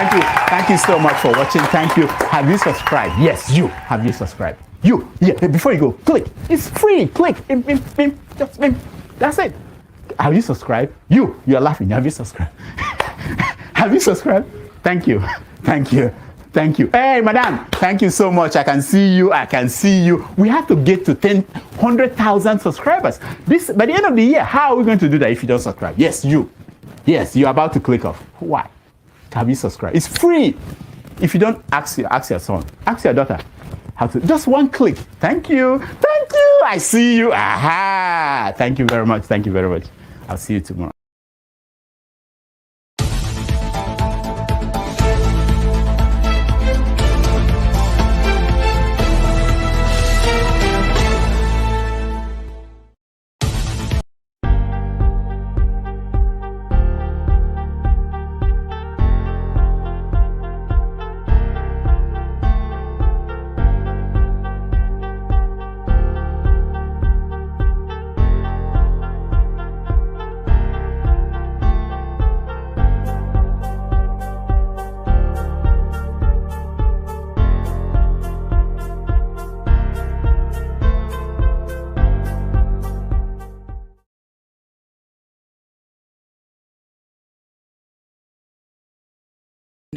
Thank you. Thank you so much for watching. Thank you. Have you subscribed? Yes, you. Have you subscribed? You. Yeah, before you go, click. It's free. Click. Just that's it. Have you subscribed? You are laughing. Have you subscribed? Have you subscribed? Thank you. Thank you. Thank you. Hey, madam. Thank you so much. I can see you. I can see you. We have to get to 100,000 subscribers. By the end of the year, how are we going to do that if you don't subscribe? Yes, you. Yes, you're about to click off. Why? Have you subscribed? It's free. If you don't, ask your son. Ask your daughter. How to? Just one click. Thank you. Thank you. I see you. Aha. Thank you very much. Thank you very much. I'll see you tomorrow.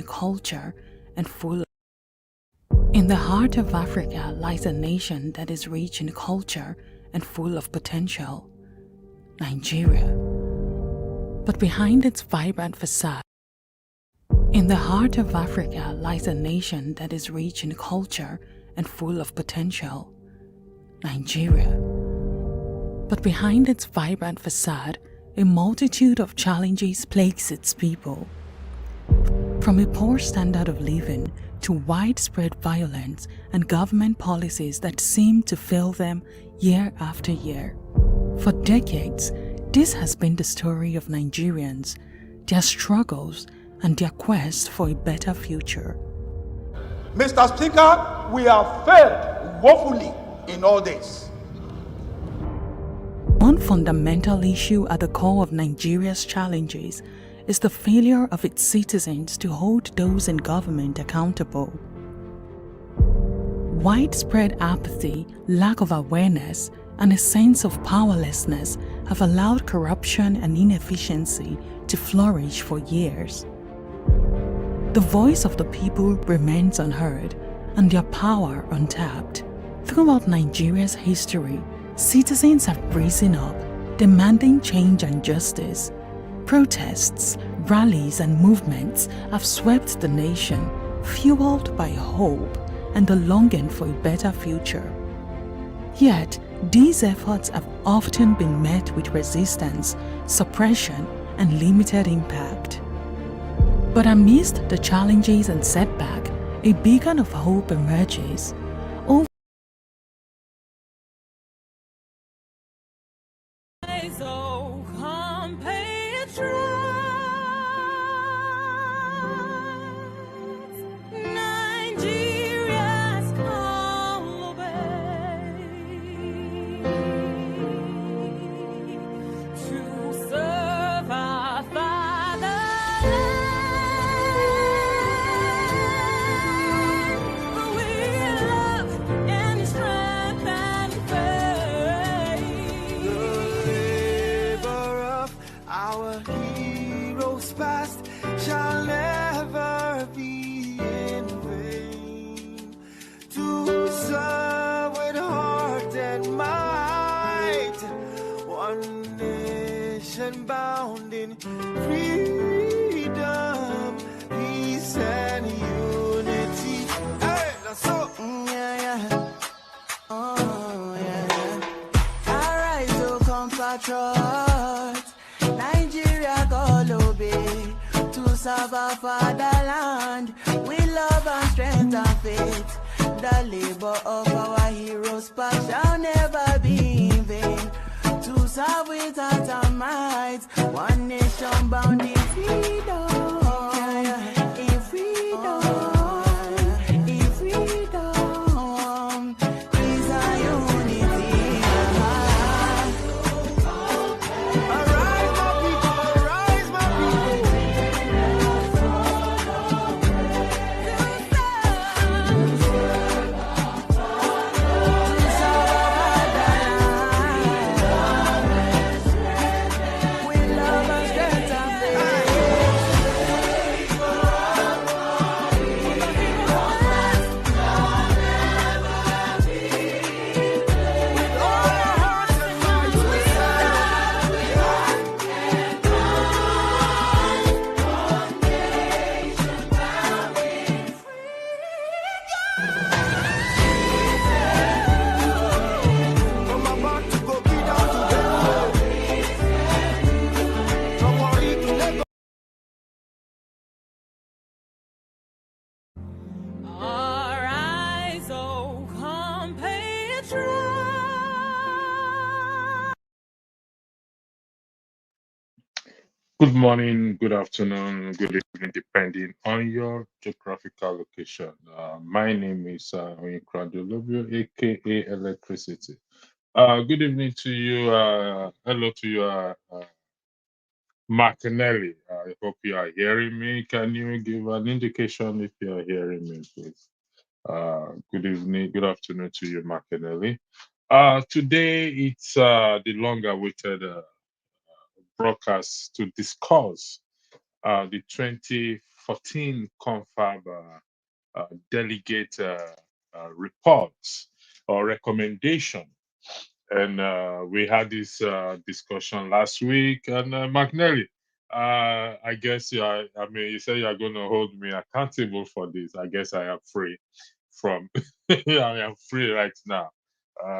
Culture and full. In the heart of Africa lies a nation that is rich in culture and full of potential, Nigeria. But behind its vibrant facade, in the heart of Africa lies a nation that is rich in culture and full of potential, Nigeria. But behind its vibrant facade, a multitude of challenges plagues its people. From a poor standard of living to widespread violence and government policies that seem to fail them year after year. For decades, this has been the story of Nigerians, their struggles, and their quest for a better future. Mr. Speaker, we have failed woefully in all this. One fundamental issue at the core of Nigeria's challenges is the failure of its citizens to hold those in government accountable. Widespread apathy, lack of awareness, and a sense of powerlessness have allowed corruption and inefficiency to flourish for years. The voice of the people remains unheard and their power untapped. Throughout Nigeria's history, citizens have risen up, demanding change and justice. Protests, rallies, and movements have swept the nation, fueled by hope and the longing for a better future. Yet, these efforts have often been met with resistance, suppression, and limited impact. But amidst the challenges and setback, a beacon of hope emerges. Bound in freedom, peace, and unity. Hey, that's so. Oh, yeah. Arise, O compatriots. Nigeria call obey to serve our fatherland. We love and strength and faith. The labor of our heroes past shall never be in vain. To serve without our might, one nation bound in freedom, in freedom, in freedom, peace and unity. Arise, my people, arise, my people. Good morning, good afternoon, good evening, depending on your geographical location. My name is Oyinkradolobio, aka Electricity. Good evening to you. Hello to you, Martinelli. I hope you are hearing me. Can you give an indication if you are hearing me, please? Good evening, good afternoon to you, Martinelli. Today, it's the long-awaited broadcast to discuss the 2014 Confab Delegate reports or recommendation. And we had this discussion last week. And McNally, I guess I mean, you say you're going to hold me accountable for this. I guess I am free from, I am free right now.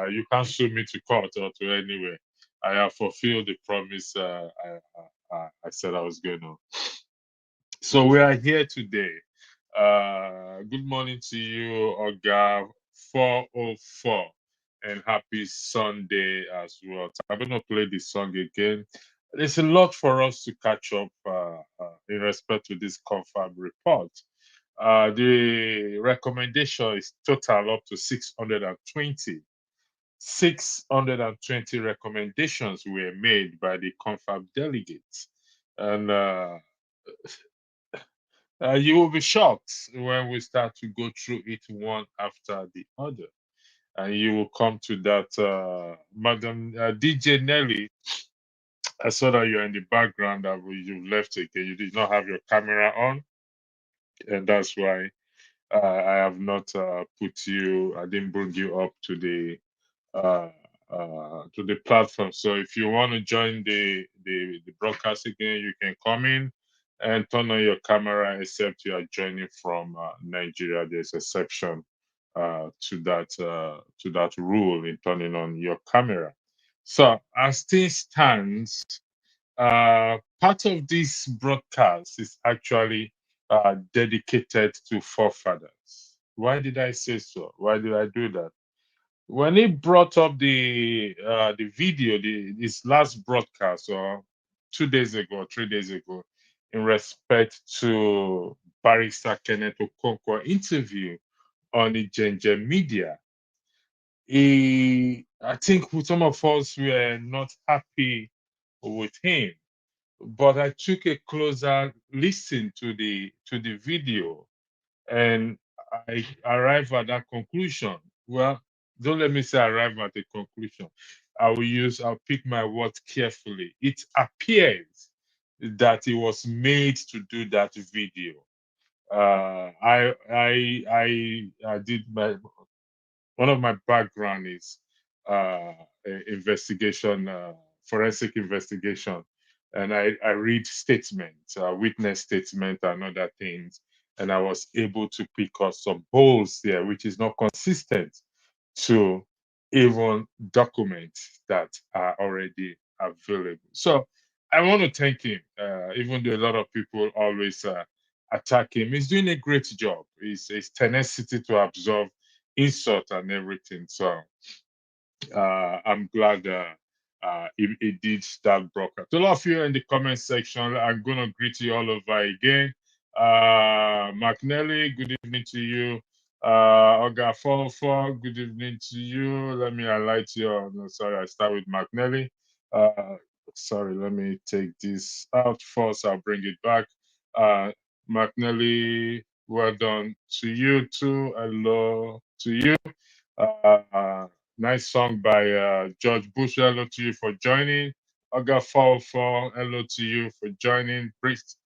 You can't sue me to court or to anywhere. I have fulfilled the promise I said I was going to. So we are here today. Good morning to you, Oga 404, and happy Sunday as well. So I'm going to play the song again. There's a lot for us to catch up in respect to this confab report. The recommendation is total up to 620. 620 recommendations were made by the confab delegates. And you will be shocked when we start to go through it one after the other. And you will come to that, Madam DJ Nelly. I saw that you're in the background, that you left again. You did not have your camera on, and that's why I have not put you, I didn't bring you up uh, to the platform. So if you want to join the broadcast again, you can come in and turn on your camera, except you are joining from Nigeria. There's a section to that rule in turning on your camera. So as things stands, part of this broadcast is actually dedicated to forefathers. Why did I say so? Why did I do that? When he brought up the video, his last broadcast, or 2 days ago, 3 days ago, in respect to Barrister Kenneth Okonkwo interview on the Ginger Media, I think some of us were not happy with him, but I took a closer listen to the video, and I arrive at that conclusion. Well, don't let me say arrive at a conclusion. I'll pick my words carefully. It appears that it was made to do that video. I did my one of my background is investigation, forensic investigation, and I read statements, witness statement, and other things, and I was able to pick up some holes there, which is not consistent to even documents that are already available. So I want to thank him, even though a lot of people always attack him. He's doing a great job. His tenacity to absorb insult and everything. So I'm glad he did that broadcast. To all of you in the comment section, I'm going to greet you all over again. McNelly, good evening to you. Oga 404, good evening to you. Let me highlight you. No, sorry, I start with McNelly. Sorry, let me take this out first. I'll bring it back. McNelly, well done to you too. Hello to you. Nice song by George Bush. Hello to you for joining. Oga 404, hello to you for joining. Priest,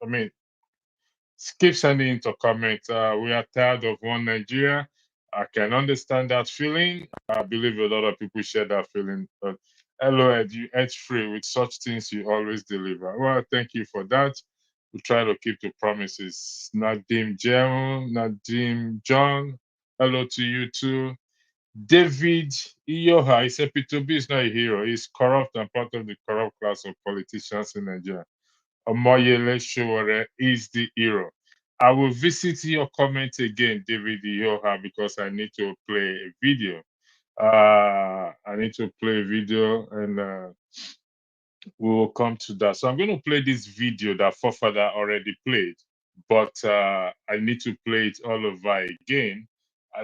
keep sending into comment. We are tired of one Nigeria. I can understand that feeling. I believe a lot of people share that feeling. But hello, Ed, you edge free with such things you always deliver. Well, thank you for that. We try to keep the promises. Nadim Jerome, Nadim John, hello to you too. David Iyoha, he said P2B is not a hero. He's corrupt and part of the corrupt class of politicians in Nigeria. Omoyele Showore is the hero. I will visit your comment again, David Iyoha, because I need to play a video. I need to play a video, and We will come to that. So I'm going to play this video that forefather already played, but I need to play it all over again.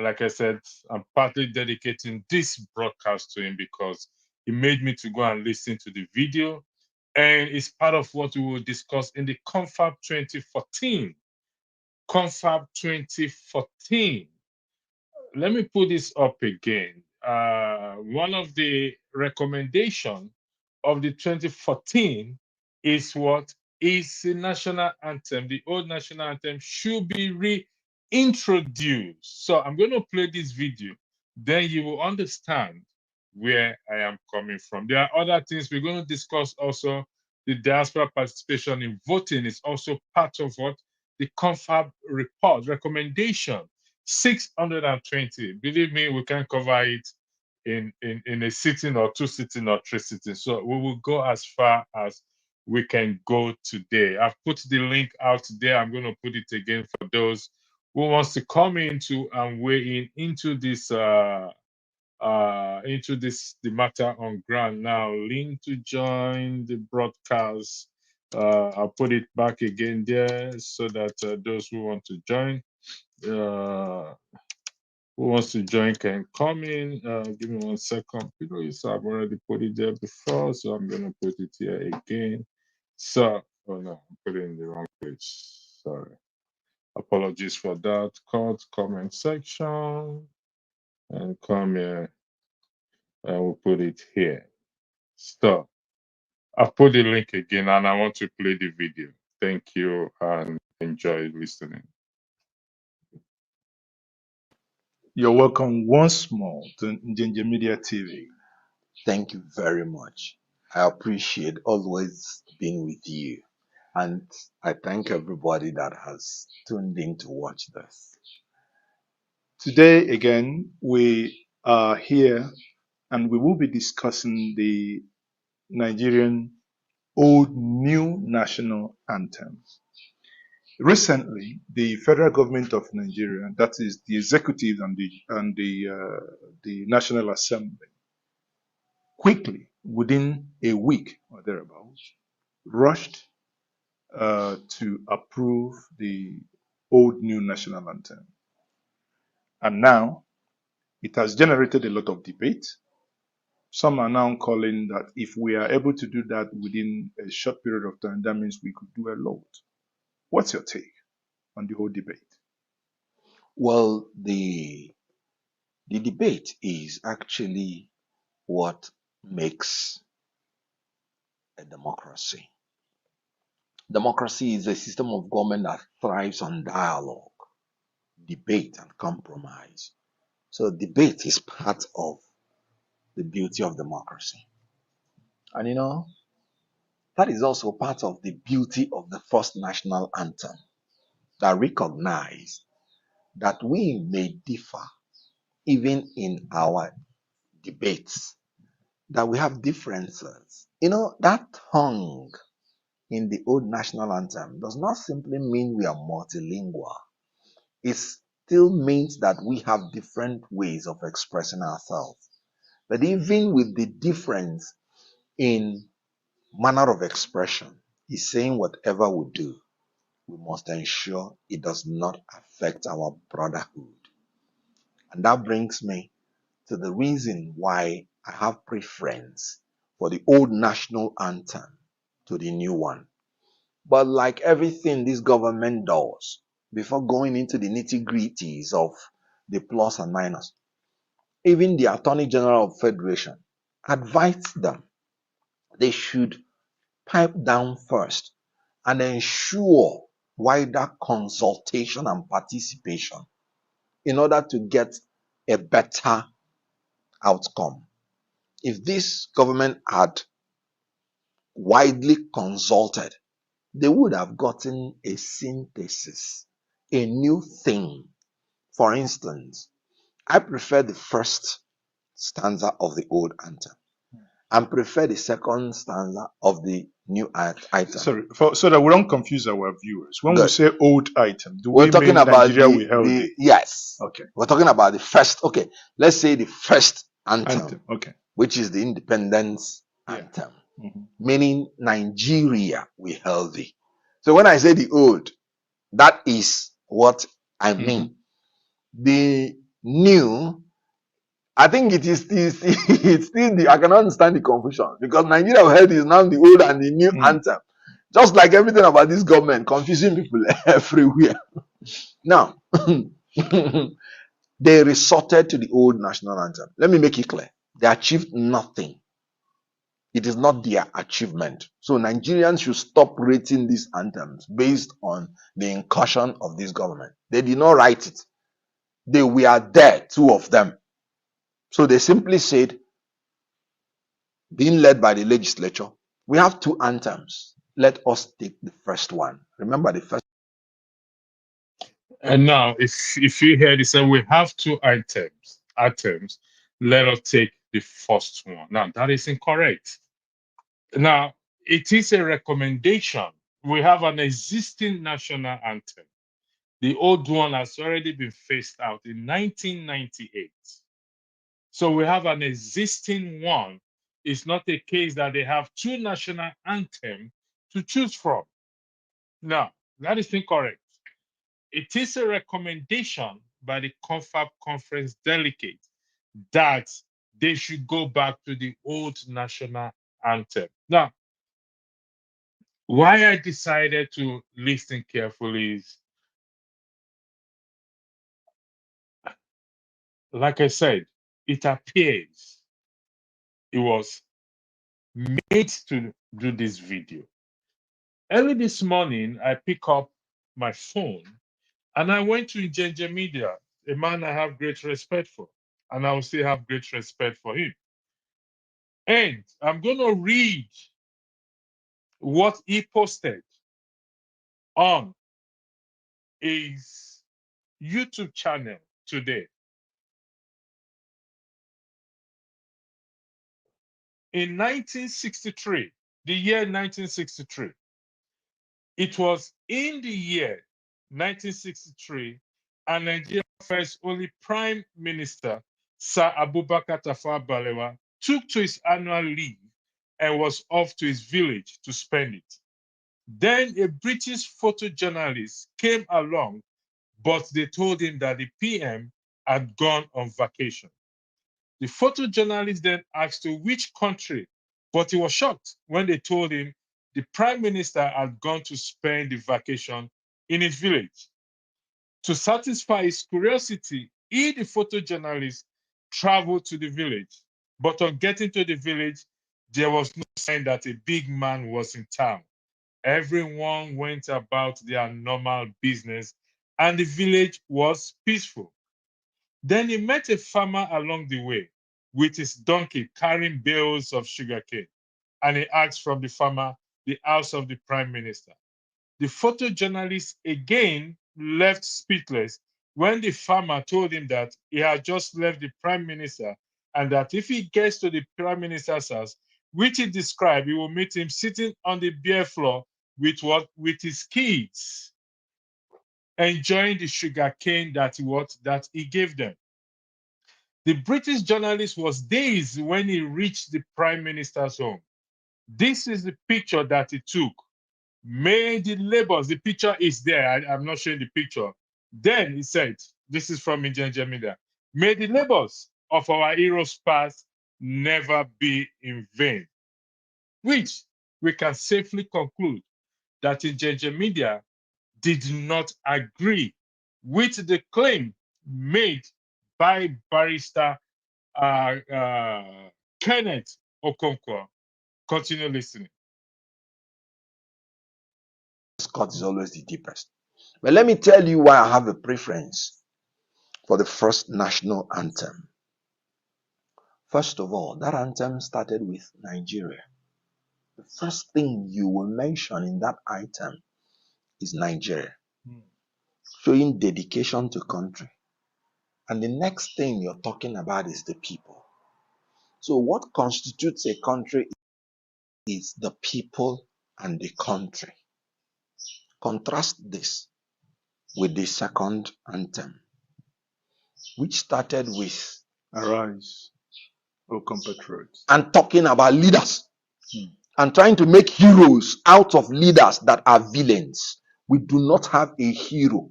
Like I said, I'm partly dedicating this broadcast to him because he made me to go and listen to the video, and it's part of what we will discuss in the Confab 2014. Confab 2014. Let me put this up again. One of the recommendations of the 2014 is what is the national anthem. The old national anthem should be reintroduced. So I'm going to play this video. Then you will understand where I am coming from. There are other things we're going to discuss also. The diaspora participation in voting is also part of what the Confab report recommendation. 620. Believe me, we can cover it in a sitting or two sitting or three sittings. So we will go as far as we can go today. I've put the link out there. I'm going to put it again for those who wants to come into and weigh in into this the matter on ground now. Link to join the broadcast. I'll put it back again there so that those who want to join, who wants to join can come in. Give me 1 second. I've already put it there before, so I'm going to put it here again. So, oh no, I'm putting it in the wrong page. Sorry. Apologies for that. Comment section and come here. And we'll put it here. So, I've put the link again and I want to play the video. Thank you and enjoy listening. You're welcome once more to Njenje Media TV. Thank you very much. I appreciate always being with you. And I thank everybody that has tuned in to watch this. Today, again, we are here and we will be discussing the Nigerian Old New National Anthem. Recently, the federal government of Nigeria, that is the executive and the National Assembly, quickly, within a week or thereabouts, rushed to approve the Old New National Anthem. And now, it has generated a lot of debate. Some are now calling that if we are able to do that within a short period of time, that means we could do a lot. What's your take on the whole debate? Well, the debate is actually what makes a democracy. Democracy is a system of government that thrives on dialogue, debate, and compromise. So debate is part of the beauty of democracy. And that is also part of the beauty of the first national anthem, that recognize that we may differ even in our debates, that we have differences. That tongue in the old national anthem does not simply mean we are multilingual. It still means that we have different ways of expressing ourselves. But even with the difference in manner of expression, is saying whatever we do, we must ensure it does not affect our brotherhood. And that brings me to the reason why I have preference for the old national anthem to the new one. But like everything this government does, before going into the nitty-gritties of the plus and minus, even the Attorney General of Federation advised them they should pipe down first and ensure wider consultation and participation in order to get a better outcome. If this government had widely consulted, they would have gotten a synthesis, a new thing. For instance, I prefer the first stanza of the old anthem and prefer the second stanza of the new item. Sorry, so that we don't confuse our viewers. When we say old item, do we're we talking mean about Nigeria we held it? Yes. Okay. We're talking about the first, let's say the first anthem. Okay. Which is the independence anthem. meaning Nigeria we healthy. So when I say the old, that is what I mean. The new, I think it is still, it's still the, I cannot understand the confusion because Nigeria we healthy is now the old and the new anthem. Just like everything about this government, confusing people everywhere. Now, they resorted to the old national anthem. Let me make it clear. They achieved nothing. It is not their achievement. So Nigerians should stop rating these anthems based on the incursion of this government. They did not write it. They were there, two of them. So they simply said, being led by the legislature, we have two anthems. Let us take the first one. Remember the first. And now, if you hear this, we have two items. Let us take the first one. Now, that is incorrect. Now, it is a recommendation. We have an existing national anthem. The old one has already been phased out in 1998. So we have an existing one. It's not a case that they have two national anthems to choose from. No, that is incorrect. It is a recommendation by the Confab Conference delegate that they should go back to the old national anthem. Now, why I decided to listen carefully is, like I said, it appears it was made to do this video. Early this morning, I pick up my phone and I went to Njenje Media, a man I have great respect for, and I will still have great respect for him. And I'm going to read what he posted on his YouTube channel today. In 1963, the year 1963, it was in the year 1963, and Nigeria's first only Prime Minister, Sir Abubakar Tafawa Balewa, took to his annual leave and was off to his village to spend it. Then a British photojournalist came along, but they told him that the PM had gone on vacation. The photojournalist then asked to which country, but he was shocked when they told him the Prime Minister had gone to spend the vacation in his village. To satisfy his curiosity, he, the photojournalist, traveled to the village. But on getting to the village, there was no sign that a big man was in town. Everyone went about their normal business, and the village was peaceful. Then he met a farmer along the way with his donkey carrying bales of sugarcane, and he asked from the farmer the house of the Prime Minister. The photojournalist again left speechless when the farmer told him that he had just left the Prime Minister and that if he gets to the Prime Minister's house, which he described, he will meet him sitting on the bare floor with his kids, enjoying the sugarcane that he gave them. The British journalist was dazed when he reached the Prime Minister's home. This is the picture that he took. May the labors, the picture is there. I'm not showing the picture. Then he said, this is from Njenje Media, may the labors of our heroes past never be in vain. Which we can safely conclude that Njenje Media did not agree with the claim made by Barrister Kenneth Okonkwo. Continue listening. Cut is always the deepest. But let me tell you why I have a preference for the first national anthem. First of all, that anthem started with Nigeria. The first thing you will mention in that item is Nigeria, showing dedication to country. And the next thing you're talking about is the people. So what constitutes a country is the people and the country. Contrast this with the second anthem, which started with Arise, O compatriots. and talking about leaders. and trying to make heroes out of leaders that are villains. We do not have a hero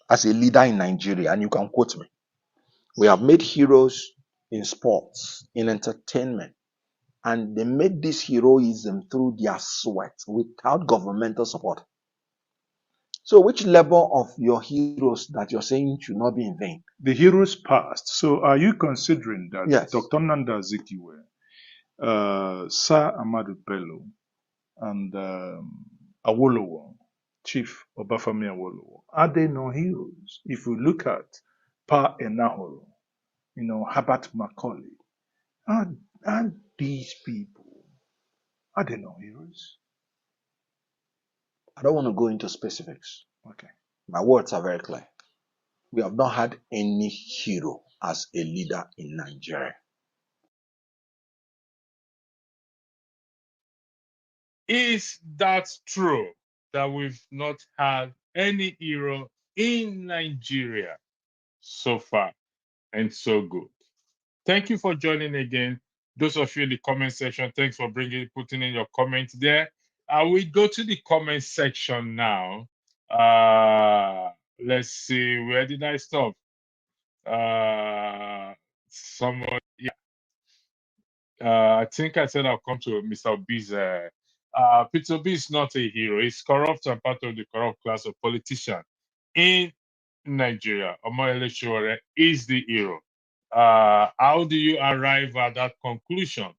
as a leader in Nigeria, and you can quote me. We have made heroes in sports, in entertainment, and they made this heroism through their sweat without governmental support. So which level of your heroes that you're saying should not be in vain? The heroes passed. So are you considering that Yes. Dr. Nnamdi Azikiwe, Sir Ahmadu Bello, and Awolowo, Chief Obafemi Awolowo, are they not heroes? If we look at Pa Enahoro, Herbert Macaulay, are these people, are they not heroes? I don't want to go into specifics. Okay. My words are very clear. We have not had any hero as a leader in Nigeria. Is that true that we've not had any hero in Nigeria so far? And so good. Thank you for joining again. Those of you in the comment section, thanks for putting in your comments there. We go to the comment section now. Let's see, where did I stop? Someone, yeah. I think I said I'll come to Mr. Obi's. Peter Obi is not a hero. He's corrupt and part of the corrupt class of politicians in Nigeria. Omoyele Sowore is the hero. How do you arrive at that conclusion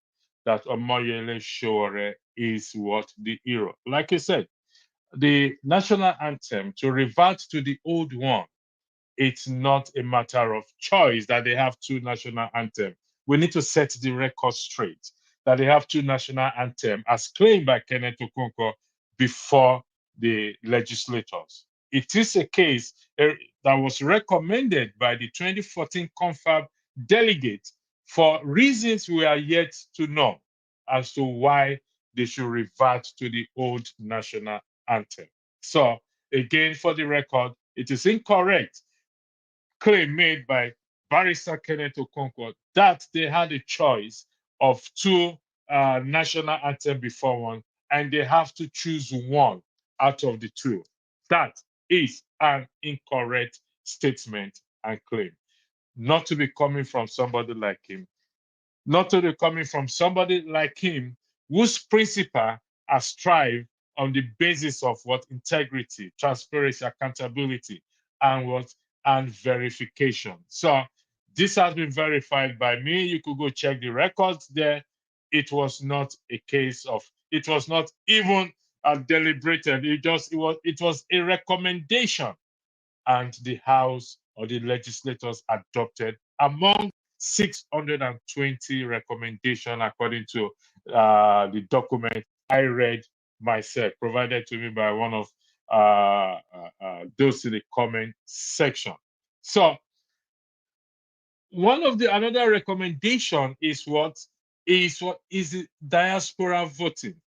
that Omoyele Sowore is what the hero? Like I said, the national anthem, to revert to the old one, it's not a matter of choice that they have two national anthems. We need to set the record straight that they have two national anthems as claimed by Kenneth Okonkwo before the legislators. It is a case that was recommended by the 2014 Confab Delegates for reasons we are yet to know as to why they should revert to the old national anthem. So, again, for the record, it is incorrect claim made by Barrister Kenneth Okonkwo that they had a choice of two national anthem before one, and they have to choose one out of the two. That is an incorrect statement and claim. Not to be coming from somebody like him. Not to be coming from somebody like him whose principle has strived on the basis of what integrity, transparency, accountability, and what and verification. So this has been verified by me. You could go check the records there. It was not a case of, it was not even deliberated. It was a recommendation, and the House or the legislators adopted among 620 recommendations according to the document I read myself, provided to me by one of those in the comment section. So another recommendation is what is the diaspora voting,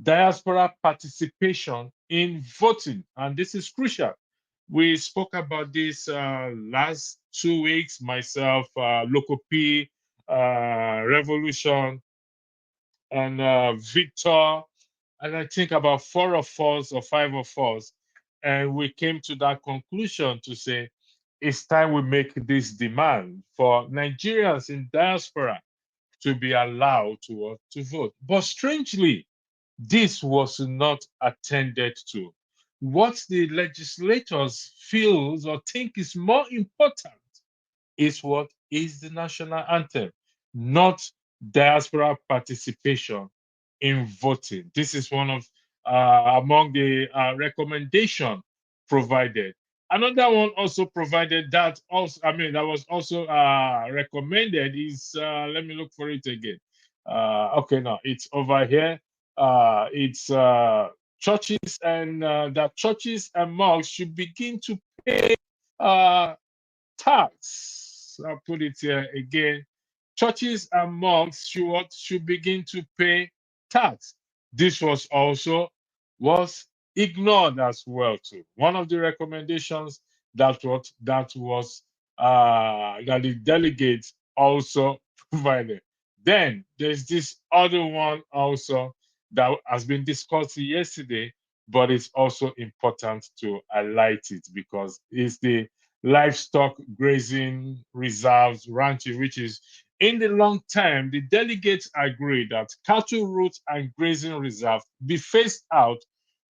diaspora participation in voting, and this is crucial. We spoke about this last 2 weeks, myself, Local P, Revolution, and Victor, and I think about 4 of us or 5 of us, and we came to that conclusion to say it's time we make this demand for Nigerians in diaspora to be allowed to vote. But strangely, this was not attended to. What the legislators feel or think is more important is what is the national anthem, not diaspora participation in voting. This is one of among the recommendation provided. Another one also provided that was also recommended is let me look for it again. Okay, now it's over here. It's churches and that churches and mosques should begin to pay tax. I'll put it here again. Churches and mosques should begin to pay tax. This was ignored as well too. One of the recommendations that the delegates also provided. Then there's this other one also that has been discussed yesterday, but it's also important to highlight it because it's the livestock grazing reserves ranching, which is in the long term, the delegates agreed that cattle routes and grazing reserves be phased out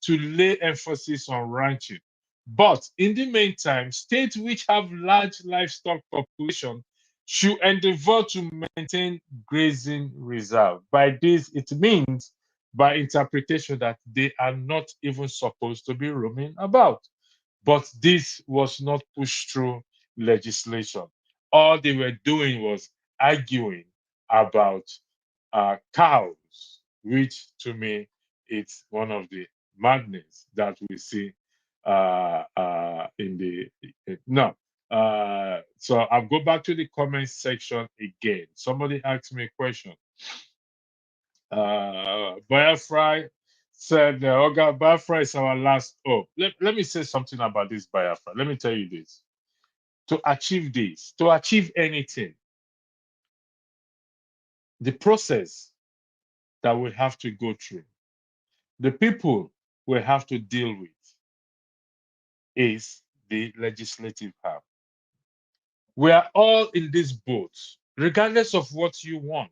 to lay emphasis on ranching. But in the meantime, states which have large livestock population should endeavor to maintain grazing reserve. By this, it means by interpretation that they are not even supposed to be roaming about. But this was not pushed through legislation. All they were doing was arguing about cows, which to me, it's one of the madness that we see in the no. So I'll go back to the comment section again. Somebody asked me a question. Biafra said, Oga, Biafra is our last hope. Let me say something about this Biafra. Let me tell you this. To achieve this, to achieve anything, the process that we have to go through, the people we have to deal with is the legislative arm. We are all in this boat, regardless of what you want,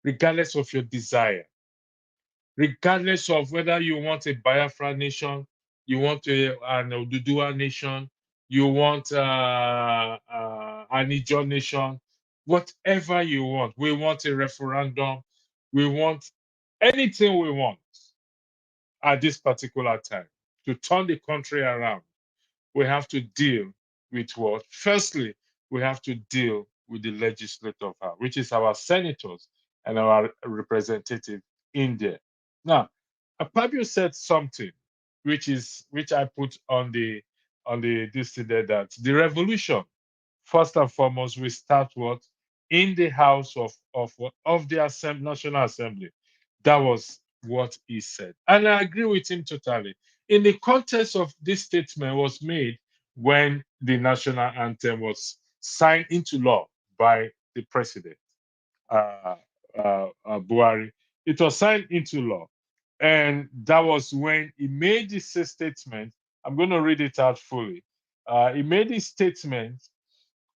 regardless of your desire, regardless of whether you want a Biafra nation, you want an Oduduwa nation, you want an Ijaw nation, whatever you want. We want a referendum. We want anything we want at this particular time to turn the country around. We have to deal with what? Firstly, we have to deal with the legislative power, which is our senators and our representative in there. Now, Akpabio said something which I put on the this today, that the revolution, first and foremost, we start what? In the house of the National Assembly. That was what he said. And I agree with him totally. In the context of this statement was made when the national anthem was signed into law by the president, Buhari. It was signed into law. And that was when he made this statement. I'm going to read it out fully. He made this statement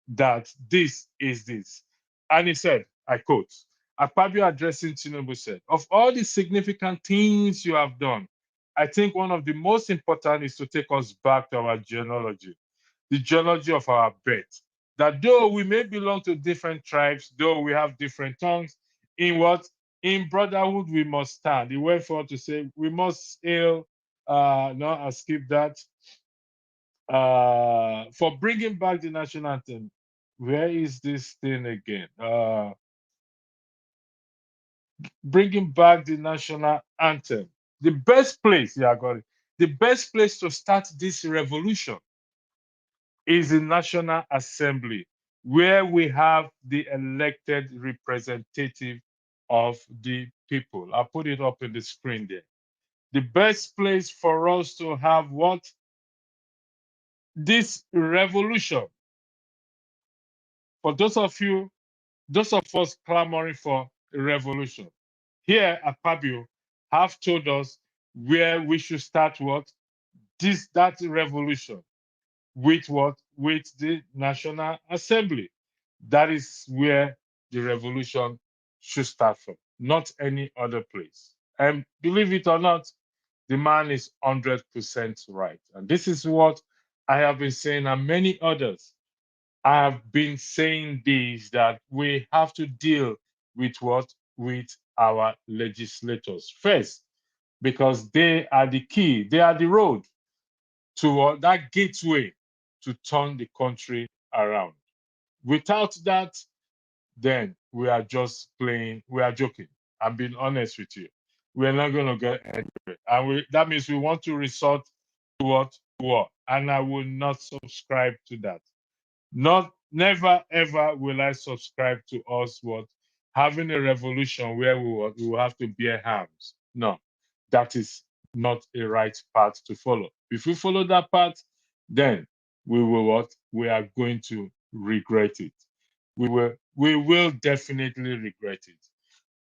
that this is this. And he said, I quote, Akpabio addressing Tinubu said, of all the significant things you have done, I think one of the most important is to take us back to our genealogy, the genealogy of our birth. That though we may belong to different tribes, though we have different tongues, in what? In brotherhood we must stand. He went forward to say, we must hail, no, I'll skip that, for bringing back the national anthem. Where is this thing again? Bringing back the national anthem. The best place, yeah, I got it. The best place to start this revolution is the National Assembly, where we have the elected representative of the people. I'll put it up in the screen there. The best place for us to have what? This revolution. For those of us clamoring for a revolution, here at Akpabio have told us where we should start what? That revolution. With what? With the National Assembly. That is where the revolution should start from, not any other place. And believe it or not, the man is 100% right. And this is what I have been saying, and many others. I have been saying this, that we have to deal with what? With our legislators first, because they are the key, they are the road to that gateway to turn the country around. Without that, then we are just playing, we are joking. I'm being honest with you. We're not going to get anywhere. And that means we want to resort to what? War. And I will not subscribe to that. Never ever will I subscribe to us what? Having a revolution where we will have to bear arms. No, that is not a right path to follow. If we follow that path, then we will what? We are going to regret it. We will we will definitely regret it.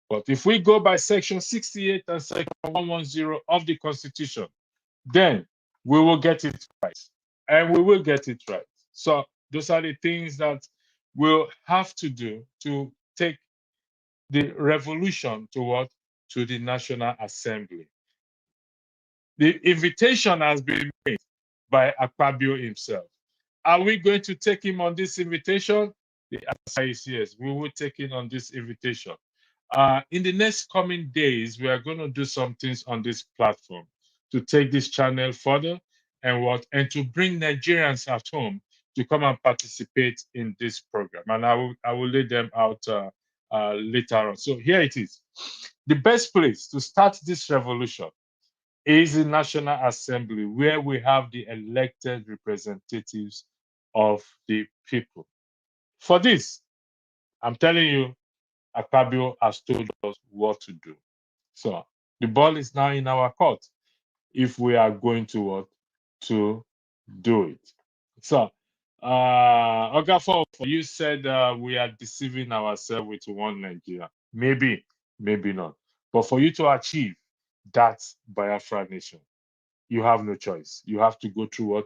But if we go by Section 68 and Section 110 of the Constitution, then we will get it right. And we will get it right. So those are the things that we'll have to do to take the revolution to what? To the National Assembly. The invitation has been made by Akpabio himself. Are we going to take him on this invitation? The answer is yes, we will take him on this invitation. In the next coming days, we are going to do some things on this platform to take this channel further and to bring Nigerians at home to come and participate in this program. And I will lay them out later on. So here it is. The best place to start this revolution is the National Assembly, where we have the elected representatives of the people. For this, I'm telling you, Akpabio has told us what to do. So the ball is now in our court if we are going to what? To do it. So, Okafor, you said we are deceiving ourselves with one Nigeria. Maybe, maybe not. But for you to achieve that Biafra nation, you have no choice. You have to go through what?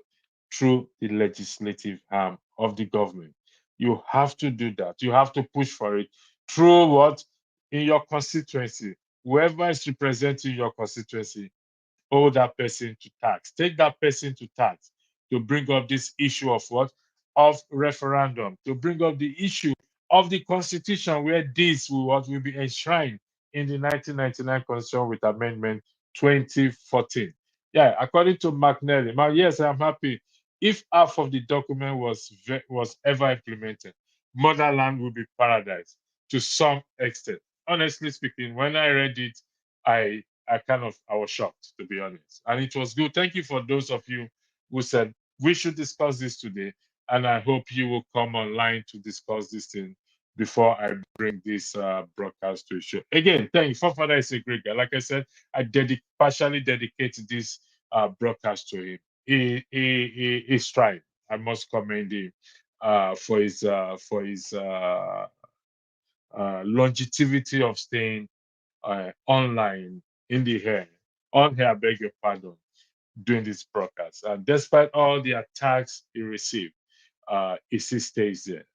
Through the legislative arm of the government. You have to do that. You have to push for it through what? In your constituency. Whoever is representing your constituency, hold that person to tax. Take that person to tax to bring up this issue of what? Of referendum, to bring up the issue of the constitution where this will be enshrined in the 1999 constitution with amendment 2014. Yeah, according to McNally. Yes, I'm happy. If half of the document was ever implemented, motherland will be paradise to some extent. Honestly speaking, when I read it, I was shocked, to be honest. And it was good. Thank you for those of you who said we should discuss this today. And I hope you will come online to discuss this thing before I bring this broadcast to a show. Again, thank you. Father is a great guy. Like I said, I partially dedicate this broadcast to him. He's trying. I must commend him for his longevity of staying online in the air, on here, I beg your pardon, doing this broadcast. And despite all the attacks he received, he still stays there.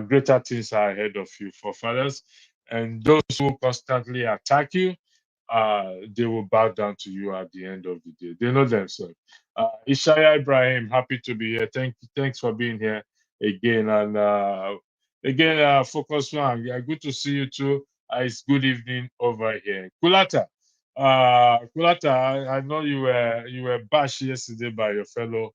Greater things are ahead of you, forefathers. And those who constantly attack you, they will bow down to you at the end of the day. They know themselves. Ishaya Ibrahim, happy to be here. Thanks for being here again. And again, Focus One, yeah, good to see you too. It's good evening over here. Kulata, I know you were bashed yesterday by your fellow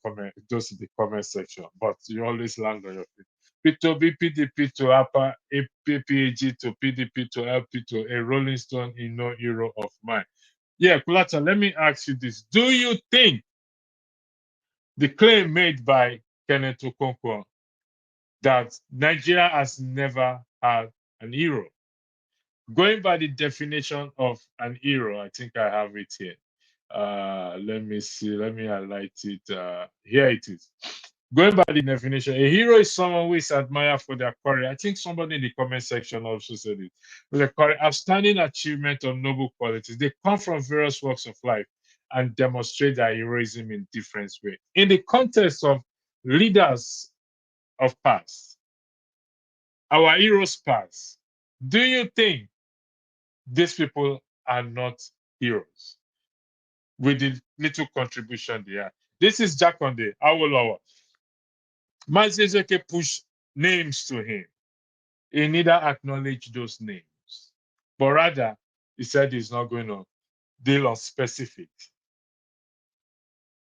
comment, those in the comment section, but you always land on your feet. P2B, PDP to APA, APPAG to PDP to LP to a Rolling Stone in no hero of mine. Yeah, Kulata, let me ask you this. Do you think the claim made by Kenneth Okonkwo that Nigeria has never had an hero? Going by the definition of an hero, I think I have it here. Let me see. Let me highlight it. Here it is. Going by the definition, a hero is someone who is admired for their courage. I think somebody in the comment section also said it. With a courage, outstanding achievement of noble qualities. They come from various walks of life and demonstrate their heroism in different ways. In the context of leaders of past, our heroes past, do you think these people are not heroes with the little contribution they have? This is Jakonde Awolowo. Mazezeke pushed names to him. He neither acknowledged those names, but rather he said he's not going to deal on specific.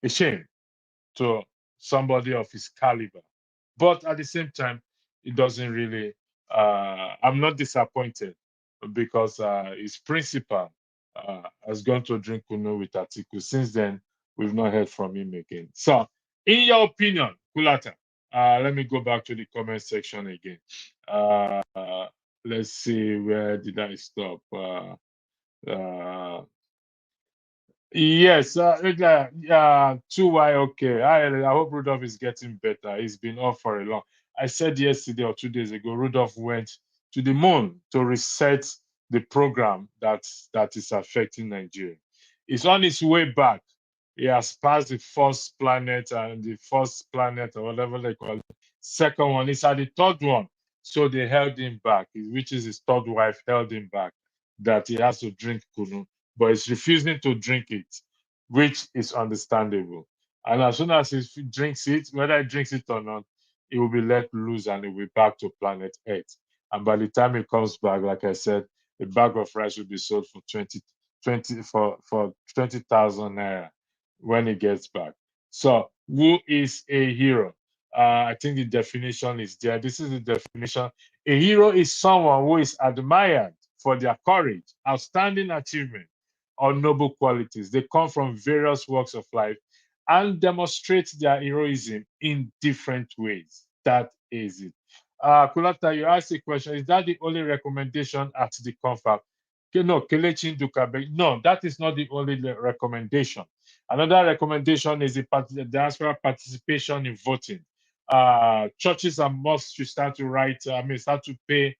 A shame to somebody of his caliber. But at the same time, it doesn't really, I'm not disappointed because his principal has gone to drink Kuno with Atiku. Since then, we've not heard from him again. So, in your opinion, Kulata, let me go back to the comment section again. Let's see, where did I stop? Yes, 2Y, okay. I hope Rudolph is getting better. He's been off for a long. I said yesterday or 2 days ago, Rudolph went to the moon to reset the program that is affecting Nigeria. It's on its way back. He has passed the first planet and the first planet or whatever they call it. Second one, he's at the third one. So they held him back, which is his third wife held him back, that he has to drink kunu, but he's refusing to drink it, which is understandable. And as soon as he drinks it, whether he drinks it or not, he will be let loose and he will be back to planet Earth. And by the time he comes back, like I said, a bag of rice will be sold for 20,000 naira when he gets back. So, who is a hero? I think the definition is there. This is the definition. A hero is someone who is admired for their courage, outstanding achievement, or noble qualities. They come from various walks of life and demonstrate their heroism in different ways. That is it. Kulata, you asked a question. Is that the only recommendation at the confab? No, Kelechi Ndukabe. No, that is not the only recommendation. Another recommendation is the diaspora participation in voting. Churches and mosques should start to start to pay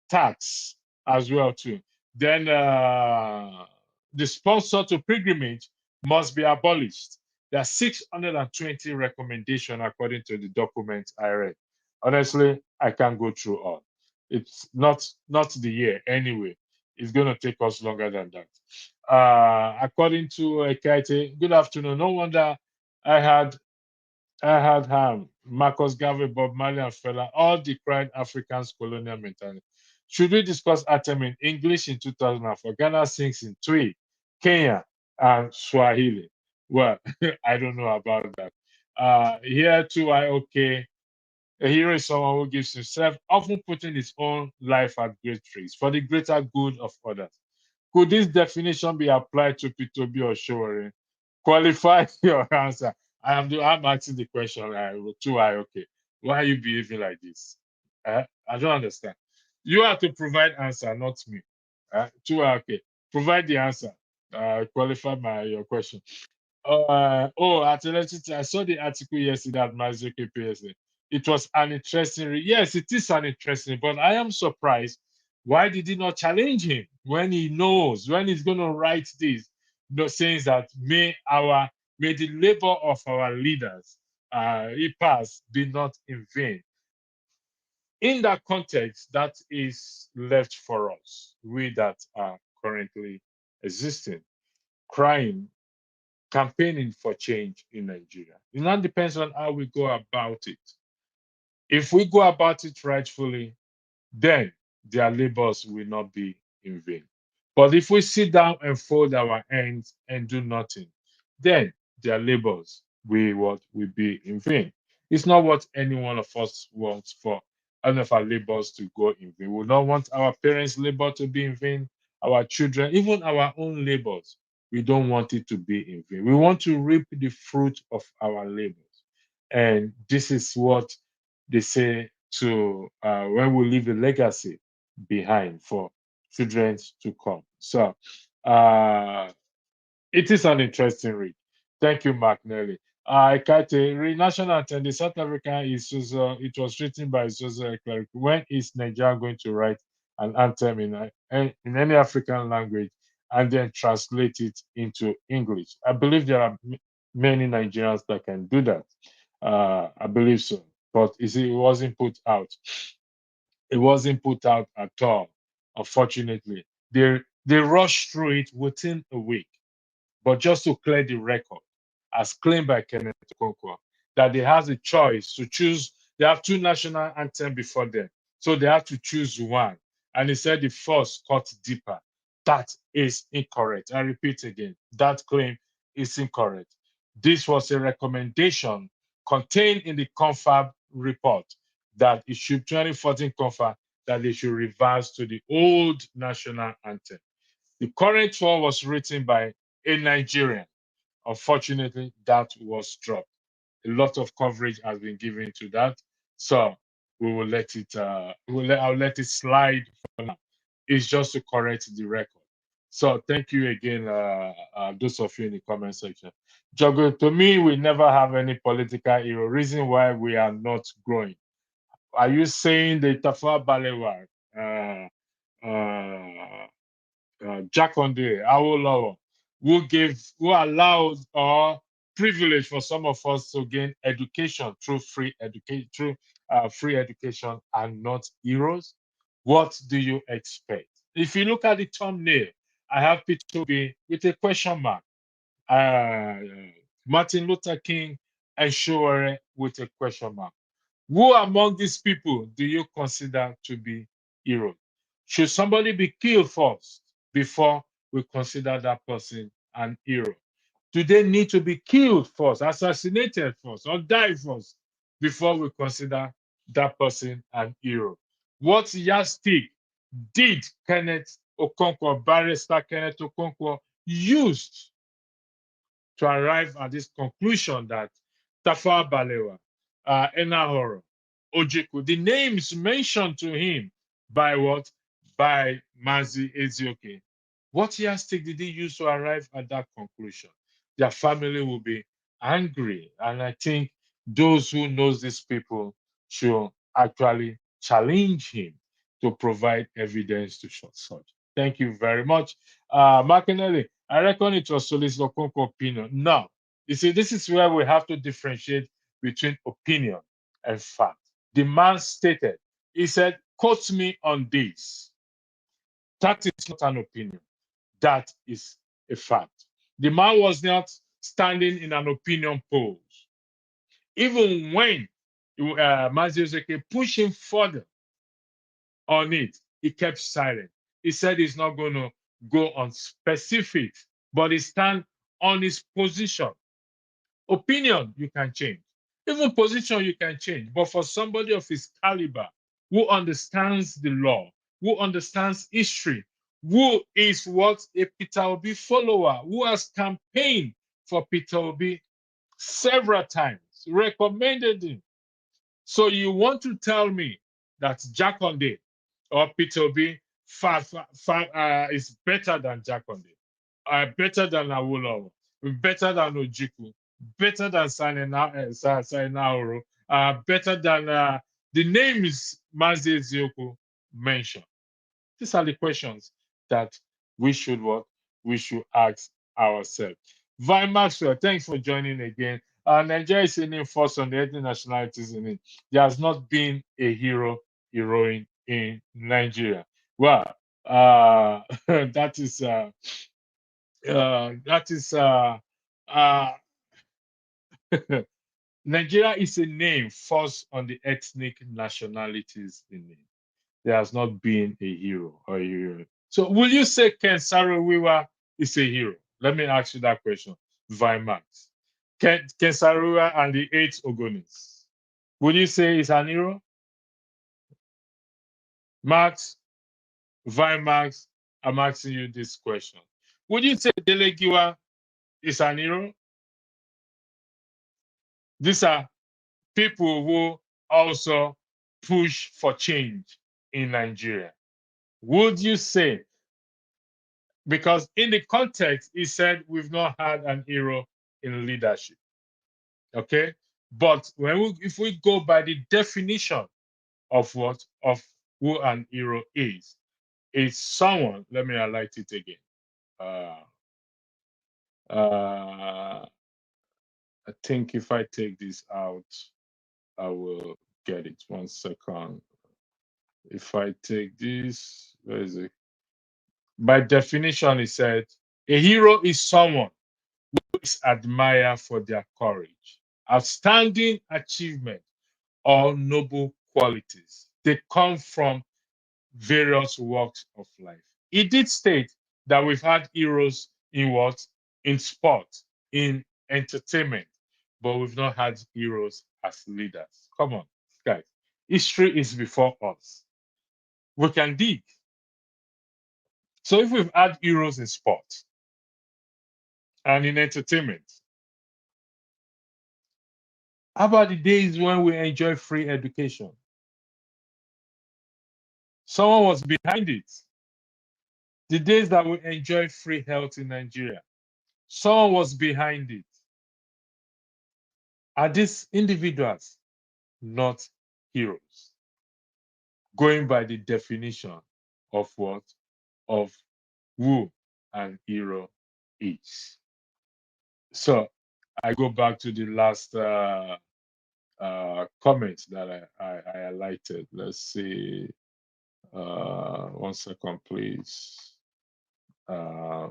tax as well too. Then the sponsor to pilgrimage must be abolished. There are 620 recommendations according to the document I read. Honestly, I can't go through all. It's not the year anyway. It's going to take us longer than that. According to Ekaite, good afternoon. No wonder I had Marcus Garvey, Bob Marley, and Fela all decried Africans' colonial mentality. Should we discuss anthem in English in 2004? Ghana sings in Twi, Kenya, and Swahili. Well, I don't know about that. Here too, a hero is someone who gives himself, often putting his own life at great risk for the greater good of others. Could this definition be applied to P2B or Showore? Qualify your answer. I'm asking the question. Okay. Why are you behaving like this? I don't understand. You have to provide answer, not me. Okay. Provide the answer. Qualify your question. At electricity, I saw the article yesterday at Mazoke PSA. It was an interesting read. Yes, it is an interesting, but I am surprised. Why did he not challenge him when he knows, when he's going to write this, saying that may the labor of our leaders, pass, be not in vain. In that context, that is left for us, we that are currently existing, crying, campaigning for change in Nigeria. It now depends on how we go about it. If we go about it rightfully, then their labors will not be in vain. But if we sit down and fold our hands and do nothing, then their labors will be in vain. It's not what any one of us wants for any of our labors to go in vain. We will not want our parents' labor to be in vain, our children, even our own labors. We don't want it to be in vain. We want to reap the fruit of our labors. And this is what they say to when we leave a legacy behind for children to come. So it is an interesting read. Thank you, Mark Nelly. Kate, national anthem, the South African is it was written by Susan Clark. When is Nigeria going to write an anthem in any African language and then translate it into English? I believe there are many Nigerians that can do that. I believe so, but it wasn't put out. It wasn't put out at all. Unfortunately, they rushed through it within a week. But just to clear the record, as claimed by Kenneth Okonkwo, that they have a choice to choose. They have two national anthems before them, so they have to choose one. And he said the first cut deeper. That is incorrect. I repeat again, that claim is incorrect. This was a recommendation contained in the Confab report that issued 2014 Confab that they should reverse to the old national anthem. The current one was written by a Nigerian. Unfortunately, that was dropped. A lot of coverage has been given to that, so we will let it. I'll let it slide for now. It's just to correct the record. So thank you again, those of you in the comment section. Jogo, to me, we never have any political hero. Reason why we are not growing. Are you saying the Tafawa Balewa, Jakonde, Awolowo, who allowed or privilege for some of us to gain education through free education and not heroes? What do you expect? If you look at the thumbnail, I have P2B with a question mark. Martin Luther King and Showore with a question mark. Who among these people do you consider to be heroes? Should somebody be killed first before we consider that person an hero? Do they need to be killed first, assassinated first, or die first before we consider that person an hero? What yardstick did Kenneth Okonkwo, Barrister Kenneth Okonkwo, used to arrive at this conclusion that Tafawa Balewa, Enahoro, Ojukwu, the names mentioned to him by what? By Nnamdi Azikiwe. What yardstick did he use to arrive at that conclusion? Their family will be angry. And I think those who knows these people should actually challenge him to provide evidence to such. Thank you very much. Makinelli, I reckon it was Solicitor Okonkwo opinion. No. You see, this is where we have to differentiate between opinion and fact. The man stated, he said, quote me on this. That is not an opinion. That is a fact. The man was not standing in an opinion pose. Even when Nnamdi Azikiwe pushed him further on it, he kept silent. He said he's not going to go on specifics, but he stand on his position. Opinion, you can change. Even position, you can change. But for somebody of his caliber, who understands the law, who understands history, who is what a Peter Obi follower, who has campaigned for Peter Obi several times, recommended him. So you want to tell me that Jakonde or Peter Obi is better than Jakonde, better than Awolowo, better than Ojukwu, better than Enahoro, better than the names Nnamdi Azikiwe mentioned? These are the questions that we should ask ourselves. Vi Maxwell, thanks for joining again. Nigeria is in force on the ethnic nationalities in it. There has not been a heroine in Nigeria. Well, that is Nigeria is a name forced on the ethnic nationalities in it. There has not been a hero or a hero. So will you say Ken Saro-Wiwa is a hero? Let me ask you that question, Vimax. Ken Saro-Wiwa and the 8 Ogonis. Would you say he's an hero? Max, Vimax, I'm asking you this question. Would you say Delegiwa is an hero? These are people who also push for change in Nigeria. Would you say, because in the context, he said we've not had an hero in leadership. Okay? But if we go by the definition of who an hero is someone, let me highlight it again. I think if I take this out, I will get it. 1 second. If I take this, where is it? By definition, he said, a hero is someone who is admired for their courage, outstanding achievement, or noble qualities. They come from various walks of life. He did state that we've had heroes in what? In sport, in entertainment, but we've not had heroes as leaders. Come on, guys. History is before us. We can dig. So if we've had heroes in sport and in entertainment, how about the days when we enjoy free education? Someone was behind it. The days that we enjoy free health in Nigeria, someone was behind it. Are these individuals not heroes? going by the definition of what? Of who an hero is. So I go back to the last comment that I highlighted. Let's see. 1 second, please. I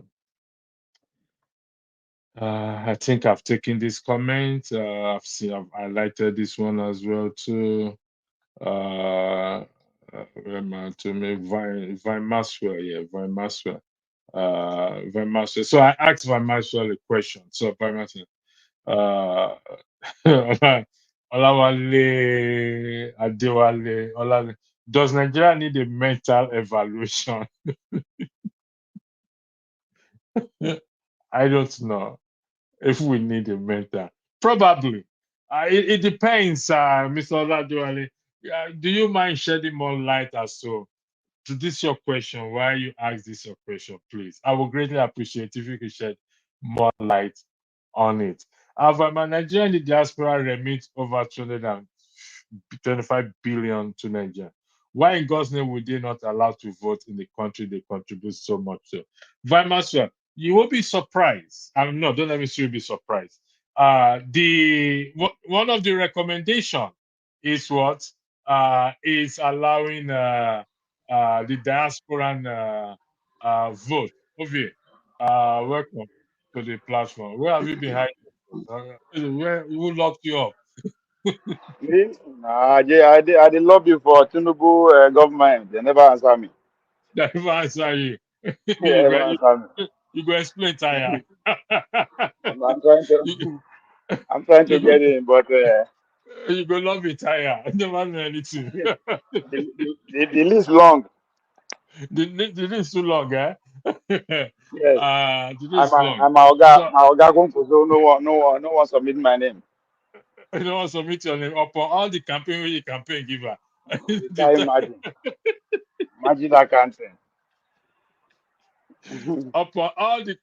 think I've taken this comment. I've highlighted this one as well too. To make Vine Maxwell, yeah, Vine Maxwell. Vine Maxwell. So I asked Vine Maxwell a question. So Vine Maxwell, Olawale Adewale, Olale, does Nigeria need a mental evaluation? I don't know if we need a mentor. Probably. It depends, Mr. Oladwale. Do you mind shedding more light as to this your question? Why you ask this your question, please? I would greatly appreciate if you could shed more light on it. My Nigeria in the diaspora remit over 225 billion to Nigeria. Why in God's name would they not allow to vote in the country they contribute so much to? Vimaswa, you will be surprised. No, don't let me see you be surprised. One of the recommendation is what is allowing the diaspora vote. Ovie, welcome to the platform. Where have you been hiding? Who locked you up? Me? Nah, I did lobby for Tinubu government. They never answer me. They never answer you. They never answer me. You go explain, Taya. I'm trying to, I'm trying to get in, but You go love it, Taya. I never know anything. the list long. The list is too long, eh? Yes, The list is long. I'm my Oga Gonko, so no one submit my name. You don't want to submit your name upon all the campaign where you campaign giver. You can imagine. Imagine that campaign. Upon all the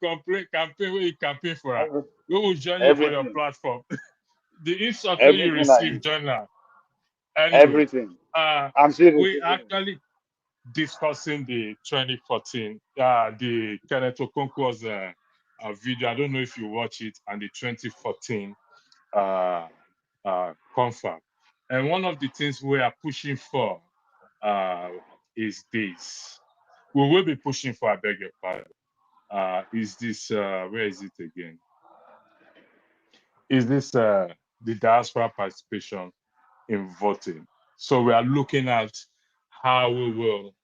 campaign where you campaign for her, we will join you for your Everything. platform. The insult where you Everything I receive, do. journal. Anyway, Everything. I'm still we receiving it. actually discussing the 2014, the Kenneth Okonkwo's video. I don't know if you watch it, and the 2014 Confab. And one of the things we are pushing for is this. We will be pushing for, I beg your pardon, is this, where is it again? Is this the diaspora participation in voting? So we are looking at how we will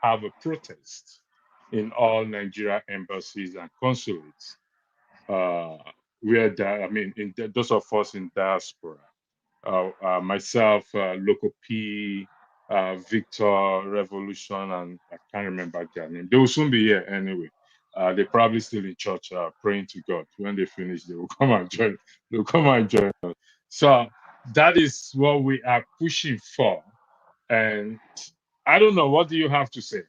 have a protest in all Nigeria embassies and consulates, those of us in diaspora, myself, Local P, Victor, Revolution, and I can't remember their name. They will soon be here anyway. They're probably still in church praying to God. When they finish, they will come and join. They'll come and join us. So that is what we are pushing for. And I don't know. What do you have to say?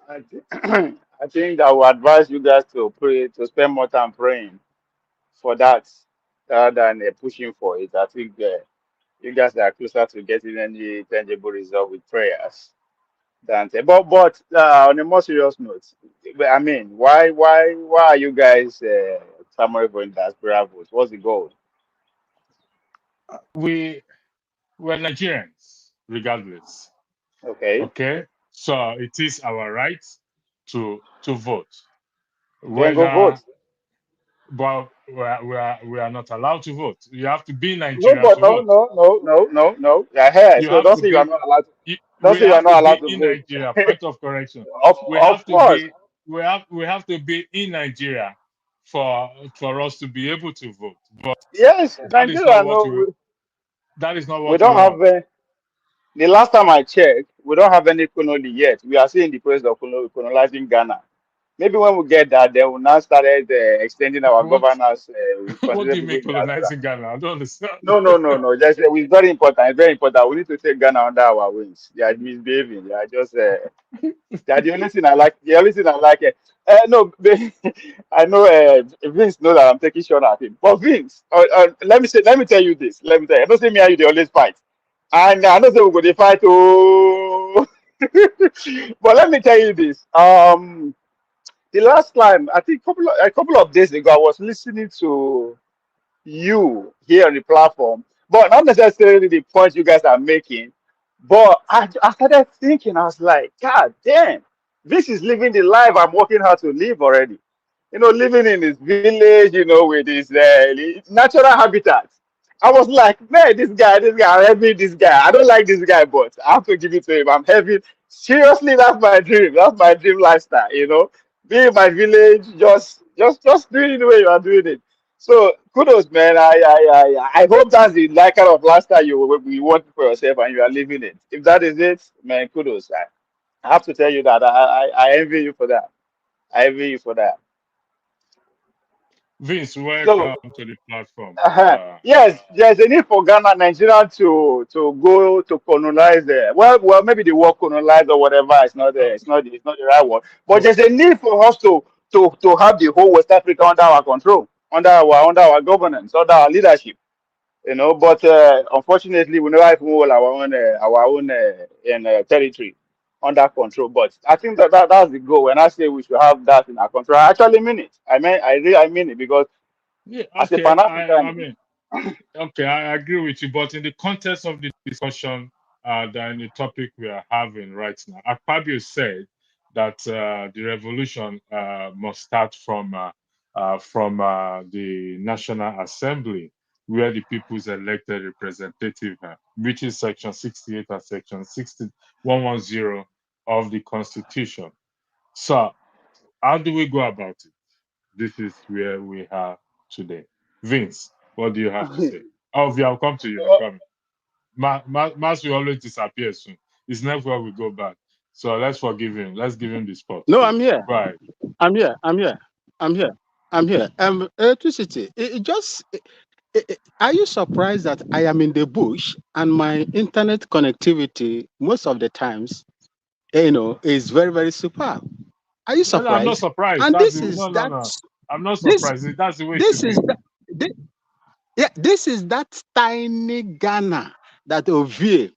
I think I would advise you guys to pray, to spend more time praying for that rather than pushing for it. I think you guys are closer to getting any tangible result with prayers than but on a more serious note, I mean, why are you guys clamoring for diaspora votes? What's the goal? We're Nigerians, regardless. Okay, Okay, so it is our right to vote. then go vote. But we are not allowed to vote. You have to be in No, Nigeria but to vote. no. Yeah, You so have don't to say you are be. not allowed. Don't We say you are have to not allowed be to in vote. Nigeria. Point of correction. We Of have to course. be. We have to be in Nigeria for us to be able to vote. But Yes, that is not Nigeria. what No, we we don't have. want. The last time I checked, we don't have any colony yet. We are still in the process of colonizing Ghana. Maybe when we get that, then we'll now start extending our What governance what do you considerably mean in diaspora. colonizing Ghana? I don't understand. No. Just it's very important. It's very important. We need to take Ghana under our wings. They are misbehaving. They are just. They are the only thing I like. The only thing I like. No, I know. Vince knows that I'm taking shot at him. But Vince, let me tell you this. Let me tell you. Don't say me and you they always fight. And I know they will go to fight. Oh, but let me tell you this. The last time, I think a couple of days ago, I was listening to you here on the platform, but not necessarily the points you guys are making. But I started thinking, I was like, God damn, this is living the life I'm working hard to live already. Living in this village, with his natural habitat. I was like, man, I'm having this guy. I don't like this guy, but I have to give it to him. I'm having, seriously, that's my dream. That's my dream lifestyle. Be in my village, just doing it the way you are doing it. So kudos, man. I hope that's the like kind of lifestyle you want for yourself and you are living it. If that is it, man, kudos. I have to tell you that I envy you for that. I envy you for that. Vince, So welcome to the platform. yes, there's a need for Ghana, Nigeria to go to colonize there. Well, maybe the word colonize or whatever. It's not the right word. But there's a need for us to have the whole West Africa under our control, under our governance, under our leadership. But unfortunately, we never even hold our own territory under control. But I think that's the goal. When I say we should have that in our control, I actually mean it. I mean it because Yeah, as a okay. Pan I African. mean, okay, I agree with you. But in the context of the discussion, than the topic we are having right now, Akpabio said that the revolution must start from the National Assembly, where the people's elected representative, which is Section 68 and Section 110 of the Constitution. So, how do we go about it? This is where we are today. Vince, what do you have to say? Oh, I'll come to you. I'm coming. Mas will always disappear soon. It's never where we go back. So let's forgive him. Let's give him the spot, No, please. I'm here. Right. I'm here. I'm here. I'm here. I'm here. Electricity. Are you surprised that I am in the bush and my internet connectivity most of the times, is very, very superb? Are you No, I'm not surprised? surprised. And That's this the is no, no, that. no. I'm not This surprised. That's the way it this should is be. that. Yeah, this is that tiny Ghana that Ovie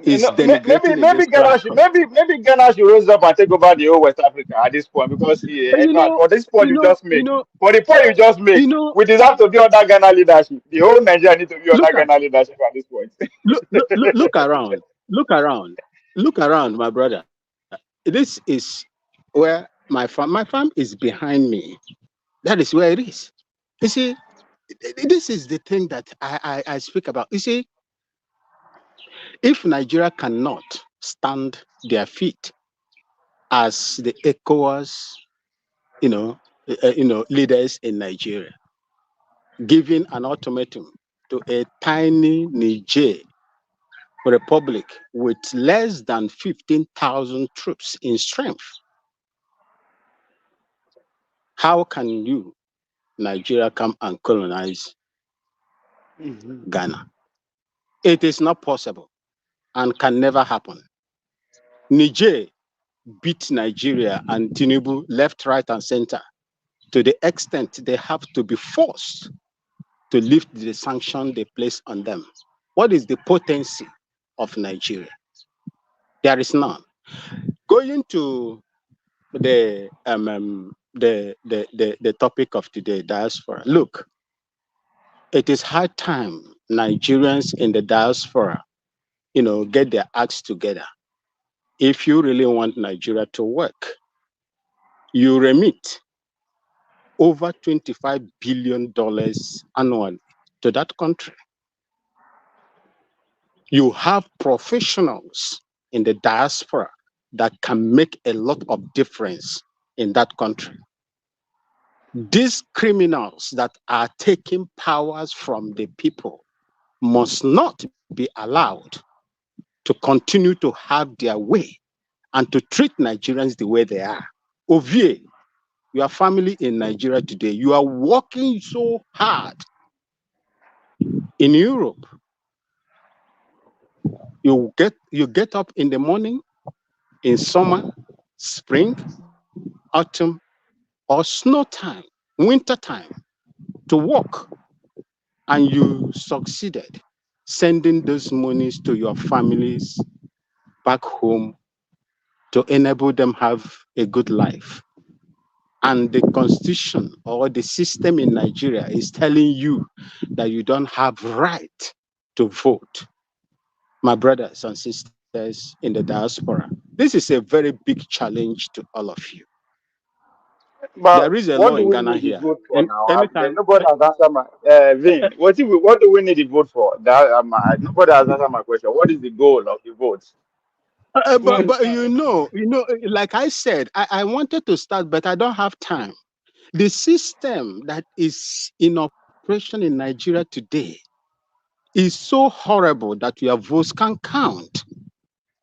is Maybe denigrating in this platform. maybe Ghana should raise up and take over the whole West Africa at this point because in You fact, know, for this point you you know, just you made, know, for the point you just made, you know. we deserve to be under Ghana leadership. The whole Nigeria need to be under Look at Ghana leadership at this point. look around, look around, my brother. This is where my farm. My farm is behind me. That is where it is. You see, this is the thing that I speak about. You see, if Nigeria cannot stand their feet as the ECOWAS, leaders in Nigeria, giving an ultimatum to a tiny Niger republic with less than 15,000 troops in strength, how can you, Nigeria, come and colonize Ghana? It is not possible and can never happen. Niger beat Nigeria and Tinubu left, right, and center to the extent they have to be forced to lift the sanction they place on them. What is the potency of Nigeria? There is none. Going to the topic of today, diaspora. Look, it is high time Nigerians in the diaspora, get their acts together. If you really want Nigeria to work, you remit over $25 billion annually to that country. You have professionals in the diaspora that can make a lot of difference in that country. These criminals that are taking powers from the people must not be allowed to continue to have their way and to treat Nigerians the way they are. Ovie, your family in Nigeria today, you are working so hard in Europe. You get up in the morning in summer, spring, autumn, or snow time, winter time to work, and you succeeded. sending those monies to your families back home to enable them have a good life. And the constitution or the system in Nigeria is telling you that you don't have right to vote. My brothers and sisters in the diaspora, this is a very big challenge to all of you. But There is a what law do in we Ghana need the here. vote for And now? anytime, Nobody has answered my Vin. What do we need the vote for? Nobody has answered my question. What is the goal of the vote? but Well, like I said, I wanted to start, but I don't have time. The system that is in operation in Nigeria today is so horrible that your votes can count.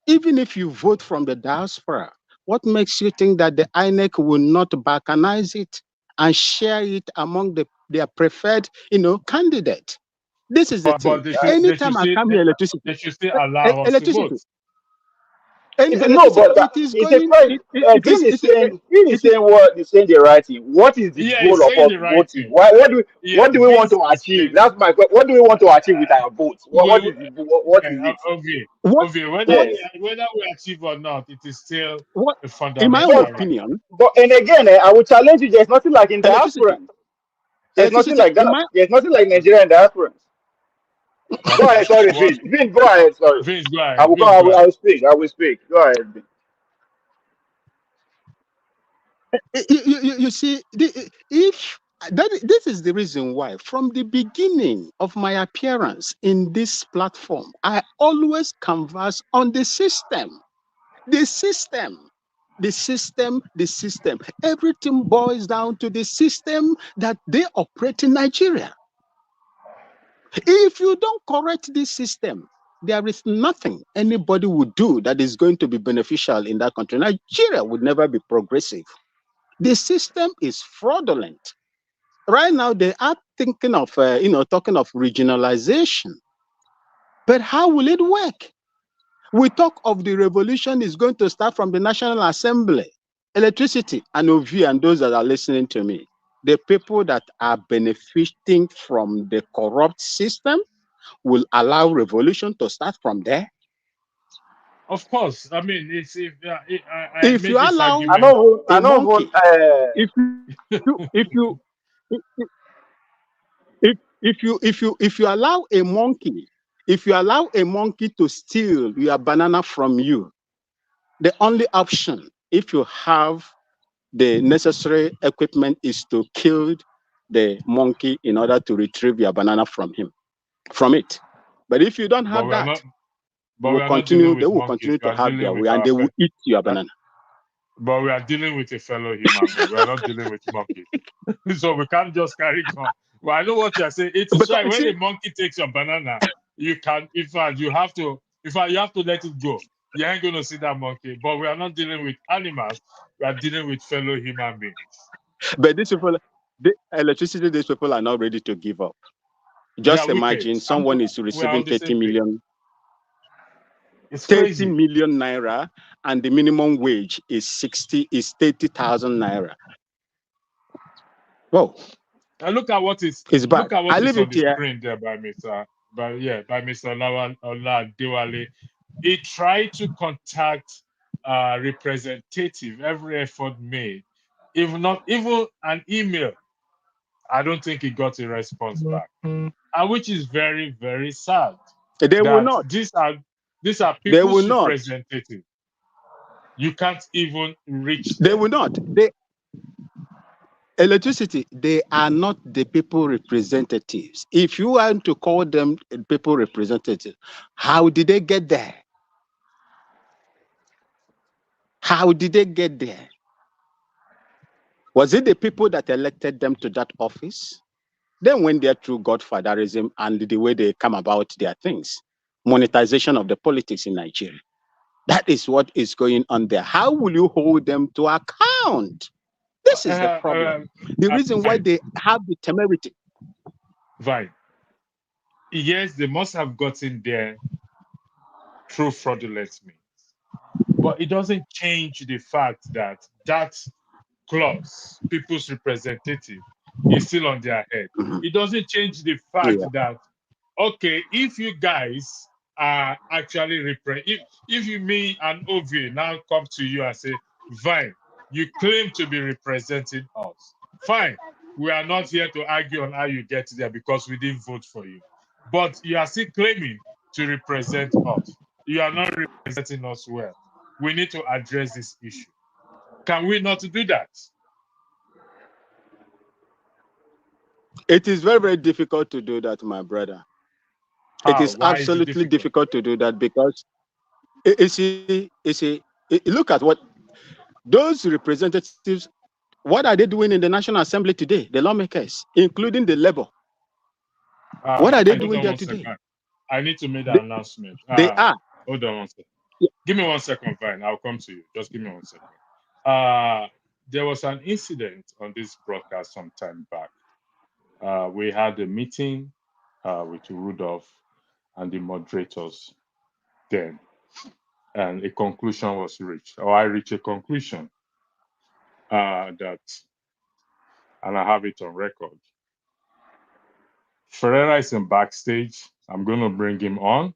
Even if you vote from the diaspora, what makes you think that the INEC will not balkanize it and share it among their preferred, candidate? This is the but thing. Anytime I come here, they should still allow us to vote. electricity, No, but it is it's a going. fact. Vin is saying the right thing. What is the Yeah, goal he's of saying us the right voting? thing. Yeah, What do we want Vince to is achieve? saying. That's my question. What do we want to achieve with our votes? What We, is it? What okay, whether Yes. whether we achieve or not, it is still what? a In my fundamental But right. opinion, and again, I will challenge you. There's nothing like in diaspora. electricity, There's nothing electricity. like that. There's nothing like Nigeria and diaspora. Go Okay, ahead. Sorry, what? Vin. Vin, go ahead. Sorry. Vince, go I ahead. will go. Vince, go I ahead. will speak. I will speak. Go ahead, Vin. You see, if this is the reason why, from the beginning of my appearance in this platform, I always canvass on the system. The system. The system, the system. Everything boils down to the system that they operate in Nigeria. If you don't correct this system, there is nothing anybody would do that is going to be beneficial in that country. Nigeria would never be progressive. The system is fraudulent. Right now, they are thinking of, talking of regionalization. But how will it work? We talk of the revolution is going to start from the National Assembly, electricity, and OV, and those that are listening to me. The people that are benefiting from the corrupt system will allow revolution to start from there. Of course, I mean, it's I If made you this allow argument. a I know. monkey, if you allow a monkey, if you allow a monkey to steal your banana from you, the only option, if you have the necessary equipment, is to kill the monkey in order to retrieve your banana from it. But if you don't But have we are that, not. But we are not they dealing will with monkeys. continue We to are have their dealing way with and they will eat your banana. But we are dealing with a fellow human being. We are not dealing with monkeys. So we can't just carry on. Well, I know what you're saying. It is Because right. you When see, a monkey takes your banana, you can, in fact, you have to let it go. You ain't going to see that monkey. But we are not dealing with animals. We are dealing with fellow human beings. but these people, the electricity, these people are not ready to give up. They are Just wicked. imagine someone is We are on receiving the same page. It's 30 crazy. million naira, and the minimum wage is 30,000 naira. Whoa, And look at what is it's bad. I on leave it the here. screen there by Mr. Oladewale. He tried to contact representative, every effort made. If not even an email, I don't think he got a response back. And which is very, very sad. They will That not. these are They will people's not. representative. You can't even reach They them. will not. Electricity, they are not the people representatives. If you want to call them people representatives, how did they get there? How did they get there? Was it the people that elected them to that office? Then went there through godfatherism and the way they come about their things. Monetization of the politics in Nigeria. That is what is going on there. How will you hold them to account? This is the problem. The reason why they have the temerity. Right. Yes, they must have gotten there through fraudulent means. But it doesn't change the fact that that clause, people's representative, is still on their head. Mhm. It doesn't change the fact Yeah. that okay, if you guys are actually if you, me and Ovie now come to you and say, Vine, you claim to be representing us. Fine. We are not here to argue on how you get there because we didn't vote for you. But you are still claiming to represent us. You are not representing us well. We need to address this issue. Can we not do that? It is very, very difficult to do that, my brother. How? It is Why absolutely is it difficult to do that because look at what those representatives, what are they doing in the National Assembly today? The lawmakers, including the labor. What are they doing there today? I need to make the announcement. They are. Hold on one second. Yeah. Give me 1 second, Vine. I'll come to you. Just give me 1 second. There was an incident on this broadcast some time back. We had a meeting with Rudolph and the moderators then, and a conclusion was reached, or I reached a conclusion that, and I have it on record. Ferreira is in backstage. I'm going to bring him on,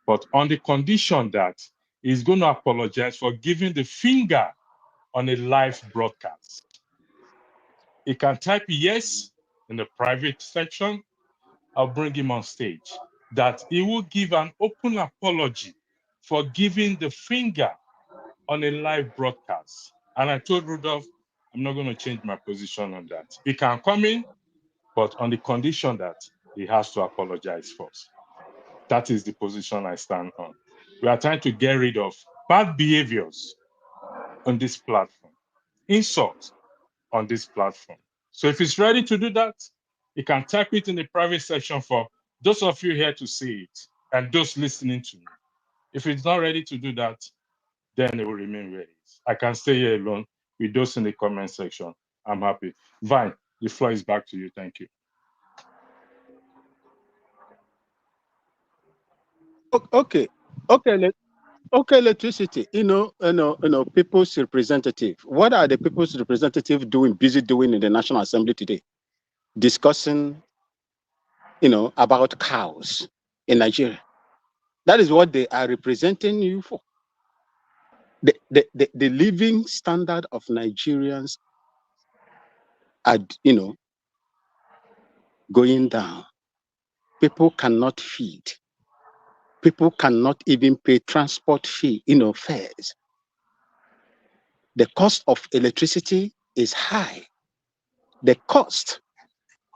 but on the condition that he's going to apologize for giving the finger on a live broadcast. He can type yes in the private section. I'll bring him on stage. That he will give an open apology for giving the finger on a live broadcast. And I told Rudolph, I'm not going to change my position on that. He can come in, but on the condition that he has to apologize first. That is the position I stand on. We are trying to get rid of bad behaviors on this platform, insults on this platform. So if he's ready to do that, he can type it in the private section for those of you here to see it and those listening to me. If he's not ready to do that, then it will remain where it is. I can stay here alone with those in the comment section. I'm happy. Vine, the floor is back to you. Thank you. Okay, electricity. People's representative. What are the people's representative busy doing in the National Assembly today? Discussing, about cows in Nigeria. That is what they are representing you for. The living standard of Nigerians are, going down. People cannot feed. People cannot even pay transport fee, fares. The cost of electricity is high. The cost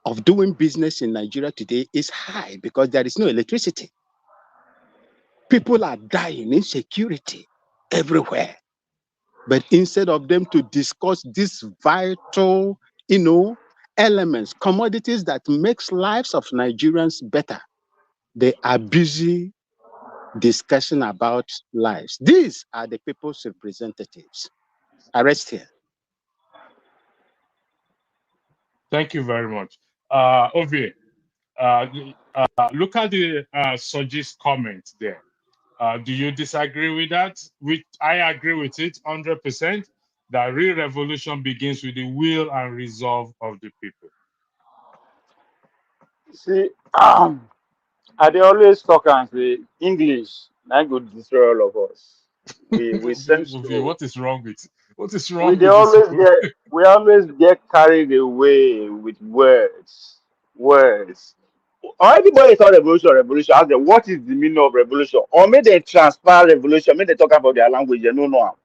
of doing business in Nigeria today is high because there is no electricity. People are dying, insecurity everywhere. But instead of them to discuss these vital, elements, commodities that makes lives of Nigerians better, they are busy discussing about lives. These are the people's representatives. I rest here. Thank you very much. Ovie, look at the Soji's comment there. Do you disagree with that? I agree with it 100%. That real revolution begins with the will and resolve of the people. See, I dey always talk and say English not good destroy all of us. We sense Ovie, what is wrong with we always get carried away with words. Or anybody thought revolution, ask them what is the meaning of revolution? Or may they transfer revolution, may they talk about their language, they don't know.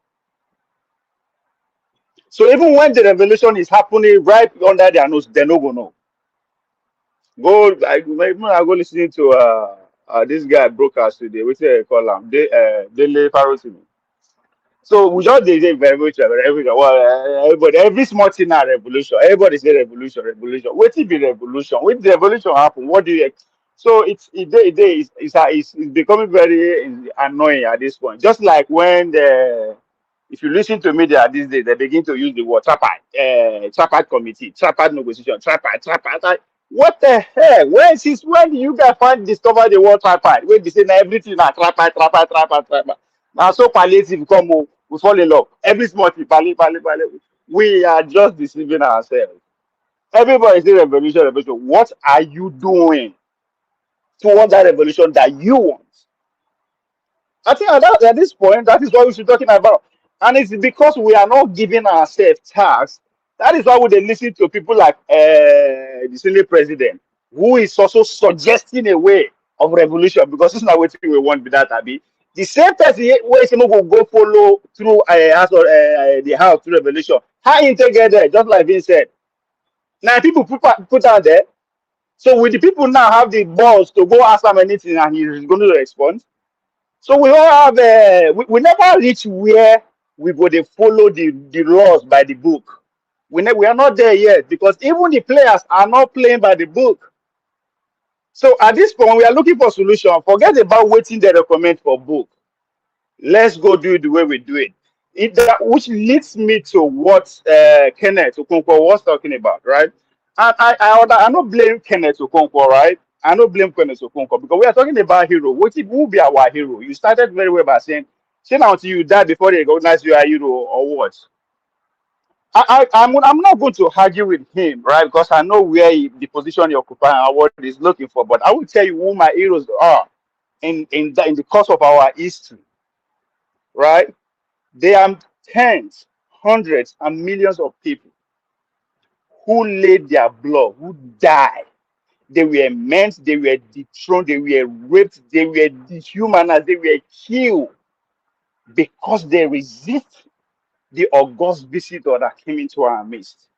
So even when the revolution is happening right under their nose, they don't go know. I go listening to this guy broadcast today, which they call him Dele Farosimi. So we just did a revolution. Well, every small thing now revolution. Everybody say revolution. What it be revolution? When the revolution happen, what do you? So it's becoming very annoying at this point. Just like when if you listen to media these days, they begin to use the word tripartite committee, tripartite negotiation, tripartite. What the hell? When you guys discover the word tripartite? When they say now everything now tripartite. Now so palliative come, we fall in love. Every small thing, we are just deceiving ourselves. Everybody say revolution. What are you doing? towards that revolution that you want. I think at this point, that is what we should be talking about. And it's because we are not giving ourselves tasks. That is why we dey listen to people like the Senate president, who is also suggesting a way of revolution, because it's not what we want with that, Abi. The same person where someone will go follow through the house through revolution. How integrated, just like Vince said. Now people put out there. So will the people now have the balls to go ask him anything and he is going to respond? So we all have we never reach where we go to follow the laws by the book. We are not there yet, because even the players are not playing by the book. So at this point, we are looking for solution. Forget about waiting they recommend for book. Let's go do it the way we do it. Which leads me to what Kenneth Okonkwo was talking about, right? And I don't blame Kenneth Okonkwo, right? I don't blame Kenneth Okonkwo, because we are talking about hero. Who will be our hero? You started very well by saying, say now until you die before they recognize you are a hero, or what? I'm not going to argue with him, right? Because I know where the position he occupies and what he's looking for. But I will tell you who my heroes are in the course of our history, right? They are tens, hundreds, and millions of people who laid their blood, who died. They were meant, they were dethroned, they were raped, they were dehumanized, they were killed because they resist the august visitor that came into our midst.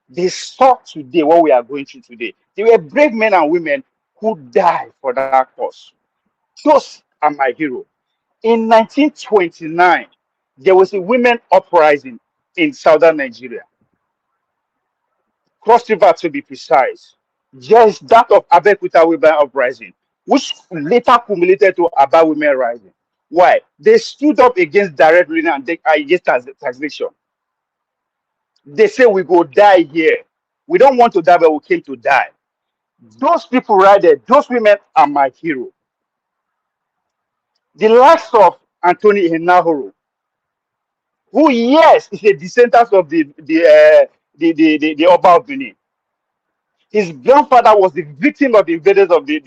They saw today what we are going through today. They were brave men and women who died for that cause. Those are my heroes. In 1929, there was a women uprising in southern Nigeria. Cross River, to be precise. Just that of Abeokuta women uprising, which later culminated to Aba women rising. Why? They stood up against direct ruling and against taxation. They say we go die here. We don't want to die, but we came to die. Those people right there, those women are my hero. The likes of Anthony Enahoro, who, yes, is a descendant of the Oba of Benin. His grandfather was the victim of the invaders of the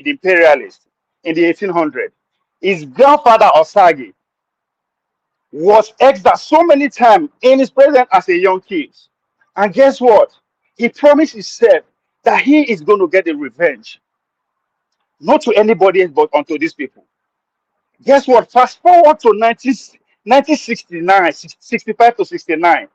imperialists in the 1800s. His grandfather Osagi was exiled so many times in his presence as a young kid. And guess what? He promised himself that he is going to get a revenge. Not to anybody else, but unto these people. Guess what? Fast forward to 1969, 65 to 69.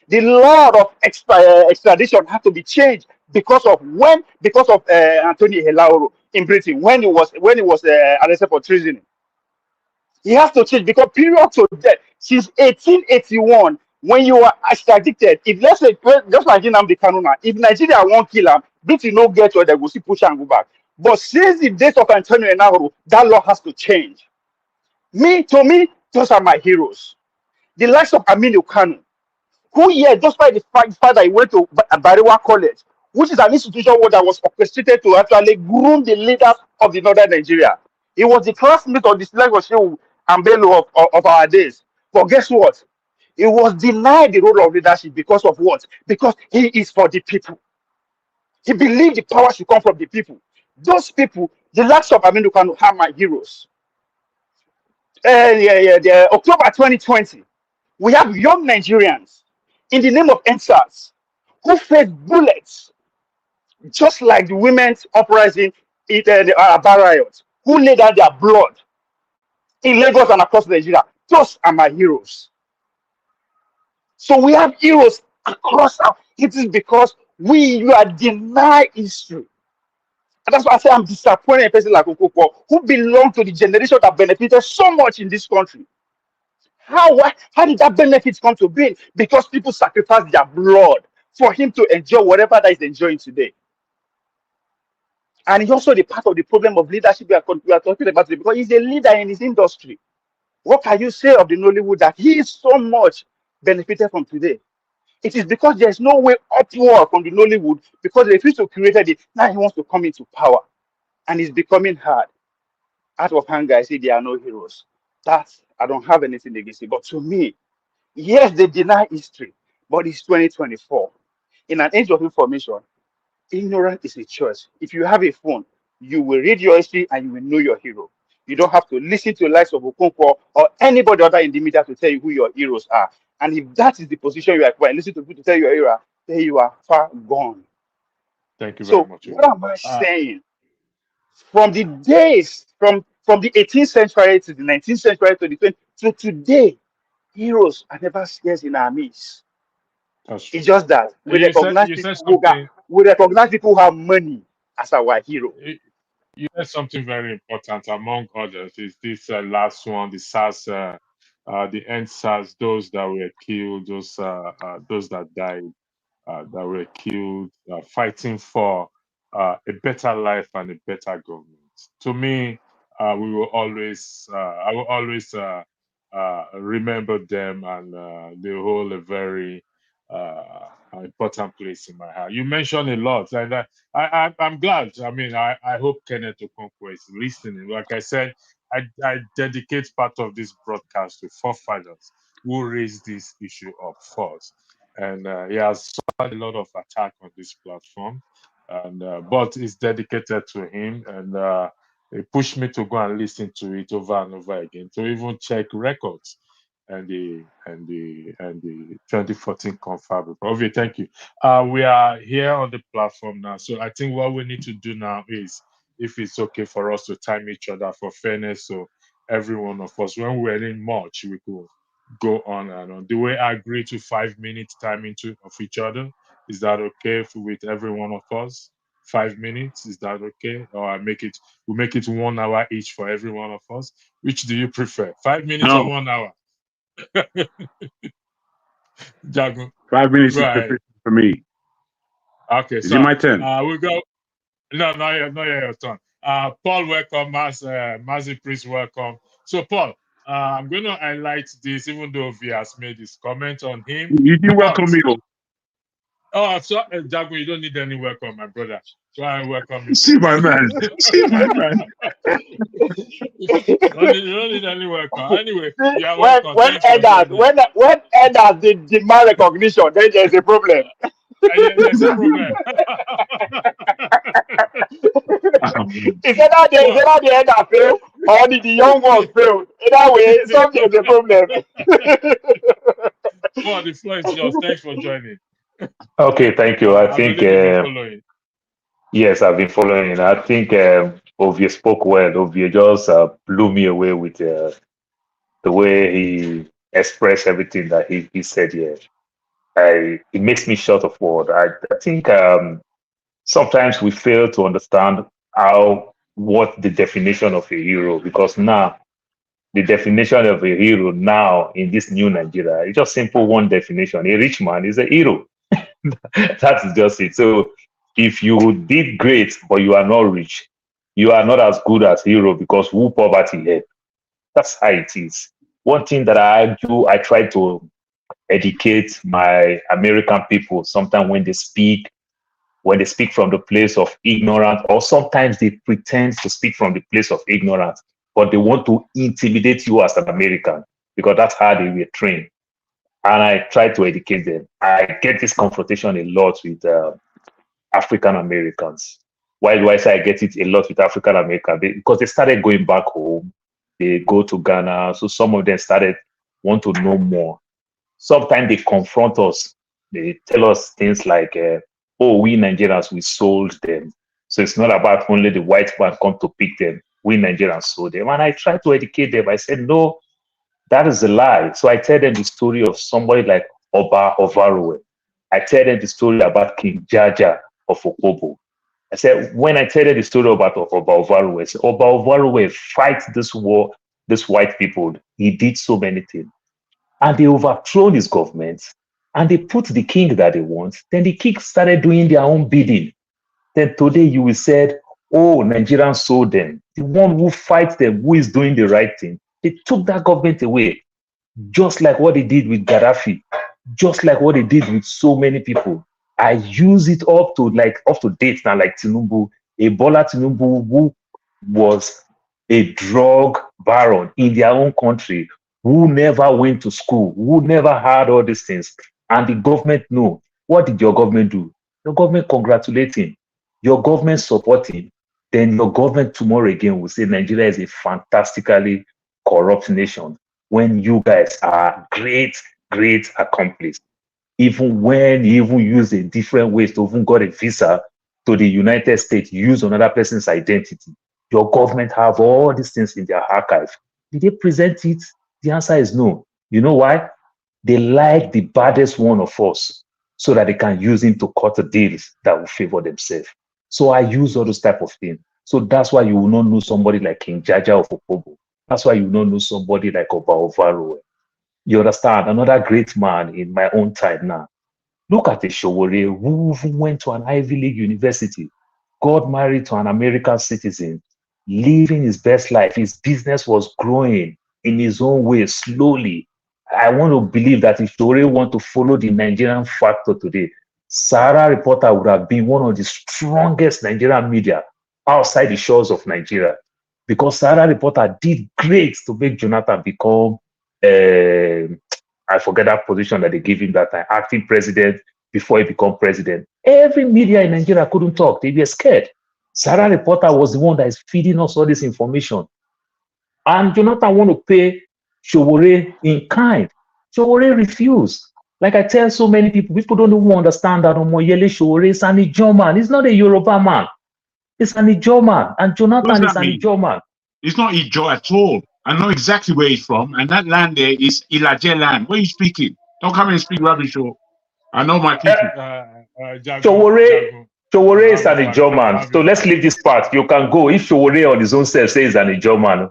The law of extradition had to be changed because of Anthony Enahoro in Britain when he was arrested for treason. He has to change because period to death since 1881, when you are extradited, if let's say just like Nnamdi Azikiwe, if Nigeria won't kill him, Britain no get where they will see push and go back. But since the days of Anthony Enahoro, that law has to change. To me, those are my heroes. The likes of Aminu Kanu, who, yeah, just by the fact that he went to Bariwa College, which is an institution that was orchestrated to actually groom the leaders of the northern Nigeria. He was the classmate of the Shehu Ambelo of our days. But guess what? He was denied the role of leadership because of what? Because he is for the people. He believed the power should come from the people. Those people, the likes of Aminu Kanu, are my heroes. October 2020, we have young Nigerians in the name of NSAS who face bullets, just like the women's uprising in the Aba riot, who laid out their blood in Lagos and across Nigeria. Those are my heroes. So we have heroes across our. It is because you are denied history. And that's why I say I'm disappointed in a person like Okonkwo, who belonged to the generation that benefited so much in this country. How did that benefit come to be? Because people sacrificed their blood for him to enjoy whatever that is enjoying today. And he's also the part of the problem of leadership we are talking about today, because he's a leader in his industry. What can you say of the Nollywood that he is so much benefited from today? It is because there's no way upward from the Nollywood, because they refuse to create it. Now he wants to come into power. And it's becoming hard. Out of hunger, I say there are no heroes. I don't have anything against it. But to me, yes, they deny history, but it's 2024. In an age of information, ignorance is a choice. If you have a phone, you will read your history and you will know your hero. You don't have to listen to the likes of Okonkwo or anybody other in the media to tell you who your heroes are. And if that is the position you are, listen to people to tell you your hero, then you are far gone. Thank you very So much. what am I saying? From the days, from the 18th century to the 19th century to the 20th to today, heroes are never scarce in our midst. That's true. It's just that we recognize You said people who something. have money as our hero. You said something very important among others. Is this last one, the SARS, the end SARS, those that were killed, those that died, that were killed, fighting for a better life and a better government. To me, we will always, I will always remember them, and they hold a very important place in my heart. You mentioned a lot, and I'm glad. I mean, I hope Kenneth Okonkwo is listening. Like I said, I dedicate part of this broadcast to forefathers who raised this issue up first. And he has suffered a lot of attack on this platform, and but it's dedicated to him, and it pushed me to go and listen to it over and over again, to even check records and the 2014 Confab Report. Okay, thank you. We are here on the platform now, so I think what we need to do now is, if it's okay for us to time each other for fairness, so every one of us, when we're in March, we could go on and on. Do we agree to 5 minutes timing of each other? Is that okay with every one of us? 5 minutes, is that okay? Or we make it 1 hour each for every one of us? Which do you prefer? 5 minutes or No, 1 hour? Jago, 5 minutes go is ahead. sufficient for me. Okay, Is it so my turn? we go. No, not yet your turn. Paul, welcome. Mazi Priest, welcome. So, Paul, I'm going to highlight this, even though V has made his comment on him. You didn't welcome But, me. so, Jago, you don't need any welcome, my brother. So I welcome you. See my man. See my man. You don't need any welcome. Anyway, See, you are welcome. when Thanks for joining. when elders demand recognition, then there's a problem. Yeah, there's a problem. It's either the elder fail or the young ones fail. Either way, there's a problem. Paul, the floor is yours. Thanks for joining. Okay, thank you. I I think, believe you've been following. yes, I've been following. I think Ovie spoke well. Ovie just blew me away with the way he expressed everything that he said here. It makes me short of word. I think sometimes we fail to understand what the definition of a hero, because now the definition of a hero now in this new Nigeria, it's just simple one definition. A rich man is a hero. That is just it. So if you did great, but you are not rich, you are not as good as hero, because who poverty help. That's how it is. One thing that I do, I try to educate my American people sometimes when they speak from the place of ignorance, or sometimes they pretend to speak from the place of ignorance, but they want to intimidate you as an American, because that's how they were trained. And I try to educate them. I get this confrontation a lot with African Americans. Why do I say I get it a lot with African Americans? Because they started going back home. They go to Ghana. So some of them started want to know more. Sometimes they confront us. They tell us things like, oh, we Nigerians, we sold them. So it's not about only the white man come to pick them. We Nigerians sold them. And I try to educate them. I said, no, that is a lie. So I tell them the story of somebody like Oba Ovarowe. I tell them the story about King Jaja of Okobo. I said, when I tell them the story about Oba Ovarowe, I said, Oba Ovarowe fight this war, these white people. He did so many things. And they overthrown his government, and they put the king that they want. Then the king started doing their own bidding. Then today you will say, oh, Nigerians sold them. The one who fights them, who is doing the right thing, they took that government away, just like what they did with Gaddafi, just like what they did with so many people. I use it up to date now, like Tinubu, Ebola Tinubu, who was a drug baron in their own country, who never went to school, who never had all these things. And the government know. What did your government do? The government congratulate him. your government support him, then your government tomorrow again will say Nigeria is a fantastically corrupt nation when you guys are great, great accomplices. Even when you even use a different ways to even got a visa to the United States, use another person's identity. Your government have all these things in their archive. Did they present it? The answer is no. You know why? They like the baddest one of us so that they can use him to cut the deals that will favor themselves. So I use all those type of things. So that's why you will not know somebody like King Jaja of Opobo. That's why you will not know somebody like Oba Ovaro. You understand? Another great man in my own time now. Look at the Showore who went to an Ivy League university, got married to an American citizen, living his best life. His business was growing in his own way, slowly. I want to believe that if Showore want to follow the Nigerian factor today, Sahara Reporter would have been one of the strongest Nigerian media outside the shores of Nigeria, because Sahara Reporter did great to make Jonathan become I forget that position that they gave him that time, acting president before he became president. Every media in Nigeria couldn't talk. They were scared. Sahara Reporter was the one that is feeding us all this information. And Jonathan want to pay Showore in kind. Showore refused. Like I tell so many people don't even understand that Omoyele Showore is an Ijaw man. He's not a Yoruba man. He's an Ijaw man. And Jonathan is an Ijaw man. It's not Ijaw at all. I know exactly where he's from, and that land there is Ilaje land. What are you speaking? Don't come and speak rubbish. I know my people. Showore is an Ijaw man. So let's leave this part. You can go. If Showore on his own self says an Ijaw man,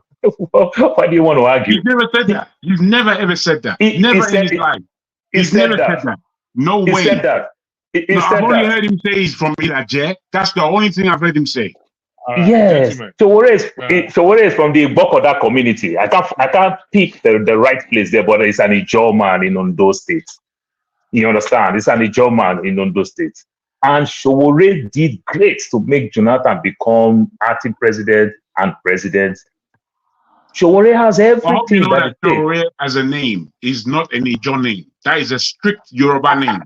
why do you want to argue? You've never said that. You've never ever said that. Never in his life. He's never said that. No way. He said that. I've only heard him say he's from Ilaje. That's the only thing I've heard him say. Yes, Showore is from the Bokoda community. I can't pick the right place there, but it's an Ijaw man in Ondo State. You understand? It's an Ijaw man in Ondo State. And Showore did great to make Jonathan become acting president and president. Showore has everything. You know that Showore as a name is not an Ijaw name. That is a strict Yoruba name.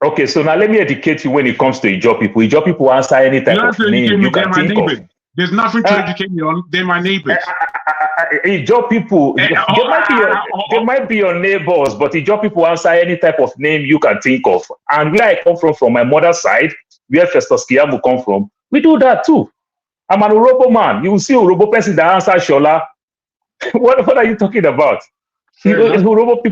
Okay, so now let me educate you when it comes to Ijaw people. Ijaw people answer any type of name you can think of. There's nothing to educate me on. They're my neighbors. Ijaw people, they might be your neighbors, but Ijaw people answer any type of name you can think of. And where I come from my mother's side, where Festus Kiamu come from, we do that too. I'm an Urobo man. You will see Urobo person that answers Shola. What are you talking about? Urobo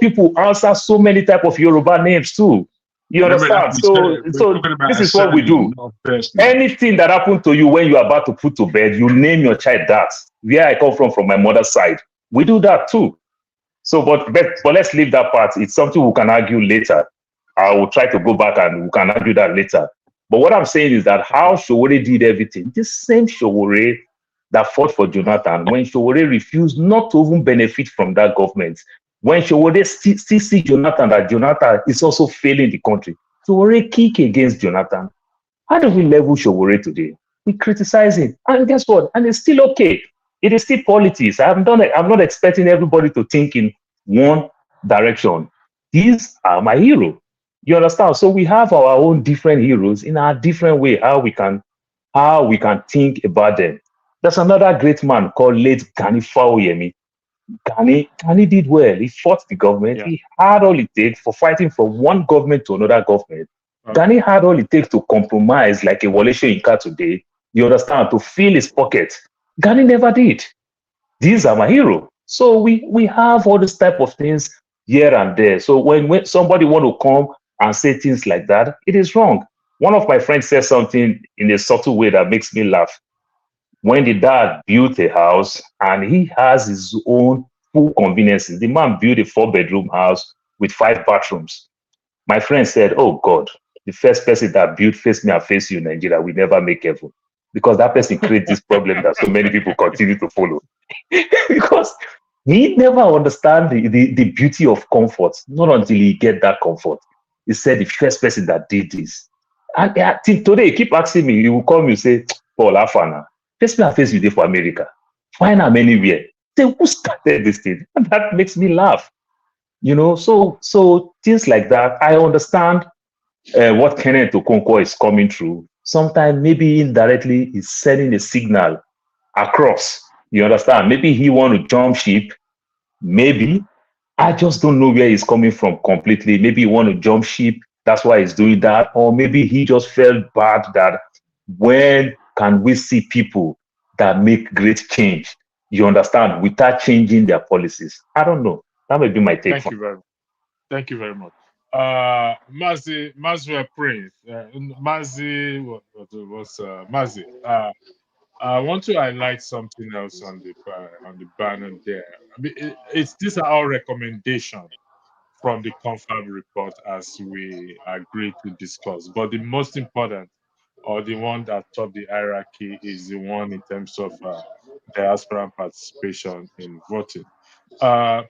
people answer so many type of Yoruba names too. You understand? So this is what we do. Anything that happened to you when you are about to put to bed, you name your child that. Where I come from my mother's side, we do that too. So, but let's leave that part. It's something we can argue later. I will try to go back and we can argue that later. But what I'm saying is that how Showore did everything, this same Showore that fought for Jonathan, when Showore refused not to even benefit from that government, when Showore still see Jonathan, that Jonathan is also failing the country, Showore kick against Jonathan. How do we level Showore today? We criticize him. And guess what? And it's still okay. It is still politics. I'm not expecting everybody to think in one direction. These are my heroes. You understand? So we have our own different heroes in our different way, how we can think about them. There's another great man called late Gani Fawoyemi. Gani did well. He fought the government. Yeah. He had all it takes for fighting from one government to another government. Gani had all it takes to compromise like a Wole Soyinka today. You understand? To fill his pocket. Gani never did. These are my heroes. So we have all this type of things here and there. So when somebody want to come and say things like that, it is wrong. One of my friends said something in a subtle way that makes me laugh. When the dad built a house and he has his own full conveniences, the man built a 4-bedroom house with 5 bathrooms. My friend said, oh God, the first person that built Face Me and Face You in Nigeria will never make heaven. Because that person creates this problem that so many people continue to follow. Because he never understands the beauty of comfort, not until he get that comfort. He said the first person that did this. And today, he keep asking me, he will call me and say, Paul Afana, Face Me and Face You there for America. Find them anywhere. Say, who started this thing? And that makes me laugh. You know, so things like that, I understand what Kenneth Okonkwo is coming through. sometimes maybe indirectly is sending a signal across. You understand? Maybe he want to jump ship. Maybe I just don't know where he's coming from completely. Maybe he want to jump ship. That's why he's doing that. Or maybe he just felt bad that when can we see people that make great change? You understand? Without changing their policies. I don't know. That may be my take. Thank you very much. Mazi Prince, Mazi, what was Mazi? I want to highlight something else on the banner there. I mean, these are all recommendations from the Confab report as we agreed to discuss. But the most important, or the one that top the hierarchy, is the one in terms of diaspora participation in voting.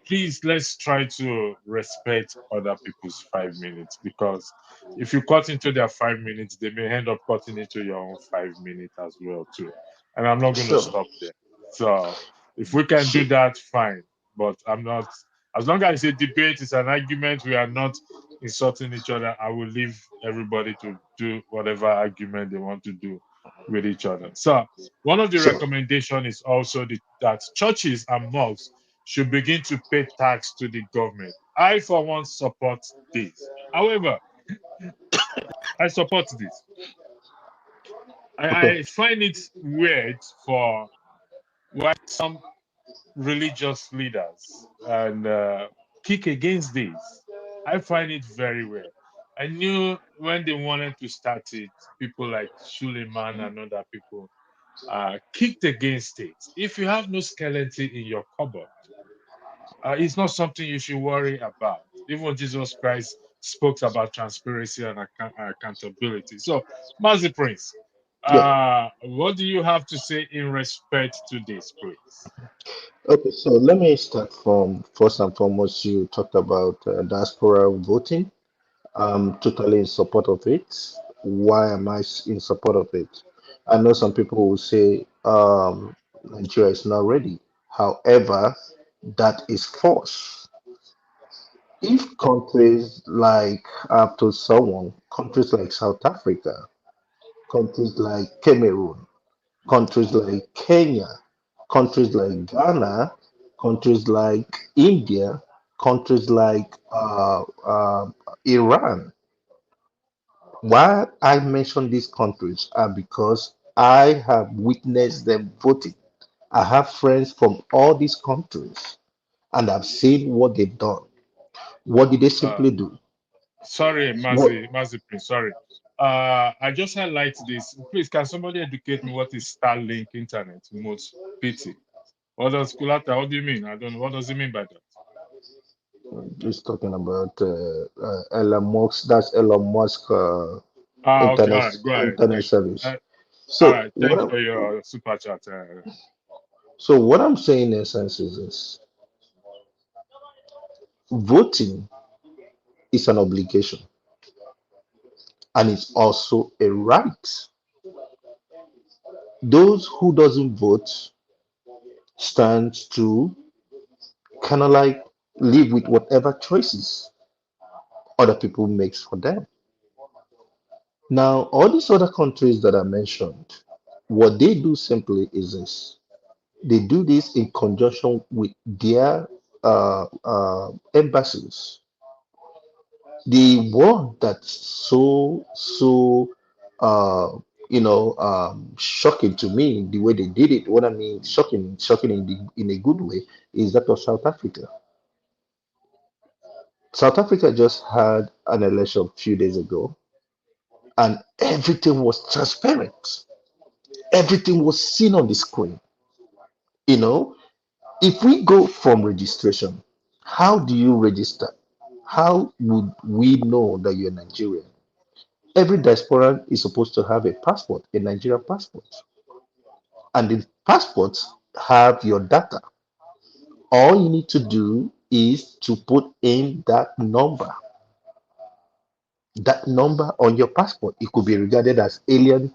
Please, let's try to respect other people's 5 minutes, because if you cut into their 5 minutes, they may end up cutting into your own 5 minutes as well too. And I'm not going to Sure. stop there. So if we can do that, fine. But I'm not. As long as it's a debate, it's an argument, we are not insulting each other, I will leave everybody to do whatever argument they want to do with each other. So one of the So, recommendations is also that churches and mosques should begin to pay tax to the government. I, for one, support this. However, I support this. okay. I find it weird for why some religious leaders and kick against this. I find it very weird. I knew when they wanted to start it, people like Suleiman and other people kicked against it. If you have no skeleton in your cupboard, it's not something you should worry about. Even Jesus Christ spoke about transparency and accountability. So, Mazi Prince, Yeah. what do you have to say in respect to this, please? Okay. So let me start from first and foremost. You talked about diaspora voting. I'm totally in support of it. Why am I in support of it? I know some people will say Nigeria is not ready. However, that is false. If countries like, I've told someone, countries like South Africa, countries like Cameroon, countries like Kenya, countries like Ghana, countries like India, countries like Iran. Why I mention these countries are because I have witnessed them voting. I have friends from all these countries and I've seen what they've done. What did they Uh, simply do? Sorry, What Mazi Prince, sorry. I just highlight this. Please, can somebody educate me what is Starlink internet? Most pity. What does Kulata? What do you mean? I don't know. What does it mean by that? just talking about Elon Musk, that's Elon Musk Okay, all right, go ahead. internet Thank you. service. All So right, thanks for your super chat. what I'm saying in essence is this: voting is an obligation and it's also a right. Those who doesn't vote stands to kind of like live with whatever choices other people makes for them. Now, all these other countries that I mentioned, what they do simply is this: they do this in conjunction with their embassies. The one that's so uh, shocking to me, the way they did it. What I mean, shocking in a good way, is that of South Africa. South Africa just had an election a few days ago, and everything was transparent. Everything was seen on the screen. You know, if we go from registration, how do you register? How would we know that you're Nigerian? Every diasporan is supposed to have a passport, a Nigerian passport, and the passports have your data. All you need to do is to put in that number on your passport. It could be regarded as alien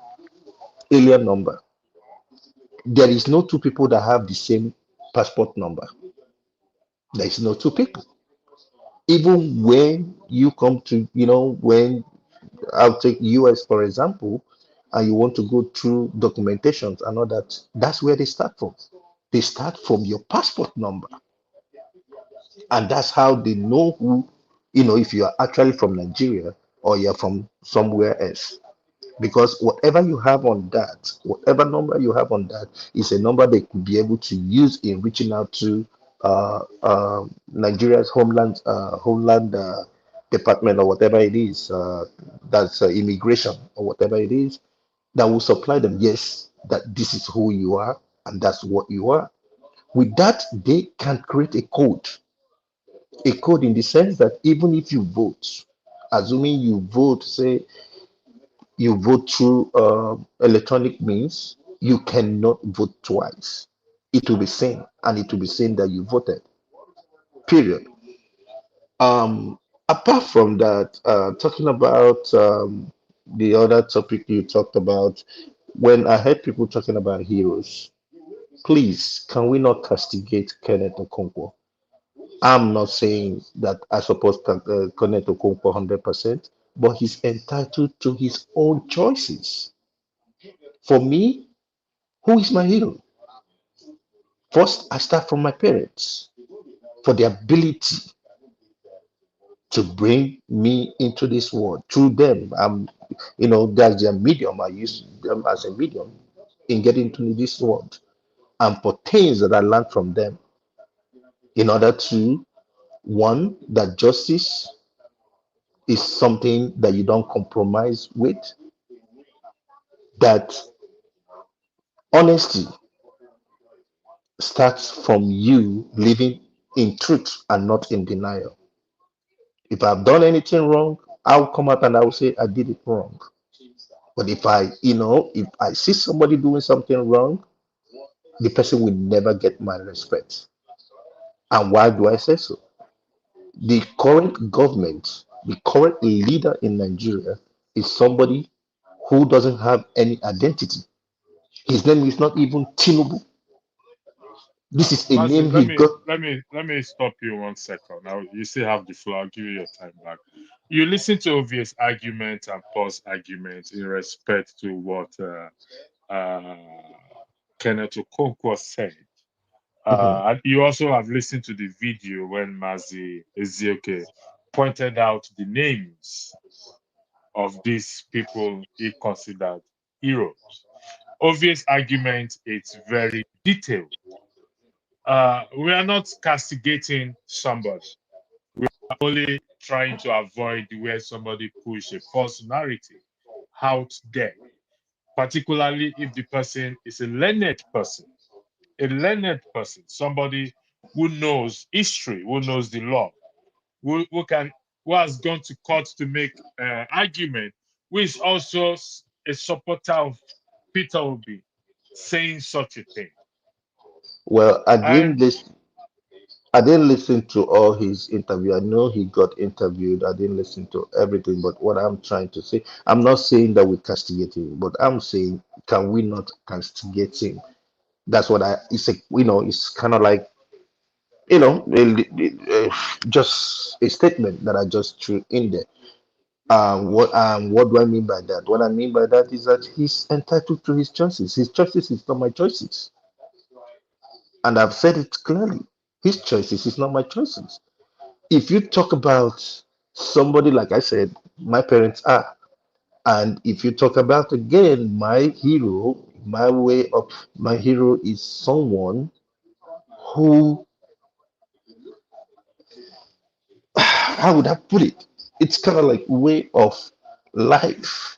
number. There is no two people that have the same passport number. There is no two people. Even when you come to, when I'll take US for example, and you want to go through documentations and all that, that's where they start from. They start from your passport number. And that's how they know who, if you are actually from Nigeria or you're from somewhere else. Because whatever you have on that, whatever number you have on that, is a number they could be able to use in reaching out to Nigeria's homeland department, or whatever it is, that's immigration or whatever it is, that will supply them, yes, that this is who you are and that's what you are. With that, they can create a code in the sense that even if you vote, assuming you vote, say you vote through electronic means, you cannot vote twice. It will be seen, and it will be seen that you voted. Period. Apart from that, talking about the other topic you talked about, when I heard people talking about heroes, please, can we not castigate Kenneth Okonkwo? I'm not saying that I support Kenneth Okonkwo 100%, but he's entitled to his own choices. For me, who is my hero? First, I start from my parents for the ability to bring me into this world. Through them, that's their medium. I use them as a medium in getting into this world. And for things that I learned from them, in order to, one, that justice is something that you don't compromise with, that honesty starts from you living in truth and not in denial. If I've done anything wrong, I'll come out and I'll say I did it wrong. But if I see somebody doing something wrong, the person will never get my respect. And why do I say so? The current government, the current leader in Nigeria is somebody who doesn't have any identity. His name is not even Tinubu. This is a Mazi, name he got. let me stop you 1 second. Now you still have the floor. I'll give you your time back. You listen to obvious arguments and false arguments in respect to what Kenneth Okonkwo said. And you also have listened to the video when Mazi Ezioke pointed out the names of these people he considered heroes. Obvious argument, it's very detailed. We are not castigating somebody. We are only trying to avoid where somebody push a false narrative out there, particularly if the person is a learned person, somebody who knows history, who knows the law, who has gone to court to make argument, who is also a supporter of Peter Obi saying such a thing. Well, And I didn't listen to all his interview. I know he got interviewed. I didn't listen to everything. But what I'm trying to say, I'm not saying that we castigate him, but I'm saying, can we not castigate him? That's what it's kind of like, just a statement that I just threw in there. What do I mean by that? What I mean by that is that he's entitled to his choices. His choices is not my choices. And I've said it clearly. His choices is not my choices. If you talk about somebody, like I said, my parents are, and if you talk about again my hero, my hero is someone who, how would I put it? It's kind of like way of life.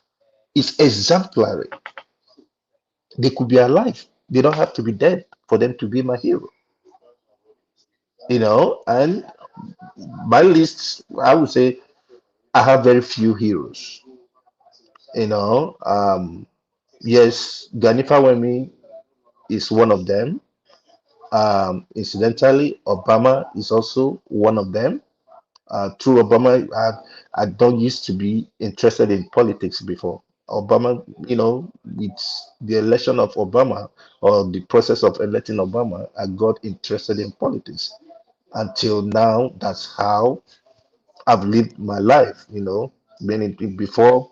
It's exemplary. They could be alive. They don't have to be dead for them to be my hero. And my list, I would say I have very few heroes. You know, um, yes, Ganifa Wemi is one of them. Incidentally, Obama is also one of them. Through Obama, I don't used to be interested in politics before. Obama, with the election of Obama or the process of electing Obama, I got interested in politics. Until now, that's how I've lived my life. Before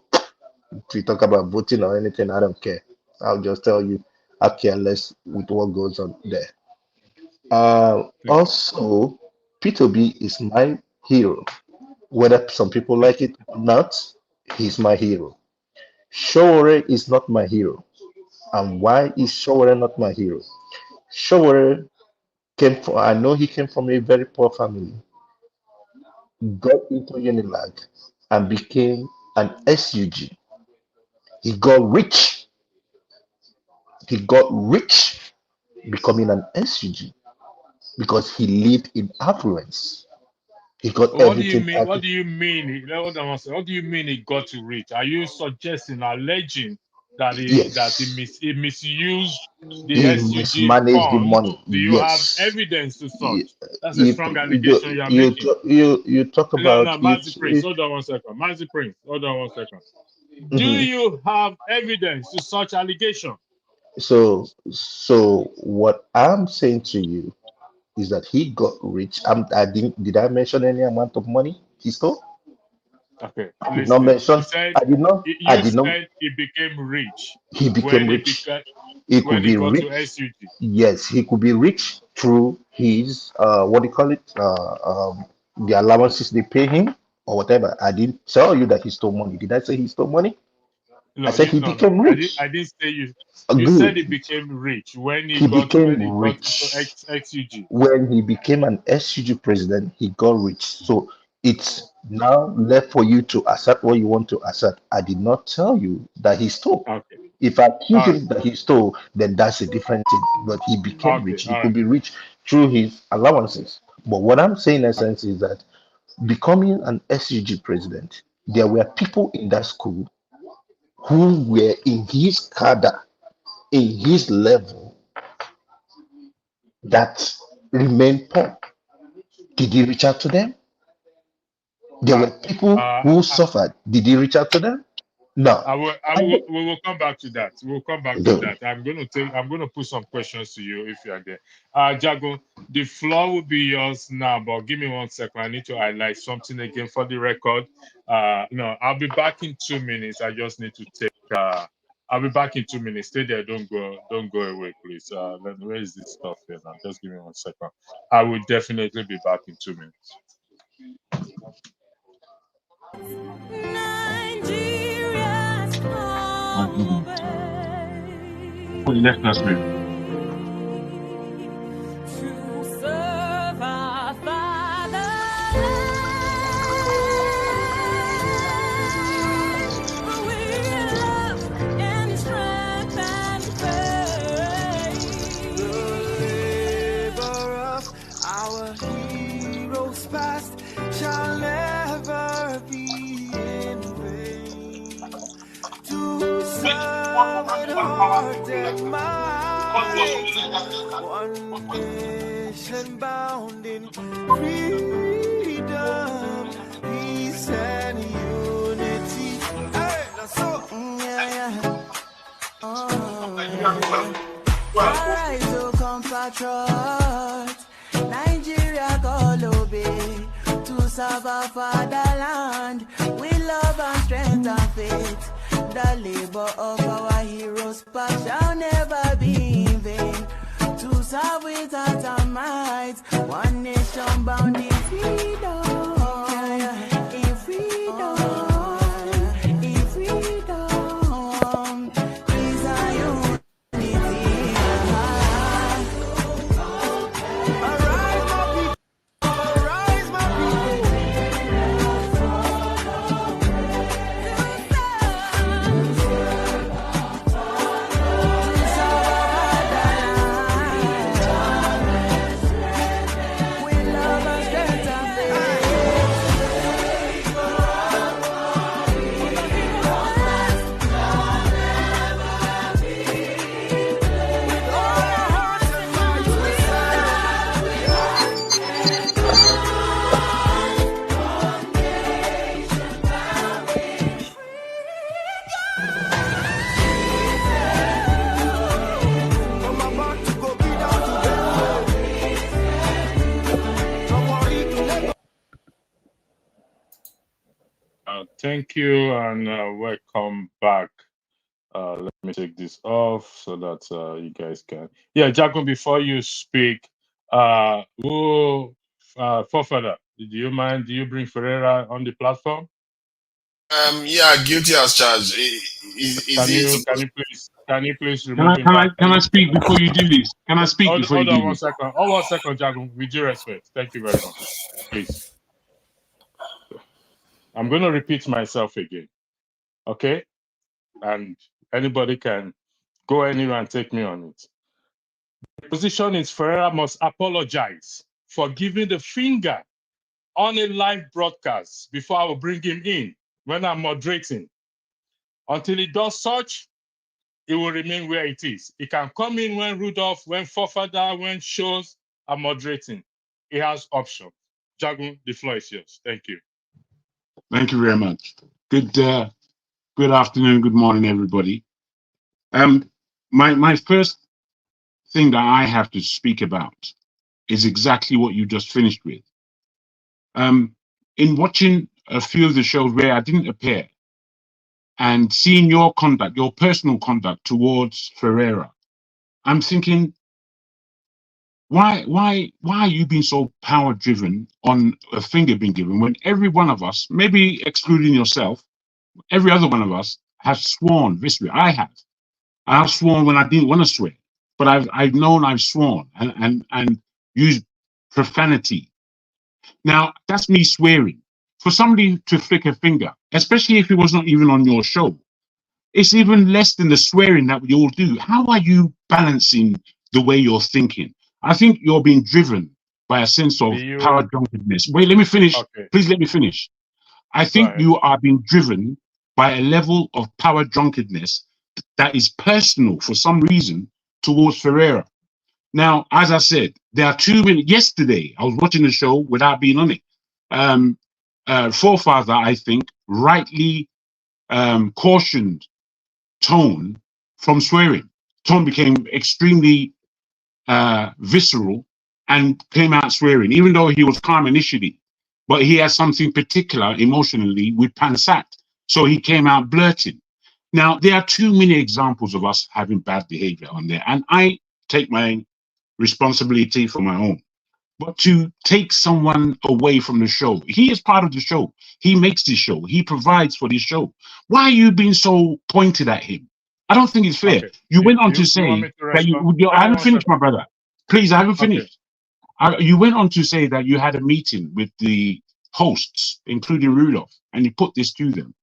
If you talk about voting or anything, I don't care. I'll just tell you, I care less with what goes on there. Also, P2B is my hero. Whether some people like it or not, he's my hero. Showore is not my hero. And why is Showore not my hero? Showore came from, I know he came from a very poor family, got into Unilag and became an SUG. He got rich. He got rich becoming an SUG because he lived in affluence. He got What do you everything. mean? What do you mean? What do you mean he got to rich? Are you suggesting, alleging that he misused the He SUG mismanaged the fund? money. Do you have Yes. evidence to You, such? That's a strong allegation you are you, making. you talk No, about Mazi Prince, it. hold on one second. Mazi Prince, hold on one second. Do Mhm. you have evidence to such allegation? So what I'm saying to you is that he got rich. Did I mention any amount of money he stole? Okay, I did not listen. mention. I did not. I You did not. said he became rich He became when rich. He could when he be got to rich. SUG. Yes, he could be rich through his what do you call it? The allowances they pay him or whatever. I didn't tell you that he stole money. Did I say he stole money? I No, said he no. became I rich. didn't say you. You said he Good. became rich when He when became he got into rich. XUG. When he became an SUG president, he got rich. So it's now left for you to assert what you want to assert. I did not tell you that he stole. Okay. If I accuse All right. him that he stole, then that's a different thing. But he became Okay. rich. He All could right. be rich through his allowances. But what I'm saying in essence is that becoming an SUG president, there were people in that school who were in his cadre, in his level, that remained poor. Did he reach out to them? There All were right. people who suffered. Did he reach out to them? No. We will come back to that. We'll come back to Good. that. I'm going to put some questions to you if you are there. Jago, the floor will be yours now, but give me 1 second. I need to highlight something again for the record. No, I'll be back in 2 minutes. I just need to take I'll be back in 2 minutes. Stay there. Don't go away, please. Where is this stuff here now? Just give me 1 second. I will definitely be back in 2 minutes. Nigeria's come Let us move. to serve our fatherland. With love and strength and faith. The labor of our heroes past shall never be in vain. To serve with heart and mind, one nation bound in freedom, peace and unity. Hey, now so, yeah. Arise, O compatriots, Nigeria call obey, to serve our fatherland, with love and strength and faith. The labor of our heroes past shall never be in vain. To serve with heart and might, one nation bound in freedom, in freedom, in freedom, peace and unity. Arise, my people, arise, my with love and strength and faith. Thank you and welcome back. Let me take this off so that you guys can. Yeah, Jacob, before you speak, Fofada, do you mind? Do you bring Ferreira on the platform? Yeah, guilty as charged. Is Can he you supposed? can you please Can remove I him can I back? can I speak before you do this? Can I speak before you Hold on do one this? second. Oh, 1 second, Jacob. With due respect, thank you very much. Please, I'm going to repeat myself again. Okay, and anybody can go anywhere and take me on it. The position is Ferreira must apologize for giving the finger on a live broadcast before I will bring him in when I'm moderating. Until he does such, it will remain where it is. He can come in when Rudolph, when Fofada, when shows are moderating. He has options. Jagun, the floor is yours. Thank you. Thank you very much. Good afternoon, good morning, everybody. My first thing that I have to speak about is exactly what you just finished with. In watching a few of the shows where I didn't appear and seeing your conduct, your personal conduct towards Ferreira, I'm thinking, why are you being so power driven on a finger being given when every one of us, maybe excluding yourself, every other one of us has sworn visibly. I've sworn when I didn't want to swear, but I've known I've sworn and used profanity. Now that's me swearing. For somebody to flick a finger, especially if it was not even on your show, it's even less than the swearing that we all do. How are you balancing the way you're thinking? I think you're being driven by a sense Do of power you? drunkenness. Wait, let me finish. Okay, Please let me finish. I go think ahead. you are being driven by a level of power drunkenness that is personal for some reason towards Ferreira. Now, as I said, there are too many. Yesterday, I was watching the show without being on it. Forefather, I think, rightly cautioned Tone from swearing. Tone became extremely visceral and came out swearing, even though he was calm initially. But he had something particular emotionally with Pansat. So he came out blurting. Now, there are too many examples of us having bad behavior on there. And I take my responsibility for my own. But to take someone away from the show, he is part of the show. He makes this show. He provides for this show. Why are you being so pointed at him? I don't think it's fair. Okay. You went on to You want say me to that respond? I Hold on haven't 1 finished, second. my brother. Please, I haven't Okay. finished. You went on to say that you had a meeting with the hosts, including Rudolph, and you put this to them.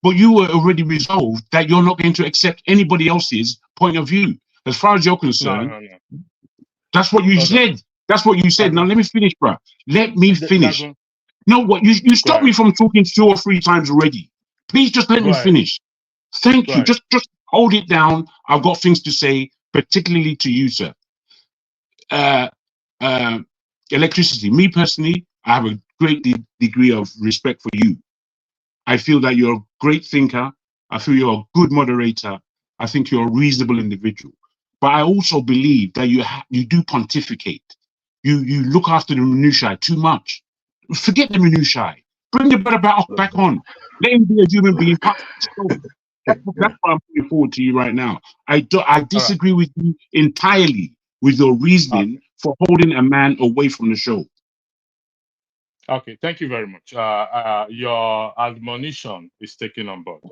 But you were already resolved that you're not going to accept anybody else's point of view. As far as you're concerned, No. that's what you Hold on. said. That's what you said. Now Jagun, let me finish, bro. Let me finish. Jagun, No, what you go stopped ahead. me from talking 2 or 3 times already. Please just let Go me ahead. finish. Thank Go you. ahead. Just hold it down. I've got things to say, particularly to you, sir. Uh, uh, Electricity. Me personally, I have a great degree of respect for you. I feel that you're a great thinker. I feel you're a good moderator. I think you're a reasonable individual. But I also believe that you do pontificate. You look after the minutiae too much. Forget the minutiae. Bring the brother back on. Let him be a human being. Part of the show. That's what I'm putting forward to you right now. I All right. disagree with you entirely with your reasoning Okay. for holding a man away from the show. Okay. Thank you very much. Your admonition is taken on board.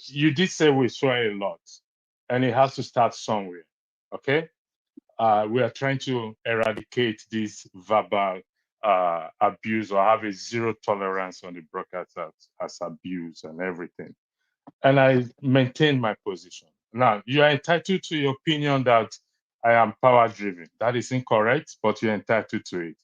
You did say we swear a lot, and it has to start somewhere. Okay. We are trying to eradicate this verbal abuse or have a zero tolerance on the broadcast as abuse and everything. And I maintain my position. Now, you are entitled to your opinion that I am power driven. That is incorrect, but you're entitled to it.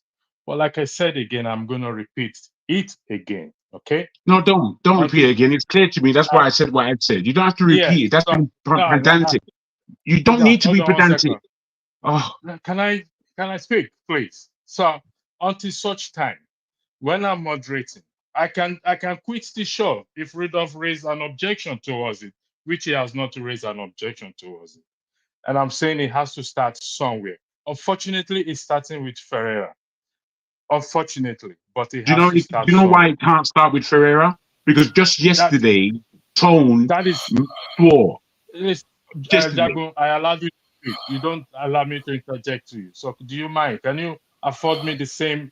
But like I said again, I'm going to repeat it again. Okay? No, don't repeat Until, it again. It's clear to me. That's why I said what I said. You don't have to yes. repeat it. That's So, no, pedantic. You don't no, need to hold be on 1 second. pedantic. Oh, Can I speak, please? So until such time, when I'm moderating, I can quit the show if Rudolph raised an objection towards it, which he has not raised an objection towards it. And I'm saying it has to start somewhere. Unfortunately, it's starting with Ferreira. unfortunately, but it Do you has know? to Do start you know why somewhere. it can't start with Ferreira? Because just yesterday, Tone That is, swore. listen, Yesterday, Jagun, I allowed you to speak. You don't allow me to interject to you. So do you mind? Can you afford me the same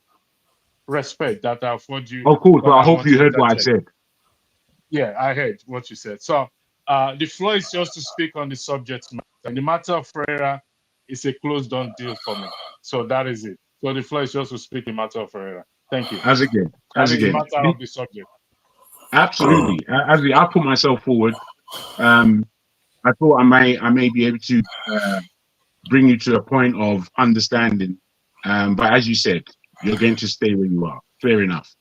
respect that I afford you of course. But when I I hope want you to heard what I interject? said. Yeah, I heard what you said. So the floor is just to speak on the subject matter. And the matter of Ferreira is a closed on deal for me. So that is it. So the floor is just to speak the matter of Ferreira. Thank you. As again, That as is the again, matter of the subject. absolutely. I put myself forward. I thought I may be able to bring you to a point of understanding. But as you said, you're going to stay where you are. Fair enough.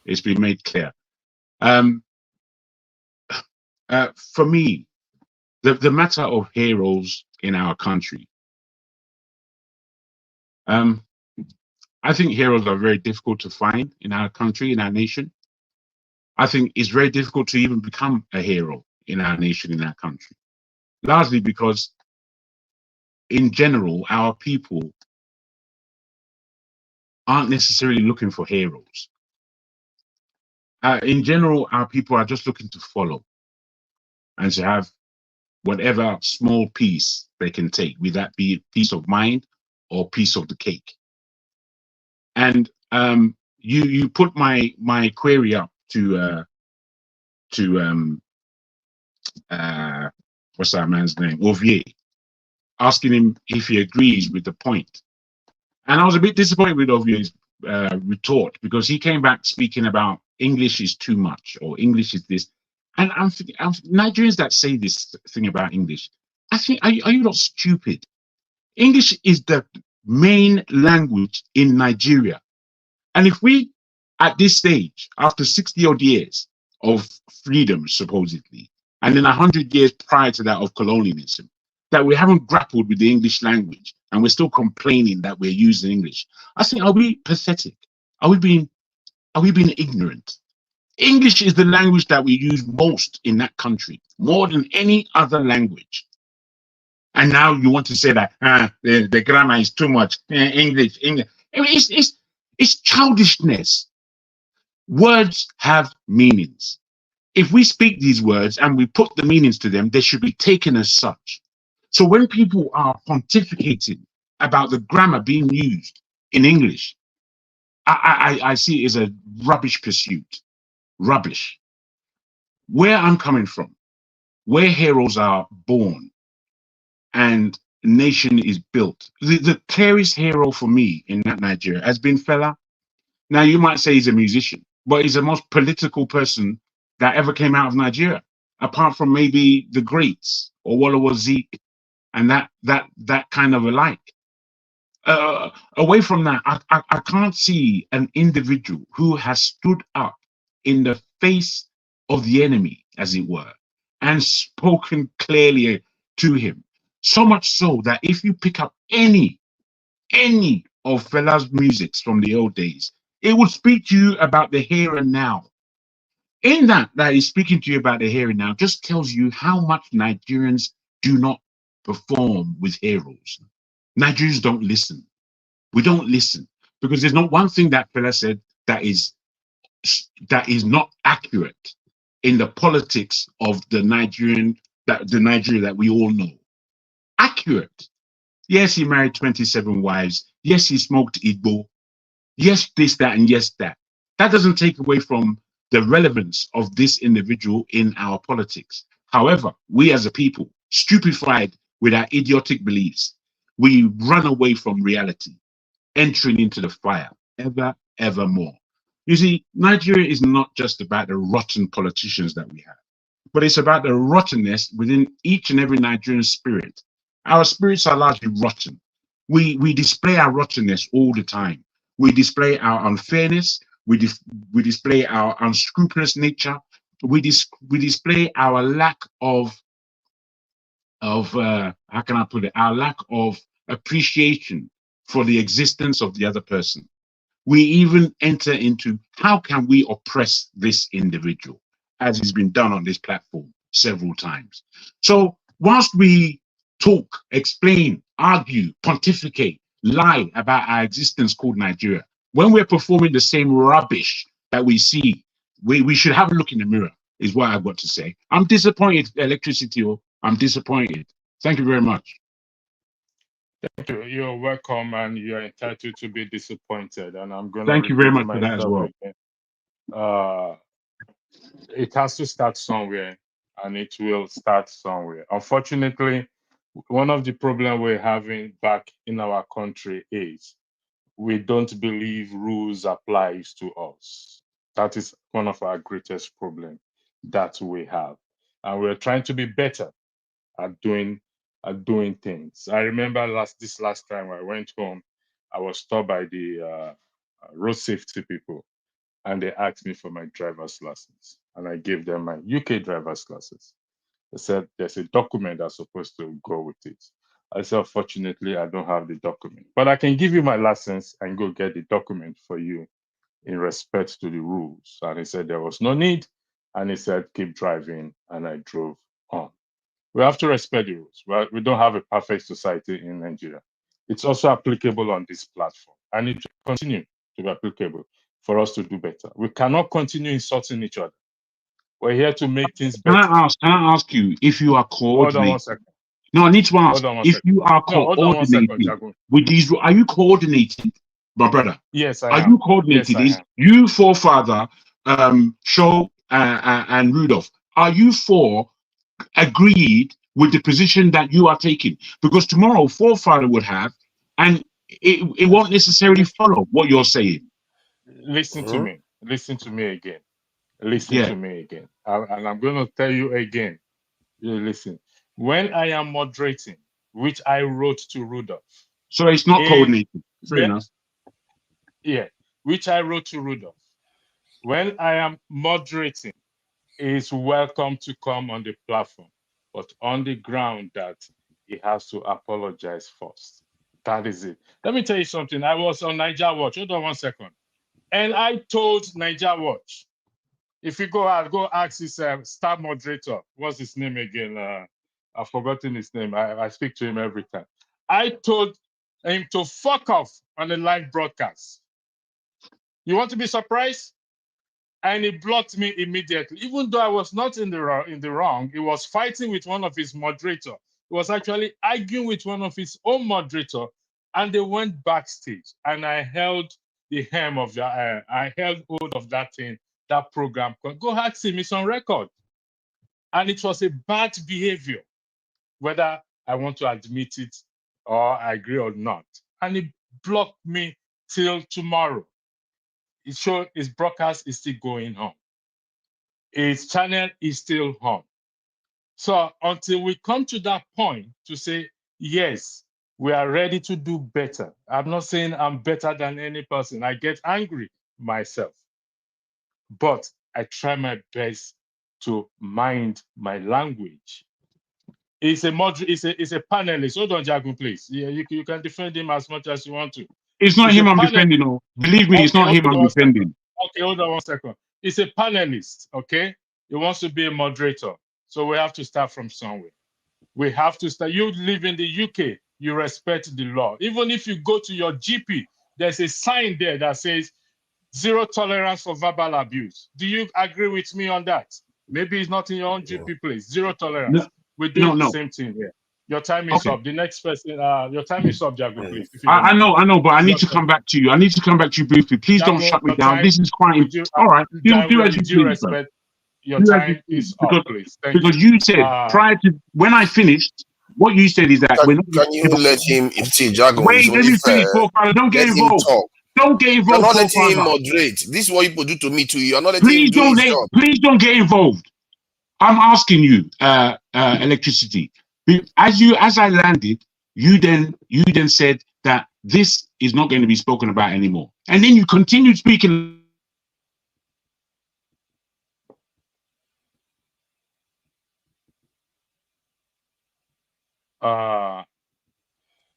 It's been made clear. For me, the matter of heroes in our country, I think heroes are very difficult to find in our country, in our nation. I think it's very difficult to even become a hero in our nation, in our country, largely because, in general, our people aren't necessarily looking for heroes. In general, our people are just looking to follow and to have whatever small piece they can take, be that be peace of mind or piece of the cake. And you put my query up to what's that man's name, Ovier, asking him if he agrees with the point. And I was a bit disappointed with Ovier's retort, because he came back speaking about English is too much, or English is this. And I'm thinking, Nigerians that say this thing about English, I think, are you not stupid? English is the main language in Nigeria. And if we, at this stage, after 60 odd years of freedom, supposedly, and then 100 years prior to that of colonialism, that we haven't grappled with the English language and we're still complaining that we're using English, I think, are we pathetic? Are we being ignorant? English is the language that we use most in that country, more than any other language. And now you want to say that the grammar is too much, English. I mean, it's childishness. Words have meanings. If we speak these words and we put the meanings to them, they should be taken as such. So when people are pontificating about the grammar being used in English, I see it as a rubbish pursuit. Rubbish. Where I'm coming from, where heroes are born and a nation is built, the clearest hero for me in that Nigeria has been Fela. Now, you might say he's a musician, but he's the most political person that ever came out of Nigeria, apart from maybe the greats or Awolowo Zeke and that kind of alike. Away from that, I can't see an individual who has stood up in the face of the enemy, as it were, and spoken clearly to him. So much so that if you pick up any of Fela's musics from the old days, it would speak to you about the here and now. In that is speaking to you about the here and now, just tells you how much Nigerians do not perform with heroes. Nigerians don't listen. We don't listen, because there's not one thing that Fela said that is not accurate in the politics of the Nigeria that we all know. Accurate. Yes, he married 27 wives. Yes, he smoked Igbo. Yes, this, that, and yes, that. That doesn't take away from the relevance of this individual in our politics. However, we as a people, stupefied with our idiotic beliefs, we run away from reality, entering into the fire ever more. You see, Nigeria is not just about the rotten politicians that we have, but it's about the rottenness within each and every Nigerian spirit. Our spirits are largely rotten. We display our rottenness all the time. We display our unfairness. We display our unscrupulous nature. We display our lack of how can I put it? Our lack of appreciation for the existence of the other person. We even enter into how can we oppress this individual, as has been done on this platform several times. So whilst we talk, explain, argue, pontificate, lie about our existence called Nigeria, when we're performing the same rubbish that we see, we should have a look in the mirror, is what I've got to say. I'm disappointed, Electricity. I'm disappointed. Thank you very much. Thank you. You're welcome, and you're entitled to be disappointed. And I'm going to Thank you very repeat much for that as myself well. again. It has to start somewhere, and it will start somewhere. Unfortunately, one of the problems we're having back in our country is we don't believe rules applies to us. That is one of our greatest problems that we have, and we're trying to be better at doing things. I remember this last time I went home, I was stopped by the road safety people, and they asked me for my driver's license, and I gave them my UK driver's license. They said there's a document that's supposed to go with it. I said, unfortunately, I don't have the document, but I can give you my license and go get the document for you in respect to the rules. And he said there was no need, and he said keep driving, and I drove on. We have to respect the rules. Well, we don't have a perfect society in Nigeria. It's also applicable on this platform, and it will continue to be applicable for us to do better. We cannot continue insulting each other. We're here to make things better. Can I ask you if you are coordinating? Hold on 1 second. No, I need to ask if you are hold on 1 second, coordinating with these. Are you coordinating, my brother? Yes, I am. Are you coordinating? Yes, I am. You, Forefather, Shaw, and Rudolph, are you four agreed with the position that you are taking? Because tomorrow, Forefather would have, and it won't necessarily follow what you're saying. Listen to me. Listen to me again. Listen to me again. And I'm going to tell you again. Listen. When I am moderating, which I wrote to Rudolph. So it's not coordinated. Fair enough. Yeah, which I wrote to Rudolph. When I am moderating, he is welcome to come on the platform, but on the ground that he has to apologize first. That is it. Let me tell you something. I was on Niger Watch. Hold on 1 second. And I told Niger Watch, if you go out, go ask his staff moderator. What's his name again? I've forgotten his name. I speak to him every time. I told him to fuck off on the live broadcast. You want to be surprised? And he blocked me immediately. Even though I was not in the wrong, he was fighting with one of his moderators. He was actually arguing with one of his own moderator, and they went backstage. And I held the hem of I held hold of that thing, that program. Go ask him, it's on record. And it was a bad behavior, whether I want to admit it or I agree or not. And he blocked me till tomorrow. It showed his broadcast is still going on. His channel is still on. So until we come to that point to say, yes, we are ready to do better. I'm not saying I'm better than any person. I get angry myself. But I try my best to mind my language. He's a panelist. Hold on, Jagun, please. Yeah, you can defend him as much as you want to. It's not him I'm defending. No. Believe me, it's not him I'm defending. Okay, hold on 1 second. He's a panelist, okay? He wants to be a moderator. So we have to start from somewhere. We have to start. You live in the UK, you respect the law. Even if you go to your GP, there's a sign there that says zero tolerance for verbal abuse. Do you agree with me on that? Maybe it's not in your own GP place. Zero tolerance. No, We're doing the same thing here. Your time is up. The next person, your time is up, Jago, please. I know, but I need to come back to you. I need to come back to you briefly. Please don't shut me down. This is quite all right. Do as you please. Your time is up, please. Because you said prior to when I finished, what you said is that we're not. Can you let him? Jago, wait, let me finish. Don't get involved. Don't get involved. You're not letting him moderate. This is what people do to me too. You're not letting him do his job. Please don't get involved. I'm asking you, Electricity. As I landed, you then said that this is not going to be spoken about anymore, and then you continued speaking.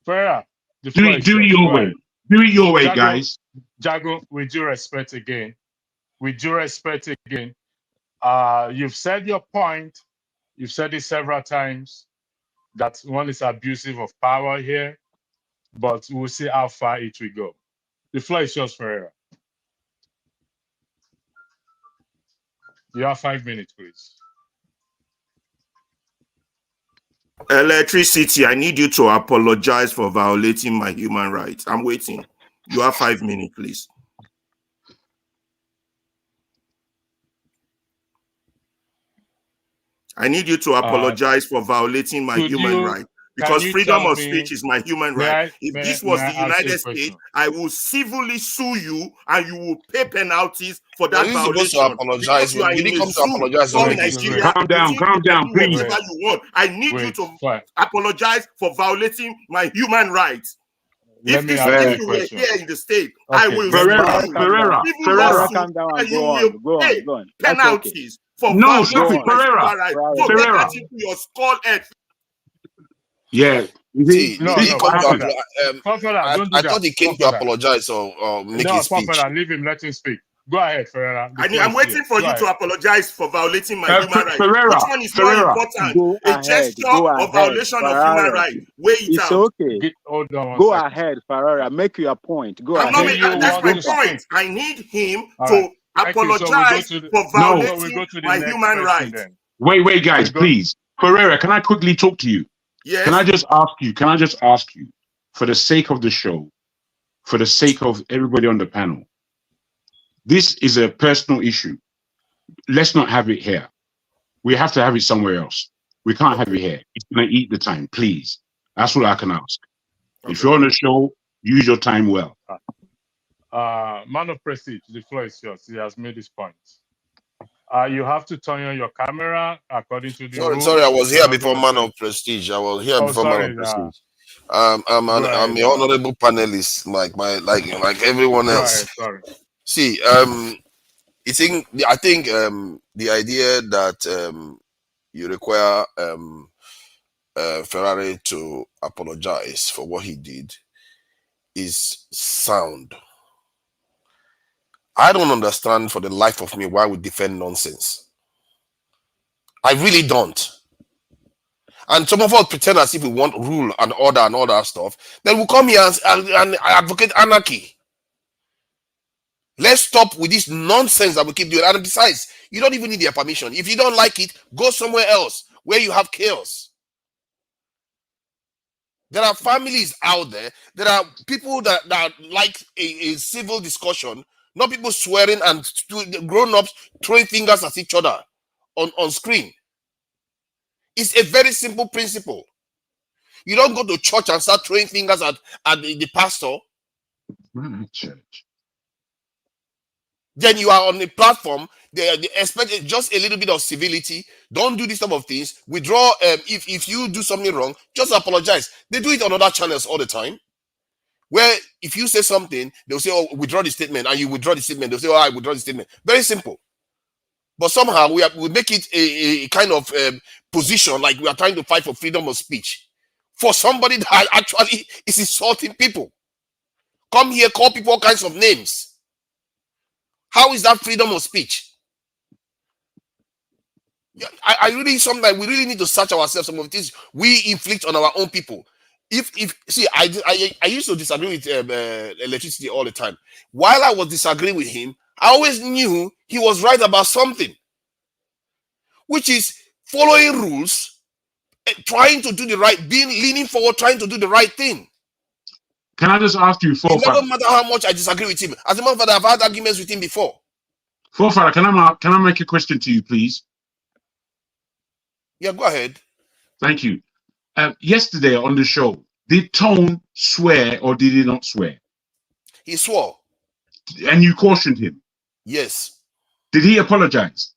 Fair. Do it your way. Do it your way, guys. Jago, with due respect again. You've said your point. You've said it several times that one is abusive of power here, but we'll see how far it will go. The floor is yours, Ferreira. You have 5 minutes, please. Electricity, I need you to apologize for violating my human rights. I'm waiting. You have 5 minutes, please. I need you to apologize for violating my human right, because freedom of speech is my human right. If this was the United States, I will civilly sue you and you will pay penalties for that violation. Apologize. You are in a zoo, Nigeria. Calm down, please. Whatever you want. I need you to apologize for violating my human rights. If you were here in the state, I will Ferreira, calm down and you will pay penalties. For Ferreira. Your skull head. Yeah. See, I thought he came to apologize or make his speech. Leave him, let him speak. Go ahead, Ferreira. I'm waiting for you to apologize for violating my human rights. Ferreira, Which one is more important? A gesture or violation of human rights? Weigh it out. Okay. Go ahead, Ferreira. Make your point. Go ahead. That's my point. I need him to apologize for violating my human rights. Wait, guys, please. Ferreira, can I quickly talk to you? Yes. Can I just ask you, for the sake of the show, for the sake of everybody on the panel, this is a personal issue. Let's not have it here. We have to have it somewhere else. We can't have it here. It's going to eat the time, please. That's what I can ask. Okay. If you're on the show, use your time well. Man of Prestige, the floor is yours. He has made his point. You have to turn on your camera according to the rules. Sorry, I was here before Man of Prestige. Man of Prestige. I'm an honorable panelist, like everyone else. Sorry. See, I think the idea that you require Ferrari to apologize for what he did is sound. I don't understand for the life of me why we defend nonsense. I really don't. And some of us pretend as if we want rule and order and all that stuff. Then we come here and advocate anarchy. Let's stop with this nonsense that we keep doing. And besides, you don't even need their permission. If you don't like it, go somewhere else where you have chaos. There are families out there. There are people that like a civil discussion, not people swearing and grown-ups throwing fingers at each other on screen. It's a very simple principle. You don't go to church and start throwing fingers at the pastor. Church. Then you are on a platform. They expect just a little bit of civility. Don't do this type of things. Withdraw. If you do something wrong, just apologize. They do it on other channels all the time. Where if you say something, they'll say, "Oh, withdraw the statement," and you withdraw the statement. They'll say, "Oh, I withdraw the statement." Very simple. But somehow we make it a kind of position like we are trying to fight for freedom of speech for somebody that actually is insulting people. Come here, call people all kinds of names. How is that freedom of speech? I really, sometimes we really need to search ourselves. Some of the things we inflict on our own people. I used to disagree with electricity all the time. While I was disagreeing with him, I always knew he was right about something, which is following rules, trying to do the right, leaning forward, trying to do the right thing. Can I just ask you, It doesn't matter how much I disagree with him. As a matter of fact, I've had arguments with him before. Forefather, can I make a question to you, please? Yeah, go ahead. Thank you. Yesterday on the show, did Tone swear or did he not swear? He swore. And you cautioned him? Yes. Did he apologize?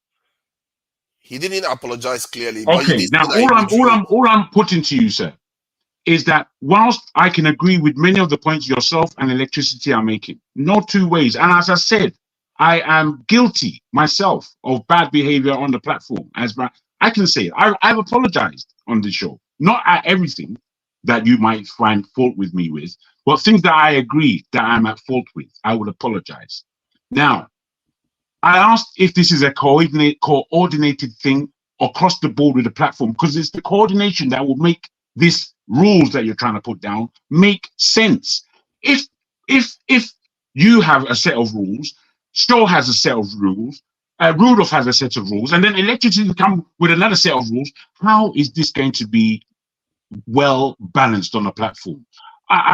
He didn't apologize clearly. Okay, now all I'm putting to you, sir, is that whilst I can agree with many of the points yourself and electricity are making, no two ways. And as I said, I am guilty myself of bad behavior on the platform. I can say it. I've apologized on the show, not at everything that you might find fault with me with, but things that I agree that I'm at fault with, I would apologize. Now, I asked if this is a coordinated thing across the board with the platform, because it's the coordination that will make this rules that you're trying to put down make sense. If You have a set of rules. Shaw has a set of rules. Rudolph has a set of rules, and then electricity come with another set of rules. How is this going to be well balanced on a platform?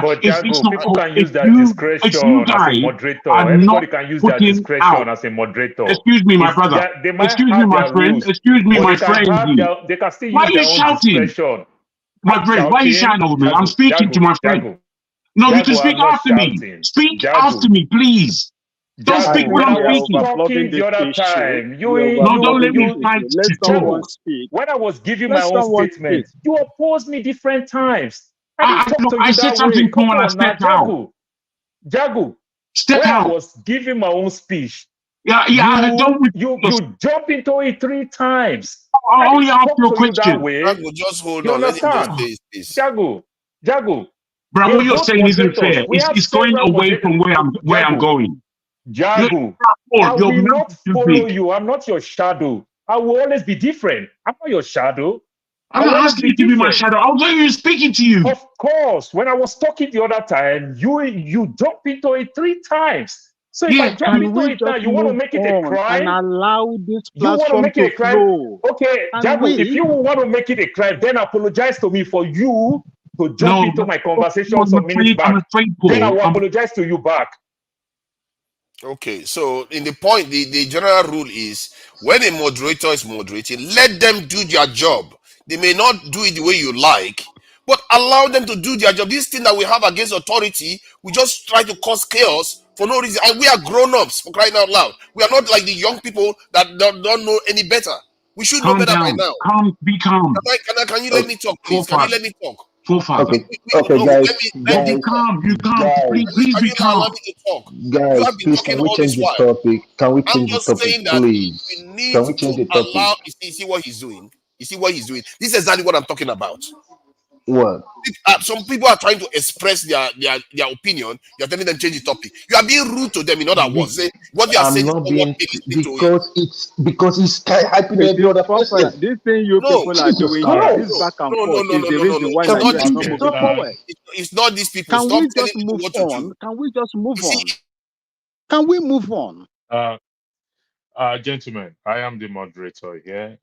But It's not, people can use if that you discretion as a guys moderator. are not Everybody can use that putting discretion out. as a moderator. Excuse me, my brother. They might Excuse me, have my their friend. rules, Excuse me, but my friend. they can still Why use are you their own shouting? discretion. My I'm friend, why are you shouting. shouting over me? I'm speaking to my friend. Jago. No, you can Jago, speak I'm not after me. shouting. Speak Jago. after me, please. Don't Jago, speak when when I'm I was speaking. talking the other time, No, don't let me fight Let to someone talk. speak. when I was giving my Let own someone speak. statement, you opposed me different times. I didn't talk Look, to I you said that way. something Come cool and I on now, stepped out. Jago. Step When I out. was giving my own speech, Yeah, don't. you jump into it 3 times. I I'll only didn't ask talk you a to you that question. way. Jago, just hold You on. Let him just understand? say his piece. Jago, Bro, we what are you're both saying isn't moderators. fair. We have It's going several away moderators. from where I'm going. Jago, I You're will not too follow big. you. I'm not your shadow. I will always be different. I'm not your shadow. I'm I will not always asking be you to be my different. shadow. I was not even speaking to you. Of course, when I was talking the other time, you jump into it 3 times. So if I jump Can into we it now, just you want to move make it a on and crime? allow this You want to platform make it to a crime? flow? Okay, And Jago, if we, you want to make it a crime, then apologize to me for you to jump into my conversation some minutes I'm back. afraid, Then I Paul. will apologize to you back. Okay, so in the point, the general rule is when a moderator is moderating, let them do their job. They may not do it the way you like, but allow them to do their job. This thing that we have against authority, we just try to cause chaos for no reason. And we are grown-ups, for crying out loud. We are not like the young people that don't know any better. We should know Calm better by down. now. Be calm. Can you let me talk, please? Can you Forefather. let me talk? Forefather. Okay, No, guys, let me You calm. You calm. guys, Please can be you not allow calm. me to talk? You guys, have been please, talking can we all change this the while. topic? Can we I'm change the just topic, saying that we please? need Can we change to the topic? allow. You see what he's doing? You see what he's doing? This is exactly what I'm talking about. What? Some people are trying to express their opinion. You're telling them change the topic. You are being rude to them. In other Be- words, say what you are I'm saying is not not what being they listening to it. because he's hyping it every is other popular. person. This thing you No, people are Jesus doing All here, right. this back Christ! and no, no, forth, no, is no, the no, no, reason no. why It's Can not we these Nigeria is change not the people. moving topic? forward. It's not these people. Can Stop we telling just people move what to do. on? Can we just move You see, on? Can we move on? Gentlemen, I am the moderator here.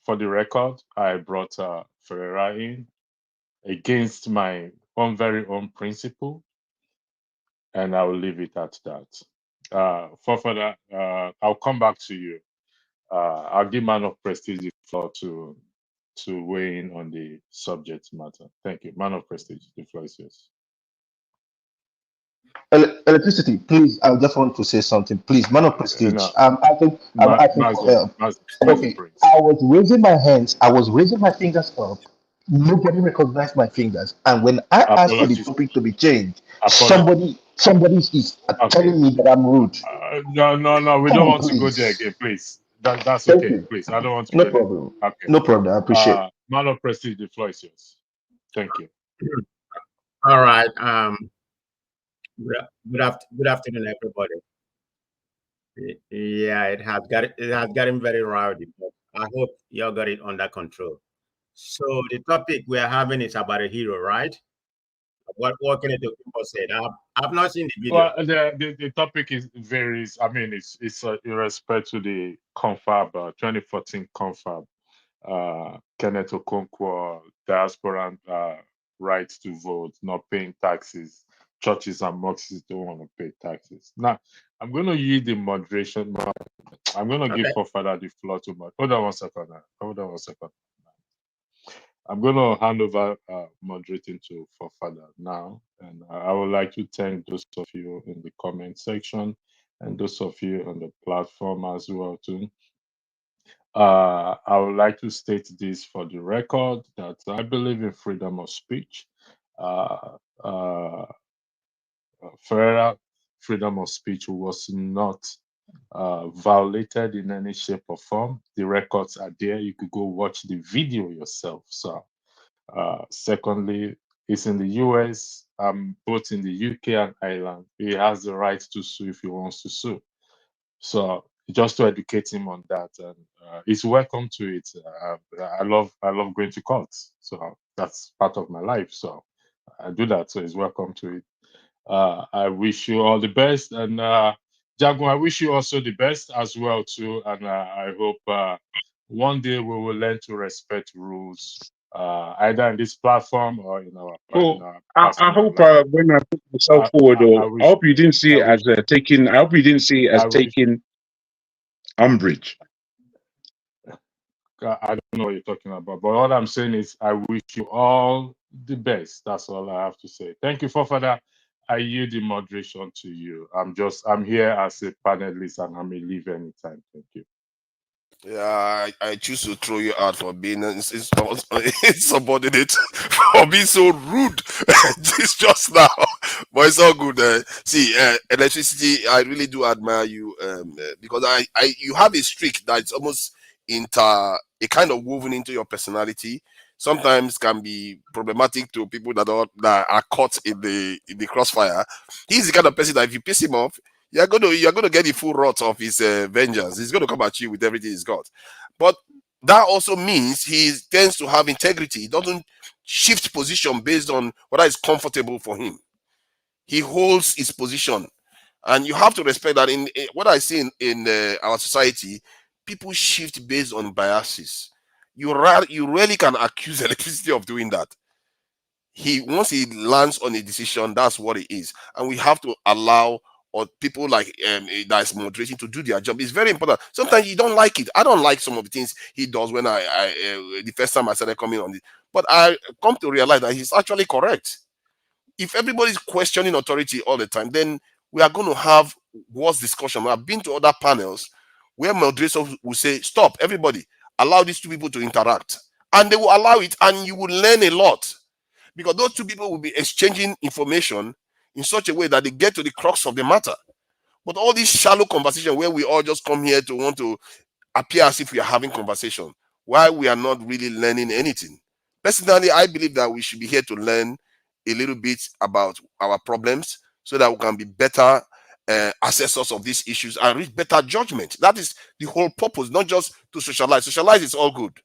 For the record, I brought Ferreira in against my own very own principle, and I will leave it at that. For further, I'll come back to you. I'll give Man of Prestige the floor to weigh in on the subject matter. Thank you. Man of Prestige, the floor is yours. Electricity, please. I just want to say something, please. Man of prestige. No, I'm asking for help. Mazi Okay, Prince. I was raising my hands. I was raising my fingers up. Nobody recognized my fingers. And when I asked for the Apologies. topic to be changed, Apologies. somebody is Okay. telling me that I'm rude. No. We Come don't on, want to go there please. again, please. That's Thank okay, you. please. I don't want to No go there. problem. Okay. No problem. I appreciate it. Man of Prestige, the floor is yours. Thank you. All right. Good afternoon, everybody. Yeah, it has gotten very rowdy, but I hope you all got it under control. So the topic we are having is about a hero, right? What can Okonkwo said? I've not seen the video. Well, the topic is varies. I mean, it's in respect to the Confab 2014 Confab. Kenneth Okonkwo, Diaspora, right to vote, not paying taxes. Churches and mosques don't want to pay taxes. Now, I'm going to yield the moderation. I'm going to give for further the floor to my. Hold on one second. Hold on one second. I'm going to hand over moderating to for further now, and I would like to thank those of you in the comment section and those of you on the platform as well too. I would like to state this for the record that I believe in freedom of speech. Ferreira, freedom of speech was not violated in any shape or form. The records are there. You could go watch the video yourself. So, secondly, it's in the US, both in the UK and Ireland. He has the right to sue if he wants to sue. So just to educate him on that, and he's welcome to it. I love going to court, so that's part of my life. So I do that. So he's welcome to it. I wish you all the best, and Jago, I wish you also the best as well too. And I hope one day we will learn to respect rules, either in this platform or in our I hope life. when I put myself forward, I hope you didn't see it as taking. I hope you didn't see it as taking umbrage. I don't know what you're talking about, but all I'm saying is I wish you all the best. That's all I have to say. Thank you, Fofather. I yield the moderation to you. I'm here as a panelist, and I may leave anytime. Thank you. Yeah, I choose to throw you out for being insubordinate, for being so rude just now. But it's all good. See, electricity, I really do admire you because you have a streak that's almost a kind of woven into your personality. Sometimes can be problematic to people that are caught in the crossfire. He's the kind of person that if you piss him off, you're gonna get the full wrath of his vengeance. He's gonna come at you with everything he's got. But that also means he tends to have integrity. He doesn't shift position based on whether it's comfortable for him. He holds his position, and you have to respect that. In what I see in our society, people shift based on biases. You rarely can accuse electricity of doing that. Once he lands on a decision, that's what it is, and we have to allow or people like that is moderating to do their job. It's very important. Sometimes you don't like it. I don't like some of the things he does when the first time I started coming on it, but I come to realize that he's actually correct. If everybody's questioning authority all the time, then we are going to have worse discussion. I've been to other panels where moderators will say, "Stop, everybody, allow these two people to interact," and they will allow it, and you will learn a lot. Because those two people will be exchanging information in such a way that they get to the crux of the matter. But all this shallow conversation where we all just come here to want to appear as if we are having conversation, while we are not really learning anything. Personally, I believe that we should be here to learn a little bit about our problems so that we can be better assessors of these issues and reach better judgment. That is the whole purpose, not just to socialize. Socialize is all good.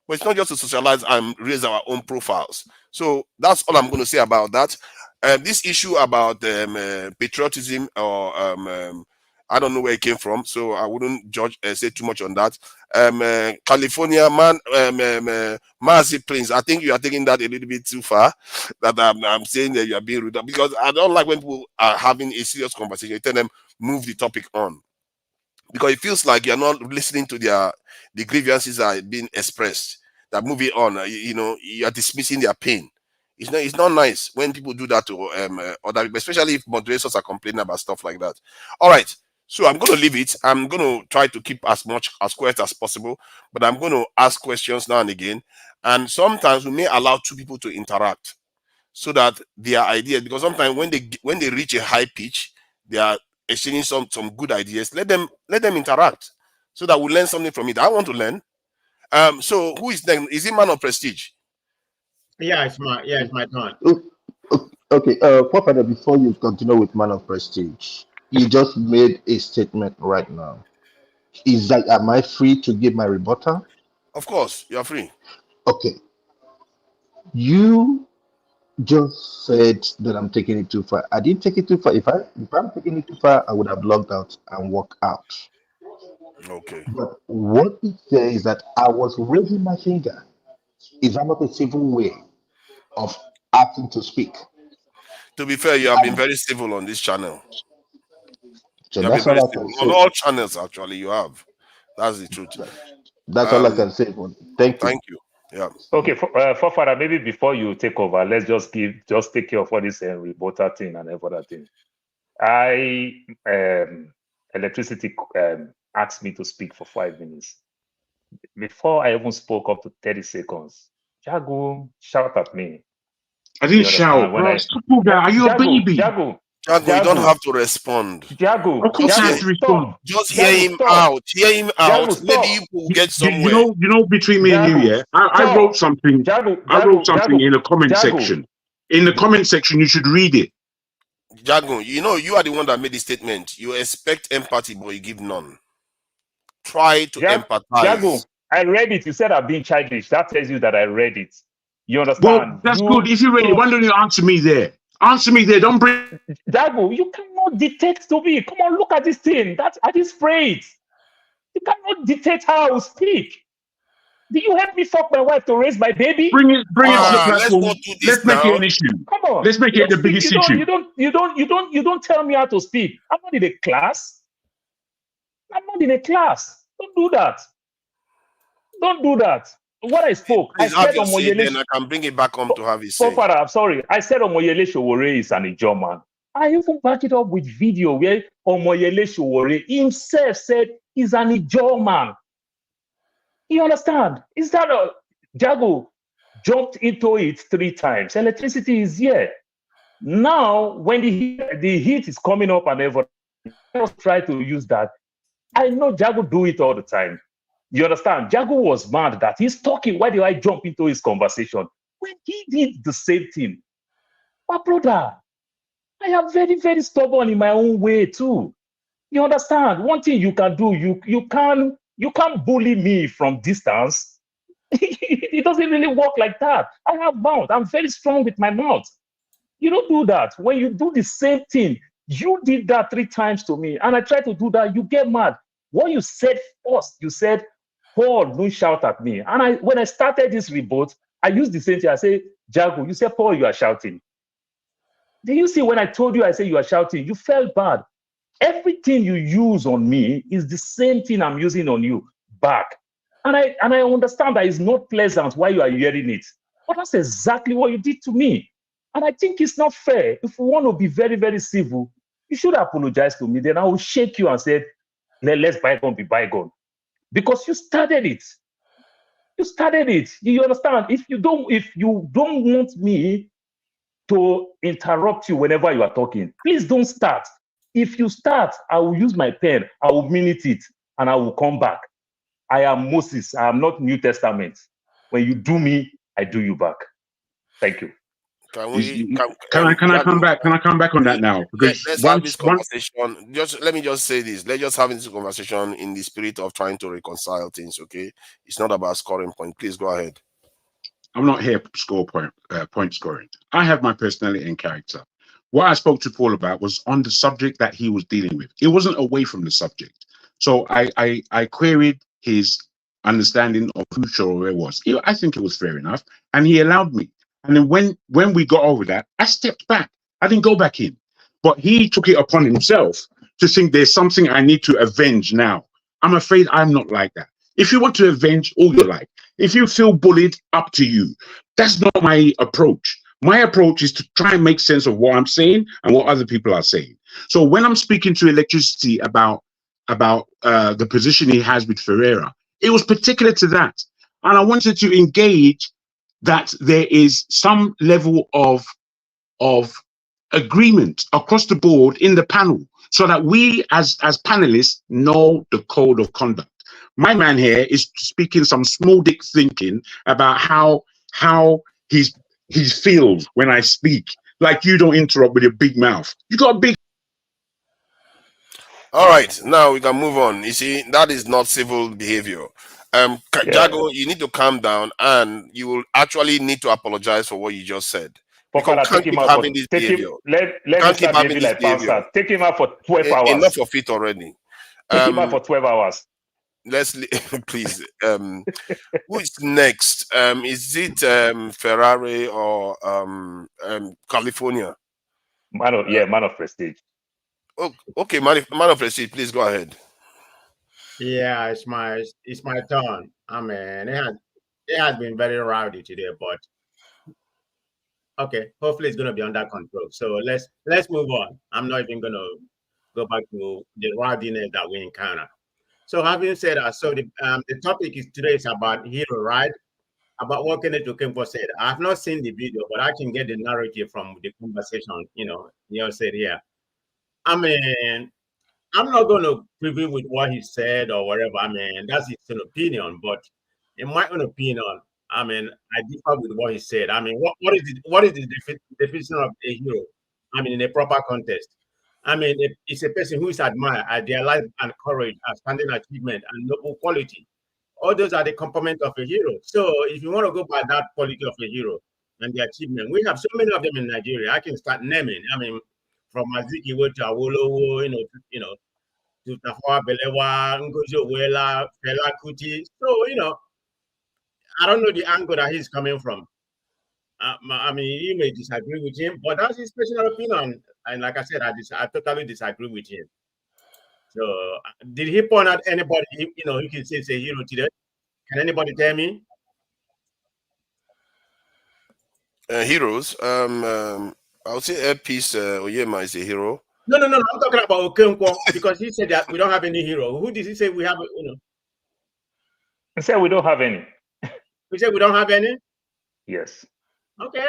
But it's not just to socialize and raise our own profiles. So that's all I'm going to say about that. This issue about patriotism or I don't know where it came from, so I wouldn't say too much on that. California man, Mazi Prince, I think you are taking that a little bit too far. That I'm saying that you are being rude, because I don't like when people are having a serious conversation. You tell them move the topic on, because it feels like you're not listening to the grievances that are being expressed. That moving on, you are dismissing their pain. It's not nice when people do that to other people, especially if moderators are complaining about stuff like that. All right, so I'm going to leave it. I'm going to try to keep as quiet as possible, but I'm going to ask questions now and again. And sometimes we may allow two people to interact so that their ideas, because sometimes when they reach a high pitch, they are exchanging some good ideas. Let them interact so that we learn something from it. I want to learn. So who is then? Is it Man of Prestige? Yeah, it's my turn. Okay, Papa, before you continue with Man of Prestige, you just made a statement right now. Is that, am I free to give my rebuttal? Of course, you are free. Okay. You just said that I'm taking it too far. I didn't take it too far. If I'm taking it too far, I would have logged out and walked out. Okay. But what it says is that I was raising my finger. Is that not a civil way of asking to speak? To be fair, you have been very civil on this channel. So you have that's been very all I civil can say. on all channels. Actually, you have. That's the truth. That's all I can say. Thank you. Thank you. Yeah. Okay, Forefather, maybe before you take over, let's just take care of all this rebuttal thing and every other thing. Electricity asked me to speak for 5 minutes. Before I even spoke up to 30 seconds, Jago shout at me. I didn't shout. Are you a baby? Jago, you don't have to respond. Jago, of course I have to respond. Just hear him out. Hear him out. Maybe you will get somewhere. You know, between me and you, yeah, I wrote something. I wrote something in the comment section. In the comment section, you should read it. Jago, you are the one that made the statement. You expect empathy, but you give none. Try to empathize. Jago, I read it. You said I'm being childish. That tells you that I read it. You understand? Well, that's good. If you read it, why don't you answer me there? Answer me there. Don't bring Dago. You cannot dictate to me. Come on, look at this thing. I just prayed. You cannot dictate how I will speak. Do you help me fuck my wife to raise my baby? Bring it to the platform. Let's not do this Let's make it now. an issue. Come on. Let's make it the biggest issue. You don't tell me how to speak. I'm not in a class. I'm not in a class. Don't do that. Don't do that. What I spoke, Please I have said your say, Omoyele. then I can bring it back home to have his say. Father, I'm sorry. I said Omoyele Sowore is an Ijaw. I even back it up with video where Omoyele Sowore himself said he's an Ijaw. You understand? Is that a Jago jumped into it 3 times? Electricity is here. Now, when the heat is coming up and everything, just try to use that. I know Jago do it all the time. You understand? Jago was mad that he's talking. Why did I jump into his conversation? When he did the same thing. My brother, I am very, very stubborn in my own way too. You understand? One thing you can do, you can't bully me from distance. It doesn't really work like that. I have mouth. I'm very strong with my mouth. You don't do that. When you do the same thing, you did that 3 times to me, and I try to do that, you get mad. What you said first, you said, Paul, don't shout at me. And when I started this report, I used the same thing. I say, Jago, you said, Paul, you are shouting. Do you see when I told you, I said you are shouting, you felt bad. Everything you use on me is the same thing I'm using on you back. And I understand that it's not pleasant while you are hearing it. But that's exactly what you did to me. And I think it's not fair. If we want to be very, very civil, you should apologize to me. Then I will shake you and say, let's bygone be bygone. Because you started it. You started it. You understand? If you don't want me to interrupt you whenever you are talking, please don't start. If you start, I will use my pen, I will minute it, and I will come back. I am Moses. I am not New Testament. When you do me, I do you back. Thank you. Can I come back? Can I come back on that now? Because let's have this conversation. Let me just say this. Let's just have this conversation in the spirit of trying to reconcile things. Okay, it's not about scoring point. Please go ahead. I'm not here to score point scoring. I have my personality and character. What I spoke to Paul about was on the subject that he was dealing with. It wasn't away from the subject. So I queried his understanding of who Sowore was. I think it was fair enough, and he allowed me. And then when we got over that, I stepped back. I didn't go back in. But he took it upon himself to think there's something I need to avenge now. I'm afraid I'm not like that. If you want to avenge all your life, if you feel bullied, up to you. That's not my approach. My approach is to try and make sense of what I'm saying and what other people are saying. So when I'm speaking to Electricity about the position he has with Ferreira, it was particular to that. And I wanted to engage that there is some level of agreement across the board in the panel so that we as panelists know the code of conduct. My man here is speaking some small dick thinking about how he feels when I speak. Like you don't interrupt with your big mouth. You got a big. All right, now we can move on. You see, that is not civil behavior. Jago, you need to calm down, and you will actually need to apologize for what you just said. Because can't keep having this behavior. Let me keep having this behavior. Take him out for 12 hours. Enough of it already. Take him out for 12 hours. Let's please. Who is next? Is it Ferrari or California? Man of prestige. Oh, okay, man of prestige. Please go ahead. Yeah, it's my turn. I mean, it has been very rowdy today, but okay, hopefully it's gonna be under control. So let's move on. I'm not even gonna go back to the rowdiness that we encounter. So having said that, so the topic today is about hero, right? About what Kenneth Okonkwo said. I have not seen the video, but I can get the narrative from the conversation. You said here. I mean, I'm not going to preview with what he said or whatever. I mean, that's his own opinion. But in my own opinion, I mean, I differ with what he said. I mean, what is the definition of a hero? I mean, in a proper context. I mean, it's a person who is admired, idealized, and courage, outstanding achievement, and noble quality. All those are the components of a hero. So if you want to go by that quality of a hero, and the achievement. We have so many of them in Nigeria. I can start naming. I mean, from Azikiwe to Awolowo, to Tafawa Balewa, Ngozi Owela, Fela Kuti. So, I don't know the angle that he's coming from. I mean, you may disagree with him, but that's his personal opinion. And like I said, I totally disagree with him. So, did he point out anybody, you can say is a hero today? Can anybody tell me? Heroes. I would say Airpiece Oyema is a hero. No. I'm talking about Okonkwo because he said that we don't have any hero. Who did he say we have? He said we don't have any. We said we don't have any? Yes. Okay.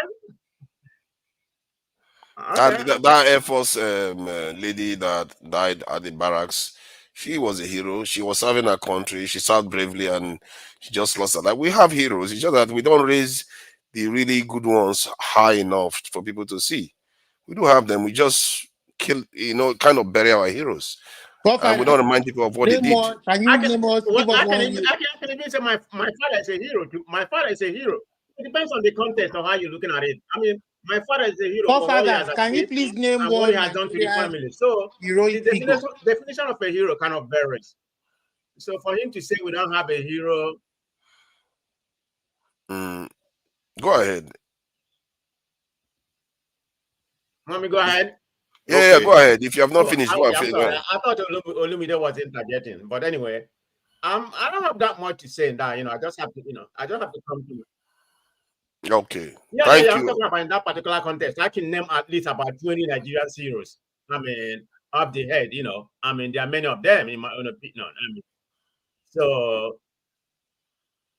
That Air Force lady that died at the barracks, she was a hero. She was serving her country. She served bravely and she just lost her life. We have heroes. It's just that we don't raise the really good ones high enough for people to see. We do have them. We just kill, kind of bury our heroes. And we don't remind people of what they did. Can you name us? I can even say my father is a hero. My father is a hero. It depends on the context of how you're looking at it. I mean, my father is a hero. Forefathers, can you please name one what he has done to the family? So the definition of a hero kind of varies. So for him to say we don't have a hero, go ahead. Let me go ahead. Yeah, go ahead. If you have not finished, go ahead. I thought Olumide was interjecting, but anyway, I don't have that much to say in that. I just have to, come to. Okay. Thank you. I'm talking about in that particular context. I can name at least about 20 Nigerian heroes. I mean, off the head, I mean, there are many of them in my own opinion. I mean, so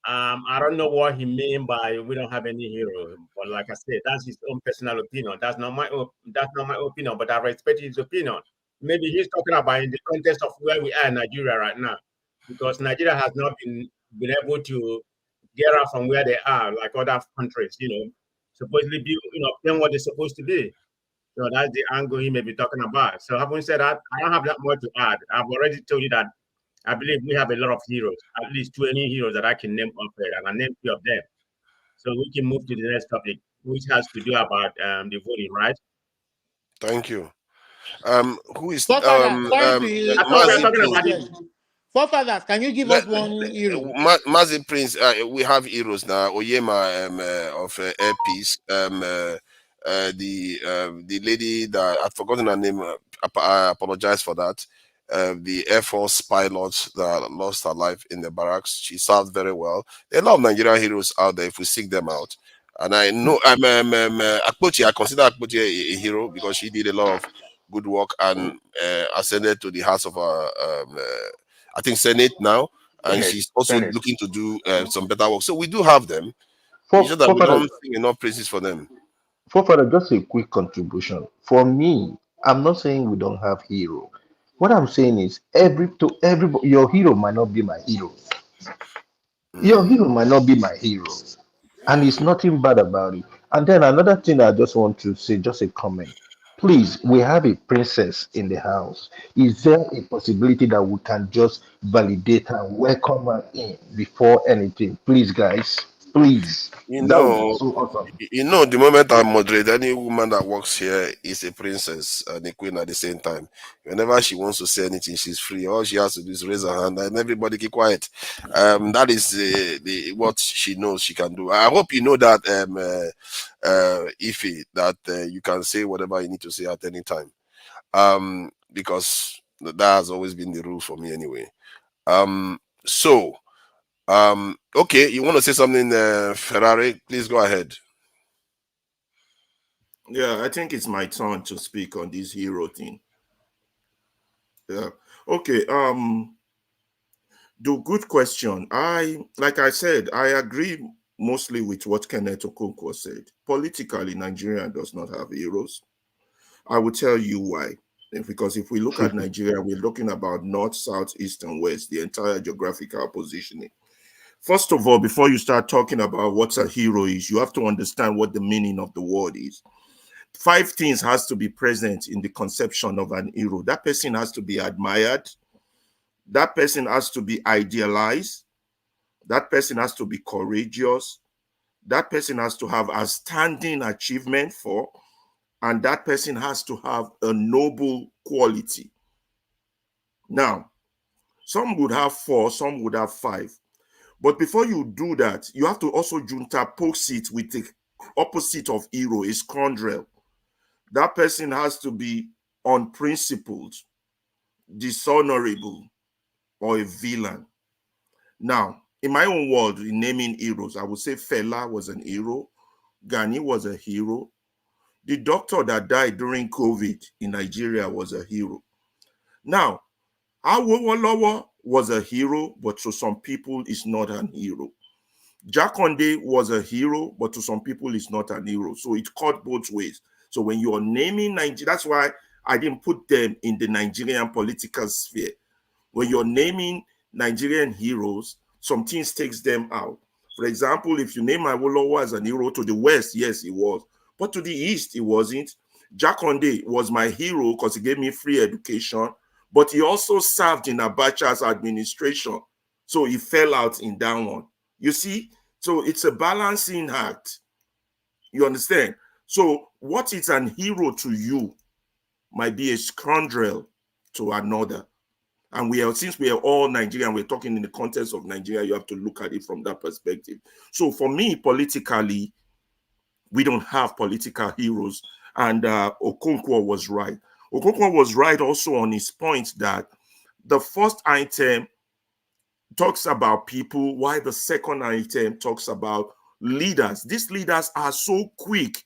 I don't know what he mean by we don't have any hero, but like I said, that's his own personal opinion. That's not my opinion, but I respect his opinion. Maybe he's talking about in the context of where we are in Nigeria right now, because Nigeria has not been able to get out from where they are, like other countries, supposedly be, playing what they're supposed to be. So that's the angle he may be talking about. So having said that, I don't have that much to add. I've already told you that I believe we have a lot of heroes, at least 20 heroes that I can name up here, and I name 3 of them. So we can move to the next topic, which has to do about the voting, right? Thank you. Who is Forefathers, can you give us one hero? Mazi Prince, we have heroes now. Oyema of Airpiece, the lady that I've forgotten her name. I apologize for that. The Air Force pilot that lost her life in the barracks. She served very well. There are a lot of Nigerian heroes out there if we seek them out. And I know Akpabio, I consider Akpabio a hero because she did a lot of good work and ascended to the hearts of I think Senate now, and she's also looking to do some better work. So we do have them. It's just that we don't sing enough praises for them. Just a quick contribution. For me, I'm not saying we don't have hero. What I'm saying is everybody, your hero might not be my hero. Your hero might not be my hero. And it's nothing bad about it. And then another thing I just want to say, just a comment. Please, we have a princess in the house. Is there a possibility that we can just validate and welcome her in before anything? Please, guys. Please. So awesome. The moment I moderate, any woman that works here is a princess and a queen at the same time. Whenever she wants to say anything, she's free. All she has to do is raise her hand and everybody keep quiet. That is what she knows she can do. I hope you know that, Ify, that you can say whatever you need to say at any time. Because that has always been the rule for me anyway. Okay, you want to say something, Ferrari? Please go ahead. Yeah, I think it's my turn to speak on this hero thing. Yeah. Okay. Good question. Like I said, I agree mostly with what Kenneth Okonkwo said. Politically, Nigeria does not have heroes. I will tell you why. Because if we look at Nigeria, we're looking about north, south, east, and west, the entire geographical positioning. First of all, before you start talking about what a hero is, you have to understand what the meaning of the word is. 5 things has to be present in the conception of an hero. That person has to be admired. That person has to be idealized. That person has to be courageous. that person has to have outstanding achievement for, and that person has to have a noble quality. Now, some would have 4, some would have 5. But before you do that, you have to also juxtapose it with the opposite of hero, a scoundrel. That person has to be unprincipled, dishonorable, or a villain. Now, in my own world, in naming heroes, I would say Fela was an hero, Gani was a hero, the doctor that died during COVID in Nigeria was a hero. Now, Awolowo was a hero, but to some people, is not an hero. Jakonde was a hero, but to some people, is not an hero. So it cut both ways. So when you are naming Nigeria, that's why I didn't put them in the Nigerian political sphere. When you're naming Nigerian heroes, some things takes them out. For example, if you name Awolowo as an hero to the West, yes, he was. But to the East, he wasn't. Jakonde was my hero because he gave me free education, but he also served in Abacha's administration. So he fell out in that one. You see? So it's a balancing act. You understand? So what is an hero to you might be a scoundrel to another. And since we are all Nigerian, we're talking in the context of Nigeria, you have to look at it from that perspective. So for me, politically, we don't have political heroes. And Okonkwo was right. Okonkwo was right also on his point that the first item talks about people, while the second item talks about leaders. These leaders are so quick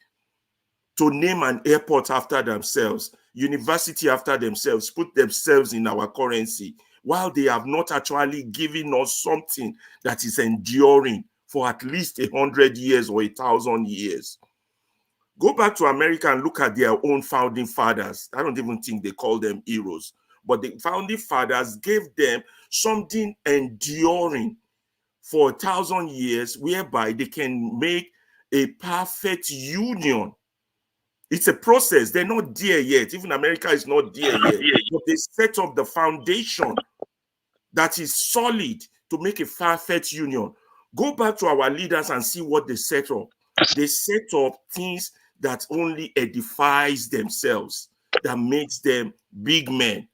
to name an airport after themselves, university after themselves, put themselves in our currency, while they have not actually given us something that is enduring for at least 100 years or 1,000 years. Go back to America and look at their own founding fathers. I don't even think they call them heroes, but the founding fathers gave them something enduring for 1,000 years, whereby they can make a perfect union. It's a process. They're not there yet. Even America is not there yet. But they set up the foundation that is solid to make a perfect union. Go back to our leaders and see what they set up. They set up things that only edifies themselves, that makes them big men,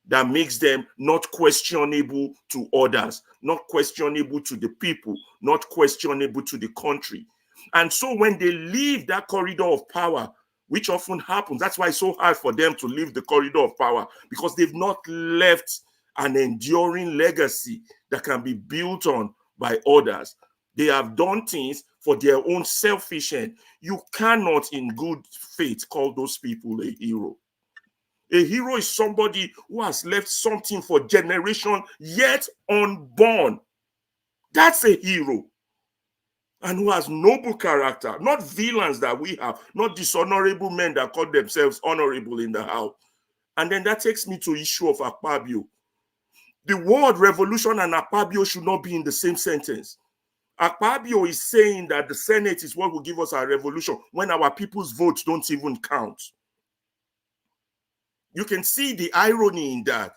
that makes them not questionable to others, not questionable to the people, not questionable to the country. And so when they leave that corridor of power, which often happens, that's why it's so hard for them to leave the corridor of power, because they've not left an enduring legacy that can be built on by others. They have done things for their own selfish end. You cannot in good faith call those people a hero. A hero is somebody who has left something for generation yet unborn. That's a hero. And who has noble character, not villains that we have, not dishonorable men that call themselves honorable in the house. And then that takes me to the issue of Akpabio. The word revolution and Akpabio should not be in the same sentence. Akpabio is saying that the Senate is what will give us our revolution when our people's votes don't even count. You can see the irony in that.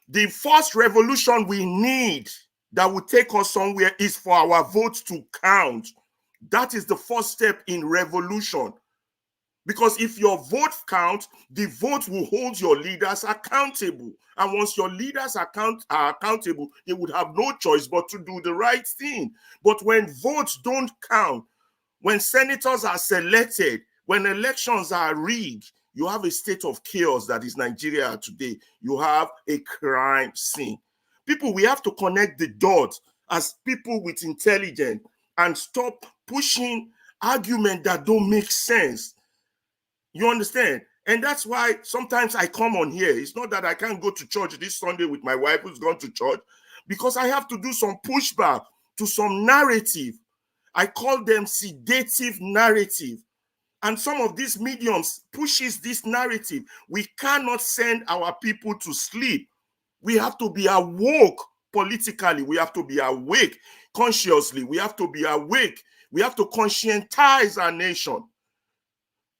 The first revolution we need that will take us somewhere is for our votes to count. That is the first step in revolution. Because if your vote counts, the vote will hold your leaders accountable. And once your leaders are accountable, they would have no choice but to do the right thing. But when votes don't count, when senators are selected, when elections are rigged, you have a state of chaos that is Nigeria today. You have a crime scene. People, we have to connect the dots as people with intelligence and stop pushing arguments that don't make sense. You understand? And that's why sometimes I come on here. It's not that I can't go to church this Sunday with my wife who's gone to church, because I have to do some pushback to some narrative. I call them sedative narrative. And some of these mediums pushes this narrative. We cannot send our people to sleep. We have to be awoke politically. We have to be awake consciously. We have to be awake. We have to conscientize our nation.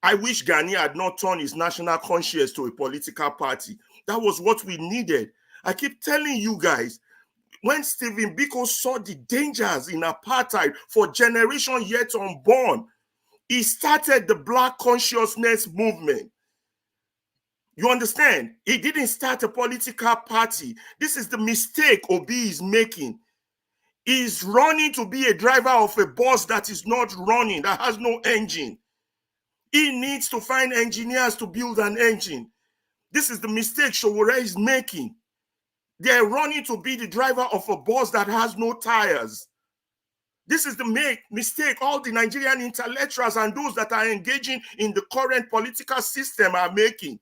I wish Gani had not turned his national conscience to a political party. That was what we needed. I keep telling you guys, when Stephen Biko saw the dangers in apartheid for generations yet unborn, he started the Black consciousness movement. You understand? He didn't start a political party. This is the mistake Obi is making. He's running to be a driver of a bus that is not running, that has no engine. He needs to find engineers to build an engine. This is the mistake Sowore is making. They're running to be the driver of a bus that has no tires. This is the mistake all the Nigerian intellectuals and those that are engaging in the current political system are making.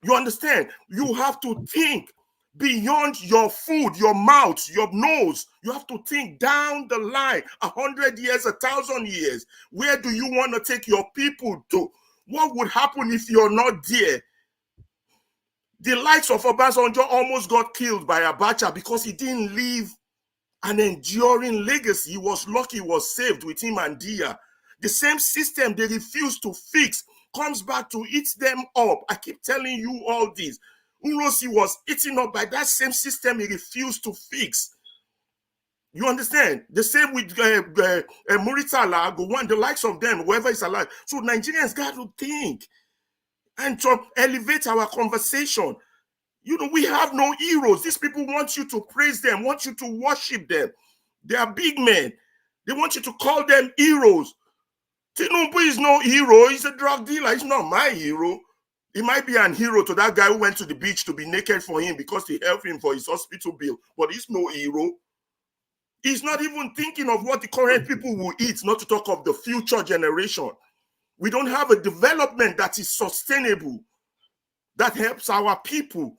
You understand? You have to think beyond your food, your mouth, your nose. You have to think down the line, 100 years, 1,000 years. Where do you want to take your people to? What would happen if you're not there? The likes of Obasanjo almost got killed by Abacha because he didn't leave an enduring legacy. He was lucky he was saved with him and Dia. The same system they refuse to fix comes back to eat them up. I keep telling you all this. Urosi was eaten up by that same system he refused to fix. You understand? The same with Muritala, Gowon, the likes of them, whoever is alive. So Nigerians got to think and to elevate our conversation. You know, we have no heroes. These people want you to praise them, want you to worship them. They are big men. They want you to call them heroes. Tinubu is no hero. He's a drug dealer. He's not my hero. He might be an hero to that guy who went to the beach to be naked for him because he helped him for his hospital bill. But he's no hero. He's not even thinking of what the current people will eat, not to talk of the future generation. We don't have a development that is sustainable, that helps our people.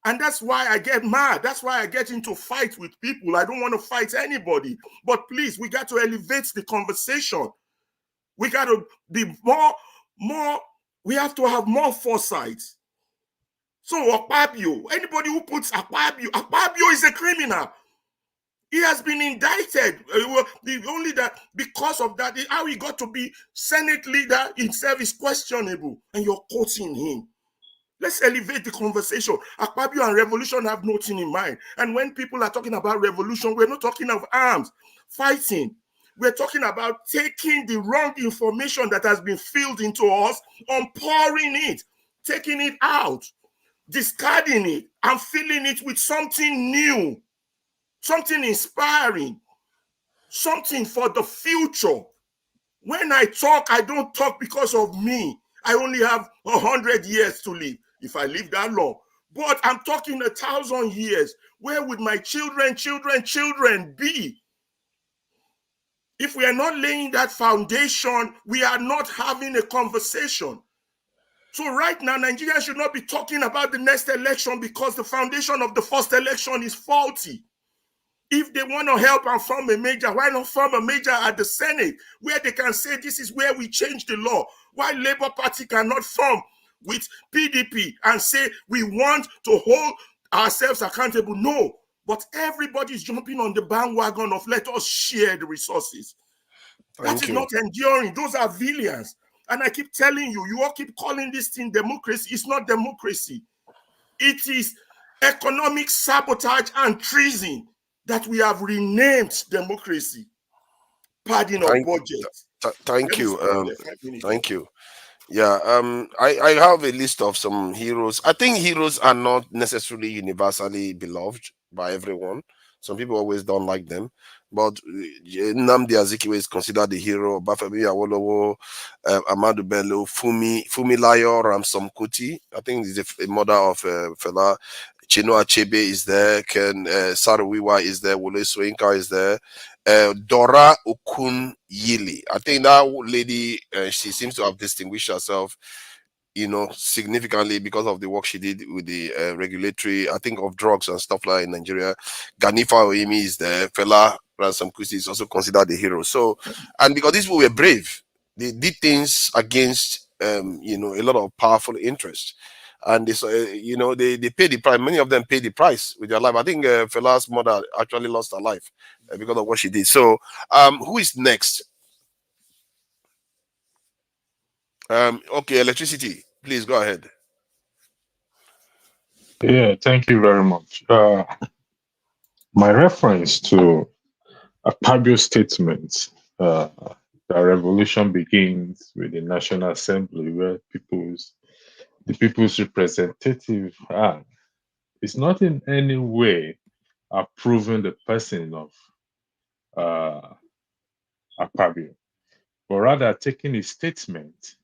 And that's why I get mad. That's why I get into fight with people. I don't want to fight anybody. But please, we got to elevate the conversation. We got to be more, we have to have more foresight. So Akpabio, anybody who puts Akpabio is a criminal. He has been indicted. Only that because of that, how he got to be Senate leader himself is questionable. And you're quoting him. Let's elevate the conversation. Akpabio and revolution have nothing in mind. And when people are talking about revolution, we're not talking of arms, fighting. We're talking about taking the wrong information that has been filled into us, pouring it, taking it out, discarding it, and filling it with something new, something inspiring, something for the future. When I talk, I don't talk because of me. I only have 100 years to live, if I live that long. But I'm talking 1,000 years. Where would my children be? If we are not laying that foundation, we are not having a conversation. So right now, Nigerians should not be talking about the next election because the foundation of the first election is faulty. If they want to help and form a major, why not form a major at the Senate where they can say this is where we change the law? Why Labour Party cannot form with PDP and say we want to hold ourselves accountable? No, but everybody's jumping on the bandwagon of let us share the resources. That is not enduring. Those are villains. And I keep telling you, you all keep calling this thing democracy. It's not democracy. It is economic sabotage and treason that we have renamed democracy. Padding of budget. Thank you. Thank you. Yeah, I have a list of some heroes. I think heroes are not necessarily universally beloved by everyone. Some people always don't like them. But Nnamdi Azikiwe is considered the hero. Obafemi Awolowo, Ahmadu Bello, Fumilayo Ramsom Kuti. I think he's a mother of fella. Chinua Achebe is there. Ken Saro-Wiwa is there. Wole Soyinka is there. Dora Okun Yili. I think that lady, she seems to have distinguished herself, you know, significantly because of the work she did with the regulatory, I think, of drugs and stuff like in Nigeria. Ganifa Oimi is there. Fela Ransom Kuti is also considered a hero. So, and because these people were brave, they did things against, you know, a lot of powerful interests. And this, you know, they paid the price. Many of them paid the price with their life. I think Fela's mother actually lost her life because of what she did. So, who is next? Okay, electricity. Please go ahead. Yeah, thank you very much. my reference to Akpabio's statement, the revolution begins with the National Assembly, where the people's representative are. It's not in any way approving the person of Akpabio, but rather taking a statement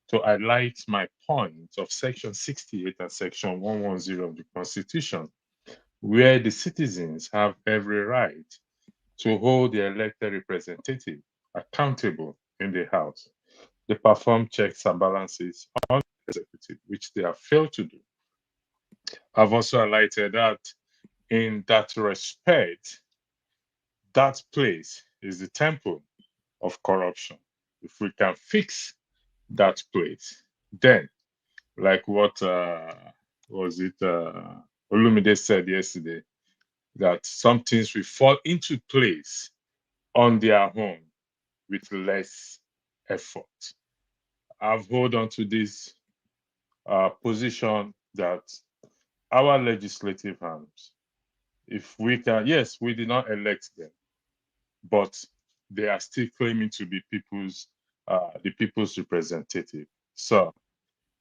to highlight my point of Section 68 and Section 110 of the Constitution, where the citizens have every right to hold the elected representative accountable in the House. They perform checks and balances on the executive, which they have failed to do. I've also highlighted that in that respect, that place is the temple of corruption. If we can fix that place, then, like what Olumide said yesterday, that some things will fall into place on their own with less effort. I've held on to this position that our legislative arms, if we can, yes, we did not elect them, but they are still claiming to be the people's representative. So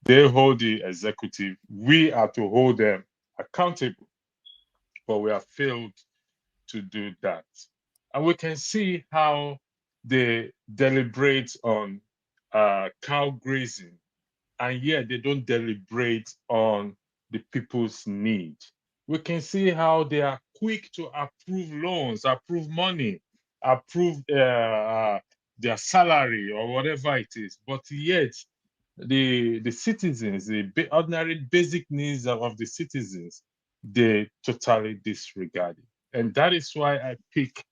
they hold the executive. We are to hold them accountable, but we have failed to do that. And we can see how they deliberate on cow grazing, and yet they don't deliberate on the people's need. We can see how they are quick to approve loans, approve money, approve their salary or whatever it is, but yet the citizens, the ordinary basic needs of the citizens, they totally disregard it. And that is why I pick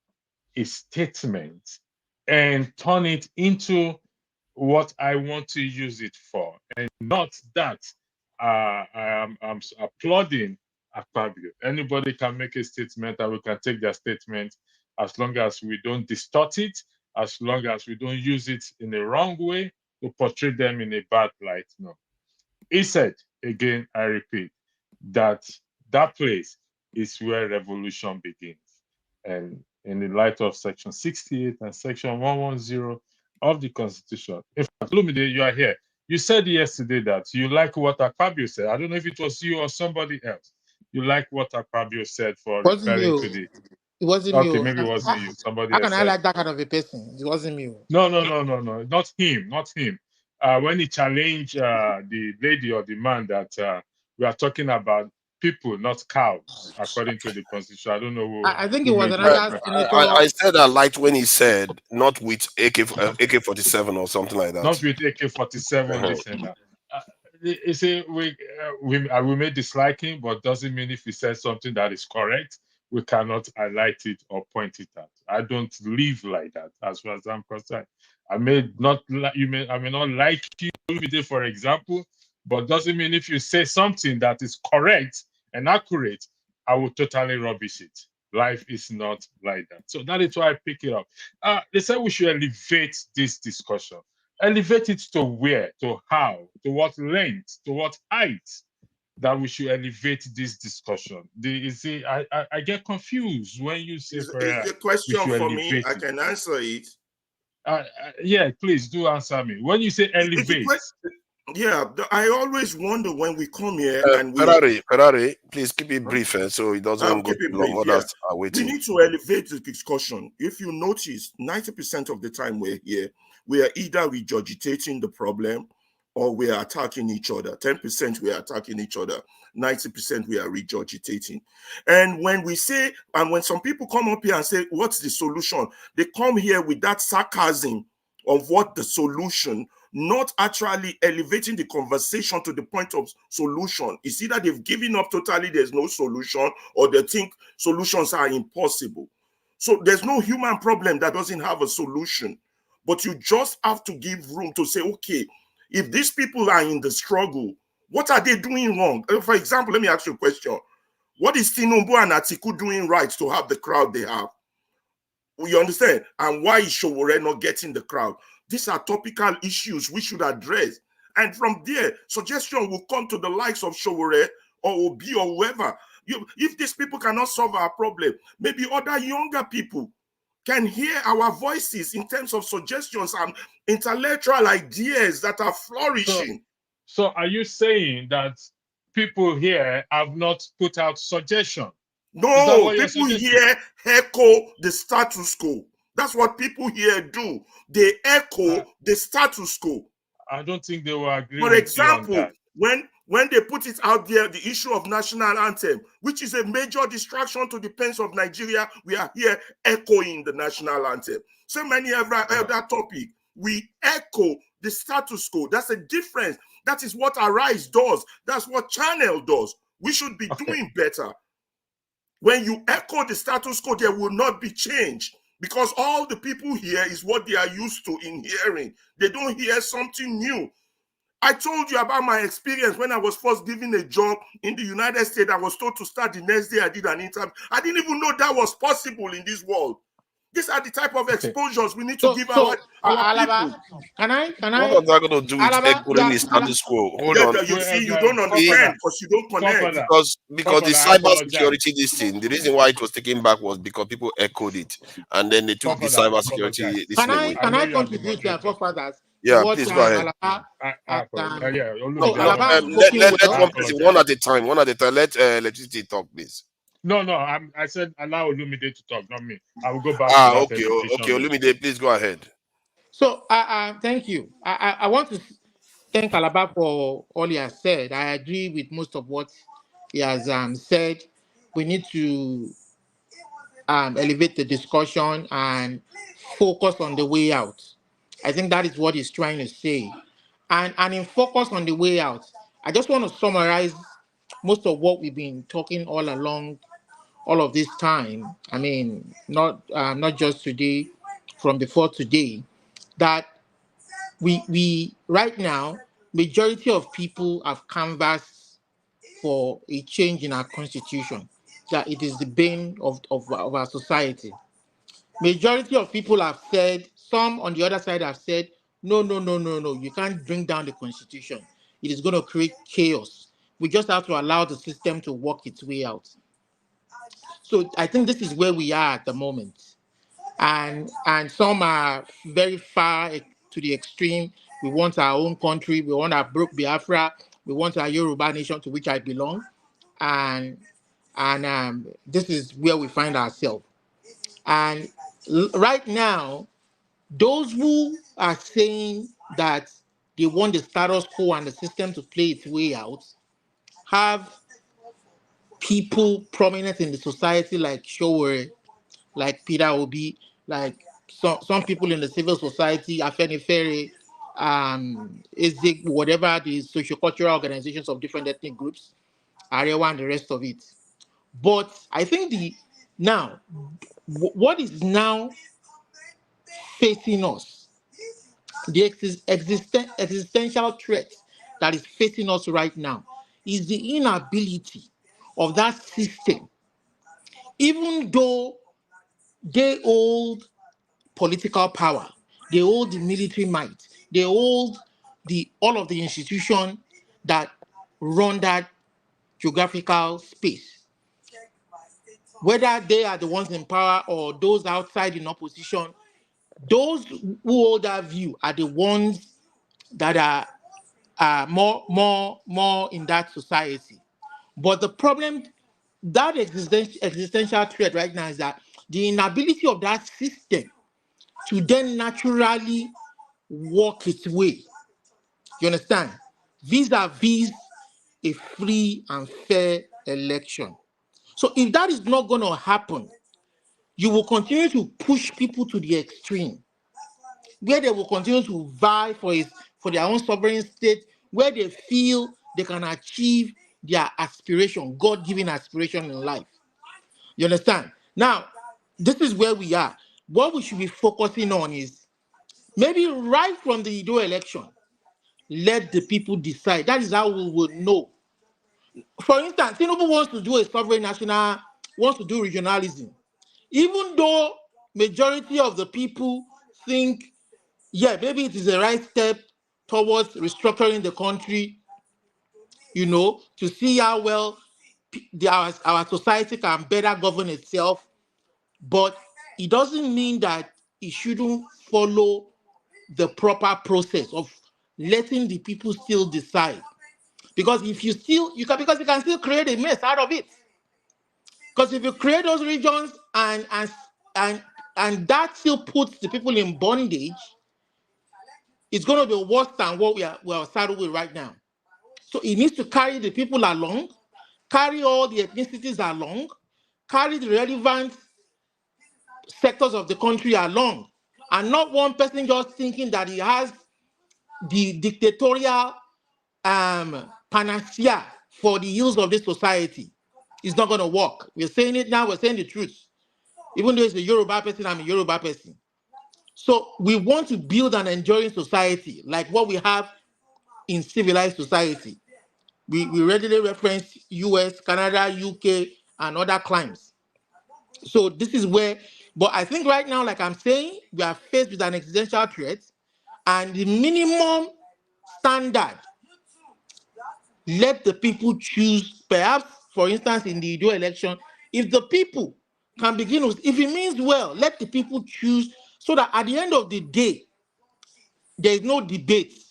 a statement and turn it into what I want to use it for, and not that I'm applauding Akpabio. Anybody can make a statement, and we can take their statement as long as we don't distort it, as long as we don't use it in the wrong way to portray them in a bad light. No. He said, again, I repeat, that place is where revolution begins. And in the light of Section 68 and Section 110 of the Constitution. In fact, Lumide, you are here. You said yesterday that you like what Akpabio said. I don't know if it was you or somebody else. You like what Akpabio said for Wasn't referring me. to the... It wasn't Okay, me. maybe it wasn't you. Somebody How else can I said... like that kind of a person? It wasn't me. No, not him, not him. When he challenged the lady or the man that we are talking about people, not cows, according to the Constitution. I don't know I think it who was made another that. senator. I said I liked when he said not with AK-47 or something like that. Not with AK-47, this and that. You see, we may dislike him, but doesn't mean if he says something that is correct, we cannot highlight it or point it out. I don't live like that, as far as I'm concerned. I may not like you, for example, but doesn't mean if you say something that is correct and accurate, I will totally rubbish it. Life is not like that. So that is why I pick it up. They said we should elevate this discussion. Elevate it to where, to how, to what length, to what height that we should elevate this discussion. I get confused when you say Is the question for me? I can answer it. Yeah, please do answer me. When you say elevate, I always wonder when we come here and Ferrari, please keep it brief, so it doesn't go too long. Others are waiting. We need to elevate the discussion. If you notice, 90% of the time we're here, we are either regurgitating the problem or we are attacking each other. 10% we are attacking each other. 90% we are regurgitating. And when we say, and when some people come up here and say, what's the solution? They come here with that sarcasm of what the solution, not actually elevating the conversation to the point of solution. It's either they've given up totally, there's no solution, or they think solutions are impossible. So there's no human problem that doesn't have a solution. But you just have to give room to say, okay, if these people are in the struggle, what are they doing wrong? For example, let me ask you a question. What is Tinubu and Atiku doing right to have the crowd they have? You understand? And why is Sowore not getting the crowd? These are topical issues we should address. And from there, suggestion will come to the likes of Sowore or Obi or whoever If these people cannot solve our problem, maybe other younger people can hear our voices in terms of suggestions and intellectual ideas that are flourishing. So are you saying that people here have not put out suggestion? No, people here echo the status quo. That's what people here do. They echo the status quo. I don't think they will agree. For example, when they put it out there, the issue of national anthem, which is a major distraction to the pains of Nigeria, we are here echoing the national anthem. So many other topic, we echo the status quo. That's a difference. That is what Arise does. That's what Channel does. We should be doing better. When you echo the status quo, there will not be change, because all the people here is what they are used to in hearing. They don't hear something new. I told you about my experience when I was first given a job in the United States. I was told to start the next day. I did an interview. I didn't even know that was possible in this world. These are the type of exposures we need to give our people. Can I? What are they going to do with echoing the status quo? Hold on. You see, you don't understand because you don't connect. Because the cyber security, this thing, the reason why it was taken back was because people echoed it, and then they took the cyber security. Can I contribute to our forefathers? Yeah, please go ahead. Let one person, one at a time. Let electricity talk, please. No, I said allow Olumide to talk, not me. I will go back. Okay, Olumide, please go ahead. So, thank you. I want to thank Alaba for all he has said. I agree with most of what he has said. We need to elevate the discussion and focus on the way out. I think that is what he's trying to say. And in focus on the way out, I just want to summarize most of what we've been talking all along, all of this time. I mean, not just today, from before today, that we right now, majority of people have canvassed for a change in our constitution, that it is the bane of our society. Majority of people have said, some on the other side have said, no, you can't bring down the constitution. It is going to create chaos. We just have to allow the system to work its way out. So I think this is where we are at the moment. And some are very far to the extreme. We want our own country. We want our Biafra. We want our Yoruba nation, to which I belong. And this is where we find ourselves. And right now, those who are saying that they want the status quo and the system to play its way out have people prominent in the society like Showore, like Peter Obi, like some people in the civil society, Afenifere, Ezek, whatever the sociocultural organizations of different ethnic groups, Arewa and the rest of it. But I think what is now facing us, the existential threat that is facing us right now, is the inability of that system, even though they hold political power, they hold the military might, they hold all of the institutions that run that geographical space. Whether they are the ones in power or those outside in opposition, those who hold that view are the ones that are more in that society. But the problem, that existential threat right now, is that the inability of that system to then naturally walk its way. You understand? Vis-a-vis a free and fair election. So if that is not going to happen, you will continue to push people to the extreme, where they will continue to vie for their own sovereign state, where they feel they can achieve their aspiration, God-given aspiration in life. You understand? Now, this is where we are. What we should be focusing on is maybe right from the Ido election, let the people decide. That is how we will know. For instance, Tinubu wants to do a sovereign national, wants to do regionalism. Even though majority of the people think, yeah, maybe it is the right step towards restructuring the country, to see how well our society can better govern itself, but it doesn't mean that it shouldn't follow the proper process of letting the people still decide. Because if you still, because you can still create a mess out of it. Because if you create those regions and that still puts the people in bondage, it's going to be worse than what we are starting with right now. So it needs to carry the people along, carry all the ethnicities along, carry the relevant sectors of the country along, and not one person just thinking that he has the dictatorial panacea for the ills of this society. It's not going to work. We're saying it now, we're saying the truth. Even though it's a Yoruba person, I'm a Yoruba person. So we want to build an enduring society like what we have in civilized society. We readily reference US, Canada, UK, and other climes. So this is where, but I think right now, like I'm saying, we are faced with an existential threat, and the minimum standard, let the people choose. Perhaps, for instance, in the Ido election, if the people can begin with, if it means well, let the people choose, so that at the end of the day, there is no debate.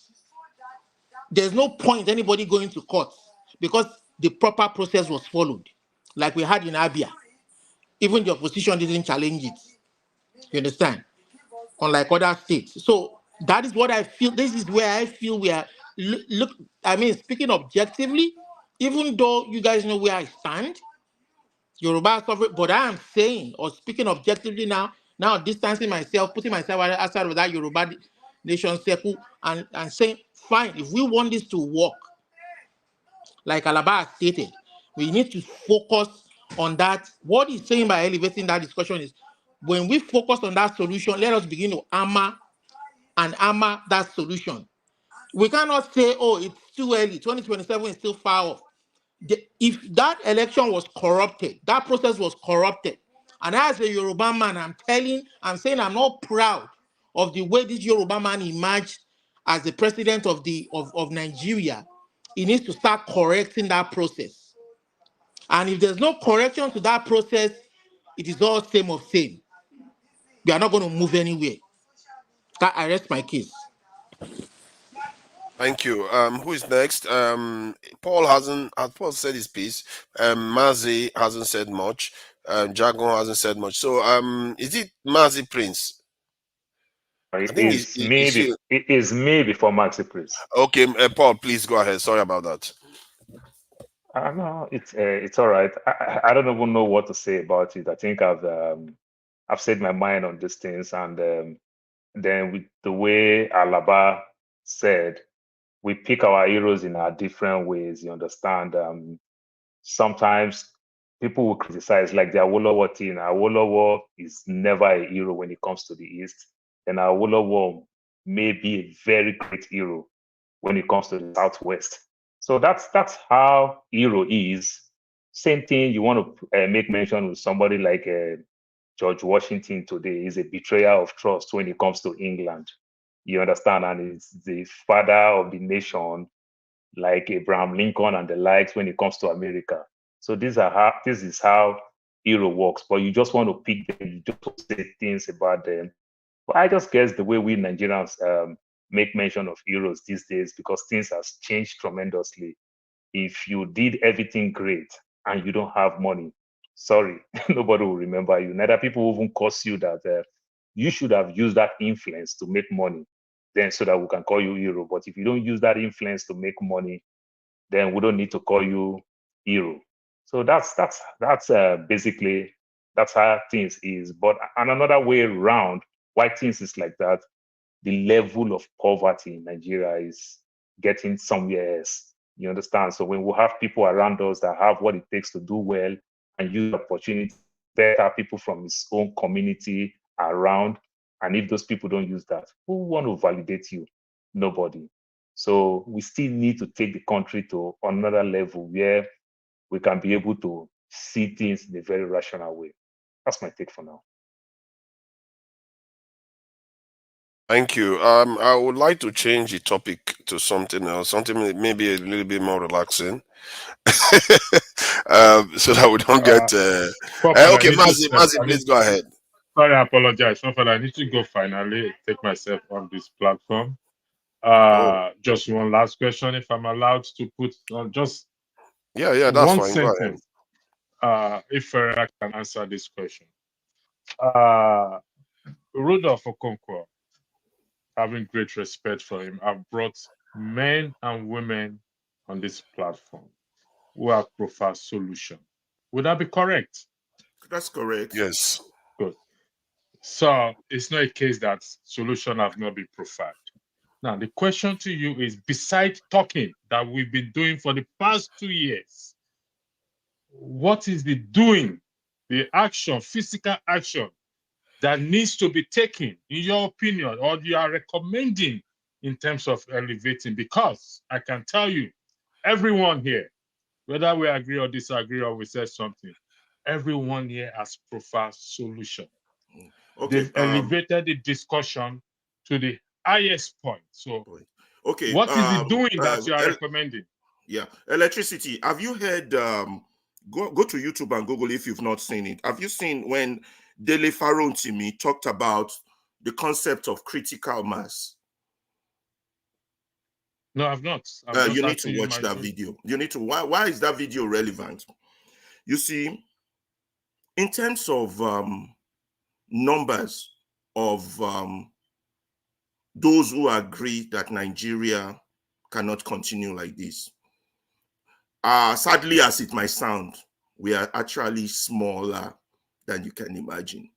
There's no point anybody going to court because the proper process was followed, like we had in Abia. Even the opposition didn't challenge it. You understand? Unlike other states. So that is what I feel. This is where I feel we are. Look, I mean, speaking objectively, even though you guys know where I stand, Yoruba sovereign, but I am saying, or speaking objectively now distancing myself, putting myself outside of that Yoruba nation circle, and saying, fine, if we want this to work, like Alaba stated, we need to focus on that. What he's saying by elevating that discussion is, when we focus on that solution, let us begin to hammer that solution. We cannot say, oh, it's too early, 2027 is still far off. If that election was corrupted, that process was corrupted, and as a Yoruba man, I'm saying I'm not proud of the way this Yoruba man emerged as the president of Nigeria. He needs to start correcting that process. And if there's no correction to that process, it is all same of same. We are not going to move anywhere. I rest my case. Thank you. Who is next? Paul said his piece. Mazi hasn't said much. Jagon hasn't said much. So is it Mazi Prince? It is me before Maxi Prince. Okay, Paul, please go ahead. Sorry about that. No, it's all right. I don't even know what to say about it. I think I've said my mind on these things, and then with the way Alaba said, we pick our heroes in our different ways. You understand? Sometimes people will criticize, like the Awolowo thing. Awolowo is never a hero when it comes to the East. And Awolowo may be a very great hero when it comes to the Southwest. So that's how hero is. Same thing, you want to make mention with somebody like George Washington today is a betrayer of trust when it comes to England. You understand? And it's the father of the nation, like Abraham Lincoln and the likes when it comes to America. So this is how hero works. But you just want to pick them, you just want to say things about them. But I just guess the way we Nigerians make mention of heroes these days, because things have changed tremendously. If you did everything great and you don't have money, sorry, nobody will remember you. Neither people will even curse you that you should have used that influence to make money, then so that we can call you hero. But if you don't use that influence to make money, then we don't need to call you hero. So that's basically that's how things is. But on another way around, why things is like that, the level of poverty in Nigeria is getting somewhere else. You understand? So when we have people around us that have what it takes to do well and use the opportunity, better people from his own community around, and if those people don't use that, who want to validate you? Nobody. So we still need to take the country to another level where we can be able to see things in a very rational way. That's my take for now. Thank you. I would like to change the topic to something else, something maybe a little bit more relaxing, so that we don't get. Okay, Mazi, please go ahead. Sorry, I apologize. I need to go finally take myself on this platform. Just one last question, if I'm allowed to put on just that's one fine. sentence. If I can answer this question. Rudolph Okonkwo, having great respect for him, I've brought men and women on this platform who have profiled solution. Would that be correct? That's correct. Yes. Good. So it's not a case that solution have not been profiled. Now, the question to you is, besides talking that we've been doing for the past 2 years, what is the doing, the action, physical action that needs to be taken, in your opinion, or you are recommending in terms of elevating? Because I can tell you, everyone here, whether we agree or disagree or we say something, everyone here has profiled solution. Okay, they've elevated the discussion to the highest point. So, okay, what is it doing that you are recommending? Yeah, electricity. Have you heard? Go to YouTube and Google if you've not seen it. Have you seen when Dele Farontimi talked about the concept of critical mass? No, I've not. You need to watch that video. You need to. Why is that video relevant? You see, in terms of numbers of those who agree that Nigeria cannot continue like this, sadly as it might sound, we are actually smaller than you can imagine.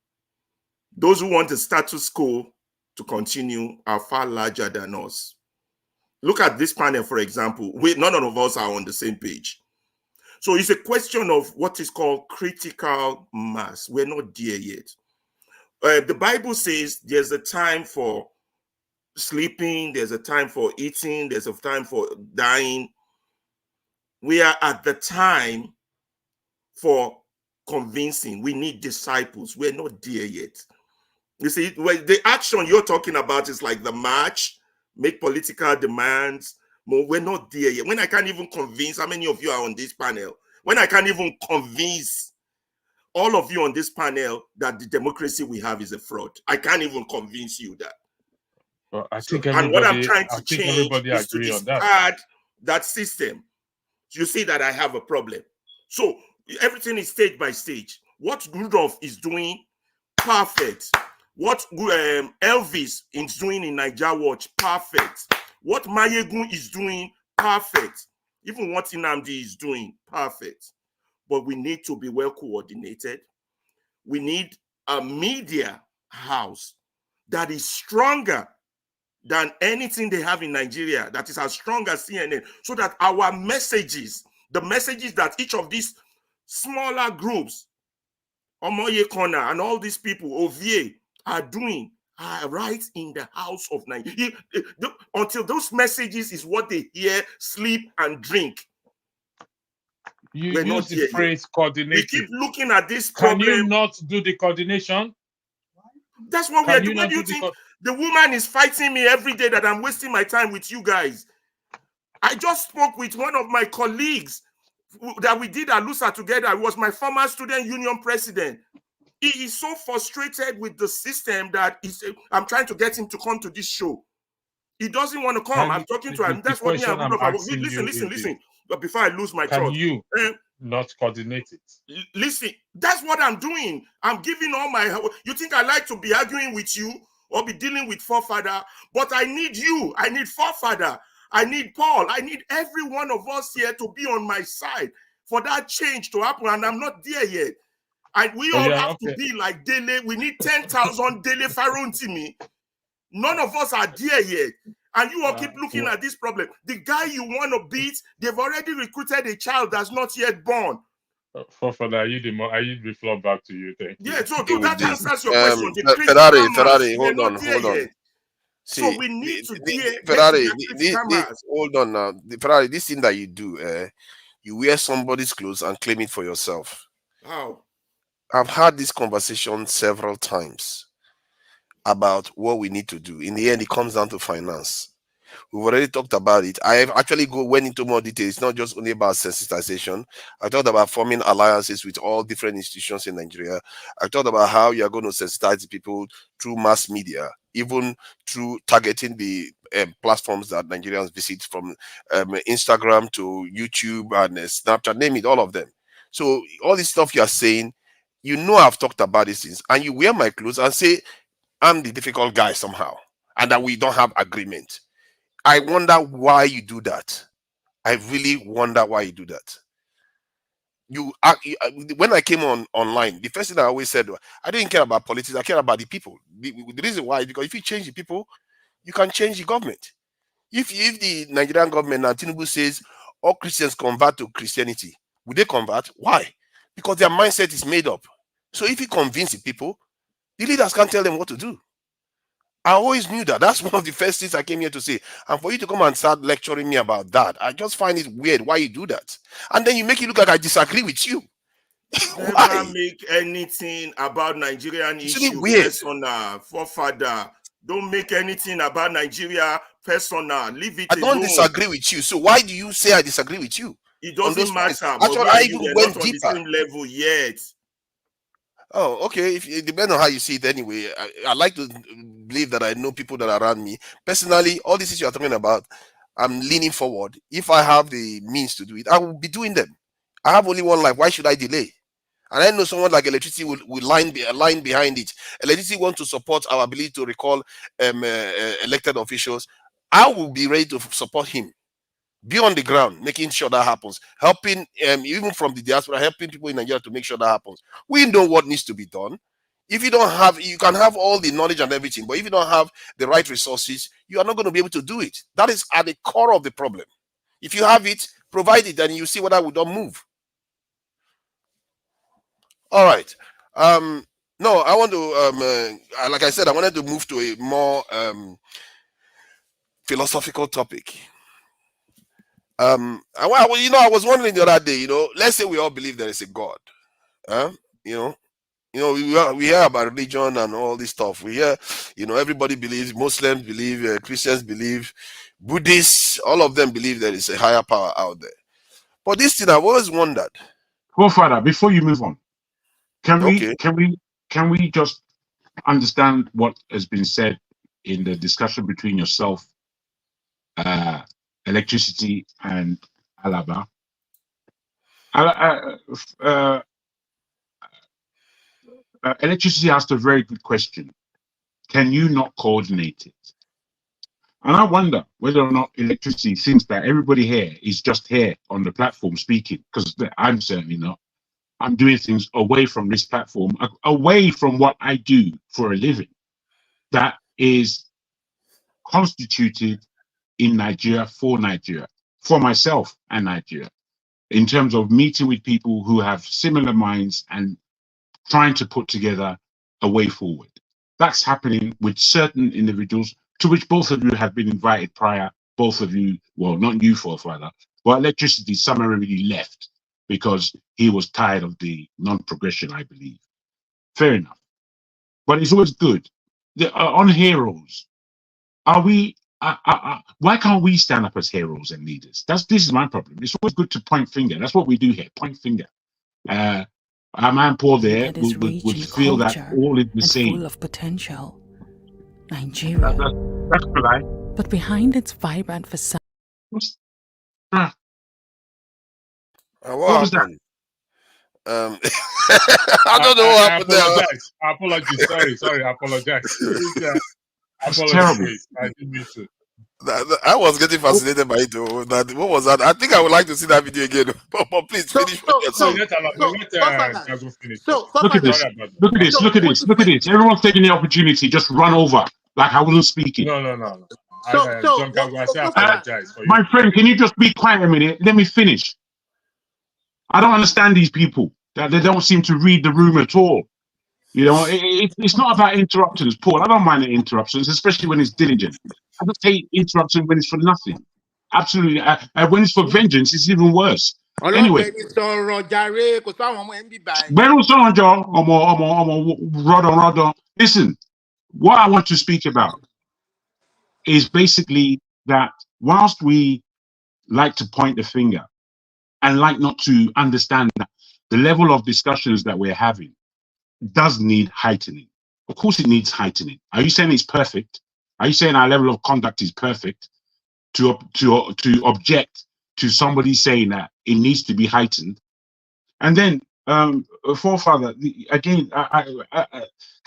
Those who want the status quo to continue are far larger than us. Look at this panel, for example. None of us are on the same page. So it's a question of what is called critical mass. We're not there yet. The Bible says there's a time for sleeping, there's a time for eating, there's a time for dying. We are at the time for convincing. We need disciples. We're not there yet. You see, the action you're talking about is like the march, make political demands. We're not there yet. When I can't even convince, how many of you are on this panel? When I can't even convince all of you on this panel that the democracy we have is a fraud, I can't even convince you that. Well, and what I'm trying to change is to discard that system. You see that I have a problem. So everything is stage by stage. What Rudolph is doing, perfect. What Elvis is doing in Niger Watch, perfect. What Mayegun is doing, perfect. Even what Nnamdi is doing, perfect. But we need to be well coordinated. We need a media house that is stronger than anything they have in Nigeria, that is as strong as CNN, so that our messages, the messages that each of these smaller groups, Omoye Corner and all these people, Ovie, are doing, are right in the house of Nigeria. Until those messages is what they hear, sleep, and drink. You use the phrase coordinating. We keep looking at this problem. Can you not do the coordination? That's what we are doing. What do you think? The woman is fighting me every day that I'm wasting my time with you guys. I just spoke with one of my colleagues that we did at Lusa together. He was my former student union president. He is so frustrated with the system that I'm trying to get him to come to this show. He doesn't want to come. I'm talking to him. That's what me and Rudolph. Listen. But before I lose my trust. Can you not coordinate it? Listen, that's what I'm doing. I'm giving all my... You think I like to be arguing with you or be dealing with forefather? But I need you. I need forefather. I need Paul. I need every one of us here to be on my side for that change to happen. And I'm not there yet. And we all have to be like Dele. We need 10,000 Dele Farontimi. None of us are there yet. And you all keep looking at this problem. The guy you want to beat, they've already recruited a child that's not yet born. Father, I yield the floor back to you. Thank you. Yeah, so that answers your question. Ferrari, hold on. See, so we need to Ferrari, hold on now. Ferrari, this thing that you do, you wear somebody's clothes and claim it for yourself. How? I've had this conversation several times. about what we need to do. In the end, it comes down to finance. We've already talked about it. I have actually went into more detail. It's not just only about sensitization. I talked about forming alliances with all different institutions in Nigeria. I talked about how you're going to sensitize the people through mass media, even through targeting the platforms that Nigerians visit, from Instagram to YouTube and Snapchat, name it, all of them. So all this stuff you're saying, you know I've talked about these things, and you wear my clothes and say I'm the difficult guy somehow, and that we don't have agreement. I wonder why you do that. I really wonder why you do that. When I came online, the first thing I always said, I didn't care about politics. I care about the people. The reason why is because if you change the people, you can change the government. If the Nigerian government and Tinubu says all Christians convert to Christianity, would they convert? Why? Because their mindset is made up. So if you convince the people, the leaders can't tell them what to do. I always knew that. That's one of the first things I came here to say. And for you to come and start lecturing me about that, I just find it weird why you do that. And then you make it look like I disagree with you. Never make anything about Nigerian issue personal, forefather. Don't make anything about Nigeria personal. Leave it alone. I don't disagree with you. So why do you say I disagree with you? It doesn't matter. Actually, I even went not deeper. On the same level yet. Oh, okay. If it depends on how you see it anyway. I like to believe that I know people that are around me. Personally, all these issues you're talking about, I'm leaning forward. If I have the means to do it, I will be doing them. I have only one life. Why should I delay? And I know someone like electricity will line behind it. Electricity wants to support our ability to recall elected officials. I will be ready to support him. Be on the ground, making sure that happens. Helping, even from the diaspora, helping people in Nigeria to make sure that happens. We know what needs to be done. If you don't have, you can have all the knowledge and everything, but if you don't have the right resources, you are not going to be able to do it. That is at the core of the problem. If you have it, provide it, and you see whether we don't move. All right. No, I want to, like I said, I wanted to move to a more philosophical topic. I was wondering the other day, let's say we all believe there is a God. We hear about religion and all this stuff. We hear, everybody believes, Muslims believe, Christians believe, Buddhists, all of them believe there is a higher power out there. But this thing I've always wondered. Well, Father, before you move on, can we just understand what has been said in the discussion between yourself, electricity, and Alaba? Electricity asked a very good question. Can you not coordinate it? And I wonder whether or not electricity thinks that everybody here is just here on the platform speaking, because I'm certainly not. I'm doing things away from this platform, away from what I do for a living, that is constituted in Nigeria, for myself and Nigeria, in terms of meeting with people who have similar minds and trying to put together a way forward. That's happening with certain individuals, to which both of you have been invited prior. Both of you, well, not you, Father, but electricity summarily left because he was tired of the non-progression, I believe. Fair enough. But it's always good. On heroes, are we? Why can't we stand up as heroes and leaders? This is my problem. It's always good to point finger. That's what we do here. Point finger. Our man Paul there would feel that all is the same. Full of potential. Nigeria. That's polite. But behind its vibrant facade. What happened? I don't know what happened there. I apologize. Sorry. I apologize. That's terrible. I didn't mean to. I was getting fascinated by it. What was that? I think I would like to see that video again. But please finish. Look at this. Everyone's taking the opportunity. Just run over like I wasn't speaking. No. I apologize for you. My friend, can you just be quiet a minute? Let me finish. I don't understand these people. That they don't seem to read the room at all. It's not about interruptions, Paul. I don't mind the interruptions, especially when it's diligent. I just hate interruption when it's for nothing. Absolutely. When it's for vengeance, it's even worse. Anyway. Listen, what I want to speak about is basically that whilst we like to point the finger and like not to understand that the level of discussions that we're having does need heightening. Of course, it needs heightening. Are you saying it's perfect? Are you saying our level of conduct is perfect to object to somebody saying that it needs to be heightened? And then, forefather, again,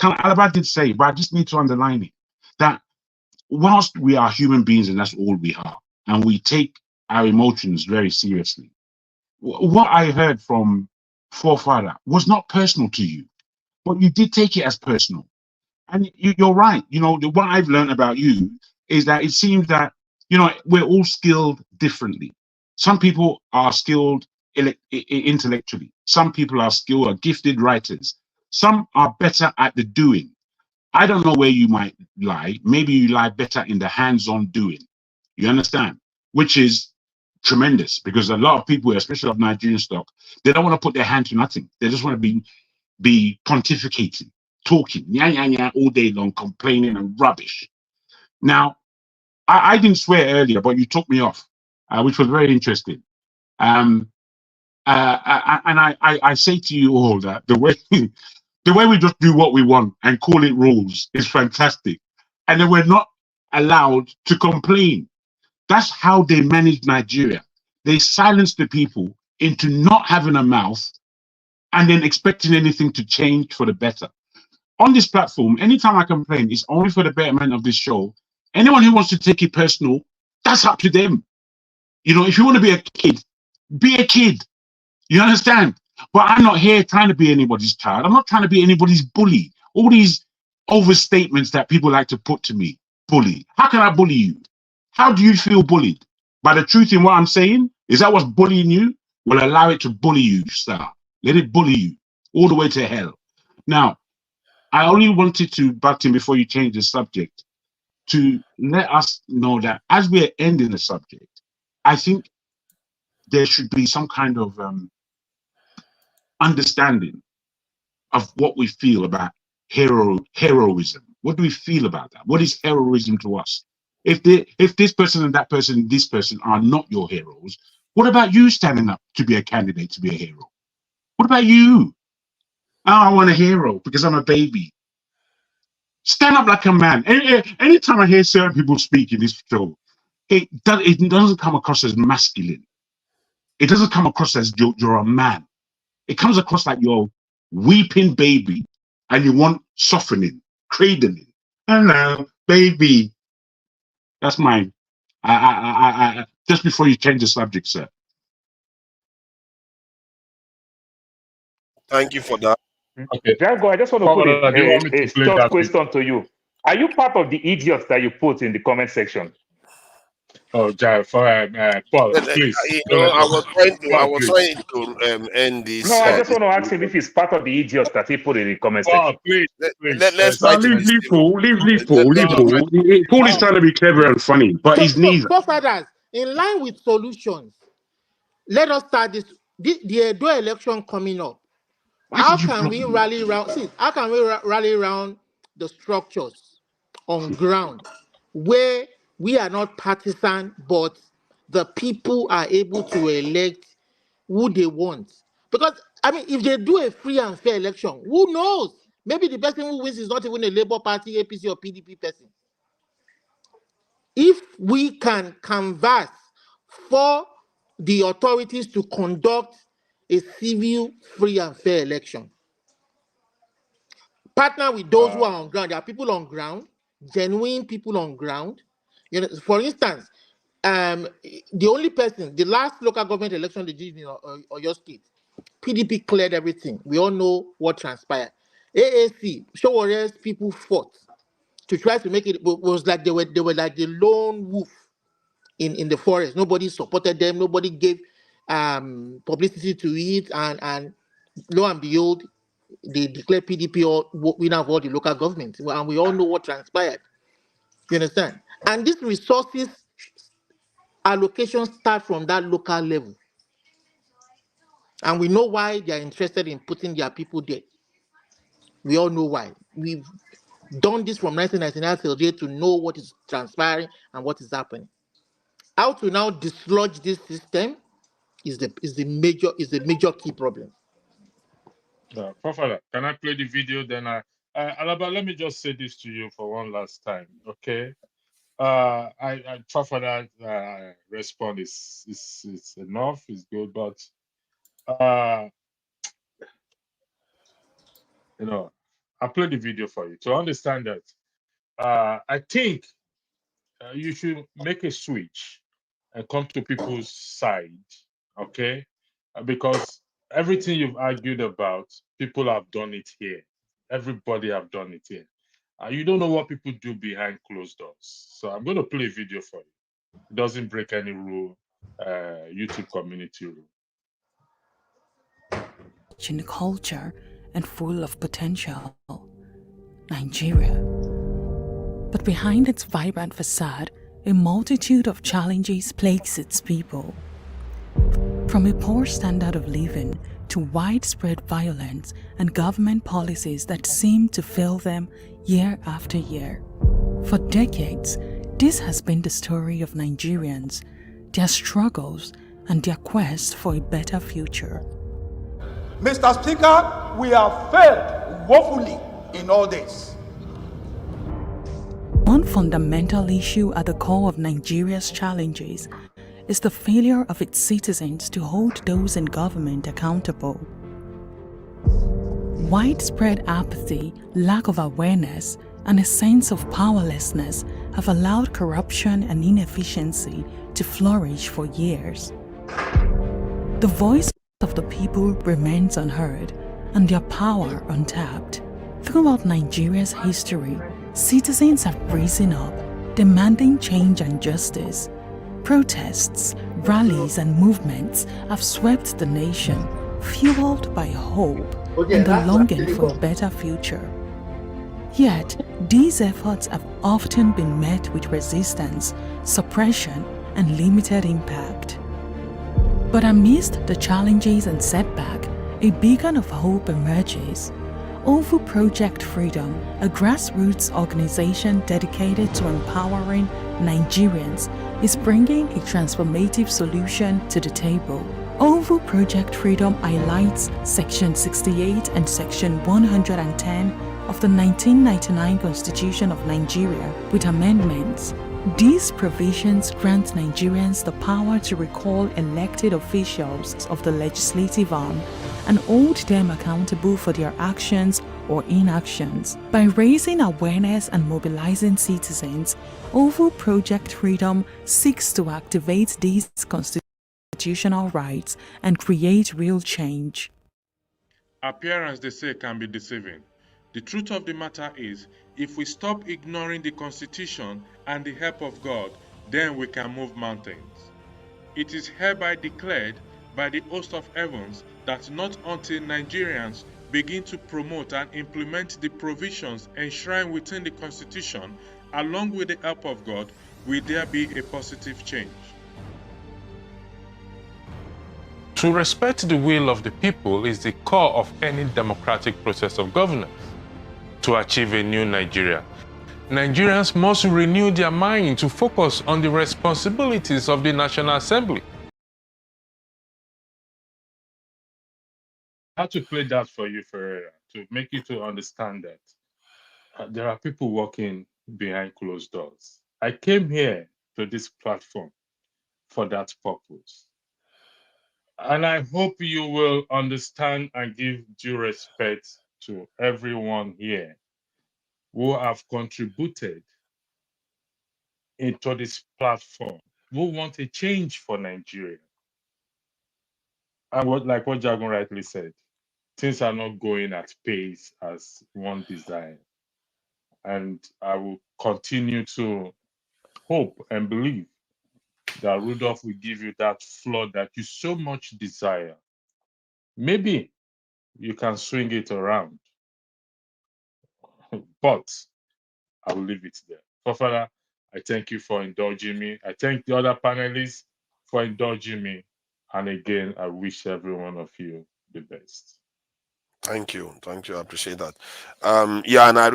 Alaba did say, but I just need to underline it, that whilst we are human beings and that's all we are, and we take our emotions very seriously, what I heard from forefather was not personal to you, but you did take it as personal. And you're right. You know, what I've learned about you is that it seems that, you know, we're all skilled differently. Some people are skilled intellectually. Some people are skilled, are gifted writers. Some are better at the doing. I don't know where you might lie. Maybe you lie better in the hands-on doing. You understand? Which is tremendous, because a lot of people, especially of Nigerian stock, they don't want to put their hand to nothing. They just want to be pontificating, talking, all day long, complaining and rubbish. Now, I didn't swear earlier, but you took me off, which was very interesting. And I say to you all that the way we just do what we want and call it rules is fantastic. And then we're not allowed to complain. That's how they manage Nigeria. They silence the people into not having a mouth and then expecting anything to change for the better. On this platform, anytime I complain, it's only for the betterment of this show. Anyone who wants to take it personal, that's up to them. You know, if you want to be a kid, be a kid. You understand? But I'm not here trying to be anybody's child. I'm not trying to be anybody's bully. All these overstatements that people like to put to me, bully. How can I bully you? How do you feel bullied? By the truth in what I'm saying? Is that what's bullying you? Well, allow it to bully you, sir. Let it bully you all the way to hell. Now, I only wanted to butt in before you change the subject to let us know that as we're ending the subject, I think there should be some kind of understanding of what we feel about heroism. What do we feel about that? What is heroism to us? If this person and that person and this person are not your heroes, what about you standing up to be a candidate to be a hero? What about you? Oh, I want a hero because I'm a baby. Stand up like a man. Anytime I hear certain people speak in this show, it doesn't come across as masculine. It doesn't come across as you're a man. It comes across like you're a weeping baby and you want softening, cradling. Hello, baby. That's mine. I just before you change the subject, sir. Thank you for that. Okay. Drago, I just want to put a short question to you. Are you part of the idiots that you put in the comment section? Oh, Paul, please. You know, I was trying to end this. No, I just want to ask him if he's part of the idiots that he put in the comment section. Please. Let's try to leave Paul. Paul is trying to be clever and funny, but he's neither. Forefathers, in line with solutions, let us start this. The Edo election coming up. How can we rally around the structures on ground where we are not partisan, but the people are able to elect who they want? Because, I mean, if they do a free and fair election, who knows? Maybe the person who wins is not even a Labour Party, APC, or PDP person. If we can canvass for the authorities to conduct a civil, free, and fair election, partner with those who are on ground. There are people on ground, genuine people on ground. You know, for instance, the only person, the last local government election they did in your state, PDP cleared everything. We all know what transpired. AAC, Showore's people fought to try to make it. Was like they were like the lone wolf in the forest. Nobody supported them. Nobody gave publicity to it, and lo and behold, they declared PDP winner of all the local governments, and we all know what transpired. You understand? And these resources allocations start from that local level, and we know why they are interested in putting their people there. We all know why. done this from 1999 till date to know what is transpiring and what is happening. How to now dislodge this system is the major key problem. Professor, can I play the video? Then Alaba, let me just say this to you for one last time, okay? I try for that response is enough, is good, but you know, I'll play the video for you to understand that. I think you should make a switch and come to people's side, okay? Because everything you've argued about, people have done it here. Everybody have done it here. You don't know what people do behind closed doors. So I'm going to play a video for you. It doesn't break any rule, YouTube community rule. In culture and full of potential, Nigeria. But behind its vibrant facade, a multitude of challenges plagues its people. From a poor standard of living to widespread violence and government policies that seem to fail them year after year. For decades, this has been the story of Nigerians, their struggles, and their quest for a better future. Mr. Speaker, we have failed woefully in all this. One fundamental issue at the core of Nigeria's challenges is the failure of its citizens to hold those in government accountable. Widespread apathy, lack of awareness, and a sense of powerlessness have allowed corruption and inefficiency to flourish for years. The voice of the people remains unheard and their power untapped. Throughout Nigeria's history, citizens have risen up, demanding change and justice. Protests, rallies, and movements have swept the nation, fueled by hope and the longing for a better future. Yet, these efforts have often been met with resistance, suppression, and limited impact. But amidst the challenges and setback, a beacon of hope emerges. OVU Project Freedom, a grassroots organization dedicated to empowering Nigerians, is bringing a transformative solution to the table. OVU Project Freedom highlights Section 68 and Section 110 of the 1999 Constitution of Nigeria with amendments. These provisions grant Nigerians the power to recall elected officials of the legislative arm and hold them accountable for their actions or inactions. By raising awareness and mobilizing citizens, OVU Project Freedom seeks to activate these constitutional rights and create real change. Appearance, they say, can be deceiving. The truth of the matter is, if we stop ignoring the Constitution and the help of God, then we can move mountains. It is hereby declared by the host of heavens that not until Nigerians begin to promote and implement the provisions enshrined within the Constitution, along with the help of God, will there be a positive change. To respect the will of the people is the core of any democratic process of governance. To achieve a new Nigeria, Nigerians must renew their mind to focus on the responsibilities of the National Assembly. I had to play that for you, Ferreira, to make you to understand that there are people working behind closed doors. I came here to this platform for that purpose. And I hope you will understand and give due respect to everyone here who have contributed into this platform, who want a change for Nigeria. And like what Jagun rightly said, things are not going at pace as one desire. And I will continue to hope and believe that Rudolph will give you that flood that you so much desire. Maybe you can swing it around, but I will leave it there. Father, I thank you for indulging me. I thank the other panelists for indulging me. And again, I wish every one of you the best. Thank you. I appreciate that. Yeah, and I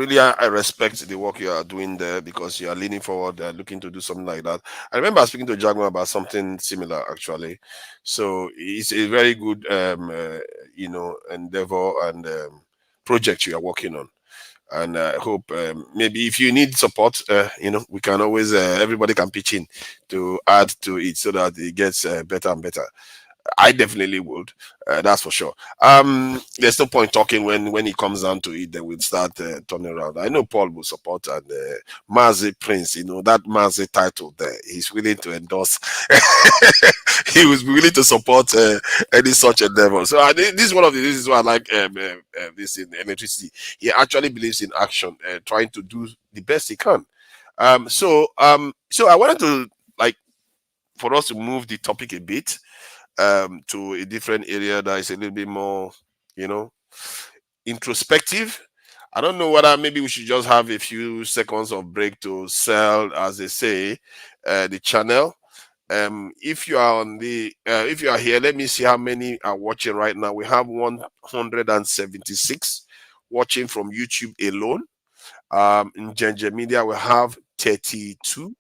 respect the work you are doing there, because you are leaning forward, looking to do something like that. I remember speaking to Jagma about something similar, actually. So it's a very good, endeavor and project you are working on. And I hope maybe if you need support, we can always everybody can pitch in to add to it so that it gets better and better. I definitely would. That's for sure. There's no point talking when it comes down to it. Then we'll start turning around. I know Paul will support, and Mazi Prince. That Mazi title there. He's willing to endorse. He was willing to support any such endeavor. So this is one of the reasons why I like this in electricity. He actually believes in action, trying to do the best he can. So I wanted to for us to move the topic a bit. To a different area that is a little bit more, introspective. I don't know whether maybe we should just have a few seconds of break to sell, as they say, the channel. If you are if you are here, let me see how many are watching right now. We have 176 watching from YouTube alone. In Ginger Media, we have 32.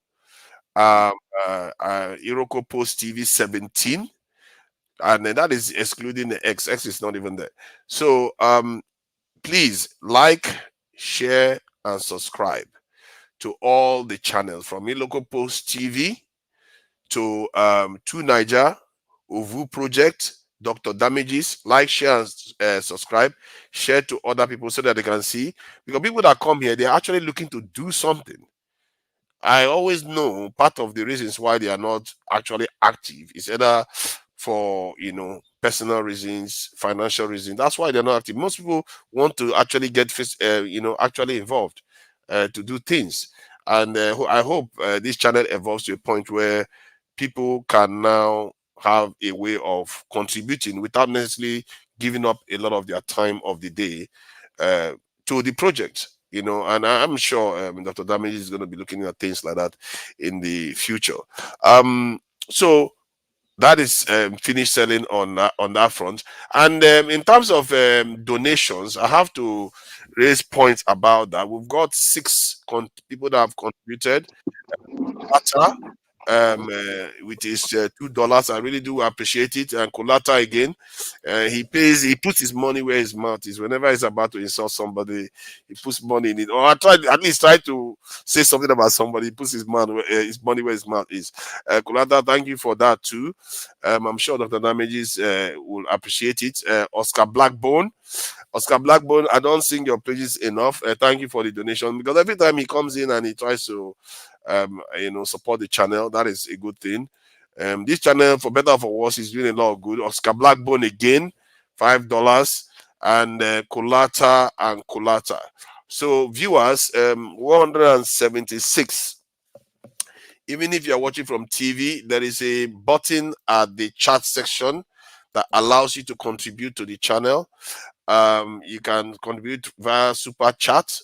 Iroko Post TV 17. And then that is excluding the X. X is not even there. So please like, share, and subscribe to all the channels, from Iloko Post TV to Niger, Ovu Project, Dr. Damages. Like, share, and subscribe. Share to other people so that they can see. Because people that come here, they're actually looking to do something. I always know part of the reasons why they are not actually active is either for personal reasons, financial reasons. That's why they're not active. Most people want to actually get actually involved to do things. And I hope this channel evolves to a point where people can now have a way of contributing without necessarily giving up a lot of their time of the day to the project. And I'm sure Dr. Damage is going to be looking at things like that in the future. So that is finished selling on that front. And in terms of donations, I have to raise points about that. We've got 6 people that have contributed. With his $2. I really do appreciate it. And Kulata again, he puts his money where his mouth is. Whenever he's about to insult somebody, he puts money in it. Or at least try to say something about somebody. He puts his money where his mouth is. Kulata, thank you for that too. I'm sure Dr. Damages will appreciate it. Oscar Blackbone, I don't sing your praises enough. Thank you for the donation, because every time he comes in and he tries to support the channel, that is a good thing. This channel, for better or for worse, is doing a lot of good. Oscar Blackbone again, $5, and Kulata and Kulata. So viewers, 176. Even if you're watching from TV, there is a button at the chat section that allows you to contribute to the channel. You can contribute via super chat,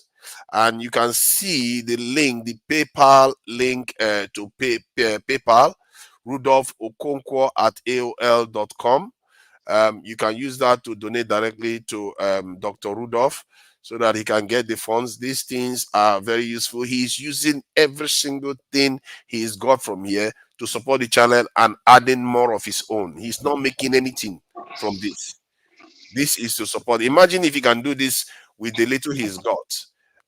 and you can see the link, the PayPal link to PayPal, Rudolph Okonkwo at AOL.com. You can use that to donate directly to Dr. Rudolph so that he can get the funds. These things are very useful. He's using every single thing he's got from here to support the channel and adding more of his own. He's not making anything from this. This is to support. Imagine if he can do this with the little he's got,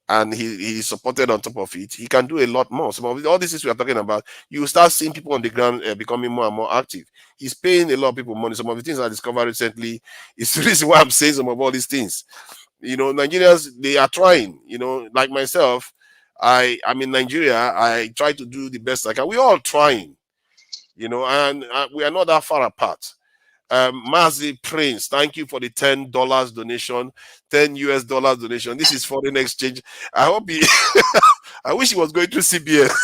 and he's supported on top of it. He can do a lot more. Some of all these things we are talking about, you start seeing people on the ground becoming more and more active. He's paying a lot of people money. Some of the things I discovered recently is the reason why I'm saying some of all these things. Nigerians, they are trying. Like myself, I'm in Nigeria. I try to do the best I can. We're all trying. And we are not that far apart. Mazi Prince, thank you for the $10 donation, $10 donation. This is foreign exchange. I hope I wish he was going through CBS.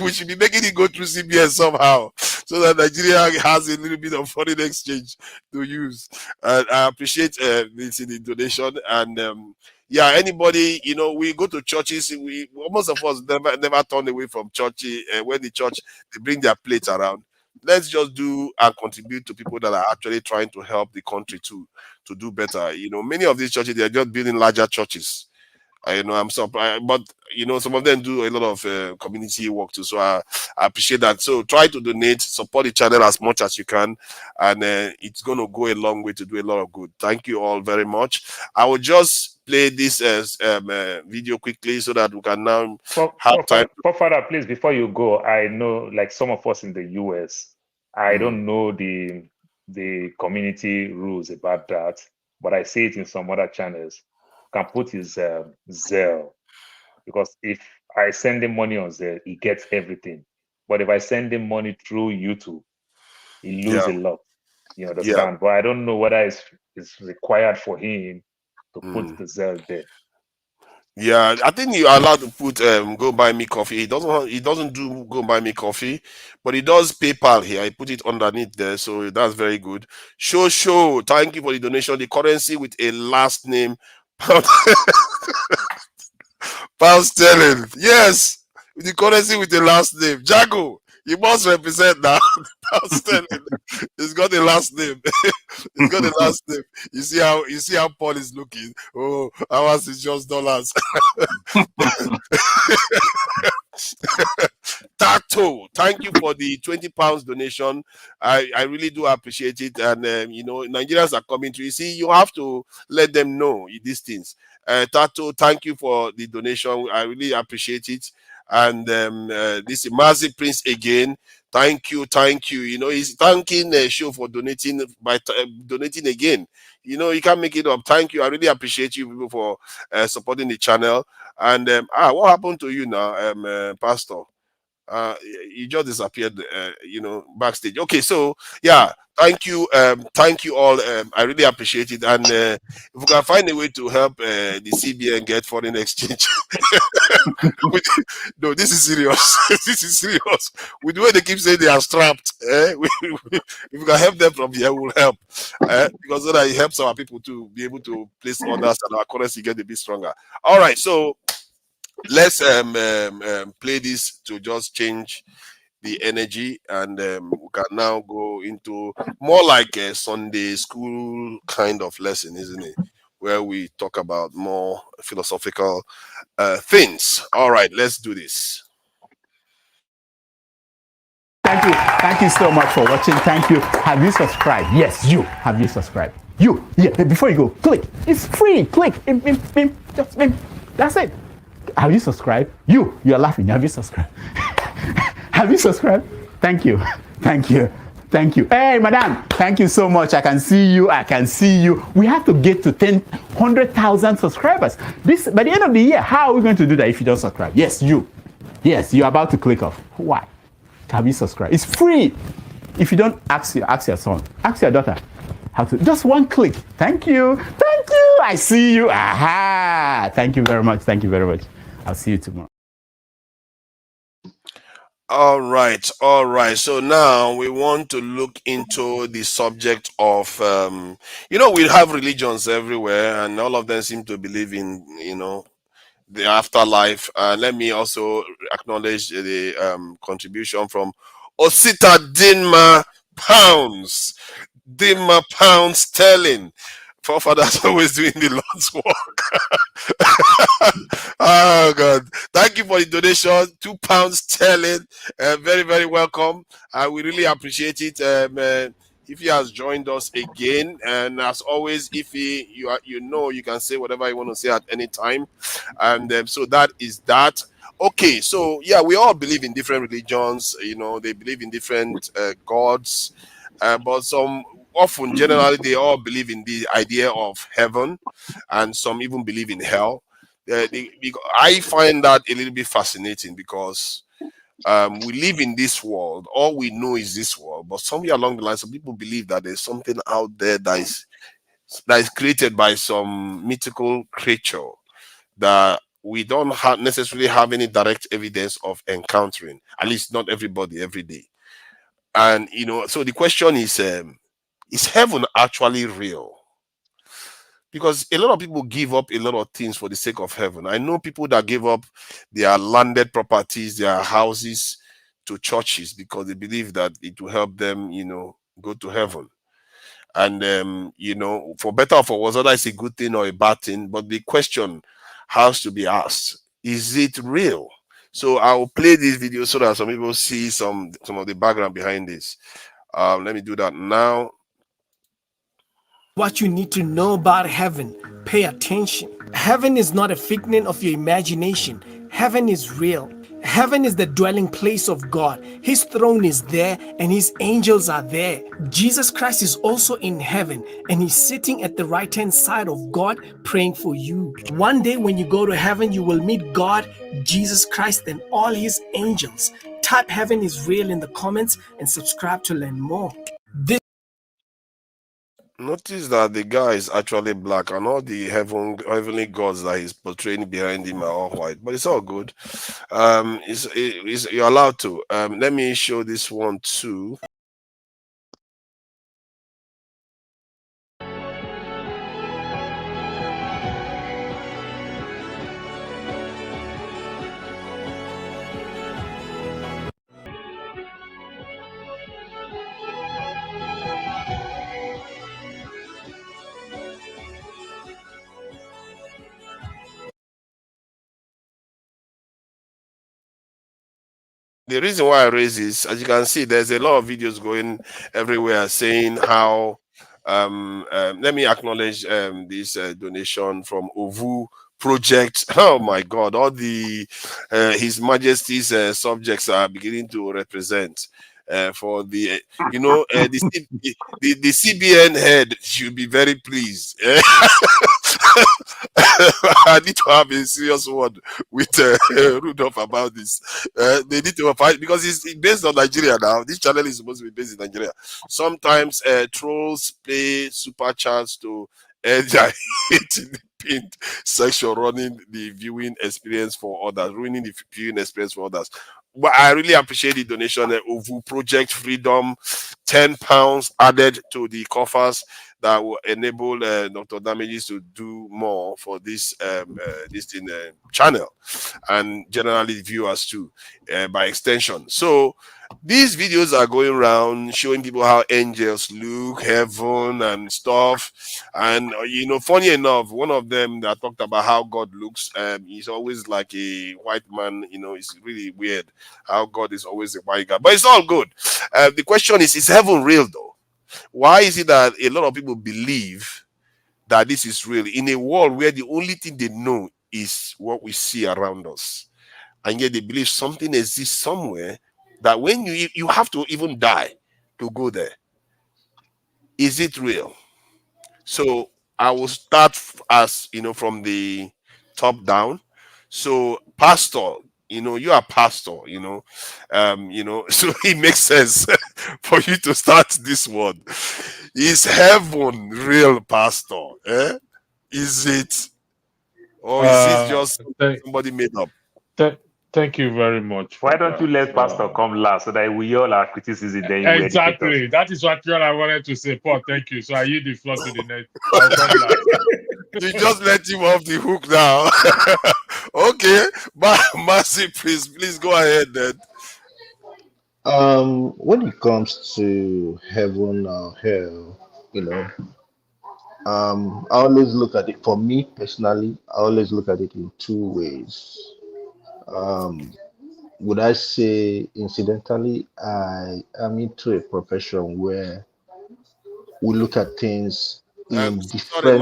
We should be making it go through CBS somehow, so that Nigeria has a little bit of foreign exchange to use. I appreciate this in the donation. And yeah, anybody, we go to churches. Most of us never turn away from church when the church, they bring their plates around. let's just do and contribute to people that are actually trying to help the country to do better. You know, many of these churches, they are just building larger churches. I know I'm surprised, but you know, some of them do a lot of community work too. So I appreciate that. So try to donate, support the channel as much as you can, and it's going to go a long way to do a lot of good. Thank you all very much. I will just play this video quickly so that we can now have time. Father, please, before you go, I know, like some of us in the US, I don't know the community rules about that, but I see it in some other channels. Can put his Zelle, because if I send him money on Zelle, he gets everything. But if I send him money through YouTube, he loses a lot. You understand? But I don't know whether it's required for him to put the Zelle there. Yeah, I think you're allowed to put go buy me coffee. He doesn't do go buy me coffee, but he does PayPal here. I put it underneath there, so that's very good. Show, thank you for the donation. The currency with a last name. Pound sterling. Yes, the currency with the last name. Jago, you must represent now. Pound sterling. It's got a last name. It's got a last name. You see how Paul is looking. Oh, ours is just dollars. Tato, thank you for the £20 donation. I really do appreciate it. And you know, Nigerians are coming to you. See, you have to let them know these things. Tato, thank you for the donation. I really appreciate it. And this is Mazi Prince again. Thank you. You know, he's thanking the show for donating by donating again. You know, you can't make it up. Thank you. I really appreciate you people for supporting the channel. And what happened to you now, Pastor? You just disappeared, you know, backstage. Okay, so yeah, thank you all. I really appreciate it. And if we can find a way to help the CBN get foreign exchange, no, this is serious. This is serious. With the way they keep saying they are strapped, if we can help them from here, we'll help, because so that it helps our people to be able to place orders and our currency get a bit stronger. All right, so let's play this to just change the energy, and we can now go into more like a Sunday school kind of lesson, isn't it, where we talk about more philosophical things. All right, let's do this. Thank you so much for watching. Thank you. Have you subscribed? Yes, you. Have you subscribed? You. Yeah, before you go, click. It's free. Click. Just that's it. Have you subscribed? You're laughing. Have you subscribed? Have you subscribed? Thank you. Hey, madam, thank you so much. I can see you. We have to get to 100,000 subscribers. This by the end of the year. How are we going to do that if you don't subscribe? Yes, you're about to click off. Why? Have you subscribed? It's free. If you don't, ask your son, ask your daughter how to. Just one click. Thank you. I see you. Aha. Thank you very much. I'll see you tomorrow. All right. So now we want to look into the subject of, you know, we have religions everywhere, and all of them seem to believe in, you know, the afterlife. Let me also acknowledge the contribution from Osita Dinma Pounds Sterling. Forefathers always doing the Lord's work. Oh God! Thank you for the donation, £2 sterling. Very, very welcome. We really appreciate it. If he has joined us again, and as always, if you can say whatever you want to say at any time, and so that is that. Okay, so yeah, we all believe in different religions. You know, they believe in different gods, but generally, they all believe in the idea of heaven, and some even believe in hell. I find that a little bit fascinating because we live in this world. All we know is this world, but somewhere along the line, some people believe that there's something out there that is created by some mythical creature that we don't necessarily have any direct evidence of encountering. At least not everybody every day. And you know, so the question is heaven actually real? Because a lot of people give up a lot of things for the sake of heaven. I know people that give up their landed properties, their houses, to churches because they believe that it will help them, go to heaven. And for better or for worse, whether it's a good thing or a bad thing, but the question has to be asked: is it real? So I'll play this video so that some people see some of the background behind this. Let me do that now. What you need to know about heaven, pay attention. Heaven is not a figment of your imagination. Heaven is real. Heaven is the dwelling place of God. His throne is there and his angels are there. Jesus Christ is also in heaven and he's sitting at the right-hand side of God praying for you. One day when you go to heaven, you will meet God, Jesus Christ, and all his angels. Type heaven is real in the comments and subscribe to learn more. Notice that the guy is actually black and all the heavenly gods that he's portraying behind him are all white, but it's all good. You're allowed to. Let me show this one too. The reason why I raise this, as you can see, there's a lot of videos going everywhere saying how. Let me acknowledge this donation from Ovu Project. Oh my God! All the His Majesty's subjects are beginning to represent for the the CBN head should be very pleased. I need to have a serious word with Rudolph about this. They need to fight because it's based on Nigeria now. This channel is supposed to be based in Nigeria. Sometimes trolls play super chats to end their hate in the pinned section, running the viewing experience for others, ruining the viewing experience for others. But I really appreciate the donation. Ovu Project Freedom, £10 added to the coffers that will enable Dr. Damages to do more for this channel and generally viewers too, by extension. So these videos are going around showing people how angels look, heaven and stuff. And funny enough, one of them that talked about how God looks, he's always like a white man. It's really weird how God is always a white guy, but it's all good. The question is heaven real though? Why is it that a lot of people believe that this is real in a world where the only thing they know is what we see around us, and yet they believe something exists somewhere that when you have to even die to go there? Is it real? So I will start as from the top down. So pastor, you are pastor, so it makes sense for you to start this one. Is heaven real, pastor? Is it, or is it just somebody made up? Thank you very much. Why don't you let Pastor come last so that we all our criticism then exactly. That is what I wanted to say, Paul. Thank you. So I yield the floor to the next. I'll come last. You just let him off the hook now. Okay, Mercy, please go ahead then. When it comes to heaven or hell, I always look at it, for me personally, I always look at it in two ways. Would I say, incidentally, I am into a profession where we look at things in different...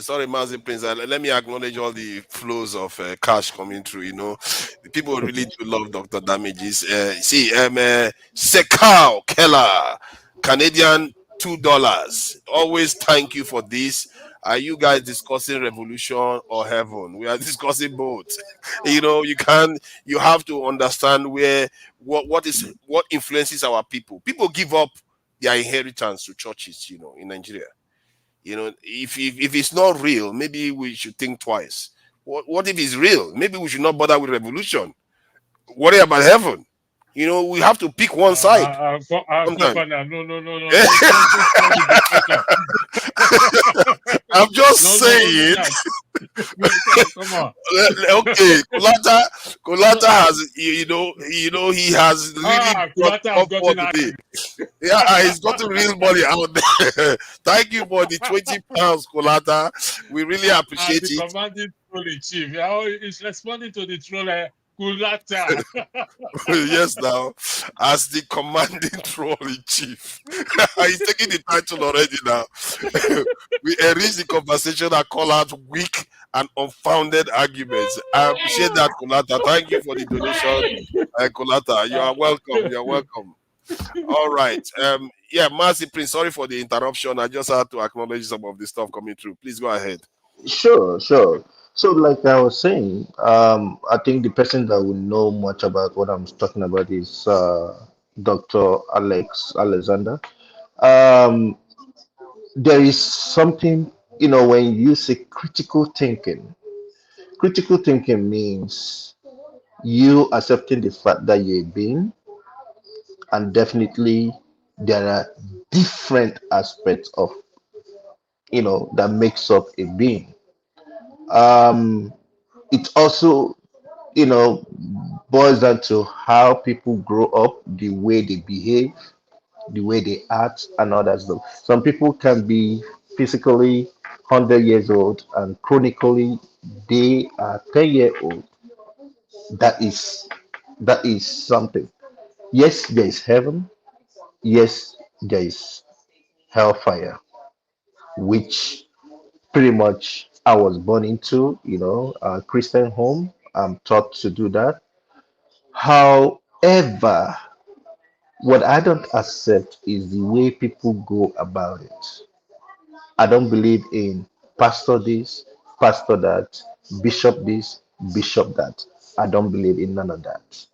Sorry, Mazi Prince. Let me acknowledge all the flows of cash coming through. The people really do love Dr. Damages. Sekau Keller, Canadian $2. Always thank you for this. Are you guys discussing revolution or heaven? We are discussing both. You have to understand what influences our people. People give up their inheritance to churches, in Nigeria. If it's not real, maybe we should think twice. What if it's real? Maybe we should not bother with revolution. Worry about heaven. We have to pick one side. No. I'm just saying. Come on. Okay, Kulata has, he has really got Kulata has up for gotten today. angry. Yeah, he's got real money out there. Thank you for the £20, Kulata. We really As appreciate the it. commanding troll in chief, he's responding to the troll, Kulata. Yes, now, as the commanding troll in chief. He's taking the title already now. We enrich the conversation and call out weak and unfounded arguments. I appreciate that, Kulata. Thank you for the donation, Kulata. You are welcome. You are welcome. All right. Yeah, Mercy Prince, sorry for the interruption. I just had to acknowledge some of the stuff coming through. Please go ahead. Sure, sure. So, like I was saying, I think the person that will know much about what I'm talking about is Dr. Alexander. Um, there is something, when you say critical thinking means you accepting the fact that you're a being, and definitely there are different aspects of, that makes up a being. Um, it also, you know, boils down to how people grow up, the way they behave, the way they act, and all that stuff. Some people can be physically 100 years old and chronically they are 10-year old. That is something. Yes, there is heaven. Yes, there is hellfire, which pretty much I was born into, a Christian home. I'm taught to do that. However, what I don't accept is the way people go about it. I don't believe in pastor this, pastor that, bishop this, bishop that. I don't believe in none of that.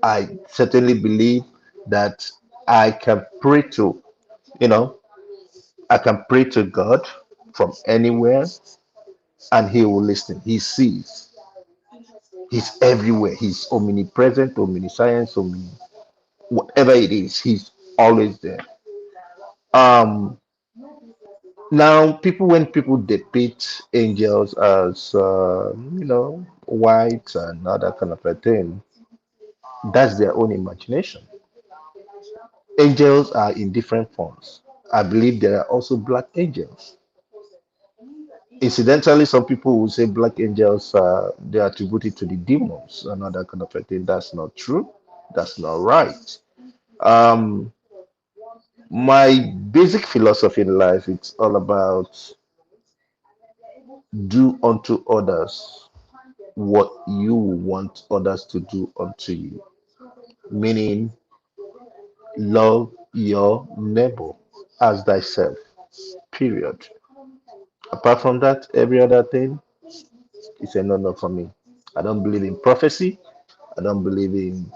I certainly believe that I can pray to, you know, I can pray to God from anywhere and He will listen. He sees, He's everywhere. He's omnipresent, omniscience, whatever it is, He's always there. Um, Now, when people depict angels as, white and other kind of a thing, that's their own imagination. Angels are in different forms. I believe there are also black angels. Incidentally, some people will say black angels, they attribute it to the demons and other kind of a thing. That's not true. That's not right. Um, my basic philosophy in life, it's all about do unto others what you want others to do unto you, meaning love your neighbor as thyself, period. Apart from that, every other thing is a no-no for me. I don't believe in prophecy. I don't believe in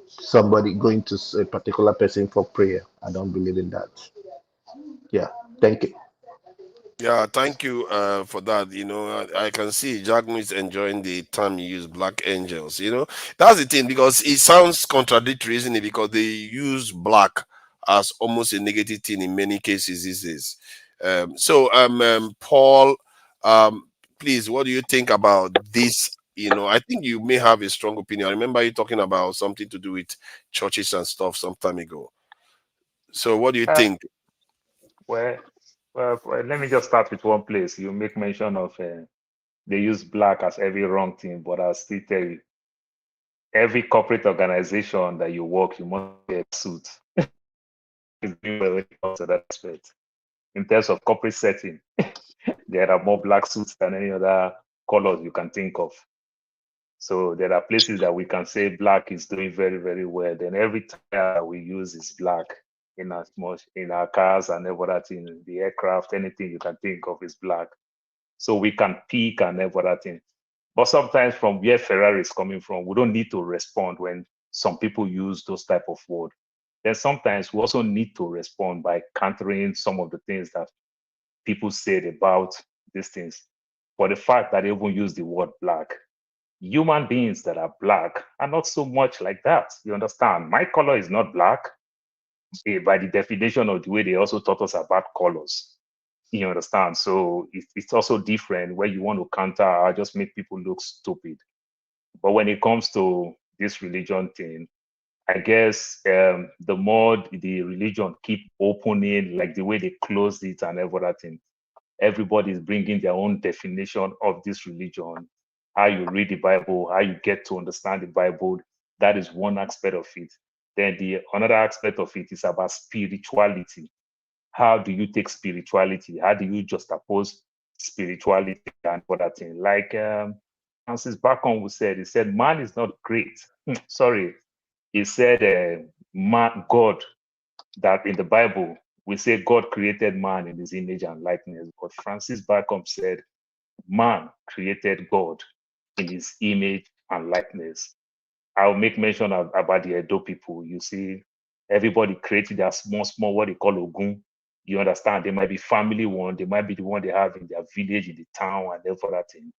somebody going to a particular person for prayer. I don't believe in that. Yeah, thank you. Yeah, thank you for that. I can see Jagmu is enjoying the term you use, black angels. That's the thing, because it sounds contradictory, isn't it? Because they use black as almost a negative thing in many cases these days. Paul, please, what do you think about this? I think you may have a strong opinion. I remember you talking about something to do with churches and stuff some time ago. So what do you think? Well, let me just start with one place. You make mention of they use black as every wrong thing, but I'll still tell you, every corporate organization that you work, you must wear a suit. It's doing well when it comes to that aspect. In terms of corporate setting, there are more black suits than any other colors you can think of. So there are places that we can say black is doing very, very well. Then every tire we use is black in our cars and every other thing, the aircraft, anything you can think of is black. So we can pick and every other thing. But sometimes from where Ferrari is coming from, we don't need to respond when some people use those type of words. Then sometimes we also need to respond by countering some of the things that people said about these things. For the fact that they even use the word black, human beings that are black are not so much like that. You understand? My color is not black by the definition of the way they also taught us about colors. You understand? So it's also different where you want to counter, just make people look stupid. But when it comes to this religion thing, I guess the more the religion keep opening, like the way they closed it and everything, everybody is bringing their own definition of this religion. How you read the Bible, how you get to understand the Bible, that is one aspect of it. Then the another aspect of it is about spirituality. How do you take spirituality? How do you just oppose spirituality and other thing? Like Francis Bacon said, he said, man is not great. Sorry, he said, man, God, that in the Bible, we say God created man in his image and likeness. But Francis Bacon said, man created God in his image and likeness. I'll make mention about the Edo people. You see, everybody created their small, what they call Ogun. You understand? They might be family one, they might be the one they have in their village, in the town, and every other thing.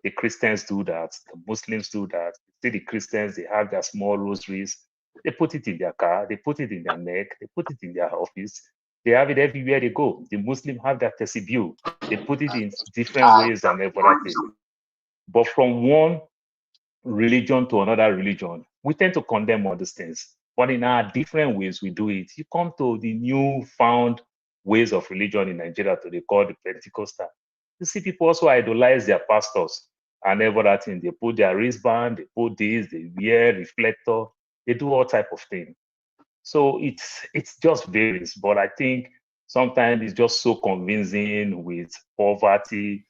The Christians do that, the Muslims do that. See the Christians, they have their small rosaries, they put it in their car, they put it in their neck, they put it in their office, they have it everywhere they go. The Muslims have their tesibule, they put it in different ways and every other thing. But from one religion to another religion, we tend to condemn all these things. But in our different ways we do it. You come to the new found ways of religion in Nigeria today called the Pentecostal. You see people also idolize their pastors and everything. They put their wristband, they put this, they wear reflector, they do all type of things. So it's just varies. But I think sometimes it's just so convincing with poverty,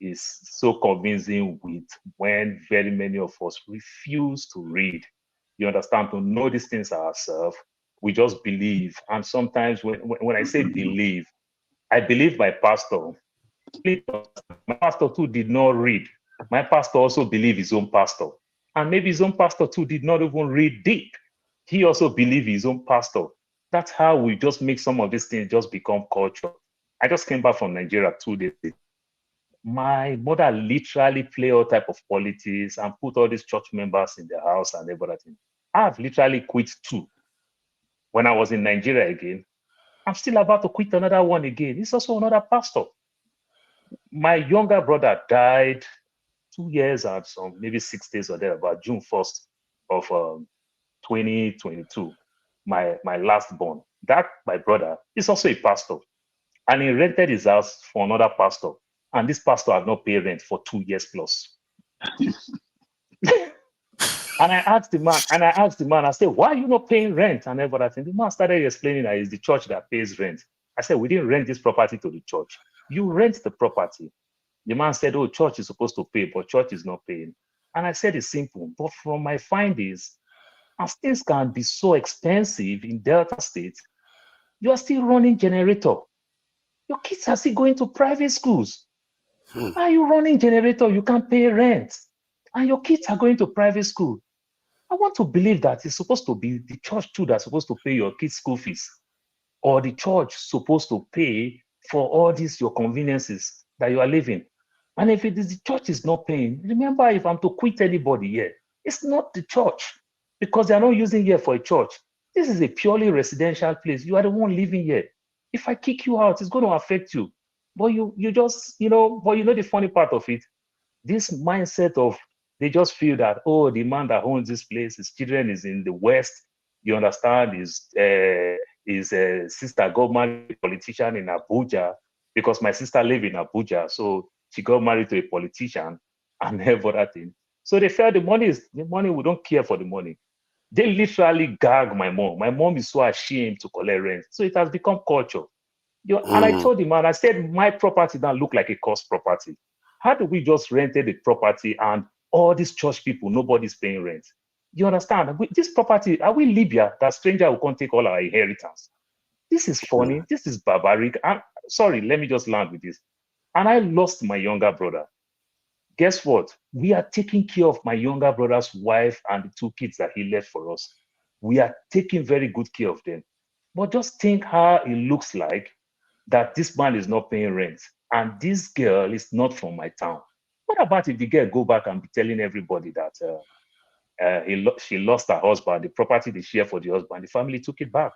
is so convincing with when very many of us refuse to read. You understand? To know these things ourselves, we just believe. And sometimes when I say believe, I believe my pastor. My pastor too did not read. My pastor also believed his own pastor. And maybe his own pastor too did not even read deep. He also believed his own pastor. That's how we just make some of these things just become culture. I just came back from Nigeria 2 days ago. My mother literally play all type of politics and put all these church members in the house and everything. I've literally quit 2. When I was in Nigeria again, I'm still about to quit another one again. It's also another pastor. My younger brother died 2 years and some, maybe 6 days or there, about June 1st of 2022. My last born. That, my brother, is also a pastor. And he rented his house for another pastor. And this pastor had not paid rent for 2 years plus. And I asked the man, I said, why are you not paying rent? And everything. The man started explaining that it's the church that pays rent. I said, we didn't rent this property to the church. You rent the property. The man said, oh, church is supposed to pay, but church is not paying. And I said, it's simple. But from my findings, as things can be so expensive in Delta State, you are still running generator. Your kids are still going to private schools. Why are you running generator? You can't pay rent. And your kids are going to private school. I want to believe that it's supposed to be the church too that's supposed to pay your kids' school fees. Or the church supposed to pay for all these your conveniences that you are living. And if it is the church is not paying, remember, if I'm to quit anybody here, it's not the church, because they are not using here for a church. This is a purely residential place. You are the one living here. If I kick you out, it's going to affect you. But you just, but the funny part of it, this mindset of, they just feel that, oh, the man that owns this place, his children is in the West, you understand, his sister got married to a politician in Abuja, because my sister live in Abuja, so she got married to a politician and everything. So they felt the money, we don't care for the money. They literally gag my mom. My mom is so ashamed to collect rent. So it has become culture. And I told the man, I said, my property now look like a cost property. How do we just rented the property and all these church people, nobody's paying rent? You understand? This property, are we Libya? That stranger will come take all our inheritance. This is funny. This is barbaric. Sorry, let me just land with this. And I lost my younger brother. Guess what? We are taking care of my younger brother's wife and the 2 kids that he left for us. We are taking very good care of them. But just think how it looks like that this man is not paying rent and this girl is not from my town. What about if the girl go back and be telling everybody that she lost her husband, the property they share for the husband, the family took it back?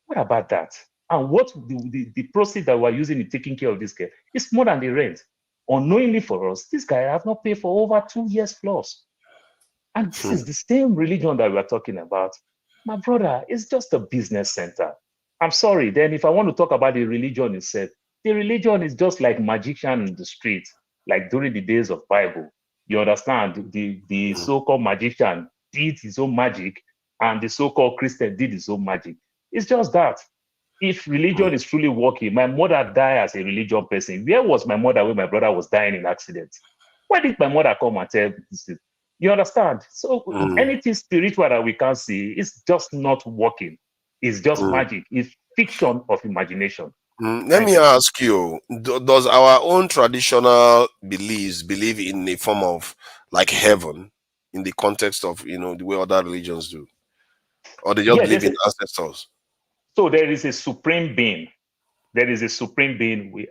What about that? And what the proceeds that we're using in taking care of this girl is more than the rent. Unknowingly for us, this guy have not paid for over 2 years plus. And this is the same religion that we're talking about. My brother, it's just a business center. I'm sorry, then if I want to talk about the religion itself, the religion is just like magician in the street, like during the days of Bible. You understand? The so-called magician did his own magic, and the so-called Christian did his own magic. It's just that. If religion is truly working, my mother died as a religion person. Where was my mother when my brother was dying in accidents? Why did my mother come and tell this? You understand? So anything spiritual that we can't see is just not working. It's just magic. It's fiction of imagination. Let me ask you, does our own traditional beliefs believe in a form of like heaven in the context of, you know, the way other religions do? Or they just believe in ancestors? So there is a supreme being. There is a supreme being.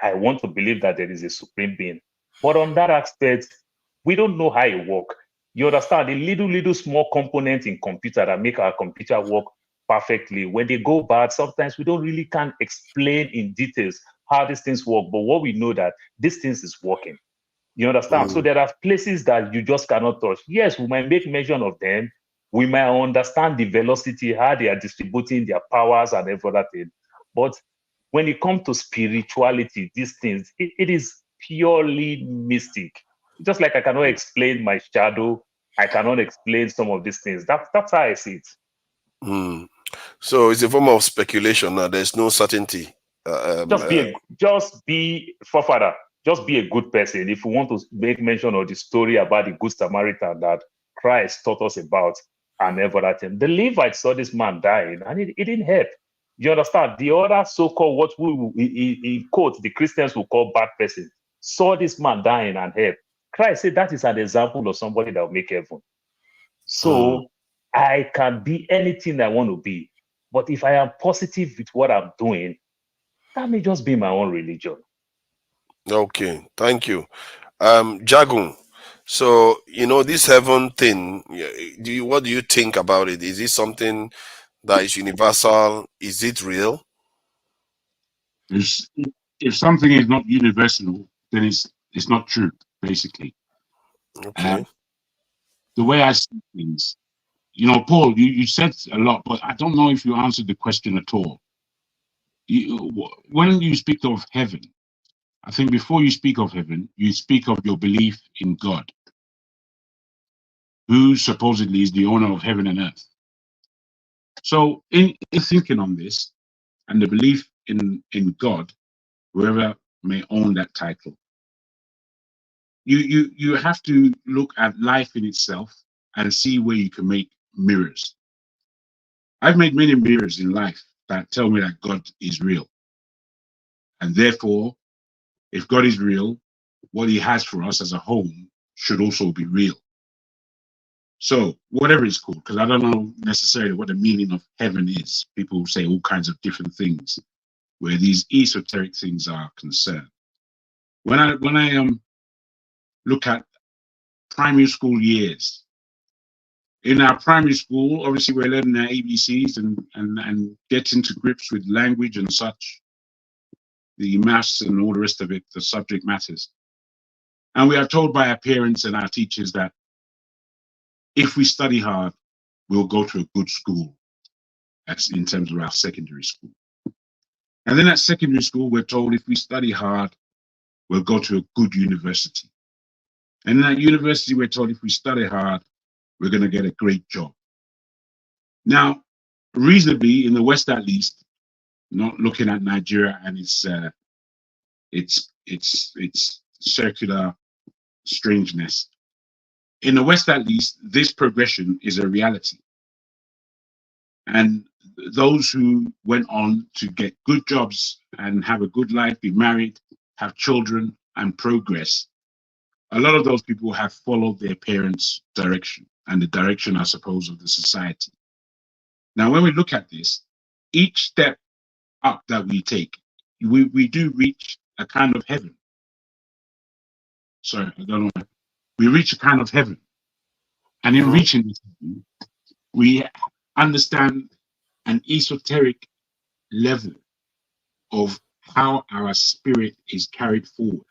I want to believe that there is a supreme being. But on that aspect, we don't know how it works. You understand? The little small components in computer that make our computer work perfectly. When they go bad, sometimes we don't really can explain in details how these things work. But what we know that these things is working. You understand? So there are places that you just cannot touch. Yes, we might make mention of them. We might understand the velocity, how they are distributing their powers and everything. But when it comes to spirituality, these things, it is purely mystic. Just like I cannot explain my shadow, I cannot explain some of these things. That's how I see it. So it's a form of speculation. Now there's no certainty. Just be forefather. Just be a good person. If we want to make mention of the story about the Good Samaritan that Christ taught us about and everything, the Levites saw this man dying and it didn't help. You understand? The other so-called, what we in quote, the Christians will call bad person, saw this man dying and help. Christ said that is an example of somebody that will make heaven. So I can be anything I want to be. But if I am positive with what I'm doing, that may just be my own religion. Okay, thank you. Jagun, so, you know, this heaven thing, what do you think about it? Is it something that is universal? Is it real? If something is not universal, then it's not true, basically. Okay. The way I see things, you know, Paul, you said a lot, but I don't know if you answered the question at all. When you speak of heaven, I think before you speak of heaven, you speak of your belief in God, who supposedly is the owner of heaven and earth. So in thinking on this and the belief in God, whoever may own that title, you have to look at life in itself and see where you can make mirrors. I've made many mirrors in life that tell me that God is real. And therefore, if God is real, what he has for us as a home should also be real. So whatever it's called, because I don't know necessarily what the meaning of heaven is. People say all kinds of different things where these esoteric things are concerned. When I look at primary school years, in our primary school, obviously we're learning our ABCs and getting to grips with language and such, the maths and all the rest of it, the subject matters. And we are told by our parents and our teachers that if we study hard, we'll go to a good school. That's in terms of our secondary school. And then at secondary school, we're told if we study hard, we'll go to a good university. And in that university, we're told if we study hard, we're going to get a great job. Now, reasonably, in the West at least, not looking at Nigeria and its circular strangeness, in the West at least, this progression is a reality. And those who went on to get good jobs and have a good life, be married, have children, and progress, a lot of those people have followed their parents' direction and the direction, I suppose, of the society. Now, when we look at this, each step up that we take, we do reach a kind of heaven. Sorry, I don't know. We reach a kind of heaven. And in reaching this heaven, we understand an esoteric level of how our spirit is carried forward.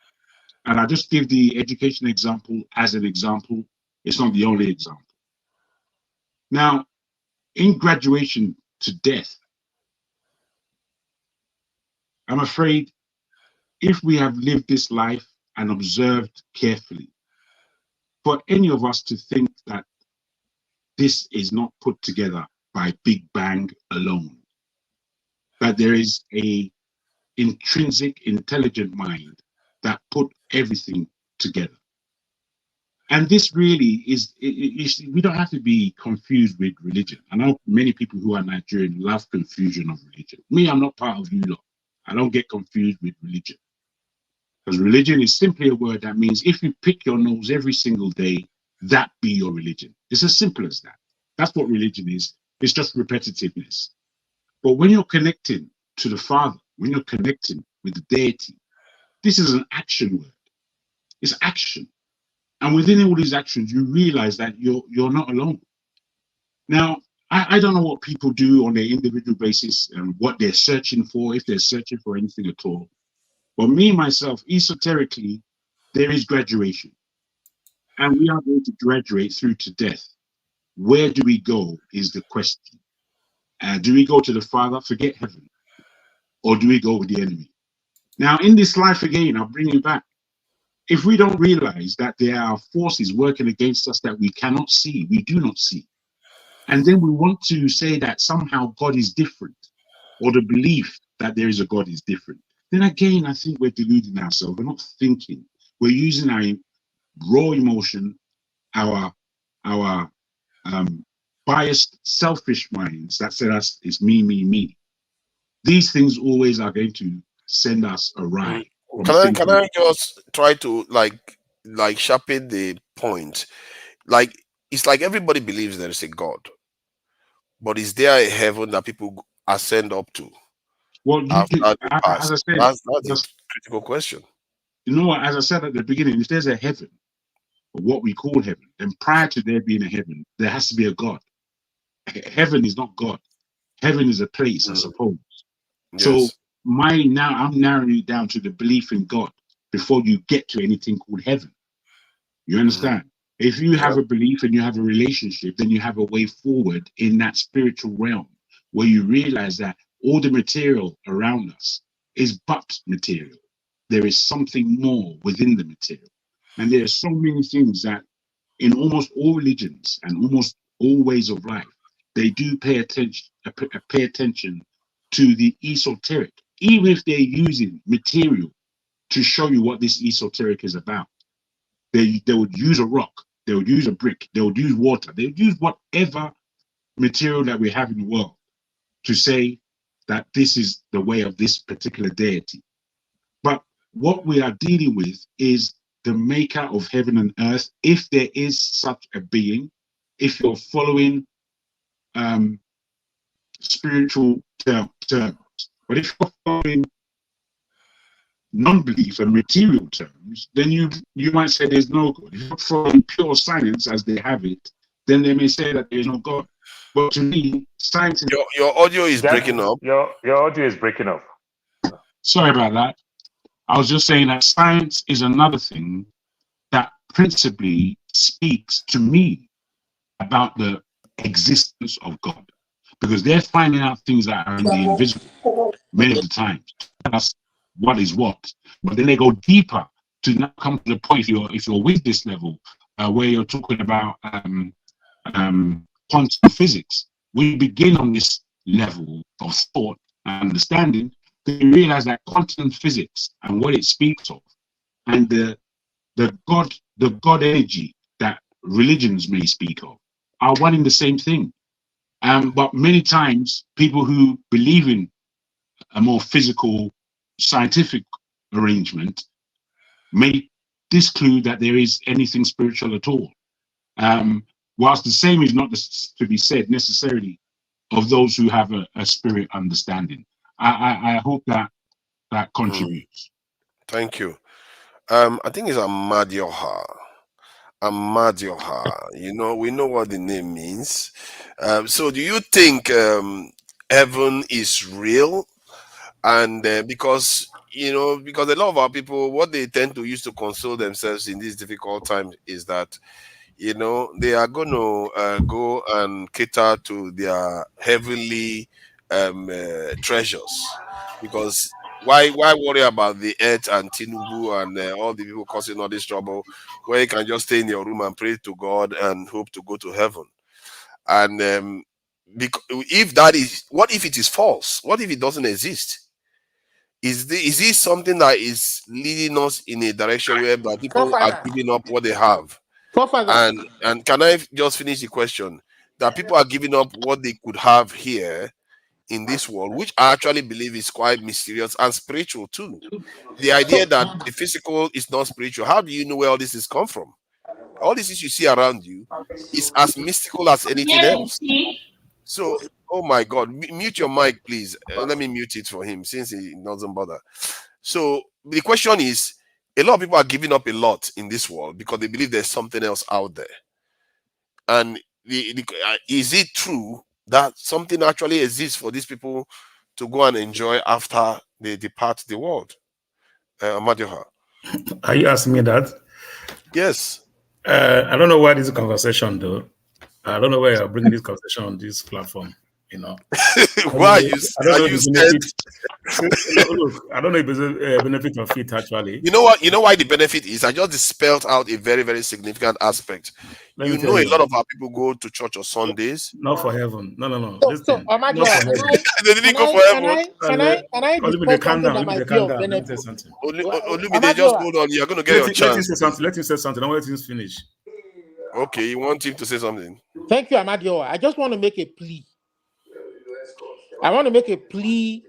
And I just give the education example as an example. It's not the only example. Now, in graduation to death, I'm afraid if we have lived this life and observed carefully, for any of us to think that this is not put together by Big Bang alone, that there is a intrinsic, intelligent mind that put everything together. And this really is, we don't have to be confused with religion. I know many people who are Nigerian love confusion of religion. Me, I'm not part of you lot. I don't get confused with religion. Because religion is simply a word that means if you pick your nose every single day, that be your religion. It's as simple as that. That's what religion is. It's just repetitiveness. But when you're connecting to the Father, when you're connecting with the deity, this is an action word. It's action. And within all these actions, you realize that you're not alone. Now, I don't know what people do on their individual basis and what they're searching for, if they're searching for anything at all. But me, myself, esoterically, there is graduation. And we are going to graduate through to death. Where do we go is the question. Do we go to the Father, forget heaven? Or do we go with the enemy? Now, in this life again, I'll bring you back. If we don't realize that there are forces working against us that we cannot see, we do not see, and then we want to say that somehow God is different, or the belief that there is a God is different, then again, I think we're deluding ourselves. We're not thinking. We're using our raw emotion, our biased, selfish minds that said us it's me, me, me. These things always are going to send us awry. Can I just try to like sharpen the point? Like, it's like everybody believes there is a God, but is there a heaven that people ascend up to? Well, after they pass? as I said, That's a critical question. You know what? As I said at the beginning, if there's a heaven, or what we call heaven, then prior to there being a heaven, there has to be a God. Heaven is not God. Heaven is a place, I suppose. Yes. So I'm narrowing it down to the belief in God before you get to anything called heaven. You understand? If you have a belief and you have a relationship, then you have a way forward in that spiritual realm where you realize that all the material around us is but material. There is something more within the material. And there are so many things that in almost all religions and almost all ways of life, they do pay attention to the esoteric, even if they're using material to show you what this esoteric is about. They would use a rock, they would use a brick, they would use water, they would use whatever material that we have in the world to say that this is the way of this particular deity. But what we are dealing with is the maker of heaven and earth, if there is such a being, if you're following spiritual terms. But if you're following non-belief and material terms, then you might say there's no God. If you're following pure science as they have it, then they may say that there's no God. But to me, science... Your audio is breaking up. Your audio is breaking up. Sorry about that. I was just saying that science is another thing that principally speaks to me about the existence of God, because they're finding out things that are in the invisible many of the times. That's what is what. But then they go deeper to now come to the point, if you're with this level, where you're talking about quantum physics. We begin on this level of thought and understanding, you realize that quantum physics and what it speaks of, and the God energy that religions may speak of, are one and the same thing. But many times, people who believe in a more physical, scientific arrangement may disclude that there is anything spiritual at all. Whilst the same is not to be said necessarily of those who have a spirit understanding. I hope that contributes. Thank you. I think it's Amadioha. Amadioha. You know, we know what the name means. So do you think heaven is real? And because because a lot of our people, what they tend to use to console themselves in these difficult times is that they are going to go and cater to their heavenly treasures, because why worry about the earth and Tinubu and all the people causing all this trouble, where you can just stay in your room and pray to God and hope to go to heaven? And if that is, what if it is false? What if it doesn't exist? Is this something that is leading us in a direction where people are giving up what they have? And can I just finish the question? That people are giving up what they could have here in this world, which I actually believe is quite mysterious and spiritual too. The idea that the physical is not spiritual. How do you know where all this is come from? All this is you see around you is as mystical as anything else. So, oh my God, mute your mic, please. Let me mute it for him since he doesn't bother. So the question is, a lot of people are giving up a lot in this world because they believe there's something else out there. And is it true that something actually exists for these people to go and enjoy after they depart the world? Amadioha. Are you asking me that? Yes. I don't know why this conversation, though. I don't know why you're bringing this conversation on this platform. Why are you scared? Look, I don't know if there's a benefit of it actually. You know what? You know why the benefit is? I just spelled out a very, very significant aspect. A lot of our people go to church on Sundays. Not for heaven. No. Listen. They didn't go for heaven. Can I discuss something that might be of benefit? Olumide, just hold on. You're going to get your chance. Let him say something. I'll let him finish. Okay, you want him to say something? Thank you, Amadioha. I just want to make a plea. I want to make a plea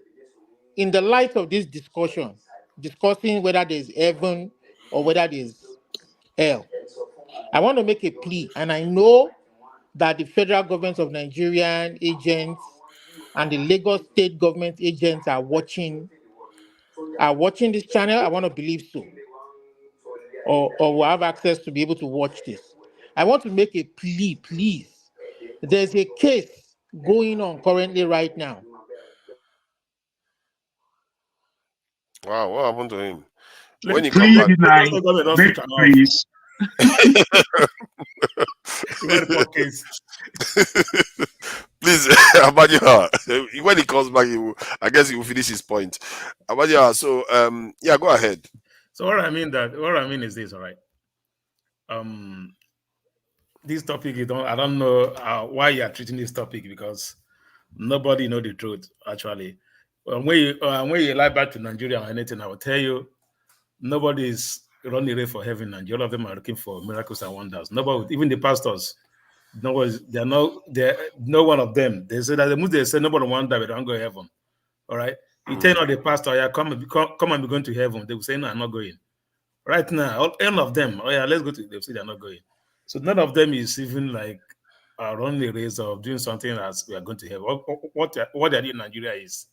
in the light of this discussion, discussing whether there's heaven or whether there's hell. I want to make a plea, and I know that the federal government of Nigerian agents and the Lagos state government agents are watching this channel. I want to believe so, or will have access to be able to watch this. I want to make a plea, please. There's a case going on currently right now. Wow, what happened to him? When he come back, please. Please, Amadioha, when he comes back, I guess he will finish his point. Amadioha, so yeah, go ahead. So what I mean is this, all right? This topic, I don't know why you are treating this topic, because nobody know the truth actually. When you lie back to Nigeria or anything, I will tell you, nobody is running away for heaven, and all of them are looking for miracles and wonders. Nobody, even the pastors, no one of them. They say that they say nobody wants that, but don't go to heaven. All right. You tell all the pastor, yeah, come and be going to heaven. They will say, no, I'm not going. Right now, all of them, oh yeah, let's go to. They say they're not going. So none of them is even like running a race of doing something as we are going to heaven. What they are doing in Nigeria is,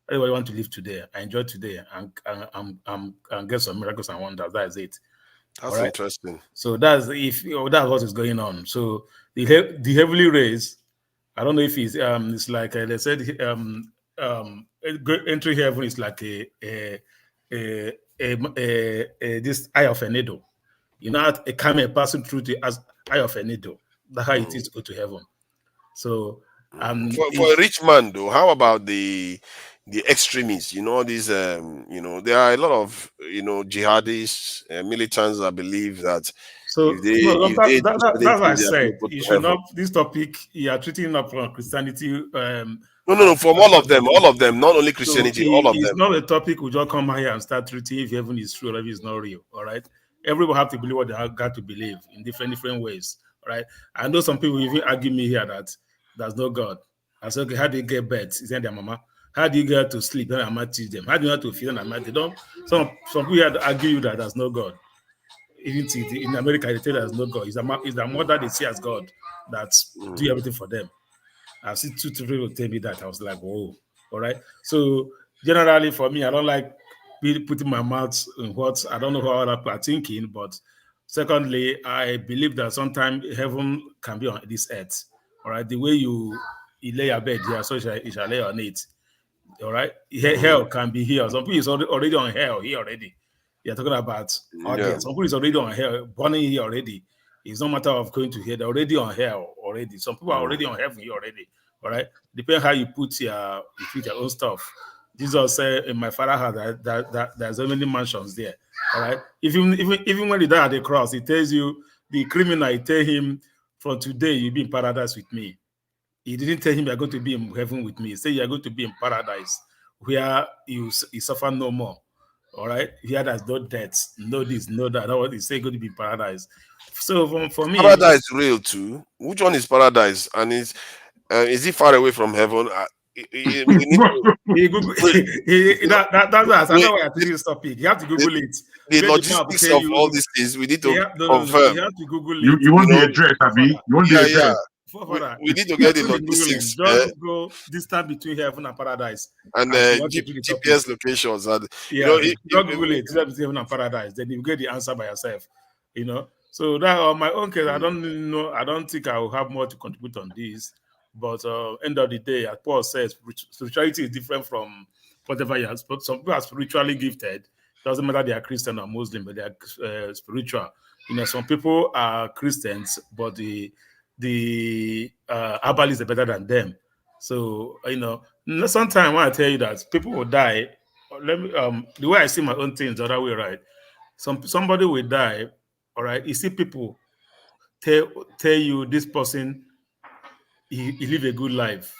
everybody want to live today, enjoy today, and get some miracles and wonders. That's it. That's right? Interesting. So that's what is going on. So the heavenly race, I don't know if it's like they said, entering heaven is like this eye of a needle. You know, a camel passing through the eye of a needle. That's how it is to go to heaven. So for a rich man, though, how about the extremists? You know, these there are a lot of jihadists, militants that believe that. So that's what I said. You should not. This topic you are treating up from Christianity. No, from all of them, not only Christianity, all of them. It's not a topic we just come here and start treating if heaven is true or if it's not real. All right, everyone have to believe what they have got to believe in different ways. All right, I know some people even argue me here that there's no God. I said, okay, how do you get beds? Is that their mama? How do you get to sleep? Then I might teach them. How do you have to feed them? I might. They don't. Some people here argue that there's no God. Even in America, they tell there's no God. It's the mother they see as God that do everything for them. I've seen two people tell me that. I was like, whoa. All right. So generally for me, I don't like putting my mouth in what I don't know how other people are thinking. But secondly, I believe that sometimes heaven can be on this earth. All right. The way you lay your bed here, so you shall lay on it. All right, hell can be here. Some people is already on hell here already. You're talking about audience. Some people is already on hell, born in here already. It's no matter of going to hell. They're already on hell already. Some people are already on heaven here already. All right, depending how you put your own stuff. Jesus said, "In my Father's house, that there's so many mansions there." All right, even when he died at the cross, he tells you the criminal. He tell him, "From today, you'll be in paradise with me." He didn't tell him you're going to be in heaven with me. He said you're going to be in paradise where you suffer no more. All right. Here there's no death, no this, no that. That's what he said, going to be in paradise. So for me, paradise is real too. Which one is paradise? And is it far away from heaven? that's why I think this topic. You have to Google it. The logistics of all these things we need to confirm. You have to Google it. You want the address, Abi? You want the address? We need to get the logistics. Just go distance between heaven and paradise. And GPS locations. And just Google it, distance between heaven and paradise. Then you get the answer by yourself. So that on my own case, I don't know. I don't think I will have more to contribute on this. But end of the day, as Paul says, spirituality is different from whatever you have. Some people are spiritually gifted. Doesn't matter they are Christian or Muslim, but they are spiritual. Some people are Christians, but the herbalists are better than them. So sometimes when I tell you that people will die, the way I see my own things the other way, right? Somebody will die, all right. You see people tell you this person he live a good life,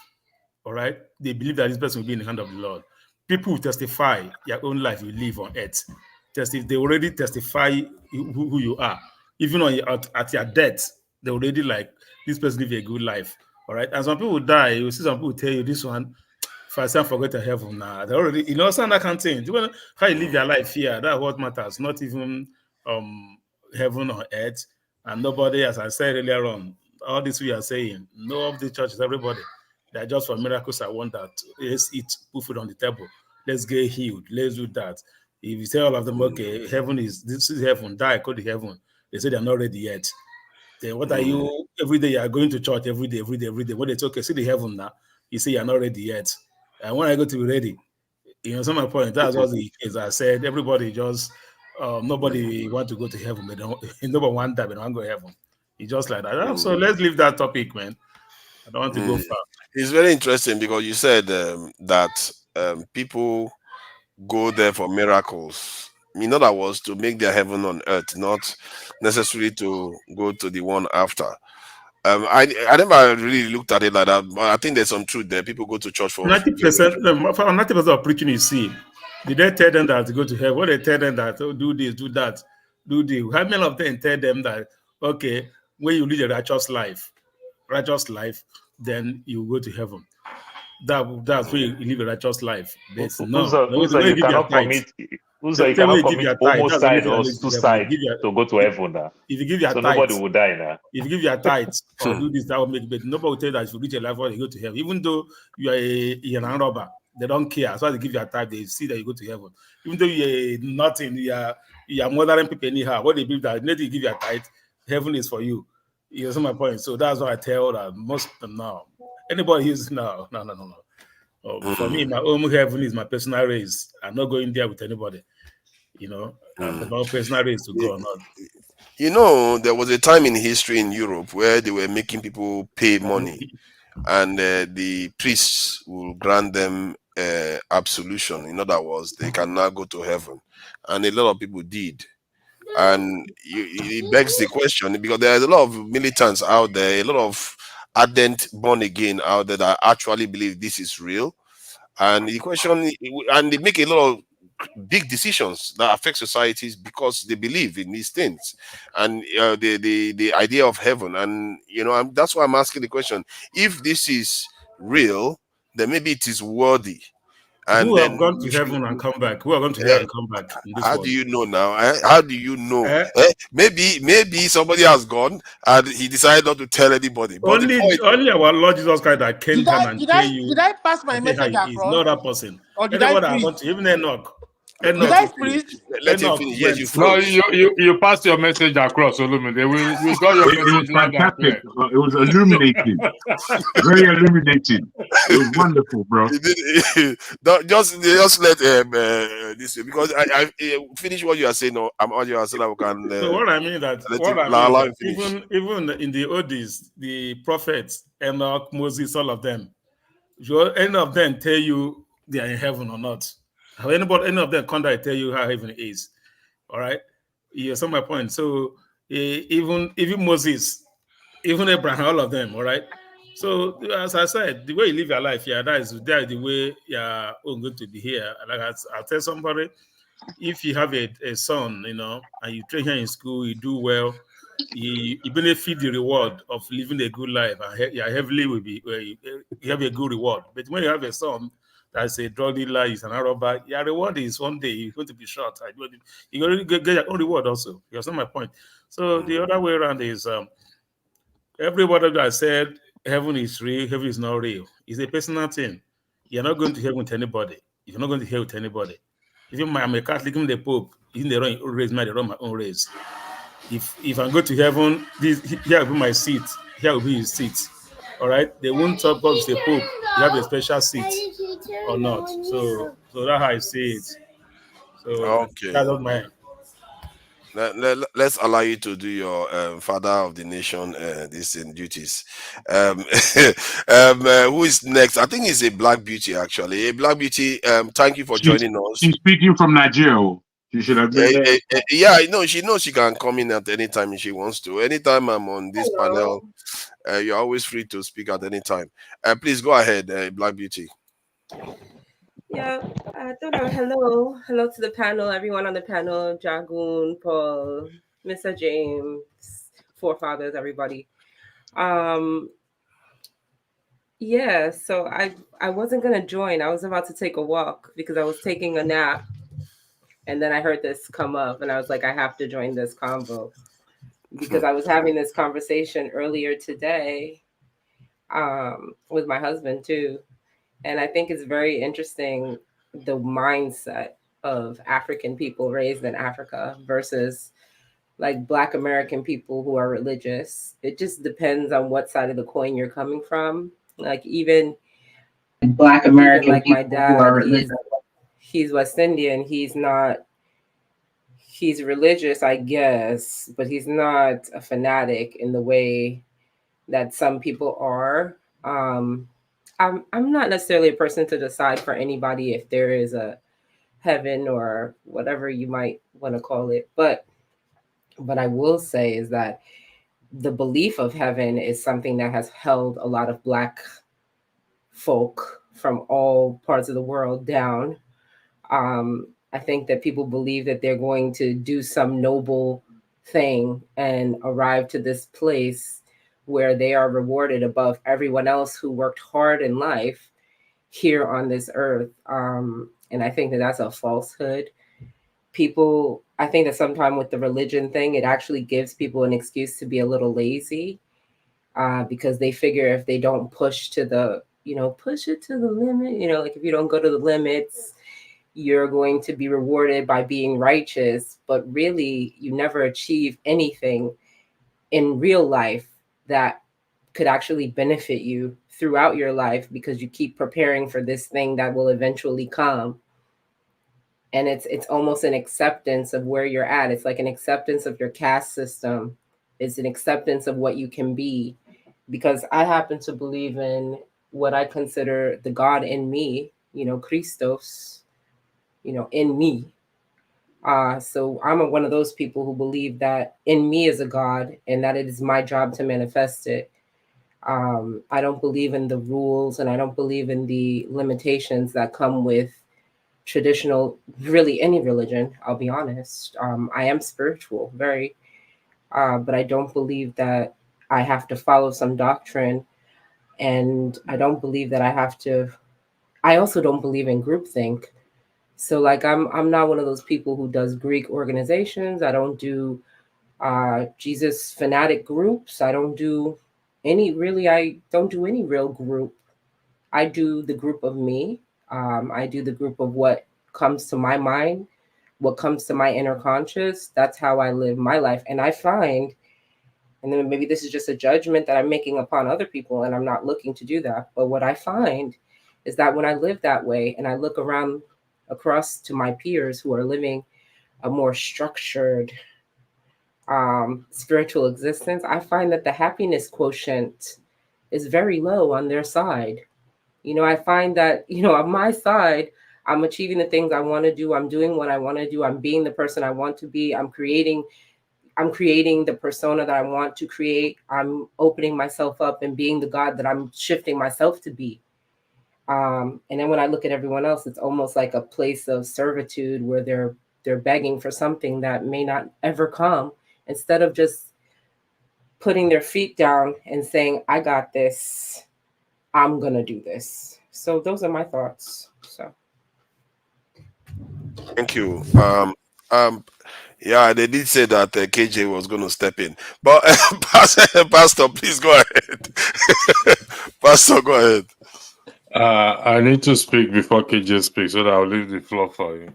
all right. They believe that this person will be in the hand of the Lord. People will testify your own life you live on earth. They already testify who you are, even at your death. They already like this person live a good life, all right. And some people die. You see some people tell you this one, if I say forget to heaven now, they already some that kind of thing. How you live your life here, that's what matters. Not even heaven or earth. And nobody, as I said earlier on, all this we are saying, no of the churches, everybody, they're just for miracles. I want that. Let's eat, put food on the table. Let's get healed. Let's do that. If you tell all of them, okay, this is heaven, die, go to heaven. They say they're not ready yet. Then what are you, every day you are going to church, every day. When they say, okay, see the heaven now, you say you're not ready yet. And when I go to be ready, some of my point, that's what the case. I said, everybody just, nobody want to go to heaven, but nobody want that, but don't go to heaven. It's just like that. So let's leave that topic, man. I don't want to go far. It's very interesting because you said that people go there for miracles. In other words, to make their heaven on earth, not necessarily to go to the one after. I never really looked at it like that, but I think there's some truth there. People go to church for 90% of preaching you see. Did they tell them that to go to heaven? What they tell them that do this, do that, do this? How many of them tell them that okay, when you live a righteous life, then you go to heaven? That's where you live a righteous life. There's you cannot commit homicide or suicide to go to heaven now. If you give your tithes, nobody will die now. If you give your tithes or do this, that will make it better. Nobody will tell you that if you reach a life where you go to heaven, even though you are a robber, they don't care. As far as they give your tithe, they see that you go to heaven. Even though you're nothing, you are murdering people anyhow. What they believe that let you give your tithe, heaven is for you. You see my point. So that's what I tell that most of them now. Anybody who's no. For me, my own heaven is my personal race. I'm not going there with anybody. About personal race to go or not. There was a time in history in Europe where they were making people pay money, and the priests will grant them absolution. In other words, they can now go to heaven, and a lot of people did. And it begs the question, because there's a lot of militants out there, a lot of ardent born again out there that actually believe this is real. And the question, and they make a lot of big decisions that affect societies because they believe in these things, and the idea of heaven. And that's why I'm asking the question: if this is real, then maybe it is worthy. And who have gone to heaven and come back? Who are going to heaven and come back? How do you know now? How do you know? Maybe somebody has gone and he decided not to tell anybody. But only our Lord Jesus Christ that came down and tell you. Did I pass my message across? It's not that person. Or did I even Enoch. Did I finish? Let him finish. Yes, you No, froze. you passed your message across, Olumide. We got your It was message loud and fantastic. clear. It was illuminating. Very illuminating. It was wonderful, bro. Just let this because I finish what you are saying. No, I'm on your so that we can. So what I mean that even in the oldies, the prophets, Enoch, Moses, all of them, any of them tell you they are in heaven or not. How any of them come and tell you how heaven is. All right, you see my point. So even Moses, even Abraham, all of them. All right. So as I said, the way you live your life, that is the way you're going to be here. Like I'll tell somebody, if you have a son, and you train him in school, you do well, you benefit the reward of living a good life, and heavily will be you have a good reward. But when you have a son that's a drug dealer, he's an robber, your reward is one day you're going to be shot. You're going to get your own reward also. You understand my point? So the other way around is everybody that said heaven is real, heaven is not real. It's a personal thing. You're not going to heaven with anybody. You're not going to hell with anybody. Even I'm a Catholic, even the Pope, even they run race, they run my own race. If I go to heaven, here will be my seat. Here will be his seat. All right. They won't talk about the Pope. You have a special seat or not. So that's how I see it. So okay. That's not mine. Let's allow you to do your father of the nation duties. Who is next? I think it's a Black Beauty actually. A Black Beauty. Thank you for joining us. She's speaking from Nigeria. She should have been there. Yeah, I know. She knows she can come in at any time if she wants to. Anytime I'm on this panel, you're always free to speak at any time. Please go ahead, Black Beauty. Yeah, I don't know. Hello to the panel, everyone on the panel, Jagoon, Paul, Mr. James, forefathers, everybody. Yeah, so I wasn't gonna join. I was about to take a walk because I was taking a nap, and then I heard this come up, and I was like, I have to join this convo because I was having this conversation earlier today with my husband too. And I think it's very interesting, the mindset of African people raised in Africa versus like Black American people who are religious. It just depends on what side of the coin you're coming from. Like even Black American like my dad, he's West Indian. He's religious, I guess, but he's not a fanatic in the way that some people are. I'm not necessarily a person to decide for anybody if there is a heaven or whatever you might want to call it. But I will say is that the belief of heaven is something that has held a lot of Black folk from all parts of the world down. I think that people believe that they're going to do some noble thing and arrive to this place where they are rewarded above everyone else who worked hard in life here on this earth. And I think that that's a falsehood. I think that sometimes with the religion thing, it actually gives people an excuse to be a little lazy because they figure if they don't push it to the limit, like if you don't go to the limits, you're going to be rewarded by being righteous. But really, you never achieve anything in real life that could actually benefit you throughout your life because you keep preparing for this thing that will eventually come. And it's almost an acceptance of where you're at. It's like an acceptance of your caste system. It's an acceptance of what you can be. Because I happen to believe in what I consider the God in me, Christos, in me. So I'm one of those people who believe that in me is a God and that it is my job to manifest it. I don't believe in the rules and I don't believe in the limitations that come with traditional, really any religion, I'll be honest. I am spiritual, very, but I don't believe that I have to follow some doctrine. And I don't believe that I also don't believe in groupthink. So like I'm not one of those people who does Greek organizations. I don't do Jesus fanatic groups. I don't do any real group. I do the group of me. I do the group of what comes to my mind what comes to my inner conscious, that's how I live my life. And I find, and then maybe this is just a judgment that I'm making upon other people, and I'm not looking to do that, but what I find is that when I live that way and I look around across to my peers who are living a more structured spiritual existence, I find that the happiness quotient is very low on their side. I find that, on my side, I'm achieving the things I want to do. I'm doing what I want to do. I'm being the person I want to be. I'm creating the persona that I want to create. I'm opening myself up and being the God that I'm shifting myself to be. And then when I look at everyone else, it's almost like a place of servitude where they're begging for something that may not ever come, instead of just putting their feet down and saying, I got this. I'm going to do this. So those are my thoughts. So. Thank you. Yeah, they did say that KJ was going to step in, but Pastor, please go ahead. Pastor, go ahead. I need to speak before KJ speaks, so that I'll leave the floor for you.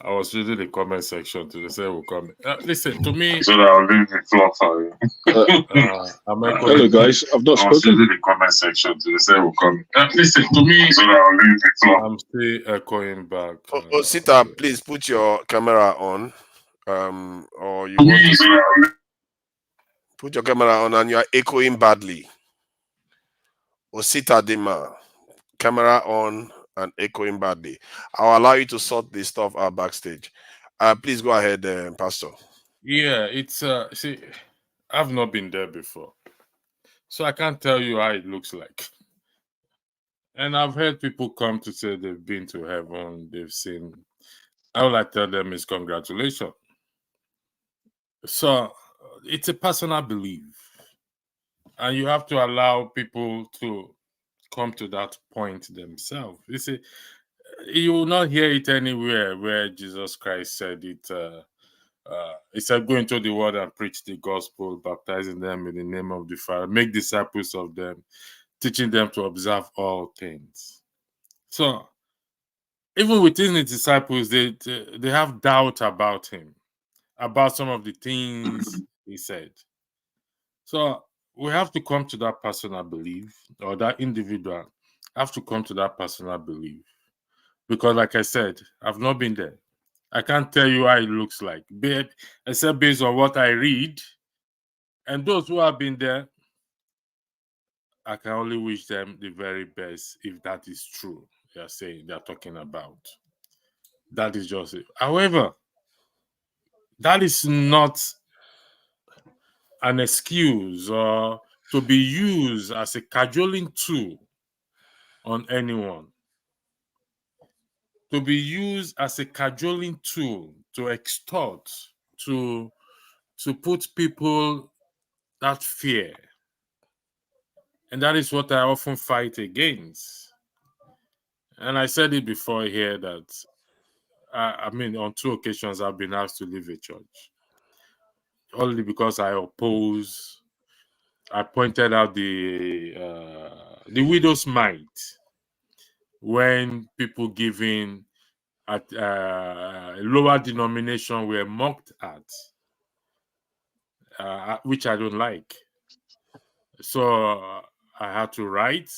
I was reading the comment section to the say will comment. Listen to me. So that I'll leave the floor for you. Hello, guys. I've not spoken. I was reading the comment section to the say will comment. Listen to me. So that I'll leave the floor. I'm still echoing back. Sita, please put your camera on. Or you want to put your camera on, and you are echoing badly. Osita Dima, camera on and echoing badly. I'll allow you to sort this stuff out backstage. Please go ahead, Pastor. Yeah, it's see, I've not been there before, so I can't tell you how it looks like. And I've heard people come to say they've been to heaven, they've seen. All I tell them is congratulations. So it's a personal belief, and you have to allow people to come to that point themselves. You see, you will not hear it anywhere where Jesus Christ said it. He said, "Go into the world and preach the gospel, baptizing them in the name of the Father, make disciples of them, teaching them to observe all things." So even within the disciples, they have doubt about him, about some of the things he said. So we have to come to that personal belief, or that individual have to come to that personal belief. Because like I said, I've not been there. I can't tell you how it looks like, except based on what I read. And those who have been there, I can only wish them the very best if that is true. They're talking about. That is just it. However, that is not an excuse or to be used as a cajoling tool on anyone. To be used as a cajoling tool to extort, to put people that fear. And that is what I often fight against. And I said it before here that, I mean, on 2 occasions I've been asked to leave a church. Only because I pointed out the widow's mite when people giving at a lower denomination were mocked at, which I don't like. So I had to write,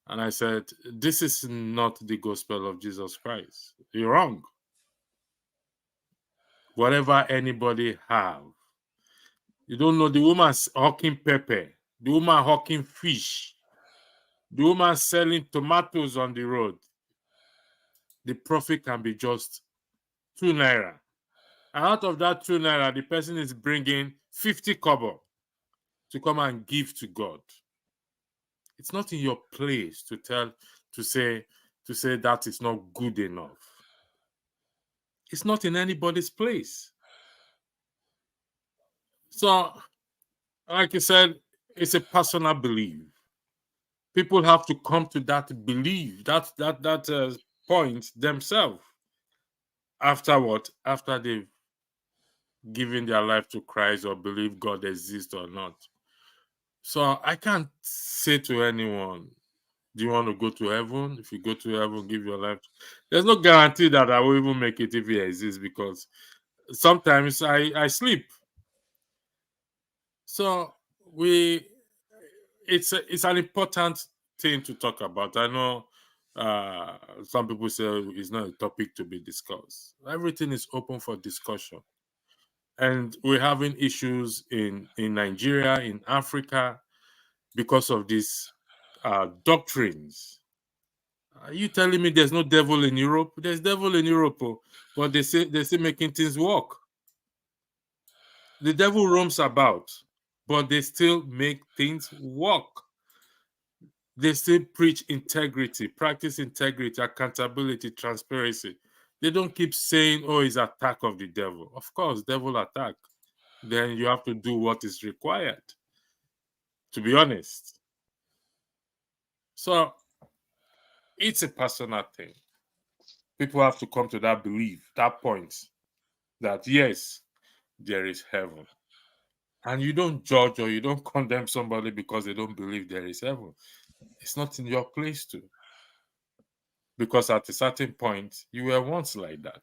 and I said, this is not the gospel of Jesus Christ. You're wrong. Whatever anybody have, you don't know the woman hawking pepper, the woman hawking fish, the woman selling tomatoes on the road. The profit can be just 2 naira. And out of that 2 naira, the person is bringing 50 kobo to come and give to God. It's not in your place to say that is not good enough. It's not in anybody's place. So, like you said, it's a personal belief. People have to come to that belief, that point themselves. After what? After they've given their life to Christ or believe God exists or not. So I can't say to anyone, Do you want to go to heaven? If you go to heaven, give your life. There's no guarantee that I will even make it if it exists, because sometimes I sleep. So it's an important thing to talk about. I know some people say it's not a topic to be discussed. Everything is open for discussion. And we're having issues in Nigeria, in Africa, because of these doctrines. Are you telling me there's no devil in Europe? There's devil in Europe, but they say making things work. The devil roams about, but they still make things work. They still preach integrity, practice integrity, accountability, transparency. They don't keep saying, oh, it's attack of the devil. Of course, devil attack. Then you have to do what is required, to be honest. So it's a personal thing. People have to come to that belief, that point, that yes, there is heaven. And you don't judge or you don't condemn somebody because they don't believe there is heaven. It's not in your place to. Because at a certain point, you were once like that.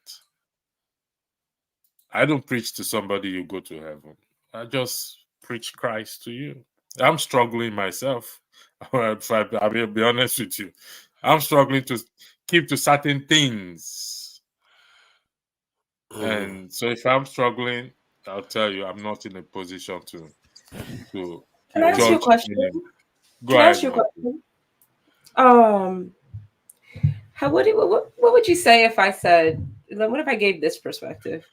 I don't preach to somebody you go to heaven. I just preach Christ to you. I'm struggling myself. I will be honest with you. I'm struggling to keep to certain things. And so if I'm struggling, I'll tell you, I'm not in a position to Can I ask you a question? Go ahead. What would you say if I said, what if I gave this perspective?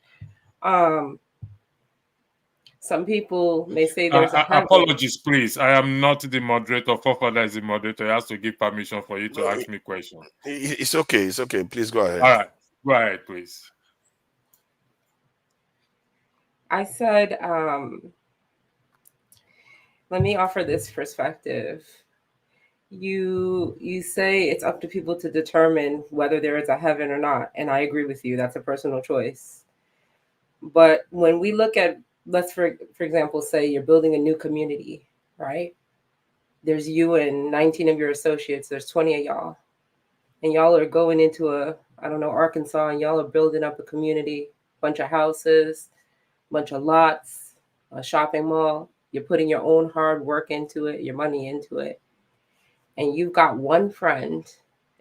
Some people may say there's a heaven. Apologies, please. I am not the moderator. Forefather is the moderator. He has to give permission for you to ask me questions. It's okay. It's okay. Please go ahead. All right. Go ahead, please. I said, let me offer this perspective. You say it's up to people to determine whether there is a heaven or not. And I agree with you. That's a personal choice. But when we look at, let's for example, say you're building a new community, right? There's you and 19 of your associates. There's 20 of y'all. And y'all are going into Arkansas, and y'all are building up a community, bunch of houses, bunch of lots, a shopping mall. You're putting your own hard work into it, your money into it. And you've got one friend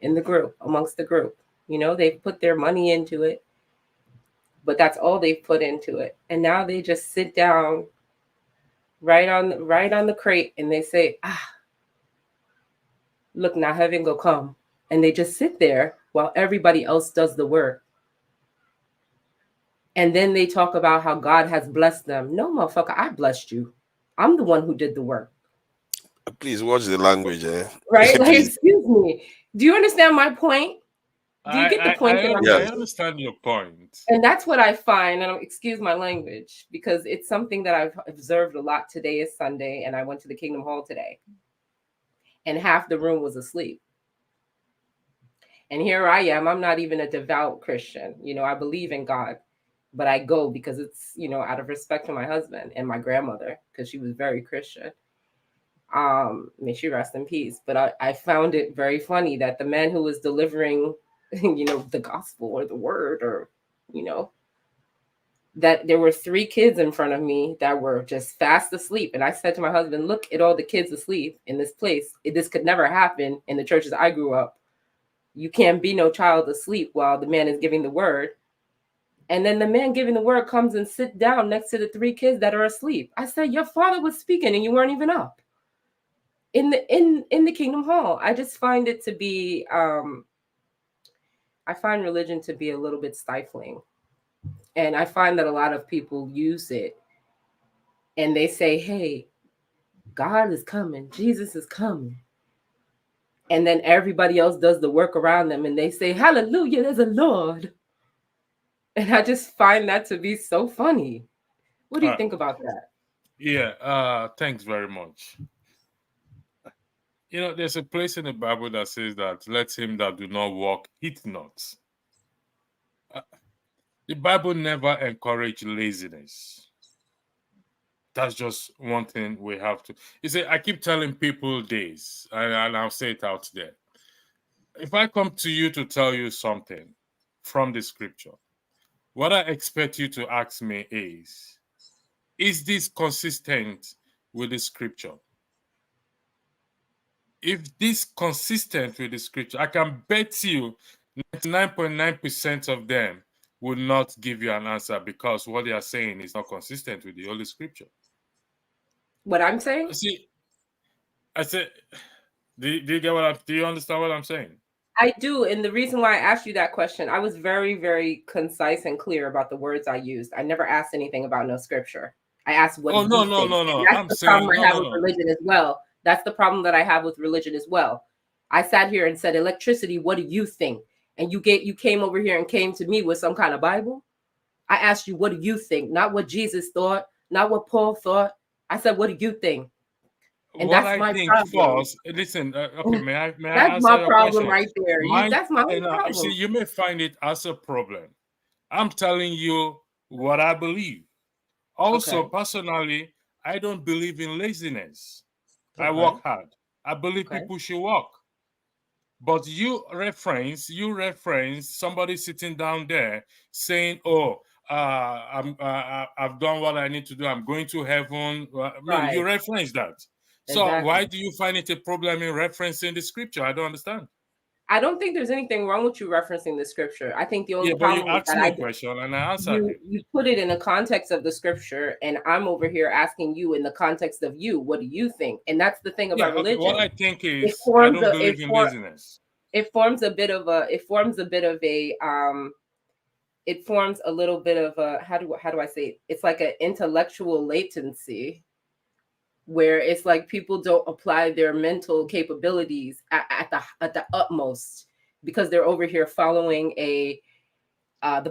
in the group, amongst the group. They've put their money into it, but that's all they've put into it. And now they just sit down right on the crate and they say, look, now heaven go come. And they just sit there while everybody else does the work. And then they talk about how God has blessed them. No, motherfucker, I blessed you. I'm the one who did the work. Please watch the language, eh? Right? Like, excuse me. Do you understand my point? Do you get the point? I understand your point. And that's what I find, and excuse my language, because it's something that I've observed a lot. Today is Sunday, and I went to the Kingdom Hall today, and half the room was asleep. And here I am. I'm not even a devout Christian. I believe in God, but I go because it's, out of respect for my husband and my grandmother, because she was very Christian. May she rest in peace. But I found it very funny that the man who was delivering, the gospel or the word, or, that there were 3 kids in front of me that were just fast asleep. And I said to my husband, look at all the kids asleep in this place. This could never happen in the churches I grew up. You can't be no child asleep while the man is giving the word. And then the man giving the word comes and sit down next to the 3 kids that are asleep. I said, your father was speaking and you weren't even up in the Kingdom Hall. I just find it to be, I find religion to be a little bit stifling. And I find that a lot of people use it and they say, hey, God is coming. Jesus is coming. And then everybody else does the work around them and they say, hallelujah, there's a Lord. And I just find that to be so funny. What do you think about that? Yeah, thanks very much. There's a place in the Bible that says that let him that do not walk eat not. The Bible never encourages laziness. That's just one thing we have to. You see, I keep telling people this, and I'll say it out there. If I come to you to tell you something from the scripture, what I expect you to ask me is this consistent with the scripture? If this consistent with the scripture, I can bet you 99.9% of them will not give you an answer because what they are saying is not consistent with the Holy Scripture. What I'm saying? See, I said, do you understand what I'm saying? I do, and the reason why I asked you that question, I was very, very concise and clear about the words I used. I never asked anything about no scripture. I asked what. Oh, no. That's the problem I have with religion as well. That's the problem that I have with religion as well. I sat here and said, electricity, what do you think? And you came over here and came to me with some kind of Bible. I asked you, what do you think? Not what Jesus thought, not what Paul thought. I said, what do you think? And what that's I my think problem. first, listen, okay, may I That's answer my your problem question? right there. That's my own problem. See, you may find it as a problem. I'm telling you what I believe. Also, personally, I don't believe in laziness. I work hard. I believe people should work. But you reference somebody sitting down there saying, "Oh, I've done what I need to do. I'm going to heaven." You reference that. So why do you find it a problem in referencing the scripture? I don't understand. I don't think there's anything wrong with you referencing the scripture. I think the only but problem you is asked me a question and I answered you put it in the context of the scripture, and I'm over here asking you in the context of you. What do you think? And that's the thing about religion. What I think is, I don't believe in laziness. It forms a little bit of a how do I say it? It's like an intellectual latency, where it's like people don't apply their mental capabilities at the utmost because they're over here following the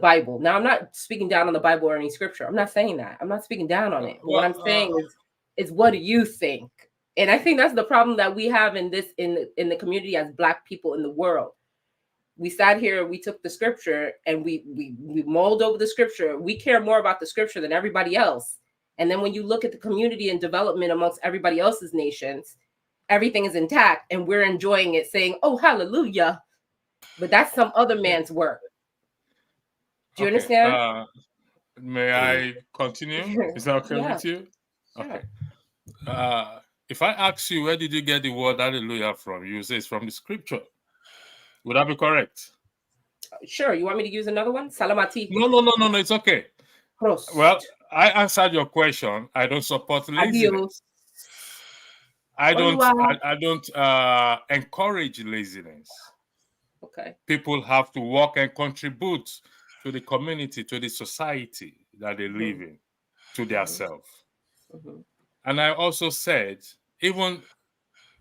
Bible. Now, I'm not speaking down on the Bible or any scripture. I'm not saying that. I'm not speaking down on it. But what I'm saying is what do you think? And I think that's the problem that we have in the community as Black people in the world. We sat here, we took the scripture and we mulled over the scripture. We care more about the scripture than everybody else. And then when you look at the community and development amongst everybody else's nations, everything is intact and we're enjoying it, saying, "Oh, hallelujah." But that's some other man's work. Do you understand? May I continue? Is that okay with you? Sure. Okay. If I ask you, where did you get the word hallelujah from? You say it's from the scripture. Would that be correct? Sure. You want me to use another one? Salamati. No. It's okay. Prost. Well, I answered your question. I don't support laziness. I don't encourage laziness. Okay. People have to work and contribute to the community, to the society that they live in, to their self. And I also said, even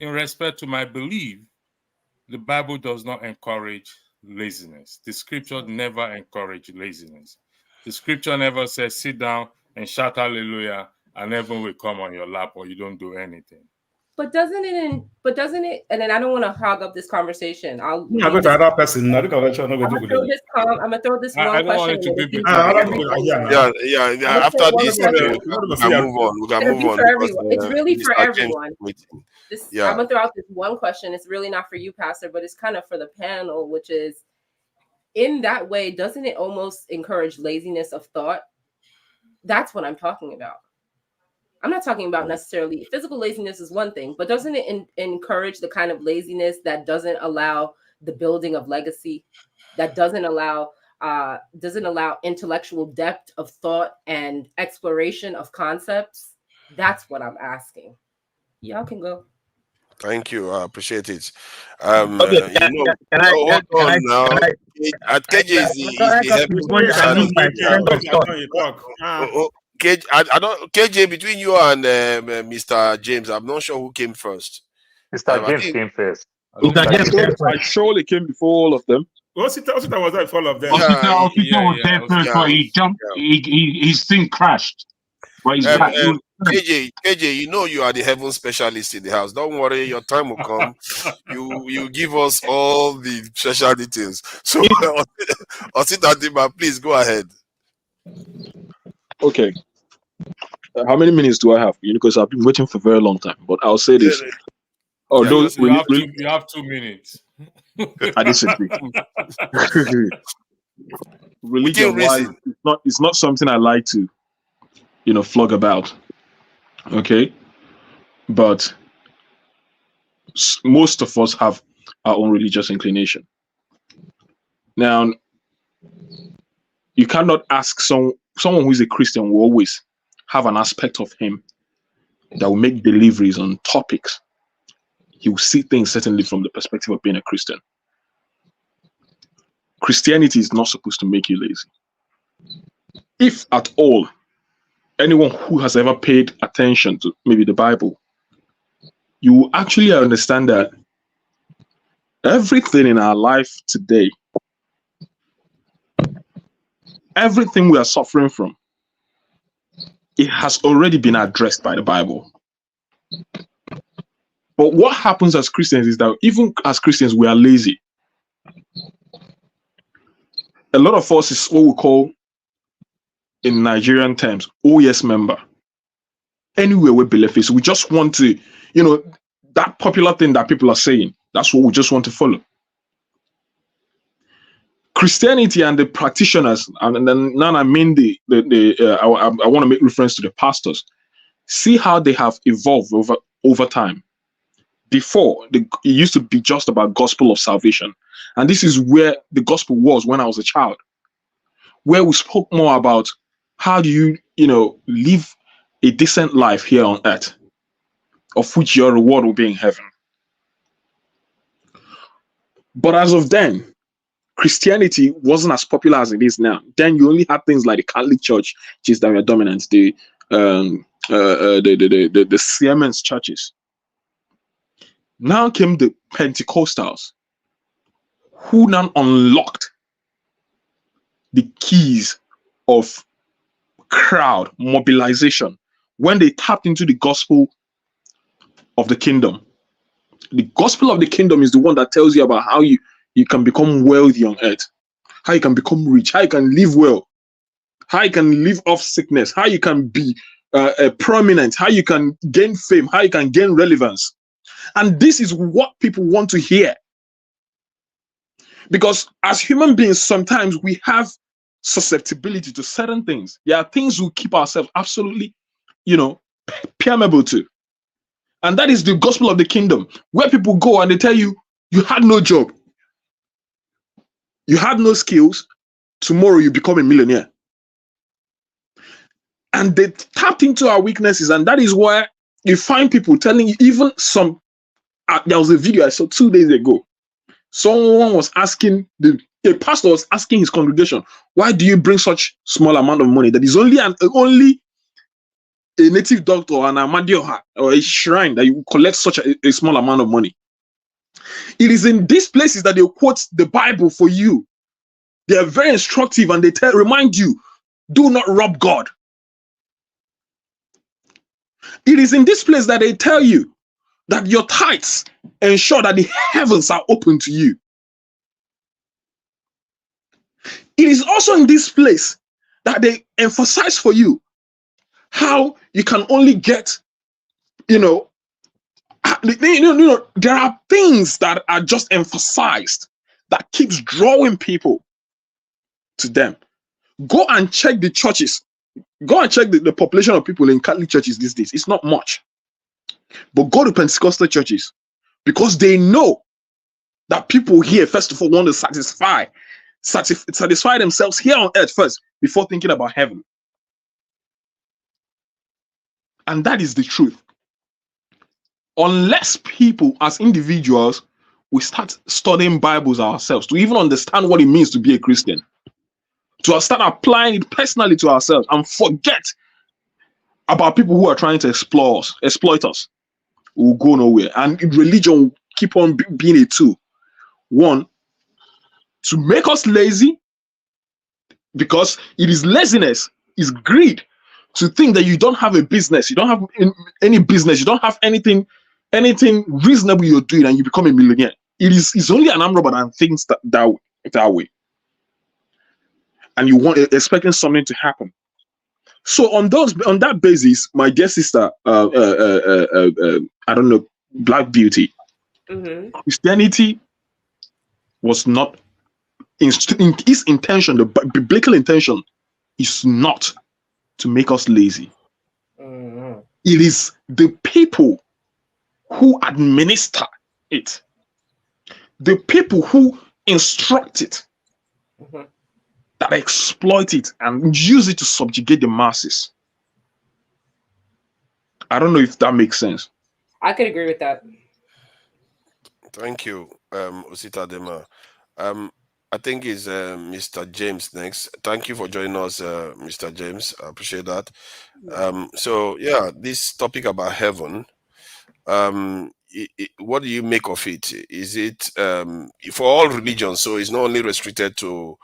in respect to my belief, the Bible does not encourage laziness. The scripture never encourages laziness. The scripture never says, sit down and shout hallelujah and heaven will come on your lap or you don't do anything. But doesn't it, and then I don't want to hog up this conversation. I'm go to another person. I'm gonna throw this one I don't question. want it to be between after this, we can move on. It's really for everyone. I'm gonna throw out this one question. It's really not for you, Pastor, but it's kind of for the panel, which is, in that way, doesn't it almost encourage laziness of thought? That's what I'm talking about. I'm not talking about necessarily physical laziness is one thing, but doesn't it encourage the kind of laziness that doesn't allow the building of legacy, that doesn't allow intellectual depth of thought and exploration of concepts? That's what I'm asking. Y'all can go. Thank you. I appreciate it. Hold on now. KJ is the KJ, between you and Mr. James, I'm not sure who came first. Mr. James came first. I surely came before all of them. Osita was there before all of them. Osita was there first, but he jumped. His thing crashed. But he's back. KJ, you know you are the heaven specialist in the house. Don't worry, your time will come. You give us all the special details. So, Osita Dima, please go ahead. Okay. how many minutes do I have? Because I've been waiting for a very long time. But I'll say this. Although you have 2 minutes. I disagree. Religion wise, it's not something I like to, flog about. Okay, but most of us have our own religious inclination. Now, you cannot ask someone who is a Christian will always have an aspect of him that will make deliveries on topics. He will see things certainly from the perspective of being a Christian. Christianity is not supposed to make you lazy. If at all, anyone who has ever paid attention to maybe the Bible, you will actually understand that everything in our life today, everything we are suffering from, it has already been addressed by the Bible. But what happens as Christians is that even as Christians, we are lazy. A lot of us is what we call, in Nigerian terms, OS member. Anywhere we believe is, we just want to, that popular thing that people are saying, that's what we just want to follow. Christianity and the practitioners, and then now I mean I want to make reference to the pastors. See how they have evolved over time. Before, it used to be just about gospel of salvation. And this is where the gospel was when I was a child, where we spoke more about how do you, live a decent life here on earth, of which your reward will be in heaven. But as of then, Christianity wasn't as popular as it is now. Then you only had things like the Catholic Church, which is that were dominant, the Siemens churches. Now came the Pentecostals, who now unlocked the keys of crowd mobilization when they tapped into the gospel of the kingdom. The gospel of the kingdom is the one that tells you about how you can become wealthy on earth, how you can become rich, how you can live well, how you can live off sickness, how you can be prominent, how you can gain fame, how you can gain relevance. And this is what people want to hear. Because as human beings, sometimes we have susceptibility to certain things. There are things we keep ourselves absolutely, permeable to. And that is the gospel of the kingdom, where people go and they tell you, you had no job. You had no skills. Tomorrow you become a millionaire. And they tapped into our weaknesses. And that is why you find people telling you, even some, there was a video I saw 2 days ago. Someone was asking, a pastor was asking his congregation, why do you bring such small amount of money? That is only a native doctor or an Amadioha or a shrine that you collect such a small amount of money. It is in these places that they quote the Bible for you. They are very instructive and they remind you, do not rob God. It is in this place that they tell you that your tithes ensure that the heavens are open to you. It is also in this place that they emphasize for you how you can only get, there are things that are just emphasized that keeps drawing people to them. Go and check the churches. Go and check the population of people in Catholic churches these days. It's not much. But go to Pentecostal churches, because they know that people here, first of all, want to satisfy themselves here on earth first before thinking about heaven. And that is the truth. Unless people as individuals, we start studying Bibles ourselves to even understand what it means to be a Christian, to start applying it personally to ourselves and forget about people who are trying to exploit us, we'll go nowhere. And religion will keep on being a tool. One, to make us lazy, because it is laziness, is greed, to think that you don't have a business, you don't have any business, you don't have anything reasonable you're doing, and you become a millionaire. It's only an arm robber that thinks that way. And you want expecting something to happen. So on that basis, my dear sister, I don't know, Black Beauty, Christianity was not in its intention. The biblical intention is not to make us lazy. It is the people who administer it, the people who instruct it, that exploit it and use it to subjugate the masses. I don't know if that makes sense. I could agree with that. Thank you, Osita Dema. I think it's Mr. James next. Thank you for joining us, Mr. James. I appreciate that. So yeah, this topic about heaven, what do you make of it? Is it for all religions? So it's not only restricted to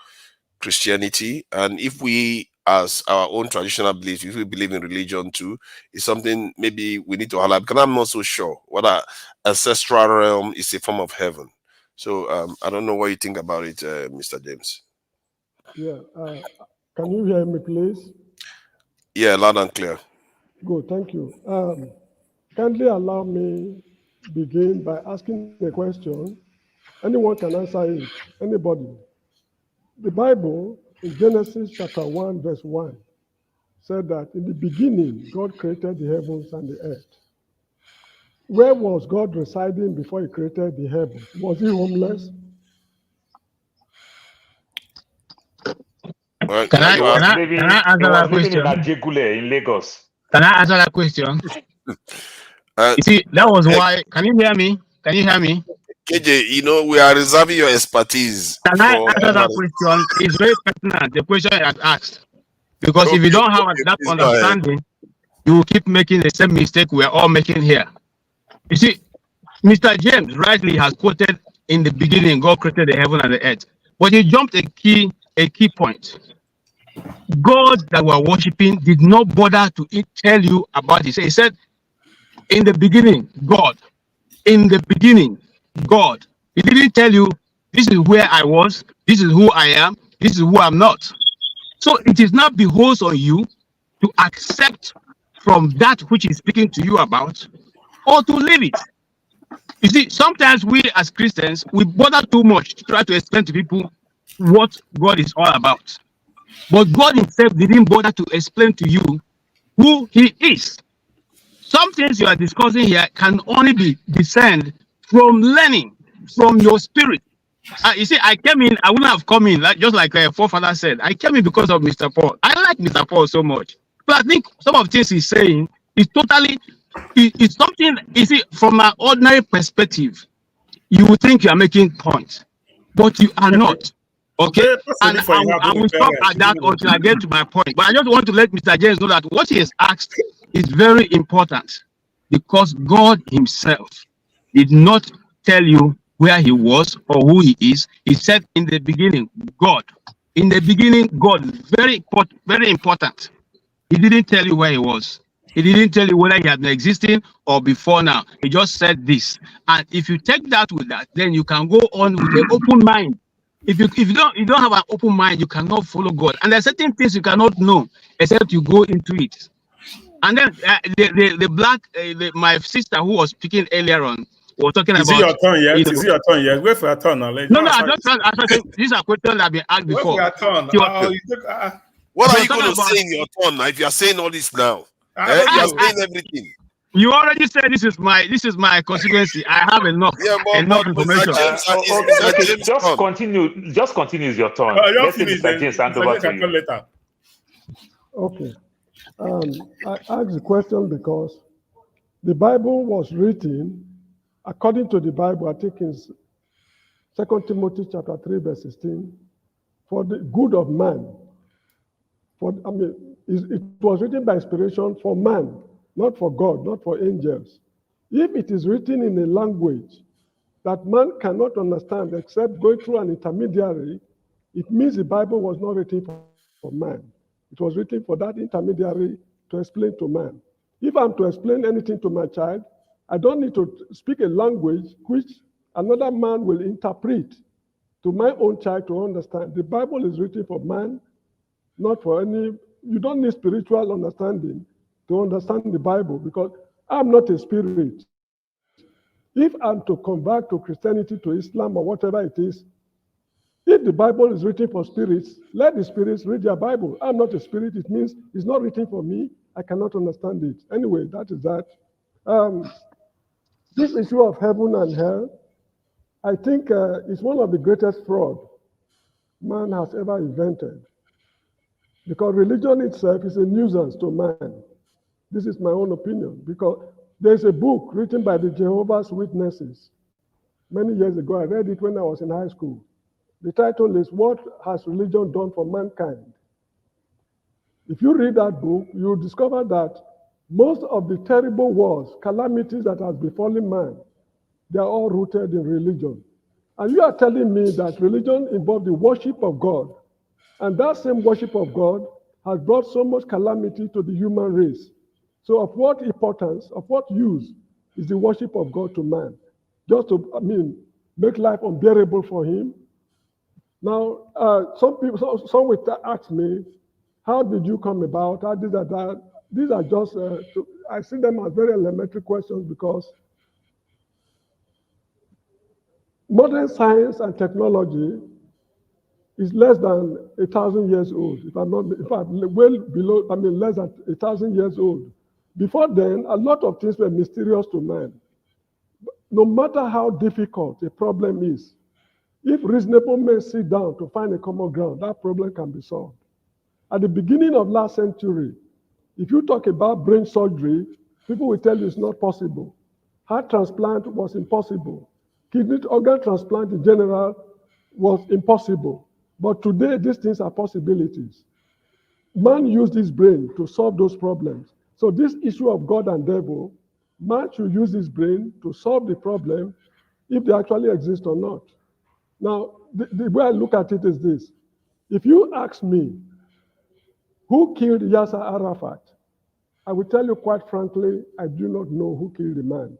Christianity, and if we, as our own traditional beliefs, if we believe in religion too, is something maybe we need to highlight, because I'm not so sure whether ancestral realm is a form of heaven. So I don't know what you think about it, Mr. James. Yeah, can you hear me, please? Yeah, loud and clear. Good, thank you. Kindly allow me begin by asking a question. Anyone can answer it, anybody. The Bible in Genesis chapter 1, verse 1 said that in the beginning, God created the heavens and the earth. Where was God residing before he created the heavens? Was he homeless? Can I answer that question? In Ajegule, in Lagos. Can I answer that question? You see, that was why. Can you hear me? Can you hear me? KJ, you know, we are reserving your expertise. Can I answer that question? It's very pertinent, the question I have asked. Because if you don't have that understanding, you will keep making the same mistake we're all making here. You see, Mr. James rightly has quoted in the beginning, God created the heaven and the earth. But he jumped a key point. God that we're worshiping did not bother to tell you about it. He said, in the beginning, God. In the beginning, God. He didn't tell you, this is where I was, this is who I am, this is who I'm not. So it is not behoves on you to accept from that which he's speaking to you about, or to leave it. You see, sometimes we as Christians, we bother too much to try to explain to people what God is all about. But God himself didn't bother to explain to you who he is. Some things you are discussing here can only be discerned from learning, from your spirit. You see, I came in, I wouldn't have come in, just like a forefather said. I came in because of Mr. Paul. I like Mr. Paul so much. But I think some of the things he's saying is totally, it's something, you see, from an ordinary perspective, you would think you are making points, but you are not. Okay? And I will stop at that until I get to my point. But I just want to let Mr. James know that what he has asked is very important, because God himself did not tell you where he was or who he is. He said in the beginning, God. In the beginning, God. Very important. He didn't tell you where he was. He didn't tell you whether he had been existing or before now. He just said this. And if you take that with that, then you can go on with an open mind. If you don't have an open mind, you cannot follow God. And there are certain things you cannot know except you go into it. And then my sister who was speaking earlier on was talking about. Is it your turn yet? Is it your turn yet? Wait for your turn now. No, I just these are questions that have been asked before. Wait for your turn. What are you going to say in your turn now if you are saying all this now? You are saying everything. You already said this is my constituency. I have enough information. Just continue your turn. Let's see Mr. James hand over to you. Okay. I asked the question because the Bible was written, according to the Bible, I think in 2 Timothy chapter 3, verse 16, for the good of man. It was written by inspiration for man, not for God, not for angels. If it is written in a language that man cannot understand except going through an intermediary, it means the Bible was not written for man. It was written for that intermediary to explain to man. If I'm to explain anything to my child, I don't need to speak a language which another man will interpret to my own child to understand. The Bible is written for man, not for any you don't need spiritual understanding to understand the Bible, because I'm not a spirit. If I'm to convert to Christianity, to Islam, or whatever it is, if the Bible is written for spirits, let the spirits read their Bible. I'm not a spirit. It means it's not written for me. I cannot understand it. Anyway, that is that. This issue of heaven and hell, I think is one of the greatest fraud man has ever invented. Because religion itself is a nuisance to man. This is my own opinion. Because there's a book written by the Jehovah's Witnesses many years ago. I read it when I was in high school. The title is, What Has Religion Done for Mankind? If you read that book, you'll discover that most of the terrible wars, calamities that has befallen man, they are all rooted in religion. And you are telling me that religion involves the worship of God, and that same worship of God has brought so much calamity to the human race. So of what importance, of what use is the worship of God to man? Just to, make life unbearable for him? Now, some will ask me, how did you come about? How did that? These are just, I see them as very elementary questions, because modern science and technology is less than 1,000 years old. If I'm not, in fact, well below, less than 1,000 years old. Before then, a lot of things were mysterious to man. No matter how difficult a problem is, if reasonable men sit down to find a common ground, that problem can be solved. At the beginning of last century, if you talk about brain surgery, people will tell you it's not possible. Heart transplant was impossible. Kidney organ transplant in general was impossible. But today, these things are possibilities. Man used his brain to solve those problems. So this issue of God and devil, man should use his brain to solve the problem, if they actually exist or not. Now, the way I look at it is this. If you ask me, who killed Yasser Arafat? I will tell you quite frankly, I do not know who killed the man.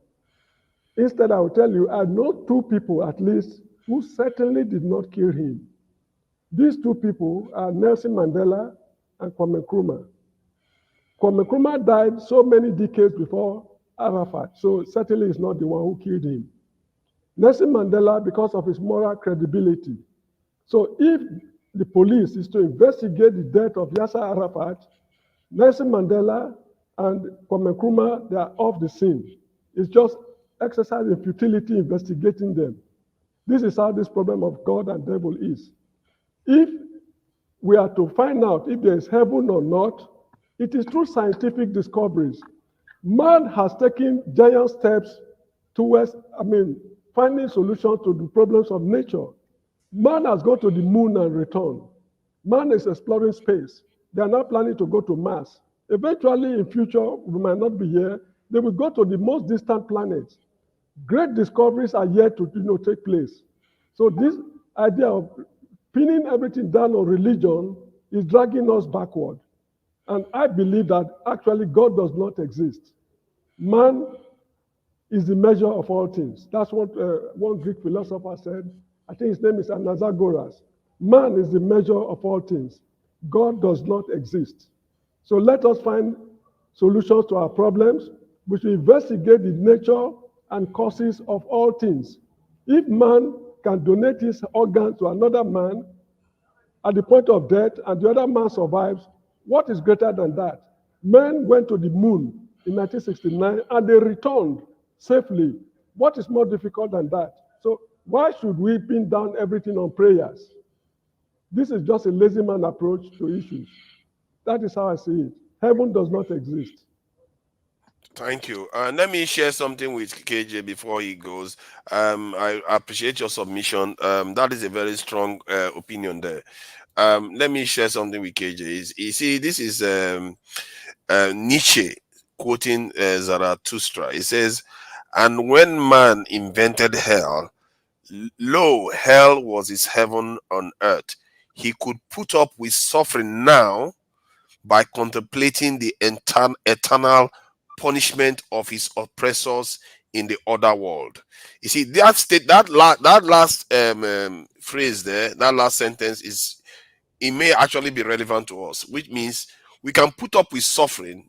Instead, I will tell you, I know two people at least who certainly did not kill him. These two people are Nelson Mandela and Kwame Nkrumah. Kwame Nkrumah died so many decades before Arafat, so certainly he's not the one who killed him. Nelson Mandela, because of his moral credibility. So if the police is to investigate the death of Yasser Arafat, Nelson Mandela and Kwame Nkrumah, they are off the scene. It's just exercising futility investigating them. This is how this problem of God and devil is. If we are to find out if there is heaven or not, it is through scientific discoveries. Man has taken giant steps towards, finding solutions to the problems of nature. Man has gone to the moon and returned. Man is exploring space. They are now planning to go to Mars. Eventually, in future, we might not be here. They will go to the most distant planets. Great discoveries are yet to take place. So this idea of pinning everything down on religion is dragging us backward. And I believe that actually God does not exist. Man is the measure of all things. That's what one Greek philosopher said. I think his name is Anaxagoras. Man is the measure of all things. God does not exist. So let us find solutions to our problems. We should investigate the nature and causes of all things. If man can donate his organ to another man at the point of death and the other man survives, what is greater than that? Men went to the moon in 1969 and they returned safely. What is more difficult than that? So why should we pin down everything on prayers? This is just a lazy man approach to issues. That is how I see it. Heaven does not exist. Thank you. Let me share something with KJ before he goes. I appreciate your submission. That is a very strong opinion there. Let me share something with KJ. You see, this is Nietzsche quoting Zarathustra. He says, "And when man invented hell, lo, hell was his heaven on earth. He could put up with suffering now by contemplating the eternal punishment of his oppressors in the other world." You see, that last phrase there, that last sentence it may actually be relevant to us, which means we can put up with suffering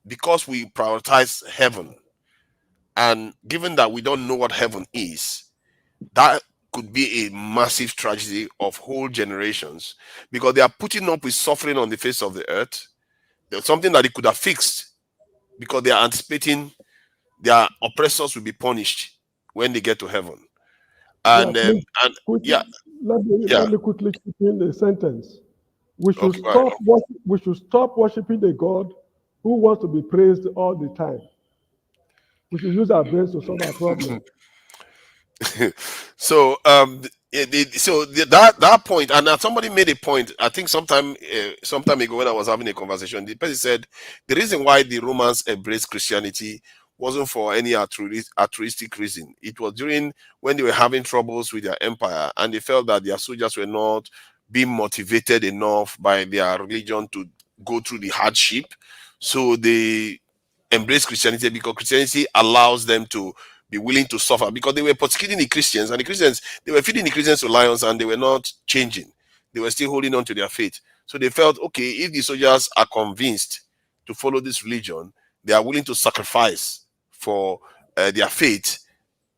because we prioritize heaven. And given that we don't know what heaven is, that could be a massive tragedy of whole generations, because they are putting up with suffering on the face of the earth. There's something that they could have fixed, because they are anticipating their oppressors will be punished when they get to heaven. And let me quickly chip in a sentence. We should stop worshiping a God who wants to be praised all the time. We should use our brains to solve our problems. So that point, and somebody made a point, I think sometime ago when I was having a conversation, the person said the reason why the Romans embraced Christianity wasn't for any altruistic reason. It was during when they were having troubles with their empire, and they felt that their soldiers were not being motivated enough by their religion to go through the hardship. So they embraced Christianity, because Christianity allows them to be willing to suffer, because they were persecuting the Christians, and the Christians, they were feeding the Christians to lions, and they were not changing. They were still holding on to their faith. So they felt, okay, if the soldiers are convinced to follow this religion, they are willing to sacrifice for their faith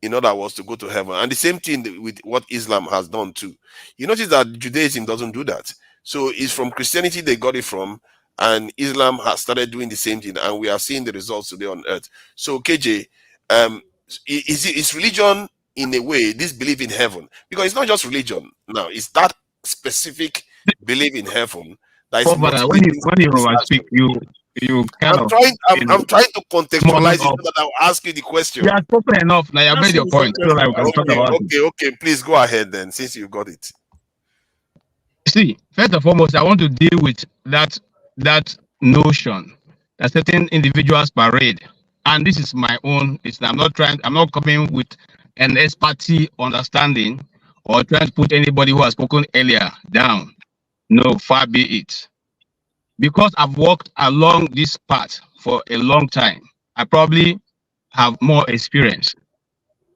in other words to go to heaven. And the same thing with what Islam has done too. You notice that Judaism doesn't do that. So it's from Christianity they got it from, and Islam has started doing the same thing, and we are seeing the results today on earth. So KJ, is religion in a way this belief in heaven? Because it's not just religion now, it's that specific belief in heaven that is when you speak, you kind I'm trying to contextualize it so that I'll ask you the question. You are spoken enough. Now you made your point. So that we can talk about it. Okay, please go ahead then, since you got it. See, first and foremost, I want to deal with that notion that certain individuals parade, and this is my own. I'm not coming with an expertise understanding or trying to put anybody who has spoken earlier down. No, far be it. Because I've walked along this path for a long time, I probably have more experience.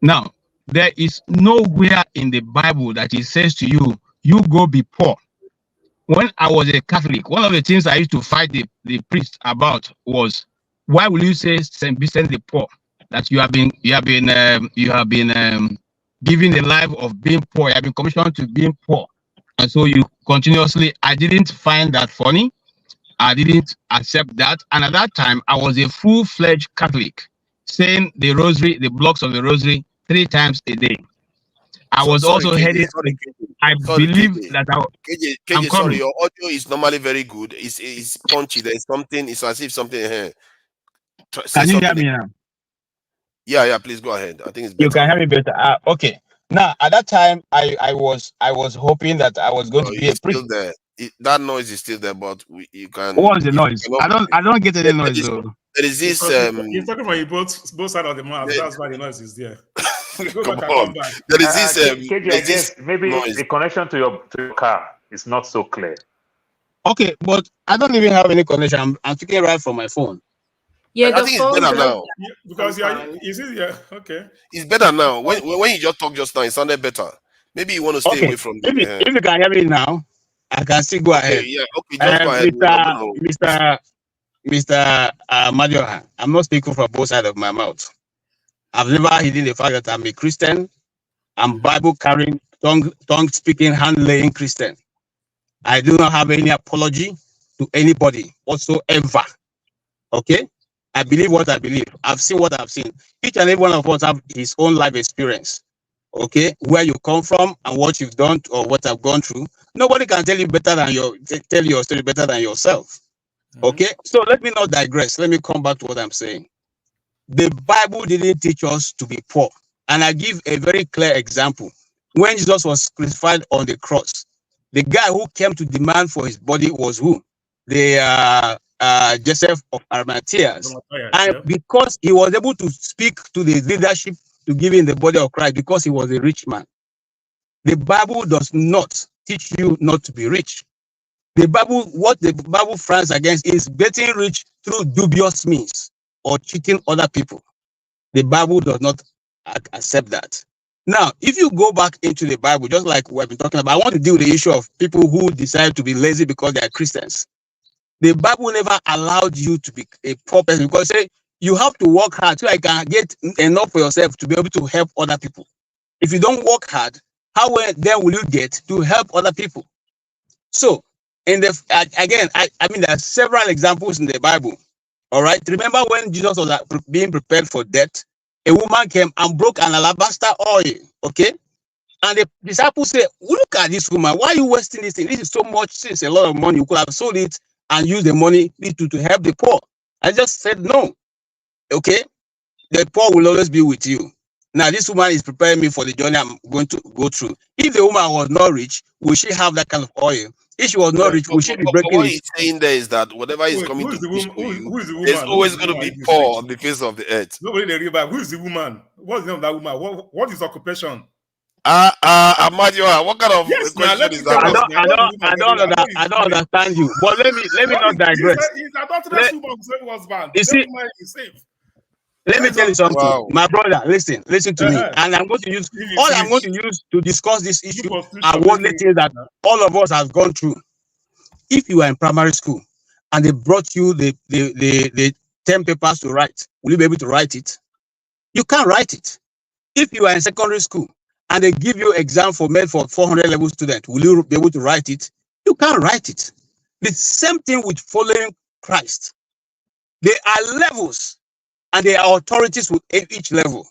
Now, there is nowhere in the Bible that it says to you, you go be poor. When I was a Catholic, one of the things I used to fight the priest about was, why will you say be sent the poor? That you have been given the life of being poor. You have been commissioned to being poor, and so you continuously. I didn't find that funny. I didn't accept that, and at that time I was a full-fledged Catholic, saying the rosary, the blocks of the rosary 3 times a day. I was also headed. I believe that KJ, sorry, your audio is normally very good. It's punchy. There's something. It's as if something here. Can you hear me now? Yeah. Please go ahead. I think it's better. You can hear me better. Okay. Now, at that time, I was hoping that I was going to be a priest. Still there. That noise is still there, but you can. What was the noise? I don't get any noise though. There is this. You're talking about both sides of the mouth. That's why the noise is there. Come on. There is this. KJ, maybe noise. The connection to your car is not so clear. Okay, but I don't even have any connection. I'm speaking right from my phone. Yeah, I think it's better now. Because okay. It's better now. When you just talk just now, it sounded better. Maybe you want to stay away from the. If you can hear me now, I can still go ahead. Okay, just go ahead. Mr. Madioha, I'm not speaking from both sides of my mouth. I've never hidden the fact that I'm a Christian. I'm Bible-carrying, tongue-speaking, hand-laying Christian. I do not have any apology to anybody whatsoever. Okay? I believe what I believe. I've seen what I've seen. Each and every one of us have his own life experience. Okay? Where you come from and what you've done or what I've gone through. Nobody can tell you tell your story better than yourself. Okay? So let me not digress. Let me come back to what I'm saying. The Bible didn't teach us to be poor. And I give a very clear example. When Jesus was crucified on the cross, the guy who came to demand for his body was who? The Joseph of Arimathea. And because he was able to speak to the leadership to give him the body of Christ, because he was a rich man. The Bible does not teach you not to be rich. What the Bible frowns against is getting rich through dubious means or cheating other people. The Bible does not accept that. Now, if you go back into the Bible, just like we've been talking about, I want to deal with the issue of people who decide to be lazy because they are Christians. The Bible never allowed you to be a poor person, because say you have to work hard so I can get enough for yourself to be able to help other people. If you don't work hard, how then will you get to help other people? So, in the again, I mean, there are several examples in the Bible. All right. Remember when Jesus was being prepared for death, a woman came and broke an alabaster oil. Okay. And the disciples say, look at this woman. Why are you wasting this thing? This is so much. It's a lot of money. You could have sold it and used the money to help the poor. I just said no. Okay. The poor will always be with you. Now, this woman is preparing me for the journey I'm going to go through. If the woman was not rich, will she have that kind of oil? If she was not rich, will she be breaking what it? he's saying there is that whatever is coming to push you, there's always going to be poor on the face of the earth. Nobody in the river. Who is the woman? What's the name of that woman? What is occupation? Amadio, what kind of question is that? I don't understand you. But let me not digress. You see, let me tell you something. Wow. My brother, listen to me. And I'm going to use to discuss this issue are worldly things that all of us have gone through. If you are in primary school and they brought you the 10 papers to write, will you be able to write it? You can't write it. If you are in secondary school and they give you exam meant for 400 level student, will you be able to write it? You can't write it. The same thing with following Christ. There are levels and there are authorities with each level.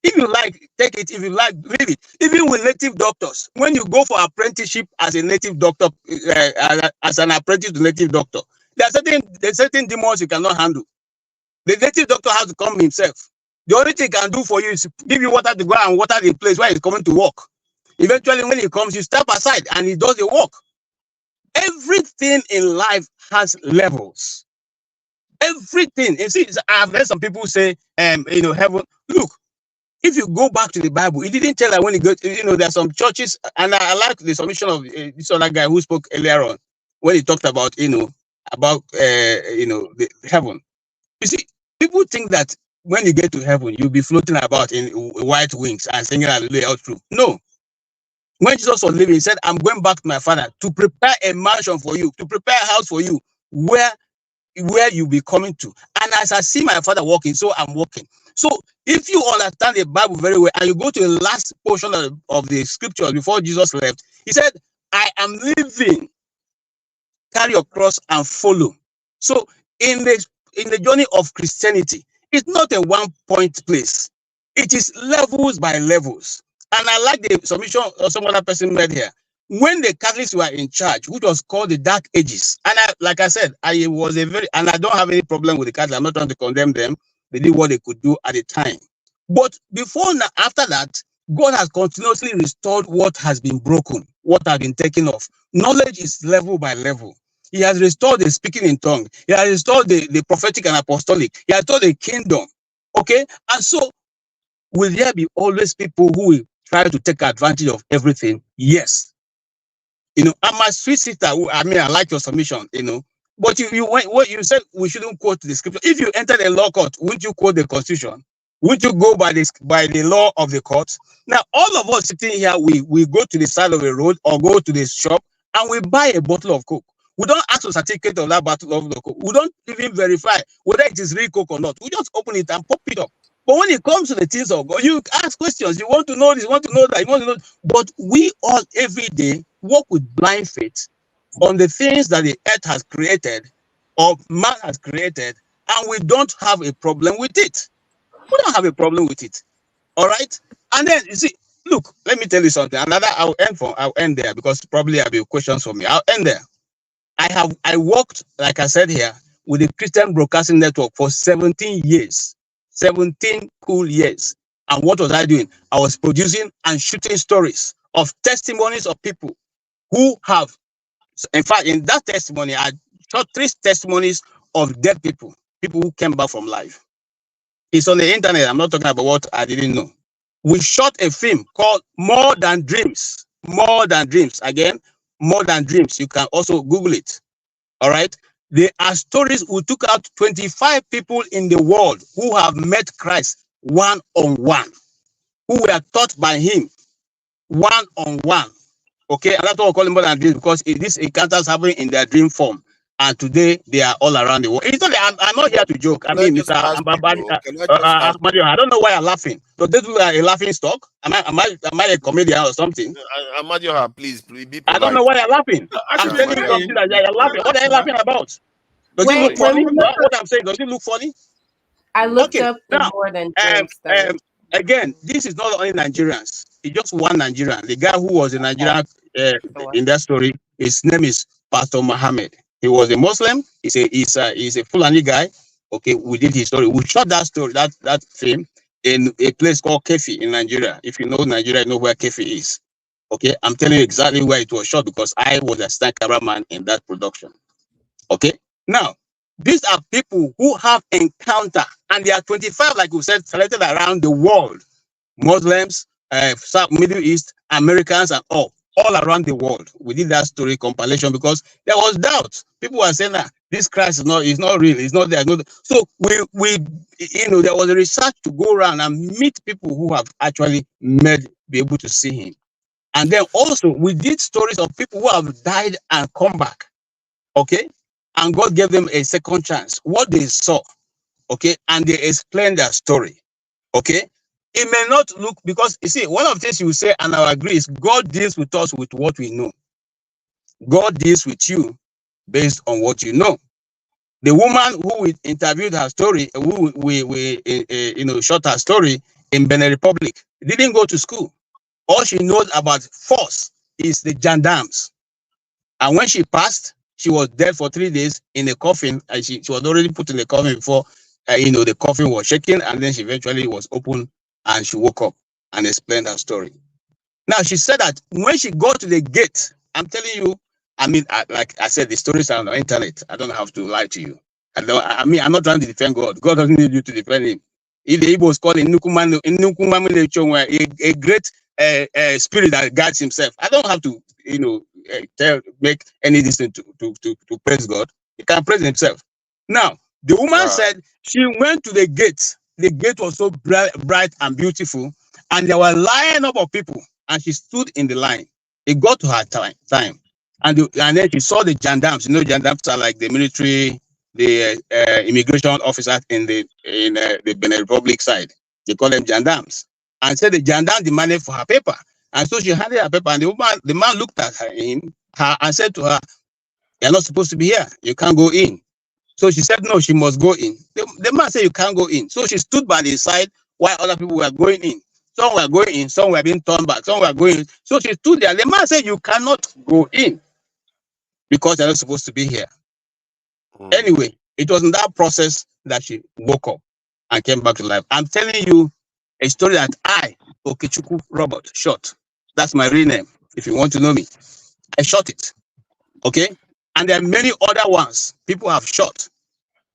If you like, take it. If you like, read it. Even with native doctors, when you go for apprenticeship as a native doctor, as an apprentice to native doctor, there are certain demons you cannot handle. The native doctor has to come himself. The only thing he can do for you is give you water to go and water the place where he's coming to work. Eventually, when he comes, you step aside and he does the work. Everything in life has levels. Everything. You see, I've heard some people say, heaven. Look, if you go back to the Bible, it didn't tell that when you go, there are some churches, and I like the submission of this other guy who spoke earlier on when he talked about, the heaven. You see, people think that when you get to heaven, you'll be floating about in white wings and singing hallelujah all through. No. When Jesus was living, he said, I'm going back to my Father to prepare a mansion for you, to prepare a house for you, where you'll be coming to. And as I see my Father walking, so I'm walking. So if you understand the Bible very well, and you go to the last portion of the scripture before Jesus left, he said, I am living, carry your cross and follow. So in the journey of Christianity, it's not a one-point place. It is levels by levels. And I like the submission of some other person made here. When the Catholics were in charge, which was called the Dark Ages, and like I said, and I don't have any problem with the Catholics. I'm not trying to condemn them. They did what they could do at the time. But after that, God has continuously restored what has been broken, what has been taken off. Knowledge is level by level. He has restored the speaking in tongue. He has restored the prophetic and apostolic. He has restored the kingdom. Okay? And so, will there be always people who will try to take advantage of everything? Yes. And my sweet sister, I like your submission, but you said we shouldn't quote the scripture. If you enter the law court, wouldn't you quote the constitution? Wouldn't you go by the law of the court? Now, all of us sitting here, we go to the side of the road or go to the shop and we buy a bottle of Coke. We don't ask for a certificate of that bottle of the Coke. We don't even verify whether it is real Coke or not. We just open it and pop it up. But when it comes to the things of God, you ask questions. You want to know this, you want to know that, you want to know. But we all every day walk with blind faith on the things that the earth has created or man has created, and we don't have a problem with it. We don't have a problem with it. All right? And then you see, look, let me tell you something. I'll end there because probably there'll be questions for me. I'll end there. I worked, like I said here, with the Christian Broadcasting Network for 17 years. 17 cool years. And what was I doing? I was producing and shooting stories of testimonies of people who have, in fact, in that testimony, I shot 3 testimonies of dead people who came back from life. It's on the internet. I'm not talking about what I didn't know. We shot a film called More Than Dreams. More Than Dreams. Again, More Than Dreams. You can also Google it. All right? There are stories. We took out 25 people in the world who have met Christ one-on-one, who were taught by him one-on-one. Okay? And that's what we call it More Than Dreams, because these encounters happen in their dream form. and today they are all around the world. It's not, I'm not here to joke. I mean, Mr. Akpabio, I don't know why you're laughing. Does this look like a laughing stock? Am I a comedian or something? Amadioha, please be polite. I don't know why you're laughing. I'm telling you something that you're laughing. What are you laughing about? Does it look funny? What I'm saying, does it look funny? I looked up now, more than again, this is not only Nigerians. It's just one Nigerian. The guy who was a Nigerian in that story, his name is Pastor Mohammed. He was a Muslim. He's a Fulani guy. Okay, we did his story. We shot that story, that film in a place called Kefi in Nigeria. If you know Nigeria, you know where Kefi is. Okay, I'm telling you exactly where it was shot because I was a stunt cameraman in that production. Okay, now these are people who have encounter, and they are 25, like we said, selected around the world. Muslims, South, Middle East, Americans, and all around the world. We did that story compilation because there was doubt. People were saying that this Christ is not real, it's not there. So we there was a research to go around and meet people who have actually be able to see him. And then also we did stories of people who have died and come back. Okay? And God gave them a second chance. What they saw, okay, and they explained their story. Okay? It may not look, because you see, one of the things you say, and I agree, is God deals with us with what we know. God deals with you based on what you know. The woman who we interviewed her story, who we shot her story in Benin Republic, didn't go to school. All she knows about force is the gendarmes. And when she passed, she was dead for 3 days in a coffin, and she was already put in the coffin before the coffin was shaking, and then she eventually was opened and she woke up and explained her story. Now she said that when she got to the gate, I'm telling you, I mean, like I said, the stories are on the internet. I don't have to lie to you. I'm not trying to defend God. God doesn't need you to defend him. If the Igbo is called a great spirit that guides himself. I don't have to, make any decision to praise God. He can praise himself. Now, the woman said she went to the gate. The gate was so bright and beautiful, and there were a line up of people, and she stood in the line. It got to her time, and then she saw the gendarmes. You know, gendarmes are like the military, the immigration officers in the Benin Republic side. They call them gendarmes. And said the gendarme demanded for her paper, and so she handed her paper, and the man looked at her and said to her, "You're not supposed to be here. You can't go in." So she said, no, she must go in. The man said, you can't go in. So she stood by the side while other people were going in. Some were going in, some were being turned back, some were going in. So she stood there. The man said, you cannot go in because you're not supposed to be here. Anyway, it was in that process that she woke up and came back to life. I'm telling you a story that I, Ojukwu Robert, shot. That's my real name. If you want to know me, I shot it. Okay? And there are many other ones people have shot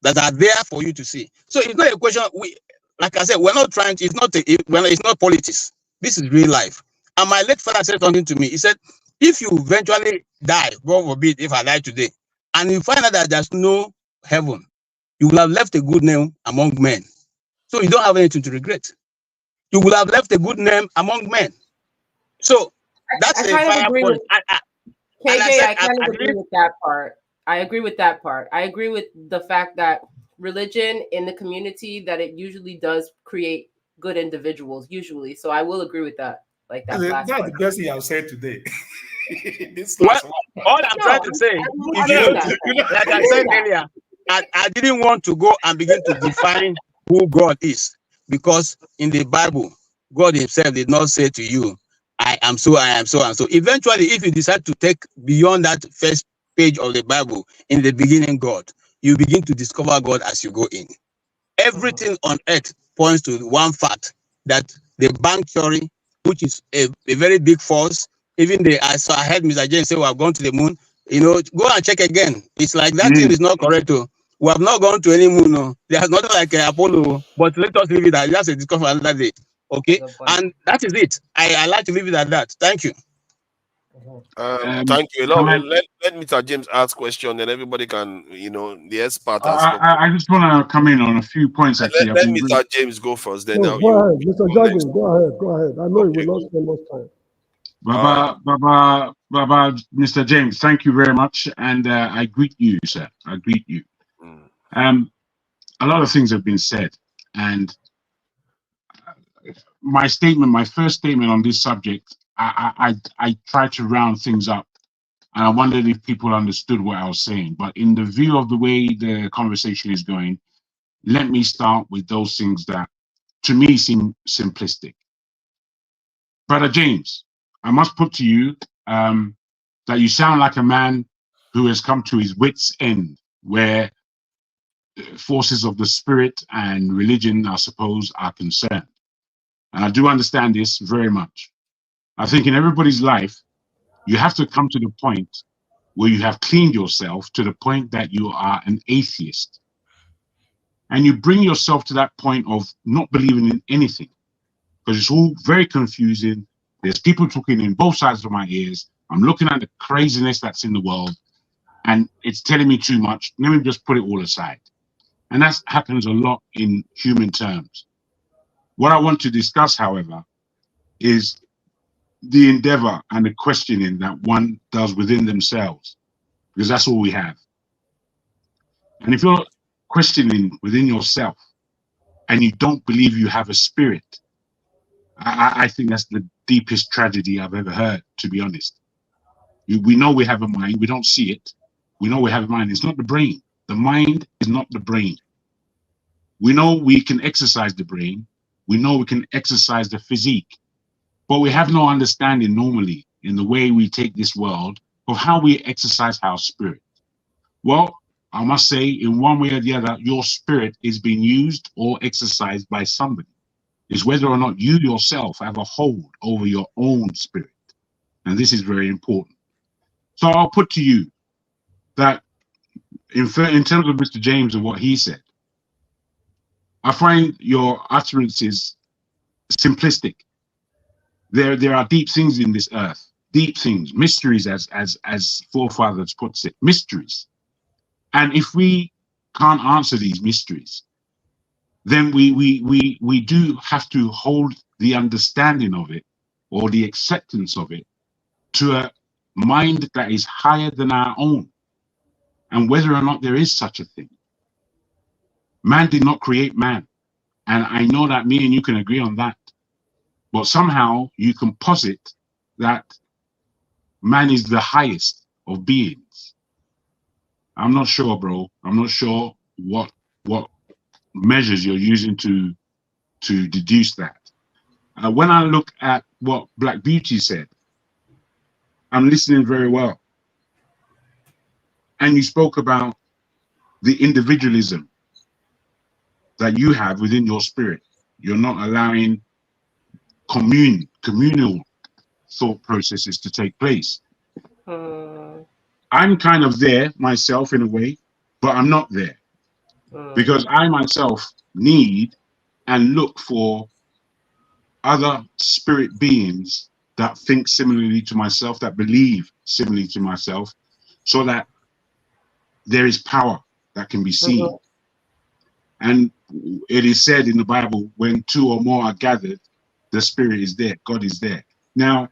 that are there for you to see. So it's not a question. Like I said, we're not trying to. It's not politics. This is real life. And my late father said something to me. He said, "If you eventually die, God forbid, if I die today, and you find out that there's no heaven, you will have left a good name among men. So you don't have anything to regret. You will have left a good name among men." So that's a fire point. KJ, I kind of agree with that part. I agree with that part. I agree with the fact that religion in the community, that it usually does create good individuals, usually. So I will agree with that. Like that. That's the best thing I've said today. All I'm trying to say, like I said earlier, I didn't want to go and begin to define who God is, because in the Bible, God himself did not say to you, I am so, and so. Eventually, if you decide to take beyond that first page of the Bible, in the beginning, God, you begin to discover God as you go in. Everything on earth points to one fact, that the bank theory, which is a very big force, even I heard Mr. James say we have gone to the moon. Go and check again. It's like that thing is not correct. We have not gone to any moon. No. There's nothing like Apollo, but let us leave it at that's a discussion another day. Okay, and that is it. I like to leave it at that. Thank you. Thank you. Let Mr. James ask question, and everybody can, the expert. I just want to come in on a few points. Actually, let Mr. James go first. Then go ahead, Mr. James. Go ahead. I know you will not spend much time. Mr. James, thank you very much, and I greet you, sir. I greet you. A lot of things have been said, and my first statement on this subject, I tried to round things up, and I wondered if people understood what I was saying. But in the view of the way the conversation is going, let me start with those things that, to me, seem simplistic. Brother James, I must put to you that you sound like a man who has come to his wits' end, where forces of the spirit and religion, I suppose, are concerned. And I do understand this very much. I think in everybody's life, you have to come to the point where you have cleaned yourself to the point that you are an atheist. And you bring yourself to that point of not believing in anything, because it's all very confusing. There's people talking in both sides of my ears. I'm looking at the craziness that's in the world, and it's telling me too much. Let me just put it all aside. And that happens a lot in human terms. What I want to discuss, however, is the endeavor and the questioning that one does within themselves, because that's all we have. And if you're questioning within yourself and you don't believe you have a spirit, I think that's the deepest tragedy I've ever heard, to be honest. We know we have a mind, we don't see it. We know we have a mind, it's not the brain. The mind is not the brain. We know we can exercise the brain, we know we can exercise the physique, but we have no understanding normally in the way we take this world of how we exercise our spirit. Well, I must say, in one way or the other, your spirit is being used or exercised by somebody. It's whether or not you yourself have a hold over your own spirit. And this is very important. So I'll put to you that in terms of Mr. James and what he said, I find your utterances simplistic. There are deep things in this earth, deep things, mysteries, as forefathers puts it, mysteries. And if we can't answer these mysteries, then we do have to hold the understanding of it or the acceptance of it to a mind that is higher than our own, and whether or not there is such a thing. Man did not create man, and I know that me and you can agree on that, but somehow you can posit that man is the highest of beings. I'm not sure, bro. I'm not sure what measures you're using to deduce that. When I look at what Black Beauty said, I'm listening very well. And you spoke about the individualism that you have within your spirit. You're not allowing communal thought processes to take place. I'm kind of there myself in a way, but I'm not there. Because I myself need and look for other spirit beings that think similarly to myself, that believe similarly to myself, so that there is power that can be seen. And it is said in the Bible, when two or more are gathered, the spirit is there, God is there. Now,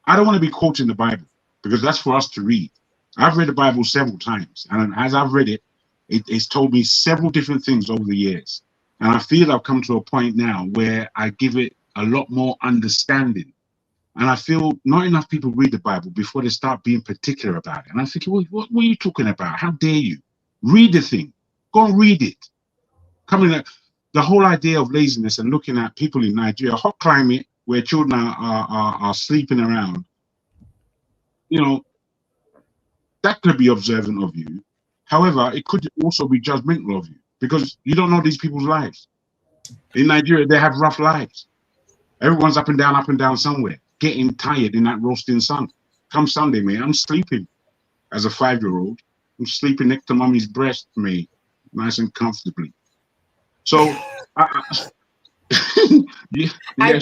I don't want to be quoting the Bible, because that's for us to read. I've read the Bible several times, and as I've read it, it's told me several different things over the years. And I feel I've come to a point now where I give it a lot more understanding. And I feel not enough people read the Bible before they start being particular about it. And I'm thinking, well, what were you talking about? How dare you? Read the thing. Go and read it. The whole idea of laziness and looking at people in Nigeria, hot climate, where children are sleeping around, you know, that could be observant of you. However, it could also be judgmental of you, because you don't know these people's lives. In Nigeria, they have rough lives. Everyone's up and down somewhere, getting tired in that roasting sun. Come Sunday, man, I'm sleeping as a 5-year-old. I'm sleeping next to mommy's breast, mate, nice and comfortably. So, yeah, I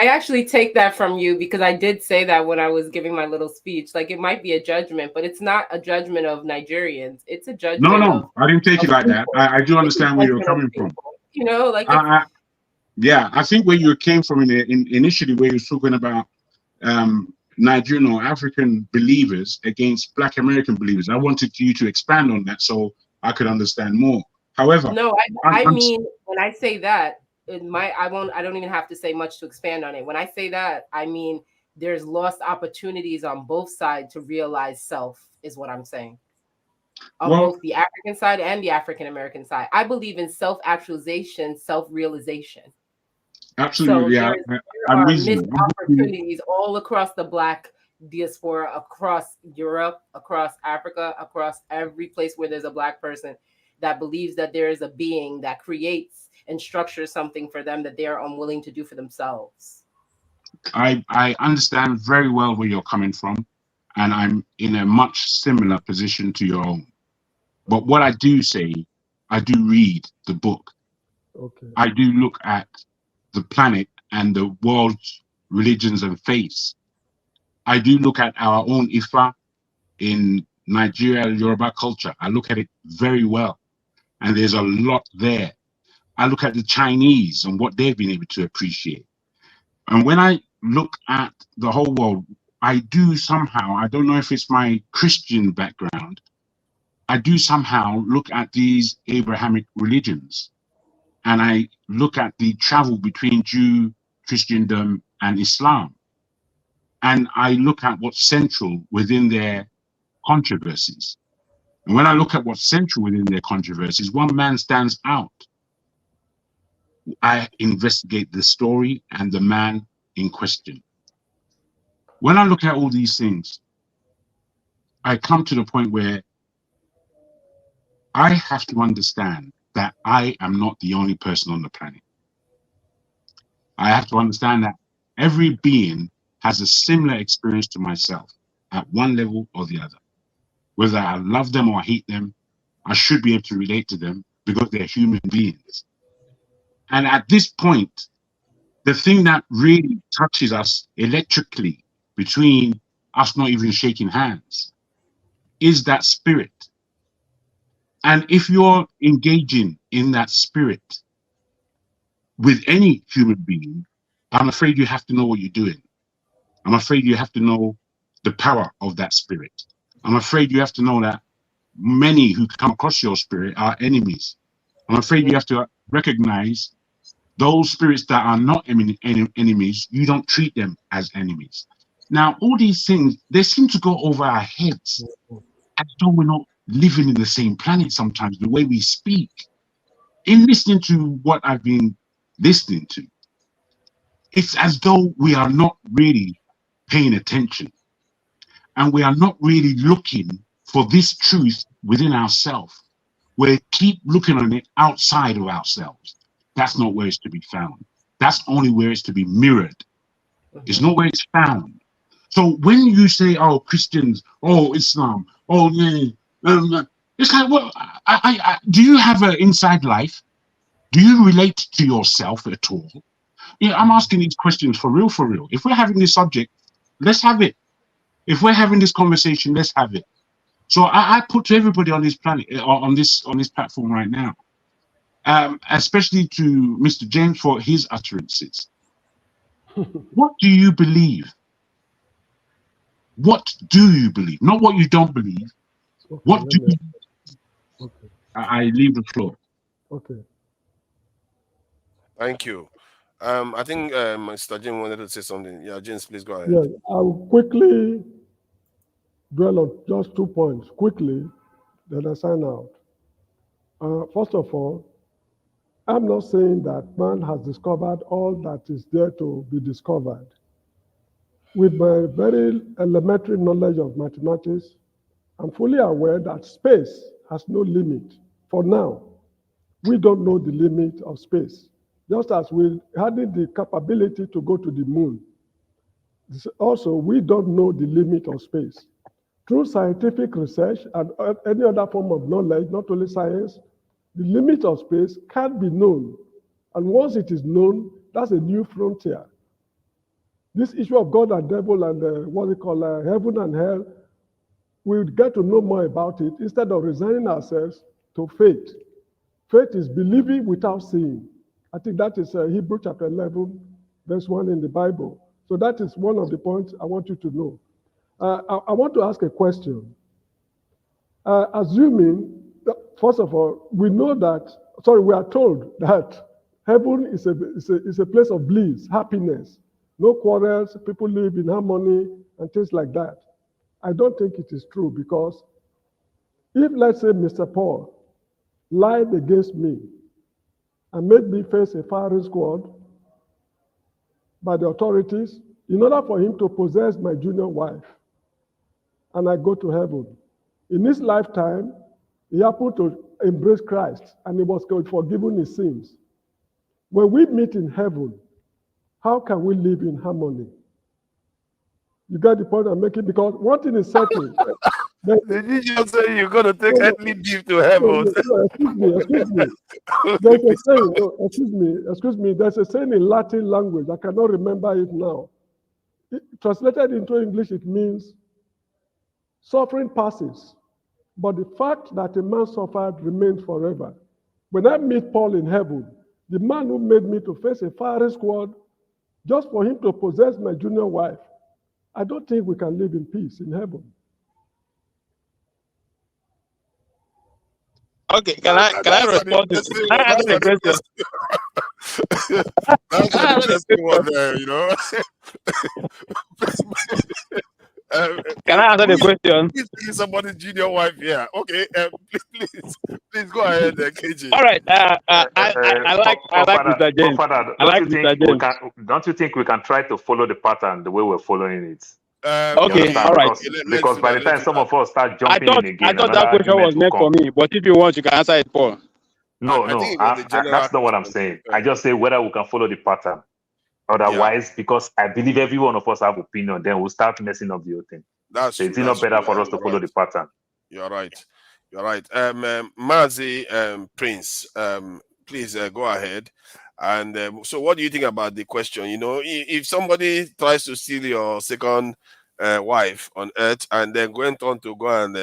actually take that from you, because I did say that when I was giving my little speech. Like, it might be a judgment, but it's not a judgment of Nigerians. It's a judgment. No, I didn't take it like that. I do understand where you're coming from. You know, like yeah, I think where you came from initially, where you're talking about Nigerian or African believers against Black American believers. I wanted you to expand on that so I could understand more. However, no, I mean, when I say that, I don't even have to say much to expand on it. When I say that, I mean there's lost opportunities on both sides to realize self, is what I'm saying. On both the African side and the African American side. I believe in self-actualization, self-realization. Absolutely. So there are missed opportunities all across the Black diaspora, across Europe, across Africa, across every place where there's a Black person that believes that there is a being that creates and structures something for them that they are unwilling to do for themselves. I understand very well where you're coming from, and I'm in a much similar position to your own. But what I do say, I do read the book. Okay. I do look at the planet and the world's religions and faiths. I do look at our own Ifa in Nigeria, Yoruba culture. I look at it very well, and there's a lot there. I look at the Chinese and what they've been able to appreciate. And when I look at the whole world, I do somehow, I don't know if it's my Christian background, I do somehow look at these Abrahamic religions, and I look at the travel between Jew, Christendom, and Islam. And I look at what's central within their controversies. And when I look at what's central within their controversies, one man stands out. I investigate the story and the man in question. When I look at all these things, I come to the point where I have to understand that I am not the only person on the planet. I have to understand that every being has a similar experience to myself at one level or the other. Whether I love them or hate them, I should be able to relate to them because they're human beings. And at this point, the thing that really touches us electrically between us not even shaking hands is that spirit. And if you're engaging in that spirit with any human being, I'm afraid you have to know what you're doing. I'm afraid you have to know the power of that spirit. I'm afraid you have to know that many who come across your spirit are enemies. I'm afraid you have to recognize those spirits that are not enemies, you don't treat them as enemies. Now, all these things, they seem to go over our heads as though we're not living in the same planet sometimes, the way we speak. In listening to what I've been listening to, it's as though we are not really paying attention, and we are not really looking for this truth within ourselves. We keep looking on it outside of ourselves. That's not where it's to be found. That's only where it's to be mirrored. It's not where it's found. So when you say, oh, Christians, oh, Islam, oh, yeah, it's like, well, do you have an inside life? Do you relate to yourself at all? Yeah, I'm asking these questions for real, for real. If we're having this subject, let's have it. If we're having this conversation, let's have it. So I put to everybody on this planet, on this platform right now, especially to Mr. James for his utterances. What do you believe? What do you believe? Not what you don't believe. Okay, What do you? Okay. I leave the floor. Okay. Thank you. I think Mr. James wanted to say something. Yeah, James, please go ahead. Yeah, I'll quickly dwell on just 2 points quickly, then I sign out. First of all, I'm not saying that man has discovered all that is there to be discovered. With my very elementary knowledge of mathematics, I'm fully aware that space has no limit. For now, we don't know the limit of space. Just as we had the capability to go to the moon, also we don't know the limit of space. Through scientific research and any other form of knowledge, not only science, the limit of space can be known. And once it is known, that's a new frontier. This issue of God and devil and what we call heaven and hell, we'll get to know more about it instead of resigning ourselves to faith. Faith is believing without seeing. I think that is Hebrews chapter 11, verse 1 in the Bible. So that is one of the points I want you to know. I want to ask a question. Assuming, first of all, we know that, we are told that heaven is a place of bliss, happiness, no quarrels, people live in harmony and things like that. I don't think it is true, because if, let's say, Mr. Paul lied against me and made me face a firing squad by the authorities in order for him to possess my junior wife, and I go to heaven. In his lifetime, he happened to embrace Christ and he was forgiven his sins. When we meet in heaven, how can we live in harmony? You got the point I'm making? Because one thing is certain. Did you just say you're going to take earthly leave to heaven? Excuse me. There's a saying, excuse me. There's a saying in Latin language. I cannot remember it now. Translated into English, it means suffering passes, but the fact that a man suffered remains forever. When I meet Paul in heaven, the man who made me to face a firing squad just for him to possess my junior wife, I don't think we can live in peace in heaven. Okay, can I respond to this? Can I answer the question? That's an interesting one there, you know. Can I answer the question? Please, somebody's junior wife here. Okay, please go ahead, KG. All right. I like Mr. James. Don't you think we can try to follow the pattern the way we're following it? Okay, all right. Because by the time some of us start jumping in again, I thought that question was meant for me, but if you want, you can answer it, Paul. No, that's not what I'm saying. I just say whether we can follow the pattern. Otherwise, because I believe every one of us have opinion, then we'll start messing up the whole thing. So it's not better for us to follow the pattern. You're right. Mazi Prince, please go ahead. And so what do you think about the question? You know, if somebody tries to steal your second wife on earth and then went on to go and,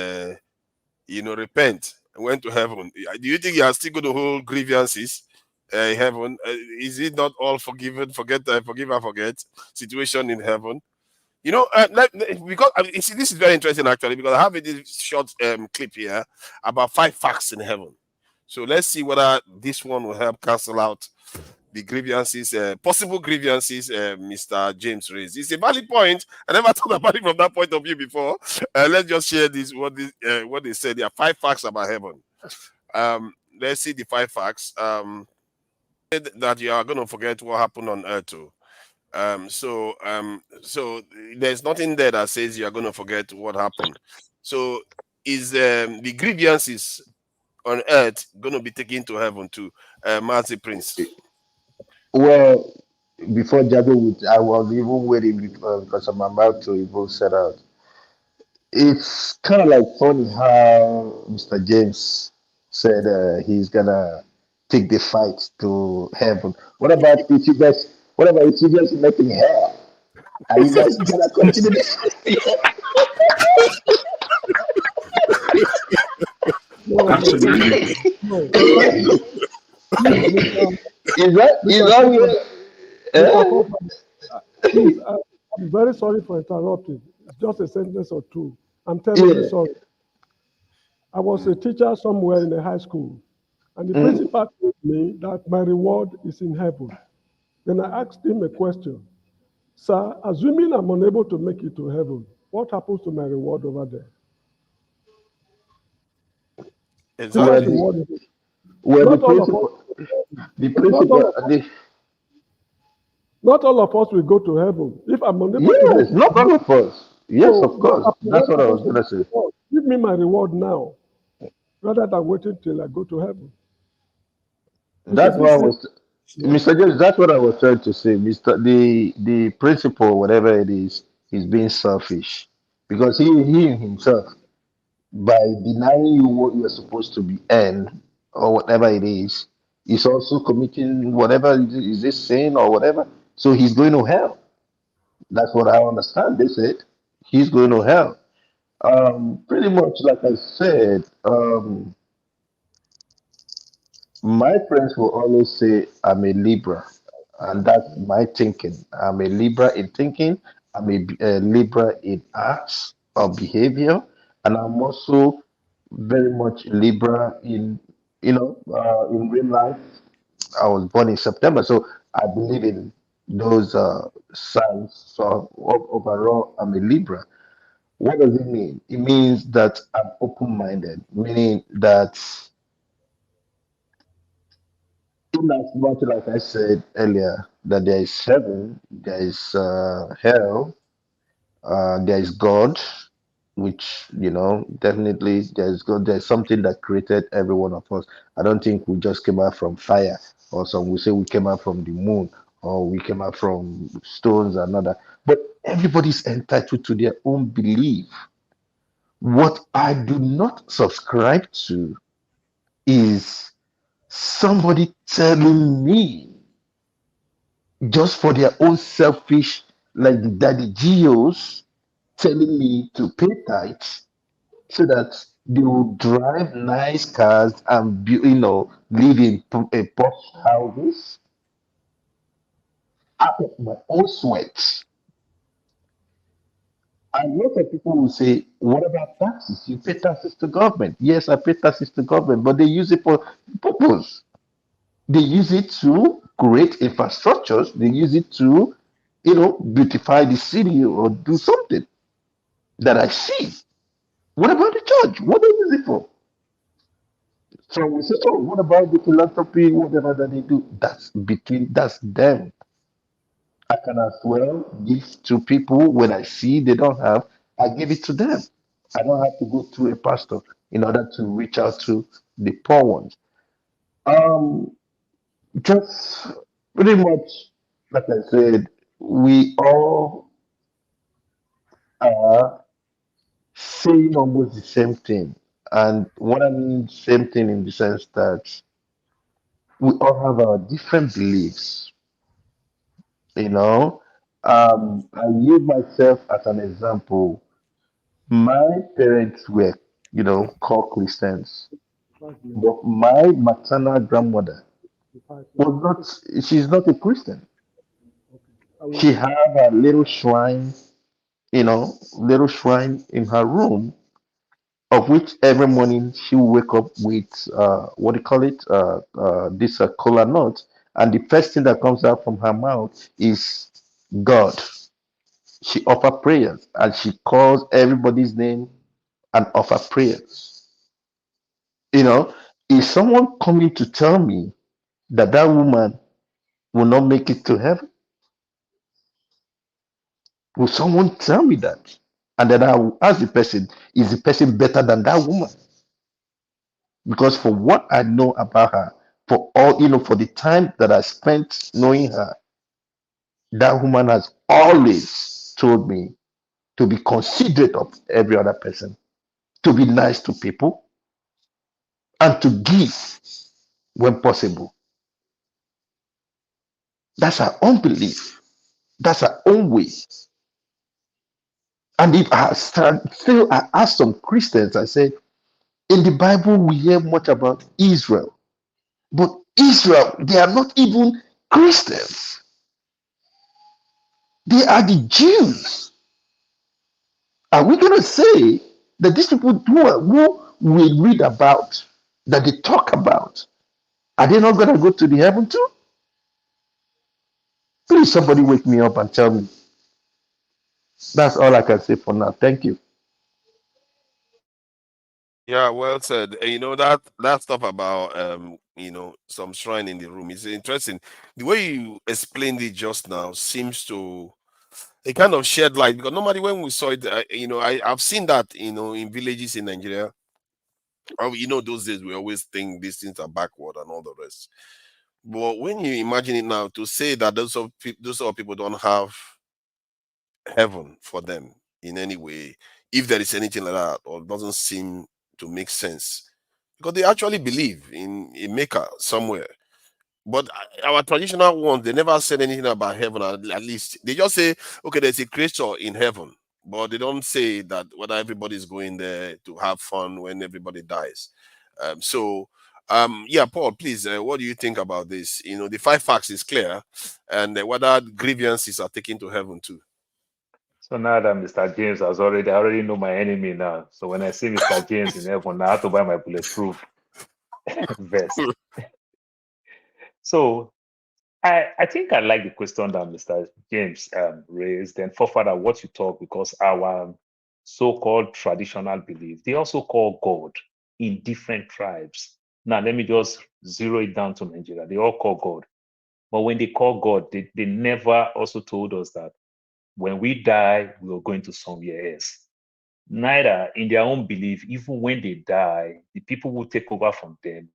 repent and went to heaven, do you think you are still going to hold grievances in heaven? Is it not all forgive and forget situation in heaven? You know, because this is very interesting actually, because I have a short clip here about 5 facts in heaven. So let's see whether this one will help cancel out the grievances, possible grievances Mr. James raised. It's a valid point. I never thought about it from that point of view before. Let's just share this, what they said. There are 5 facts about heaven. Let's see the 5 facts. That you are going to forget what happened on earth too. So there's nothing there that says you are going to forget what happened. So is the grievances on earth going to be taken to heaven too? Mazi Prince. Well, before Jabo, I was even waiting because I'm about to even set out. It's kind of like funny how Mr. James said he's gonna take the fight to heaven. What about if you guys making hell? Are you guys gonna continue this? Absolutely. Is that Please, I'm very sorry for interrupting. It's just a sentence or two. I'm terribly sorry. I was a teacher somewhere in a high school, and the principal told me that my reward is in heaven. Then I asked him a question. Sir, assuming I'm unable to make it to heaven, what happens to my reward over there? Exactly. Not all of us will go to heaven. If I'm unable to not all of us. Yes, of course. That's what I was going to say. Give me my reward now, rather than waiting till I go to heaven. That's what I was, Mr. James. That's what I was trying to say, the principal, whatever it is being selfish, because he himself, by denying you what you are supposed to be earned or whatever it is also committing whatever is this sin or whatever. So he's going to hell. That's what I understand. They said he's going to hell. Pretty much like I said, my friends will always say I'm a Libra. and that's my thinking. I'm a Libra in thinking. I'm a Libra in acts or behavior, and I'm also very much Libra in in real life. I was born in September, so I believe in those signs. So overall, I'm a Libra. What does it mean? It means that I'm open-minded, meaning that in as much like I said earlier, that there is heaven, there is hell, there is God, which definitely there's God. There's something that created every one of us. I don't think we just came out from fire, or some will say we came out from the moon, or we came out from stones and other. But everybody's entitled to their own belief. What I do not subscribe to is somebody telling me just for their own selfish, like the daddy geos telling me to pay tithes so that they will drive nice cars and live in a posh houses out of my own sweat. And lots of people will say, what about taxes? You pay taxes to government. Yes, I pay taxes to government, but they use it for purpose. They use it to create infrastructures. They use it to, beautify the city or do something that I see. What about the church? What do they use it for? So we say, oh, what about the philanthropy, whatever that they do? That's them. I can as well give to people when I see they don't have, I give it to them. I don't have to go through a pastor in order to reach out to the poor ones. Um, just pretty much, like I said, we all are saying almost the same thing. And what I mean, same thing in the sense that we all have our different beliefs, you know. I use myself as an example. My parents were, called Christians, but my maternal grandmother was not, she's not a Christian. She have a little shrine, little shrine in her room, of which every morning she will wake up with what do you call it? This cola nut, and the first thing that comes out from her mouth is God. She offer prayers and she calls everybody's name and offer prayers. Is someone coming to tell me that that woman will not make it to heaven? Will someone tell me that? And then I will ask the person, is the person better than that woman? Because for what I know about her, for all, for the time that I spent knowing her, that woman has always told me to be considerate of every other person, to be nice to people, and to give when possible. That's her own belief. That's her own way. And if I asked some Christians, I said, in the Bible, we hear much about Israel. But Israel, they are not even Christians. They are the Jews. Are we going to say that these people who we read about, that they talk about, are they not going to go to the heaven too? Please, somebody wake me up and tell me. That's all I can say for now. Thank you. Yeah, well said. That stuff about some shrine in the room is interesting. The way you explained it just now seems to it kind of shed light, because normally when we saw it, I've seen that in villages in Nigeria. Those days we always think these things are backward and all the rest. But when you imagine it now, to say that those sort of people don't have heaven for them in any way, if there is anything like that, or doesn't seem to make sense, because they actually believe in a maker somewhere. But our traditional ones, they never said anything about heaven. At least they just say, okay, there's a creator in heaven, but they don't say that whether everybody's going there to have fun when everybody dies. So Yeah, Paul, please, what do you think about this? You know, the 5 facts is clear, and whether grievances are taken to heaven too. So now that Mr. James I already know my enemy now. So when I see Mr. James in heaven, I have to buy my bulletproof vest. So I think I like the question that Mr. James raised. And forefather, what you talk, because our so-called traditional belief, they also call God in different tribes. Now, let me just zero it down to Nigeria. They all call God. But when they call God, they never also told us that when we die, we are going to somewhere else. Neither in their own belief, even when they die, the people who take over from them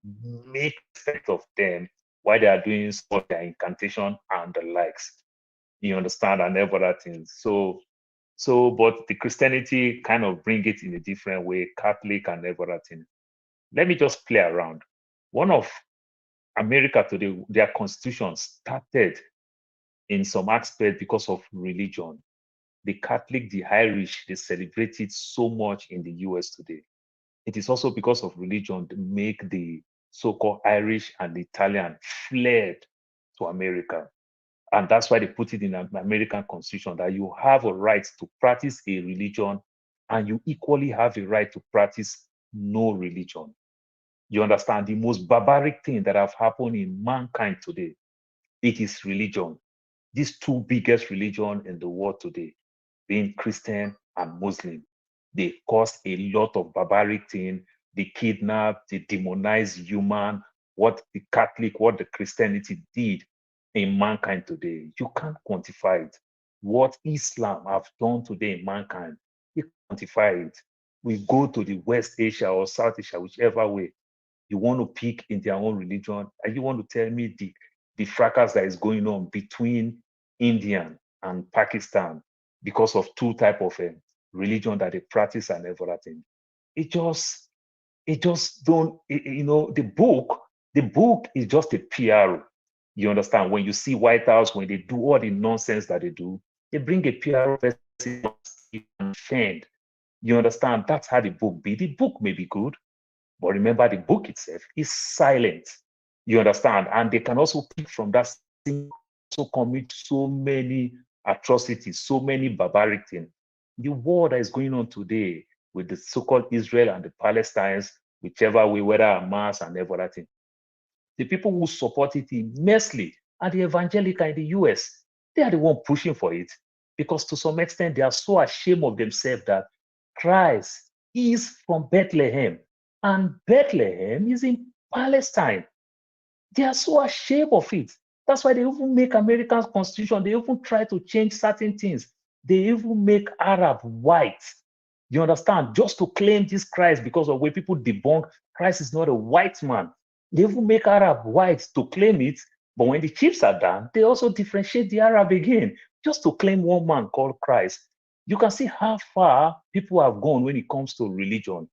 make effect of them while they are doing some of their incantation and the likes. You understand, and other things. So, but the Christianity kind of bring it in a different way, Catholic and other things. Let me just play around. One of America today, their constitution started in some aspect because of religion. The Catholic, the Irish, they celebrate it so much in the US today. It is also because of religion that make the so-called Irish and the Italian fled to America. And that's why they put it in an American constitution that you have a right to practice a religion and you equally have a right to practice no religion. You understand? The most barbaric thing that have happened in mankind today, it is religion. These 2 biggest religions in the world today, being Christian and Muslim, they cause a lot of barbaric things. They kidnap, they demonize human. What the Catholic, what the Christianity did in mankind today, you can't quantify it. What Islam have done today in mankind, you can't quantify it. We go to the West Asia or South Asia, whichever way you want to pick in their own religion, and you want to tell me the fracas that is going on between India and Pakistan because of 2 type of religion that they practice and everything. It just don't, you know, the book is just a PR. You understand? When you see White House, when they do all the nonsense that they do, they bring a PR person you can defend. You understand? That's how the book be. The book may be good, but remember the book itself is silent. You understand? And they can also pick from that thing, so commit so many atrocities, so many barbaric things. The war that is going on today with the so-called Israel and the Palestinians, whichever way, whether Hamas and everything, the people who support it immensely are the evangelical in the US. They are the one pushing for it because to some extent they are so ashamed of themselves that Christ is from Bethlehem and Bethlehem is in Palestine. They are so ashamed of it. That's why they even make American constitution. They even try to change certain things. They even make Arab white. You understand? Just to claim this Christ because of where people debunk Christ is not a white man. They even make Arab white to claim it. But when the chips are done, they also differentiate the Arab again, just to claim one man called Christ. You can see how far people have gone when it comes to religion.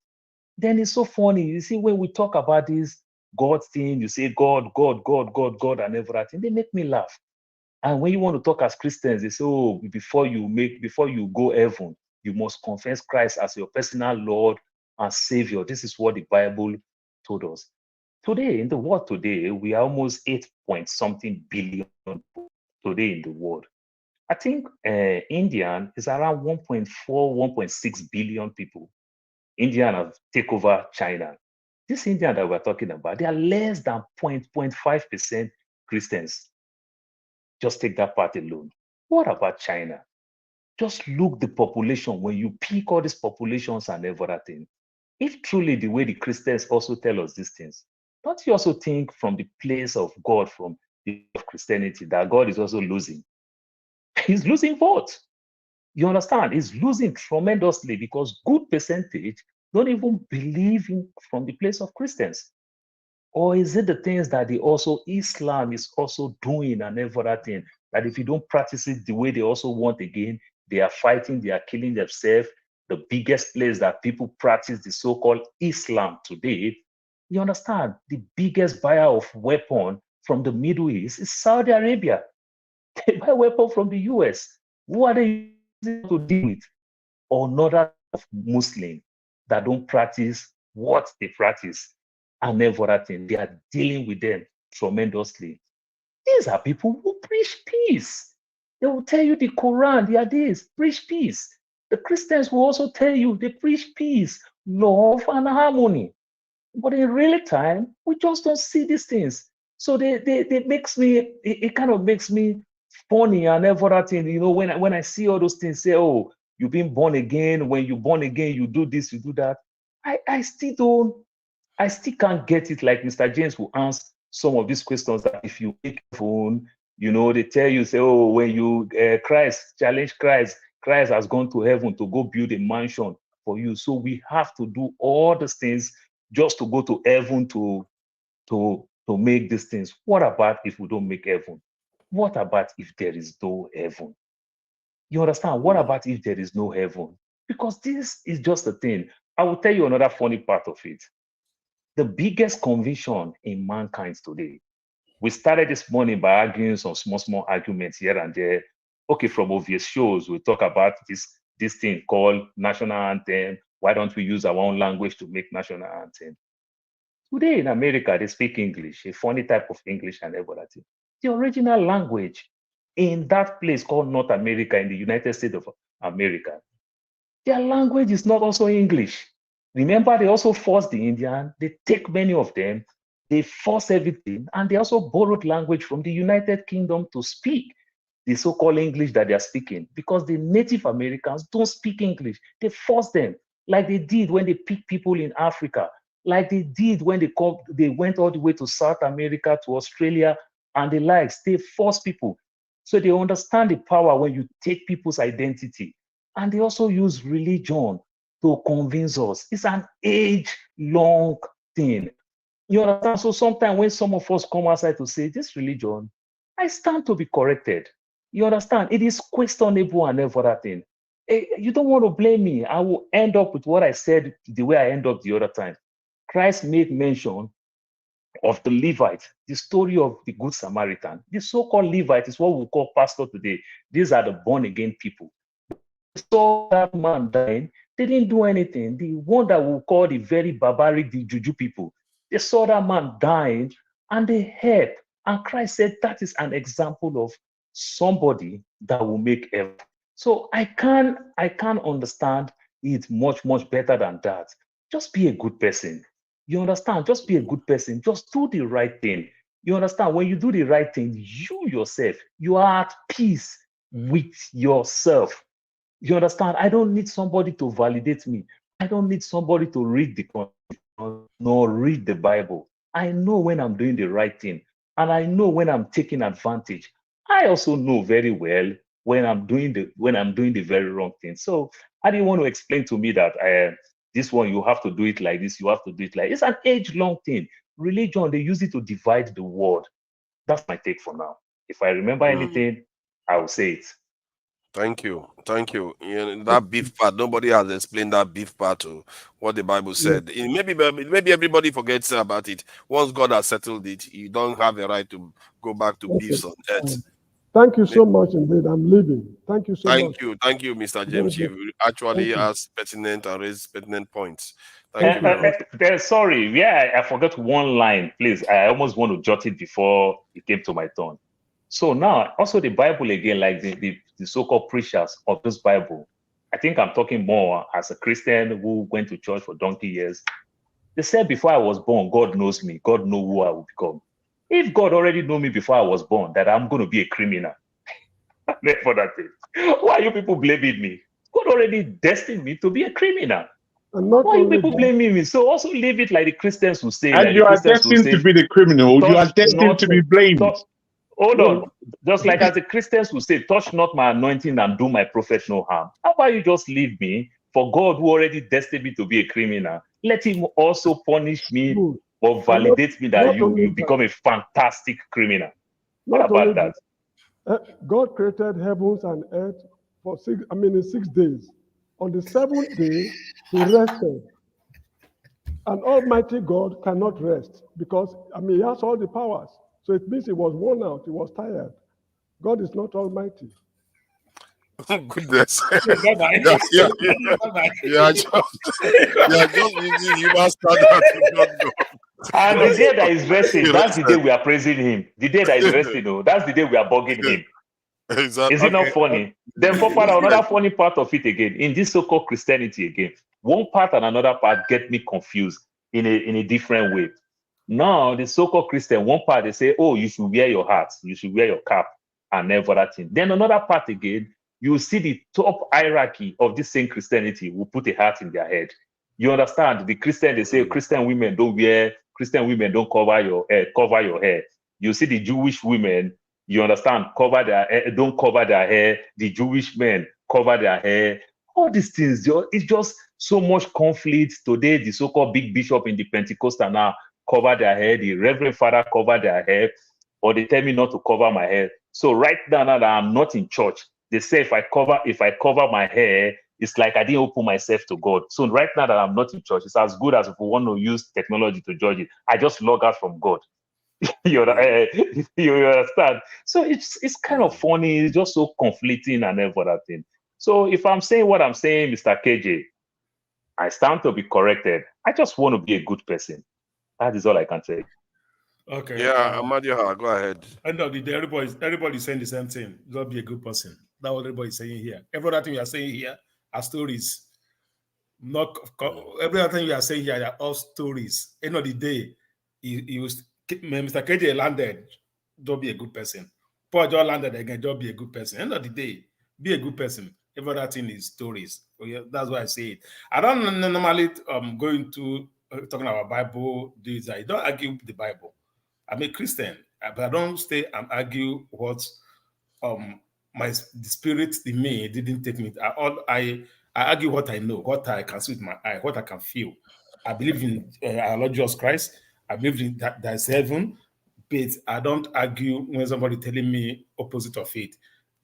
Then it's so funny. You see, when we talk about this God thing, you say God, God, God, God, God, and everything, they make me laugh. And when you want to talk as Christians, they say, oh, before you go heaven, you must confess Christ as your personal Lord and Savior. This is what the Bible told us. Today, in the world today, we are almost 8-point-something billion today in the world. I think India is around 1.4, 1.6 billion people. India have taken over China. This India that we're talking about, they are less than 0.5% Christians. Just take that part alone. What about China? Just look the population. When you pick all these populations and everything, if truly the way the Christians also tell us these things, don't you also think from the place of God, from the of Christianity, that God is also losing? He's losing votes. You understand? He's losing tremendously because good percentage don't even believe in from the place of Christians. Or is it the things that Islam is also doing and everything, that if you don't practice it the way they also want again, they are fighting, they are killing themselves. The biggest place that people practice the so-called Islam today, you understand, the biggest buyer of weapon from the Middle East is Saudi Arabia. They buy weapon from the US. Who are they using to deal with? Or another of Muslim that don't practice what they practice. and everything. They are dealing with them tremendously. These are people who preach peace. They will tell you the Quran, they are this, preach peace. The Christians will also tell you they preach peace, love, and harmony. But in real time, we just don't see these things. So they makes me, it kind of makes me funny and everything. You know, when I see all those things, say, oh, you've been born again. When you're born again, you do this, you do that. I still can't get it. Like Mr. James will answer some of these questions that if you make phone, you know, they tell you, say, oh, when you challenge Christ has gone to heaven to go build a mansion for you. So we have to do all these things just to go to heaven to make these things. What about if we don't make heaven? What about if there is no heaven? You understand? What about if there is no heaven? Because this is just the thing. I will tell you another funny part of it. The biggest conviction in mankind today. We started this morning by arguing some small arguments here and there. Okay, from obvious shows, we talk about this thing called national anthem. Why don't we use our own language to make national anthem? Today in America, they speak English, a funny type of English and everything. The original language in that place called North America, in the United States of America, their language is not also English. Remember, they also forced the Indian, they take many of them, they force everything, and they also borrowed language from the United Kingdom to speak the so-called English that they are speaking, because the Native Americans don't speak English. They force them, like they did when they picked people in Africa, like they did when they went all the way to South America, to Australia, and the likes. They force people. So they understand the power when you take people's identity. And they also use religion to convince us. It's an age-long thing. You understand? So sometimes when some of us come outside to say, this religion, I stand to be corrected. You understand? It is questionable and everything. You don't want to blame me. I will end up with what I said the way I end up the other time. Christ made mention of the Levite, the story of the Good Samaritan. The so-called Levite is what we call pastor today. These are the born-again people. They saw that man dying. They didn't do anything. The one that we call the very barbaric, the Juju people, they saw that man dying and they helped. And Christ said that is an example of somebody that will make heaven. So I can't understand it much better than that. Just be a good person. You understand? Just be a good person. Just do the right thing. You understand? When you do the right thing, you yourself, you are at peace with yourself. You understand? I don't need somebody to validate me. I don't need somebody to read the Constitution nor read the Bible. I know when I'm doing the right thing, and I know when I'm taking advantage. I also know very well when I'm doing the very wrong thing. So I didn't want to explain to me that this one you have to do it like this, you have to do it like it's an age-long thing. Religion, they use it to divide the world. That's my take for now. If I remember anything, I will say it. Thank you. You know, that beef part, nobody has explained that beef part to what the Bible said. Maybe everybody forgets about it. Once God has settled it, you don't have a right to go back to beefs on earth. Thank you so much indeed. I'm leaving. Thank you so much. Thank you, Mr. James. You actually asked pertinent and raised pertinent points. Thank you very much. Sorry, I forgot one line, please. I almost want to jot it before it came to my turn. So now, also the Bible again, like the so-called preachers of this Bible, I think I'm talking more as a Christian who went to church for donkey years. They said before I was born, God knows me. God knows who I will become. If God already knew me before I was born, that I'm going to be a criminal, for that thing, why are you people blaming me? God already destined me to be a criminal. Why are you people blaming me? So also leave it like the Christians who say. And you are destined to be the criminal. You are destined to be blamed. Hold on. Just like as the Christians who say, touch not my anointing and do my professional harm. How about you just leave me for God who already destined me to be a criminal? Let him also punish me or validate me that you become a fantastic criminal. What about that? God created heavens and earth in 6 days. On the seventh day, he rested. And Almighty God cannot rest because, he has all the powers. So it means he was worn out, he was tired. God is not almighty. Goodness. You're just using human standard to judge God. And the day that is resting, that's the day we are praising him. The day that is resting, that's the day we are bugging him. Exactly. Is it not funny? Then, for another funny part of it again, in this so-called Christianity again, one part and another part get me confused in a different way. Now, the so-called Christian, one part they say, oh, you should wear your hat, you should wear your cap, and every other thing. Then another part again, you see the top hierarchy of this same Christianity will put a hat in their head. You understand? The Christian, they say Christian women don't cover your hair. You see the Jewish women, you understand, don't cover their hair. The Jewish men cover their hair. All these things, it's just so much conflict. Today, the so-called big bishop in the Pentecostal now cover their hair. The Reverend Father cover their hair, or they tell me not to cover my hair. So right now that I'm not in church, they say if I cover my hair, it's like I didn't open myself to God. So right now that I'm not in church, it's as good as if we want to use technology to judge it. I just log out from God. you understand? So it's kind of funny. It's just so conflicting and every other thing. So if I'm saying what I'm saying, Mr. KJ, I stand to be corrected. I just want to be a good person. That is all I can say. Okay. Yeah, Amadio, go ahead. End of the day, everybody's saying the same thing. Don't be a good person. That's what everybody's saying here. Every other thing we are saying here are stories. Not every other thing we are saying here are all stories. End of the day, Mr. KJ landed. Don't be a good person. Paul John landed again. Don't be a good person. End of the day, be a good person. Every other thing is stories. So yeah, that's why I say it. I don't normally go into talking about Bible. I don't argue the Bible. I'm a Christian, but I don't stay and argue what the spirit in me didn't take me. I argue what I know, what I can see with my eye, what I can feel. I believe in our Lord Jesus Christ. I believe in that there's heaven, but I don't argue when somebody telling me opposite of it.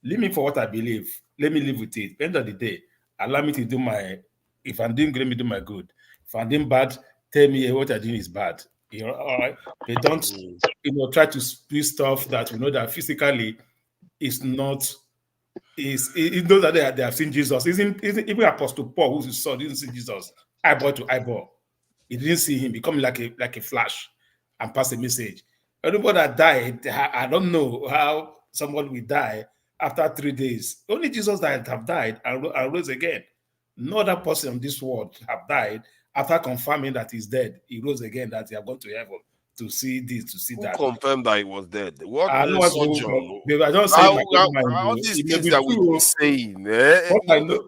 Leave me for what I believe. Let me live with it. At the end of the day, allow me to do my. If I'm doing good, let me do my good. If I'm doing bad, tell me what I'm doing is bad. You know, all right. They don't, try to speak stuff that we know that physically is not. It knows that they have seen Jesus. Even Apostle Paul, who saw, didn't see Jesus eyeball to eyeball. He didn't see him become like a flash and pass a message. Everybody that died, I don't know how someone will die after 3 days. Only Jesus that have died and rose again. No other person in this world have died after confirming that he's dead. He rose again, that he have gone to heaven to see this, to see that. Who confirmed that he was dead? What I know surgeon? I don't say all these things that we keep saying. What I know,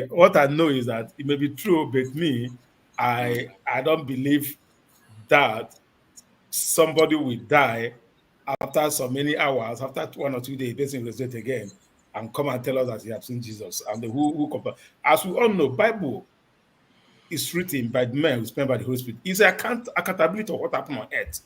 what I know is that it may be true, but me, I don't believe that somebody will die after so many hours, after 1 or 2 days, person will resurrect again and come and tell us that he has seen Jesus. And who compare. As we all know, Bible is written by the men who spent by the Holy Spirit. It's accountability of what happened on earth.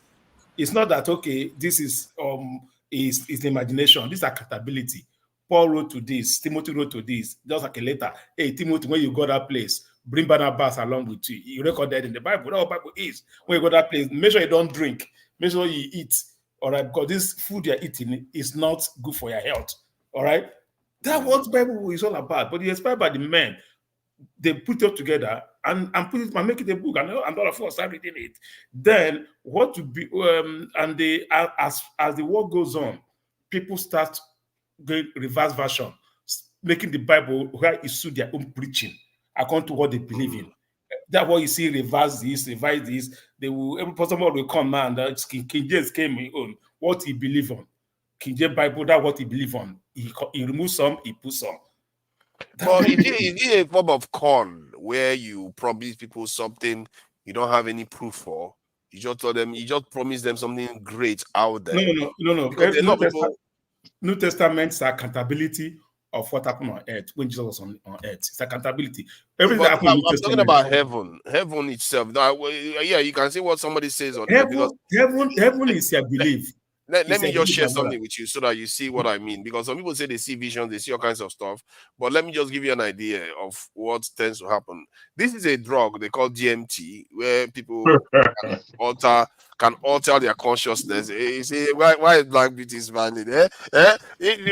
It's not that, okay, this is the imagination. This is accountability. Paul wrote to this, Timothy wrote to this, just like a letter. Hey, Timothy, when you go that place, bring Barnabas along with you. You record that in the Bible. That's what Bible is. When you go that place, make sure you don't drink. Make sure you eat. All right, because this food you're eating is not good for your health. All right, that's what Bible is all about. But it's inspired by the men. They put it together and put it and make it a book, and all of us start reading it. Then what to be as the world goes on, people start going reverse version, making the Bible where it suit their own preaching according to what they believe in. That's what you see, revise this. They will, every person will come now, and King James came on what he believed on. King James Bible, that's what he believed on. He removes some, he puts some. But is it a form of con where you promise people something you don't have any proof for? You just tell them, you just promise them something great out there. No. New Testament's accountability of what happened on earth when Jesus was on earth. It's accountability. Everything happened in New Testament. I'm talking about heaven itself. Now, yeah, you can see what somebody says on heaven. Heaven is your belief. Let me just share something with you so that you see what I mean. Because some people say they see visions, they see all kinds of stuff. But let me just give you an idea of what tends to happen. This is a drug they call DMT, where people alter can alter their consciousness. You say, why is Black Beauty smiling? Because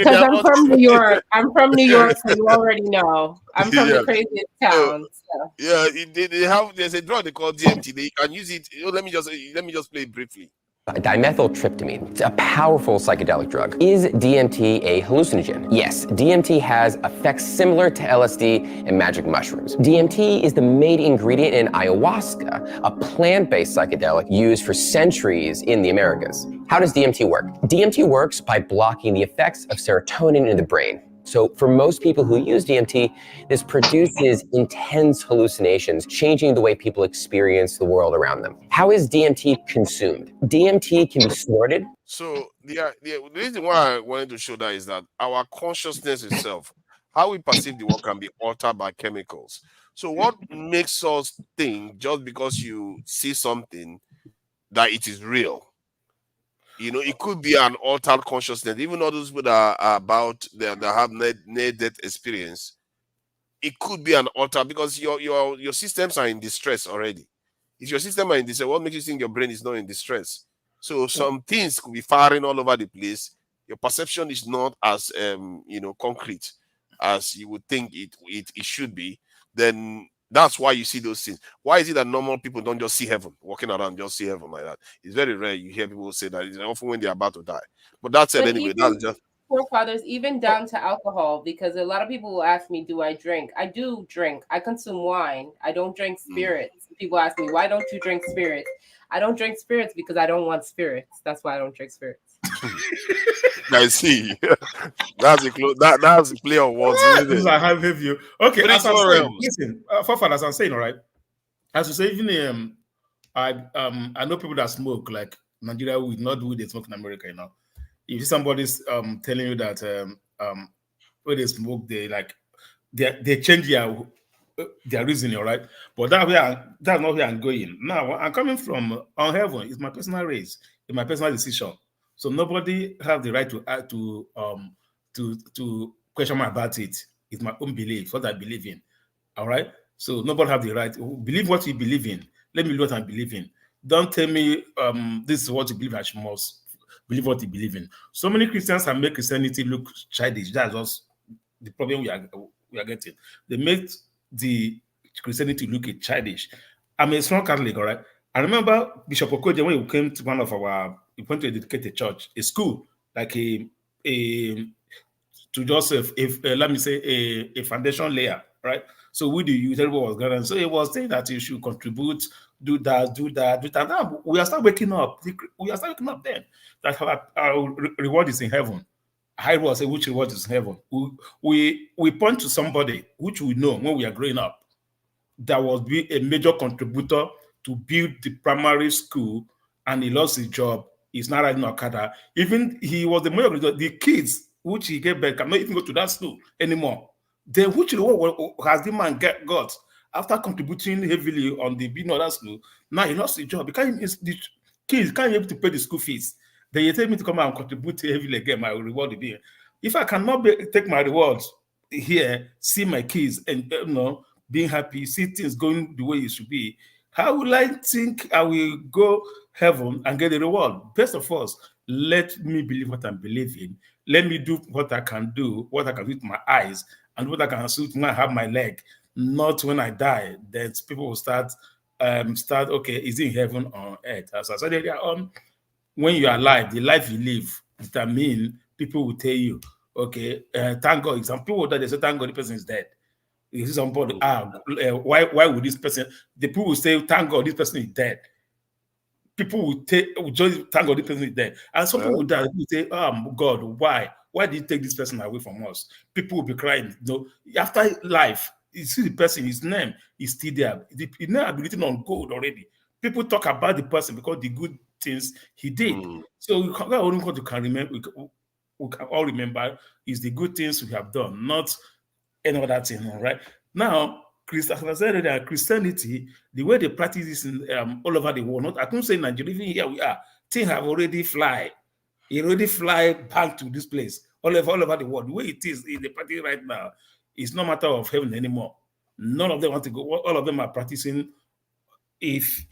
I'm from New York. I'm from New York, so you already know. I'm from the craziest town. So. Yeah, there's a drug they call DMT. They can use it. Let me just play it briefly. Dimethyltryptamine. It's a powerful psychedelic drug. Is DMT a hallucinogen? Yes, DMT has effects similar to LSD and magic mushrooms. DMT is the main ingredient in ayahuasca, a plant-based psychedelic used for centuries in the Americas. How does DMT work? DMT works by blocking the effects of serotonin in the brain. So for most people who use DMT, this produces intense hallucinations, changing the way people experience the world around them. How is DMT consumed? DMT can be snorted. So the reason why I wanted to show that is that our consciousness itself, how we perceive the world, can be altered by chemicals. So what makes us think just because you see something that it is real? You know, it could be an altered consciousness. Even all those people that are about that have near-death experience, it could be an alter because your systems are in distress already. If your system are in distress, what makes you think your brain is not in distress? So some things could be firing all over the place. Your perception is not as concrete as you would think it should be. Then that's why you see those things. Why is it that normal people don't just see heaven, walking around, just see heaven like that? It's very rare you hear people say that. It's often when they're about to die. But that's it anyway. That's just forefathers, even down to alcohol, because a lot of people will ask me, do I drink? I do drink. I consume wine. I don't drink spirits. People ask me, why don't you drink spirits? I don't drink spirits because I don't want spirits. That's why I don't drink spirits. I see. That's a play on words. I have you. Okay, as I'm saying, listen, forefathers, I'm saying, all right. As you say, even I know people that smoke, like Nigeria would not do they smoke in America, you know. If somebody's telling you that when they smoke, they change their reasoning, all right? But that's not where I'm going. Now I'm coming from on heaven. It's my personal race, it's my personal decision. So nobody have the right to question me about it. It's my own belief, what I believe in. All right. So nobody have the right to believe what you believe in. Let me know what I believe in. Don't tell me this is what you believe. I must believe what you believe in. So many Christians have made Christianity look childish. That's just the problem we are getting. They make the Christianity look childish. I'm a strong Catholic, all right. I remember Bishop Okonkwo when he came to one of our, he went to a dedicated church, a school, like to Joseph, let me say a foundation layer, right? So we the youth, everyone was gathering. So he was saying that you should contribute, do that. Now we are start waking up. We are starting waking up then. That our reward is in heaven. I will say which reward is in heaven. We point to somebody which we know when we are growing up that was be a major contributor to build the primary school, and he lost his job. He's not riding Okada. Even he was the major, the kids which he gave back cannot even go to that school anymore. Then which reward has the man got after contributing heavily on the building of that school? Now he lost his job. The kids can't be able to pay the school fees. Then you tell me to come out and contribute heavily again. My reward will be. If I cannot take my rewards here, see my kids and being happy, see things going the way it should be, how will I think I will go heaven and get the reward? Best of all, let me believe what I believe in. Let me do what I can do, what I can do with my eyes, and what I can do when I have my leg. Not when I die. Then people will start, okay, is it in heaven or on earth? As I said earlier on, when you are alive, the life you live, that means people will tell you, okay, thank God. Some people that they say, thank God, the person is dead. You see somebody, why would this person? The people will say, thank God, this person is dead. People will just thank God, this person is dead. And some people will say, God, why? Why did you take this person away from us? People will be crying. After life, you see the person, his name is still there. His name has been written on gold already. People talk about the person because the good things he did. So what you can remember, we can all remember is the good things we have done, not any other thing, right? Now, Christianity, the way they practice this in, all over the world, I couldn't say Nigeria, even here we are, things have already fly. It already fly back to this place, all over the world. The way it is in the party right now, it's no matter of heaven anymore. None of them want to go. All of them are practicing. If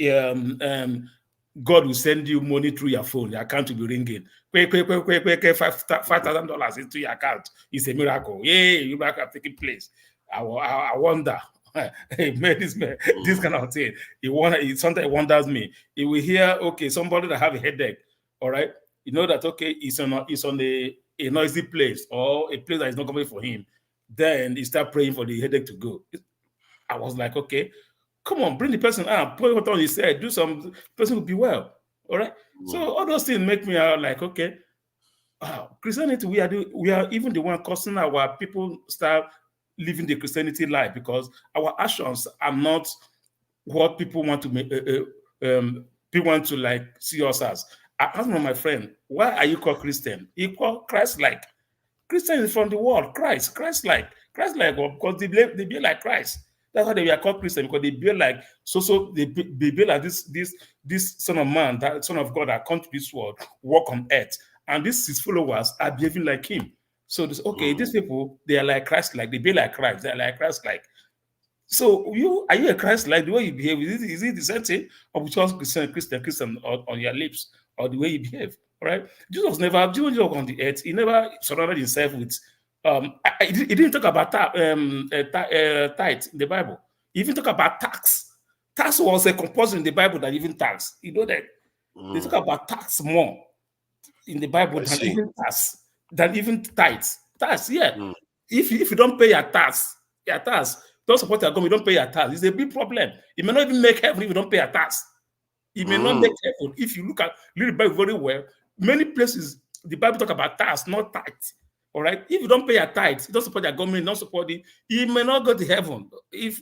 God will send you money through your phone. Your account will be ringing. $5,000 into your account. It's a miracle. Yay, you might have taken place. I wonder. Hey, man, this kind of thing. Sometimes it wonders me. If we hear, okay, somebody that have a headache, all right, you know that, okay, it's on a noisy place or a place that is not coming for him. Then he start praying for the headache to go. I was like, okay, come on, bring the person out, put what on his head, do some, person will be well. All right. So all those things make me like, okay, Christianity, we are even the one causing our people start living the Christianity life because our actions are not what people want to make. People want to like see us as. I asked my friend, why are you called Christian? You call Christ-like. Christian is from the word Christ, Christ-like, well, because they be like Christ. That's why they are called Christian, because they be like they be like this Son of Man, that Son of God that come to this world, walk on earth, and his followers are behaving like him. So these people, they are like Christ-like, they be like Christ, they are like Christ-like. So are you a Christ-like? The way you behave, is it the same thing, or just Christian on your lips, or the way you behave? Right? Jesus walked on the earth. He never surrounded himself with. He didn't talk about tithe in the Bible. He even talk about tax. Tax was a compulsion in the Bible than even tax. You know that they talk about tax more in the Bible than even tithes. Tax, yeah. If you don't pay your tax, don't support your government, you don't pay your tax. It's a big problem. It may not even make heaven if you don't pay your tax. It may not make heaven. If you read the Bible very well, many places the Bible talk about tax, not tithe. All right. If you don't pay your tithe, you don't support your government, don't support it, you may not go to heaven. If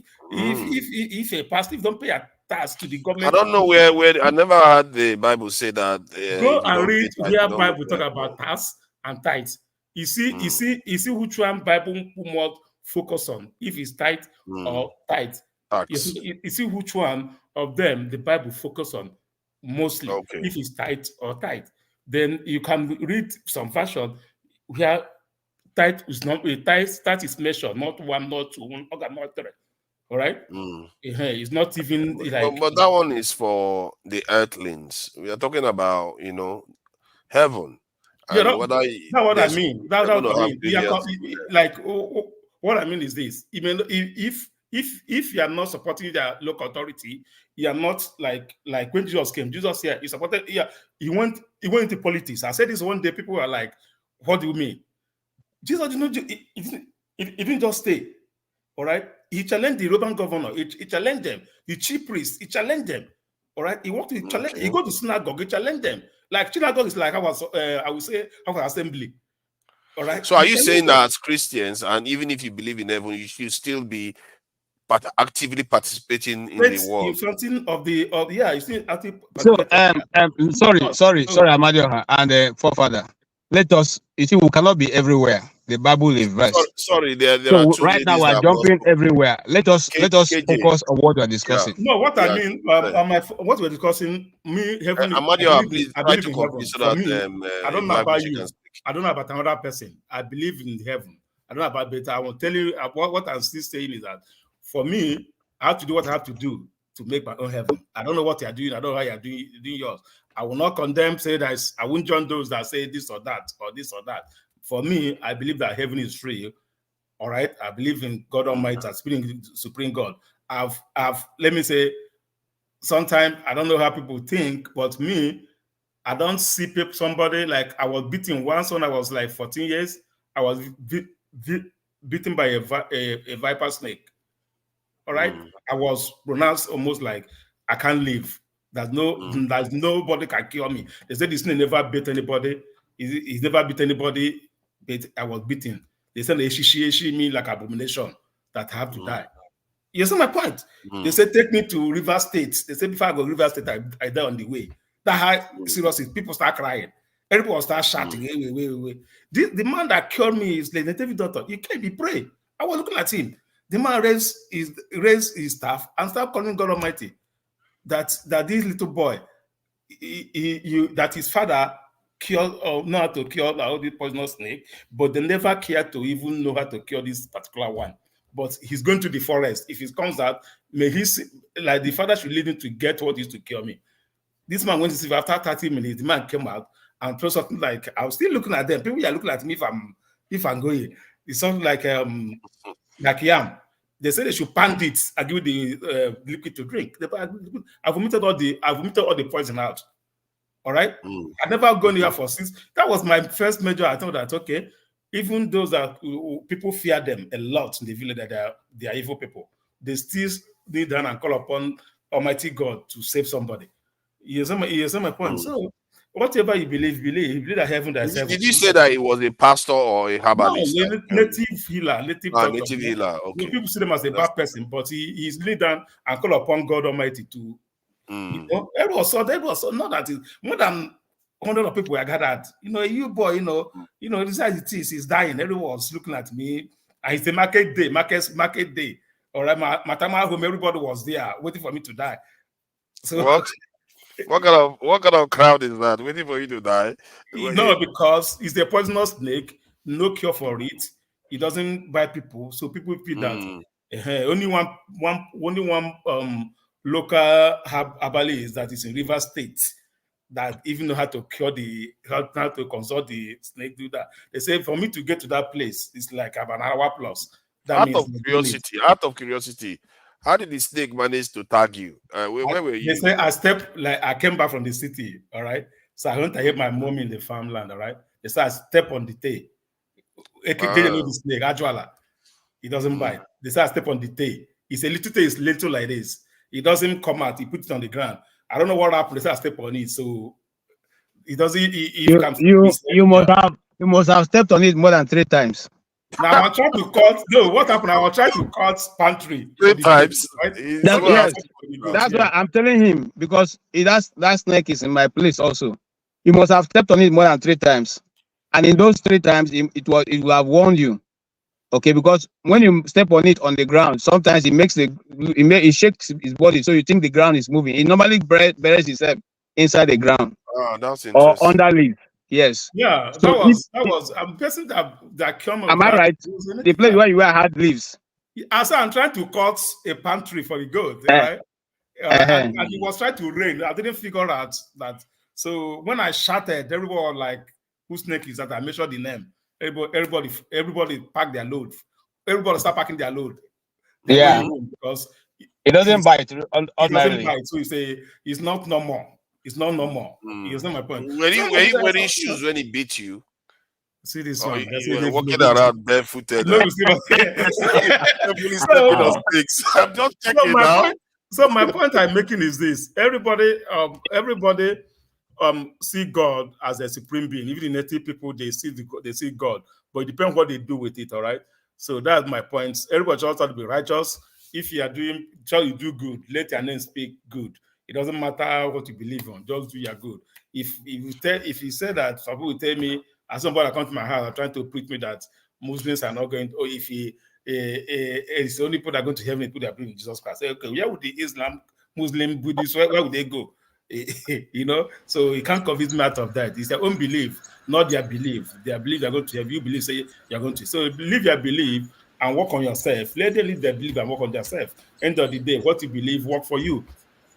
a pastor, if you don't pay your tax to the government, I don't know where I never heard the Bible say that. Go and read where Bible talk about tax and tithe. You see which one Bible more focus on, if it's tithe or tithe. You see which one of them the Bible focus on mostly, if it's tithe or tithe. Then you can read some version where tithe is not tithe is measured, not one, not two, not three. All right. It's not even like. But that one is for the earthlings. We are talking about heaven. Yeah, that's what I mean. That's what I mean. What I mean is this: even if you are not supporting the local authority, you are not like when Jesus came. Jesus here, he supported. Yeah, he went into politics. I said this one day. People were like, "What do you mean?" Jesus he didn't just stay. All right, he challenged the Roman governor. He challenged them. The chief priest. He challenged them. All right, he wanted to challenge. He go to synagogue. He challenged them. Like synagogue is like I would say our assembly. All right. So are you saying that as Christians, and even if you believe in heaven, you should still be actively participating in the world? Something of the you still active. So sorry, Amadio and forefather. Let us. You see, we cannot be everywhere. The Bible is verse. Sorry, there so are two right now we're jumping everywhere. Let us focus on what we're discussing. Yeah. No, what I mean, what we're discussing, heaven. Amadio, please try to complete so that I don't know about you. I don't know about another person. I believe in heaven. I don't know about better. I will tell you what I'm still saying is that for me, I have to do what I have to do to make my own heaven. I don't know what you're doing. I don't know how you're doing yours. I will not condemn, say that I won't join those that say this or that or this or that. For me, I believe that heaven is free. All right. I believe in God Almighty, Supreme God. Let me say, sometimes I don't know how people think, but me, I don't see somebody like I was beaten once when I was like 14 years. I was beaten by a viper snake. All right. I was pronounced almost like I can't live. There's nobody can kill me. They said this snake never beat anybody. He's never beat anybody. But I was beaten. They said they she me like abomination that I have to die. You see my point? They said take me to River State. They said before I go to River State, I die on the way. That how seriously people start crying. Everyone start shouting. Wait. The man that killed me is the native doctor. He can't be pray. I was looking at him. The man raised his staff and started calling God Almighty. That this little boy, that his father killed or know how to kill all the poisonous snake, but they never cared to even know how to kill this particular one. But he's going to the forest. If he comes out, may he like the father should lead him to get what is to kill me. This man went to sleep after 30 minutes. The man came out and told something like, I was still looking at them. People are looking at me if I'm going. It's something like yam. They said they should pound it and give the liquid to drink. I vomited all the poison out. All right. I never gone here for since. That was my first major. I thought that okay, even those that people fear them a lot in the village, that they are evil people, they still kneel down and call upon Almighty God to save somebody. You understand my point? So whatever you believe that heaven that heaven. Did you say that he was a pastor or a herbalist? No, native healer, native doctor. Native healer. Okay. People see them as a bad person, but he's kneel down and call upon God Almighty to. You know, it was so not that it, more than 100 of people were gathered. You know, you boy, this as it is, he's dying. Everyone was looking at me. And it's a market day. All right, my time at home, everybody was there waiting for me to die. So what kind of crowd is that waiting for you to die? No, because it's a poisonous snake, no cure for it. It doesn't bite people, so people feel that only one local herbalist that is in River State that even know how to how to consult the snake do that. They say for me to get to that place, it's like about an hour plus. Out of curiosity, how did the snake manage to tag you? Where were you? They say I came back from the city, all right? So I went to help my mom in the farmland, all right? They say I step on the tail. The snake, Ajwala. It doesn't bite. They say I step on the tail. It's a little tail, it's little like this. It doesn't come out. He puts it on the ground. I don't know what happened. They say I step on it, so it doesn't. You must have stepped on it more than 3 times. Now I'm trying to cut. No, what happened? I was trying to cut pantry 3 times. Right? That's why I'm telling him, because that snake is in my place also. You must have stepped on it more than 3 times, and in those 3 times, it will have warned you. Okay, because when you step on it on the ground, sometimes it shakes his body, so you think the ground is moving. It normally buries itself inside the ground. Oh, that's interesting. Or under leaf. Yes. Yeah, so that was a person that came. Am I right? The place where you were had leaves. As I'm trying to cut a pantry for the goat, right? And it was trying to rain. I didn't figure out that. So when I shouted, everyone was like, "Whose snake is that?" I made sure the name. Everybody pack their load. Everybody start packing their load. Because it doesn't bite. It doesn't bite. So it's not normal. It's not normal. It's not my point. Were you wearing shoes when he beat you? See this one. You were walking around barefooted. I'm just checking now. So my point I'm making is this: everybody see God as a supreme being. Even the native people, they see God, but it depends what they do with it. All right. So that's my point. Everybody just have to be righteous. If you are doing, try to do good, let your name speak good. It doesn't matter what you believe on, just do your good. If you say that, some people will tell me, as somebody come to my house, are trying to preach me that Muslims are not going to, or if it's the only people that are going to heaven, people that believe in Jesus Christ. Say, okay, where would the Islam, Muslim, Buddhist, where would they go? So you can't convince me out of that. It's their own belief, not their belief. Their belief they're going to have. You believe, say you're going to. So believe your belief and work on yourself. Let them live their belief and work on themselves. End of the day, what you believe work for you.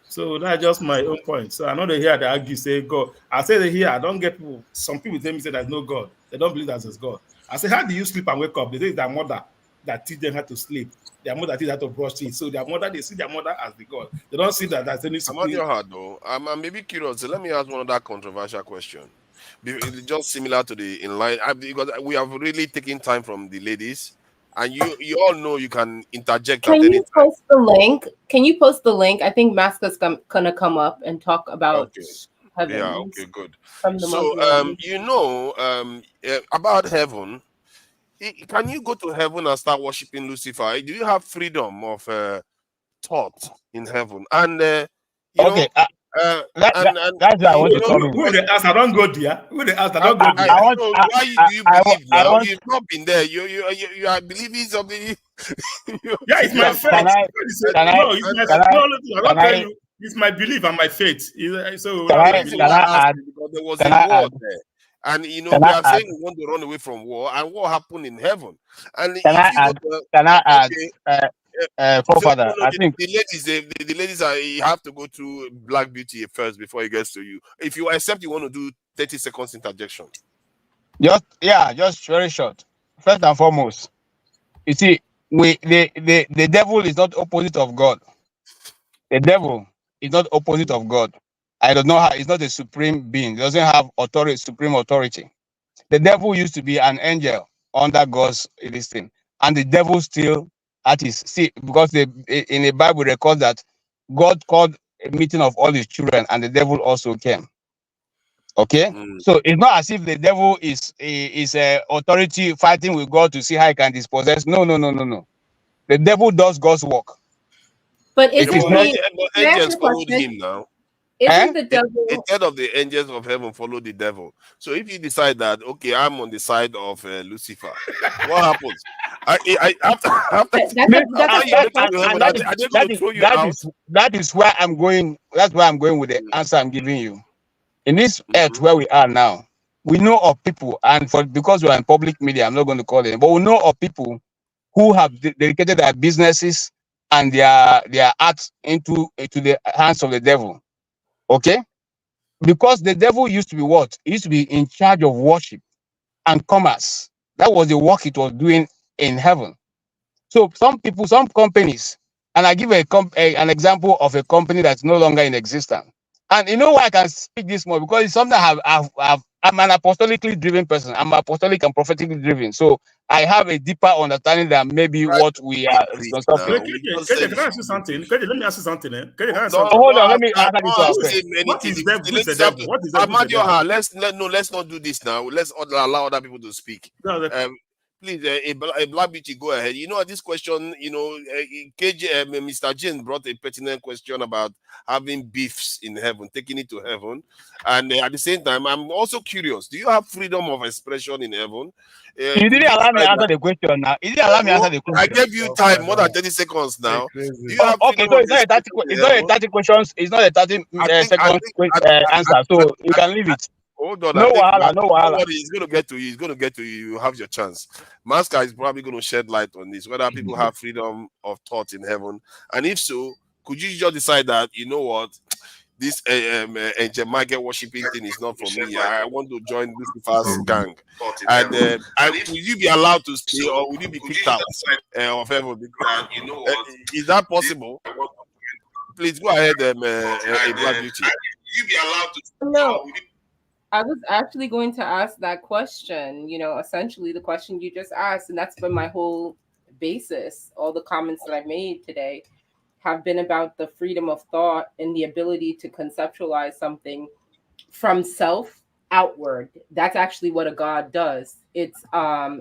So that's just my own point. So I know they hear that argue, say God. I say they hear, I don't get people. Some people tell me say there's no God. They don't believe that there's God. I say, how do you sleep and wake up? They say it's their mother that teach them how to sleep. Their mother teach them how to brush teeth. So their mother, they see their mother as the God. They don't see that there's any. I'm on your heart though. I'm maybe curious. So let me ask one other controversial question. Just similar to the inline, because we have really taken time from the ladies. And you all know you can interject. Can you post the link? Can you post the link? I think Maska's gonna come up and talk about heaven. Yeah, okay, good. So about heaven, can you go to heaven and start worshiping Lucifer? Do you have freedom of thought in heaven? And that's why I want to come in. Who they ask? I don't go there. Who they ask? I don't go there. Why do you believe now? You've not been there. You are believing something. Yeah, it's my faith. It's my belief and my faith. So there was a war there. And we are saying we want to run away from war, and war happened in heaven. And can I add? forefather. So, I think the ladies are, you have to go to Black Beauty first before it gets to you. If you accept, you want to do 30 seconds interjection. Just very short. First and foremost, you see, the devil is not opposite of God. The devil is not opposite of God. I don't know how. It's not a supreme being. It doesn't have authority, supreme authority. The devil used to be an angel under God's listing, and the devil still at his because in the Bible records that God called a meeting of all his children, and the devil also came. Okay, so it's not as if the devil is a authority fighting with God to see how he can dispossess. No. The devil does God's work. But isn't angels followed him now? Isn't the devil? A third of the angels of heaven follow the devil. So if you decide that, okay, I'm on the side of Lucifer, what happens? That is where I'm going. That's where I'm going with the answer I'm giving you. In this earth where we are now, we know of people, and because we are in public media, I'm not going to call them, but we know of people who have dedicated their businesses and their arts into the hands of the devil. Okay? Because the devil used to be what? He used to be in charge of worship and commerce. That was the work it was doing in heaven. So some people, some companies, and I give an example of a company that's no longer in existence. And you know why I can speak this more? Because it's something I'm an apostolically driven person. I'm apostolic and prophetically driven. So I have a deeper understanding than maybe what we are. Can I ask you something? Let me ask you something. Hold on, let me answer this. What is the devil? What is the devil? Let's not do this now. Let's allow other people to speak. Please, a Black Beauty, go ahead. You know, this question, Mr. Jane brought a pertinent question about having beefs in heaven, taking it to heaven. And at the same time, I'm also curious, do you have freedom of expression in heaven? You didn't allow me to answer the question now. You didn't allow me to answer the question. I gave you time, more than 30 seconds now. Okay, so it's not a 30 questions. It's not a 30 second answer. So you can leave it. Hold on. No wahala. He's going to get to you. He's going to get to you. You have your chance. Maska is probably going to shed light on this, whether people have freedom of thought in heaven. And if so, could you just decide that, you know what, this Angel Michael worshiping thing is not for me. I want to join Lucifer's gang. And will you be allowed to stay, or will you be kicked out of heaven? Is that possible? Please go ahead, Black Beauty. Will you be allowed to stay? No. I was actually going to ask that question, essentially the question you just asked, and that's been my whole basis. All the comments that I made today have been about the freedom of thought and the ability to conceptualize something from self outward. That's actually what a God does. It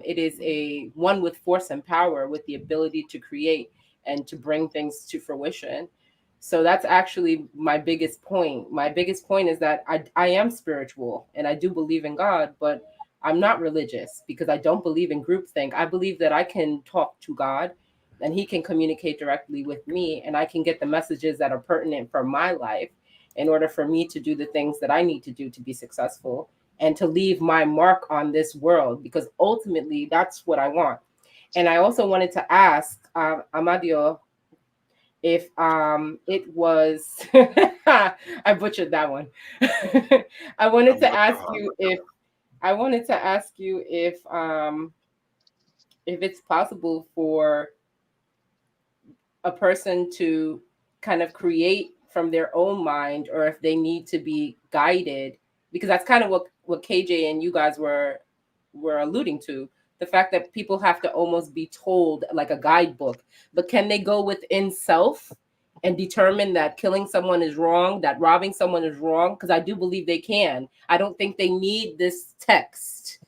is a one with force and power, with the ability to create and to bring things to fruition. So that's actually my biggest point. My biggest point is that I am spiritual and I do believe in God, but I'm not religious because I don't believe in groupthink. I believe that I can talk to God and he can communicate directly with me, and I can get the messages that are pertinent for my life in order for me to do the things that I need to do to be successful and to leave my mark on this world, because ultimately that's what I want. And I also wanted to ask Amadio, if it was I butchered that one. I wanted to ask you if it's possible for a person to kind of create from their own mind, or if they need to be guided, because that's kind of what KJ and you guys were alluding to. The fact that people have to almost be told like a guidebook, but can they go within self and determine that killing someone is wrong, that robbing someone is wrong? Because I do believe they can. I don't think they need this text.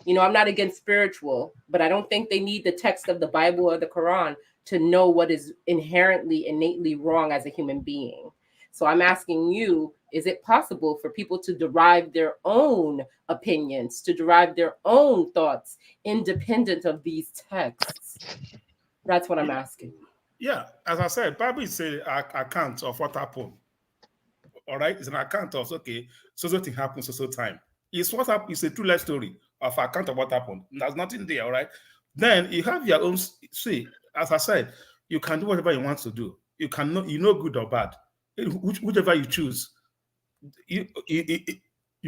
I'm not against spiritual, but I don't think they need the text of the Bible or the Quran to know what is inherently, innately wrong as a human being. So I'm asking you, is it possible for people to derive their own opinions, to derive their own thoughts independent of these texts? That's what I'm asking. Yeah, as I said, Bible is an account of what happened. All right, it's an account of, okay, so thing happened, so time. It's what happened. It's a true life story of account of what happened. There's nothing there, all right? Then you have your own, see, as I said, you can do whatever you want to do. You cannot, good or bad. Whichever you choose, you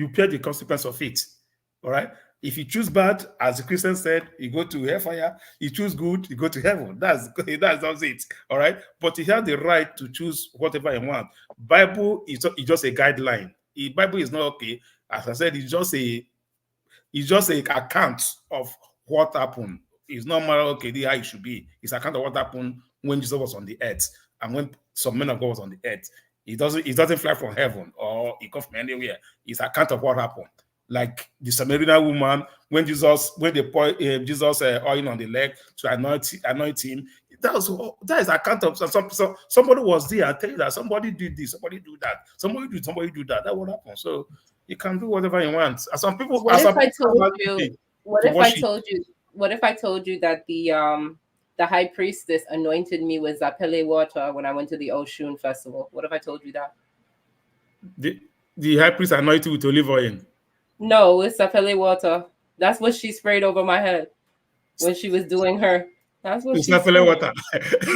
bear the consequence of it. All right. If you choose bad, as the Christian said, you go to hellfire. You choose good, you go to heaven. That's it. All right. But you have the right to choose whatever you want. Bible is just a guideline. The Bible is not okay. As I said, it's just a account of what happened. It's not matter okay, this is how it should be. It's an account of what happened when Jesus was on the earth and when some men of God was on the earth. It doesn't fly from heaven or it comes from anywhere. It's an account of what happened. Like the Samaritan woman, when they poured Jesus oil on the leg to anoint him, that is account of somebody was there and tell you that somebody did this, somebody do that, somebody do that. That what happened. So you can do whatever you want. Some people. What if I told you that the high priestess anointed me with Zapele water when I went to the Oshun festival? What if I told you that? The high priest anointed with olive oil. No, it's Zapele water. That's what she sprayed over my head when she was doing her. That's what she sprayed. Water.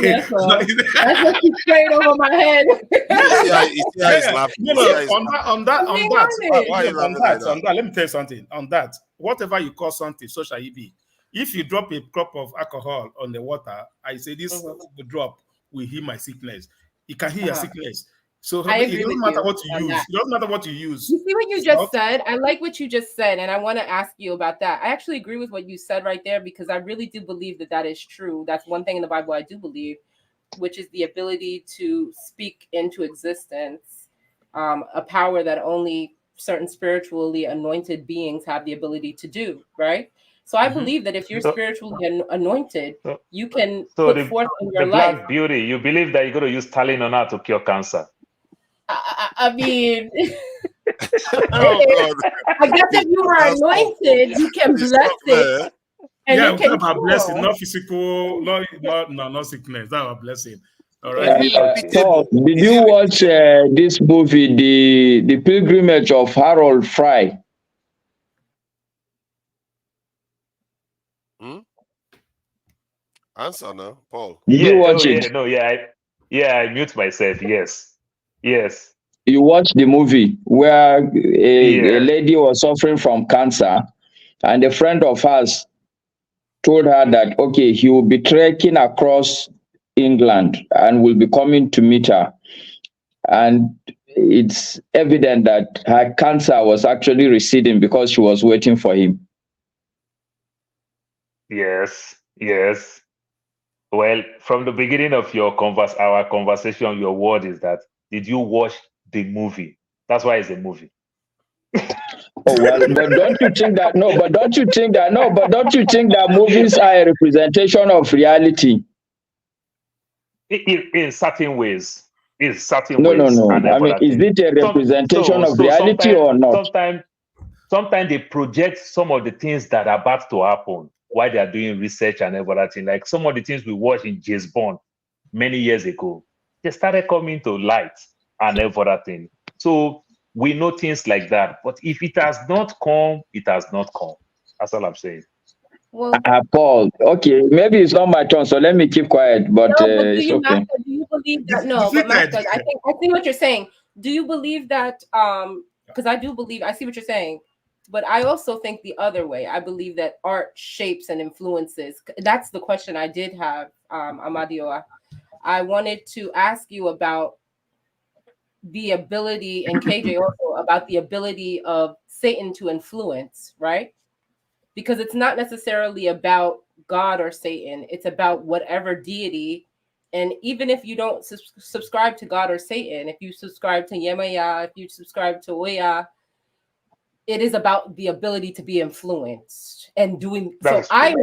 Yes, that's what she sprayed over my head. On that, let me tell you something. On that, whatever you call something, so shall it be. If you drop a cup of alcohol on the water, I say this drop will heal my sickness. It can heal your sickness. So it doesn't matter what you use. It doesn't matter what you use. You see what you just said? I like what you just said, and I want to ask you about that. I actually agree with what you said right there because I really do believe that is true. That's one thing in the Bible I do believe, which is the ability to speak into existence, a power that only certain spiritually anointed beings have the ability to do, right? So I believe that if you're spiritually anointed, you can put forth in your life. Black beauty, you believe that you're going to use Talinona to cure cancer? I mean, I guess if you are anointed, you can bless it. And yeah, that's a blessing, not physical, not sickness. That's a blessing. All right. Paul, did you watch this movie, The Pilgrimage of Harold Fry? Answer now, Paul. Did you watch it? I mute myself. Yes. You watched the movie where a lady was suffering from cancer, and a friend of hers told her that, okay, he will be trekking across England and will be coming to meet her. And it's evident that her cancer was actually receding because she was waiting for him. Yes. Well, from the beginning of our conversation, your word is that, did you watch the movie? That's why it's a movie. Oh, well, but don't you think that movies are a representation of reality? In certain ways. No. I mean, is it a representation of reality or not? Sometimes they project some of the things that are about to happen while they are doing research and everything. Like some of the things we watched in James Bond many years ago, they started coming to light and everything. So we know things like that. But if it has not come, it has not come. That's all I'm saying. Well, Paul, okay, maybe it's not my turn, so let me keep quiet. But it's okay. Master, do you believe that? No, but Master, I see what you're saying. Do you believe that? Because I do believe. I see what you're saying, but I also think the other way. I believe that art shapes and influences. That's the question I did have, Amadio. I wanted to ask you about the ability, and KJ also, about the ability of Satan to influence, right? Because it's not necessarily about God or Satan. It's about whatever deity. And even if you don't subscribe to God or Satan, if you subscribe to Yemaya, if you subscribe to Oya, it is about the ability to be influenced and doing. So I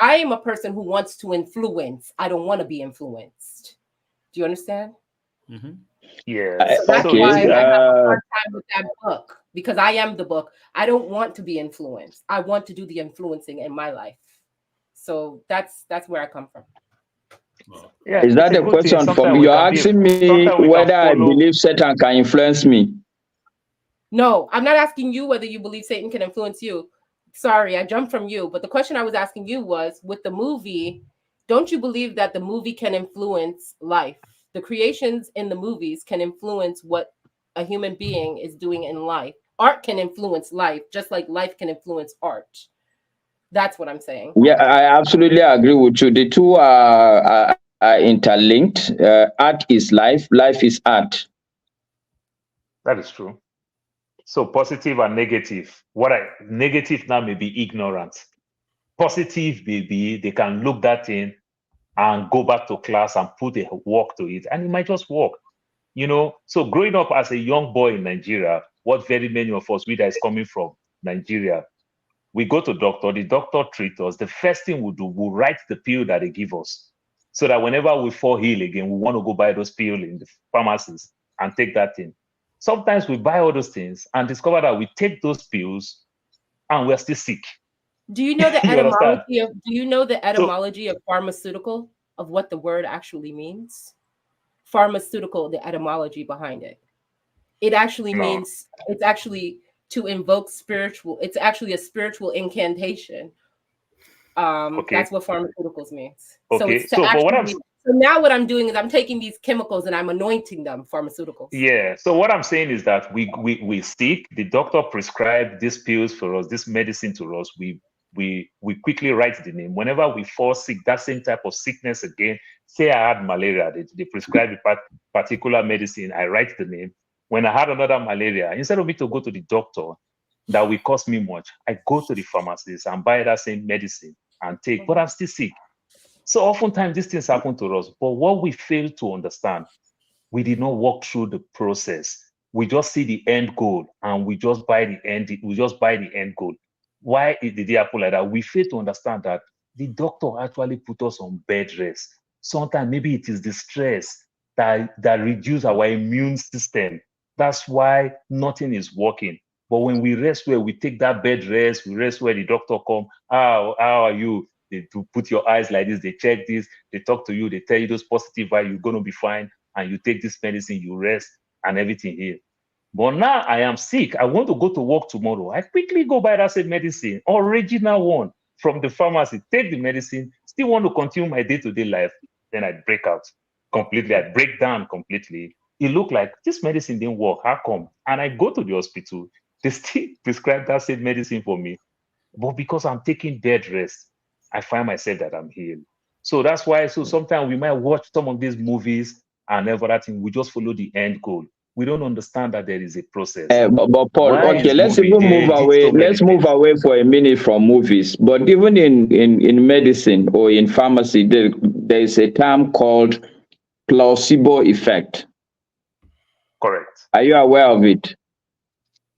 am a person who wants to influence. I don't want to be influenced. Do you understand? Mm-hmm. Yeah. So that's why I have a hard time with that book, because I am the book. I don't want to be influenced. I want to do the influencing in my life. So that's where I come from. Yeah, is that a question for me? You're asking me whether I believe Satan can influence me. No, I'm not asking you whether you believe Satan can influence you. Sorry, I jumped from you. But the question I was asking you was, with the movie, Don't you believe that the movie can influence life? The creations in the movies can influence what a human being is doing in life. Art can influence life, just like life can influence art. That's what I'm saying. Yeah, I absolutely agree with you. The two are interlinked. Art is life, life is art. That is true. So positive and negative. Negative now may be ignorance. Positive maybe they can look that in and go back to class and put a work to it, and it might just work. So growing up as a young boy in Nigeria, what very many of us, we that is coming from Nigeria, we go to doctor, the doctor treats us. The first thing we do, we write the pill that they give us, so that whenever we fall ill again, we want to go buy those pills in the pharmacies and take that thing. Sometimes we buy all those things and discover that we take those pills and we're still sick. Do you know the etymology of etymology of pharmaceutical, of what the word actually means? Pharmaceutical, the etymology behind it. It actually means, it's actually to invoke spiritual, it's actually a spiritual incantation. That's what pharmaceuticals means. Okay. So now what I'm doing is I'm taking these chemicals and I'm anointing them pharmaceuticals. Yeah. So what I'm saying is that we sick, the doctor prescribed these pills for us, this medicine to us. We quickly write the name. Whenever we fall sick, that same type of sickness again, say I had malaria, they prescribe a particular medicine, I write the name. When I had another malaria, instead of me to go to the doctor, that will cost me much, I go to the pharmacist and buy that same medicine and take, but I'm still sick. So oftentimes these things happen to us, but what we fail to understand, we did not walk through the process. We just see the end goal and we just buy the end goal. Why did it happen like that? We fail to understand that the doctor actually put us on bed rest. Sometimes maybe it is the stress that reduces our immune system. That's why nothing is working. But when we rest where we take that bed rest, we rest where the doctor come, how are you? They put your eyes like this, they check this, they talk to you, they tell you those positive vibes, you're going to be fine, and you take this medicine, you rest, and everything here. But now I am sick. I want to go to work tomorrow. I quickly go buy that same medicine, original one from the pharmacy, take the medicine, still want to continue my day-to-day life. Then I break out completely. I break down completely. It looked like this medicine didn't work. How come? And I go to the hospital. They still prescribe that same medicine for me. But because I'm taking bed rest, I find myself that I'm healed. So that's why, sometimes we might watch some of these movies and everything. We just follow the end goal. We don't understand that there is a process. But Paul, okay, let's even move away. Let's move away for a minute from movies. But even in medicine or in pharmacy, there is a term called placebo effect. Correct. Are you aware of it?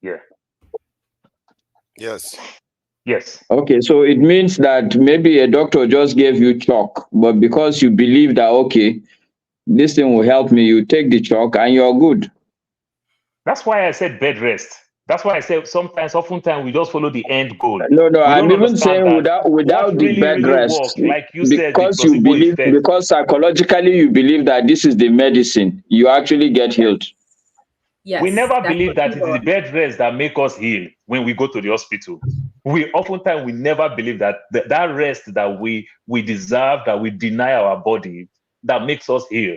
Yeah. Yes. Yes. Okay, so it means that maybe a doctor just gave you chalk, but because you believe that, okay, this thing will help me, you take the chalk and you're good. That's why I said bed rest. That's why I said oftentimes we just follow the end goal. No, I'm even saying without the bed rest, work, like you because said, you believe, because psychologically you believe that this is the medicine, you actually get healed. Yes, we never believe that it is the bed rest that make us heal when we go to the hospital. We never believe that that rest that we deserve, that we deny our body, that makes us heal.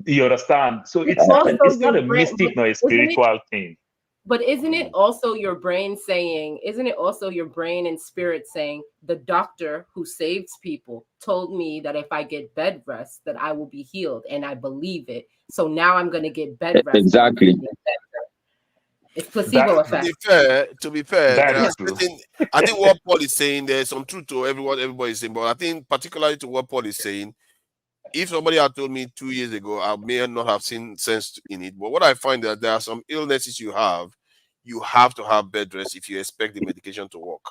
You understand? So it's not a mystic nor a spiritual thing. But isn't it also your brain saying, isn't it also your brain and spirit saying, the doctor who saves people told me that if I get bed rest, that I will be healed, and I believe it. So now I'm going to get bed rest. Exactly. It's placebo effect. To be fair, I think what Paul is saying, there's some truth to everybody is saying, but I think particularly to what Paul is saying, if somebody had told me 2 years ago, I may not have seen sense in it. But what I find that there are some illnesses you have to have bed rest if you expect the medication to work.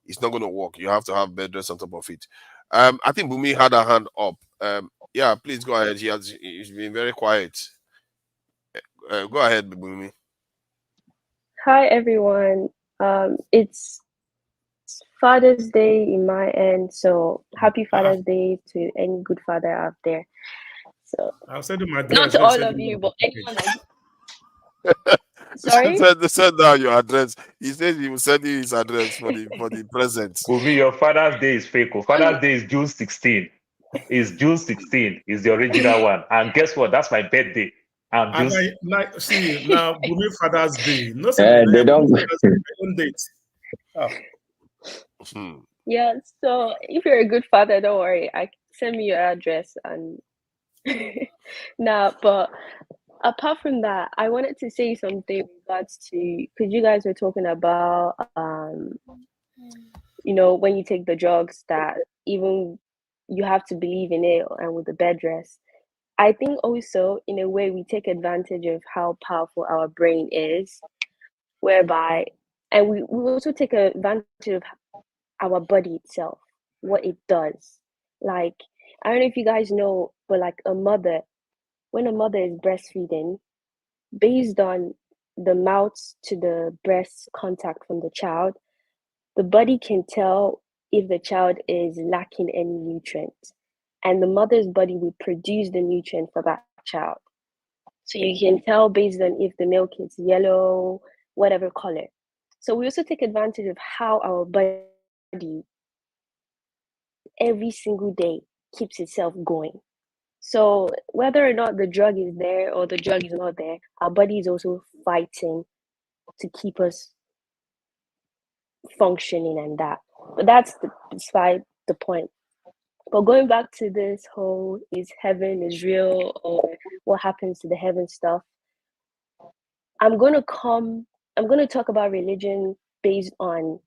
It's not going to work. You have to have bed rest on top of it. I think Bumi had her hand up. Yeah, please go ahead. He's been very quiet. Go ahead, Bumi. Hi, everyone. It's Father's Day in my end, so happy Father's Day to any good father out there. So I'll send him my address. not to all of you, but anyone. Sorry? Send down your address. He says he will send you his address for the present. Bumi, your Father's Day is fake. Father's Day is June 16. It's June 16th. It's the original one. And guess what? That's my birthday. I'm And just see now, Bumi Father's Day. No, They don't. date. Oh. Yeah, so if you're a good father, don't worry. Send me your address and but apart from that, I wanted to say something in regards to, because you guys were talking about when you take the drugs that even you have to believe in it, and with the bed rest. I think also in a way we take advantage of how powerful our brain is, whereby, and we also take advantage of our body itself, what it does. Like, I don't know if you guys know, but like when a mother is breastfeeding, based on the mouth to the breast contact from the child, the body can tell if the child is lacking any nutrients, and the mother's body will produce the nutrient for that child. So you can tell based on if the milk is yellow, whatever color. So we also take advantage of how our body every single day keeps itself going. So whether or not the drug is there or the drug is not there, our body is also fighting to keep us functioning and that. But that's beside the point. But going back to this whole, is heaven is real, or what happens to the heaven stuff, I'm going to talk about religion based on,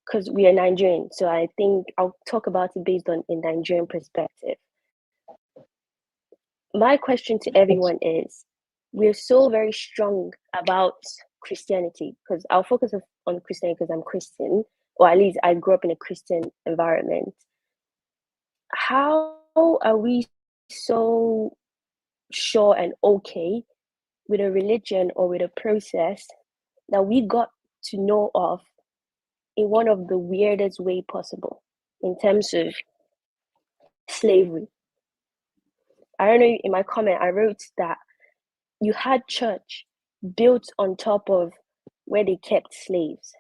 because we are Nigerian, so I think I'll talk about it based on a Nigerian perspective. My question to everyone is, we're so very strong about Christianity, because I'll focus on Christianity because I'm Christian, or at least I grew up in a Christian environment. How are we so sure and okay with a religion or with a process that we got to know of in one of the weirdest way possible in terms of slavery? I don't know, in my comment I wrote that you had church built on top of where they kept slaves,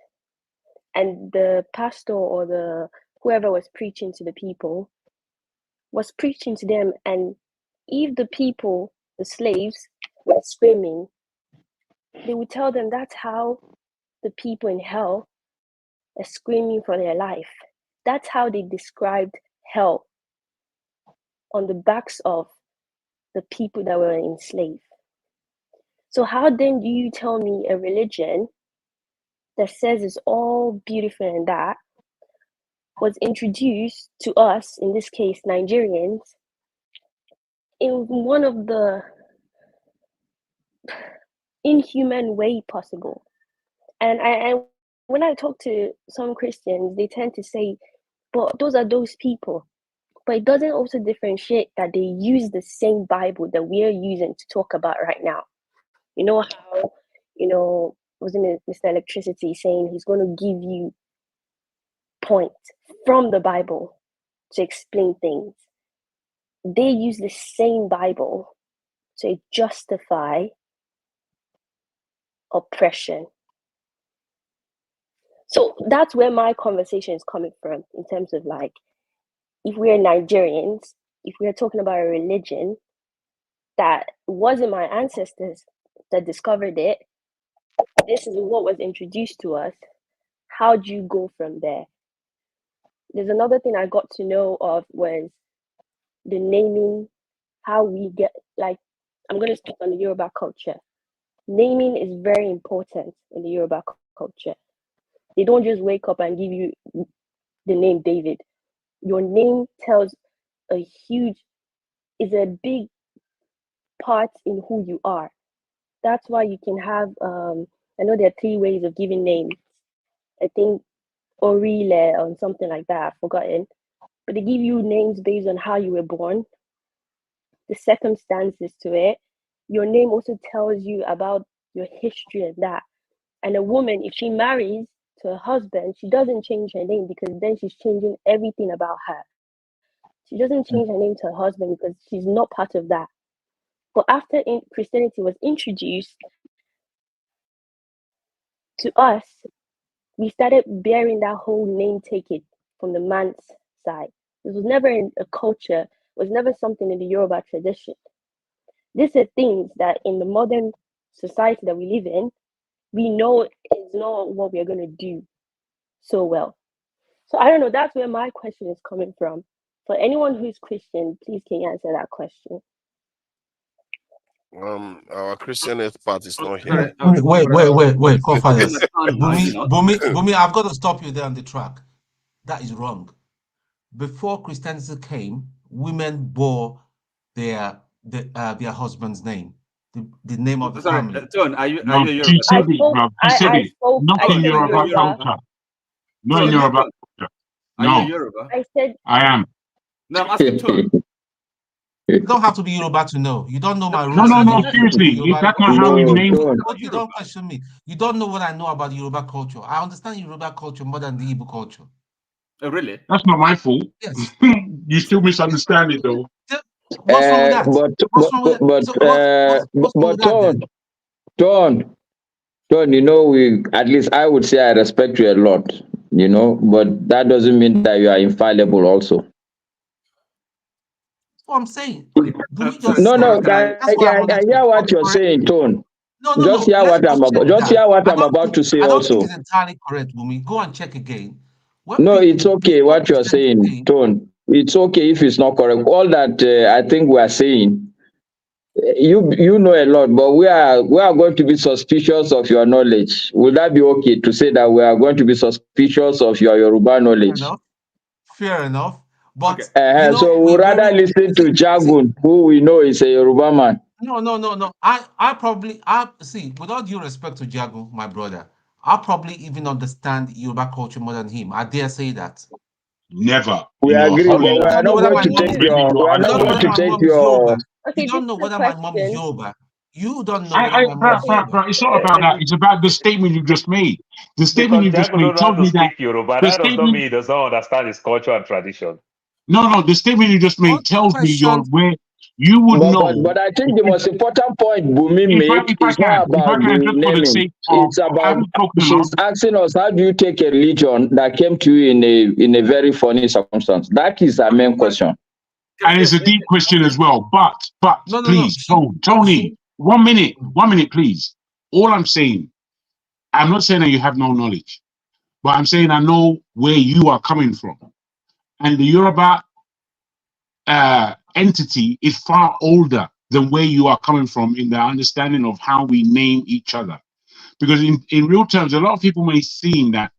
and the pastor or the whoever was preaching to the people was preaching to them, and if the people, the slaves, were screaming, they would tell them that's how the people in hell are screaming for their life. That's how they described hell, on the backs of the people that were enslaved. So how then do you tell me a religion that says it's all beautiful and that was introduced to us, in this case Nigerians, in one of the inhuman way possible? And when I talk to some Christians, they tend to say, but those are those people. But it doesn't also differentiate that they use the same Bible that we are using to talk about right now. You know how, wasn't it Mr. Electricity saying he's going to give you points from the Bible to explain things? They use the same Bible to justify oppression. So that's where my conversation is coming from, in terms of like, if we're Nigerians, if we're talking about a religion that wasn't my ancestors that discovered it, this is what was introduced to us, how do you go from there? There's another thing I got to know of was the naming, how we get, like, I'm going to speak on the Yoruba culture. Naming is very important in the Yoruba culture. They don't just wake up and give you the name David. Your name tells is a big part in who you are. That's why you can have, I know there are 3 ways of giving names. I think Orile or something like that, I've forgotten. But they give you names based on how you were born, the circumstances to it. Your name also tells you about your history and that. And a woman, if she marries to a husband, she doesn't change her name, because then she's changing everything about her. She doesn't change her name to her husband because she's not part of that. But after Christianity was introduced to us, we started bearing that whole name taken from the man's side. This was never in a culture, was never something in the Yoruba tradition. These are things that in the modern society that we live in, we know is not what we're going to do so well. So I don't know, that's where my question is coming from. For anyone who's Christian, please can you answer that question? Our Christian part is not here. Wait, co-fathers. Bumi, I've got to stop you there on the track. That is wrong. Before Christianity came, women bore their husband's name, the name of the family. John, are you No, Yoruba? she said it, bro. She said it. Not in Yoruba culture. Not in Yoruba culture. Are No, you Yoruba? I said I am. No, I'm asking John. You don't have to be Yoruba to know. You don't know my roots. No, seriously. If that's not how we name it. You Don't question me. You don't know what I know about Yoruba culture. I understand Yoruba culture more than the Igbo culture. Oh, really? That's not my fault. Yes. You still misunderstand it, though. What's wrong with that? What's wrong with that? What's wrong with that? Don, you know, at least I would say I respect you a lot, you know, but that doesn't mean that you are infallible also. What I'm saying. I hear what you're saying, Tone. Just hear what I'm about to say also. I don't think it's entirely correct, Bumi. Go and check again. No, it's okay what you're saying, Tone. It's okay if it's not correct. All that I think we are saying, you know a lot, but we are going to be suspicious of your knowledge. Would that be okay to say that we are going to be suspicious of your Yoruba knowledge? Fair enough. But so we'd rather listen to Jagun, who we know is a Yoruba man. No. I see, with all due respect to Jagun, my brother, I probably even understand Yoruba culture more than him. I dare say that. Never. We agree, but we are not going to take your. You don't know whether my mom is Yoruba. You don't know. Bro, it's not about that. It's about the statement you just made. The statement you just made tells me that. Yoruba. That does not mean he does not understand his culture and tradition. No. The statement you just made tells me you're where you would know. But I think the most important point Bumi made is not about the naming. It's about she's asking us, how do you take a religion that came to you in a very funny circumstance? That is our main question. And it's a deep question as well. But please, Tony, 1 minute, please. All I'm saying, I'm not saying that you have no knowledge, but I'm saying I know where you are coming from. And the Yoruba entity is far older than where you are coming from in the understanding of how we name each other. Because in real terms, a lot of people may seem that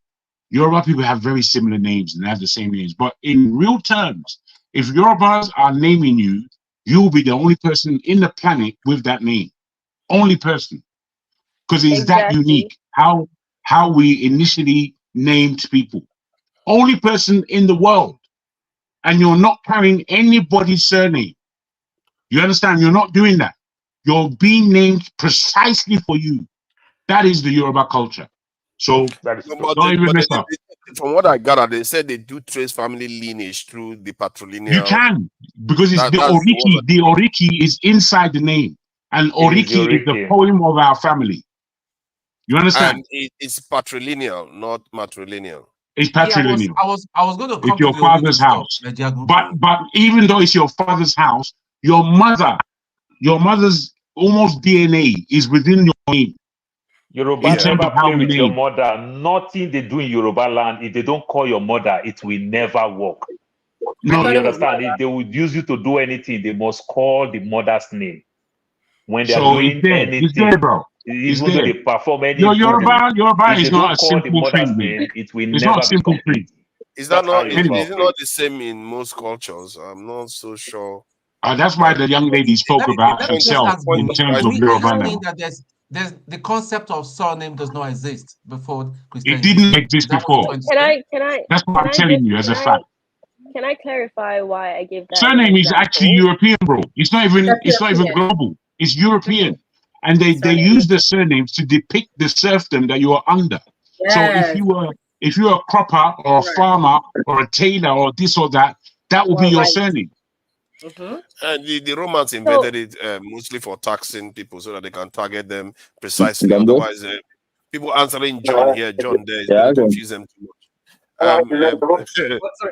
Yoruba people have very similar names and they have the same names. But in real terms, if Yorubas are naming you, you'll be the only person in the planet with that name. Only person. Because it's that unique. How we initially named people. Only person in the world. And you're not carrying anybody's surname. You understand? You're not doing that. You're being named precisely for you. That is the Yoruba culture. So don't even mess up. From what I gathered, they said they do trace family lineage through the patrilineal. You can, because it's the Oriki. The Oriki is inside the name. And Oriki is the poem of our family. You understand? And it's patrilineal, not matrilineal. It's patrilineal. I was going to come to your father's house. But even though it's your father's house, your mother's almost DNA is within your name. Yoruba never play with your mother. Nothing they do in Yoruba land, if they don't call your mother, it will never work. No, you understand? If they would use you to do anything, they must call the mother's name. When they are doing anything, it's there, bro. Even though they perform anything, Yoruba is not a simple thing. It will it's never not a simple thing. Is that not? Is it not the same in most cultures? I'm not so sure. That's why the young lady spoke about herself in terms of Yoruba now. There's the concept of surname does not exist before Christianity. It didn't exist before. Can I? That's what I'm telling you as a fact. Can I clarify why I gave that? Surname is actually European, bro. It's not even global. It's European, and they use the surnames to depict the serfdom that you are under. Yes. So if you're a cropper or a farmer or a tailor or this or that, that will be your surname. And the Romans invented it mostly for taxing people so that they can target them precisely. Otherwise, people answering John here, John there, is going to confuse them too much.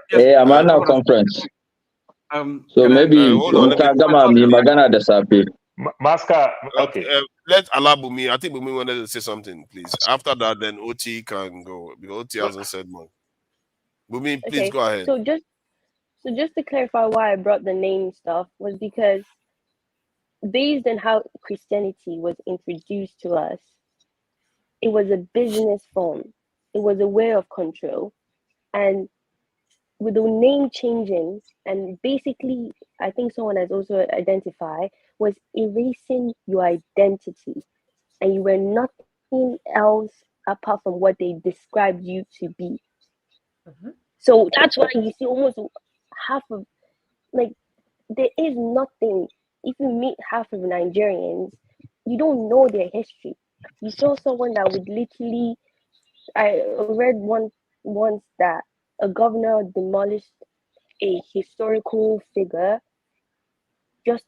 Hey, I'm on a conference. So maybe hold on, Magana Desapi. Masker, okay. Let Alabumi. I think Bumi wanted to say something, please. After that, then OT can go because OT hasn't said more. Bumi, please go ahead. So just to clarify why I brought the name stuff was because based on how Christianity was introduced to us, it was a business form. It was a way of control. And with the name changing, and basically, I think someone has also identified, was erasing your identity. And you were nothing else apart from what they described you to be. So that's why you see almost half of, like, there is nothing. If you meet half of Nigerians, you don't know their history. You saw someone that would literally, I read once that a governor demolished a historical figure just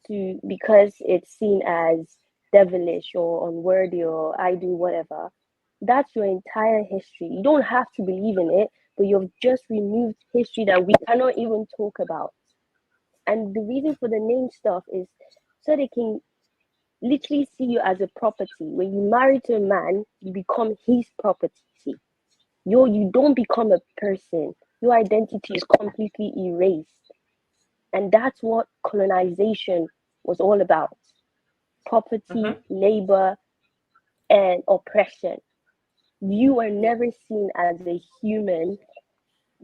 because it's seen as devilish or unworthy or I do whatever. That's your entire history. You don't have to believe in it, but you've just removed history that we cannot even talk about. And the reason for the name stuff is so they can literally see you as a property. When you marry to a man, you become his property. You don't become a person. Your identity is completely erased. And that's what colonization was all about. Property, labor, and oppression. You are never seen as a human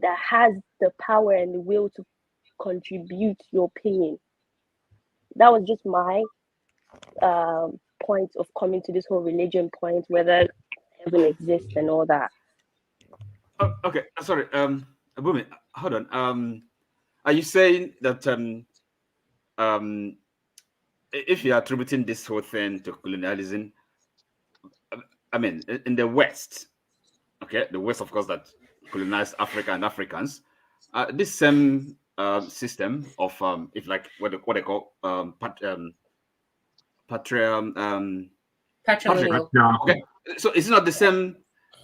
that has the power and the will to contribute your opinion. That was just my point of coming to this whole religion point, whether heaven exists and all that. Oh, okay, sorry. Abumi, hold on. Are you saying that if you're attributing this whole thing to colonialism, I mean, in the West, okay, the West, of course, that colonized Africa and Africans, this same system of, if like what they call Patrilineal. Okay, so it's not the same.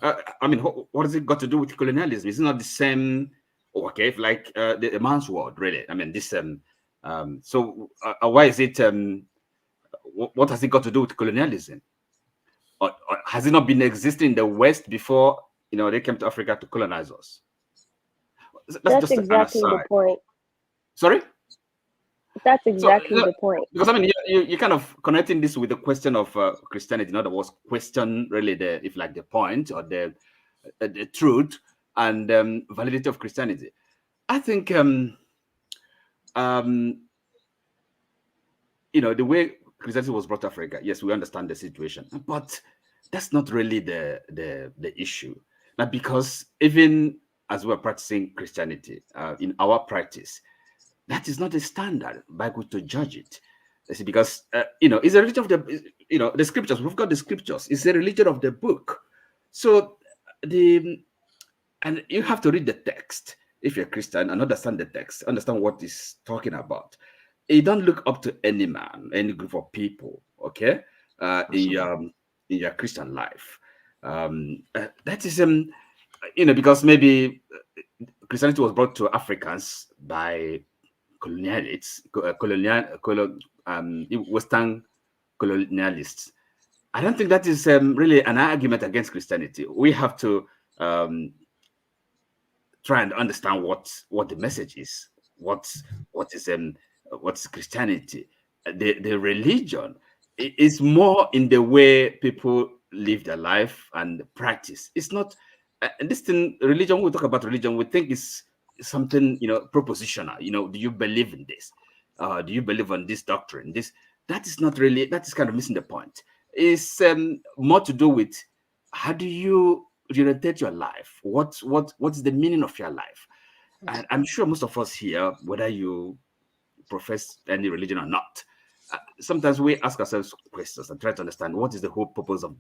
I mean, what has it got to do with colonialism? It's not the same. Okay, if like the man's world, really. I mean, this. So why is it? What has it got to do with colonialism? Or has it not been existing in the West before they came to Africa to colonize us? That's just exactly the point. Sorry? That's exactly the point. Because I mean, you're kind of connecting this with the question of Christianity. In other words, question really the point or the truth and validity of Christianity. I think the way Christianity was brought to Africa, yes, we understand the situation, but that's not really the issue. Now, because even as we're practicing Christianity in our practice, that is not a standard by which to judge it. Because it's a religion of the scriptures. We've got the scriptures. It's a religion of the book. So and you have to read the text if you're a Christian and understand the text, understand what it's talking about. You don't look up to any man, any group of people, okay, in your Christian life. That is because maybe Christianity was brought to Africans by Western colonialists. I don't think that is really an argument against Christianity. We have to try and understand what the message is. What is Christianity? The religion is more in the way people live their life and practice. It's not this thing. Religion. When we talk about religion, we think it's something propositional. Do you believe in this? Do you believe in this doctrine? That is not really. That is kind of missing the point. It's more to do with how do you orientate your life? What is the meaning of your life? And I'm sure most of us here, whether you profess any religion or not, sometimes we ask ourselves questions and try to understand what is the whole purpose of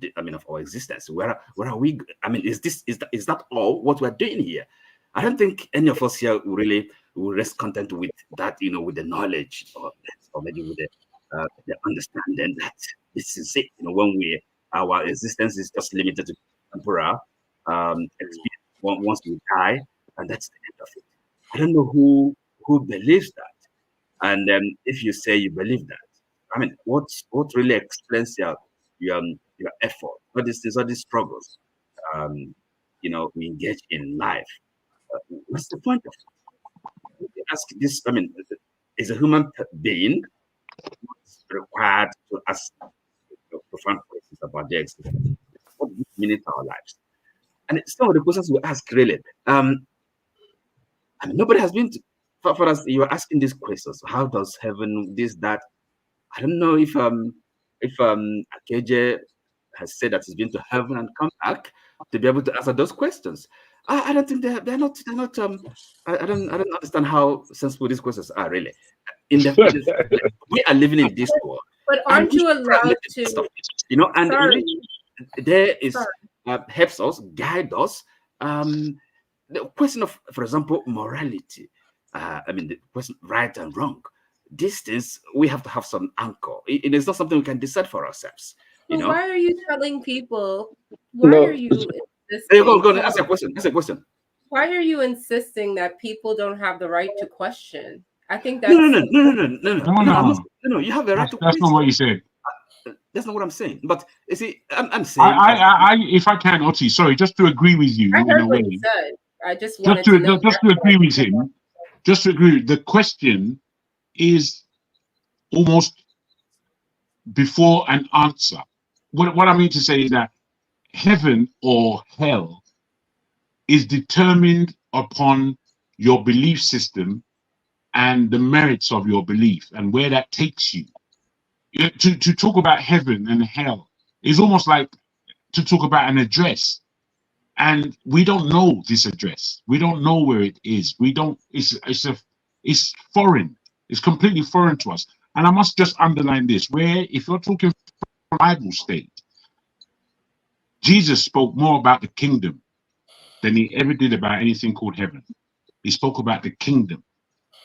our existence. Where are we? I mean, is that all what we're doing here? I don't think any of us here really will rest content with that, with the knowledge or maybe with the understanding that this is it. When our existence is just limited to temporal experience. Once we die, and that's the end of it. I don't know who believes that. And if you say you believe that, I mean, what really explains your effort? All these struggles, we engage in life. What's the point of it? Ask this. I mean, is a human being required to ask profound questions about their existence? What meaning to our lives? And some of the questions we ask really. I mean, nobody has been for us. You are asking these questions. How does heaven, this, that? I don't know if Akeje has said that he's been to heaven and come back to be able to answer those questions. I don't think they're not. I don't understand how sensible these questions are really. We are living in this world. But aren't you allowed to? And there is helps us, guide us. The question of, for example, morality. I mean, the question right and wrong. These things we have to have some anchor. It is not something we can decide for ourselves. Why are you telling people? Why are you? Go on, ask a question. Ask a question. Why are you insisting that people don't have the right to question? I think that's no. You have the right to question. That's not what you said. That's not what I'm saying. But you see, I'm saying. If I can, Oti, sorry, just to agree with you. I heard what you said. I just wanted to know. Just to agree with him. Just to agree. The question is almost before an answer. What I mean to say is that heaven or hell is determined upon your belief system and the merits of your belief and where that takes you. To talk about heaven and hell is almost like to talk about an address. And we don't know this address. We don't know where it is. We don't, it's foreign. It's completely foreign to us. And I must just underline this, where if you're talking from Bible state, Jesus spoke more about the kingdom than he ever did about anything called heaven. He spoke about the kingdom.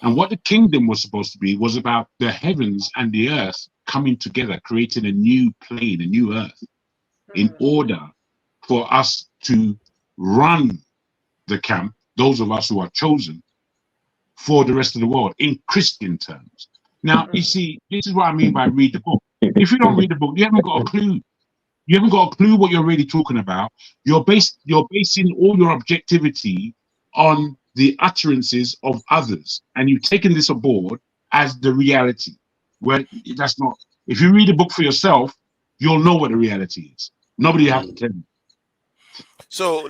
And what the kingdom was supposed to be was about the heavens and the earth coming together, creating a new plane, a new earth, in order for us to run the camp, those of us who are chosen, for the rest of the world, in Christian terms. Now, you see, this is what I mean by read the book. If you don't read the book, you haven't got a clue. You haven't got a clue what you're really talking about. You're basing all your objectivity on the utterances of others, and you've taken this aboard as the reality. Well, that's not. If you read a book for yourself, you'll know what the reality is. Nobody has to tell you. So,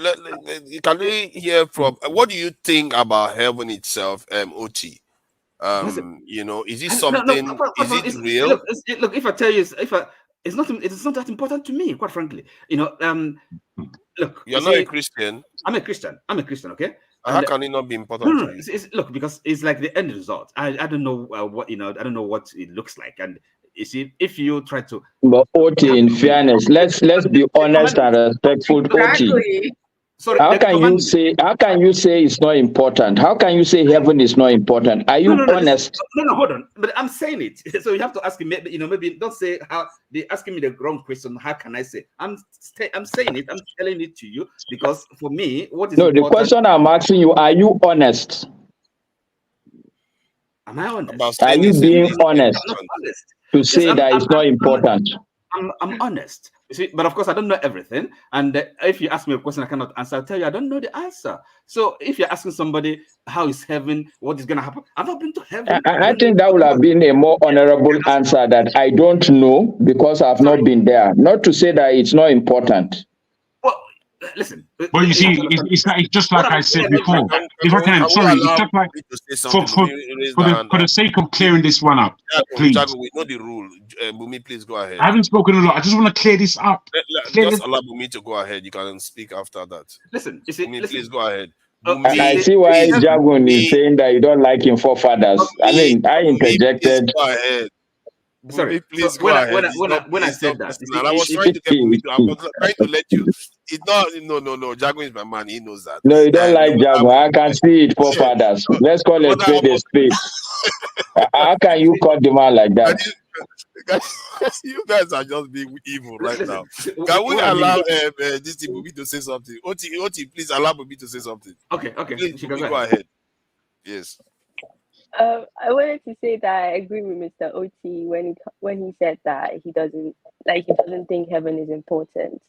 can we hear from? What do you think about heaven itself, Oti? Is it something? Is it real? Look, if I tell you, it's not that important to me, quite frankly. Look, you're not a Christian. I'm a Christian. Okay. How can it not be important to you? Look, because it's like the end result. I don't know what I don't know what it looks like, and you see, if you try to. But Oti, in fairness, let's be honest and respectful. Exactly. Oti, how can you say it's not important? How can you say heaven is not important? Are you honest? No, hold on. But I'm saying it. So you have to ask me. Maybe don't say how they're asking me the wrong question. How can I say? I'm saying it. I'm telling it to you because for me, what is the question I'm asking you: are you honest? Am I honest? Are you being honest to say that it's not important? I'm honest. You see, but of course I don't know everything. And if you ask me a question I cannot answer, I'll tell you I don't know the answer. So if you're asking somebody how is heaven, what is gonna happen? I've not been to heaven. I think that would have been a more honorable answer that I don't know because I've not been there. Not to say that it's not important. Well, listen. Well, you see, it's just like I said before. If I can, sorry, it's just like for the sake of clearing this one up, please. We know the rule. Bumi, please go ahead. I haven't spoken a lot. I just want to clear this up. Just allow Bumi to go ahead. You can speak after that. Listen, you see, Bumi, please go ahead. I see why Jagun is saying that you don't like him forefathers. I mean, I interjected. Please go ahead. Sorry, please so go ahead. When I said that, I was trying to get Bumi to. I was trying to let you. It's not. No. Jagun is my man. He knows that. No, you don't like Jagun. I can see it, forefathers. Let's call it spade a spade. How can you cut the man like that? You guys are just being evil right now. Can we allow this Bumi to say something? Oti, please allow Bumi to say something. Okay. Please, Bumi, go ahead. Yes. I wanted to say that I agree with Mr. Oti when he said that he doesn't think heaven is important.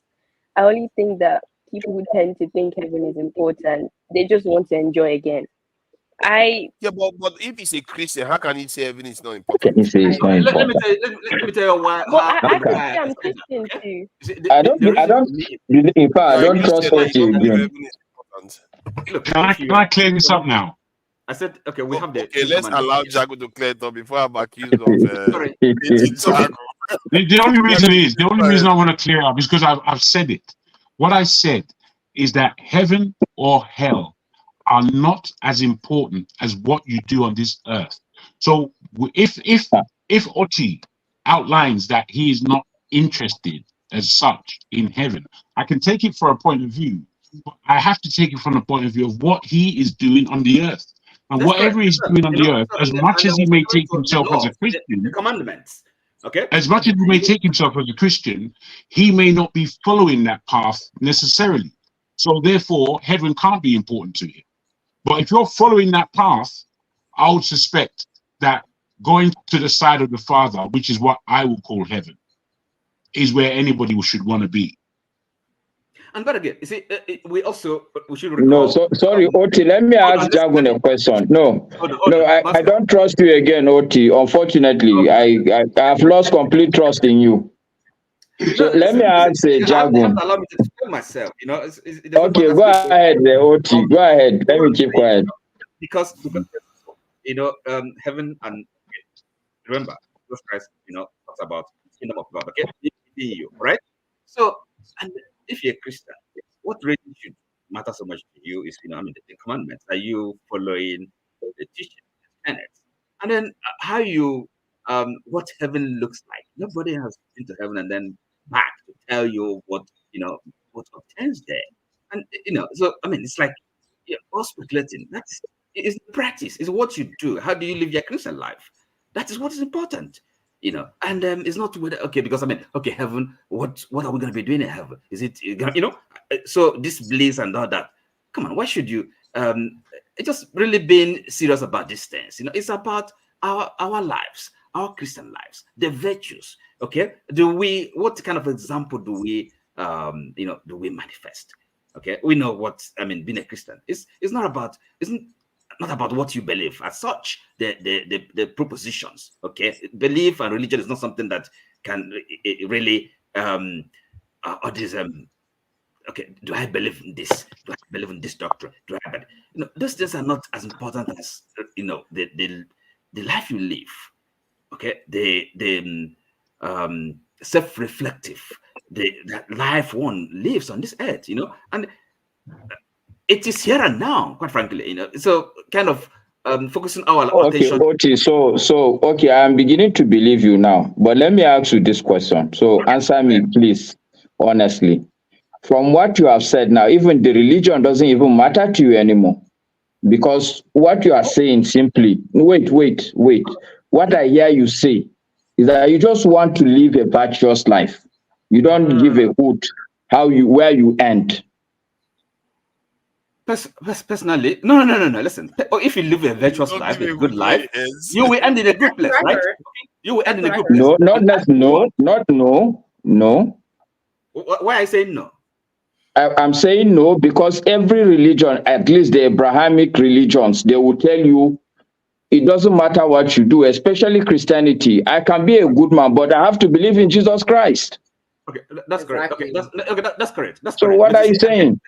I only think that people who tend to think heaven is important, they just want to enjoy again. But if he's a Christian, how can he say heaven is not important? Can he say it's not important? Let me tell you why. But I'm Christian too. I don't. In fact, I don't trust Oti again. Can I clear this up now? I said, okay, we have the. Okay, let's allow Jago to clear it up before I'm accused of. The only reason I want to clear up is because I've said it. What I said is that heaven or hell are not as important as what you do on this earth. So if Oti outlines that he is not interested as such in heaven, I can take it for a point of view, but I have to take it from the point of view of what he is doing on the earth. And That's whatever correct. he's doing on the earth, as much as he may take himself as a The Christian, commandments. Okay. as much as he may take himself as a Christian, he may not be following that path necessarily. So therefore, heaven can't be important to him. But if you're following that path, I would suspect that going to the side of the Father, which is what I will call heaven, is where anybody should want to be. And but again, you see, we should recall. No, sorry, Oti. Let me ask Jagun a question. No, I don't trust you again, Oti. Unfortunately, I have lost complete trust in you. So let me ask Jagun. Allow me to explain myself. You know. Okay, go ahead, Oti. Go ahead. Let me keep quiet. Because you know, heaven and remember, Jesus Christ, you know, talks about the kingdom of God. Okay, in you, right? So, and if you're a Christian, what really should matter so much to you is, you know, I mean, the Ten Commandments. Are you following the teaching, the tenets, and then how you, what heaven looks like? Nobody has been to heaven and then back to tell you what, you know, what obtains there. And you know, so I mean, it's like you're all speculating. It's practice. It's what you do. How do you live your Christian life? That is what is important. You know, and it's not whether, okay, because I mean, okay, heaven, what are we going to be doing in heaven? Is it, you know, so this bliss and all that, come on, why should you, it's just really being serious about these things, you know, it's about our lives, our Christian lives, the virtues, okay? What kind of example do we, you know, do we manifest? Okay, we know what, I mean, being a Christian, it's not about what you believe as such, the propositions, okay? Belief and religion is not something that can really okay, do I believe in this? Do I believe in this doctrine? Do I believe? You know, those things are not as important as, you know, the life you live, okay? The self-reflective, that life one lives on this earth, you know, and it is here and now, quite frankly, you know. So kind of focusing our attention. Okay, so okay, I'm beginning to believe you now. But let me ask you this question. So answer me, please, honestly. From what you have said now, even the religion doesn't even matter to you anymore. Because what you are saying simply, wait. What I hear you say is that you just want to live a virtuous life. You don't give a hoot where you end. Personally, no. Listen, if you live a virtuous life, a good life, you will end in a good place, right? You will end in a good place. No. Why I say no? I'm saying no because every religion, at least the Abrahamic religions, they will tell you it doesn't matter what you do, especially Christianity. I can be a good man, but I have to believe in Jesus Christ. Okay, that's correct. Okay, that's correct. So what are you saying?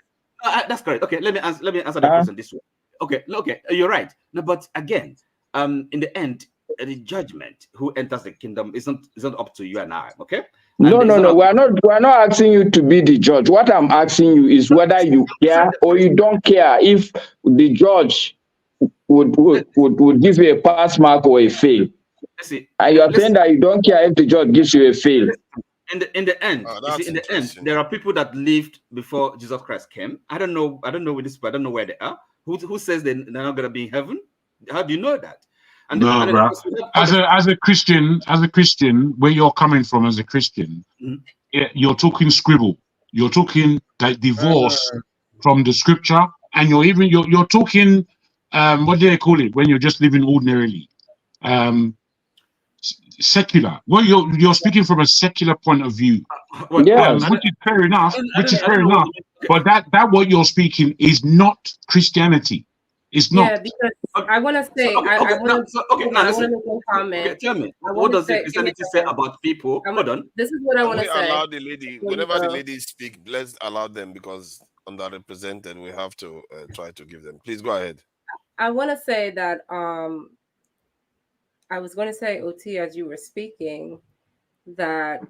That's correct. Okay, let me answer that question this way. Okay, you're right. No, but again, in the end, the judgment, who enters the kingdom, is not up to you and I. Okay. No. We're not asking you to be the judge. What I'm asking you is whether you care or you don't care if the judge would give you a pass mark or a fail. And you're saying that you don't care if the judge gives you a fail. In the end, there are people that lived before Jesus Christ came. I don't know with this, but I don't know where they are. Who says they're not going to be in heaven? How do you know that? And no, bro. As a Christian, where you're coming from as a Christian, you're talking scribble. You're talking like divorce from the scripture, and you're talking what do they call it when you're just living ordinarily? Secular. Well, you're speaking from a secular point of view, which is fair enough. But that what you're speaking is not Christianity. It's not. Yeah, because I want to say, I want to make a comment. Okay, tell me, what does the Christianity say about people? Hold on. This is what I want to say. Allow the lady, whenever the ladies speak, let's allow them, because underrepresented, we have to try to give them. Please go ahead. I want to say that I was going to say, OT, as you were speaking, that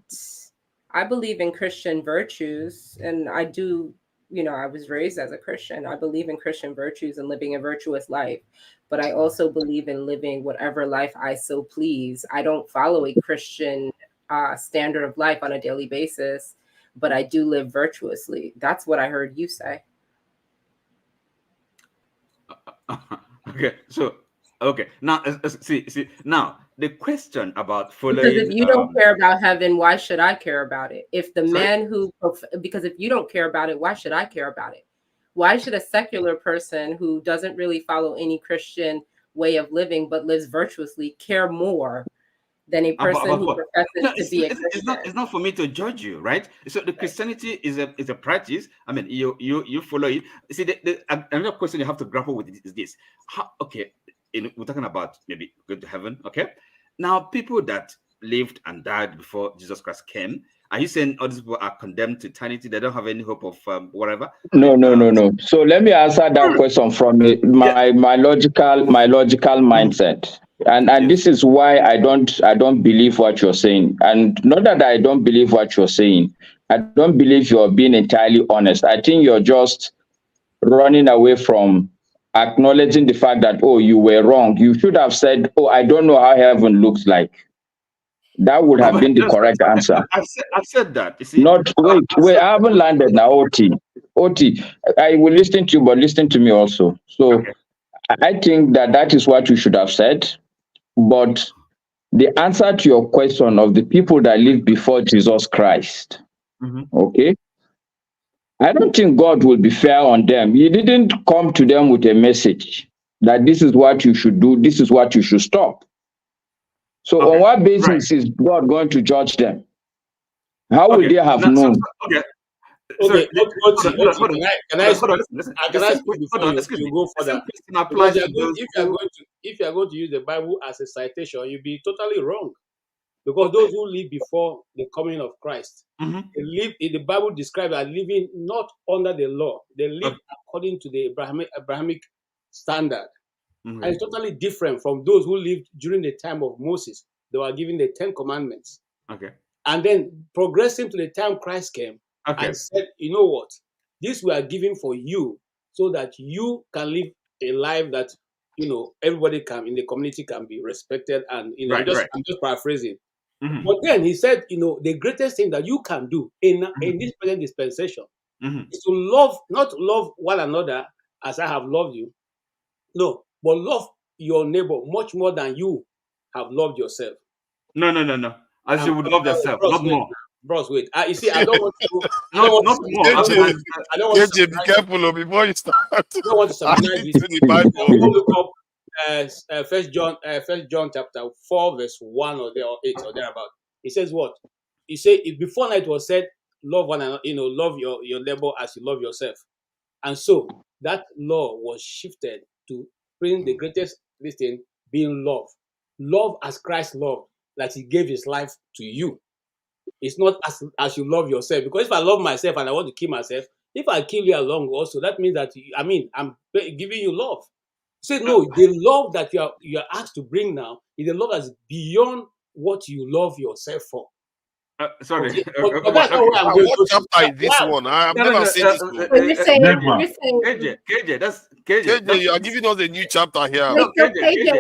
I believe in Christian virtues, and I do. I was raised as a Christian. I believe in Christian virtues and living a virtuous life, but I also believe in living whatever life I so please. I don't follow a Christian standard of life on a daily basis, but I do live virtuously. That's what I heard you say. Okay, so now see now the question about following. Because if you don't care about heaven, why should I care about it? If the man because if you don't care about it, why should I care about it? Why should a secular person who doesn't really follow any Christian way of living but lives virtuously care more than a person who professes to be a Christian? It's not for me to judge you, right? So the Christianity is a practice. I mean, you follow it. See, another question you have to grapple with is this. We're talking about maybe going to heaven, okay? Now, people that lived and died before Jesus Christ came, are you saying all these people are condemned to eternity? They don't have any hope of whatever? No. So let me answer that question from my logical mindset. And this is why I don't believe what you're saying. And not that I don't believe what you're saying. I don't believe you're being entirely honest. I think you're just running away from acknowledging the fact that, you were wrong. You should have said, I don't know how heaven looks like. That would have been the correct answer. I've said that. You see? Not wait, I haven't landed now, OT. I will listen to you, but listen to me also. So I think that is what you should have said. But the answer to your question of the people that lived before Jesus Christ, okay? I don't think God will be fair on them. He didn't come to them with a message that this is what you should do, this is what you should stop. So on what basis is God going to judge them? How will they have known? Sorry, can I speak before you go further? If you are going to use the Bible as a citation, you'll be totally wrong. Because those who live before the coming of Christ, they live, the Bible describes as living not under the law. They live according to the Abrahamic standard. And it's totally different from those who lived during the time of Moses. They were given the 10 Commandments. And then progressing to the time Christ came and said, you know what? This we are giving for you so that you can live a life that, everybody in the community can be respected. And, I'm just paraphrasing. But then he said, the greatest thing that you can do in this present dispensation is to love, not love one another as I have loved you. No, but love your neighbor much more than you have loved yourself. No. As you would love yourself, not more. Bros, wait. You see, I don't want to. Not more. I don't want to be careful before you start. I don't want to summarize this. Look up First John chapter 4 verse 1 or 8 or thereabout. It says what? He said before night was said, love one another, love your neighbor as you love yourself. And so that law was shifted to bring the greatest thing being love. Love as Christ loved, that he gave his life to you. It's not as you love yourself. Because if I love myself and I want to kill myself, if I kill you along also, that means that I'm giving you love. Say no, the love that you are asked to bring now is the love that's beyond what you love yourself for. Sorry. What chapter is this one? I've never seen this one. KJ, that's KJ. You are giving us a new chapter here. KJ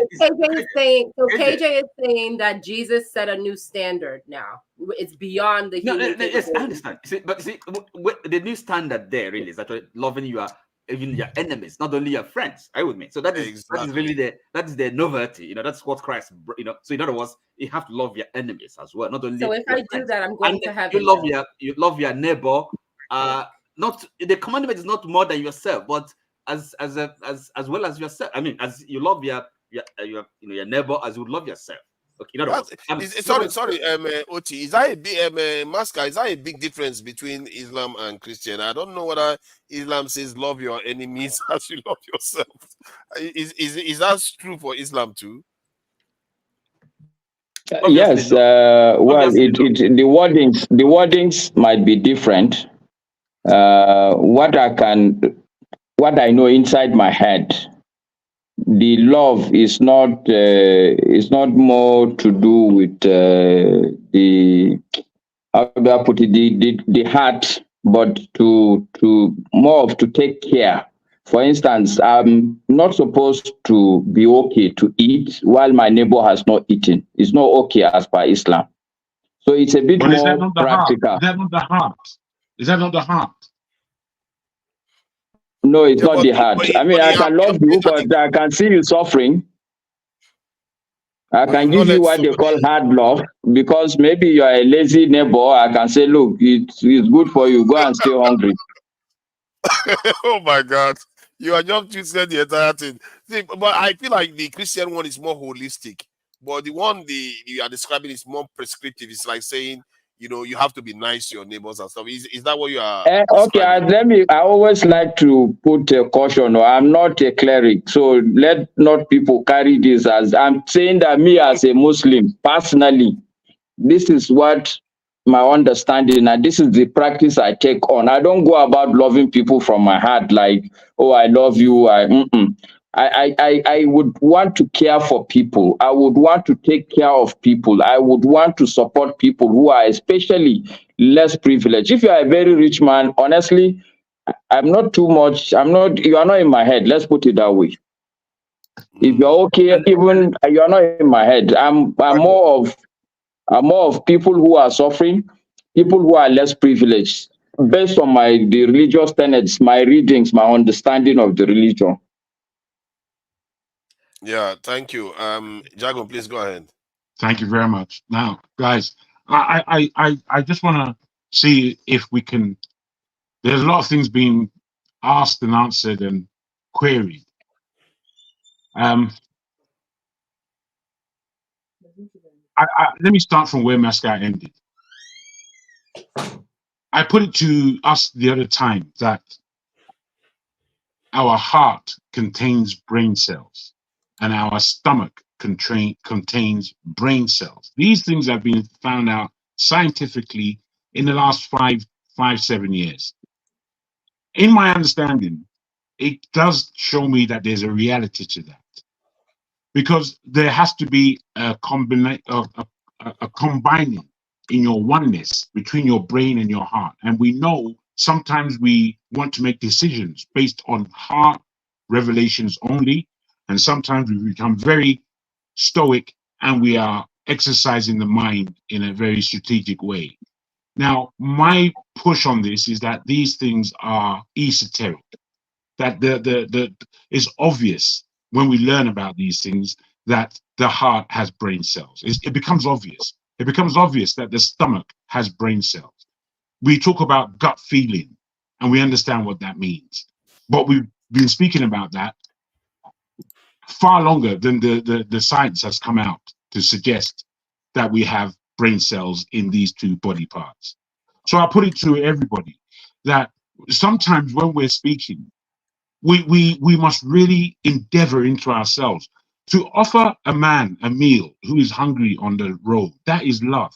is saying that Jesus set a new standard now. It's beyond the human. Yes, I understand. See, but see, the new standard there really is actually loving your even your enemies, not only your friends. Are you with me? So that is really the novelty. That's what Christ. So in other words, you have to love your enemies as well, not only. So if I do that, I'm going to have you love your neighbor. Not the commandment is not more than yourself, but as well as yourself. I mean, as you love your neighbor as you would love yourself. Okay, sorry, Oti, is that a big Masca? Is that a big difference between Islam and Christian? I don't know whether Islam says love your enemies as you love yourself. Is that true for Islam too? Yes. Well, the wordings might be different. What I know inside my head, the love is not more to do with the, how do I put it, the heart, but to more of to take care. For instance, I'm not supposed to be okay to eat while my neighbor has not eaten. It's not okay as per Islam. So it's a bit more practical. Is that not the heart? Is that not the heart? No, it's not the heart. I mean, I can love you, but I can see you suffering. I can give you what they call hard love, because maybe you are a lazy neighbor. I can say, look, it's good for you. Go and stay hungry. Oh my God. You are just twisting the entire thing. See, but I feel like the Christian one is more holistic. But the one you are describing is more prescriptive. It's like saying, you have to be nice to your neighbors and stuff. Is that what you are? Okay, I always like to put a caution. I'm not a cleric, so let not people carry this as I'm saying that me as a Muslim, personally, this is what my understanding, and this is the practice I take on. I don't go about loving people from my heart like, oh, I love you. I would want to care for people. I would want to take care of people. I would want to support people who are especially less privileged. If you are a very rich man, honestly, I'm not too much. You are not in my head. Let's put it that way. If you're okay, even you are not in my head. I'm more of people who are suffering, people who are less privileged, based on the religious tenets, my readings, my understanding of the religion. Yeah, thank you. Jago, please go ahead. Thank you very much. Now, guys, I just want to see if we can. There's a lot of things being asked and answered and queried. Let me start from where Mascot ended. I put it to us the other time that our heart contains brain cells and our stomach contains brain cells. These things have been found out scientifically in the last 7 years. In my understanding, it does show me that there's a reality to that, because there has to be a combining in your oneness between your brain and your heart. And we know sometimes we want to make decisions based on heart revelations only, and sometimes we become very stoic and we are exercising the mind in a very strategic way. Now, my push on this is that these things are esoteric, that it's obvious when we learn about these things that the heart has brain cells. It becomes obvious. It becomes obvious that the stomach has brain cells. We talk about gut feeling and we understand what that means. But we've been speaking about that far longer than the science has come out to suggest that we have brain cells in these two body parts. So I put it to everybody that sometimes when we're speaking, we must really endeavor into ourselves to offer a man a meal who is hungry on the road. That is love.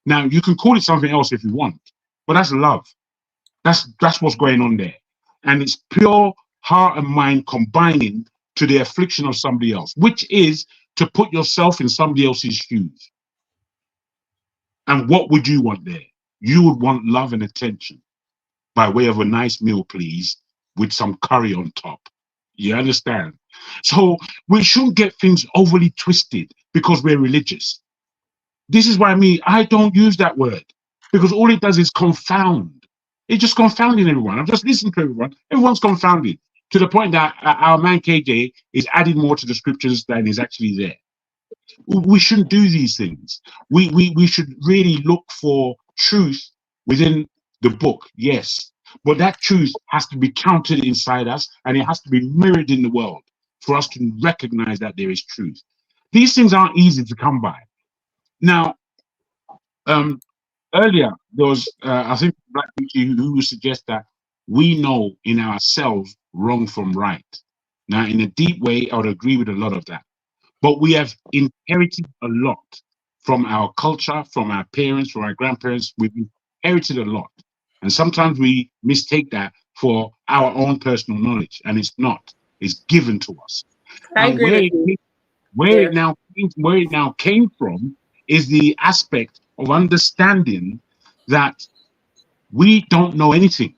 Now, you can call it something else if you want, but that's love. That's what's going on there. And it's pure heart and mind combining to the affliction of somebody else, which is to put yourself in somebody else's shoes. And what would you want there? You would want love and attention by way of a nice meal, please, with some curry on top. You understand? So we shouldn't get things overly twisted because we're religious. This is why I don't use that word, because all it does is confound. It's just confounding everyone. I'm just listening to everyone. Everyone's confounded to the point that our man KJ is adding more to the scriptures than is actually there. We shouldn't do these things. We should really look for truth within the book, yes. But that truth has to be counted inside us, and it has to be mirrored in the world for us to recognize that there is truth. These things aren't easy to come by. Now, earlier there was, I think, Black Beauty who suggests that we know in ourselves wrong from right. Now, in a deep way, I would agree with a lot of that. But we have inherited a lot from our culture, from our parents, from our grandparents. We've inherited a lot. And sometimes we mistake that for our own personal knowledge, and it's not. It's given to us. I And agree with you. where it now came from is the aspect of understanding that we don't know anything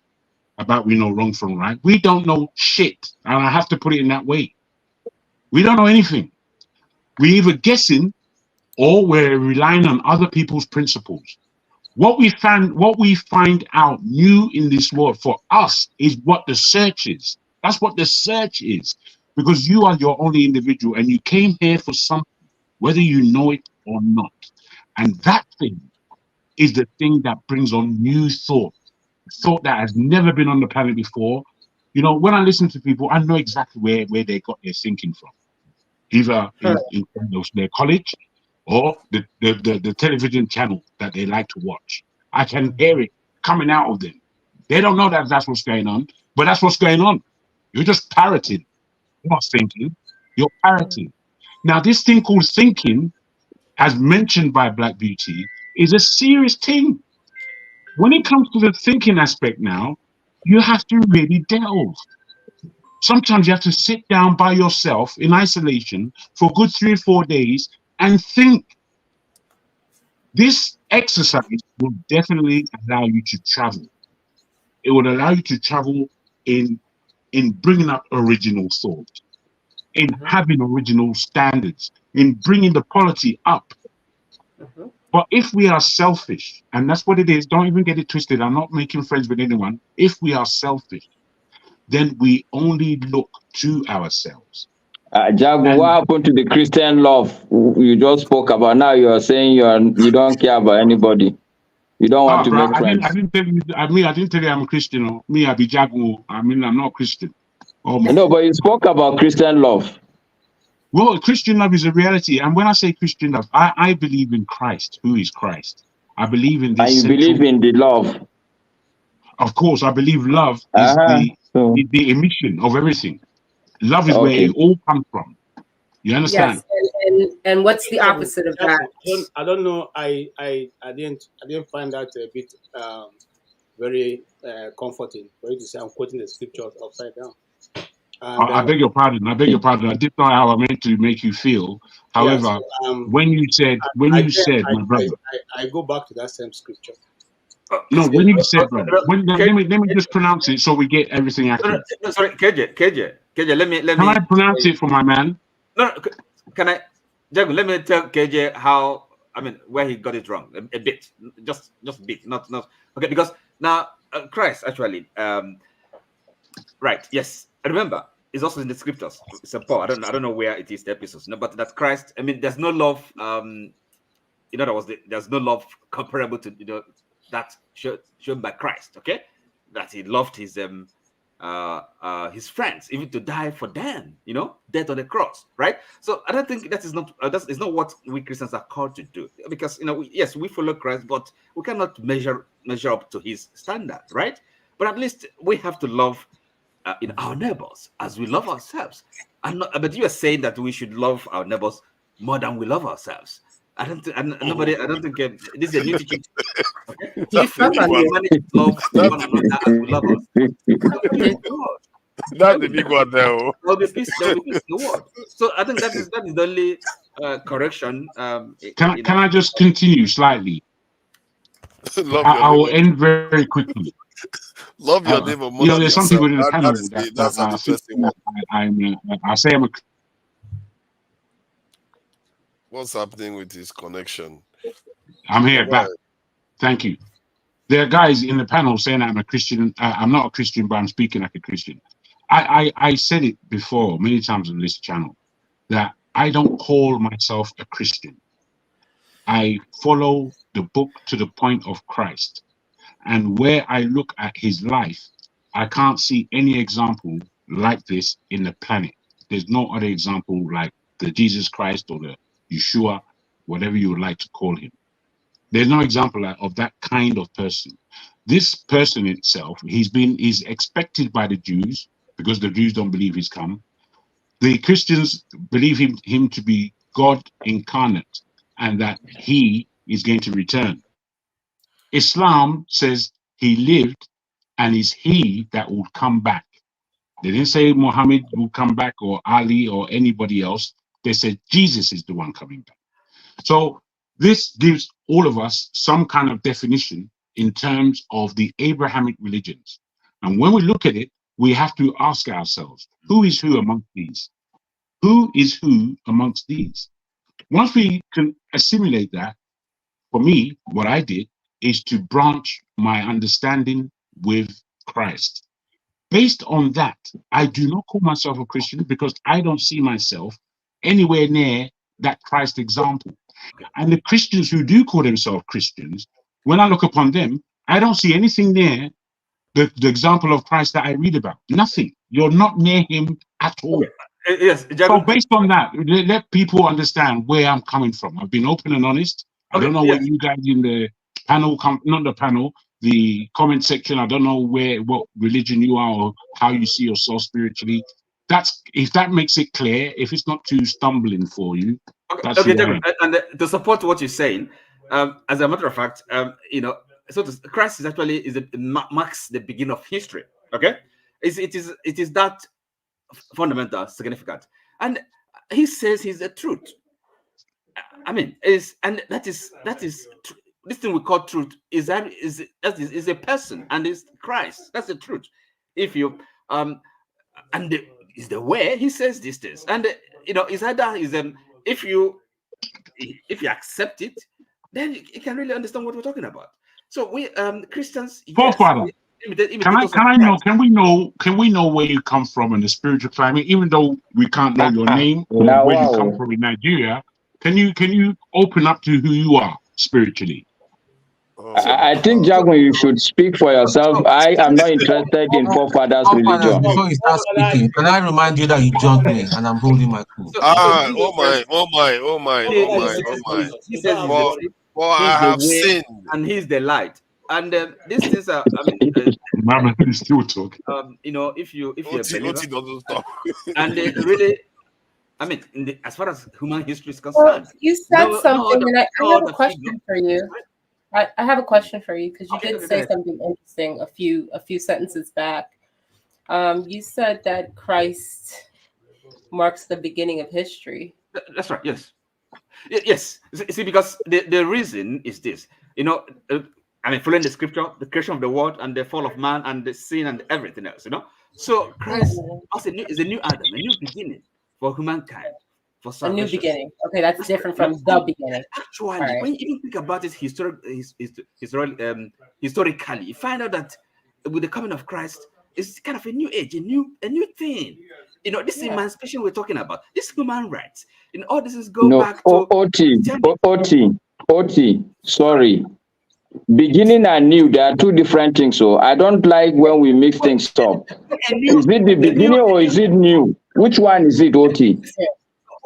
about we know wrong from right. We don't know shit. And I have to put it in that way. We don't know anything. We're either guessing or we're relying on other people's principles. What we find out new in this world for us is what the search is. That's what the search is. Because you are your only individual and you came here for something, whether you know it or not. And that thing is the thing that brings on new thought that has never been on the planet before. You know, when I listen to people, I know exactly where they got their thinking from. Either in their college or the television channel that they like to watch. I can hear it coming out of them. They don't know that that's what's going on, but that's what's going on. You're just parroting. You're not thinking. You're parroting. Now, this thing called thinking, as mentioned by Black Beauty, is a serious thing. When it comes to the thinking aspect now, you have to really delve. Sometimes you have to sit down by yourself in isolation for a good 3 or 4 days and think. This exercise will definitely allow you to travel. It will allow you to travel in bringing up original thought, in having original standards, in bringing the polity up. But if we are selfish, and that's what it is, don't even get it twisted. I'm not making friends with anyone. If we are selfish, then we only look to ourselves. Jago, what happened to the Christian love you just spoke about? Now you are saying you don't care about anybody. You don't want to make friends. I didn't tell you. I didn't tell you I'm a Christian. Me, I be Jago. I mean, I'm not Christian. No, but you spoke about Christian love. Well, Christian love is a reality, and when I say Christian love, I believe in Christ. Who is Christ? I believe in this. And you believe in the love. Of course, I believe love is the emission of everything. Love is where it all comes from. You understand? Yes, and what's the opposite of that? I don't know. I didn't find that a bit very comforting for you to say I'm quoting the scriptures upside down. And, I beg your pardon. I did not know how I meant to make you feel. However, when you said, my brother, I go back to that same scripture. No, when you said, brother, let me just pronounce it so we get everything accurate. Sorry, KJ, let me. Can I pronounce it for my man? No, can I, Jago? Let me tell KJ how. I mean, where he got it wrong a bit, just a bit, not okay. Because now Christ actually, right? Yes, I remember. It's also in the scriptures. St. Paul. I don't know where it is the episodes. No, but that Christ. I mean, there's no love. In other words, there's no love comparable to that shown by Christ. Okay, that he loved his friends even to die for them. Death on the cross. Right. So I don't think that is not what we Christians are called to do, because yes, we follow Christ, but we cannot measure up to his standard. Right. But at least we have to love in our neighbors as we love ourselves. But you are saying that we should love our neighbors more than we love ourselves. I don't think this is a new teaching. Okay? If we manage to love one another as we love ourselves, that's the big one there. There will be peace in the world. So I think that is the only correction. Can I just continue slightly? I will end very quickly. Love your neighbor more than there's some people in the panel I say I'm a. What's happening with his connection? I'm here back. Thank you. There are guys in the panel saying I'm a Christian. I'm not a Christian, but I'm speaking like a Christian. I said it before many times on this channel that I don't call myself a Christian. I follow the book to the point of Christ. And where I look at his life, I can't see any example like this in the planet. There's no other example like the Jesus Christ or the Yeshua, whatever you would like to call him. There's no example of that kind of person. This person itself, he's expected by the Jews because the Jews don't believe he's come. The Christians believe him to be God incarnate and that he is going to return. Islam says he lived and is he that will come back. They didn't say Muhammad will come back or Ali or anybody else. They said Jesus is the one coming back. So this gives all of us some kind of definition in terms of the Abrahamic religions. And when we look at it, we have to ask ourselves, who is who amongst these? Who is who amongst these? Once we can assimilate that, for me, what I did is to branch my understanding with Christ. Based on that, I do not call myself a Christian because I don't see myself anywhere near that Christ example. And the Christians who do call themselves Christians, when I look upon them, I don't see anything near the example of Christ that I read about. Nothing. You're not near him at all. Yes. So based on that, let people understand where I'm coming from. I've been open and honest. I don't know what you guys in the panel, not the panel, the comment section, I don't know what religion you are or how you see yourself spiritually. If that makes it clear, if it's not too stumbling for you, that's and to support what you're saying, as a matter of fact, Christ is actually marks the beginning of history. Okay, it is that fundamental significant, and he says he's the truth. I mean, that is this thing we call truth is a person, and is Christ. That's the truth. If you is the way he says these things, and is either if you accept it, then you can really understand what we're talking about. So we Christians, yes, can we know where you come from in the spiritual climate, even though we can't know your name or where you come from in Nigeria? Can you open up to who you are spiritually? I think, Jagun, you should speak for yourself. I am not interested in forefathers' religion. Before you start speaking, can I remind you that you jumped me and I'm holding my cool? Oh my. For I have sinned. And he's the light. And these things are, Mama is still talking. If you're a believer, and really, as far as human history is concerned, well, you said something, and I have a question for you. I have a question for you because you did say something interesting a few sentences back. You said that Christ marks the beginning of history. That's right. Yes. Yes. See, because the reason is this. Following the scripture, the creation of the world and the fall of man and the sin and everything else. So Christ is a new Adam, a new beginning for humankind. For a new beginning. Okay, that's different from the beginning. Actually, when you think about it historically, you find out that with the coming of Christ, it's kind of a new age, a new thing. This emancipation we're talking about, this human rights, all this is back to OT. Sorry. Beginning and new, there are two different things. So I don't like when we mix things up. Is it the beginning or is it new? Which one is it, OT?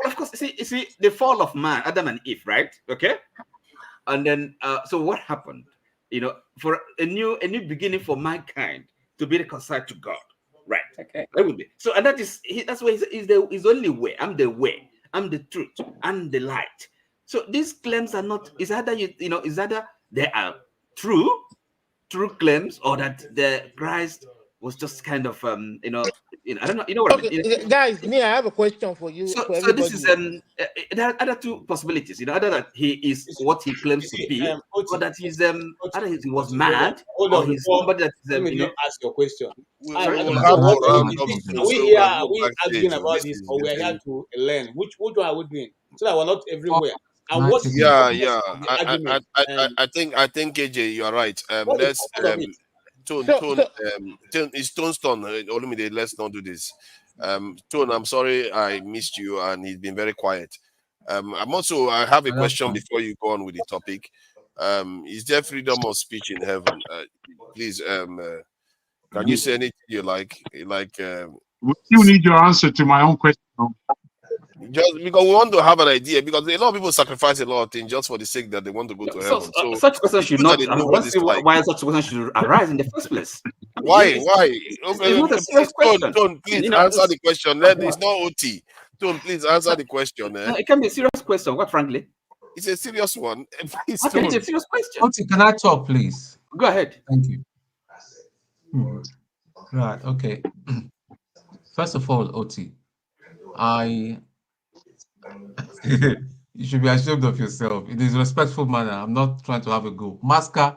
Of course, you see the fall of man, Adam and Eve, right? Okay, and then so what happened? For a new beginning for mankind to be reconciled to God, right? Okay, that would be so, and that's why he's the only way. I'm the way. I'm the truth. I'm the light. So these claims are not. Is either is either they are true claims, or that the Christ was just kind of I don't know. You know what I mean? Guys, I have a question for you. So this is there are other two possibilities. Either that he is what he claims to be, or that he's either he was mad, or he's somebody that is Let me ask your question. Are we arguing about this, or we are here to learn? Which one are we doing? So that we're not everywhere. And what is yeah, the yeah. of the argument? I think KJ, you are right. What is Let's the purpose of it? Tone, it's Tone's turn. Olumide, let's not do this. Tone, I'm sorry I missed you, and he's been very quiet. I have a question before you go on with the topic. Is there freedom of speech in heaven? Please, can you say anything you like? We still need your answer to my own question. Just because we want to have an idea, because a lot of people sacrifice a lot of things just for the sake that they want to go to heaven. So such questions should not. I don't see why such questions should arise in the first place. Why? It's not a serious question. Tone, please answer the question. It's not OT. Tone, please answer the question. No, it can be a serious question. Quite frankly, it's a serious one. Please, it's a serious question. OT, can I talk, please? Go ahead. Thank you. Right. Okay. First of all, OT, you should be ashamed of yourself. It is a respectful manner. I'm not trying to have a go. Masker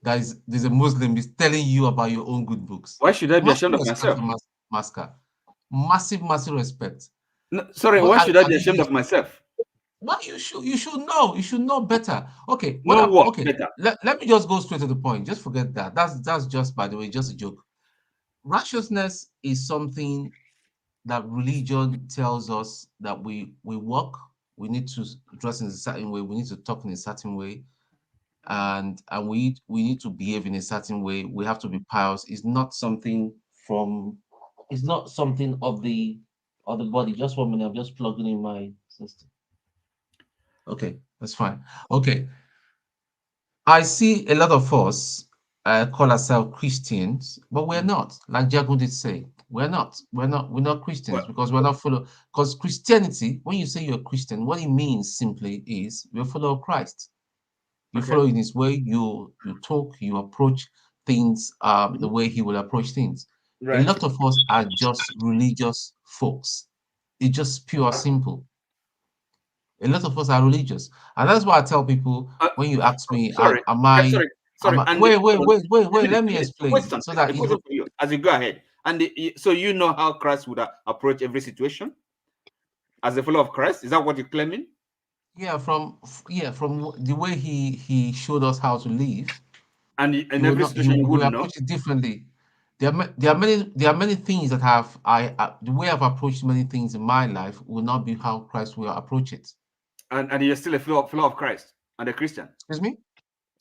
there's a Muslim is telling you about your own good books. Why should I be ashamed of myself? Masker. Massive respect. No, sorry, why should I be ashamed of myself? Well, you should know. You should know better. Okay. Better? Let me just go straight to the point. Just forget that. That's just, by the way, just a joke. Righteousness is something that religion tells us that we walk, we need to dress in a certain way, we need to talk in a certain way, and we need to behave in a certain way. We have to be pious. It's not something of the body. Just 1 minute, I'm just plugging in my system. Okay, that's fine. Okay. I see a lot of us call ourselves Christians, but we're not. Like Jago did say, we're not Christians because we're not follow. Because Christianity, when you say you're a Christian, what it means simply is you're a follower of Christ. You follow in His way. You talk. You approach things the way He will approach things. Right. A lot of us are just religious folks. It's just pure simple. A lot of us are religious, and that's why I tell people when you ask me, Sorry. Wait. Let me explain so that as you go ahead. And so you know how Christ would approach every situation as a follower of Christ. Is that what you're claiming? Yeah, from the way he showed us how to live, and in every situation we approach it differently. There are many things that the way I've approached many things in my life will not be how Christ will approach it. And you're still a follower of Christ and a Christian. Excuse me?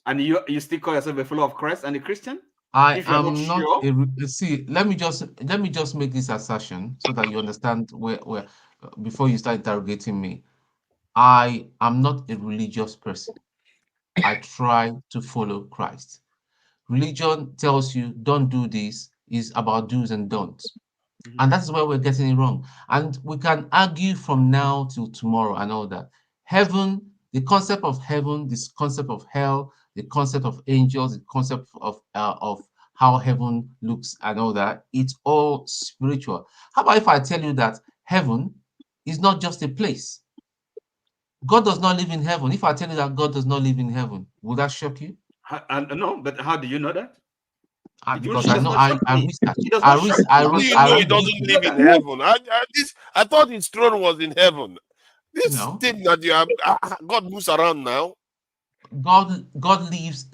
And you still call yourself a follower of Christ and a Christian? I am not. See, let me just make this assertion so that you understand where before you start interrogating me. I am not a religious person. I try to follow Christ. Religion tells you don't do this, is about do's and don'ts. And that's where we're getting it wrong. And we can argue from now till tomorrow and all that. Heaven, the concept of heaven, this concept of hell, the concept of angels, the concept of how heaven looks and all that, it's all spiritual. How about if I tell you that heaven is not just a place? God does not live in heaven. If I tell you that God does not live in heaven, will that shock you? No, but how do you know that? Because I know I research. He doesn't live in heaven. I thought his throne was in heaven. This thing that you have, God moves around now. God lives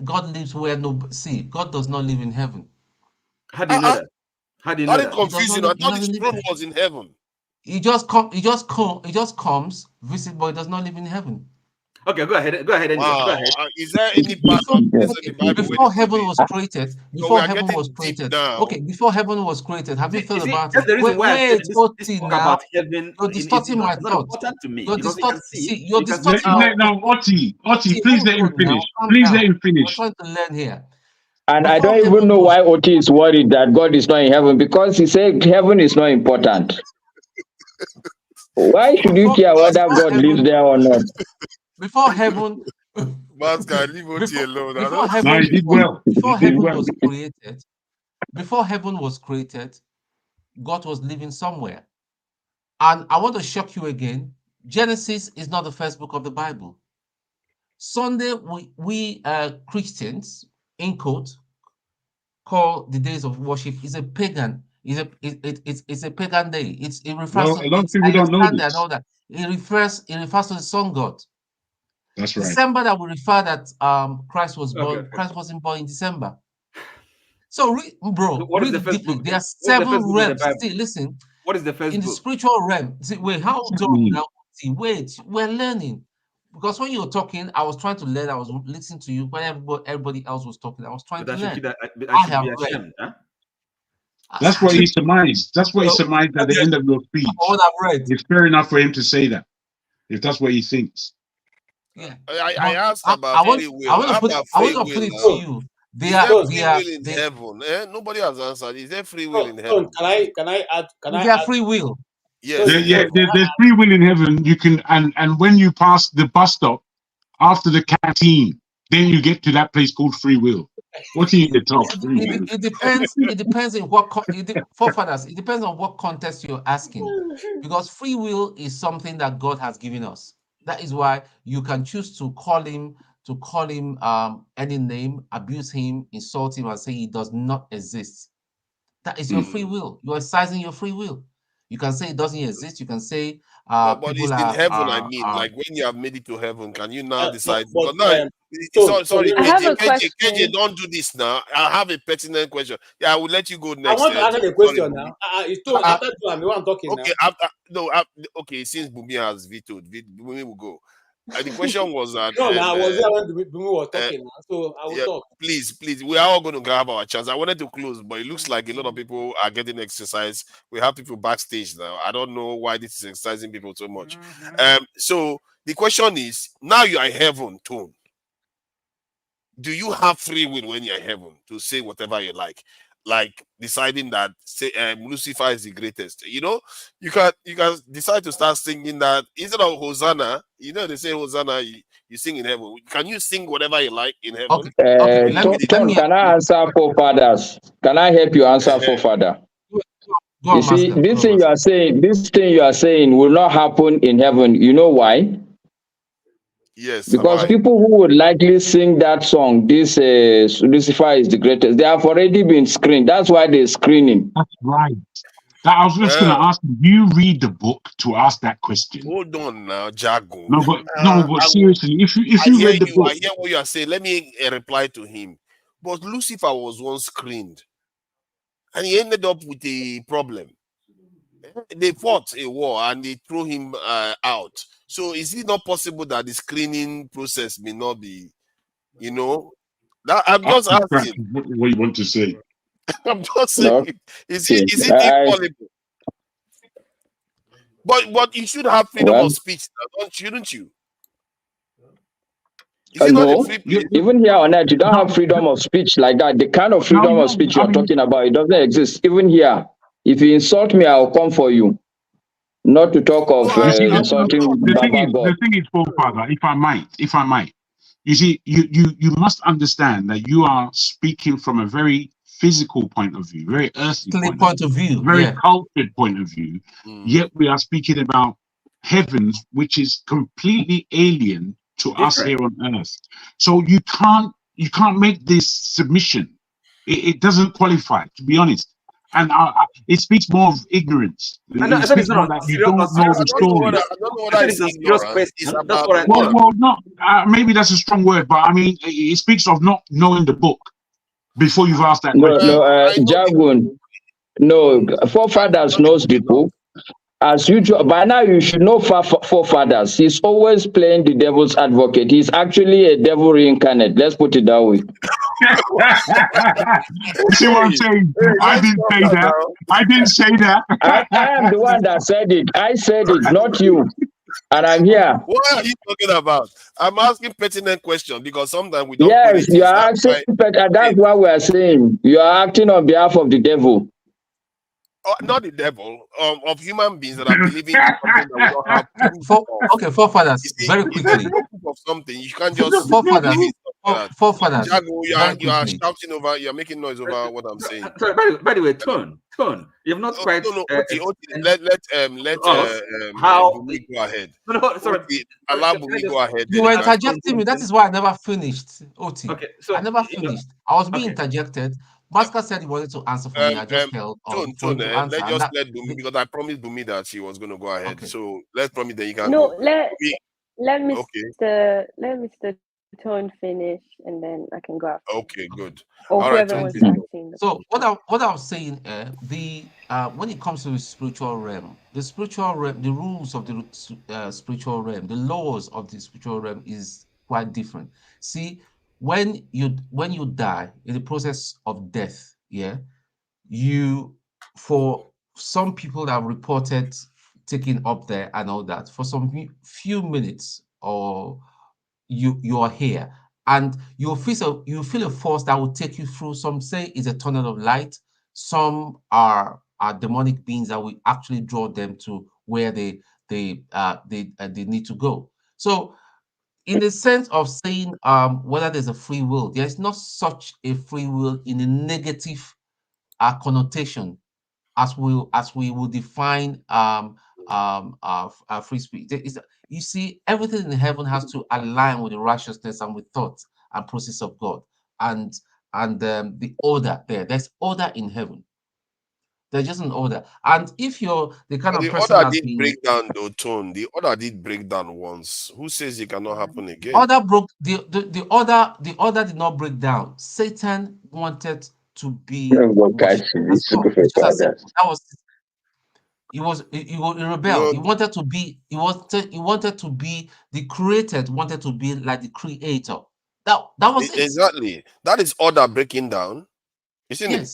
where God does not live in heaven. How do you know that? How do you know that? Confusing. I thought his throne was in heaven. He just comes, visit, but he does not live in heaven. Okay, go ahead. Go ahead. Is there any part of this in the Bible before heaven was created? Before heaven was created. Okay, before heaven was created, have you thought about it? The reason why I said about heaven, you're distorting my thoughts. You're distorting. No, Oti, please let him finish. Please let him finish. We're trying to learn here. And I don't even know why Oti is worried that God is not in heaven, because he said heaven is not important. Why should you care whether God lives there or not? Before heaven, leave Oti alone. Before heaven was created, God was living somewhere. And I want to shock you again. Genesis is not the first book of the Bible. Sunday, we Christians, in quote, call the days of worship is a pagan. It's a pagan day. It refers to a lot of people don't know this. And all that. It refers to the sun god. That's right. December, that will refer that Christ was born. Okay. Christ wasn't born in December. So, bro, what read is the it deeply. book? There are 7 realms. See, listen. What is the first in book? The spiritual realm? See, wait, how do now? See, wait, we're learning. Because when you were talking, I was trying to learn. I was listening to you. When everybody else was talking, I was trying to learn. I should be ashamed, huh? That's what he surmised. That's what he surmised at the end of your speech. What I've read. It's fair enough for him to say that, if that's what he thinks. Yeah. I asked about free will. I want to put it to you. They is there free are, will in heaven? Nobody has answered. Is there free will in heaven? Can I add? There free will. Yes. There's free will in heaven. You can, and when you pass the bus stop after the canteen, then you get to that place called free will. What are you to talk? It depends. It depends on what forefathers. It depends on what context you're asking, because free will is something that God has given us. That is why you can choose to call him any name, abuse him, insult him, and say he does not exist. That is your free will. You are exercising your free will. You can say it doesn't exist. You can say but it's in heaven. I mean, like when you have made it to heaven, can you now decide? Sorry, KJ, don't do this now. I have a pertinent question. Yeah, I will let you go next. I want to answer the question now. After I'm the one talking now. Okay, since Bumi has vetoed, Bumi will go. The question was that. No, I was there when Bumi was talking now, so I will talk. Please, we are all going to grab our chance. I wanted to close, but it looks like a lot of people are getting exercise. We have people backstage now. I don't know why this is exercising people so much. So the question is, now you are in heaven, Tone. Do you have free will when you're in heaven to say whatever you like deciding that Lucifer is the greatest? You know, you can decide to start singing that instead of Hosanna. You know, they say Hosanna, you sing in heaven. Can you sing whatever you like in heaven? Tom, can I answer forefathers? Can I help you answer forefather? You see, this thing you are saying will not happen in heaven. You know why? Yes, because people who would likely sing that song, this Lucifer is the greatest, they have already been screened. That's why they're screening. That's right. I was just going to ask you read the book to ask that question. Hold on now, Jago. No, but seriously, if you read the book, I hear what you are saying. Let me reply to him. But Lucifer was once screened, and he ended up with a problem. They fought a war and they threw him out. So is it not possible that the screening process may not be, you know? I'm just asking. What you want to say? I'm just saying. Is it impossible? But you should have freedom of speech, shouldn't you? No, even here on earth, you don't have freedom of speech like that. The kind of freedom of speech you're talking about, it doesn't exist. Even here, if you insult me, I'll come for you. Not to talk of insulting Baba God. The thing is, Father, if I might, you see, you must understand that you are speaking from a very physical point of view, very earthly point of view, very cultured point of view. Yet we are speaking about heavens, which is completely alien to us here on earth. So you can't make this submission. It doesn't qualify, to be honest. And it speaks more of ignorance. I don't know the story. Well, maybe that's a strong word, but I mean, it speaks of not knowing the book before you've asked that question. Jagun, no, forefathers knows the book. As usual, by now you should know forefathers. He's always playing the devil's advocate. He's actually a devil reincarnate. Let's put it that way. You see what I'm saying? I didn't say that. I didn't say that. I am the one that said it. I said it, not you. And I'm here. What are you talking about? I'm asking pertinent question because sometimes we don't. Yes, you are asking, that's what we are saying. You are acting on behalf of the devil. Not the devil, of human beings that are believing in something that we don't have proof of. Okay, forefathers, very quickly. Of something, you can't just forefathers. Jago, you are shouting over, you are making noise over what I'm saying. Sorry, by the way, turn. You have not quite. Let Bumi go ahead. Allow Bumi go ahead. You were interjecting me. That is why I never finished. Okay, so I never finished. I was being interjected. Pascal said he wanted to answer for me. I just held on for him to answer. Let's just let Bumi, because I promised Bumi that she was going to go ahead. Okay. So let's promise that you can no, go. Let Mr. Tone finish, and then I can go after. Okay, good. Or all whoever right, wants to continue. So what I was saying, when it comes to the spiritual realm, the rules of the spiritual realm, the laws of the spiritual realm is quite different. See, when you die in the process of death, for some people that have reported taking up there and all that, for some few minutes, or you are here, and you feel a force that will take you through. Some say it's a tunnel of light. Some are demonic beings that will actually draw them to where they need to go. So, in the sense of saying whether there's a free will, there's not such a free will in a negative connotation as we will define free speech. You see, everything in heaven has to align with the righteousness and with thought and process of God, and the order there. There's order in heaven. There's just an order. And if you're the kind of person order did break down, though, Tone. The order did break down once. Who says it cannot happen again? Order broke the order did not break down. Satan wanted to be worshipped as God. That was he rebelled. He wanted to be the created, wanted to be like the creator. That was it. Exactly. That is order breaking down, isn't it?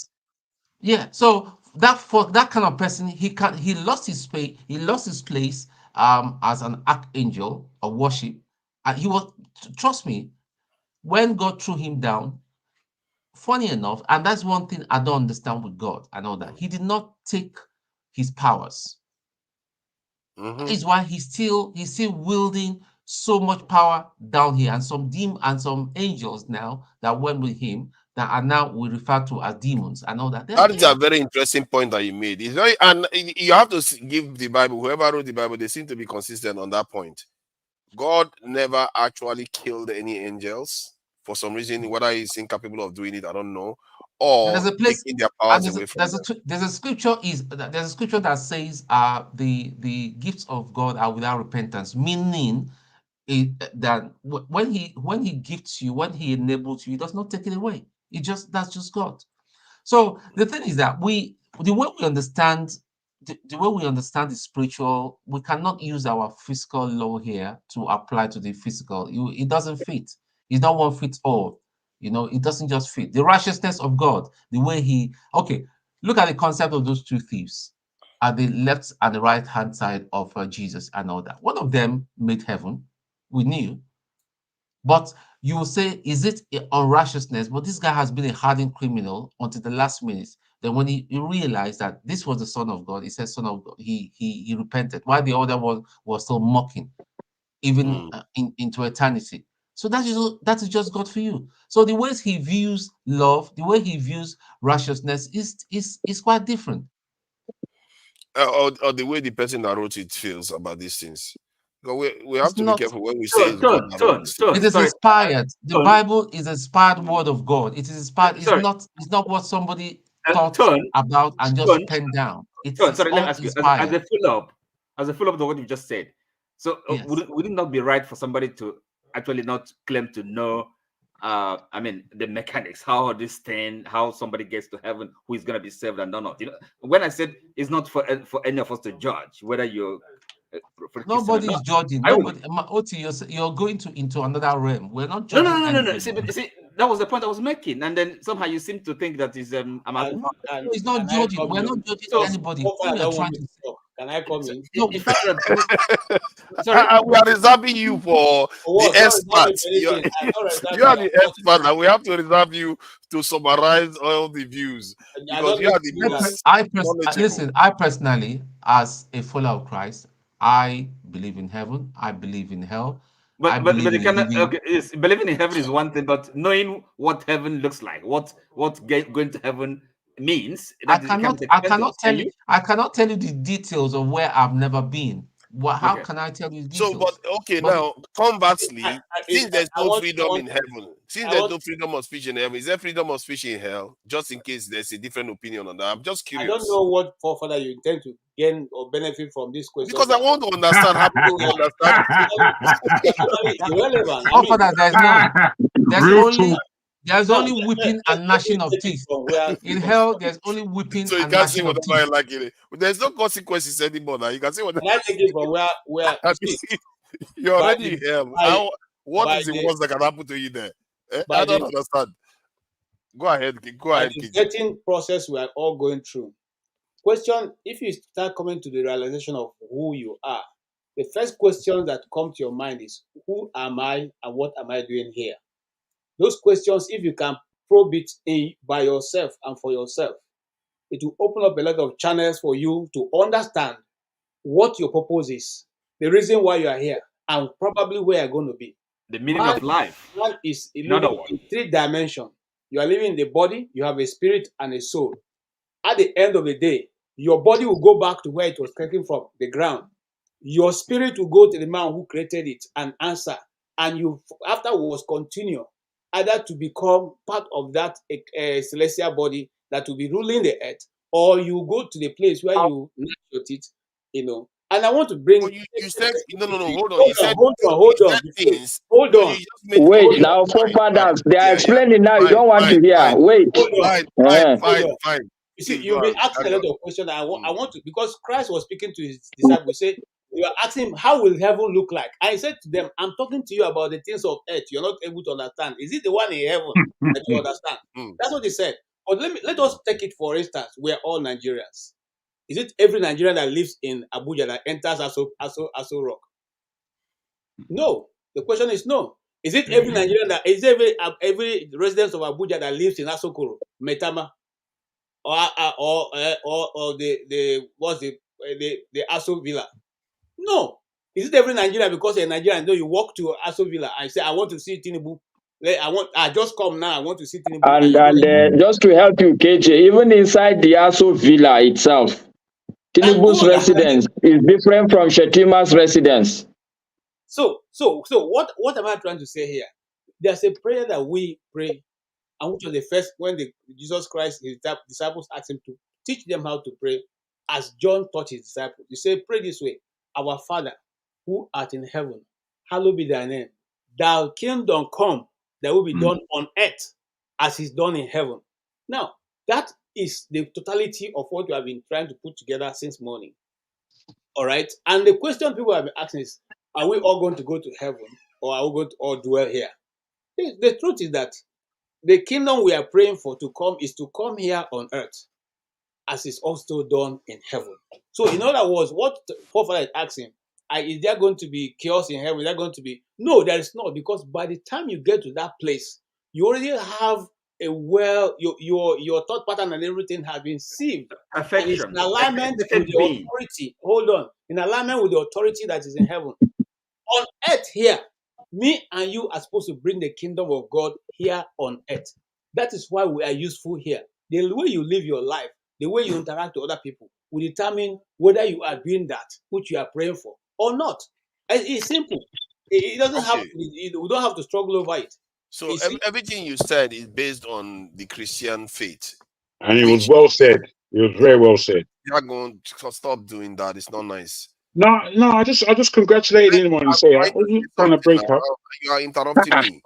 Yeah. So for that kind of person, he lost his space, he lost his place as an archangel of worship. And he was, trust me, when God threw him down, funny enough, and that's one thing I don't understand with God and all that, he did not take his powers. That is why he's still wielding so much power down here, and some angels now that went with him that are now we refer to as demons and all that. That is a very interesting point that you made. It's very, and you have to give the Bible, whoever wrote the Bible, they seem to be consistent on that point. God never actually killed any angels for some reason, whether he's incapable of doing it, I don't know, or there's a place, taking their powers away from them. There's a scripture that says the gifts of God are without repentance, meaning that when he gifts you, when he enables you, he does not take it away. That's just God. So the thing is that the way we understand the spiritual, we cannot use our physical law here to apply to the physical. It doesn't fit. It's not one fits all. It doesn't just fit. The righteousness of God, the way look at the concept of those two thieves at the left and the right hand side of Jesus and all that. One of them made heaven. We knew. But you will say, is it unrighteousness? But this guy has been a hardened criminal until the last minute. Then when he realized that this was the Son of God, he said, Son of God, he repented. While the other one was still mocking, even into eternity. So that is just God for you. So the ways he views love, the way he views righteousness is quite different. Or the way the person that wrote it feels about these things. We have to be careful when we say it's God that wrote this. It is inspired. The Bible is inspired word of God. It is inspired. It's not what somebody thought about and just penned down. It's let me ask you, as a follow-up to what you just said. So would it not be right for somebody to actually not claim to know the mechanics, how this thing, how somebody gets to heaven, who is going to be saved and not? When I said it's not for any of us to judge whether you're nobody is judging. Nobody, Oti, you're going into another realm. We're not judging. No. See, that was the point I was making, and then somehow you seem to think that is it's not judging. We're not judging anybody. Can I come in? In fact, we are reserving you for the experts. You are the expert, and we have to reserve you to summarize all the views because you are the most knowledgeable. Listen, I personally, as a follower of Christ, I believe in heaven. I believe in hell. Believing in heaven is one thing, but knowing what heaven looks like, what going to heaven means, I cannot tell you the details of where I've never been. How can I tell you details? So, but now conversely, since there's no freedom in heaven, since there's no freedom of speech in heaven, is there freedom of speech in hell? Just in case there's a different opinion on that, I'm just curious. I don't know what forefather you intend to gain or benefit from this question. Because I want to understand how people understand. It's irrelevant. Forefather, there's none. There's only weeping and gnashing of teeth. In hell, there's only weeping so you and can't say gnashing of whatever teeth. you like in it. There's no consequences anymore now. You can say whatever. Can I take it from where you're already in hell. What is the worst that can happen to you there? I don't understand. Go ahead. The vetting process we are all going through. Question: if you start coming to the realization of who you are, the first question that comes to your mind is, who am I and what am I doing here? Those questions, if you can probe it by yourself and for yourself, it will open up a lot of channels for you to understand what your purpose is, the reason why you are here, and probably where you're going to be. The meaning of life. One is living in 3 dimensions. You are living in the body, you have a spirit and a soul. At the end of the day, your body will go back to where it was taken from, the ground. Your spirit will go to the man who created it and answer. And you afterwards continue either to become part of that celestial body that will be ruling the earth, or you go to the place where you gnash your teeth, And I want to bring. You said no. Hold on. Hold on. Wait, now forefathers, they are explaining now. You don't want to hear. Wait. Fine. You see, you'll be asking a lot of questions. I want to, because Christ was speaking to his disciples. Say, you are asking him, how will heaven look like? I said to them, I'm talking to you about the things of earth. You're not able to understand. Is it the one in heaven that you understand? That's what he said. But let us take it for instance. We are all Nigerians. Is it every Nigerian that lives in Abuja that enters Aso Rock? No. The question is no. Is it every Nigerian that is every resident of Abuja that lives in Asokoro, Metama, or the Aso Villa? No. Is it every Nigerian because a Nigerian? No, you walk to Aso Villa and say, I want to see Tinubu. I just come now. I want to see Tinubu. And just to help you, KJ, even inside the Aso Villa itself, Tinubu's residence is different from Shetima's residence. So what am I trying to say here? There's a prayer that we pray, and which was the first when Jesus Christ, his disciples asked him to teach them how to pray, as John taught his disciples. He said, pray this way: Our Father, who art in heaven, hallowed be thy name. Thy kingdom come, that will be done on earth as is done in heaven. Now, that is the totality of what we have been trying to put together since morning. All right. And the question people have been asking is, are we all going to go to heaven, or are we going to all dwell here? The truth is that the kingdom we are praying for to come is to come here on earth, as is also done in heaven. So, in other words, what Prophet is asking, is there going to be chaos in heaven? Is there going to be? No, there is not, because by the time you get to that place, you already have your thought pattern and everything has been sealed. And it's in alignment with the authority. Hold on. In alignment with the authority that is in heaven. On earth here, me and you are supposed to bring the kingdom of God here on earth. That is why we are useful here. The way you live your life, the way you interact with other people will determine whether you are doing that which you are praying for or not. It's simple. It doesn't have. We don't have to struggle over it. So everything you said is based on the Christian faith. And it was well said. It was very well said. You're going to stop doing that. It's not nice. No, I just congratulate anyone and say, you trying to break up. You are interrupting me.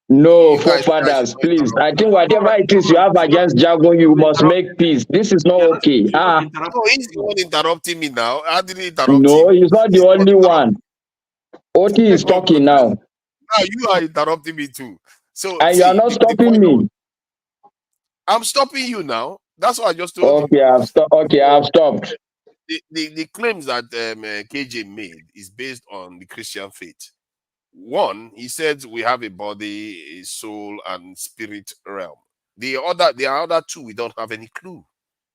No, forefathers, please. I think whatever it is you have against Jago, you must make peace. This is not okay. No, he's the one interrupting me now. How did he interrupt No, he's not the only one. Oti is talking now. Now you are interrupting me too. So and you are not stopping me. I'm stopping you now. That's what I just told you. I've stopped. The claims that KJ made is based on the Christian faith. One, he said we have a body, a soul, and spirit realm. The other two, we don't have any clue.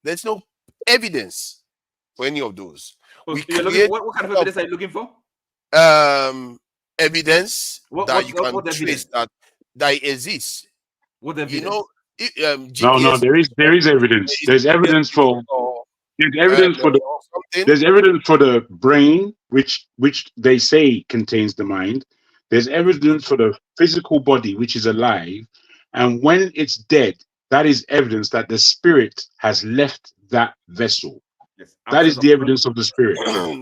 There's no evidence for any of those. What kind of evidence are you looking for? Evidence that you can trace that it exists. What evidence? You know, GPS, no, there is evidence. There's evidence for There's evidence for the or something. there's evidence for the brain, which they say contains the mind. There's evidence for the physical body, which is alive, and when it's dead, that is evidence that the spirit has left that vessel. Yes, That is the evidence of the spirit.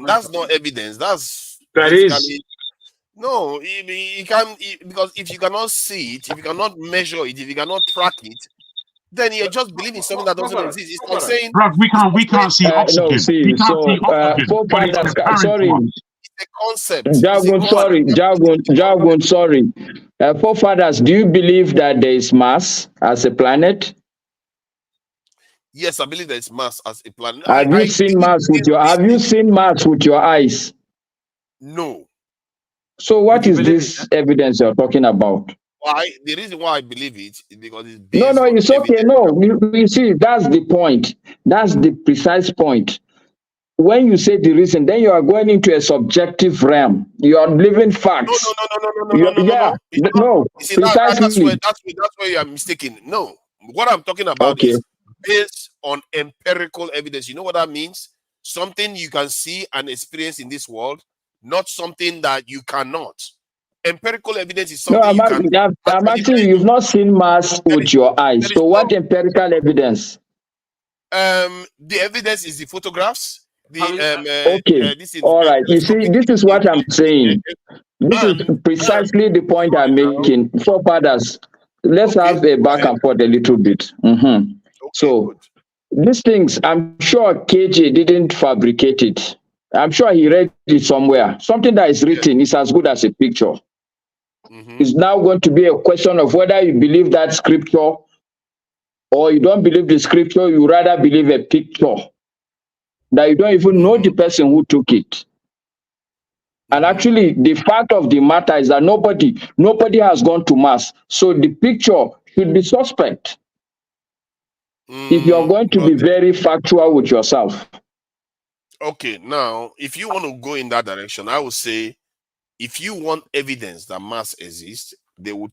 That's not evidence. That's That basically is. no. You can because if you cannot see it, if you cannot measure it, if you cannot track it, then you're just believing something that doesn't exist. It's like saying, Bruv, we can't see oxygen. No, see, We can't so see oxygen. But it's forefathers, apparent sorry, to us. it's a concept. Jagun, sorry. Forefathers, do you believe that there is Mars as a planet? Yes, I believe there is Mars as a planet. Have you seen Mars with your eyes? No. So what is this evidence you're talking about? Why? The reason why I believe it is because it's based No, on it's okay. evidence. No, you see, that's the point. That's the precise point. When you say the reason, then you are going into a subjective realm. You are living facts. No. See, precisely. that's where you are mistaken. No, what I'm talking about is based on empirical evidence. You know what that means? Something you can see and experience in this world, not something that you cannot. Empirical evidence is something I'm asking you, you've not seen Mars with your eyes. So what empirical evidence? The evidence is the photographs. All right. You see, this is what I'm saying. This is precisely the point I'm making. Forefathers, let's have a back and forth a little bit. So these things, I'm sure KJ didn't fabricate it. I'm sure he read it somewhere. Something that is written is as good as a picture. It's now going to be a question of whether you believe that scripture or you don't believe the scripture, you rather believe a picture that you don't even know the person who took it. And actually, the fact of the matter is that nobody has gone to Mars. So the picture should be suspect. If you're going to be very factual with yourself. Okay, now, if you want to go in that direction, I would say, if you want evidence that Mars exists, they will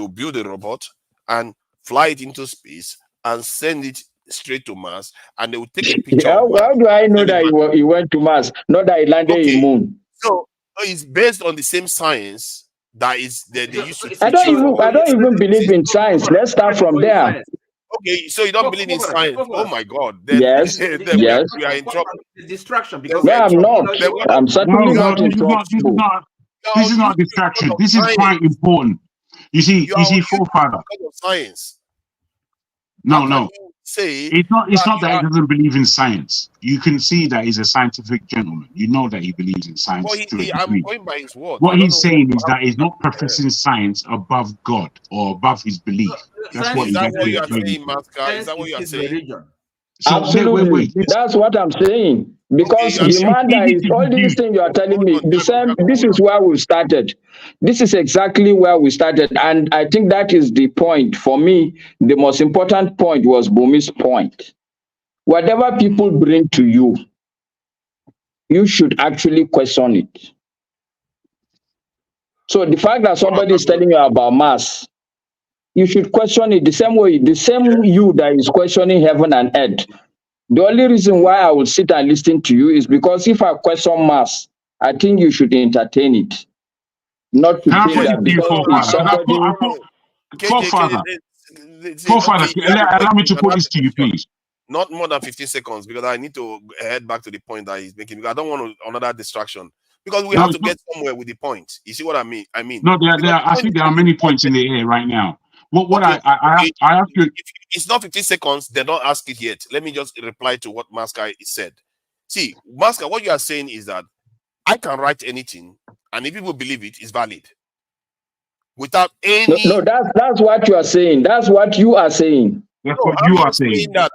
build a robot and fly it into space and send it straight to Mars, and they will take a picture. How do I know that he went to Mars, not that he landed in Moon? So it's based on the same science that is they used to. I don't even believe in science. Let's start from there. Okay, so you don't believe in science? Oh my God! Then, yes. We are in trouble. Distraction because no, I'm not. I'm certainly not in trouble. This is not distraction. This is quite important. You see, forefather. Science. No. It's not that he doesn't believe in science. You can see that he's a scientific gentleman. You know that he believes in science. I'm going by his word. What he's saying is that he's not professing science above God or above his belief. That's what you are saying, Maska? Is that what you are saying? So, absolutely. That's what I'm saying. Because the man that is all these things you are telling me, this is where we started. This is exactly where we started. And I think that is the point. For me, the most important point was Bumi's point. Whatever people bring to you, you should actually question it. So the fact that somebody is telling you about Mars, you should question it the same way, the same you that is questioning heaven and earth. The only reason why I will sit and listen to you is because if I question Mars, I think you should entertain it. Not to think that because Forefather, allow me to put this to you, please. Not more than 15 seconds, because I need to head back to the point that he's making. Because I don't want another distraction. Because we have to get somewhere with the point. You see what I mean? No, I think there are many points in the air right now. I have to. If it's not 15 seconds, they don't ask it yet. Let me just reply to what Maska said. See, Maska, what you are saying is that I can write anything, and if people believe it, it's valid. Without any. No, that's what you are saying. That's what you are saying. That's what you are saying. That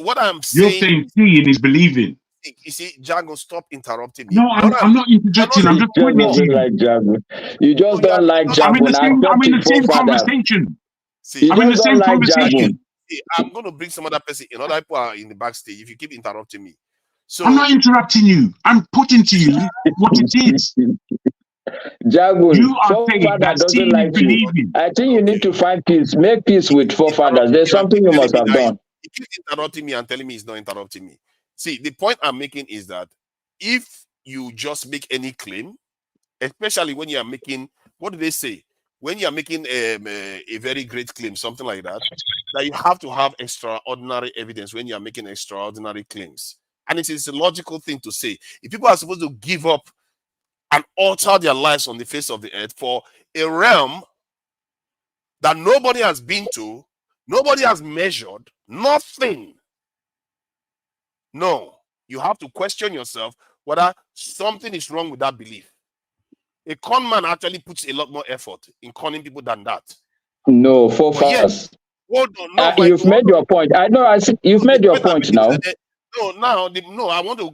what I'm saying. You're saying seeing is believing. You see, Jago, stop interrupting me. No, I'm not interjecting. I'm just pointing to you. Like Jago. You just don't like Jago. I'm in the same conversation. See, I'm in the same conversation. See, I'm going to bring some other person. Other people are in the backstage. If you keep interrupting me, so I'm not interrupting you. I'm putting to you what it is. Jago, you are saying that doesn't like you. I think you need to find peace. Make peace with forefathers. There's something you must have done. He keeps interrupting me and telling me he's not interrupting me. See, the point I'm making is that if you just make any claim, especially when you are making, what do they say? When you are making a very great claim, something like that, that you have to have extraordinary evidence when you are making extraordinary claims. And it is a logical thing to say. If people are supposed to give up and alter their lives on the face of the earth for a realm that nobody has been to, nobody has measured, nothing. No, you have to question yourself whether something is wrong with that belief. A con man actually puts a lot more effort in conning people than that. No, forefathers. Hold on, no, You've made your point. I know. You've made your point now. No, I want to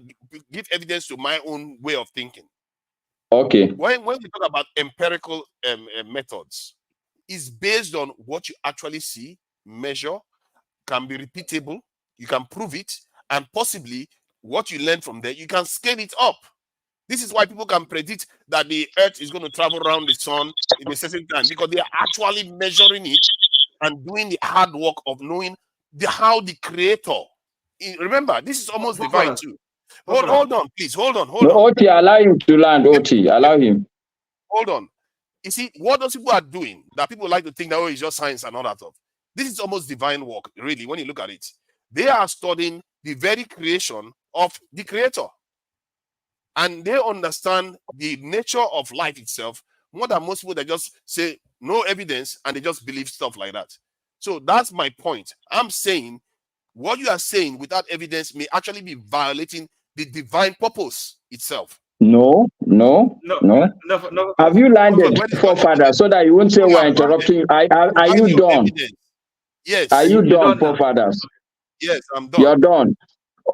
give evidence to my own way of thinking. Okay. When we talk about empirical methods, it's based on what you actually see, measure, can be repeatable, you can prove it, and possibly what you learn from there, you can scale it up. This is why people can predict that the earth is going to travel around the sun in a certain time, because they are actually measuring it and doing the hard work of knowing how the creator. Remember, this is almost divine too. Hold on, please. Hold on. Oti, allow him to land. Oti, allow him. Hold on. You see, what those people are doing, that people like to think that, oh, it's just science and all that stuff. This is almost divine work, really, when you look at it. They are studying the very creation of the creator. And they understand the nature of life itself more than most people that just say no evidence and they just believe stuff like that. So that's my point. I'm saying what you are saying without evidence may actually be violating the divine purpose itself. No. Have you landed, forefathers, so that you won't say we're interrupting? Are you done? Yes. Are you done, forefathers? Yes, I'm done. You're done.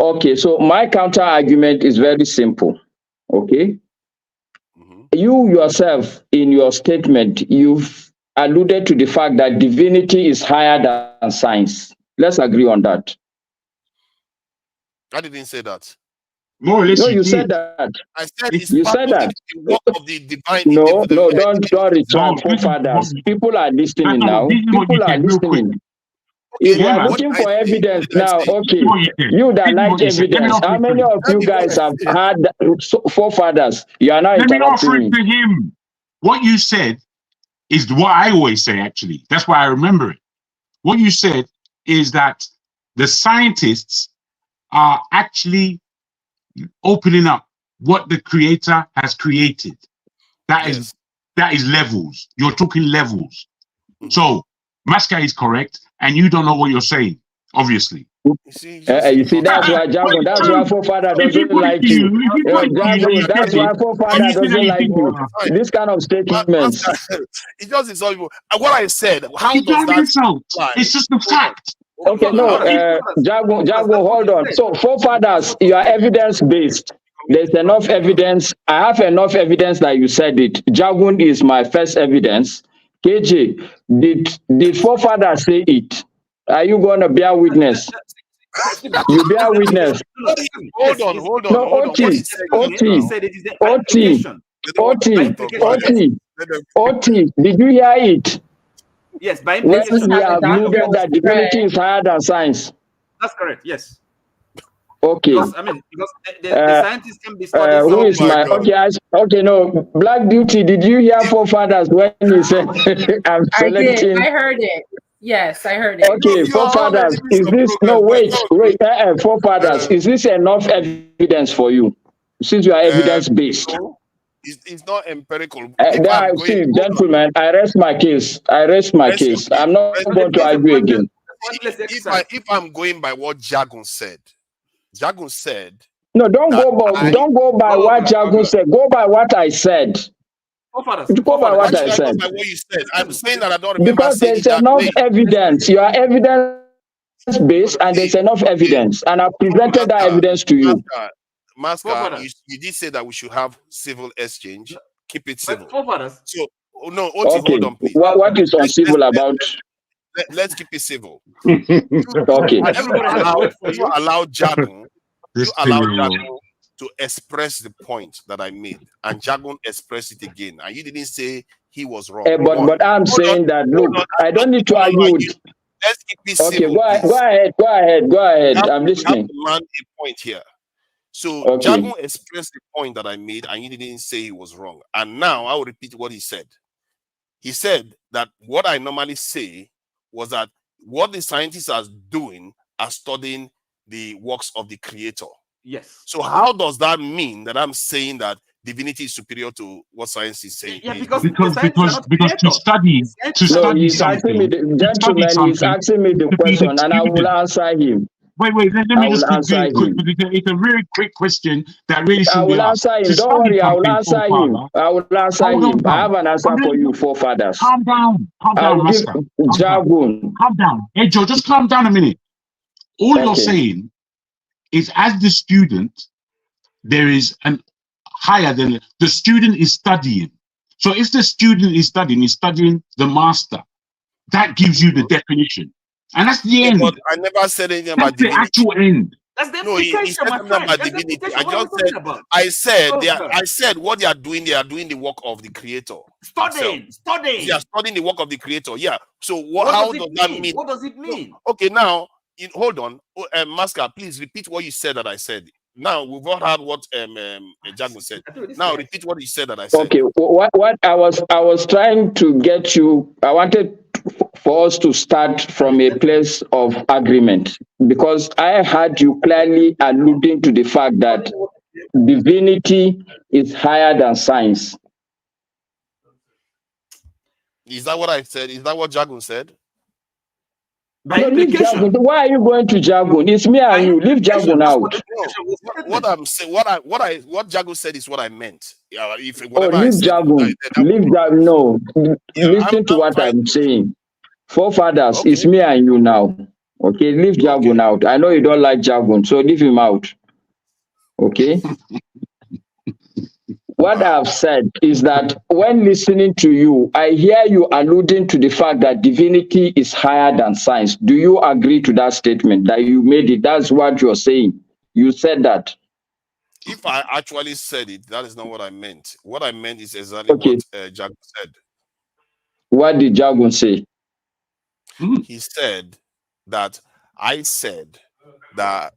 Okay, so my counter argument is very simple. Okay. You yourself, in your statement, you've alluded to the fact that divinity is higher than science. Let's agree on that. I didn't say that. No, you said that. I said it's you part said of that. the work of the divine. No, don't retract, forefathers. People are listening now. People are listening. If you are looking for evidence now, okay, you that like evidence, how many of you guys have had forefathers? You are now interrupting me. To him. What you said is what I always say, actually. That's why I remember it. What you said is that the scientists are actually opening up what the creator has created. That is levels. You're talking levels. So Masca is correct, and you don't know what you're saying, obviously. You see, that's why Jago, that's why forefather doesn't like you. Jago, that's why forefather doesn't like you. This kind of statements. It just insult. What I said, how does that apply? It's just a fact. Okay, no, Jago, hold on. So forefathers, you are evidence-based. There's enough evidence. I have enough evidence that you said it. Jagun is my first evidence. KJ, did forefathers say it? Are you going to bear witness? You bear witness. Hold on. No, Oti, did you hear it? Yes, by when we have noted that divinity is higher than science. That's correct, yes. Okay. Because the scientists can be studying. Who is my okay? No, Black Beauty. Did you hear forefathers when you said I'm selecting? I heard it. Yes, I heard it. Okay, forefathers. Is this wait? Forefathers. Is this enough evidence for you? Since you are evidence based. No, it's not empirical. Gentlemen, I rest my case. I'm not going to argue again. If I'm going by what Jagun said. No, don't go by what Jagun said. Go by what I said. Go by what I said. By what you said. I'm saying that I don't remember because there's enough evidence. You are evidence based, and there's enough evidence, and I presented that evidence to you. Master, you did say that we should have civil exchange. Keep it civil. So, no, okay. Hold on, please. What is uncivil about? Let's keep it civil. Okay. You allow Jagun to express the point that I made, and Jagun expressed it again, and you didn't say he was wrong. But I'm saying that look, I don't need to argue with. let's keep it Okay, civil, go ahead. I'm We have listening. to land a point here. So Okay. Jagun expressed the point that I made, and you didn't say he was wrong. And now I will repeat what he said. He said that what I normally say was that what the scientists are doing are studying the works of the creator. Yes. So how does that mean that I'm saying that divinity is superior to what science is saying? Yeah, because because to study He's asking me, gentlemen, he's asking me the question, and I will answer him. Wait, let me just quickly, it's a very quick question that really I should be will asked. answer him. Don't worry, I will answer him. I will answer him. I have an answer for you, forefathers. Calm down, Master. Calm down. Hey, Joe, just calm down a minute. All you're saying is, as the student, there is an higher than the student is studying. So if the student is studying the master, that gives you the definition. And that's the end. But I never said anything about the actual end. That's the implication, he said something about divinity. I said what they are doing the work of the creator. Studying. They are studying the work of the creator. Yeah. So how does that mean? What does it mean? Okay, now hold on. Masker, please repeat what you said that I said. Now we've all heard what Jagun said. Now repeat what you said that I said. Okay, what I was trying to get you, I wanted for us to start from a place of agreement, because I heard you clearly alluding to the fact that divinity is higher than science. Is that what I said? Is that what Jagun said? By implication. Why are you going to Jagun? It's me and you. Leave Jagun out. What I'm saying, what Jagun said is what I meant. If leave Jagun. Leave Jagun. No, listen to what I'm saying. Forefathers, it's me and you now. Okay, leave Jagun out. I know you don't like Jagun, so leave him out. Okay. What I've said is that when listening to you, I hear you alluding to the fact that divinity is higher than science. Do you agree to that statement that you made it? That's what you're saying. You said that. If I actually said it, that is not what I meant. What I meant is exactly what Jagun said. What did Jagun say? He said that I said that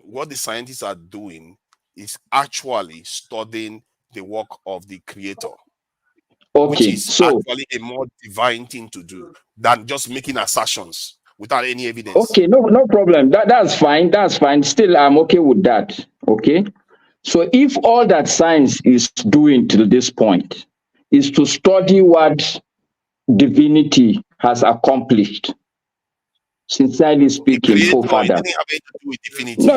what the scientists are doing is actually studying the work of the creator, which is actually a more divine thing to do than just making assertions without any evidence. Okay, no problem. That's fine. That's fine. Still, I'm okay with that. Okay. So if all that science is doing till this point is to study what divinity has accomplished, sincerely speaking, forefather. No,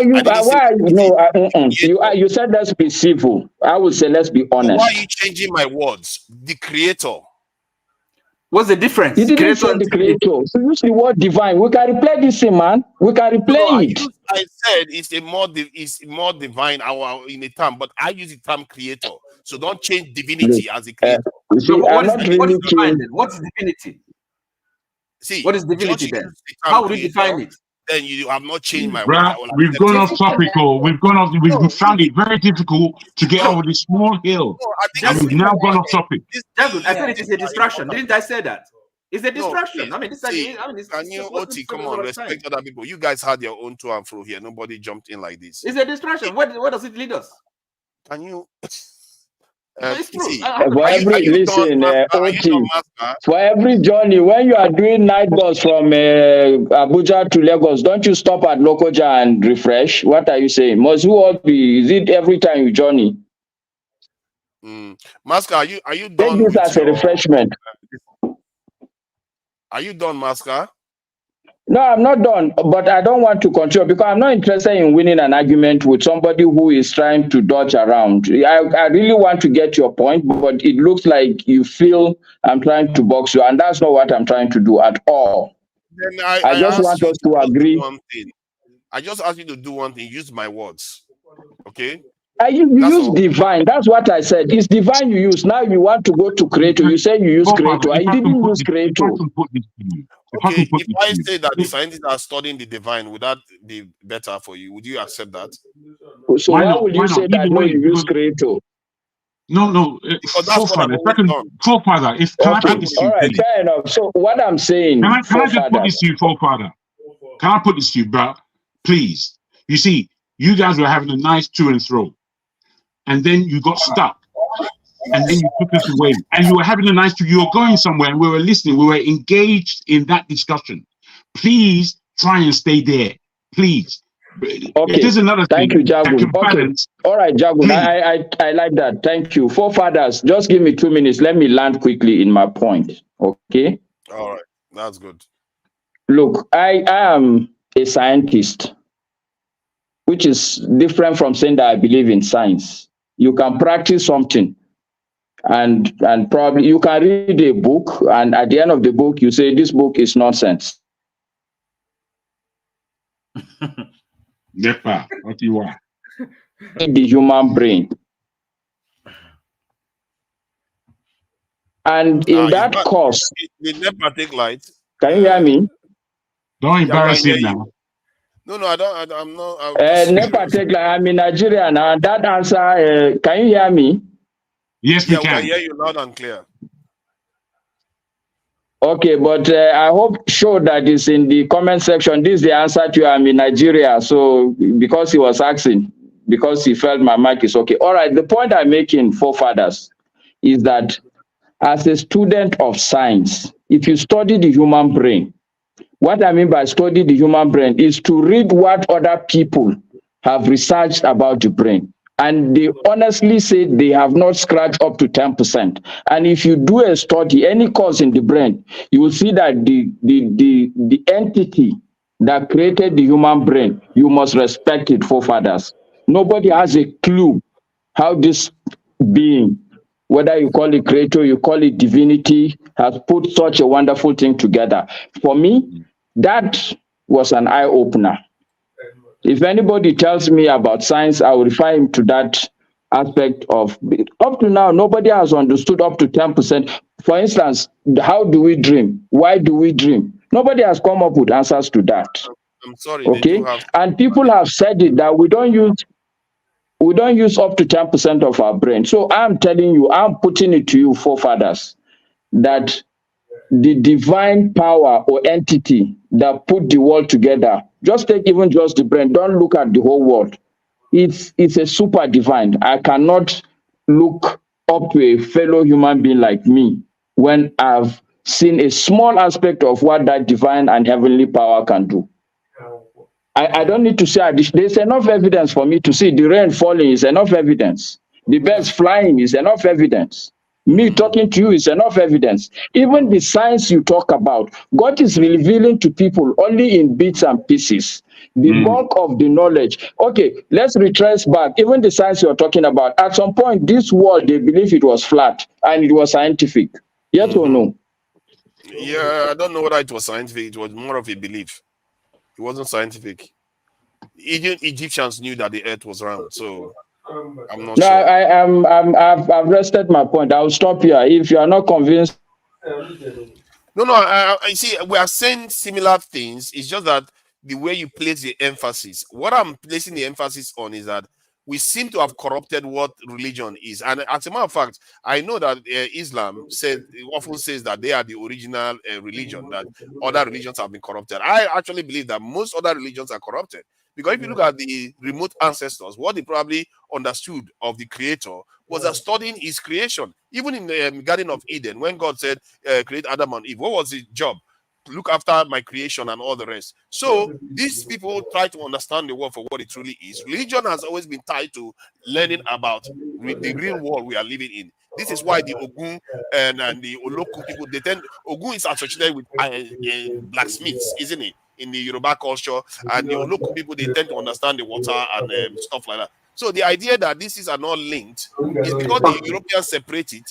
you said let's be civil. I would say let's be honest. Why are you changing my words? The creator. What's the difference? You didn't say the creator. So use the word divine. We can replay this thing, man. We can replay it. I said it's more divine in a term, but I use the term creator. So don't change divinity as a creator. So what is divine then? What is divinity? See, what is divinity then? How would you define it? Then you have not changed my word. We've gone off topical. We've found it very difficult to get over this small hill. And we've now gone off topic. Jagun, I said it is a distraction. Didn't I say that? It's a distraction. No, I mean, this can you, Oti, come on, respect other people. You guys had your own to and fro here. Nobody jumped in like this. It's a distraction. Where does it lead us? Can you? For every journey, when you are doing night bus from Abuja to Lagos, don't you stop at Lokoja and refresh? What are you saying? Must you all be? Is it every time you journey? Masker, are you done? Take this as a refreshment. Are you done, Masker? No, I'm not done, but I don't want to control because I'm not interested in winning an argument with somebody who is trying to dodge around. I really want to get your point, but it looks like you feel I'm trying to box you, and that's not what I'm trying to do at all. Then I just want us to agree. I just asked you to do one thing. Use my words, okay? You use divine. That's what I said. It's divine you use. Now you want to go to creator. You say you use creator. I didn't use creator. Okay, if I say that the scientists are studying the divine, would that be better for you? Would you accept that? So why would you say that no, you use creator? No, Because that's what I've forefather. always done. Forefather, if can I Okay, put this to all you, right, Billy? fair enough. So what I'm saying, Can I just put forefathers, this to you, forefather? Can I put this to you, bro? Please. You see, you guys were having a nice to and fro, and then you got stuck, and then you took us away, and you were having a nice. You were going somewhere, and we were listening. We were engaged in that discussion. Please try and stay there, please. If okay, there's another thank thing you, that Jagun. can Okay, balance, all right, Jagun, please. I like that. Thank you. Forefathers, just give me 2 minutes. Let me land quickly in my point. Okay. All right, that's good. Look, I am a scientist, which is different from saying that I believe in science. You can practice something, and probably you can read a book, and at the end of the book, you say this book is nonsense. Nepa, what do you want? The human brain. And in that course, Did NEPA take light? can you hear me? Don't Yeah, embarrass I can him hear now. you. No, I don't. I'm not. I'm just NEPA take like I'm in Nigeria now. That answer, can you hear me? Yes, we can hear you loud and clear. Okay, but I hope show that is in the comment section. This is the answer to I'm in Nigeria. So because he was asking, because he felt my mic is okay. All right, the point I'm making, forefathers, is that as a student of science, if you study the human brain, what I mean by study the human brain is to read what other people have researched about the brain. And they honestly say they have not scratched up to 10%. And if you do a study, any cause in the brain, you will see that the entity that created the human brain, you must respect it, forefathers. Nobody has a clue how this being, whether you call it creator, you call it divinity, has put such a wonderful thing together. For me, that was an eye-opener. If anybody tells me about science, I will refer him to that aspect of up to now, nobody has understood up to 10%. For instance, how do we dream? Why do we dream? Nobody has come up with answers to that. I'm sorry. Okay, and people have said it that we don't use up to 10% of our brain. So I'm telling you, I'm putting it to you, forefathers, that the divine power or entity that put the world together, just take even just the brain, don't look at the whole world. It's a super divine. I cannot look up to a fellow human being like me when I've seen a small aspect of what that divine and heavenly power can do. I don't need to say there's enough evidence for me to see the rain falling is enough evidence. The birds flying is enough evidence. Me talking to you is enough evidence. Even the science you talk about, God is revealing to people only in bits and pieces. The bulk of the knowledge. Okay, let's retrace back. Even the science you're talking about, at some point, this world, they believe it was flat and it was scientific. Yes or no? Yeah, I don't know whether it was scientific. It was more of a belief. It wasn't scientific. Even Egyptians knew that the earth was round, so I'm not sure. I've rested my point. I'll stop here. If you are not convinced. No. I see. We are saying similar things. It's just that the way you place the emphasis. What I'm placing the emphasis on is that we seem to have corrupted what religion is. And as a matter of fact, I know that Islam often says that they are the original religion, that other religions have been corrupted. I actually believe that most other religions are corrupted. Because if you look at the remote ancestors, what they probably understood of the creator was that studying his creation. Even in the Garden of Eden, when God said, create Adam and Eve, what was his job? Look after my creation and all the rest. So these people try to understand the world for what it truly is. Religion has always been tied to learning about the real world we are living in. This is why the Ogun and the Oloku people, Ogun is associated with blacksmiths, isn't it? In the Yoruba culture, and the Oloku people, they tend to understand the water and stuff like that. So the idea that these are not linked is because the Europeans separated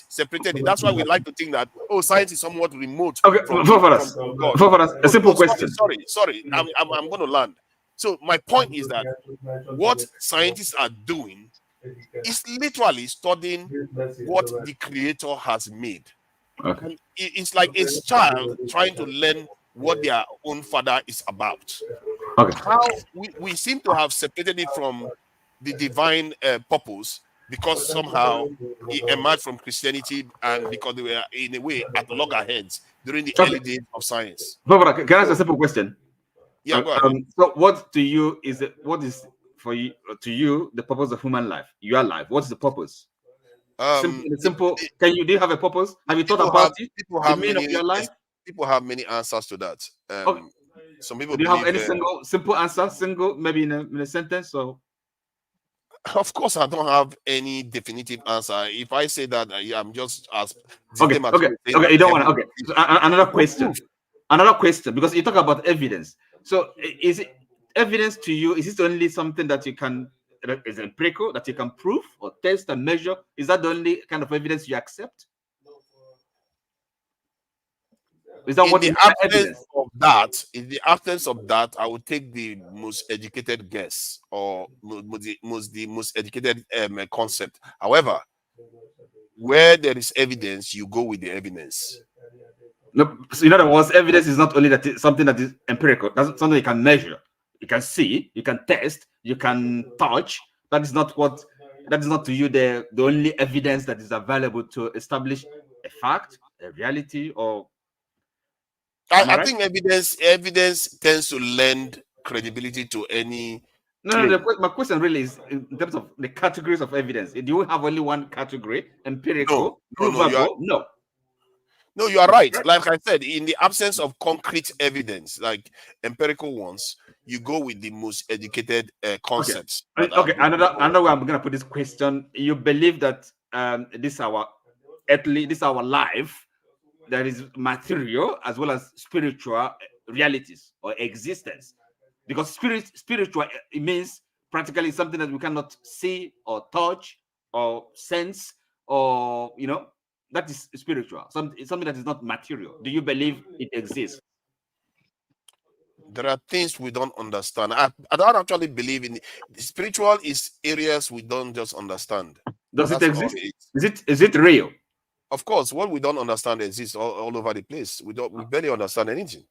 it. That's why we like to think that science is somewhat remote from God. A simple question. Sorry. I'm going to land. So my point is that what scientists are doing is literally studying what the creator has made. Okay. And it's like a child trying to learn what their own father is about. Okay. How we seem to have separated it from the divine purpose because somehow it emerged from Christianity and because they were in a way at loggerheads during the early days of science. Barbara, can I ask a simple question? Yeah, go ahead. So what to you is what is for you to you the purpose of human life? Your life. What's the purpose? Simple. Do you have a purpose? Have you thought about it? People have the meaning of your life? People have many answers to that. Okay. Some people do you have any simple answer, maybe in a sentence? Or of course, I don't have any definitive answer. If I say that, I'm just as okay. You don't want to. Okay. So, another question. Another question, because you talk about evidence. So, is it evidence to you? Is it only something that you can is empirical that you can prove or test and measure? Is that the only kind of evidence you accept? Is that in the absence of that, I would take the most educated guess or the most educated concept. However, where there is evidence, you go with the evidence. No, so in other words, evidence is not only that it's something that is empirical. That's something you can measure, you can see, you can test, you can touch. That is not to you the only evidence that is available to establish a fact, a reality, or I think evidence tends to lend credibility to any. No. My question really is in terms of the categories of evidence. Do you have only one category? Empirical, provable? No, you are right. Like I said, in the absence of concrete evidence, like empirical ones, you go with the most educated concepts. Okay. Another way I'm going to put this question: you believe that this is our life. There is material as well as spiritual realities or existence, because spiritual, it means practically something that we cannot see or touch or sense, or that is spiritual. Something that is not material. Do you believe it exists? There are things we don't understand. I don't actually believe in spiritual is areas we don't just understand. Does it exist? Is it real? Of course, what we don't understand exists all over the place. We barely understand anything.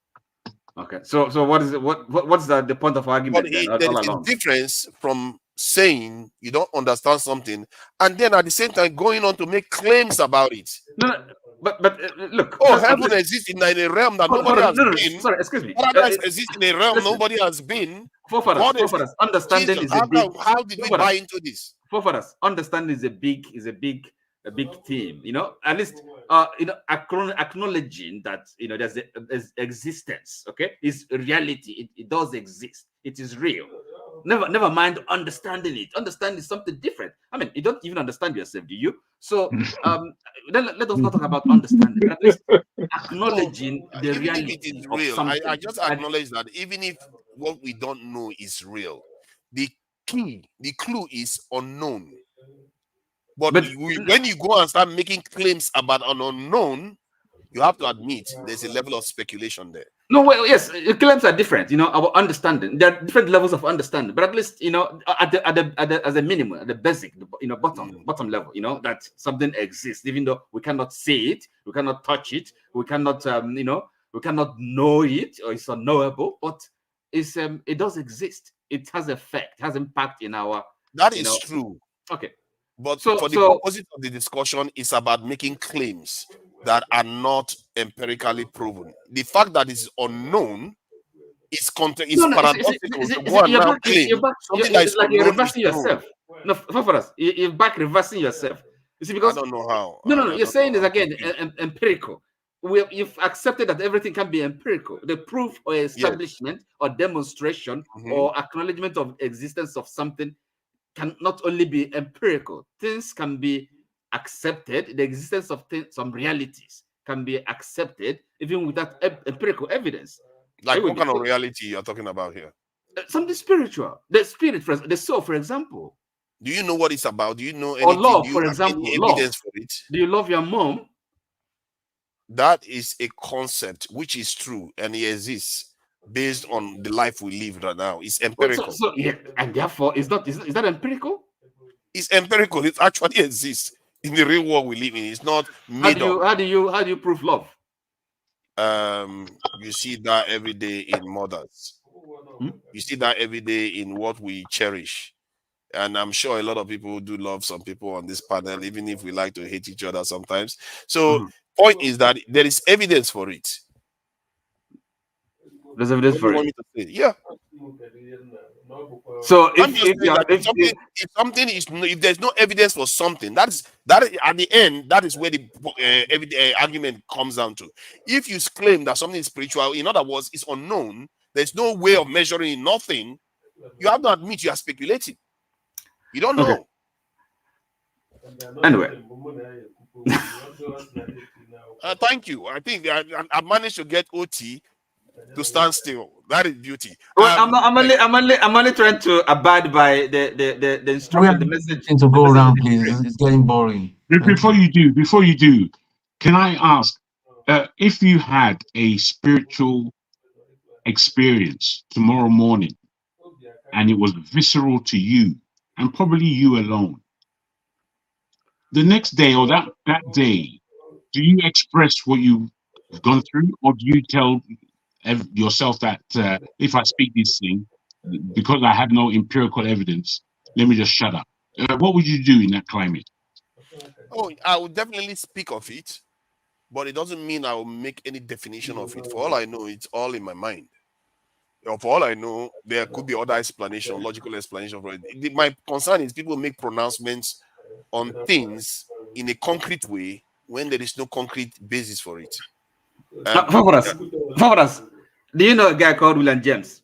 Okay, so what is it? What's the point of argument? There is a difference from saying you don't understand something and then at the same time going on to make claims about it. No, but look. Heaven exists in a realm that nobody has been. Sorry, excuse me. Paradise exists in a realm nobody has been. Forefathers, understanding is a big. How did we buy into this? Forefathers, understanding is a big theme. At least acknowledging that there's existence. Okay, is reality. It does exist. It is real. Never mind understanding it. Understanding is something different. I mean, you don't even understand yourself, do you? So then let us not talk about understanding. At least acknowledging the reality. If it is real, I just acknowledge that even if what we don't know is real, the clue is unknown. But when you go and start making claims about an unknown, you have to admit there's a level of speculation there. No, well, yes, claims are different. Our understanding. There are different levels of understanding, but at least as a minimum, at the basic, bottom level, that something exists, even though we cannot see it, we cannot touch it, we cannot we cannot know it, or it's unknowable, but it does exist. It has effect, has impact in our. That is true. Okay. But for the purposes of the discussion, it's about making claims that are not empirically proven. The fact that it's unknown is paradoxical to go and now claim something that is like you're unknown reversing yourself. No, for us, you're back reversing yourself. You see, because I don't know how. No. You're saying this again, empirical. You've accepted that everything can be empirical. The proof or establishment or demonstration or acknowledgement of existence of something can not only be empirical. Things can be accepted. The existence of some realities can be accepted even without empirical evidence. Like what kind of reality you're talking about here? Something spiritual. The spirit, the soul, for example. Do you know what it's about? Do you know anything? Or love, for example. Any evidence for it? Do you love your mom? That is a concept which is true and it exists based on the life we live right now. It's empirical. And therefore, is that empirical? It's empirical. It actually exists in the real world we live in. It's not made up. How do you prove love? You see that every day in mothers. You see that every day in what we cherish. And I'm sure a lot of people do love some people on this panel, even if we like to hate each other sometimes. So point is that there is evidence for it. There's evidence What do you for want it. me to say? Yeah. So I'm just saying that if there's no evidence for something, that is at the end, that is where the argument comes down to. If you claim that something is spiritual, in other words, it's unknown, there's no way of measuring nothing, you have to admit you are speculating. You don't know. Anyway. Thank you. I think I managed to get OT to stand still. That is beauty. Well, I'm only trying to abide by the instruction, the message. To go around, please. It's getting boring. Before you do, can I ask if you had a spiritual experience tomorrow morning and it was visceral to you and probably you alone, the next day or that day, do you express what you've gone through, or do you tell yourself that if I speak this thing, because I have no empirical evidence, let me just shut up? What would you do in that climate? Oh, I would definitely speak of it, but it doesn't mean I will make any definition of it. For all I know, it's all in my mind. For all I know, there could be other explanation, logical explanation for it. My concern is people make pronouncements on things in a concrete way when there is no concrete basis for it. Favoras, do you know a guy called William James?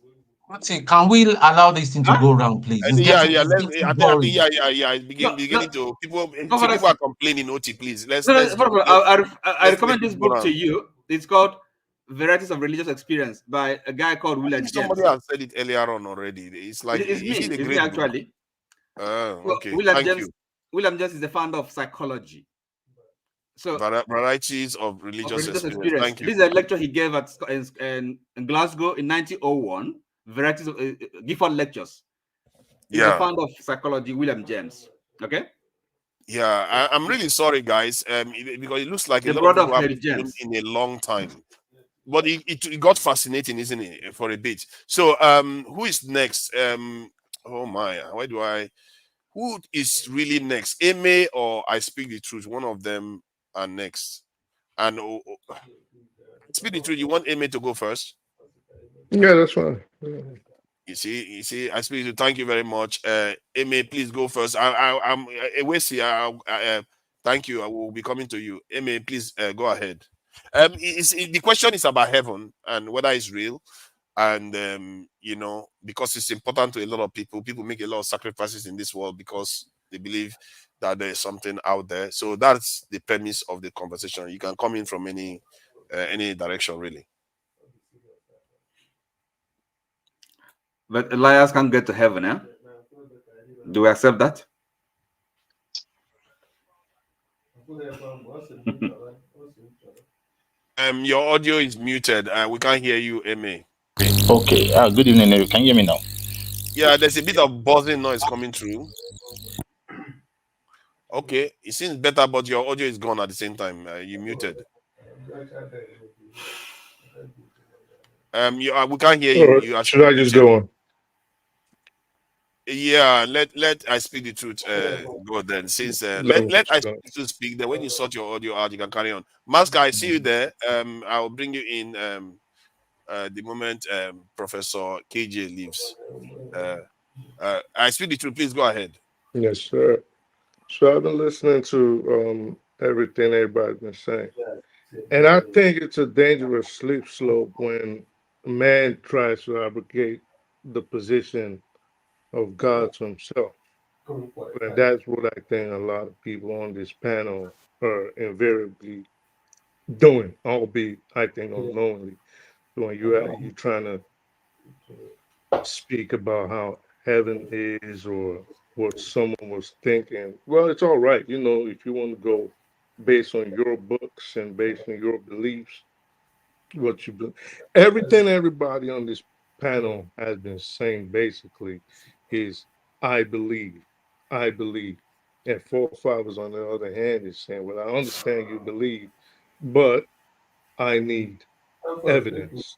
Can we allow this thing to go around, please? It's getting boring. It's beginning to people. People are complaining. OT, please. I recommend this book to you. It's called Varieties of Religious Experience by a guy called William James. Somebody has said it earlier on already. It's like it's me actually. Okay. William James is the founder of psychology. So varieties of religious experience. Thank you. This is a lecture he gave in Glasgow in 1901. Varieties of Gifford lectures. He's the founder of psychology, William James. Okay. Yeah, I'm really sorry, guys. Because it looks like the a lot brother of people have been in a long time. But it got fascinating, isn't it, for a bit? So who is next? Oh my, who is really next? Eme or I Speak the Truth? One of them are next. And Speak the Truth, you want Eme to go first? Yeah, that's fine. You see, I speak to. Thank you very much. Eme, please go first. I'm thank you. I will be coming to you. Eme, please go ahead. The question is about heaven and whether it's real, and because it's important to a lot of people. People make a lot of sacrifices in this world because they believe that there is something out there. So that's the premise of the conversation. You can come in from any direction, really. But liars can't get to heaven, eh? Do we accept that? Your audio is muted. We can't hear you, Eme. Okay. Good evening. Can you hear me now? Yeah, there's a bit of buzzing noise coming through. Okay, it seems better, but your audio is gone at the same time. You muted. We can't hear you. Should I just go on? Yeah, let I Speak the Truth go then. Since let I Speak the Truth speak, then when you sort your audio out, you can carry on. Maska, I see you there. I'll bring you in the moment Professor KJ leaves. I Speak the Truth, please go ahead. Yes, sir. So I've been listening to everything everybody's been saying. And I think it's a dangerous slip slope when man tries to abrogate the position of God to himself. And that's what I think a lot of people on this panel are invariably doing, albeit I think unknowingly. So when you're trying to speak about how heaven is or what someone was thinking, well, it's all right. If you want to go based on your books and based on your beliefs, what you do. Everything everybody on this panel has been saying basically is I believe. And 4-5 on the other hand is saying, well, I understand you believe, but I need evidence.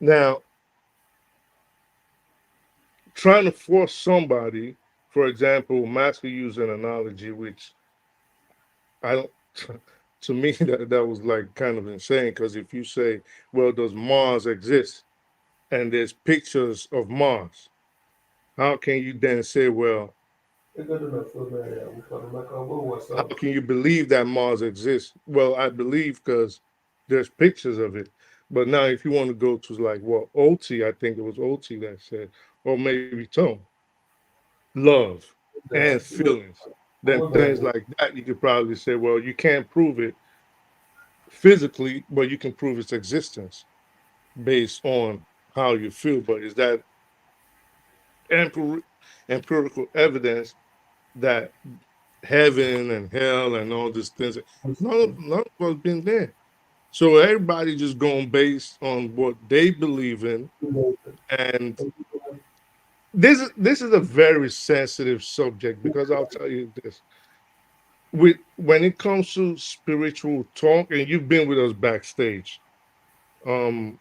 Now, trying to force somebody, for example, Master used an analogy, which I don't, to me, that was like kind of insane, because if you say, well, does Mars exist? And there's pictures of Mars, how can you then say, well, how can you believe that Mars exists? Well, I believe because there's pictures of it. But now, if you want to go to like what OT, I think it was OT that said, or maybe Tom, love and feelings, then things like that, you could probably say, well, you can't prove it physically, but you can prove its existence based on how you feel. But is that empirical evidence that heaven and hell and all these things, none of us been there. So everybody just going based on what they believe in. And this is a very sensitive subject, because I'll tell you this. When it comes to spiritual talk, and you've been with us backstage, some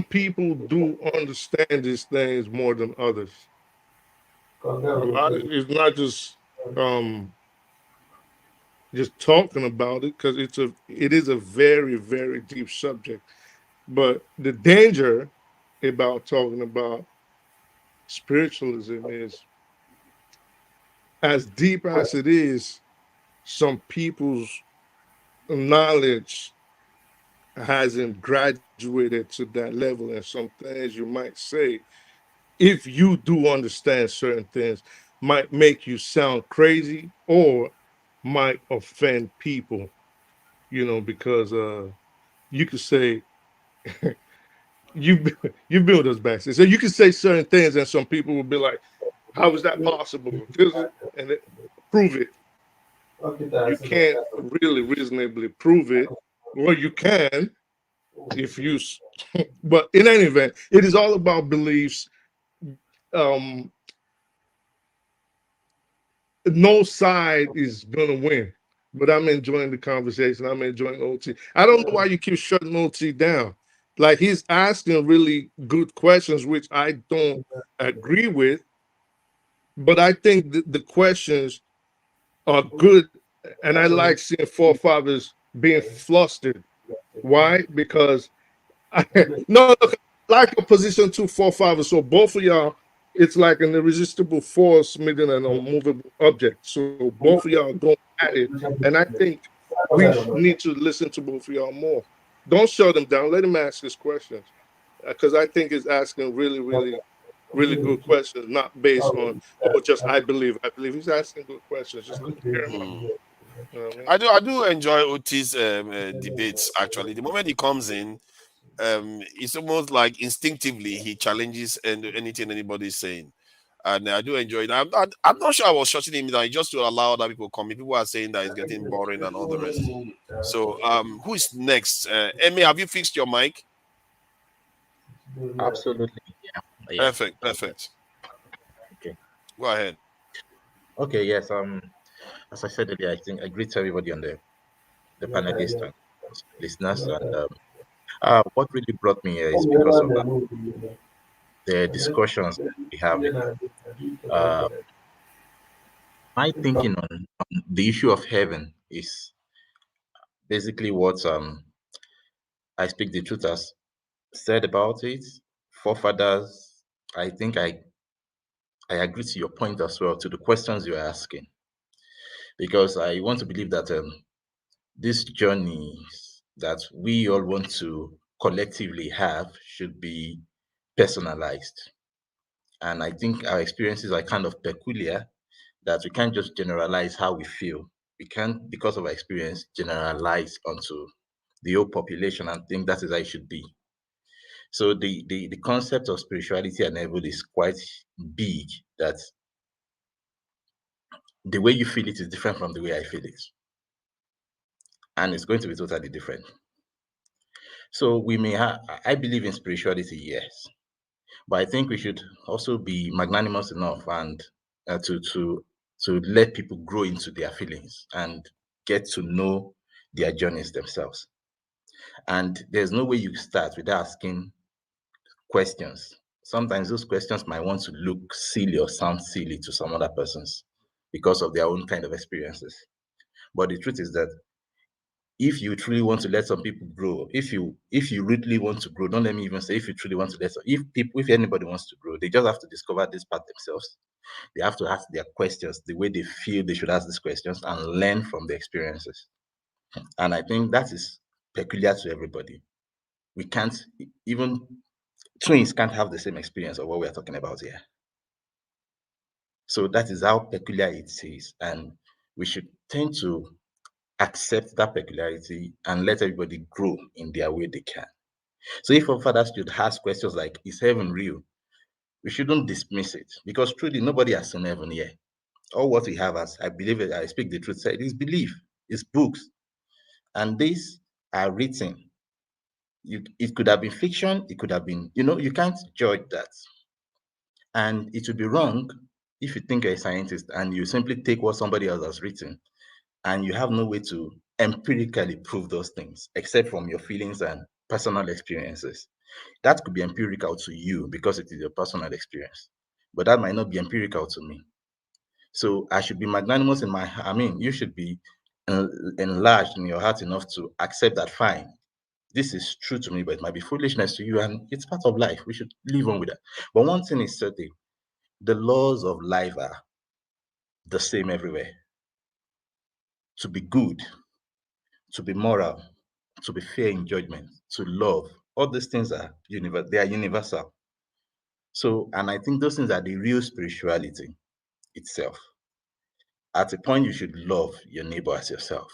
people do understand these things more than others. It's not just talking about it, because it is a very, very deep subject. But the danger about talking about spiritualism is, as deep as it is, some people's knowledge hasn't graduated to that level, and some things you might say, if you do understand certain things, might make you sound crazy or might offend people, because you could say, you've been with us backstage, so you can say certain things and some people will be like, how is that possible? And prove it. You can't really reasonably prove it, or you can if you, but in any event, it is all about beliefs. No side is gonna win, but I'm enjoying the conversation. I'm enjoying OT. I don't know why you keep shutting OT down. Like, he's asking really good questions, which I don't agree with, but I think the questions are good, and I like seeing forefathers being flustered. Why? Because no, look, I like a position 2 4 5. So both of y'all, it's like an irresistible force meeting an unmovable object. So both of y'all go at it, and I think we need to listen to both of y'all more. Don't shut him down. Let him ask his questions, because I think he's asking really, really, really good questions, not based on just I believe. He's asking good questions. Just hear him out. I do enjoy OT's debates. Actually, the moment he comes in, it's almost like instinctively he challenges anything anybody's saying, and I do enjoy it. I'm not sure I was shutting him down just to allow other people come in. People are saying that it's getting boring and all the rest. So who is next? Emmy, have you fixed your mic? Absolutely, yeah. Perfect. Okay, go ahead. Okay, yes. As I said earlier, I think I greet everybody on the panelists and listeners, and what really brought me here is because of the discussions that we have. My thinking on the issue of heaven is basically what I speak the truth as said about it. Forefathers, I think I agree to your point as well, to the questions you're asking, because I want to believe that this journey that we all want to collectively have should be personalized. And I think our experiences are kind of peculiar, that we can't just generalize how we feel. We can't, because of our experience, generalize onto the whole population and think that is how it should be. So the concept of spirituality enabled is quite big, that the way you feel it is different from the way I feel it. And it's going to be totally different. So we may have, I believe in spirituality, yes. But I think we should also be magnanimous enough and to let people grow into their feelings and get to know their journeys themselves. And there's no way you start without asking questions, sometimes those questions might want to look silly or sound silly to some other persons because of their own kind of experiences. But the truth is that if you truly want to let some people grow, if you really want to grow, don't let me even say if you truly want to let some, if anybody wants to grow, they just have to discover this part themselves. They have to ask their questions the way they feel they should ask these questions and learn from the experiences. And I think that is peculiar to everybody. We can't, even twins can't have the same experience of what we are talking about here. So that is how peculiar it is. And we should tend to accept that peculiarity and let everybody grow in their way they can. So if our fathers should ask questions like, is heaven real? We shouldn't dismiss it, because truly nobody has seen heaven here. All what we have, as I believe it, I speak the truth, said, is belief, is books. And these are written. It could have been fiction, it could have been, you can't judge that. And it would be wrong if you think you're a scientist and you simply take what somebody else has written and you have no way to empirically prove those things except from your feelings and personal experiences. That could be empirical to you because it is your personal experience, but that might not be empirical to me. So I should be magnanimous in you should be enlarged in your heart enough to accept that, fine, this is true to me, but it might be foolishness to you, and it's part of life. We should live on with that. But one thing is certain, the laws of life are the same everywhere. To be good, to be moral, to be fair in judgment, to love, all these things are they are universal. So, and I think those things are the real spirituality itself. At a point, you should love your neighbor as yourself.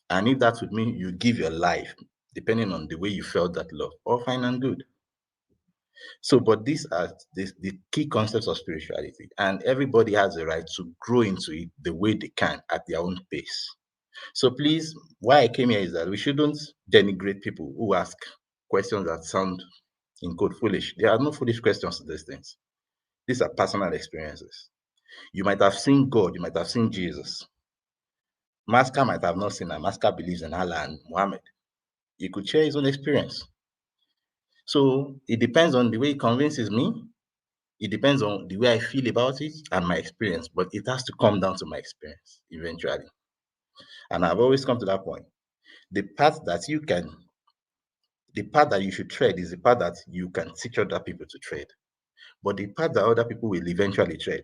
And if that would mean you give your life, depending on the way you felt that love, all fine and good. So, but these are the key concepts of spirituality, and everybody has a right to grow into it the way they can at their own pace. So please, why I came here is that we shouldn't denigrate people who ask questions that sound, in quote, foolish. There are no foolish questions to these things. These are personal experiences. You might have seen God, you might have seen Jesus. Masker might have not seen him. Masker believes in Allah and Muhammad. He could share his own experience. So it depends on the way it convinces me. It depends on the way I feel about it and my experience, but it has to come down to my experience eventually. And I've always come to that point. The path that you should tread is the path that you can teach other people to tread. But the path that other people will eventually tread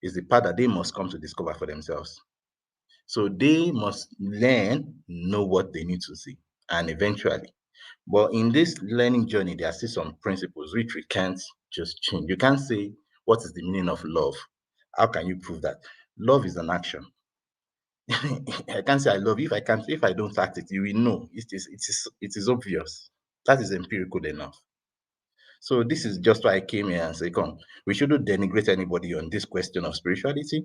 is the path that they must come to discover for themselves. So they must learn, know what they need to see, and eventually. But in this learning journey, there are still some principles which we can't just change. You can't say, what is the meaning of love? How can you prove that? Love is an action. I can't say I love you if I don't act it, you will know. It is obvious. That is empirical enough. So this is just why I came here and say, come, we shouldn't denigrate anybody on this question of spirituality.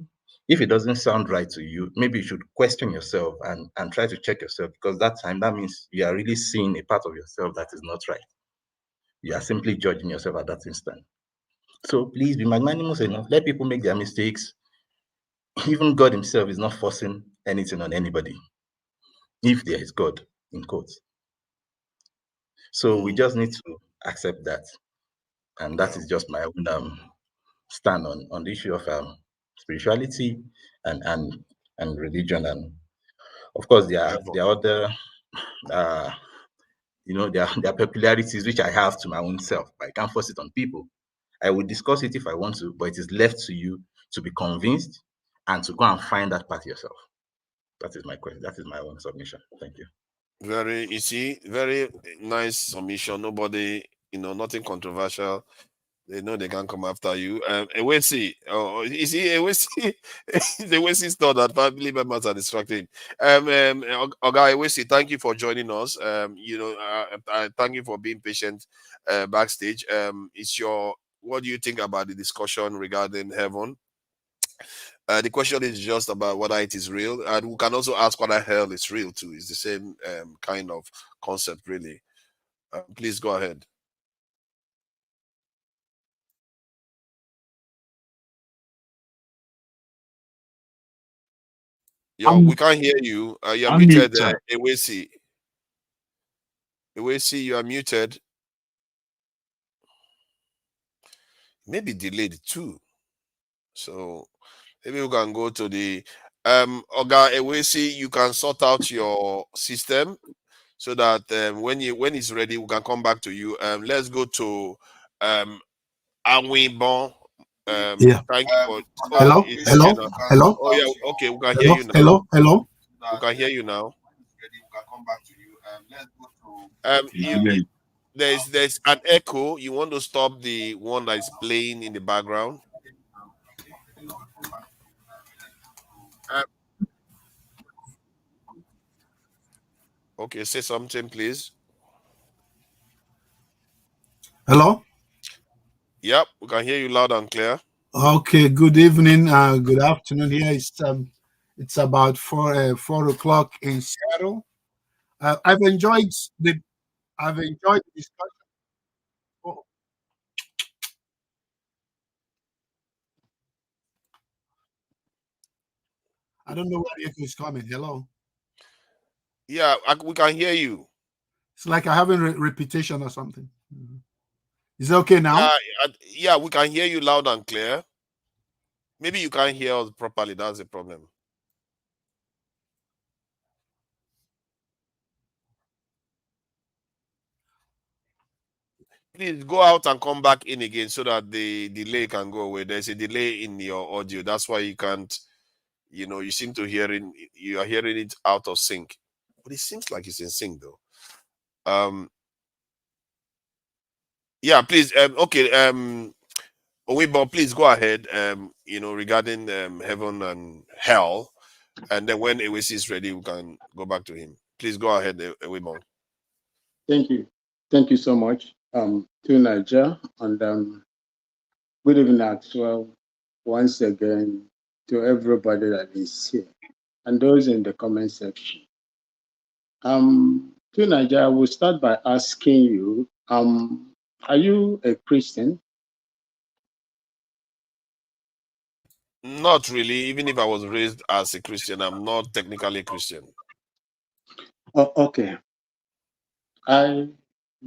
If it doesn't sound right to you, maybe you should question yourself and try to check yourself, because that means you are really seeing a part of yourself that is not right. You are simply judging yourself at that instant. So please be magnanimous enough. Let people make their mistakes. Even God himself is not forcing anything on anybody, if there is God, in quotes. So we just need to accept that. And that is just my own stand on the issue of spirituality and religion. And of course, there are other, there are peculiarities which I have to my own self, but I can't force it on people. I will discuss it if I want to, but it is left to you to be convinced and to go and find that part yourself. That is my question. That is my own submission. Thank you. Very nice submission. Nobody, nothing controversial. They know they can come after you. Ewesi, you see, Ewesi, the Ewesi thought that family members are distracting. Oga Ewesi, thank you for joining us. Thank you for being patient backstage. What do you think about the discussion regarding heaven? The question is just about whether it is real, and we can also ask whether hell is real too. It's the same kind of concept, really. Please go ahead. We can't hear you. You're muted,. Ewesi, you are muted. maybe delayed too. So maybe we can go to the Oga Ewesi, you can sort out your system so that when it's ready, we can come back to you. Let's go to Anwibon. Yeah. Thank you for Hello? it's Hello? okay now. Hello? Oh yeah, okay, we can hear Hello? you now. Hello? Hello? We can hear you now. There's an echo. You want to stop the one that is playing in the background? Okay, say something, please. Hello? Yep, we can hear you loud and clear. Okay, good evening, good afternoon. Here it's about 4 o'clock in Seattle. I've enjoyed the discussion. Oh, I don't know where the echo is coming. Hello? Yeah, we can hear you. It's like I have a repetition or something. Is it okay now? Yeah, we can hear you loud and clear. Maybe you can't hear us properly. That's the problem. Please go out and come back in again so that the delay can go away. There's a delay in your audio. That's why you can't, you seem to you are hearing it out of sync. But it seems like it's in sync though. Yeah, please. Okay. Owibo, please go ahead. Regarding heaven and hell, and then when Ewesi is ready, we can go back to him. Please go ahead, Owibo. Thank you. Thank you so much. To Niger, and good evening as well. Once again, to everybody that is here and those in the comment section. To Niger, I will start by asking you, are you a Christian? Not really. Even if I was raised as a Christian, I'm not technically a Christian. Oh, okay.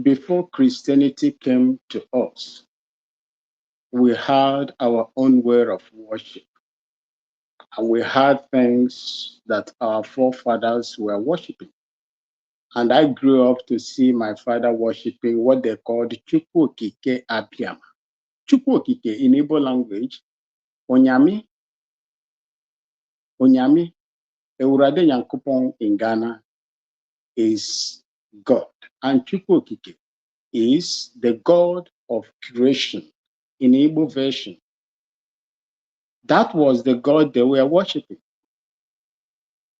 Before Christianity came to us, we had our own way of worship. And we had things that our forefathers were worshiping. And I grew up to see my father worshiping what they called Chukwu Okike Abiyama. Chukwu Okike in Igbo language, Onyami, Ewurade Nyankopon in Ghana is God. And Chukwu Okike is the God of creation in Igbo version. That was the God they were worshiping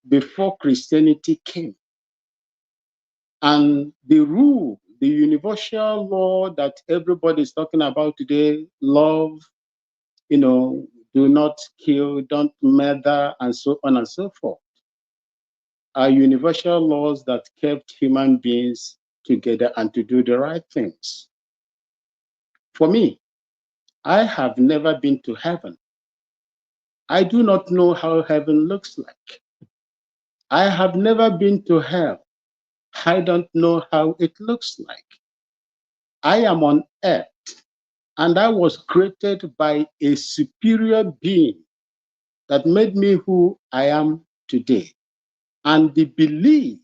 before Christianity came. And the rule, the universal law that everybody is talking about today, love, do not kill, don't murder, and so on and so forth, are universal laws that kept human beings together and to do the right things. For me, I have never been to heaven. I do not know how heaven looks like. I have never been to hell. I don't know how it looks like. I am on earth, and I was created by a superior being that made me who I am today. And the belief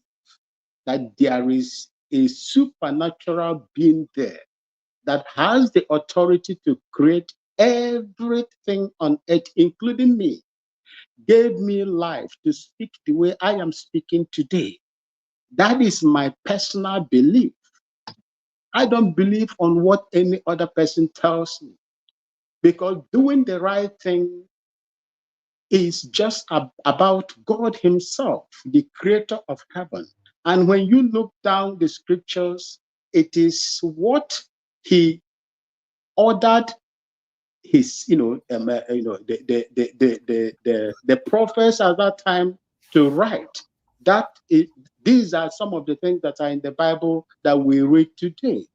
that there is a supernatural being there that has the authority to create everything on earth, including me, gave me life to speak the way I am speaking today. That is my personal belief. I don't believe on what any other person tells me, because doing the right thing is just about God himself, the creator of heaven. And when you look down the scriptures, it is what he ordered his, the prophets at that time to write. These are some of the things that are in the Bible that we read today.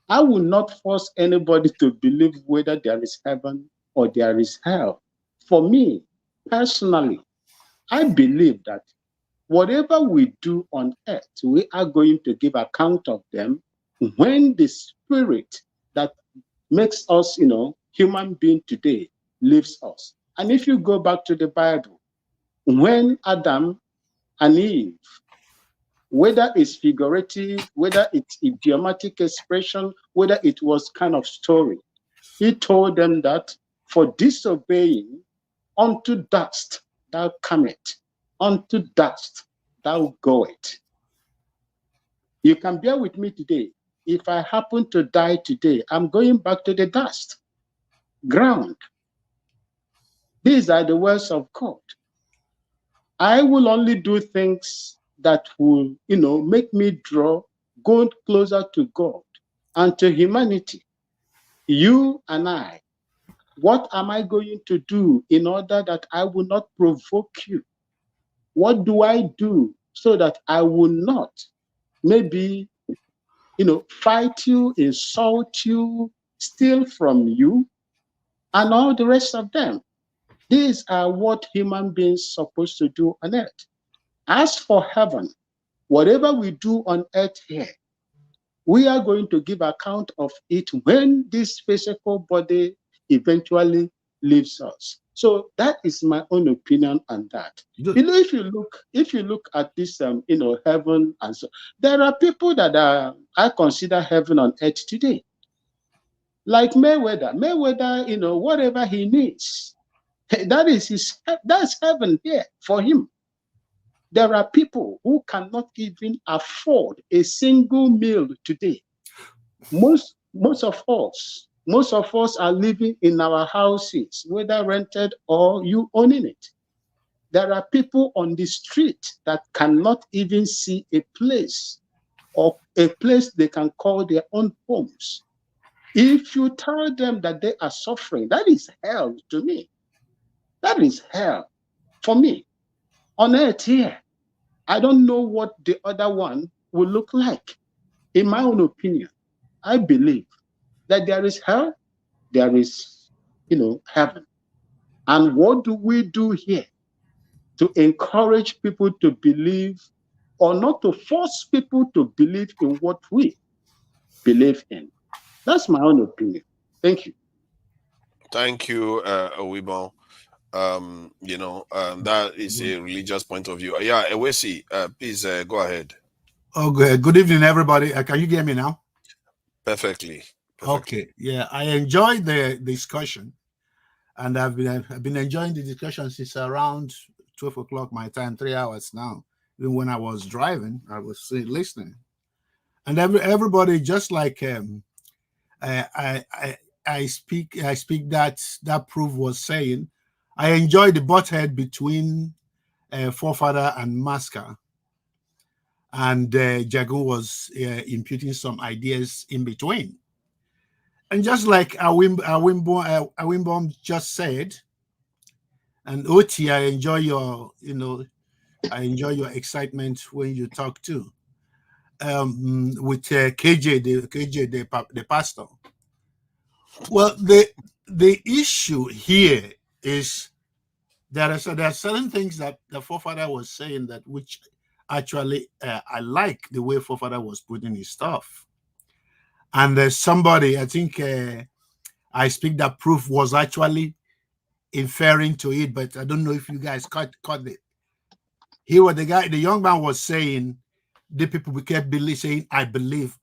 I will not force anybody to believe whether there is heaven or there is hell. For me, personally, I believe that whatever we do on earth, we are going to give account of them when the spirit that makes us, human being today leaves us. And if you go back to the Bible, when Adam and Eve, whether it's figurative, whether it's idiomatic expression, whether it was kind of story, he told them that for disobeying, unto dust thou comest, unto dust thou goest. You can bear with me today. If I happen to die today, I'm going back to the dust, ground. These are the words of God. I will only do things that will, make me go closer to God and to humanity. You and I, what am I going to do in order that I will not provoke you? What do I do so that I will not maybe, fight you, insult you, steal from you, and all the rest of them? These are what human beings are supposed to do on earth. As for heaven, whatever we do on earth here, we are going to give account of it when this physical body eventually leaves us. So that is my own opinion on that. Good. If you look at this, heaven and so, there are people that I consider heaven on earth today, like Mayweather. Mayweather, whatever he needs, that's heaven here for him. There are people who cannot even afford a single meal today. Most of us are living in our houses, whether rented or you owning it. There are people on the street that cannot even see a place or a place they can call their own homes. If you tell them that they are suffering, that is hell to me. That is hell for me. On earth here, I don't know what the other one will look like. In my own opinion, I believe that there is hell, there is, heaven. And what do we do here to encourage people to believe, or not to force people to believe in what we believe in? That's my own opinion. Thank you. Thank you, Owibon. That is a religious point of view. Yeah, Ewesi, please go ahead. Okay, good evening, everybody. Can you hear me now? Perfectly. Okay, yeah, I enjoyed the discussion, and I've been enjoying the discussion since around 12 o'clock my time, 3 hours now. Even when I was driving, I was listening, and everybody, just like I speak that proof was saying, I enjoyed the butthead between Forefather and Masker, and Jagun was imputing some ideas in between. And just like Awimbo just said, and Oti, I enjoy your excitement when you talk too. With KJ, the pastor. Well, the issue here is there are certain things that the Forefather was saying that which actually I like the way Forefather was putting his stuff. And somebody, I think I speak that proof was actually inferring to it, but I don't know if you guys caught it. He was the young man was saying, the people kept saying, I believe.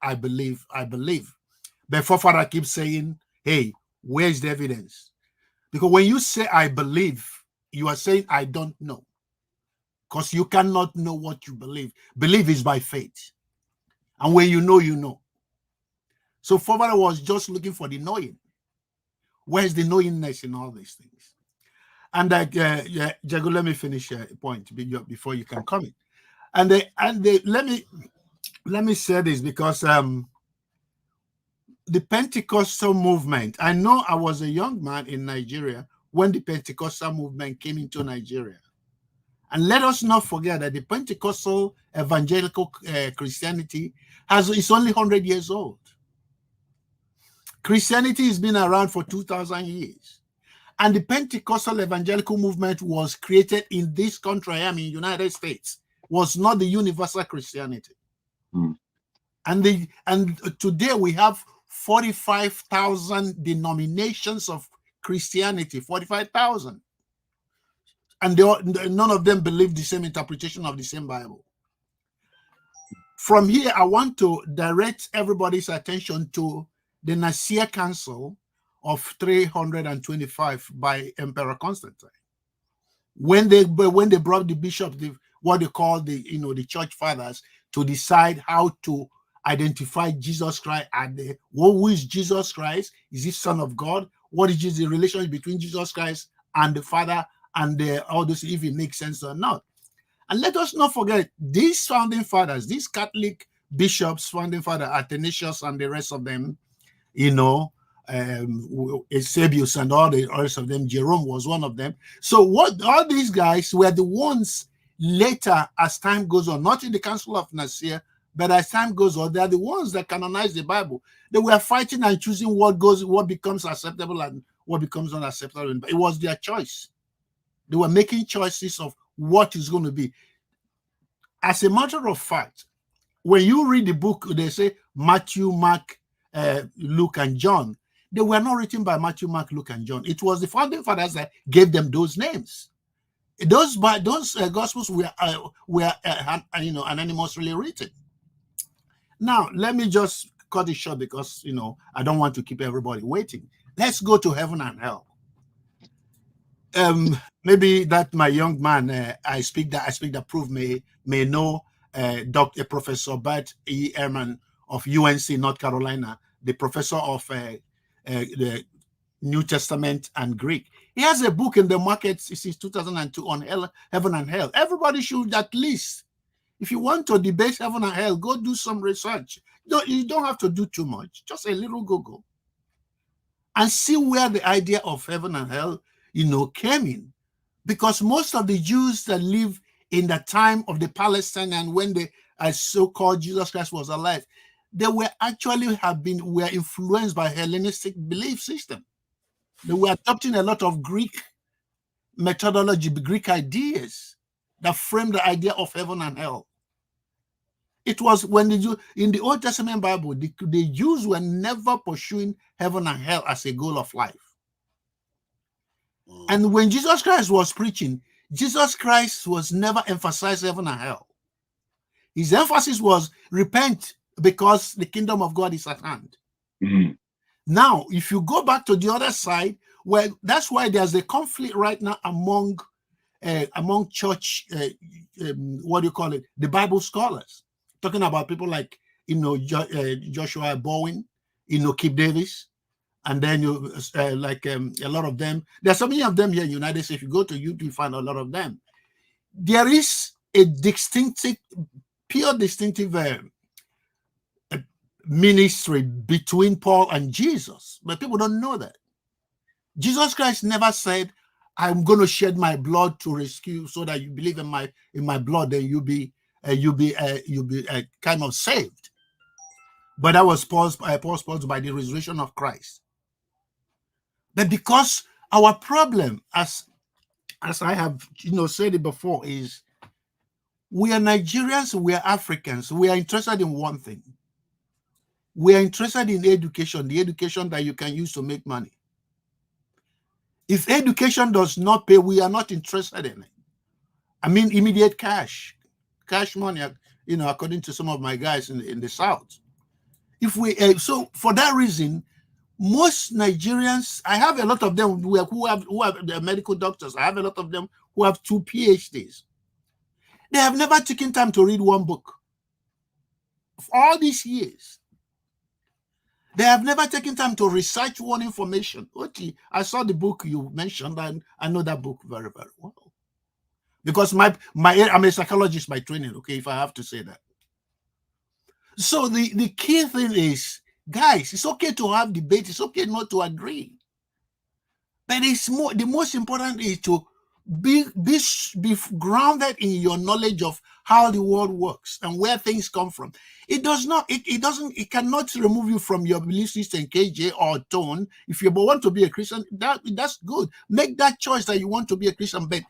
But Forefather keeps saying, hey, where's the evidence? Because when you say I believe, you are saying I don't know. Because you cannot know what you believe. Belief is by faith. And when you know, you know. So Forefather was just looking for the knowing. Where's the knowingness in all these things? And Jago, let me finish a point before you can comment. And let me say this, because the Pentecostal movement, I know I was a young man in Nigeria when the Pentecostal movement came into Nigeria. And let us not forget that the Pentecostal evangelical Christianity is only 100 years old. Christianity has been around for 2,000 years. And the Pentecostal evangelical movement was created in this country, United States, was not the universal Christianity. And today we have 45,000 denominations of Christianity, 45,000. And none of them believe the same interpretation of the same Bible. From here, I want to direct everybody's attention to the Nicaea Council of 325 by Emperor Constantine. When they brought the bishops, what they call the church fathers, to decide how to identify Jesus Christ and who is Jesus Christ? Is he Son of God? What is the relationship between Jesus Christ and the Father and all this, if it makes sense or not? And let us not forget these founding fathers, these Catholic bishops, founding father Athanasius and the rest of them, Eusebius and all the rest of them, Jerome was one of them. So all these guys were the ones later, as time goes on, not in the Council of Nicaea, but as time goes on, they are the ones that canonize the Bible. They were fighting and choosing what becomes acceptable and what becomes unacceptable. It was their choice. They were making choices of what is going to be. As a matter of fact, when you read the book, they say Matthew, Mark, Luke, and John. They were not written by Matthew, Mark, Luke, and John. It was the founding fathers that gave them those names. Those gospels were anonymously written. Now, let me just cut it short because I don't want to keep everybody waiting. Let's go to heaven and hell. Maybe that my young man I speak that proof may know Dr. Professor Bert E. Ehrman of UNC North Carolina, the professor of the New Testament and Greek. He has a book in the market since 2002 on heaven and hell. Everybody should at least, if you want to debate heaven and hell, go do some research. You don't have to do too much, just a little Google, and see where the idea of heaven and hell came in. Because most of the Jews that live in the time of the Palestine and when the so-called Jesus Christ was alive, they were influenced by Hellenistic belief system. They were adopting a lot of Greek methodology, Greek ideas that framed the idea of heaven and hell. It was when in the Old Testament Bible, the Jews were never pursuing heaven and hell as a goal of life. And when Jesus Christ was preaching, Jesus Christ was never emphasized heaven and hell. His emphasis was repent because the kingdom of God is at hand. Mm-hmm. Now, if you go back to the other side, well, that's why there's a conflict right now among church, the Bible scholars, talking about people like Joshua Bowen, Kip Davis, and then a lot of them. There's so many of them here in the United States. If you go to YouTube, you find a lot of them. There is a pure distinctive ministry between Paul and Jesus, but people don't know that. Jesus Christ never said, "I'm going to shed my blood to rescue, so that you believe in my blood, then you'll be kind of saved." But that was posed by the resurrection of Christ. But because our problem, as I have said it before, is we are Nigerians, we are Africans, we are interested in one thing. We are interested in education, the education that you can use to make money. If education does not pay, we are not interested in it. I mean, immediate cash money, according to some of my guys in the South. If we so for that reason, most Nigerians, I have a lot of them who have the medical doctors. I have a lot of them who have 2 PhDs. They have never taken time to read one book. Of all these years, they have never taken time to research one information. I saw the book you mentioned, and I know that book very, very well. Because I'm a psychologist by training, okay, if I have to say that. So the key thing is, guys, it's okay to have debate. It's okay not to agree. But the most important is to be grounded in your knowledge of how the world works and where things come from. It cannot remove you from your belief system, KJ or tone. If you want to be a Christian, that's good. Make that choice that you want to be a Christian, but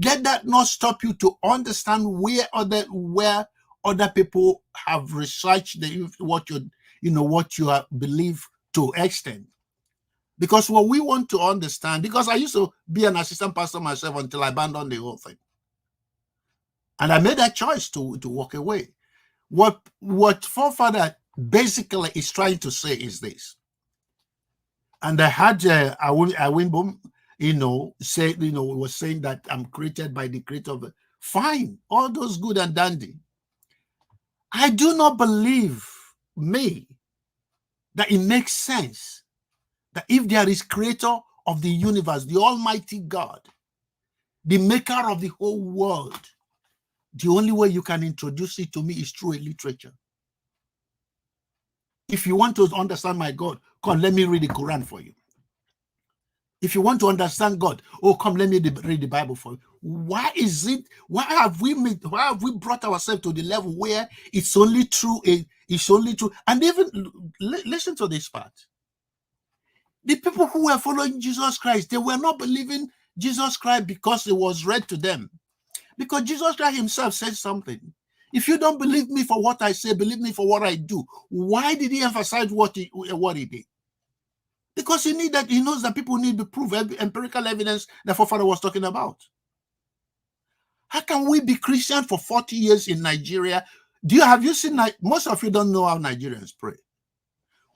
let that not stop you to understand where other people have researched what you're what you believe to extent. Because what we want to understand, because I used to be an assistant pastor myself until I abandoned the whole thing. And I made that choice to walk away. What forefather basically is trying to say is this. And I had Awinboom, say, was saying that I'm created by the creator of it. Fine, all those good and dandy. I do not believe that it makes sense that if there is creator of the universe, the Almighty God, the maker of the whole world, the only way you can introduce it to me is through a literature. If you want to understand my God, come, let me read the Quran for you. If you want to understand God, come, let me read the Bible for you. Why have we brought ourselves to the level where it's only true? And even listen to this part. The people who were following Jesus Christ, they were not believing Jesus Christ because it was read to them. Because Jesus Christ himself said something. If you don't believe me for what I say, believe me for what I do. Why did he emphasize what he did? Because he knows that people need to prove empirical evidence that forefather was talking about. How can we be Christian for 40 years in Nigeria? Have you seen, most of you don't know how Nigerians pray.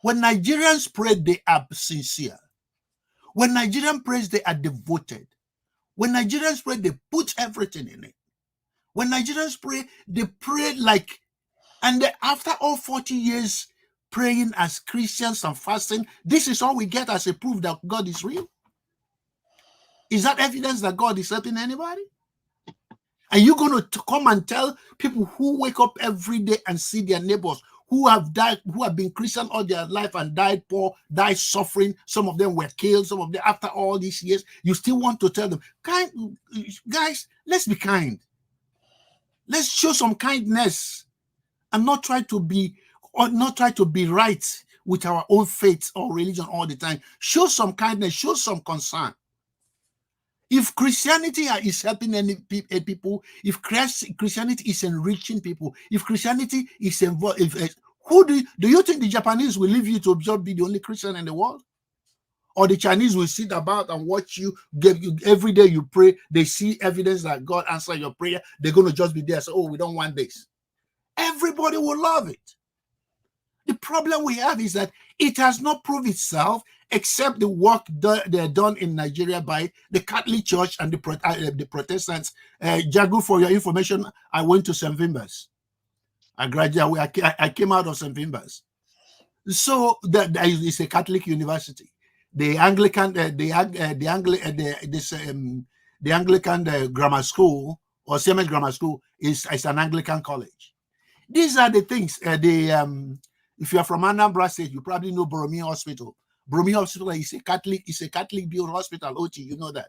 When Nigerians pray, they are sincere. When Nigerians pray, they are devoted. When Nigerians pray, they put everything in it. When Nigerians pray, they pray after all 40 years praying as Christians and fasting, this is all we get as a proof that God is real. Is that evidence that God is helping anybody? Are you going to come and tell people who wake up every day and see their neighbors who have died, who have been Christian all their life and died poor, died suffering, some of them were killed, some of them after all these years, you still want to tell them, guys, let's be kind. Let's show some kindness and not try to be right with our own faith or religion all the time. Show some kindness, show some concern. If Christianity is helping people, if Christianity is enriching people, if Christianity is involved, do you think the Japanese will leave you to just be the only Christian in the world? Or the Chinese will sit about and watch you every day you pray, they see evidence that God answered your prayer, they're going to just be there and say, we don't want this. Everybody will love it. The problem we have is that it has not proved itself except the work they're done in Nigeria by the Catholic Church and the Protestants. Jagu, for your information, I went to St. Vimbers. I graduated. I came out of St. Vimbers. So it's a Catholic university. The Anglican, the Anglican grammar school or Siemens Grammar School is an Anglican college. These are the things. If you are from Anambra State, you probably know Boromir Hospital. Boromir Hospital is a Catholic built hospital. Oti, you know that.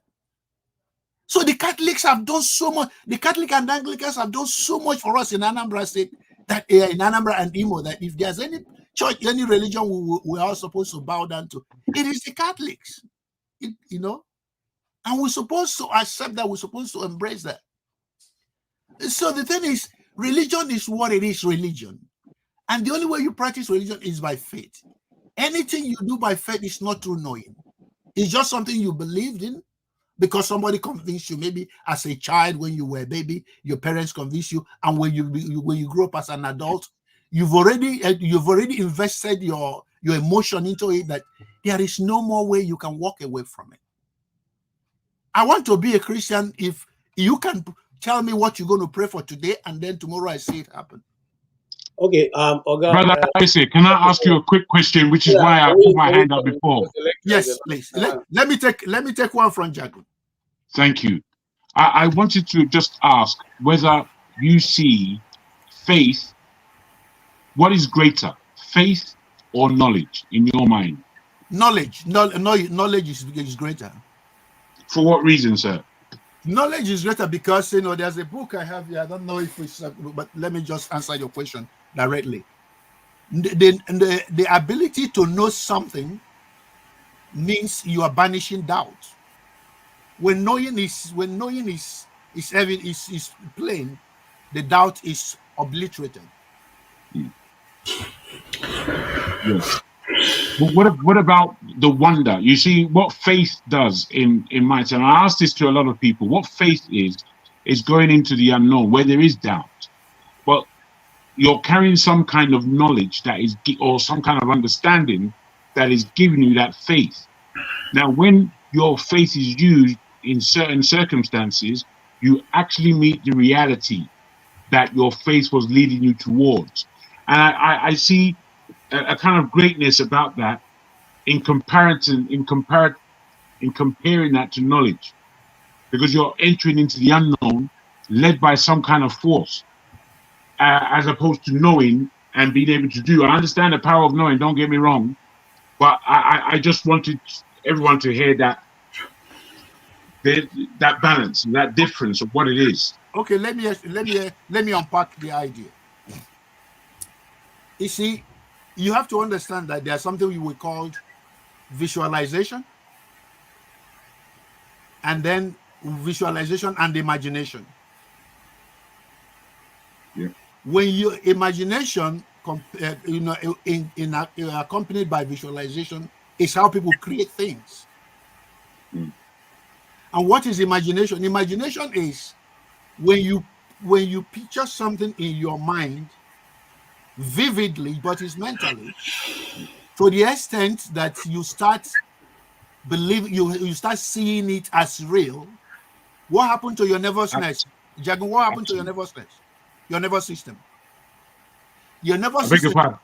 So the Catholics have done so much. The Catholic and Anglicans have done so much for us in Anambra State, that in Anambra and Imo, that if there's any church, any religion we are supposed to bow down to, it is the Catholics. And we're supposed to accept that. We're supposed to embrace that. So the thing is, religion is what it is, religion. And the only way you practice religion is by faith. Anything you do by faith is not through knowing. It's just something you believed in because somebody convinced you. Maybe as a child, when you were a baby, your parents convinced you. And when you grow up as an adult, you've already invested your emotion into it, that there is no more way you can walk away from it. I want to be a Christian if you can tell me what you're going to pray for today, and then tomorrow I see it happen. Okay, Oga, Brother Isaac, can I ask you a quick question, which is why I put my hand up before? Yes, please. Let me take one from Jacob. Thank you. I wanted to just ask whether you see faith, what is greater, faith or knowledge in your mind? Knowledge. Knowledge is greater. For what reason, sir? Knowledge is greater because, there's a book I have here. I don't know if it's, but let me just answer your question directly. The ability to know something means you are banishing doubt. When knowing is plain, the doubt is obliterated. Yes. But what about the wonder? You see, what faith does in my time. I ask this to a lot of people. What faith is going into the unknown where there is doubt. But you're carrying some kind of knowledge that is, or some kind of understanding that is giving you that faith. Now, when your faith is used in certain circumstances, you actually meet the reality that your faith was leading you towards. And I see a kind of greatness about that in comparison, in comparing that to knowledge, because you're entering into the unknown led by some kind of force, as opposed to knowing and being able to do. I understand the power of knowing, don't get me wrong, but I just wanted everyone to hear that that balance, that difference of what it is. Okay, let me unpack the idea. You see, you have to understand that there's something we would call visualization, and then visualization and imagination. Yeah. When your imagination, accompanied by visualization, is how people create things. Mm. And what is imagination? Imagination is when you picture something in your mind vividly, but it's mentally, to the extent that you start believing, you start seeing it as real. What happened to your nervousness, Jagan? What happened to your nervousness, your nervous system? Your nervous system.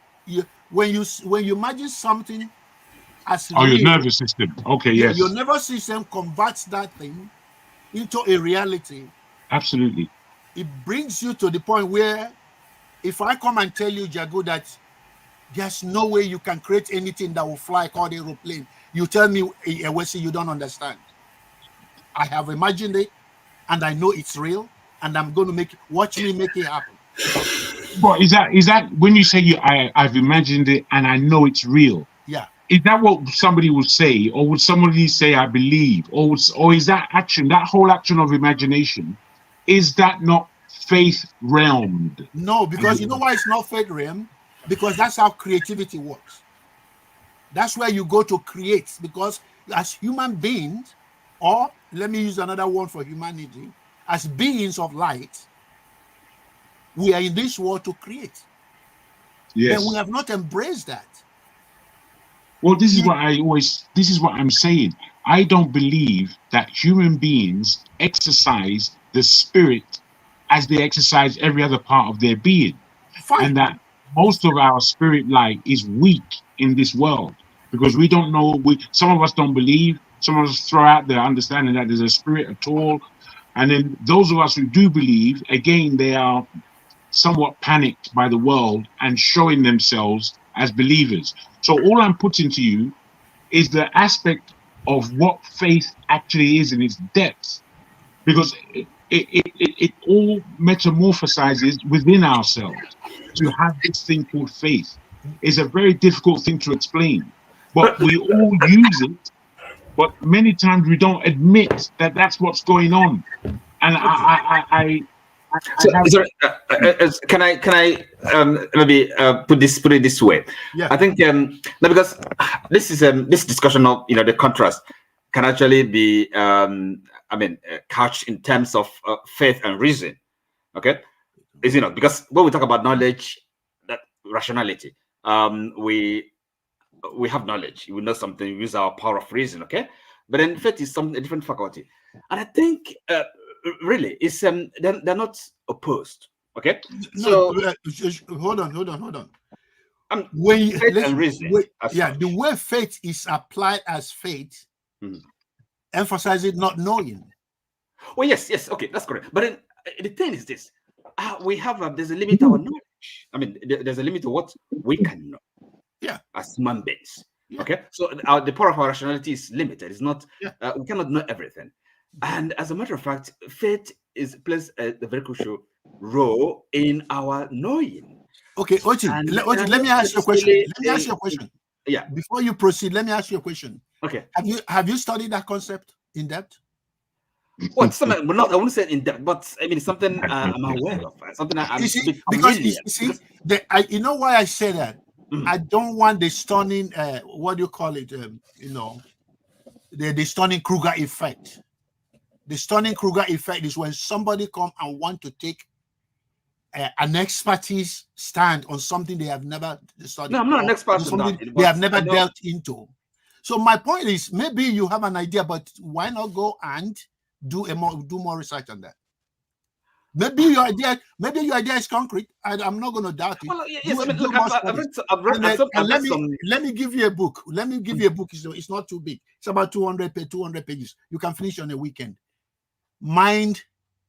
When you imagine something as real, your nervous system. Okay, yes. Your nervous system converts that thing into a reality. Absolutely. It brings you to the point where, if I come and tell you, Jago, that there's no way you can create anything that will fly called aeroplane, you tell me, Ewesi, you don't understand. I have imagined it, and I know it's real, and I'm going to watch me make it happen. But is that when you say I've imagined it and I know it's real? Yeah. Is that what somebody would say, or would somebody say I believe, or is that action, that whole action of imagination, is that not faith realmed? No, because you know why it's not faith realm? Because that's how creativity works. That's where you go to create, because as human beings, or let me use another word for humanity, as beings of light, we are in this world to create. Yes. But we have not embraced that. Well, this is what I'm saying. I don't believe that human beings exercise the spirit as they exercise every other part of their being. Fine. And that most of our spirit light is weak in this world because we don't know, some of us don't believe, some of us throw out the understanding that there's a spirit at all. And then those of us who do believe, again, they are somewhat panicked by the world and showing themselves as believers. So all I'm putting to you is the aspect of what faith actually is in its depth, because it all metamorphosizes within ourselves to have this thing called faith. It's a very difficult thing to explain, but we all use it, but many times we don't admit that that's what's going on. And can I maybe put it this way? Yeah. I think because this is this discussion of the contrast can actually be couched in terms of faith and reason. Okay, is because when we talk about knowledge, that rationality, we have knowledge. We know something. We use our power of reason. Okay, but then faith is a different faculty, and I think. Really, it's they're not opposed. Okay, no, so hold on. When the way faith is applied as faith, emphasizes not knowing. Well, yes, okay, that's correct. But then the thing is this: we have there's a limit to our knowledge. I mean, there's a limit to what we can know. Yeah, as human beings. Yeah. Okay, so the power of our rationality is limited. It's not. We cannot know everything. And as a matter of fact, faith plays a very crucial role in our knowing. Okay, Ochi, let me ask you a question. Yeah. Before you proceed, let me ask you a question. Okay. Have you studied that concept in depth? Well, I wouldn't say in depth, but I mean something I'm aware of. Something I'm you know why I say that? I don't want the stunning, what do you call it? The stunning Kruger effect. The stunning Kruger effect is when somebody come and want to take an expertise stand on something they have never studied. No, I'm not an expert on that. They have never dealt into. So my point is, maybe you have an idea, but why not go and do more research on that? Maybe your idea is concrete. I'm not going to doubt it. Well, yes, I mean, look, I've read some. Let me give you a book. It's not too big. It's about 200 pages. You can finish on a weekend. Mind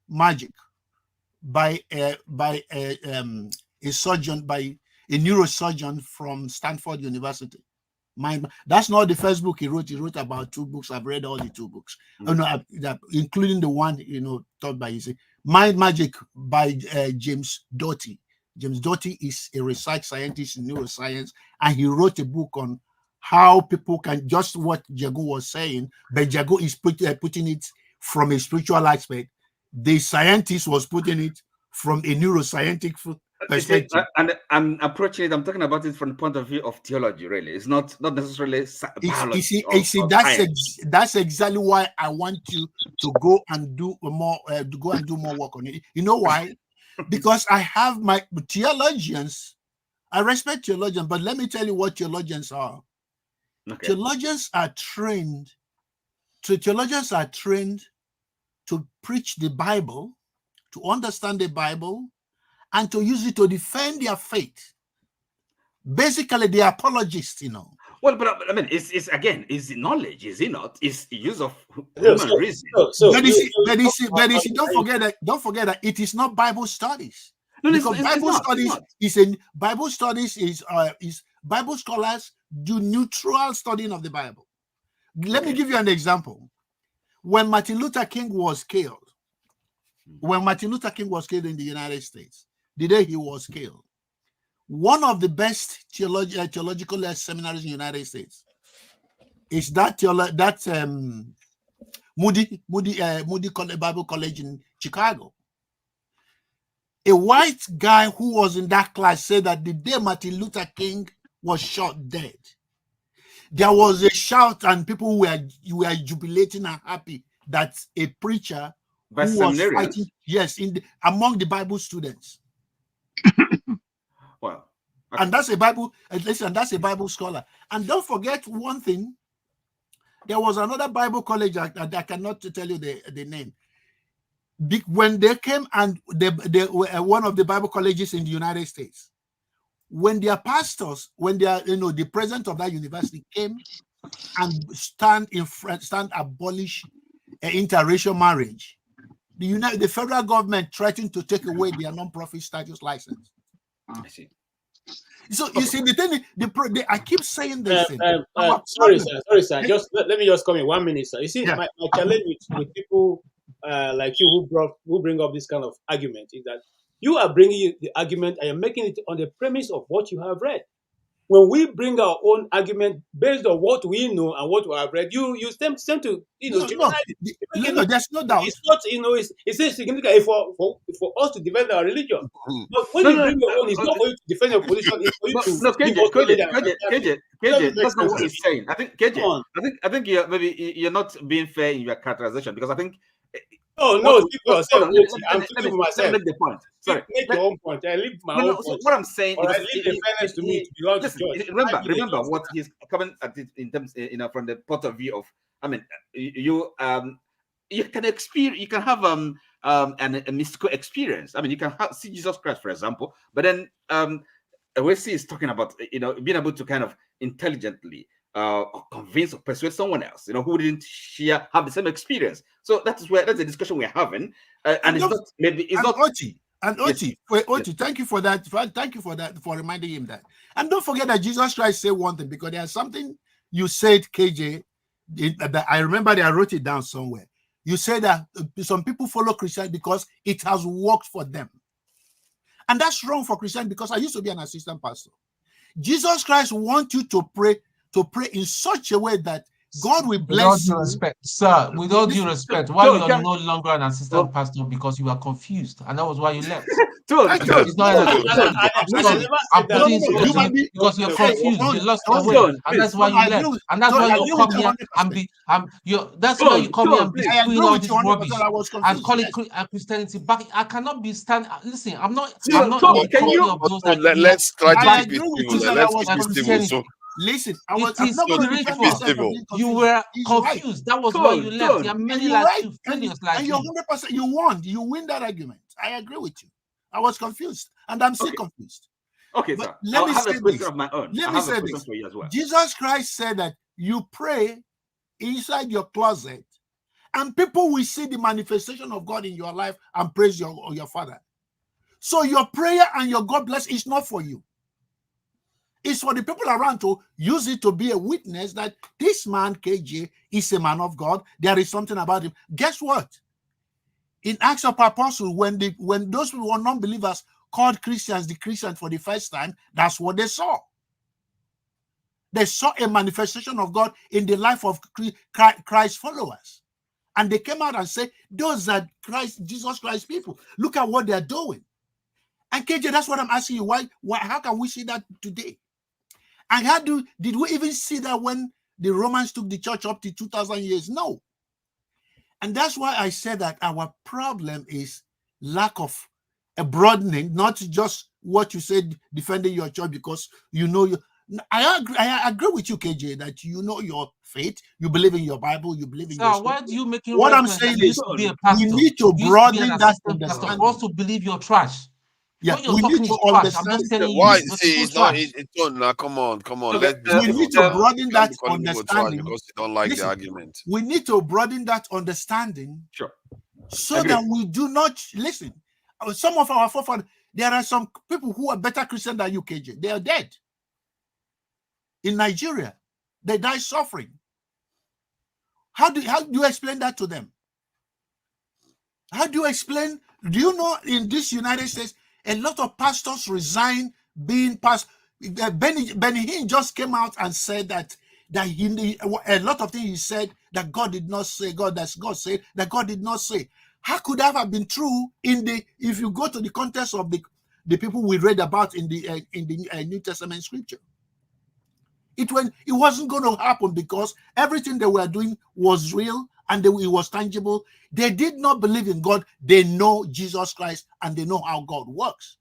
Magic by a neurosurgeon from Stanford University. That's not the first book he wrote. He wrote about 2 books. I've read all the 2 books, including the one taught by Mind Magic by James Doty. James Doty is a research scientist in neuroscience, and he wrote a book on how people can, just what Jago was saying, but Jago is putting it from a spiritual aspect. The scientist was putting it from a neuroscientific perspective. And I'm approaching it, I'm talking about it from the point of view of theology, really. It's not necessarily biology. That's exactly why I want you to go and do more work on it. You know why? Because I have my theologians. I respect theologians, but let me tell you what theologians are. Okay. Theologians are trained to preach the Bible, to understand the Bible, and to use it to defend their faith. Basically, they are apologists, Well, but I mean, it's knowledge, is it not? It's use of human reason. But don't forget that it is not Bible studies. No, because Bible studies is Bible scholars do neutral studying of the Bible. Let me give you an example. When Martin Luther King was killed in the United States, the day he was killed, one of the best theological seminaries in the United States is Moody Bible College in Chicago. A white guy who was in that class said that the day Martin Luther King was shot dead, there was a shout and people were jubilating and happy that a preacher who was fighting, among the Bible students. Wow. Okay. And that's a Bible scholar. And don't forget one thing. There was another Bible college, I cannot tell you the name. When they came, and they were one of the Bible colleges in the United States, when their pastors, the president of that university came and abolish interracial marriage, the federal government threatened to take away their non-profit status license. I see. So you see the thing. I keep saying this thing. Sorry, sir. Just let me just come in 1 minute, sir. You see, my challenge with people like you who bring up this kind of argument is that you are bringing the argument and you're making it on the premise of what you have read. When we bring our own argument based on what we know and what we have read, you tend to there's no doubt. It's not it's significant for us to defend our religion. But when you bring your own, it's not for you to defend your position. It's for you to. KJ, that's not what he's saying. I think KJ, I think you're not being fair in your characterization, because I think. I'm keeping myself. Make the point. Sorry, make your own point. I leave my own point. What I'm saying is, leave the fairness to me to belong to judge. Remember what he's coming at it in terms, from the point of view of. I mean, you can experience, you can have a mystical experience. I mean, you can see Jesus Christ, for example, but then Wesley is talking about being able to kind of intelligently convince or persuade someone else, who didn't have the same experience. So that's the discussion we're having, and it's not maybe it's not. Oti, thank you for that. Thank you for that, for reminding him that. And don't forget that Jesus Christ said one thing, because there's something you said, KJ. That I remember I wrote it down somewhere. You said that some people follow Christianity because it has worked for them, and that's wrong for Christianity, because I used to be an assistant pastor. Jesus Christ wants you to pray in such a way that God will With all bless due you. respect, sir, with all due Listen, respect, why Toad, you are can- no longer an assistant pastor? Because you are confused, and that was why you left. Toad, Thank you. Toad, It's not No, Toad, I'm listen, sorry. I'm no, putting no, it no. to Human you being, because you're hey, confused. You Tony, lost your way, Toad, and that's please. why Tony, you I agree left. with, And that's Tony, why I you agree with come you here 100%. and be that's why you Toad, come here Toad, and be please. I spewing agree all with this you 100%. rubbish I was and confused. call it Yes. Christianity back. I cannot be standing. Listen, I'm not Toad, in the can company you? of those Toad, that give let's try to I back keep it agree with civil. you that I Let's was keep it civil. confused. So, Listen, It I'm is not going to defend keep it spiritual. myself for civil. being You confused. were He's right. confused. That was why you Toad, left. Toad. There are And many you're like right. you, And failures like you're you. 100%. You won. You win that argument. I agree with you. I was confused. And I'm still Okay. confused. Okay, But sir. let I me have a say question this. of my own. Let I me have a say question this. for you as well. Jesus Christ said that you pray inside your closet and people will see the manifestation of God in your life and praise your Father. So your prayer and your God bless is not for you. It's for the people around to use it to be a witness that this man, KJ, is a man of God. There is something about him. Guess what? In Acts of Apostles, when those people were non-believers called Christians the Christians for the first time, that's what they saw. They saw a manifestation of God in the life of Christ's followers. And they came out and said, those are Jesus Christ people. Look at what they're doing. And KJ, that's what I'm asking you. Why how can we see that today? And did we even see that when the Romans took the church up to 2,000 years? No. And that's why I said that our problem is lack of a broadening, not just what you said, defending your church because you know you. I agree with you, KJ, that you know your faith, you believe in your Bible, you believe in your Sir, scripture. why do you making What I'm reference that saying you is used to be a we pastor? need to You used to be an broaden that assistant pastor. For understanding. us to believe your trash. Yeah, What you're we need talking to is trash. I'm understand. just telling why? you. See, It's it's not. trash. It's not. Now, come on. Okay, Let's be We civil. need to Now. broaden You can't that be calling people trash understanding. because you don't like the Listen, argument. we need to broaden that understanding sure. so Agree. that we do not listen. Some of our forefathers, there are some people who are better Christian than you, KJ. They are dead in Nigeria. They die suffering. How do you explain that to them? How do you explain? Do you know in this United States, a lot of pastors resign being past? Benny Hinn just came out and said that a lot of things he said that God did not say, God said that God did not say. How could that have been true if you go to the context of the people we read about in the New Testament scripture? It wasn't going to happen because everything they were doing was real and it was tangible. They did not believe in God. They know Jesus Christ and they know how God works.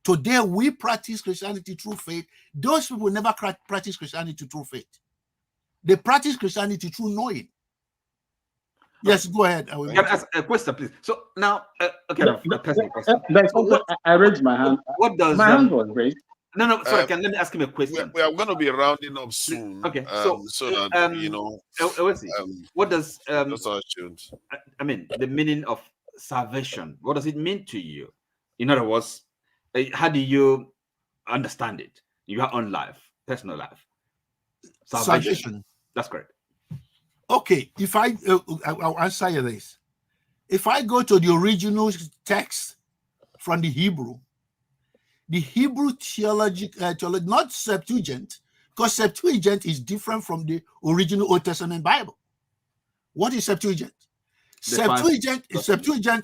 Today, we practice Christianity through faith. Those people never practice Christianity through faith. They practice Christianity through knowing. Yes, go ahead. Can I ask a question, please? So now, okay, a personal question. I raised my hand. What does my hand was raised? No, sorry. Let me ask him a question. We are going to be rounding up soon. Okay, so that you know. What does that's our should. I mean, the meaning of salvation? What does it mean to you? In other words, how do you understand it in your own life, personal life? Salvation. That's correct. Okay, if I'll answer you this. If I go to the original text from the Hebrew theology, not Septuagint, because Septuagint is different from the original Old Testament Bible. What is Septuagint? Septuagint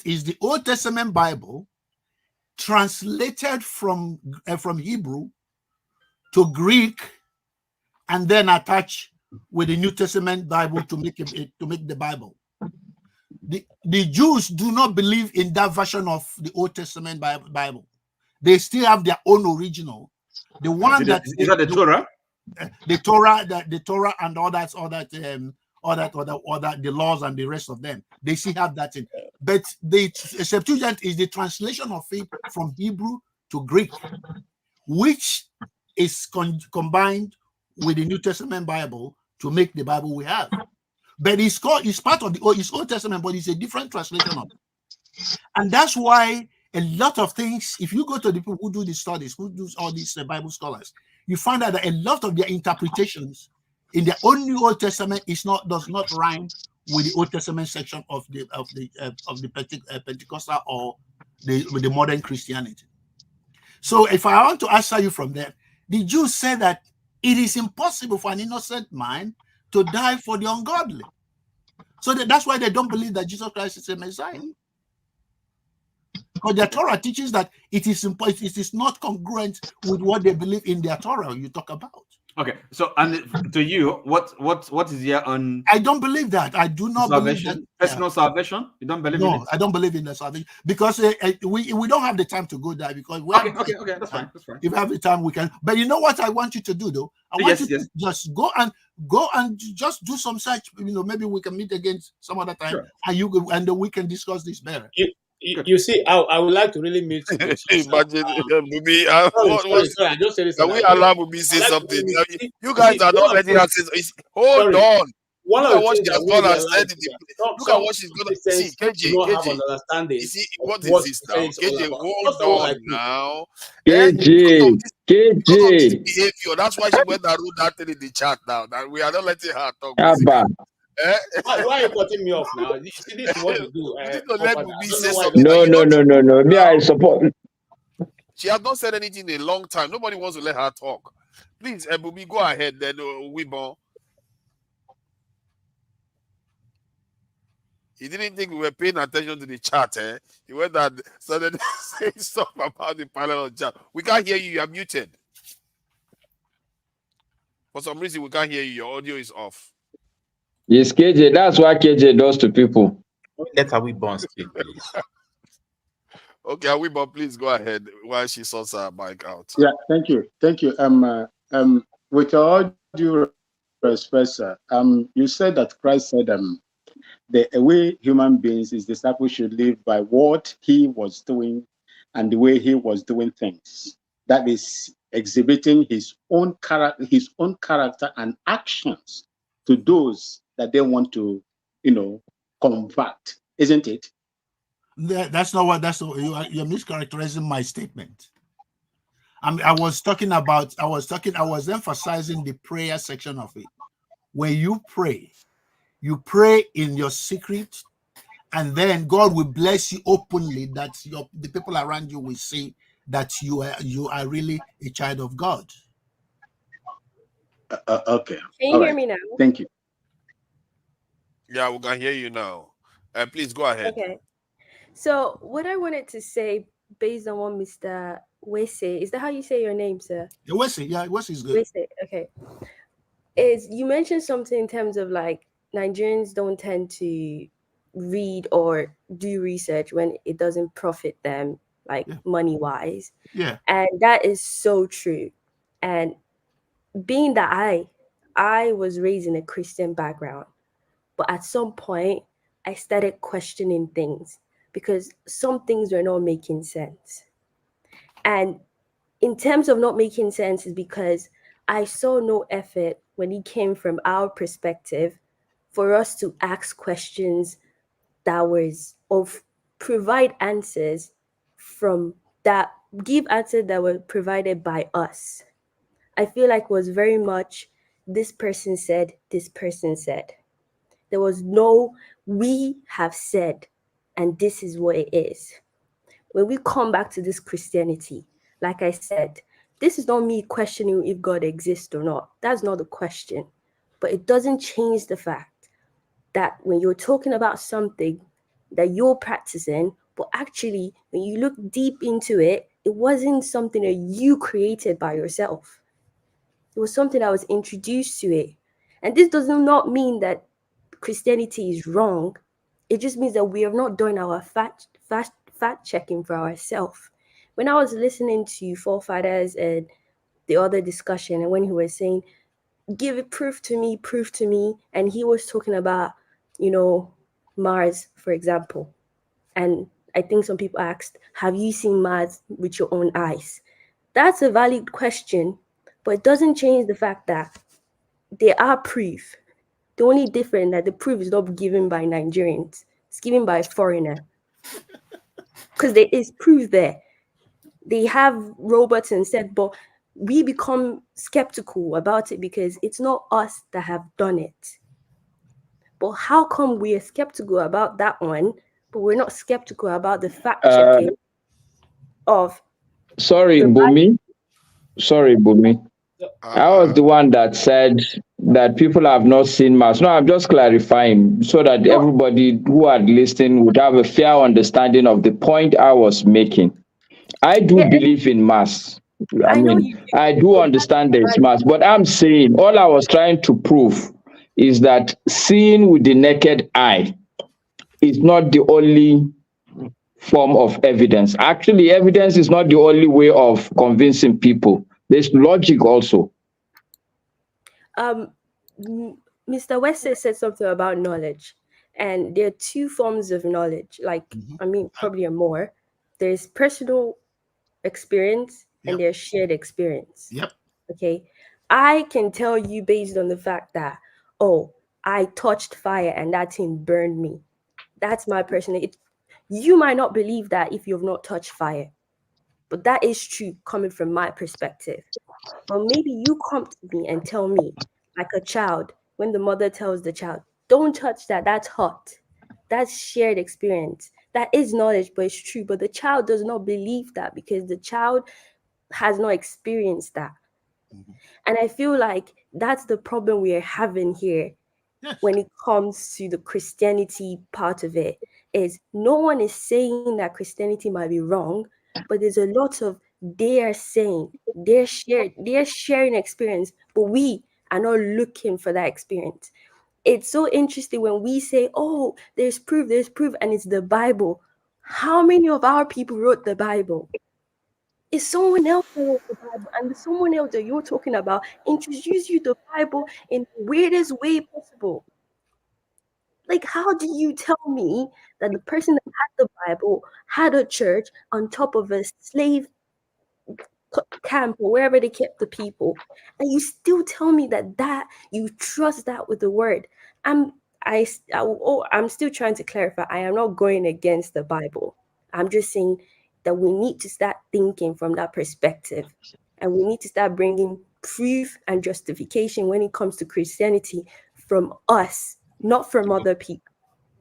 is the Old Testament Bible translated from Hebrew to Greek and then attached with the New Testament Bible to make the Bible. The Jews do not believe in that version of the Old Testament Bible. They still have their own original. The one is that the Torah? The Torah and all that, the laws and the rest of them. They still have that in. But the Septuagint is the translation of it from Hebrew to Greek, which is combined with the New Testament Bible to make the Bible we have. But it's part of it's Old Testament, but it's a different translation of it. And that's why a lot of things, if you go to the people who do these studies, who do all these Bible scholars, you find out that a lot of their interpretations in their own New Old Testament does not rhyme with the Old Testament section of the Pentecostal or the modern Christianity. So if I want to answer you from there, the Jews say that it is impossible for an innocent man to die for the ungodly. So that's why they don't believe that Jesus Christ is a Messiah. Because their Torah teaches that it is not congruent with what they believe in their Torah you talk about. Okay, so and to you, what is your own? I don't believe that. I do not believe that. Personal salvation? You don't believe in it? I don't believe in the salvation because we don't have the time to go there because okay, that's fine. If we have the time, we can. But you know what I want you to do though? I want you to just go and just do some search. Maybe we can meet again some other time, and then we can discuss this better. You see, I would like to really meet. Imagine, Bubi. Sorry, I just said this. Can we allow Bubi say something? You guys are not letting us say. Hold on. Look at what she has gone and said. Look at what she's going to see. KJ. You see, what is this now? KJ, hold on now. KJ. Behavior. That's why she went and wrote that thing in the chat now. That we are not letting her talk. Why are you cutting me off now? This is what you do. No. Me, I support. She has not said anything in a long time. Nobody wants to let her talk. Please, Bubi, go ahead. Then Wibon. He didn't think we were paying attention to the chat. He went and started saying stuff about the panel on chat. We can't hear you. You are muted. For some reason, we can't hear you. Your audio is off. Yes, KJ. That's what KJ does to people. Let Awibon speak, please. Okay, Awibon, please go ahead while she sorts her mic out. Yeah, thank you. With all due respect, sir, you said that Christ said the way human beings, his disciples should live by what he was doing and the way he was doing things. That is exhibiting his own character and actions to those that they want to, convert, isn't it? That's not what. You're mischaracterizing my statement. I was emphasizing the prayer section of it, where you pray in your secret, and then God will bless you openly. That the people around you will see that you are really a child of God. Okay. Can you hear me now? Thank you. Yeah, we can hear you now. Please go ahead. Okay. So what I wanted to say, based on what Mr. Wese, is that how you say your name, sir? Wese, yeah, Wese is good. Wese, okay. Is you mentioned something in terms of like Nigerians don't tend to read or do research when it doesn't profit them, like money-wise. Yeah. And that is so true. And being that I was raised in a Christian background, but at some point I started questioning things because some things were not making sense. And in terms of not making sense is because I saw no effort when it came from our perspective for us to ask questions that was of provide answers from that, give answers that were provided by us. I feel like it was very much this person said, this person said. There was no, we have said, and this is what it is. When we come back to this Christianity, like I said, this is not me questioning if God exists or not. That's not the question. But it doesn't change the fact that when you're talking about something that you're practicing, but actually, when you look deep into it, it wasn't something that you created by yourself. It was something that was introduced to it. And this does not mean that Christianity is wrong. It just means that we have not done our fact checking for ourselves. When I was listening to Forefathers and the other discussion, and when he was saying, give it proof to me, and he was talking about, Mars, for example. And I think some people asked, have you seen Mars with your own eyes? That's a valid question, but it doesn't change the fact that there are proof. The only difference that the proof is not given by Nigerians, it's given by a foreigner. Because there is proof there. They have robots and said, but we become skeptical about it because it's not us that have done it. But how come we are skeptical about that one, but we're not skeptical about the fact checking of... Sorry, Bumi. I was the one that said that people have not seen mass. No, I'm just clarifying so that everybody who had listened would have a fair understanding of the point I was making. I do believe in mass. I know mean, you do. I do understand there's mass, but I'm saying all I was trying to prove is that seeing with the naked eye is not the only form of evidence. Actually, evidence is not the only way of convincing people. There's logic also. Mr. Wesley said something about knowledge, and there are two forms of knowledge. Like, I mean, probably more. There's personal experience and there's shared experience. Yep. Okay. I can tell you based on the fact that, oh, I touched fire and that thing burned me. That's my personal. You might not believe that if you've not touched fire, but that is true coming from my perspective. But maybe you come to me and tell me, like a child, when the mother tells the child, don't touch that, that's hot. That's shared experience. That is knowledge, but it's true. But the child does not believe that because the child has not experienced that. And I feel like that's the problem we are having here when it comes to the Christianity part of it, is no one is saying that Christianity might be wrong, but there's a lot of they are saying they're sharing experience, but we are not looking for that experience. It's so interesting when we say, oh, there's proof, and it's the Bible. How many of our people wrote the Bible? It's someone else that wrote the Bible, and the someone else that you're talking about introduced you to the Bible in the weirdest way possible. Like, how do you tell me that the person that had the Bible had a church on top of a slave camp or wherever they kept the people, and you still tell me that you trust that with the word? I'm still trying to clarify. I am not going against the Bible. I'm just saying that we need to start thinking from that perspective, and we need to start bringing proof and justification when it comes to Christianity from us, not from other people.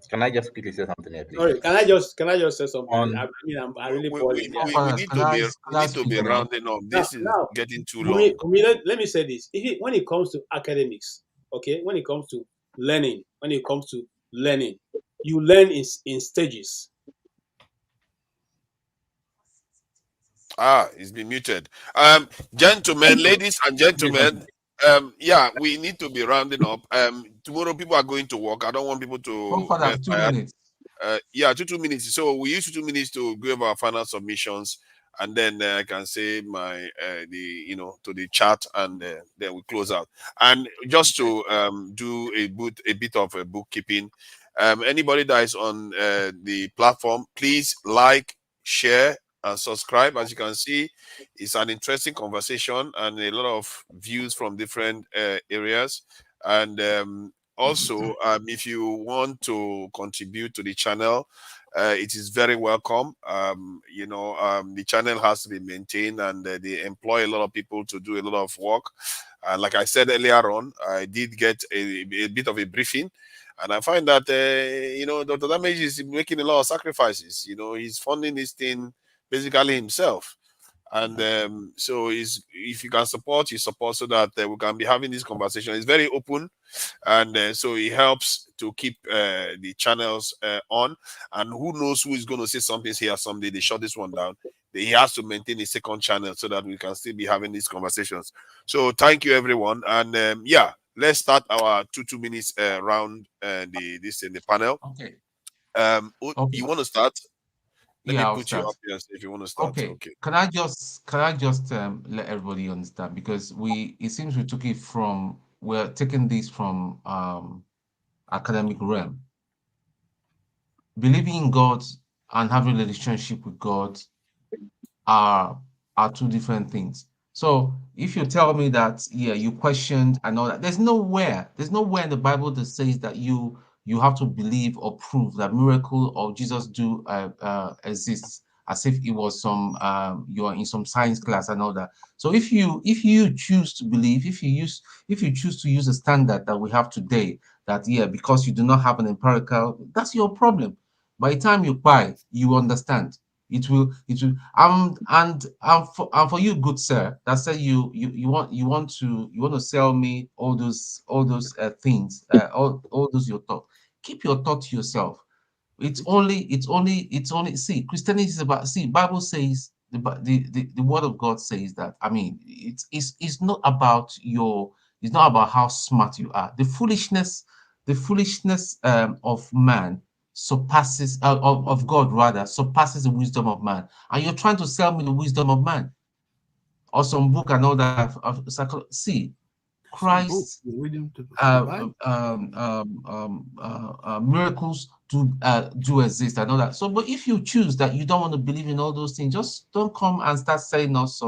Can I just quickly say something here, please? Sorry, can I just say something? I mean, I'm really boiling. We need to be rounding up. This is getting too long. Let me say this. When it comes to academics, okay, when it comes to learning, you learn in stages. It's been muted. Gentlemen, ladies and gentlemen, yeah, we need to be rounding up. Tomorrow people are going to work. I don't want people to get 2 tired. minutes. Yeah, 2 minutes. So we use 2 minutes to give our final submissions, and then I can say my to the chat, and then we close out. And just to do a bit of a bookkeeping, anybody that is on the platform, please like, share, and subscribe. As you can see, it's an interesting conversation and a lot of views from different areas. And also, if you want to contribute to the channel, it is very welcome. The channel has to be maintained, and they employ a lot of people to do a lot of work. And like I said earlier on, I did get a bit of a briefing, and I find that Dr. Damage is making a lot of sacrifices. He's funding this thing basically himself. And so if you can support, you support, so that we can be having this conversation. It's very open, and so it helps to keep the channels on. And who knows who is going to say something here someday. They shut this one down. He has to maintain a second channel so that we can still be having these conversations. So thank you, everyone. And yeah, let's start our 2 minutes round the panel. Okay. You want to start? Let me I'll put start. you up here if you want to start. Okay. Can I just let everybody understand, because it seems we're taking this from academic realm. Believing in God and having a relationship with God are two different things. So if you tell me that you questioned and all that, there's nowhere in the Bible that says that you have to believe or prove that miracle or Jesus do exists, as if it was some you are in some science class and all that. So if you choose to believe, if you choose to use a standard that we have today, that because you do not have an empirical, that's your problem. By the time you buy, you understand. It will. And for you, good sir, that said you want to sell me all those things, all those your thought. Keep your thought to yourself. It's only see, Christianity is about, see, Bible says, the word of God says that, I mean, it's not about it's not about how smart you are. The foolishness of man surpasses of God rather surpasses the wisdom of man. And you're trying to sell me the wisdom of man or some book and all that see, Christ miracles do exist and all that. So, but if you choose that you don't want to believe in all those things, just don't come and start selling us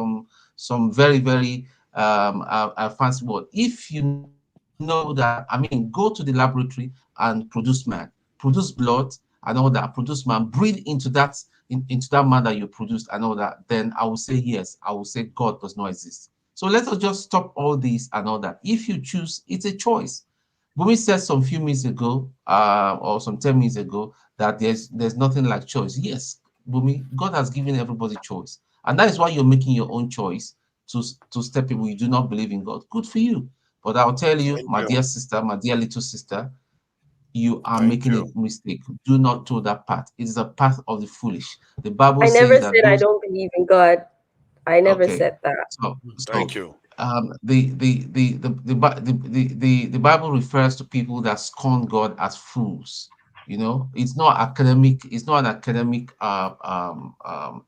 some very, very fancy word. If you know that, I mean, go to the laboratory and produce man, produce blood and all that, produce man, breathe into that into that man that you produced and all that, then I will say yes, I will say God does not exist. So let us just stop all this and all that. If you choose, it's a choice. Bumi said some few minutes ago, or some 10 minutes ago, that there's nothing like choice. Yes, Bumi, God has given everybody choice. And that is why you're making your own choice to step people you do not believe in God. Good for you. But I'll tell you, my dear sister, my dear little sister, you are making a mistake. Do not do that path. It is a path of the foolish. The Bible says never that said I don't believe in God. I never said that. So, thank you. The Bible refers to people that scorn God as fools. You know, it's not academic. It's not an academic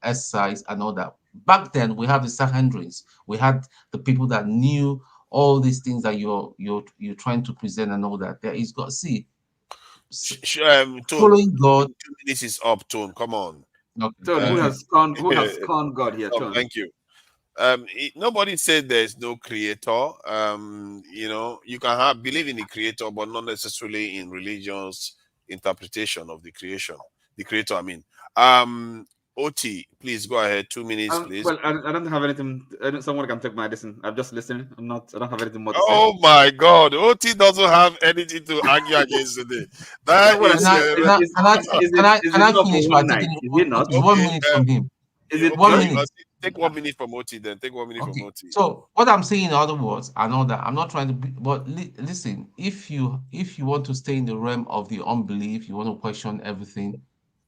exercise and all that. Back then, we have the Sahendrins. We had the people that knew all these things that you're trying to present and all that. There is God. See, following God. 2 minutes is up. Tone, come on. Tone, who has scorned God here? Tone. Thank you. Nobody said there's no creator. You know, you can believe in the creator, but not necessarily in religion's interpretation of the creation. The creator, I mean. OT, please go ahead. 2 minutes, please. Well, I don't have anything. Someone can take my listen. I'm just listening. I don't have anything more to say. Oh my God, OT doesn't have anything to argue against today. That is. Can I finish by taking 1 minute from him? Is it 1 minute? Take 1 minute from OT, then take 1 minute from OT. So what I'm saying, in other words, I know that I'm not trying to be, but listen, if you want to stay in the realm of the unbelief, you want to question everything,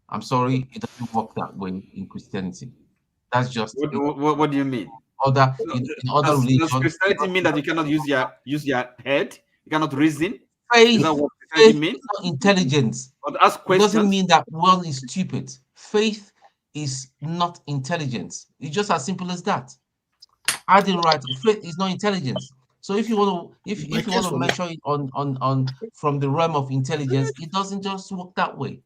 I'm sorry, it doesn't work that way in Christianity. That's just what do you mean? In other religions, does Christianity mean that you cannot use your head? You cannot reason? Faith, is that what Christianity means? Is not intelligence. But ask questions. It doesn't mean that one is stupid. Faith is not intelligence. It's just as simple as that. I didn't write it. Faith is not intelligence. So if you want to measure it on from the realm of intelligence, it doesn't just work that way.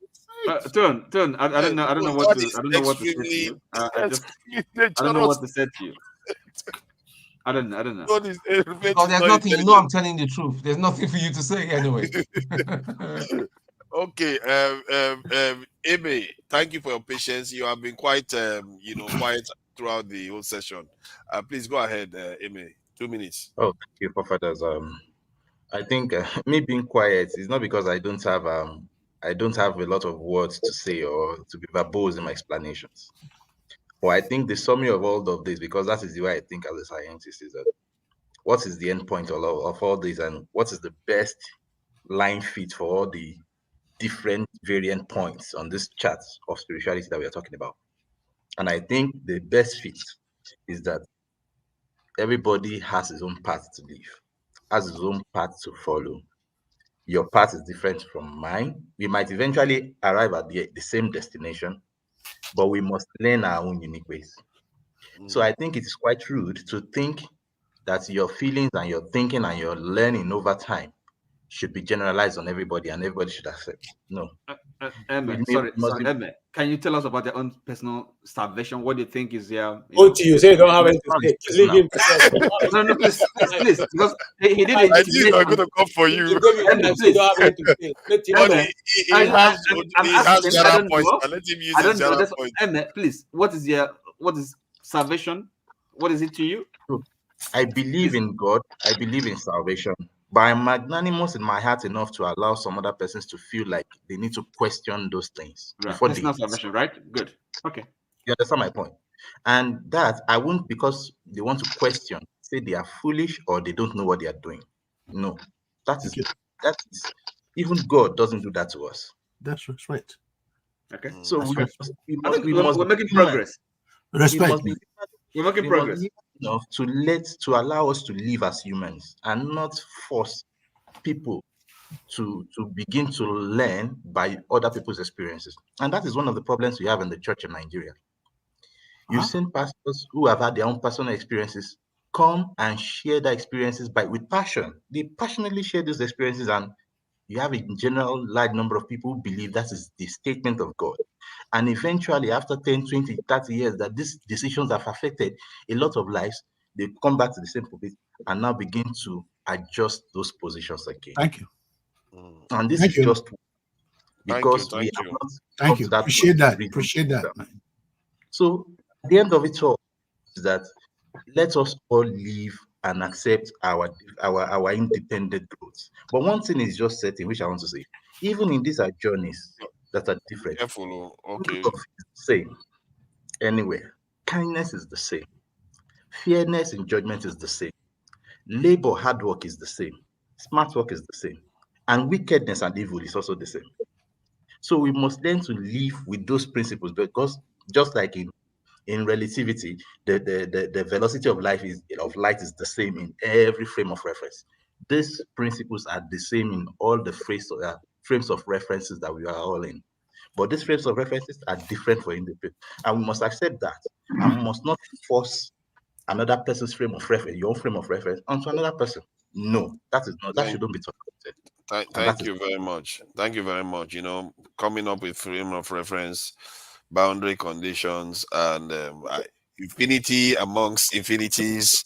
Turn. I don't know what to say to you. I don't know what to say to you. I don't know. Because there's nothing. You know, I'm telling the truth. There's nothing for you to say anyway. Okay, Amy, thank you for your patience. You have been quite, quiet throughout the whole session. Please go ahead, Amy. 2 minutes. Oh, thank you, Fathers. I think me being quiet is not because I don't have a lot of words to say or to be verbose in my explanations. But I think the summary of all of this, because that is the way I think as a scientist, is that what is the end point of all this, and what is the best line fit for all the different variant points on this chart of spirituality that we are talking about. And I think the best fit is that everybody has his own path to live, has his own path to follow. Your path is different from mine. We might eventually arrive at the same destination, but we must learn our own unique ways. So I think it is quite rude to think that your feelings and your thinking and your learning over time should be generalized on everybody and everybody should accept. No. Emma, can you tell us about your own personal salvation? What do you think is there? You say you don't have anything to say. Leave him to No, please, because he didn't. I think I'm going to come for you. He don't have anything to say. He has general points. I let him use his general points. Emma, please, what is salvation? What is it to you? I believe in God. I believe in salvation. But I'm magnanimous in my heart enough to allow some other persons to feel like they need to question those things. Right. Personal salvation, right? Good. Okay. You understand my point? And that I won't, because they want to question, say they are foolish or they don't know what they are doing. No, that is even God doesn't do that to us. That's right. Okay. So That's we right. must we're making progress. Respect. We're making progress. Enough to allow us to live as humans and not force people to begin to learn by other people's experiences. And that is one of the problems we have in the church in Nigeria. You've seen pastors who have had their own personal experiences come and share their experiences with passion. They passionately share those experiences, and you have a general large number of people who believe that is the statement of God. And eventually, after 10, 20, 30 years, that these decisions have affected a lot of lives, they come back to the same pulpit and now begin to adjust those positions again. Thank you. And this is just because we have not Thank you. Appreciate that. Appreciate that. So the end of it all is that let us all live and accept our independent growth. But one thing is just certain, which I want to say, even in these journeys that are different, okay, same anywhere. Kindness is the same. Fairness in judgment is the same. Labor, hard work is the same. Smart work is the same. And wickedness and evil is also the same. So we must learn to live with those principles, because just like in relativity, the velocity of light is the same in every frame of reference. These principles are the same in all the frames of references that we are all in. But these frames of references are different for individuals, and we must accept that, and must not force another person's frame of reference, your own frame of reference, onto another person. No, that shouldn't be tolerated. Thank you very much. Thank you very much. You know, coming up with frame of reference, boundary conditions, and infinity amongst infinities,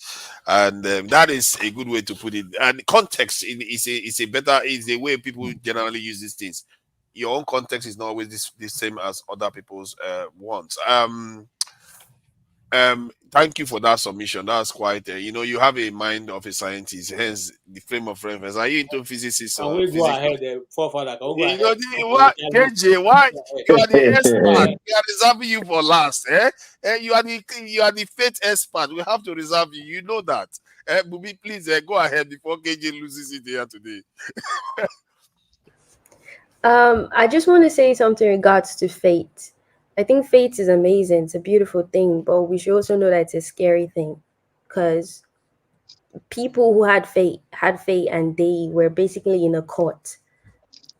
and that is a good way to put it. And context is a way people generally use these things. Your own context is not always the same as other people's wants. Thank you for that submission. That's quite you have a mind of a scientist, hence the frame of reference. Are you into physicists Can or we physics? Go ahead, forefather? Can we go ahead? What, KJ? Why you are the expert? We are reserving you for last. You are the faith expert. We have to reserve you. You know that. Bubi, please go ahead before KJ loses it here today. I just want to say something in regards to fate. I think fate is amazing. It's a beautiful thing, but we should also know that it's a scary thing, because people who had fate, and they were basically in a court.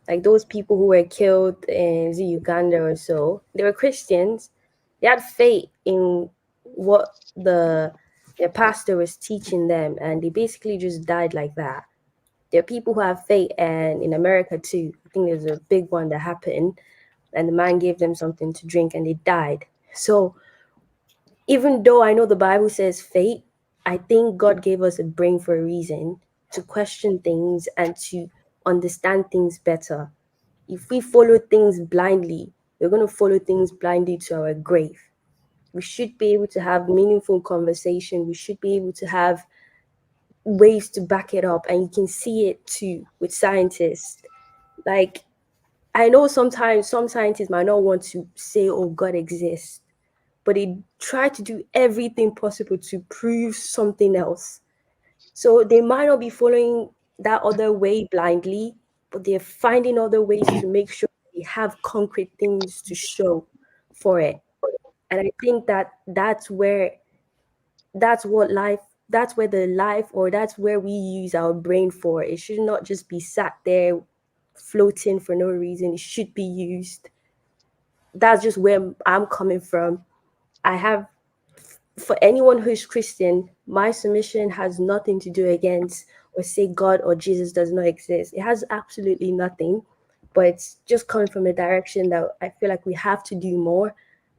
Like those people who were killed in Uganda or so, they were Christians. They had faith in what their pastor was teaching them, and they basically just died like that. There are people who have faith, and in America too, I think there's a big one that happened, and the man gave them something to drink and they died. So even though I know the Bible says fate, I think God gave us a brain for a reason, to question things and to understand things better. If we follow things blindly, we're going to follow things blindly to our grave. We should be able to have meaningful conversation. We should be able to have ways to back it up, and you can see it too with scientists. Like, I know sometimes some scientists might not want to say, oh, God exists, but they try to do everything possible to prove something else. So they might not be following that other way blindly, but they're finding other ways to make sure they have concrete things to show for it. And I think that's where we use our brain for. It should not just be sat there floating for no reason. It should be used. That's just where I'm coming from. For anyone who is Christian, my submission has nothing to do against or say God or Jesus does not exist. It has absolutely nothing, but it's just coming from a direction that I feel like we have to do more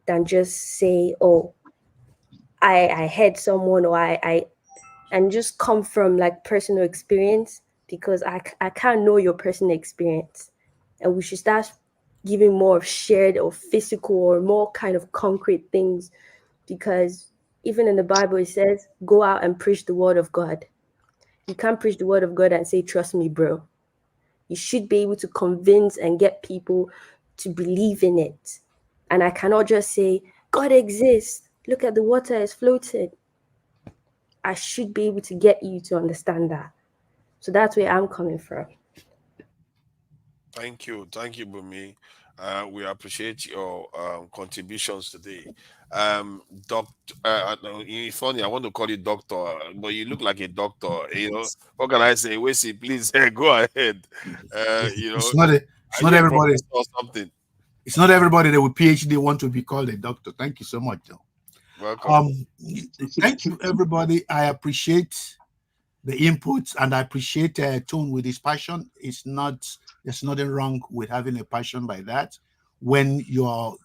than just say, oh, I heard someone, or and just come from like personal experience, because I can't know your personal experience. And we should start giving more of shared or physical or more kind of concrete things, because even in the Bible, it says, go out and preach the word of God. You can't preach the word of God and say, trust me, bro. You should be able to convince and get people to believe in it. And I cannot just say, God exists. Look at the water is floating. I should be able to get you to understand that. So that's where I'm coming from. Thank you, Bumi. We appreciate your contributions today. It's funny, I want to call you doctor, but you look like a doctor. You know, what can I say? Wesley, please go ahead. You know, it's not everybody. Or something. It's not everybody that with PhD want to be called a doctor. Thank you so much, though. Welcome. Thank you, everybody. I appreciate the inputs and I appreciate Tone with his passion. There's nothing wrong with having a passion like that. When your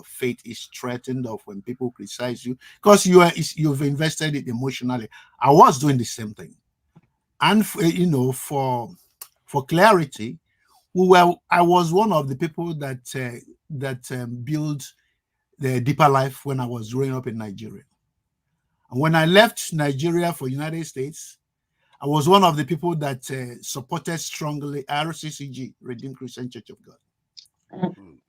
faith is threatened or when people criticize you, because you've invested it emotionally. I was doing the same thing, and for clarity, I was one of the people that built the deeper life when I was growing up in Nigeria. And when I left Nigeria for United States, I was one of the people that supported strongly RCCG, Redeemed Christian Church of God.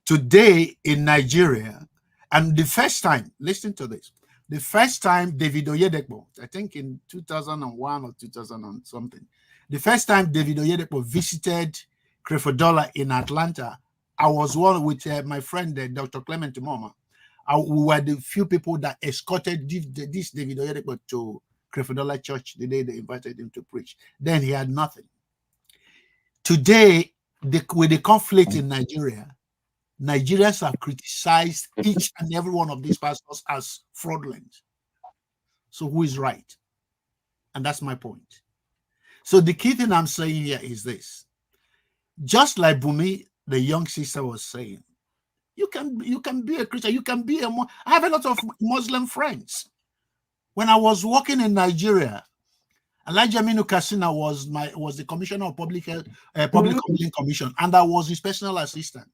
Today in Nigeria, and the first time, listen to this, the first time David Oyedepo, I think in 2001 or 2000 and something, the first time David Oyedepo visited Crefodola in Atlanta, I was one with my friend, Dr. Clement Moma. We were the few people that escorted this David Oyedepo to Crefodola Church the day they invited him to preach. Then he had nothing. Today, with the conflict in Nigeria, Nigerians have criticized each and every one of these pastors as fraudulent. So who is right? And that's my point. So the key thing I'm saying here is this. Just like Bumi, the young sister, was saying, you can be a Christian, you can be I have a lot of Muslim friends. When I was working in Nigeria, Elijah Aminu Kassina was the Commissioner of Public Opinion Commission, and I was his personal assistant.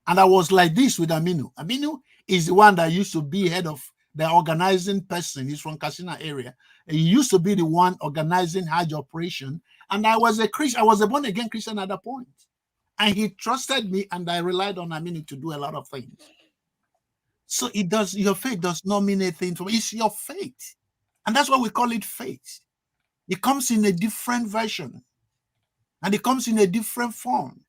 And I was like this with Aminu. Aminu is the one that used to be head of the organizing person. He's from Kassina area. He used to be the one organizing Hajj operation. And I was a Christian. I was a born-again Christian at that point. And he trusted me, and I relied on Aminu to do a lot of things. So your faith does not mean anything to me. It's your faith. And that's why we call it faith. It comes in a different version. And it comes in a different form.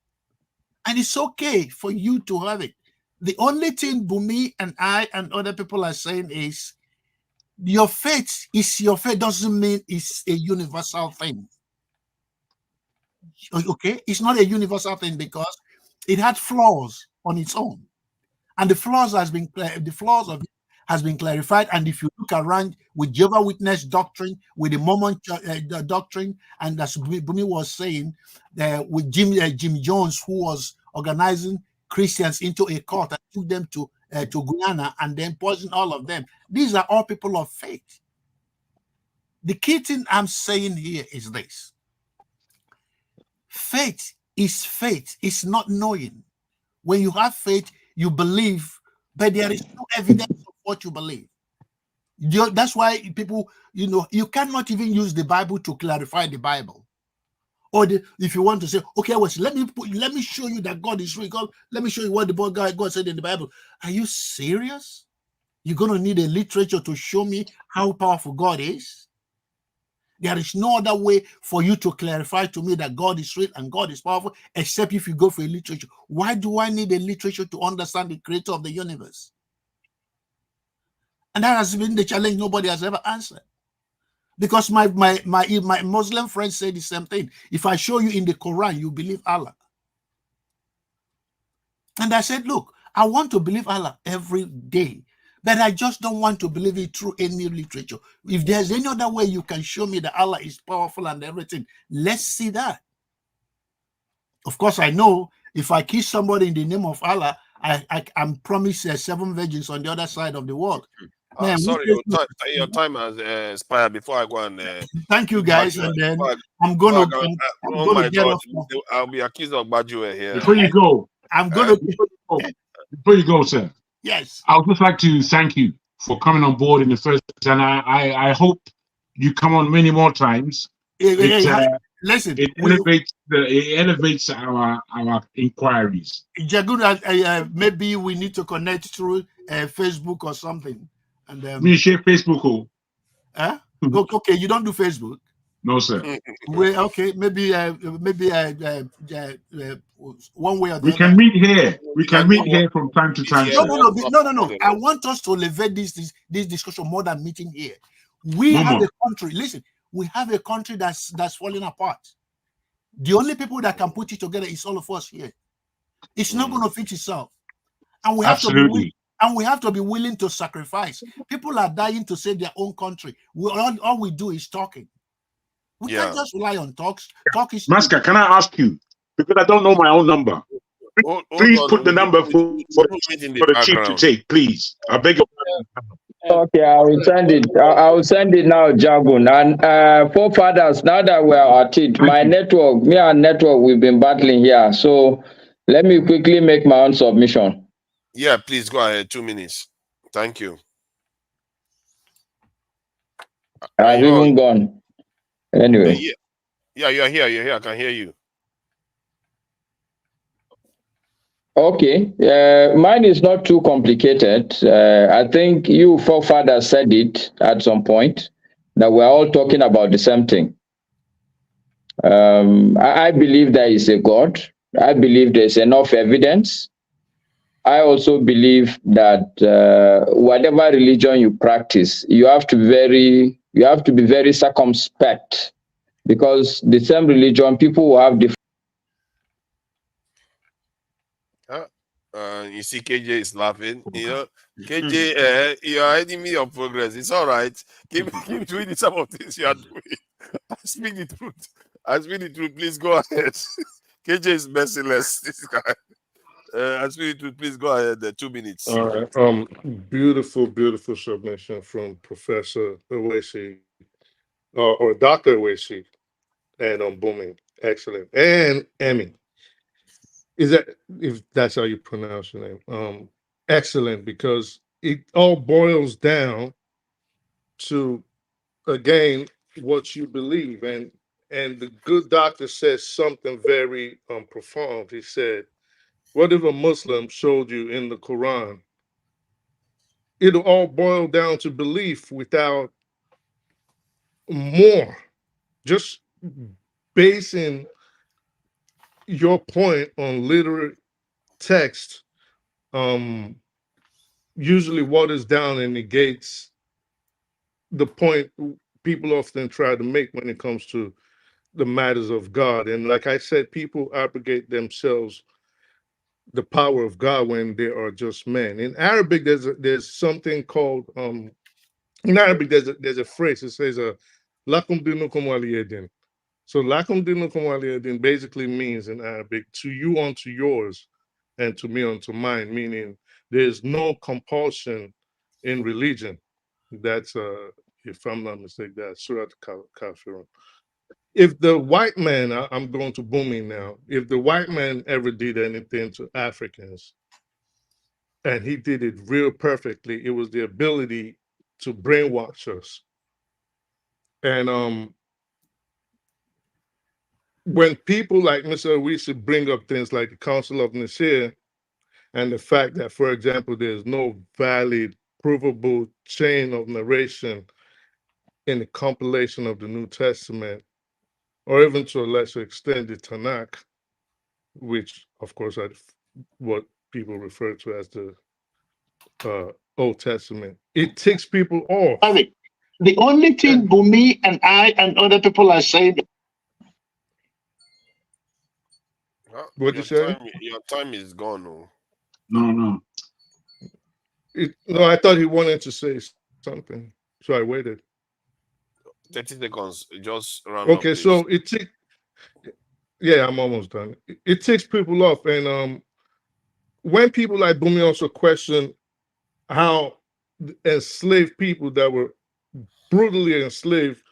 And it's okay for you to have it. The only thing Bumi and I and other people are saying is your faith is your faith doesn't mean it's a universal thing. Okay? It's not a universal thing because it had flaws on its own. And the flaws of it has been clarified. And if you look around with Jehovah's Witness doctrine, with the Mormon doctrine, and as Bumi was saying, with Jim Jones, who was organizing Christians into a cult and took them to Guyana and then poisoned all of them. These are all people of faith. The key thing I'm saying here is this. Faith is faith. It's not knowing. When you have faith, you believe, but there is no evidence of what you believe. That's why people, you cannot even use the Bible to clarify the Bible. Or if you want to say, okay, let me show you that God is real. God, let me show you what God said in the Bible. Are you serious? You're going to need a literature to show me how powerful God is? There is no other way for you to clarify to me that God is real and God is powerful, except if you go for a literature. Why do I need a literature to understand the creator of the universe? And that has been the challenge nobody has ever answered. Because my Muslim friends say the same thing. If I show you in the Quran, you believe Allah. And I said, look, I want to believe Allah every day, but I just don't want to believe it through any literature. If there's any other way you can show me that Allah is powerful and everything, let's see that. Of course, I know if I kiss somebody in the name of Allah, I'm promised 7 virgins on the other side of the world. Man, sorry, your time has expired. Before I go and thank you guys, and then I'm gonna get off. I'll be accused of Bajue here. Before you go, before you go, sir. Yes, I would just like to thank you for coming on board in the first, and I hope you come on many more times. Listen, it elevates our inquiries. Jagun, maybe we need to connect through Facebook or something. And Me share Facebook. Okay, you don't do Facebook? No, sir. Well, okay, maybe one way or the We other. can meet here. We can meet here from time to time. No. I want us to elevate this discussion more than meeting here. We have a country. Listen, we have a country that's falling apart. The only people that can put it together is all of us here. It's not going to fix itself, and we have to be willing to sacrifice. People are dying to save their own country. All we do is talking. We can't just rely on talks. Talk is. Maska, can I ask you, because I don't know my own number? Please put the number for the chief to take, please. I beg your pardon. Okay, I will send it. I will send it now, Jagun. And forefathers, now that we are at it, me and network, we've been battling here. So let me quickly make my own submission. Yeah, please go ahead. 2 minutes. Thank you. I've even gone. Anyway. Yeah, you're here. You're here. I can hear you. Okay, mine is not too complicated. I think you forefathers said it at some point that we're all talking about the same thing. I believe there is a God. I believe there's enough evidence. I also believe that whatever religion you practice, you have to be very circumspect, because the same religion, people will have different. You see, KJ is laughing. You know, KJ, you are hiding me your progress. It's all right. Keep doing some of things you are doing. I speak the truth. I speak the truth. Please go ahead. KJ is merciless. This guy. I speak the truth. Please go ahead. 2 minutes. All right. Beautiful submission from Professor Owesi, or Dr. Owesi, and booming, excellent, and Emmy. Is that, if that's how you pronounce your name? Excellent, because it all boils down to, again, what you believe. And the good doctor says something very profound. He said, what if a Muslim showed you in the Quran? It'll all boil down to belief without more. Just basing your point on literate text, usually waters down and negates the point people often try to make when it comes to the matters of God. And like I said, people abrogate themselves the power of God when they are just men. In Arabic, there's something called in Arabic there's a phrase. It says "Lakum dinukum waliyadin." So "Lakum dinukum waliyadin" basically means in Arabic, to you unto yours, and to me unto mine. Meaning there's no compulsion in religion. That's if I'm not mistaken, that's Surat Kafirun. If the white man, I'm going to booming now, if the white man ever did anything to Africans, and he did it real perfectly, it was the ability to brainwash us. And when people like Mr. Owisi bring up things like the Council of Nicaea, and the fact that, for example, there's no valid, provable chain of narration in the compilation of the New Testament, or even to a lesser extent, the Tanakh, which, of course, are what people refer to as the Old Testament. It ticks people off. The only thing Bumi and I and other people are saying. What you say? Your time is gone. No. No, I thought he wanted to say something, so I waited. 30 seconds, just round up. Okay, so yeah, I'm almost done. It ticks people off, and when people like Bumi also question how enslaved people that were brutally enslaved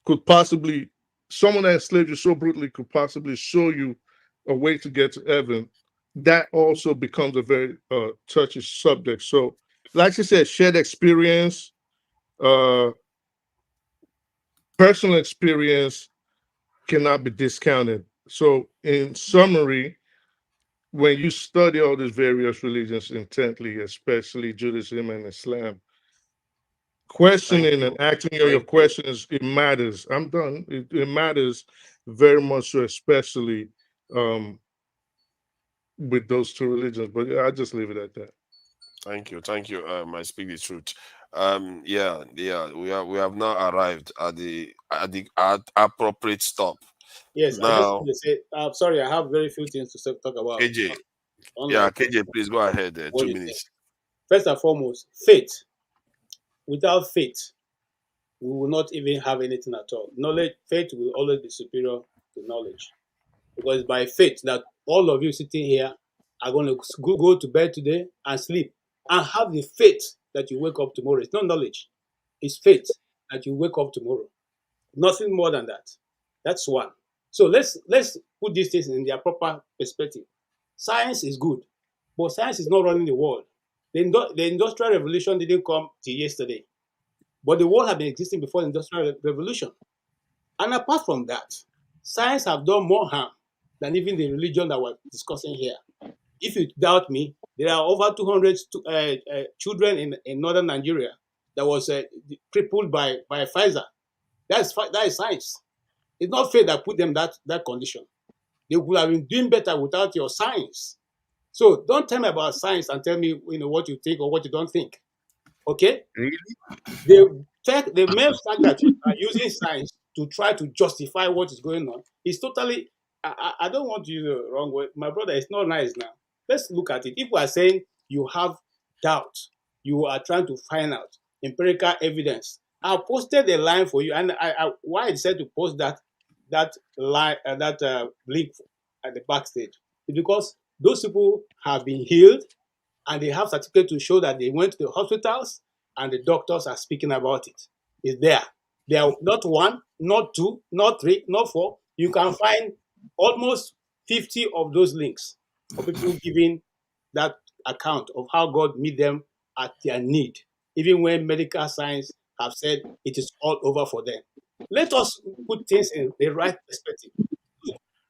could possibly, someone that enslaved you so brutally could possibly show you a way to get to heaven, that also becomes a very touchy subject. So, like you said, shared experience, personal experience cannot be discounted. So, in summary, when you study all these various religions intently, especially Judaism and Islam, questioning and acting on your questions, it matters. I'm done. It matters very much so, especially with those two religions. But yeah, I'll just leave it at that. Thank you. I speak the truth. Yeah. We have now arrived at the appropriate stop. Yes, I just Now, want to say, sorry, I have very few things to talk about. KJ. Yeah, KJ, please go ahead. 2 minutes. First and foremost, faith. Without faith, we will not even have anything at all. Knowledge, faith will always be superior to knowledge. Because it's by faith that all of you sitting here are going to go to bed today and sleep and have the faith that you wake up tomorrow. It's not knowledge. It's faith that you wake up tomorrow. Nothing more than that. That's one. So let's put these things in their proper perspective. Science is good, but science is not running the world. The Industrial Revolution didn't come till yesterday, but the world had been existing before the Industrial Revolution. And apart from that, science have done more harm than even the religion that we're discussing here. If you doubt me, there are over 200 children in northern Nigeria that was crippled by Pfizer. That is science. It's not faith that put them that condition. They would have been doing better without your science. So don't tell me about science and tell me what you think or what you don't think. Okay? Really? The mere fact that you are using science to try to justify what is going on is totally. I don't want to use the wrong word. My brother, it's not nice now. Let's look at it. If we are saying you have doubt, you are trying to find out empirical evidence. I posted a line for you, and why I decided to post that line, link at the backstage is because those people have been healed, and they have certificate to show that they went to the hospitals, and the doctors are speaking about it. It's there. They are not one, not two, not three, not four. You can find almost 50 of those links of people giving that account of how God meet them at their need, even when medical science have said it is all over for them. Let us put things in the right perspective.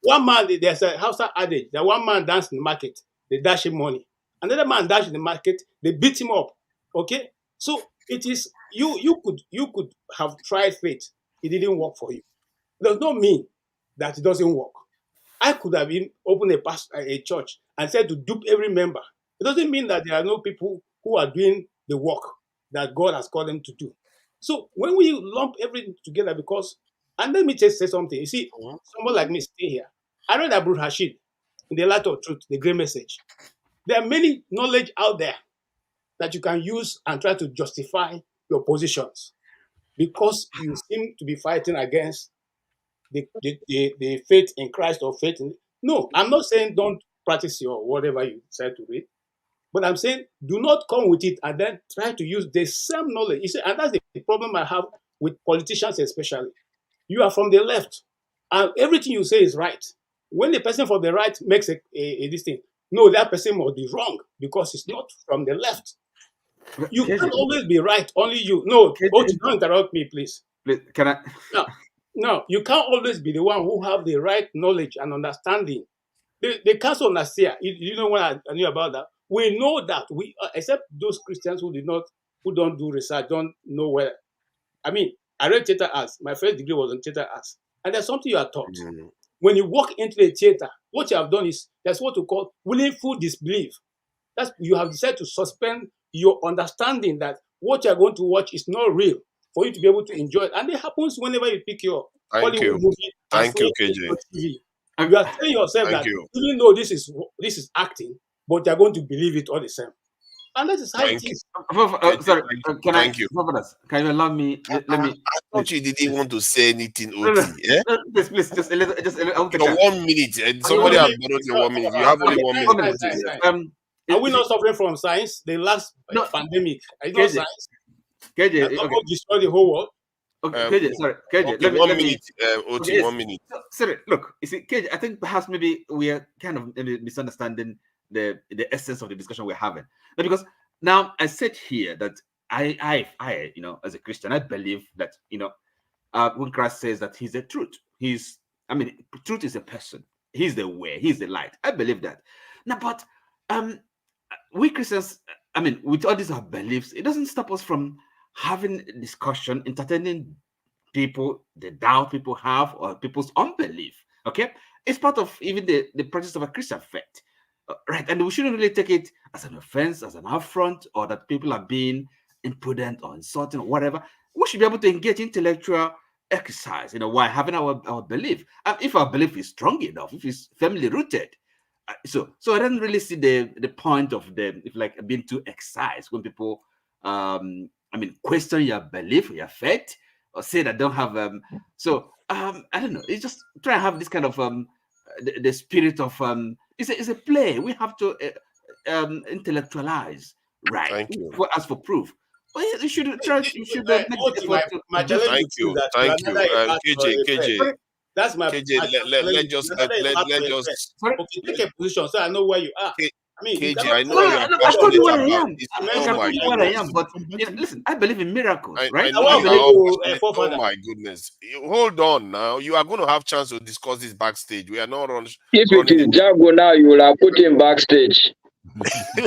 One man, there's a Hausa adage that one man danced in the market, they dash him money. Another man dashed in the market, they beat him up. Okay? So it is you could have tried faith, it didn't work for you. It does not mean that it doesn't work. I could have even opened a church and said to dupe every member. It doesn't mean that there are no people who are doing the work that God has called them to do. So when we lump everything together, and let me just say something. You see, someone like me stay here. I read Abu Rashid in The Light of Truth, the Great Message. There are many knowledge out there that you can use and try to justify your positions because you seem to be fighting against the faith in Christ or faith in. No, I'm not saying don't practice your whatever you decide to read, but I'm saying do not come with it and then try to use the same knowledge. You see, and that's the problem I have with politicians, especially. You are from the left, and everything you say is right. When the person from the right makes this thing, no, that person must be wrong because it's not from the left. You can't always be right. Only you. No, don't interrupt me, please. Can I? No, you can't always be the one who have the right knowledge and understanding. The Council of Nicaea, you know when I knew about that? We know that except those Christians who don't do research, don't know where. I mean, I read theater arts. My first degree was in theater arts. And there's something you are taught. When you walk into the theater, what you have done is, that's what we call willful disbelief. You have decided to suspend your understanding that what you're going to watch is not real for you to be able to enjoy it. And it happens whenever you pick your Hollywood movie. Thank you, KJ. You are telling yourself that even though this is acting, but you're going to believe it all the same. And that is how it is. Sorry, can you allow me? Let me. I thought you didn't want to say anything, Oti. Please, just a little. Your 1 minute. Somebody has borrowed your 1 minute. You have only 1 minute. Are we not suffering from science? The last pandemic. Are you not science? KJ, destroy the whole world. Okay, KJ, sorry, KJ. Okay, 1 minute. Oti, 1 minute. Sorry, look. You see, KJ, I think perhaps maybe we are kind of misunderstanding the essence of the discussion we're having. Because now I said here that I as a Christian, I believe that when Christ says that He's the truth, truth is a person. He's the way. He's the light. I believe that. Now, but we Christians, I mean, with all these our beliefs, it doesn't stop us from having discussion, entertaining people, the doubt people have, or people's unbelief. Okay, it's part of even the practice of a Christian faith, right? And we shouldn't really take it as an offense, as an affront, or that people are being imprudent or insulting or whatever. We should be able to engage intellectual exercise, while having our belief. And if our belief is strong enough, if it's firmly rooted, so I don't really see the point of being too excised when people question your belief, your faith, or say that don't have I don't know. It's just try and have this kind of the spirit of it's a play. We have to intellectualize, right? Thank you. As for proof. Well, you should try. You should make the effort thank you. KJ. That's my KJ. Let just okay, take a position so I know where you are. I mean, KJ, I know you are I told you where I am. Oh my where I am, but listen, I believe in miracles, right? I know oh my goodness. Hold on now. You are going to have chance to discuss this backstage. We are not running. If it is Jago now, you will have put him backstage.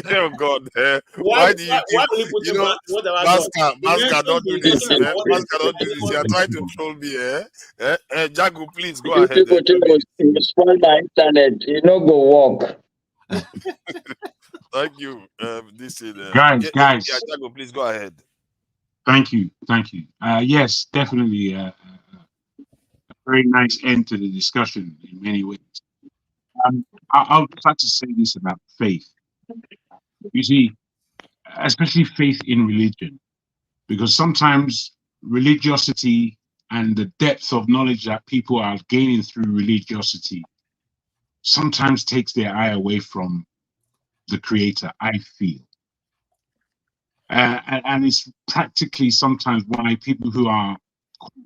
Oh God! Why do you put him back? Masca, don't do this. Masca, don't do this. You are trying to troll me, Jago, please go ahead. You spoil my internet. You no go work. Thank you. Guys. Yeah, Jago, please go ahead. Thank you. Yes, definitely a very nice end to the discussion in many ways. I'll try to say this about faith. You see, especially faith in religion, because sometimes religiosity and the depth of knowledge that people are gaining through religiosity sometimes takes their eye away from the Creator, I feel. And it's practically sometimes why people who are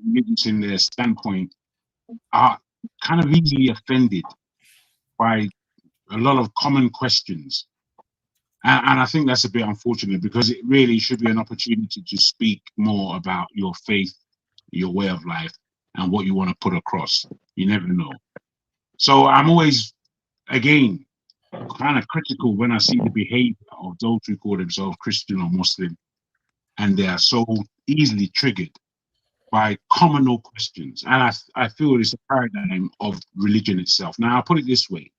religious in their standpoint are kind of easily offended by a lot of common questions. And I think that's a bit unfortunate, because it really should be an opportunity to speak more about your faith, your way of life, and what you want to put across. You never know. So I'm always, again, kind of critical when I see the behavior of those who call themselves Christian or Muslim, and they are so easily triggered by communal questions. And I feel it's a paradigm of religion itself. Now, I'll put it this way.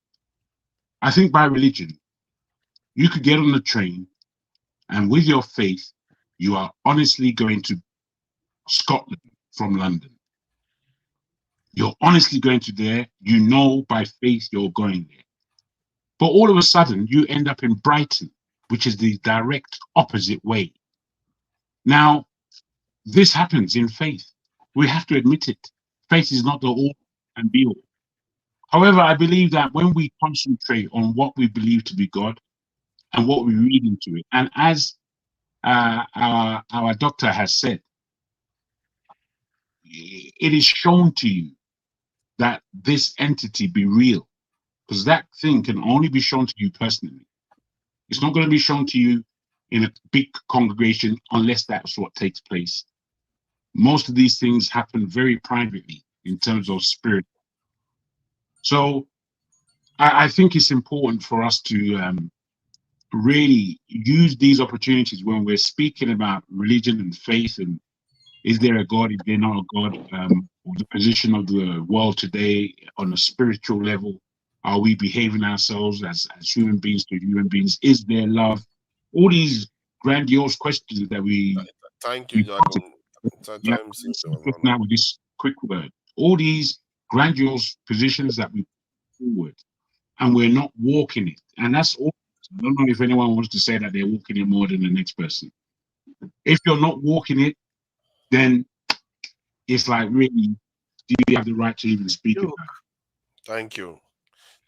I think by religion, you could get on the train, and with your faith, you are honestly going to Scotland from London. You're honestly going to there. You know by faith you're going there. But all of a sudden, you end up in Brighton, which is the direct opposite way. Now, this happens in faith. We have to admit it. Faith is not the all and be all. However, I believe that when we concentrate on what we believe to be God and what we read into it, and as our doctor has said, it is shown to you that this entity be real, because that thing can only be shown to you personally. It's not going to be shown to you in a big congregation unless that's what takes place. Most of these things happen very privately in terms of spirit. So I think it's important for us to really use these opportunities when we're speaking about religion and faith, and is there a God, is there not a God, or the position of the world today on a spiritual level. Are we behaving ourselves as human beings to human beings? Is there love? All these grandiose questions that we... Thank you, Jacob. Now with this quick word. All these grandiose positions that we put forward, and we're not walking it. And that's all. I don't know if anyone wants to say that they're walking it more than the next person. If you're not walking it, then it's like, really, do you have the right to even speak about it? Thank you.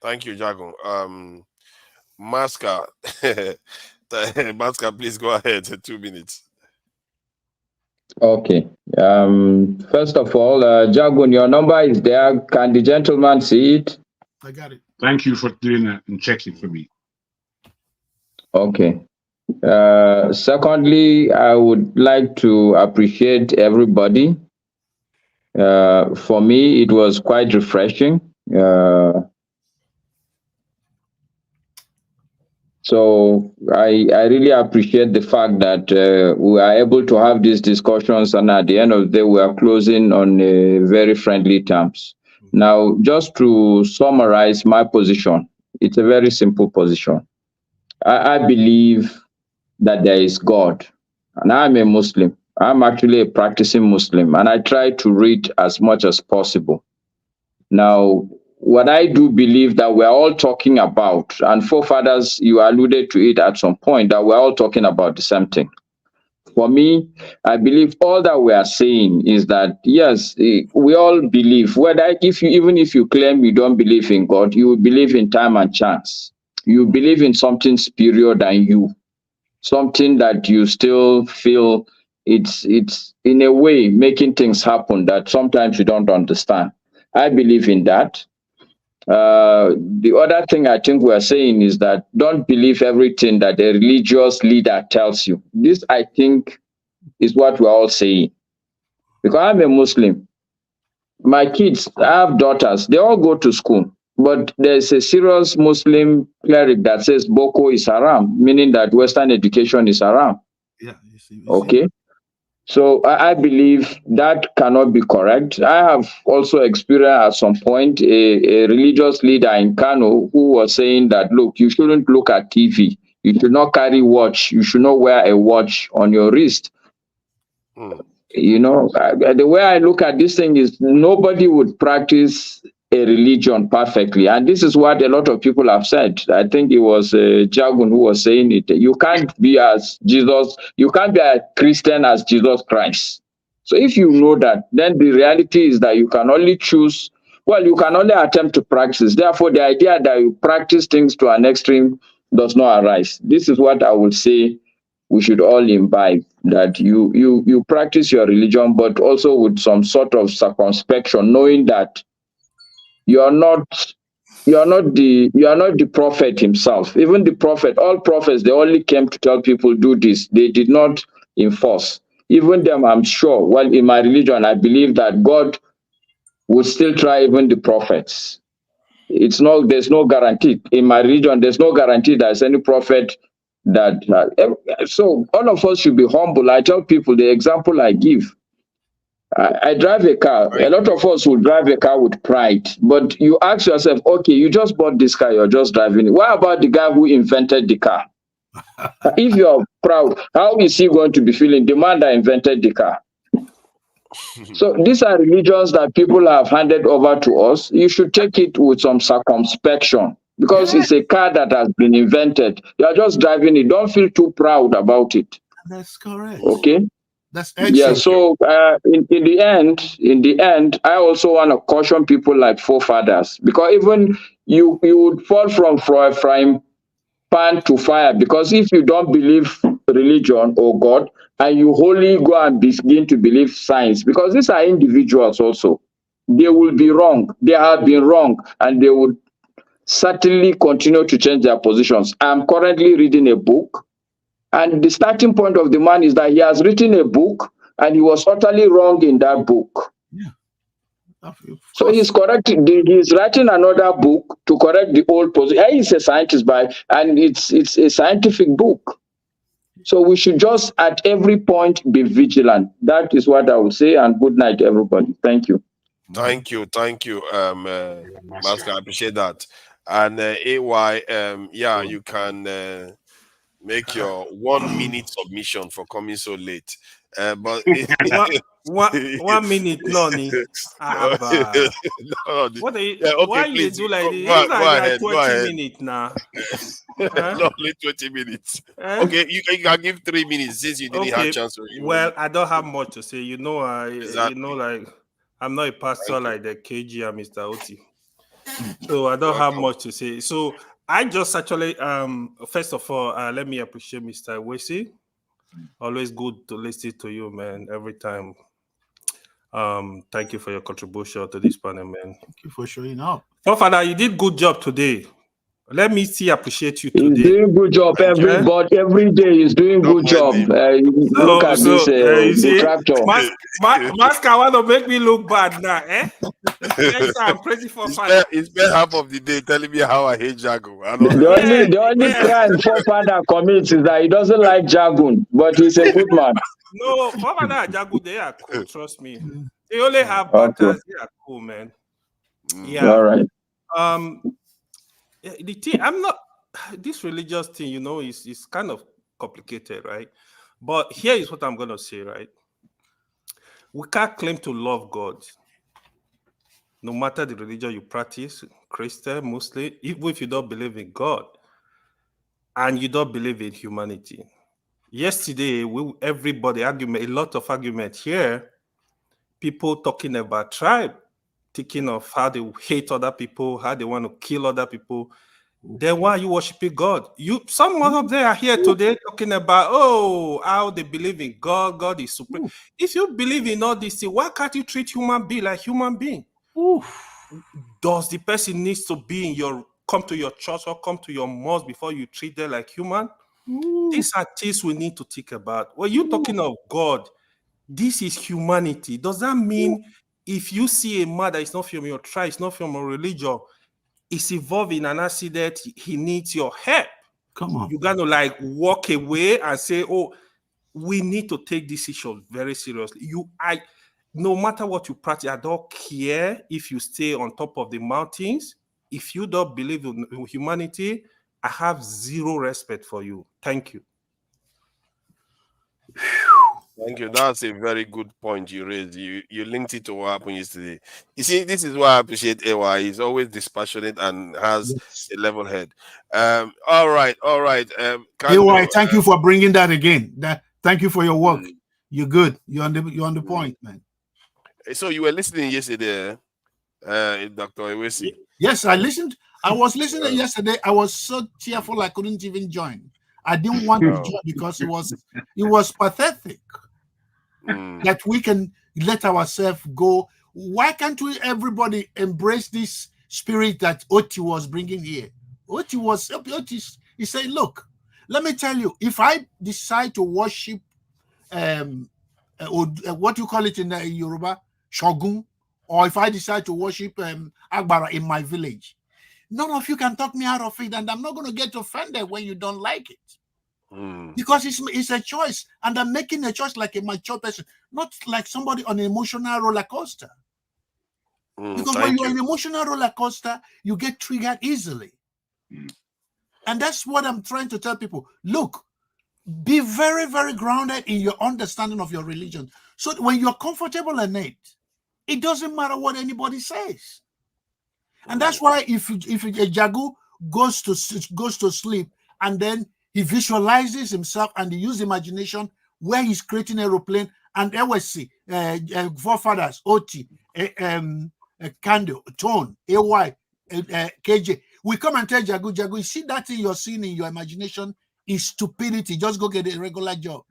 Thank you, Jago. Masca, Masca, please go ahead. 2 minutes. Okay. First of all, Jagun, your number is there. Can the gentleman see it? I got it. Thank you for doing that and checking for me. Okay. Secondly, I would like to appreciate everybody. For me, it was quite refreshing. So I really appreciate the fact that we are able to have these discussions, and at the end of the day, we are closing on very friendly terms. Now, just to summarize my position, it's a very simple position. I believe that there is God, and I'm a Muslim. I'm actually a practicing Muslim, and I try to read as much as possible. Now, what I do believe that we're all talking about, and forefathers, you alluded to it at some point, that we're all talking about the same thing. For me, I believe all that we are saying is that, yes, we all believe, whether even if you claim you don't believe in God, you believe in time and chance. You believe in something superior than you, something that you still feel it's in a way making things happen that sometimes you don't understand. I believe in that. The other thing I think we're saying is that don't believe everything that a religious leader tells you. This, I think, is what we're all saying. Because I'm a Muslim. My kids, I have daughters, they all go to school. But there's a serious Muslim cleric that says Boko is haram, meaning that Western education is haram. Yeah, you see. Okay. So I believe that cannot be correct. I have also experienced at some point a religious leader in Kano who was saying that, look, you shouldn't look at TV. You should not carry watch. You should not wear a watch on your wrist. You know, the way I look at this thing is nobody would practice a religion perfectly. And this is what a lot of people have said. I think it was Jagun who was saying it. You can't be as Jesus, you can't be a Christian as Jesus Christ. So if you know that, then the reality is that you can only choose, well, you can only attempt to practice. Therefore, the idea that you practice things to an extreme does not arise. This is what I would say we should all imbibe, that you practice your religion, but also with some sort of circumspection, knowing that you are not the prophet himself. Even the prophet, all prophets, they only came to tell people do this. They did not enforce. Even them, I'm sure. Well, in my religion, I believe that God would still try even the prophets. There's no guarantee. In my religion, there's no guarantee there's any prophet that so all of us should be humble. I tell people the example I give. I drive a car. A lot of us will drive a car with pride, but you ask yourself, okay, you just bought this car, you're just driving it. What about the guy who invented the car? If you're proud, how is he going to be feeling? The man that invented the car. So these are religions that people have handed over to us. You should take it with some circumspection because it's a car that has been invented. You're just driving it. Don't feel too proud about it. That's correct. Okay. That's excellent. Yeah. So in the end, I also want to caution people like forefathers, because even you would fall from frying pan to fire, because if you don't believe religion or God and you wholly go and begin to believe science, because these are individuals also, they will be wrong. They have been wrong, and they would certainly continue to change their positions. I'm currently reading a book, and the starting point of the man is that he has written a book and he was utterly wrong in that book. Yeah. So he's correcting. He's writing another book to correct the old position. He's a scientist, and it's a scientific book. So we should just at every point be vigilant. That is what I would say. And good night, everybody. Thank you. Thank you, Master. I appreciate that. And AY, yeah, you can make your 1 minute submission for coming so late. But 1 minute, Noni. No, What are you, yeah, okay, why please you do like this? go It's like ahead. 20 minutes now. Not only 20 minutes. Okay, you can give 3 minutes since you didn't have a chance to. Well, I don't have much to say. Exactly. Like I'm not a pastor like the KG and Mr. Oti. So I don't have much to say. So I just actually first of all, let me appreciate Mr. Wesi. Always good to listen to you, man, every time. Thank you for your contribution to this panel, man. Thank you for showing up. Father, you did good job today. Let me see appreciate you He's today. doing good job every day. He's doing good job. Look at this you see, detractor. Mask, I want to make me look bad now, eh? Yes, I'm crazy for father. He spent half of the day telling me how I hate Jago. The only crime forefather commits is that he doesn't like Jagun, but he's a good man. No, forefather and Jago, they are cool. Trust me. They only have batters. They are cool, man. Yeah. All right. The thing, I'm not. This religious thing, you know, is kind of complicated, right? But here is what I'm gonna say, right? We can't claim to love God, no matter the religion you practice, Christian, Muslim, even if you don't believe in God and you don't believe in humanity. Yesterday, everybody argument, a lot of argument here, people talking about tribe, thinking of how they hate other people, how they want to kill other people. Then why are you worshiping God? Some of them are here today talking about, how they believe in God. God is supreme. If you believe in all these things, why can't you treat human being like human being? Does the person needs to be come to your church or come to your mosque before you treat them like human? These are things we need to think about. When you're talking of God, this is humanity. Does that mean if you see a man that is not from your tribe, it's not from your religion, is involved in an accident, he needs your help? Come on. You got to walk away and say, we need to take this issue very seriously. No matter what you practice, I don't care if you stay on top of the mountains. If you don't believe in humanity, I have zero respect for you. Thank you. Thank you. That's a very good point you raised. You linked it to what happened yesterday. You see, this is why I appreciate AY. He's always dispassionate and has a level head. All right. AY, thank you for bringing that again. Thank you for your work. You're good. You're on the point, man. So you were listening yesterday, Dr. Ewesi? Yes, I listened. I was listening yesterday. I was so tearful I couldn't even join. I didn't want to join because it was pathetic that we can let ourselves go. Why can't we everybody embrace this spirit that Oti was bringing here? Oti he said, look, let me tell you, if I decide to worship what you call it in Yoruba, Shogun, or if I decide to worship Agbara in my village, none of you can talk me out of it, and I'm not going to get offended when you don't like it. Because it's a choice, and I'm making a choice like a mature person, not like somebody on an emotional roller coaster. Because when you're on an emotional roller coaster, you get triggered easily. And that's what I'm trying to tell people. Look, be very, very grounded in your understanding of your religion. So when you're comfortable in it doesn't matter what anybody says. And that's why if a Jagu goes to sleep and then he visualizes himself and he uses imagination where he's creating an aeroplane, and LSC, forefathers, Oti, Candle, Tone, AY, KJ, we come and tell Jagu, you see that thing you're seeing in your imagination is stupidity. Just go get a regular job.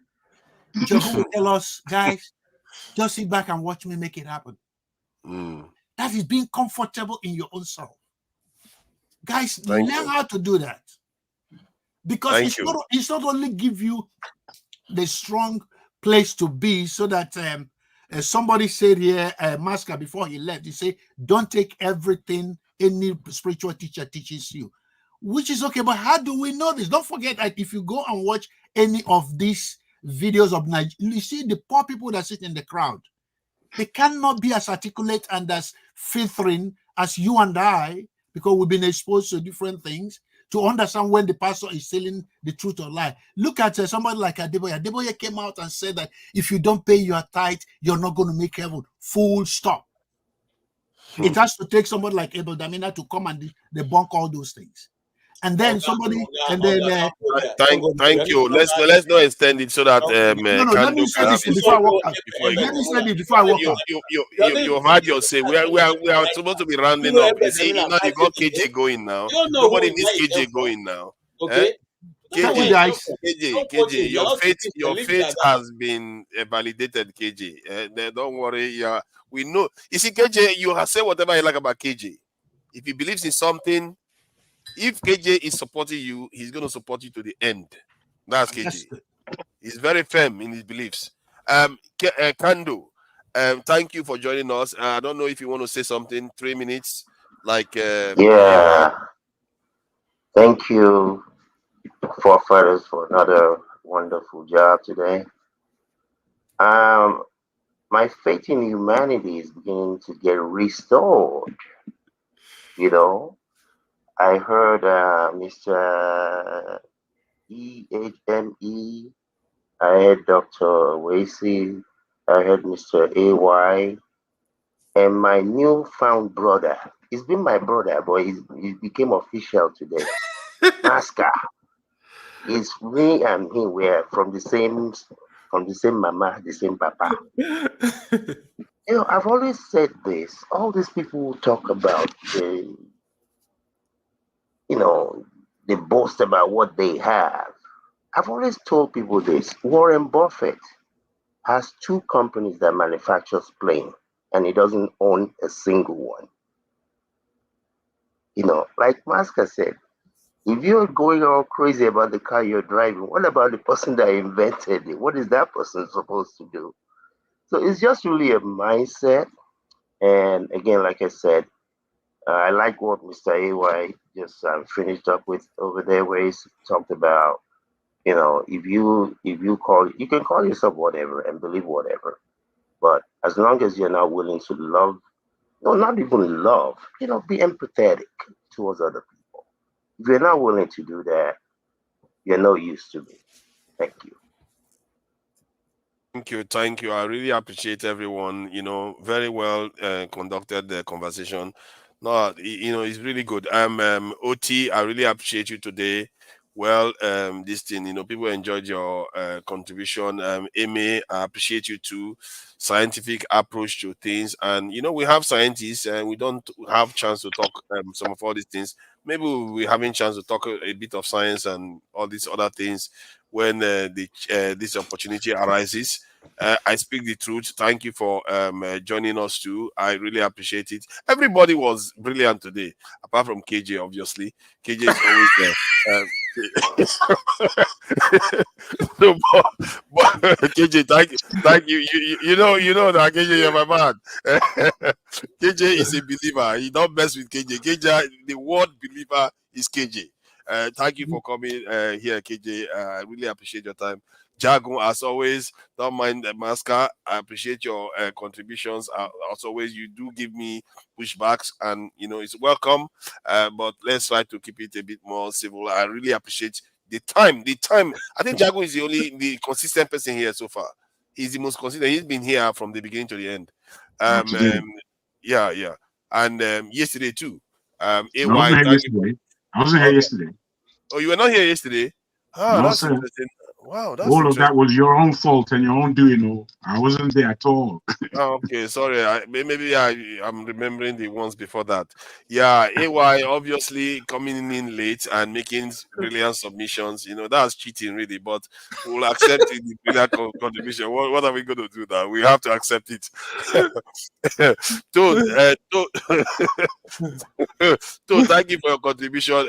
Jagu will tell us, guys, just sit back and watch me make it happen. That is being comfortable in your own self. Guys, learn how to do that. Because it's not only give you the strong place to be, so that somebody said here, Masker, before he left, he said, don't take everything any spiritual teacher teaches you, which is okay. But how do we know this? Don't forget that if you go and watch any of these videos of Nigeria, you see the poor people that sit in the crowd. They cannot be as articulate and as filtering as you and I, because we've been exposed to different things, to understand when the pastor is telling the truth or lie. Look at somebody like Adeboye. Adeboye came out and said that if you don't pay your tithe, you're not going to make heaven. Full stop. It has to take somebody like Abel Damina to come and debunk all those things. And then somebody, and then thank you. Let's not extend it so that let me say this before I walk out. Let me say this before I walk out. You heard your say. We are supposed to be rounding up. You see, now you got KJ going now. Nobody needs KJ going now. Okay. KJ, your faith has been validated, KJ. Don't worry. We know. You see, KJ, you have said whatever you like about KJ. If he believes in something, If KJ is supporting you, he's going to support you to the end. That's KJ. He's very firm in his beliefs. Kando, thank you for joining us. I don't know if you want to say something. 3 minutes, like yeah. Thank you, forefathers, for another wonderful job today. My faith in humanity is beginning to get restored. You know, I heard Mr. EHME, I heard Dr. Wasey, I heard Mr. AY, and my newfound brother. He's been my brother, but he became official today. Masca. It's me and him. We're from the same mama, the same papa. You know, I've always said this. All these people who talk about they boast about what they have. I've always told people this. Warren Buffett has 2 companies that manufactures planes, and he doesn't own a single one. You know, like Masca said, if you're going all crazy about the car you're driving, what about the person that invented it? What is that person supposed to do? So it's just really a mindset. And again, like I said, I like what Mr. AY just finished up with over there, where he talked about, you know, if you can call yourself whatever and believe whatever, but as long as you're not willing to love, no, not even love, you know, be empathetic towards other people. If you're not willing to do that, you're no use to me. Thank you. Thank you. I really appreciate everyone. You know, very well conducted the conversation. No, you know, it's really good. OT, I really appreciate you today. Well, this thing, you know, people enjoyed your contribution. Amy, I appreciate you too. Scientific approach to things, and you know, we have scientists, and we don't have chance to talk some of all these things. Maybe we're having chance to talk a bit of science and all these other things when this opportunity arises. I speak the truth. Thank you for joining us too. I really appreciate it. Everybody was brilliant today, apart from KJ, obviously. KJ is always there. No, but KJ, thank you. You know that KJ, you're my man. KJ is a believer. You don't mess with KJ. KJ, the word believer is KJ. Thank you for coming here, KJ. I really appreciate your time. Jagun, as always, don't mind the Masca. I appreciate your contributions. As always, you do give me pushbacks, and you know it's welcome. But let's try to keep it a bit more civil. I really appreciate the time. I think Jagun is the consistent person here so far. He's the most consistent. He's been here from the beginning to the end. Yeah. And yesterday too. I wasn't here yesterday. I wasn't here yesterday. Oh, you were not here yesterday? No, that's sir. interesting. Wow, that's all interesting. of that was your own fault and your own doing. No, I wasn't there at all. Okay, sorry. Maybe I'm remembering the ones before that. Yeah, AY obviously coming in late and making brilliant submissions. You know, that's cheating, really. But we'll accept the brilliant contribution. What are we going to do now? We have to accept it. Toad, thank you for your contribution.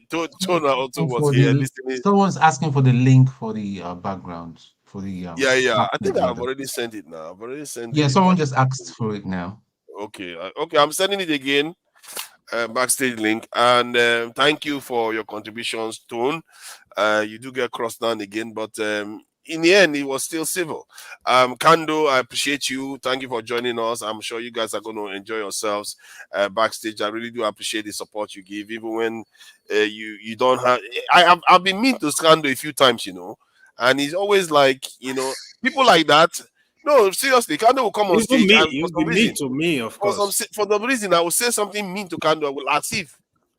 Toad also was here listening. Someone's asking for the link for the background. For the yeah. I think I've already sent it now. I've already sent it. Yeah, someone just asked for it now. Okay. I'm sending it again. Backstage link, and thank you for your contributions, Tone. You do get crossed down again, but in the end, it was still civil. Kando, I appreciate you. Thank you for joining us. I'm sure you guys are going to enjoy yourselves backstage. I really do appreciate the support you give, even when you don't have. I've been mean to Kando a few times, you know. And he's always like, you know, people like that. No, seriously, Kando will come on stage and for some reason, to me, of course. For the reason I will say something mean to Kando, I will as if,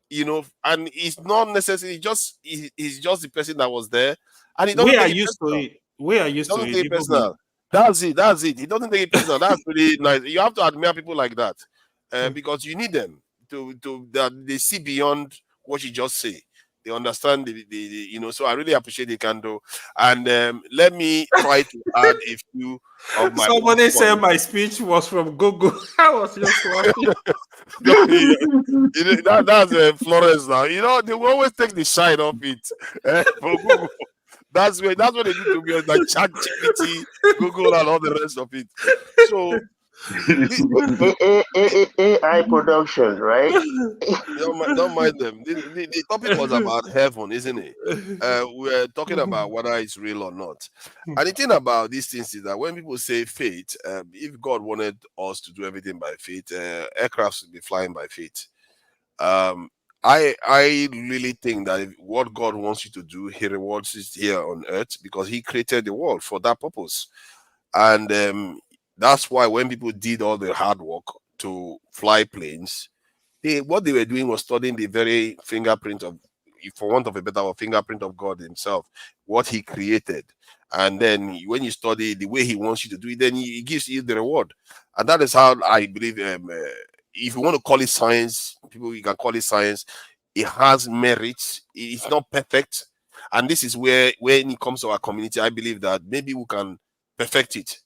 you know, and it's not necessarily he's just the person that was there, and he doesn't take it personal. We are used to it. Personal. That's it. He doesn't take it personal. That's really nice. You have to admire people like that because you need them to that they see beyond what you just say. They understand the. So I really appreciate the candle. And let me try to add a few of my own Somebody said points. my speech was from Google. I was just laughing. That's Florence now. They will always take the shine off it for Google. That's what they do to me, like ChatGPT, Google, and all the rest of it. So AI production, right? don't mind them. The topic was about heaven, isn't it? We're talking about whether it's real or not. And the thing about these things is that when people say faith, if God wanted us to do everything by faith, aircrafts would be flying by faith. I really think that what God wants you to do, He rewards it here on earth because He created the world for that purpose. And that's why when people did all the hard work to fly planes, what they were doing was studying the very fingerprint of, for want of a better word, fingerprint of God Himself, what He created. And then when you study the way He wants you to do it, then He gives you the reward. And that is how I believe, if you want to call it science, you can call it science. It has merits. It's not perfect. And this is where, when it comes to our community, I believe that maybe we can perfect it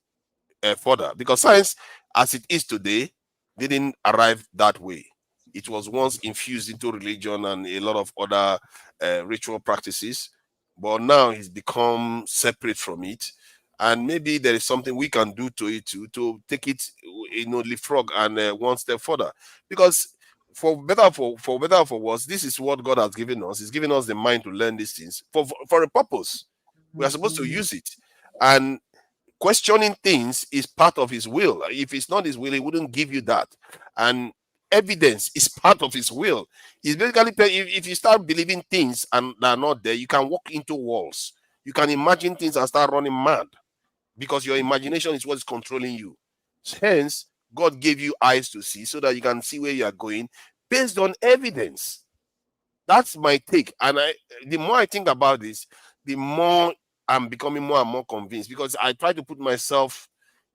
further, because science as it is today didn't arrive that way. It was once infused into religion and a lot of other ritual practices, but now it's become separate from it. And maybe there is something we can do to it to take it, leapfrog and one step further. Because for better or for worse, this is what God has given us. He's given us the mind to learn these things for a purpose. We are supposed to use it. And questioning things is part of His will. If it's not His will, He wouldn't give you that. And evidence is part of His will. He's basically, if you start believing things and they're not there, you can walk into walls. You can imagine things and start running mad, because your imagination is what's controlling you. Hence, God gave you eyes to see so that you can see where you are going based on evidence. That's my take. And the more I think about this, the more I'm becoming more and more convinced, because I try to put myself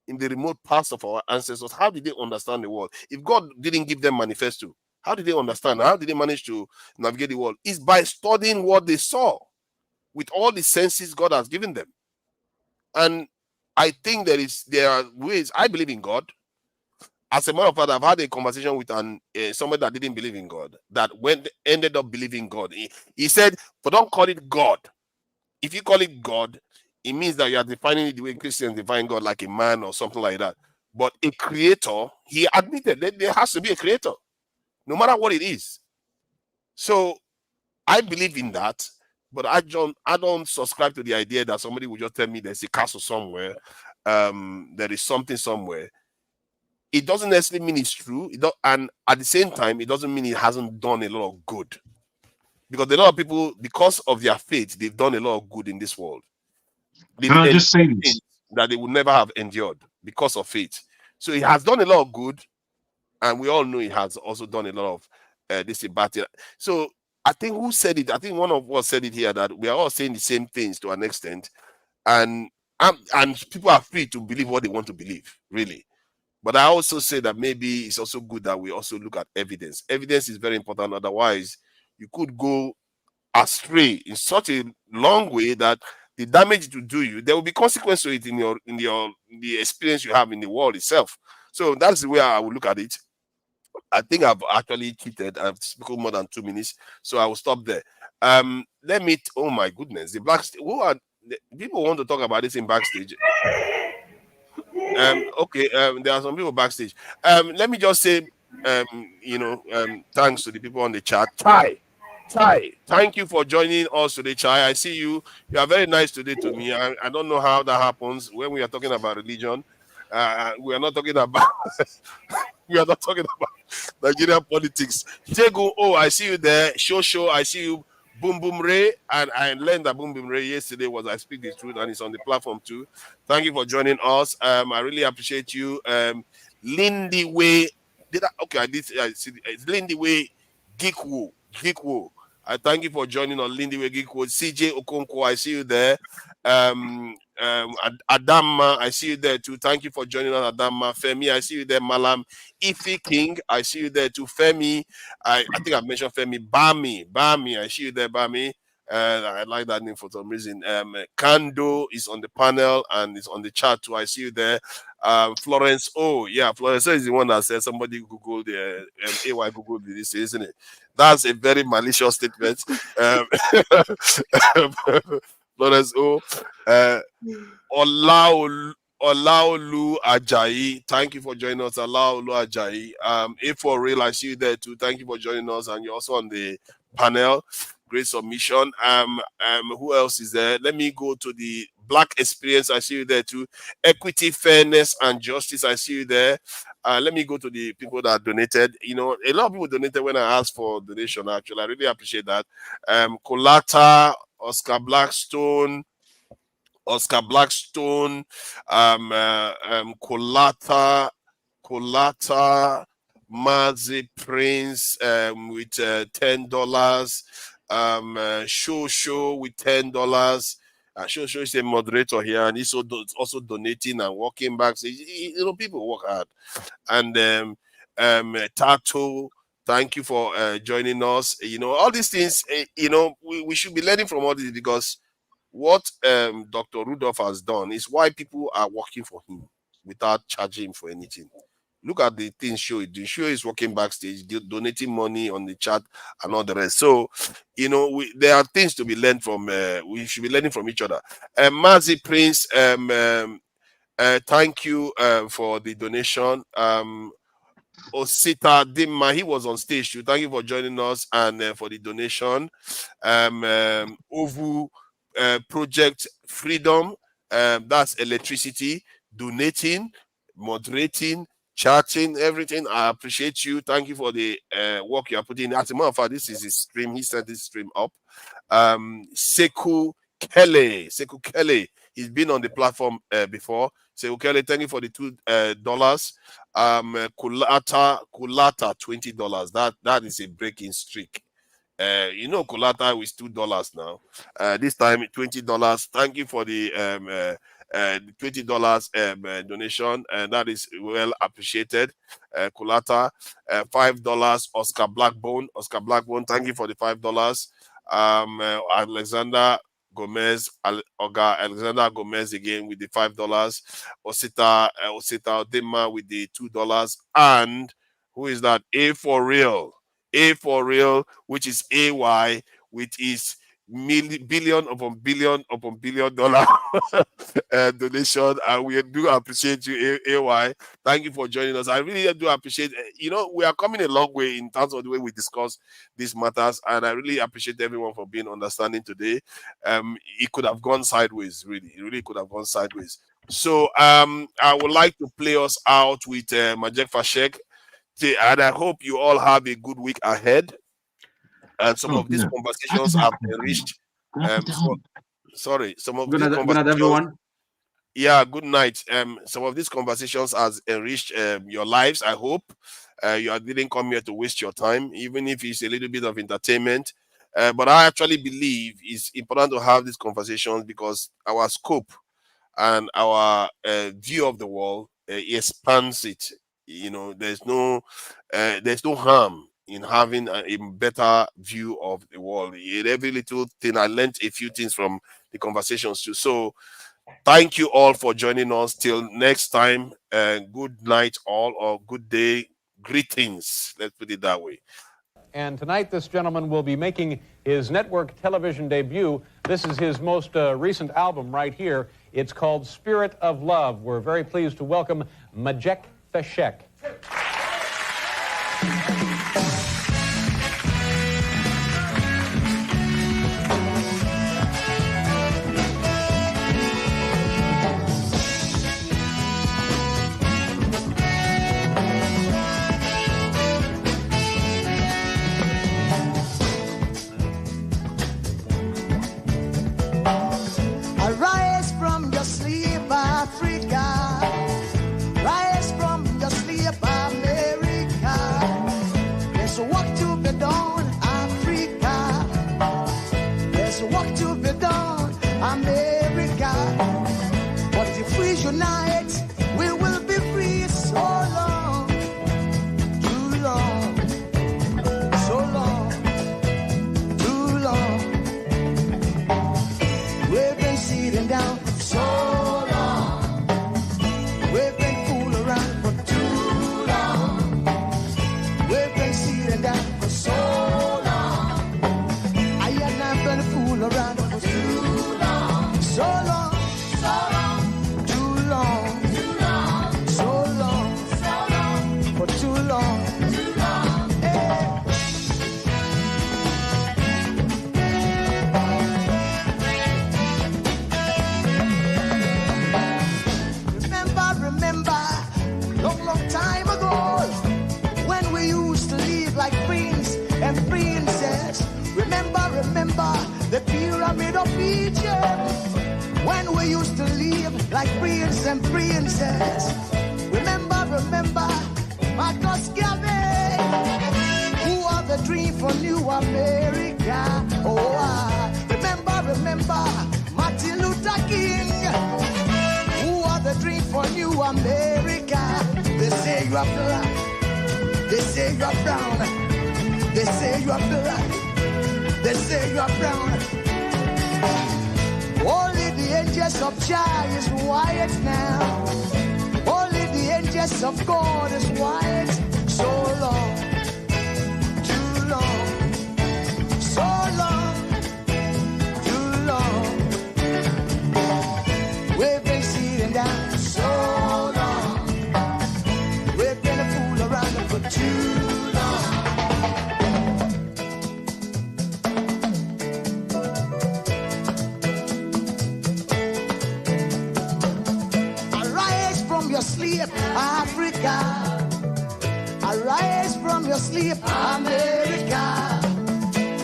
in the remote past of our ancestors. How did they understand the world? If God didn't give them manifesto, how did they understand? How did they manage to navigate the world? It's by studying what they saw with all the senses God has given them. And I think there are ways. I believe in God. As a matter of fact, I've had a conversation with somebody that didn't believe in God, that ended up believing God. He said, but don't call it God. If you call it God, it means that you are defining it the way Christians define God, like a man or something like that. But a creator, he admitted that there has to be a creator, no matter what it is. So I believe in that, but I don't subscribe to the idea that somebody will just tell me there's a castle somewhere, there is something somewhere. It doesn't necessarily mean it's true, and at the same time, it doesn't mean it hasn't done a lot of good. Because a lot of people, because of their faith, they've done a lot of good in this world. Can I just say this? That they would never have endured because of faith. So it has done a lot of good, and we all know it has also done a lot of this about it. So I think who said it? I think one of us said it here, that we are all saying the same things to an extent, and people are free to believe what they want to believe, really. But I also say that maybe it's also good that we also look at evidence. Evidence is very important. Otherwise, you could go astray in such a long way that the damage to do you, there will be consequence to it in the experience you have in the world itself. So that's the way I will look at it. I think I've actually cheated. I've spoken more than 2 minutes, so I will stop there. Oh my goodness, the people want to talk about this in backstage. Okay, there are some people backstage. Let me just say, thanks to the people on the chat. Chai, thank you for joining us today, Chai. I see you. You are very nice today to me. I don't know how that happens when we are talking about religion. We are not talking about Nigerian politics. Tego, I see you there. Show, I see you. Boom Boom Ray, and I learned that Boom Boom Ray yesterday was I Speak the Truth, and it's on the platform too. Thank you for joining us. I really appreciate you. Lindy Way, I see it's Lindy Way Geekwo. I thank you for joining on Lindy Way Geekwo. CJ Okonkwo, I see you there. Adama, I see you there too. Thank you for joining us, Adama. Femi, I see you there. Malam Ifi King, I see you there too. Femi, I think I've mentioned Femi. Bami, I see you there, Bami. I like that name for some reason. Kando is on the panel and is on the chat too. I see you there. Florence Florence is the one that said somebody Googled the AY Googled this, isn't it? That's a very malicious statement. Florence Olaolu Ajayi, thank you for joining us. Olaolu Ajayi. A4 Real, I see you there too. Thank you for joining us, and you're also on the panel. Great submission. Who else is there? Let me go to the Black Experience. I see you there too. Equity, Fairness, and Justice. I see you there. Let me go to the people that donated. You know, a lot of people donated when I asked for donation. Actually, I really appreciate that. Colata, Oscar Blackstone, Colata, Mazi Prince with $10. Show with $10. Show is a moderator here, and he's also donating and working back. So, you know, people work hard. And Tato, thank you for joining us. You know, all these things. You know, we should be learning from all this, because what Dr. Rudolph has done is why people are working for him without charging him for anything. Look at the things show. The show is working backstage, donating money on the chat and all the rest. So, you know, there are things to be learned from. We should be learning from each other. Mazi Prince, thank you for the donation. Osita Dimma, he was on stage too. Thank you for joining us and for the donation. Ovu Project Freedom, that's electricity, donating, moderating, chatting, everything. I appreciate you. Thank you for the work you are putting in. As a matter of fact, this is his stream. He set this stream up. Sekou Kelly, he's been on the platform before. Sekou Kelly, thank you for the $2. Kulata, $20. That is a breaking streak. You know, Kulata is $2 now. This time $20. Thank you for the $20 donation, and that is well appreciated. Kulata, $5. Oscar Blackbone, thank you for the $5. Alexander Gomez again with the $5. Osita Odema with the $2. And who is that? A for real, which is AY, with his billion upon billion dollar donation. And we do appreciate you, AY. Thank you for joining us. I really do appreciate, you know, we are coming a long way in terms of the way we discuss these matters, and I really appreciate everyone for being understanding today. It could have gone sideways, really. It really could have gone sideways. So I would like to play us out with Majek Fashek, and I hope you all have a good week ahead. And some of these conversations have enriched. Some of these conversations. Everyone. Yeah, good night. Some of these conversations has enriched your lives. I hope you didn't come here to waste your time, even if it's a little bit of entertainment. But I actually believe it's important to have these conversations, because our scope and our view of the world expands it. You know, there's no harm in having a better view of the world. In every little thing, I learned a few things from the conversations too. So thank you all for joining us. Till next time, good night all, or good day. Greetings. Let's put it that way. And tonight, this gentleman will be making his network television debut. This is his most recent album right here. It's called Spirit of Love. We're very pleased to welcome Majek Fashek. Arise from your sleep, Africa. Rise from your sleep, Africa. sitting down for so long. I have not been a fool around for too long. So long, so long, too long, too long, so long, for too long, too long. Hey. Remember, long time ago, when we used to live like queens and princess. Remember, the pyramid of Egypt, when we used to live like prince and princess. Remember, Marcus Garvey, who are the dream for New America. Oh, remember, Martin Luther King, the dream for New America. They say you are black, they say you are brown, they say you are black, they say you are brown. Only the angels of Jah is white now. Only the angels of God is white. So long, too long, so long, too long. We've been sitting down so long. We've been a fool around for too long. Arise from your sleep, Africa. Arise from your sleep, America.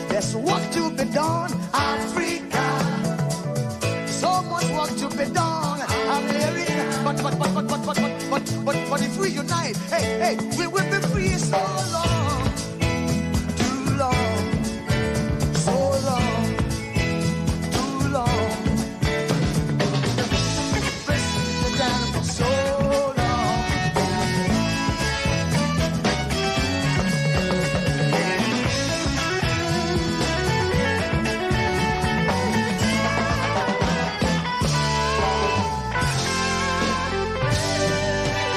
There's work to be done, Africa. So much work to be done, America. But if we unite, hey, we will be free so long.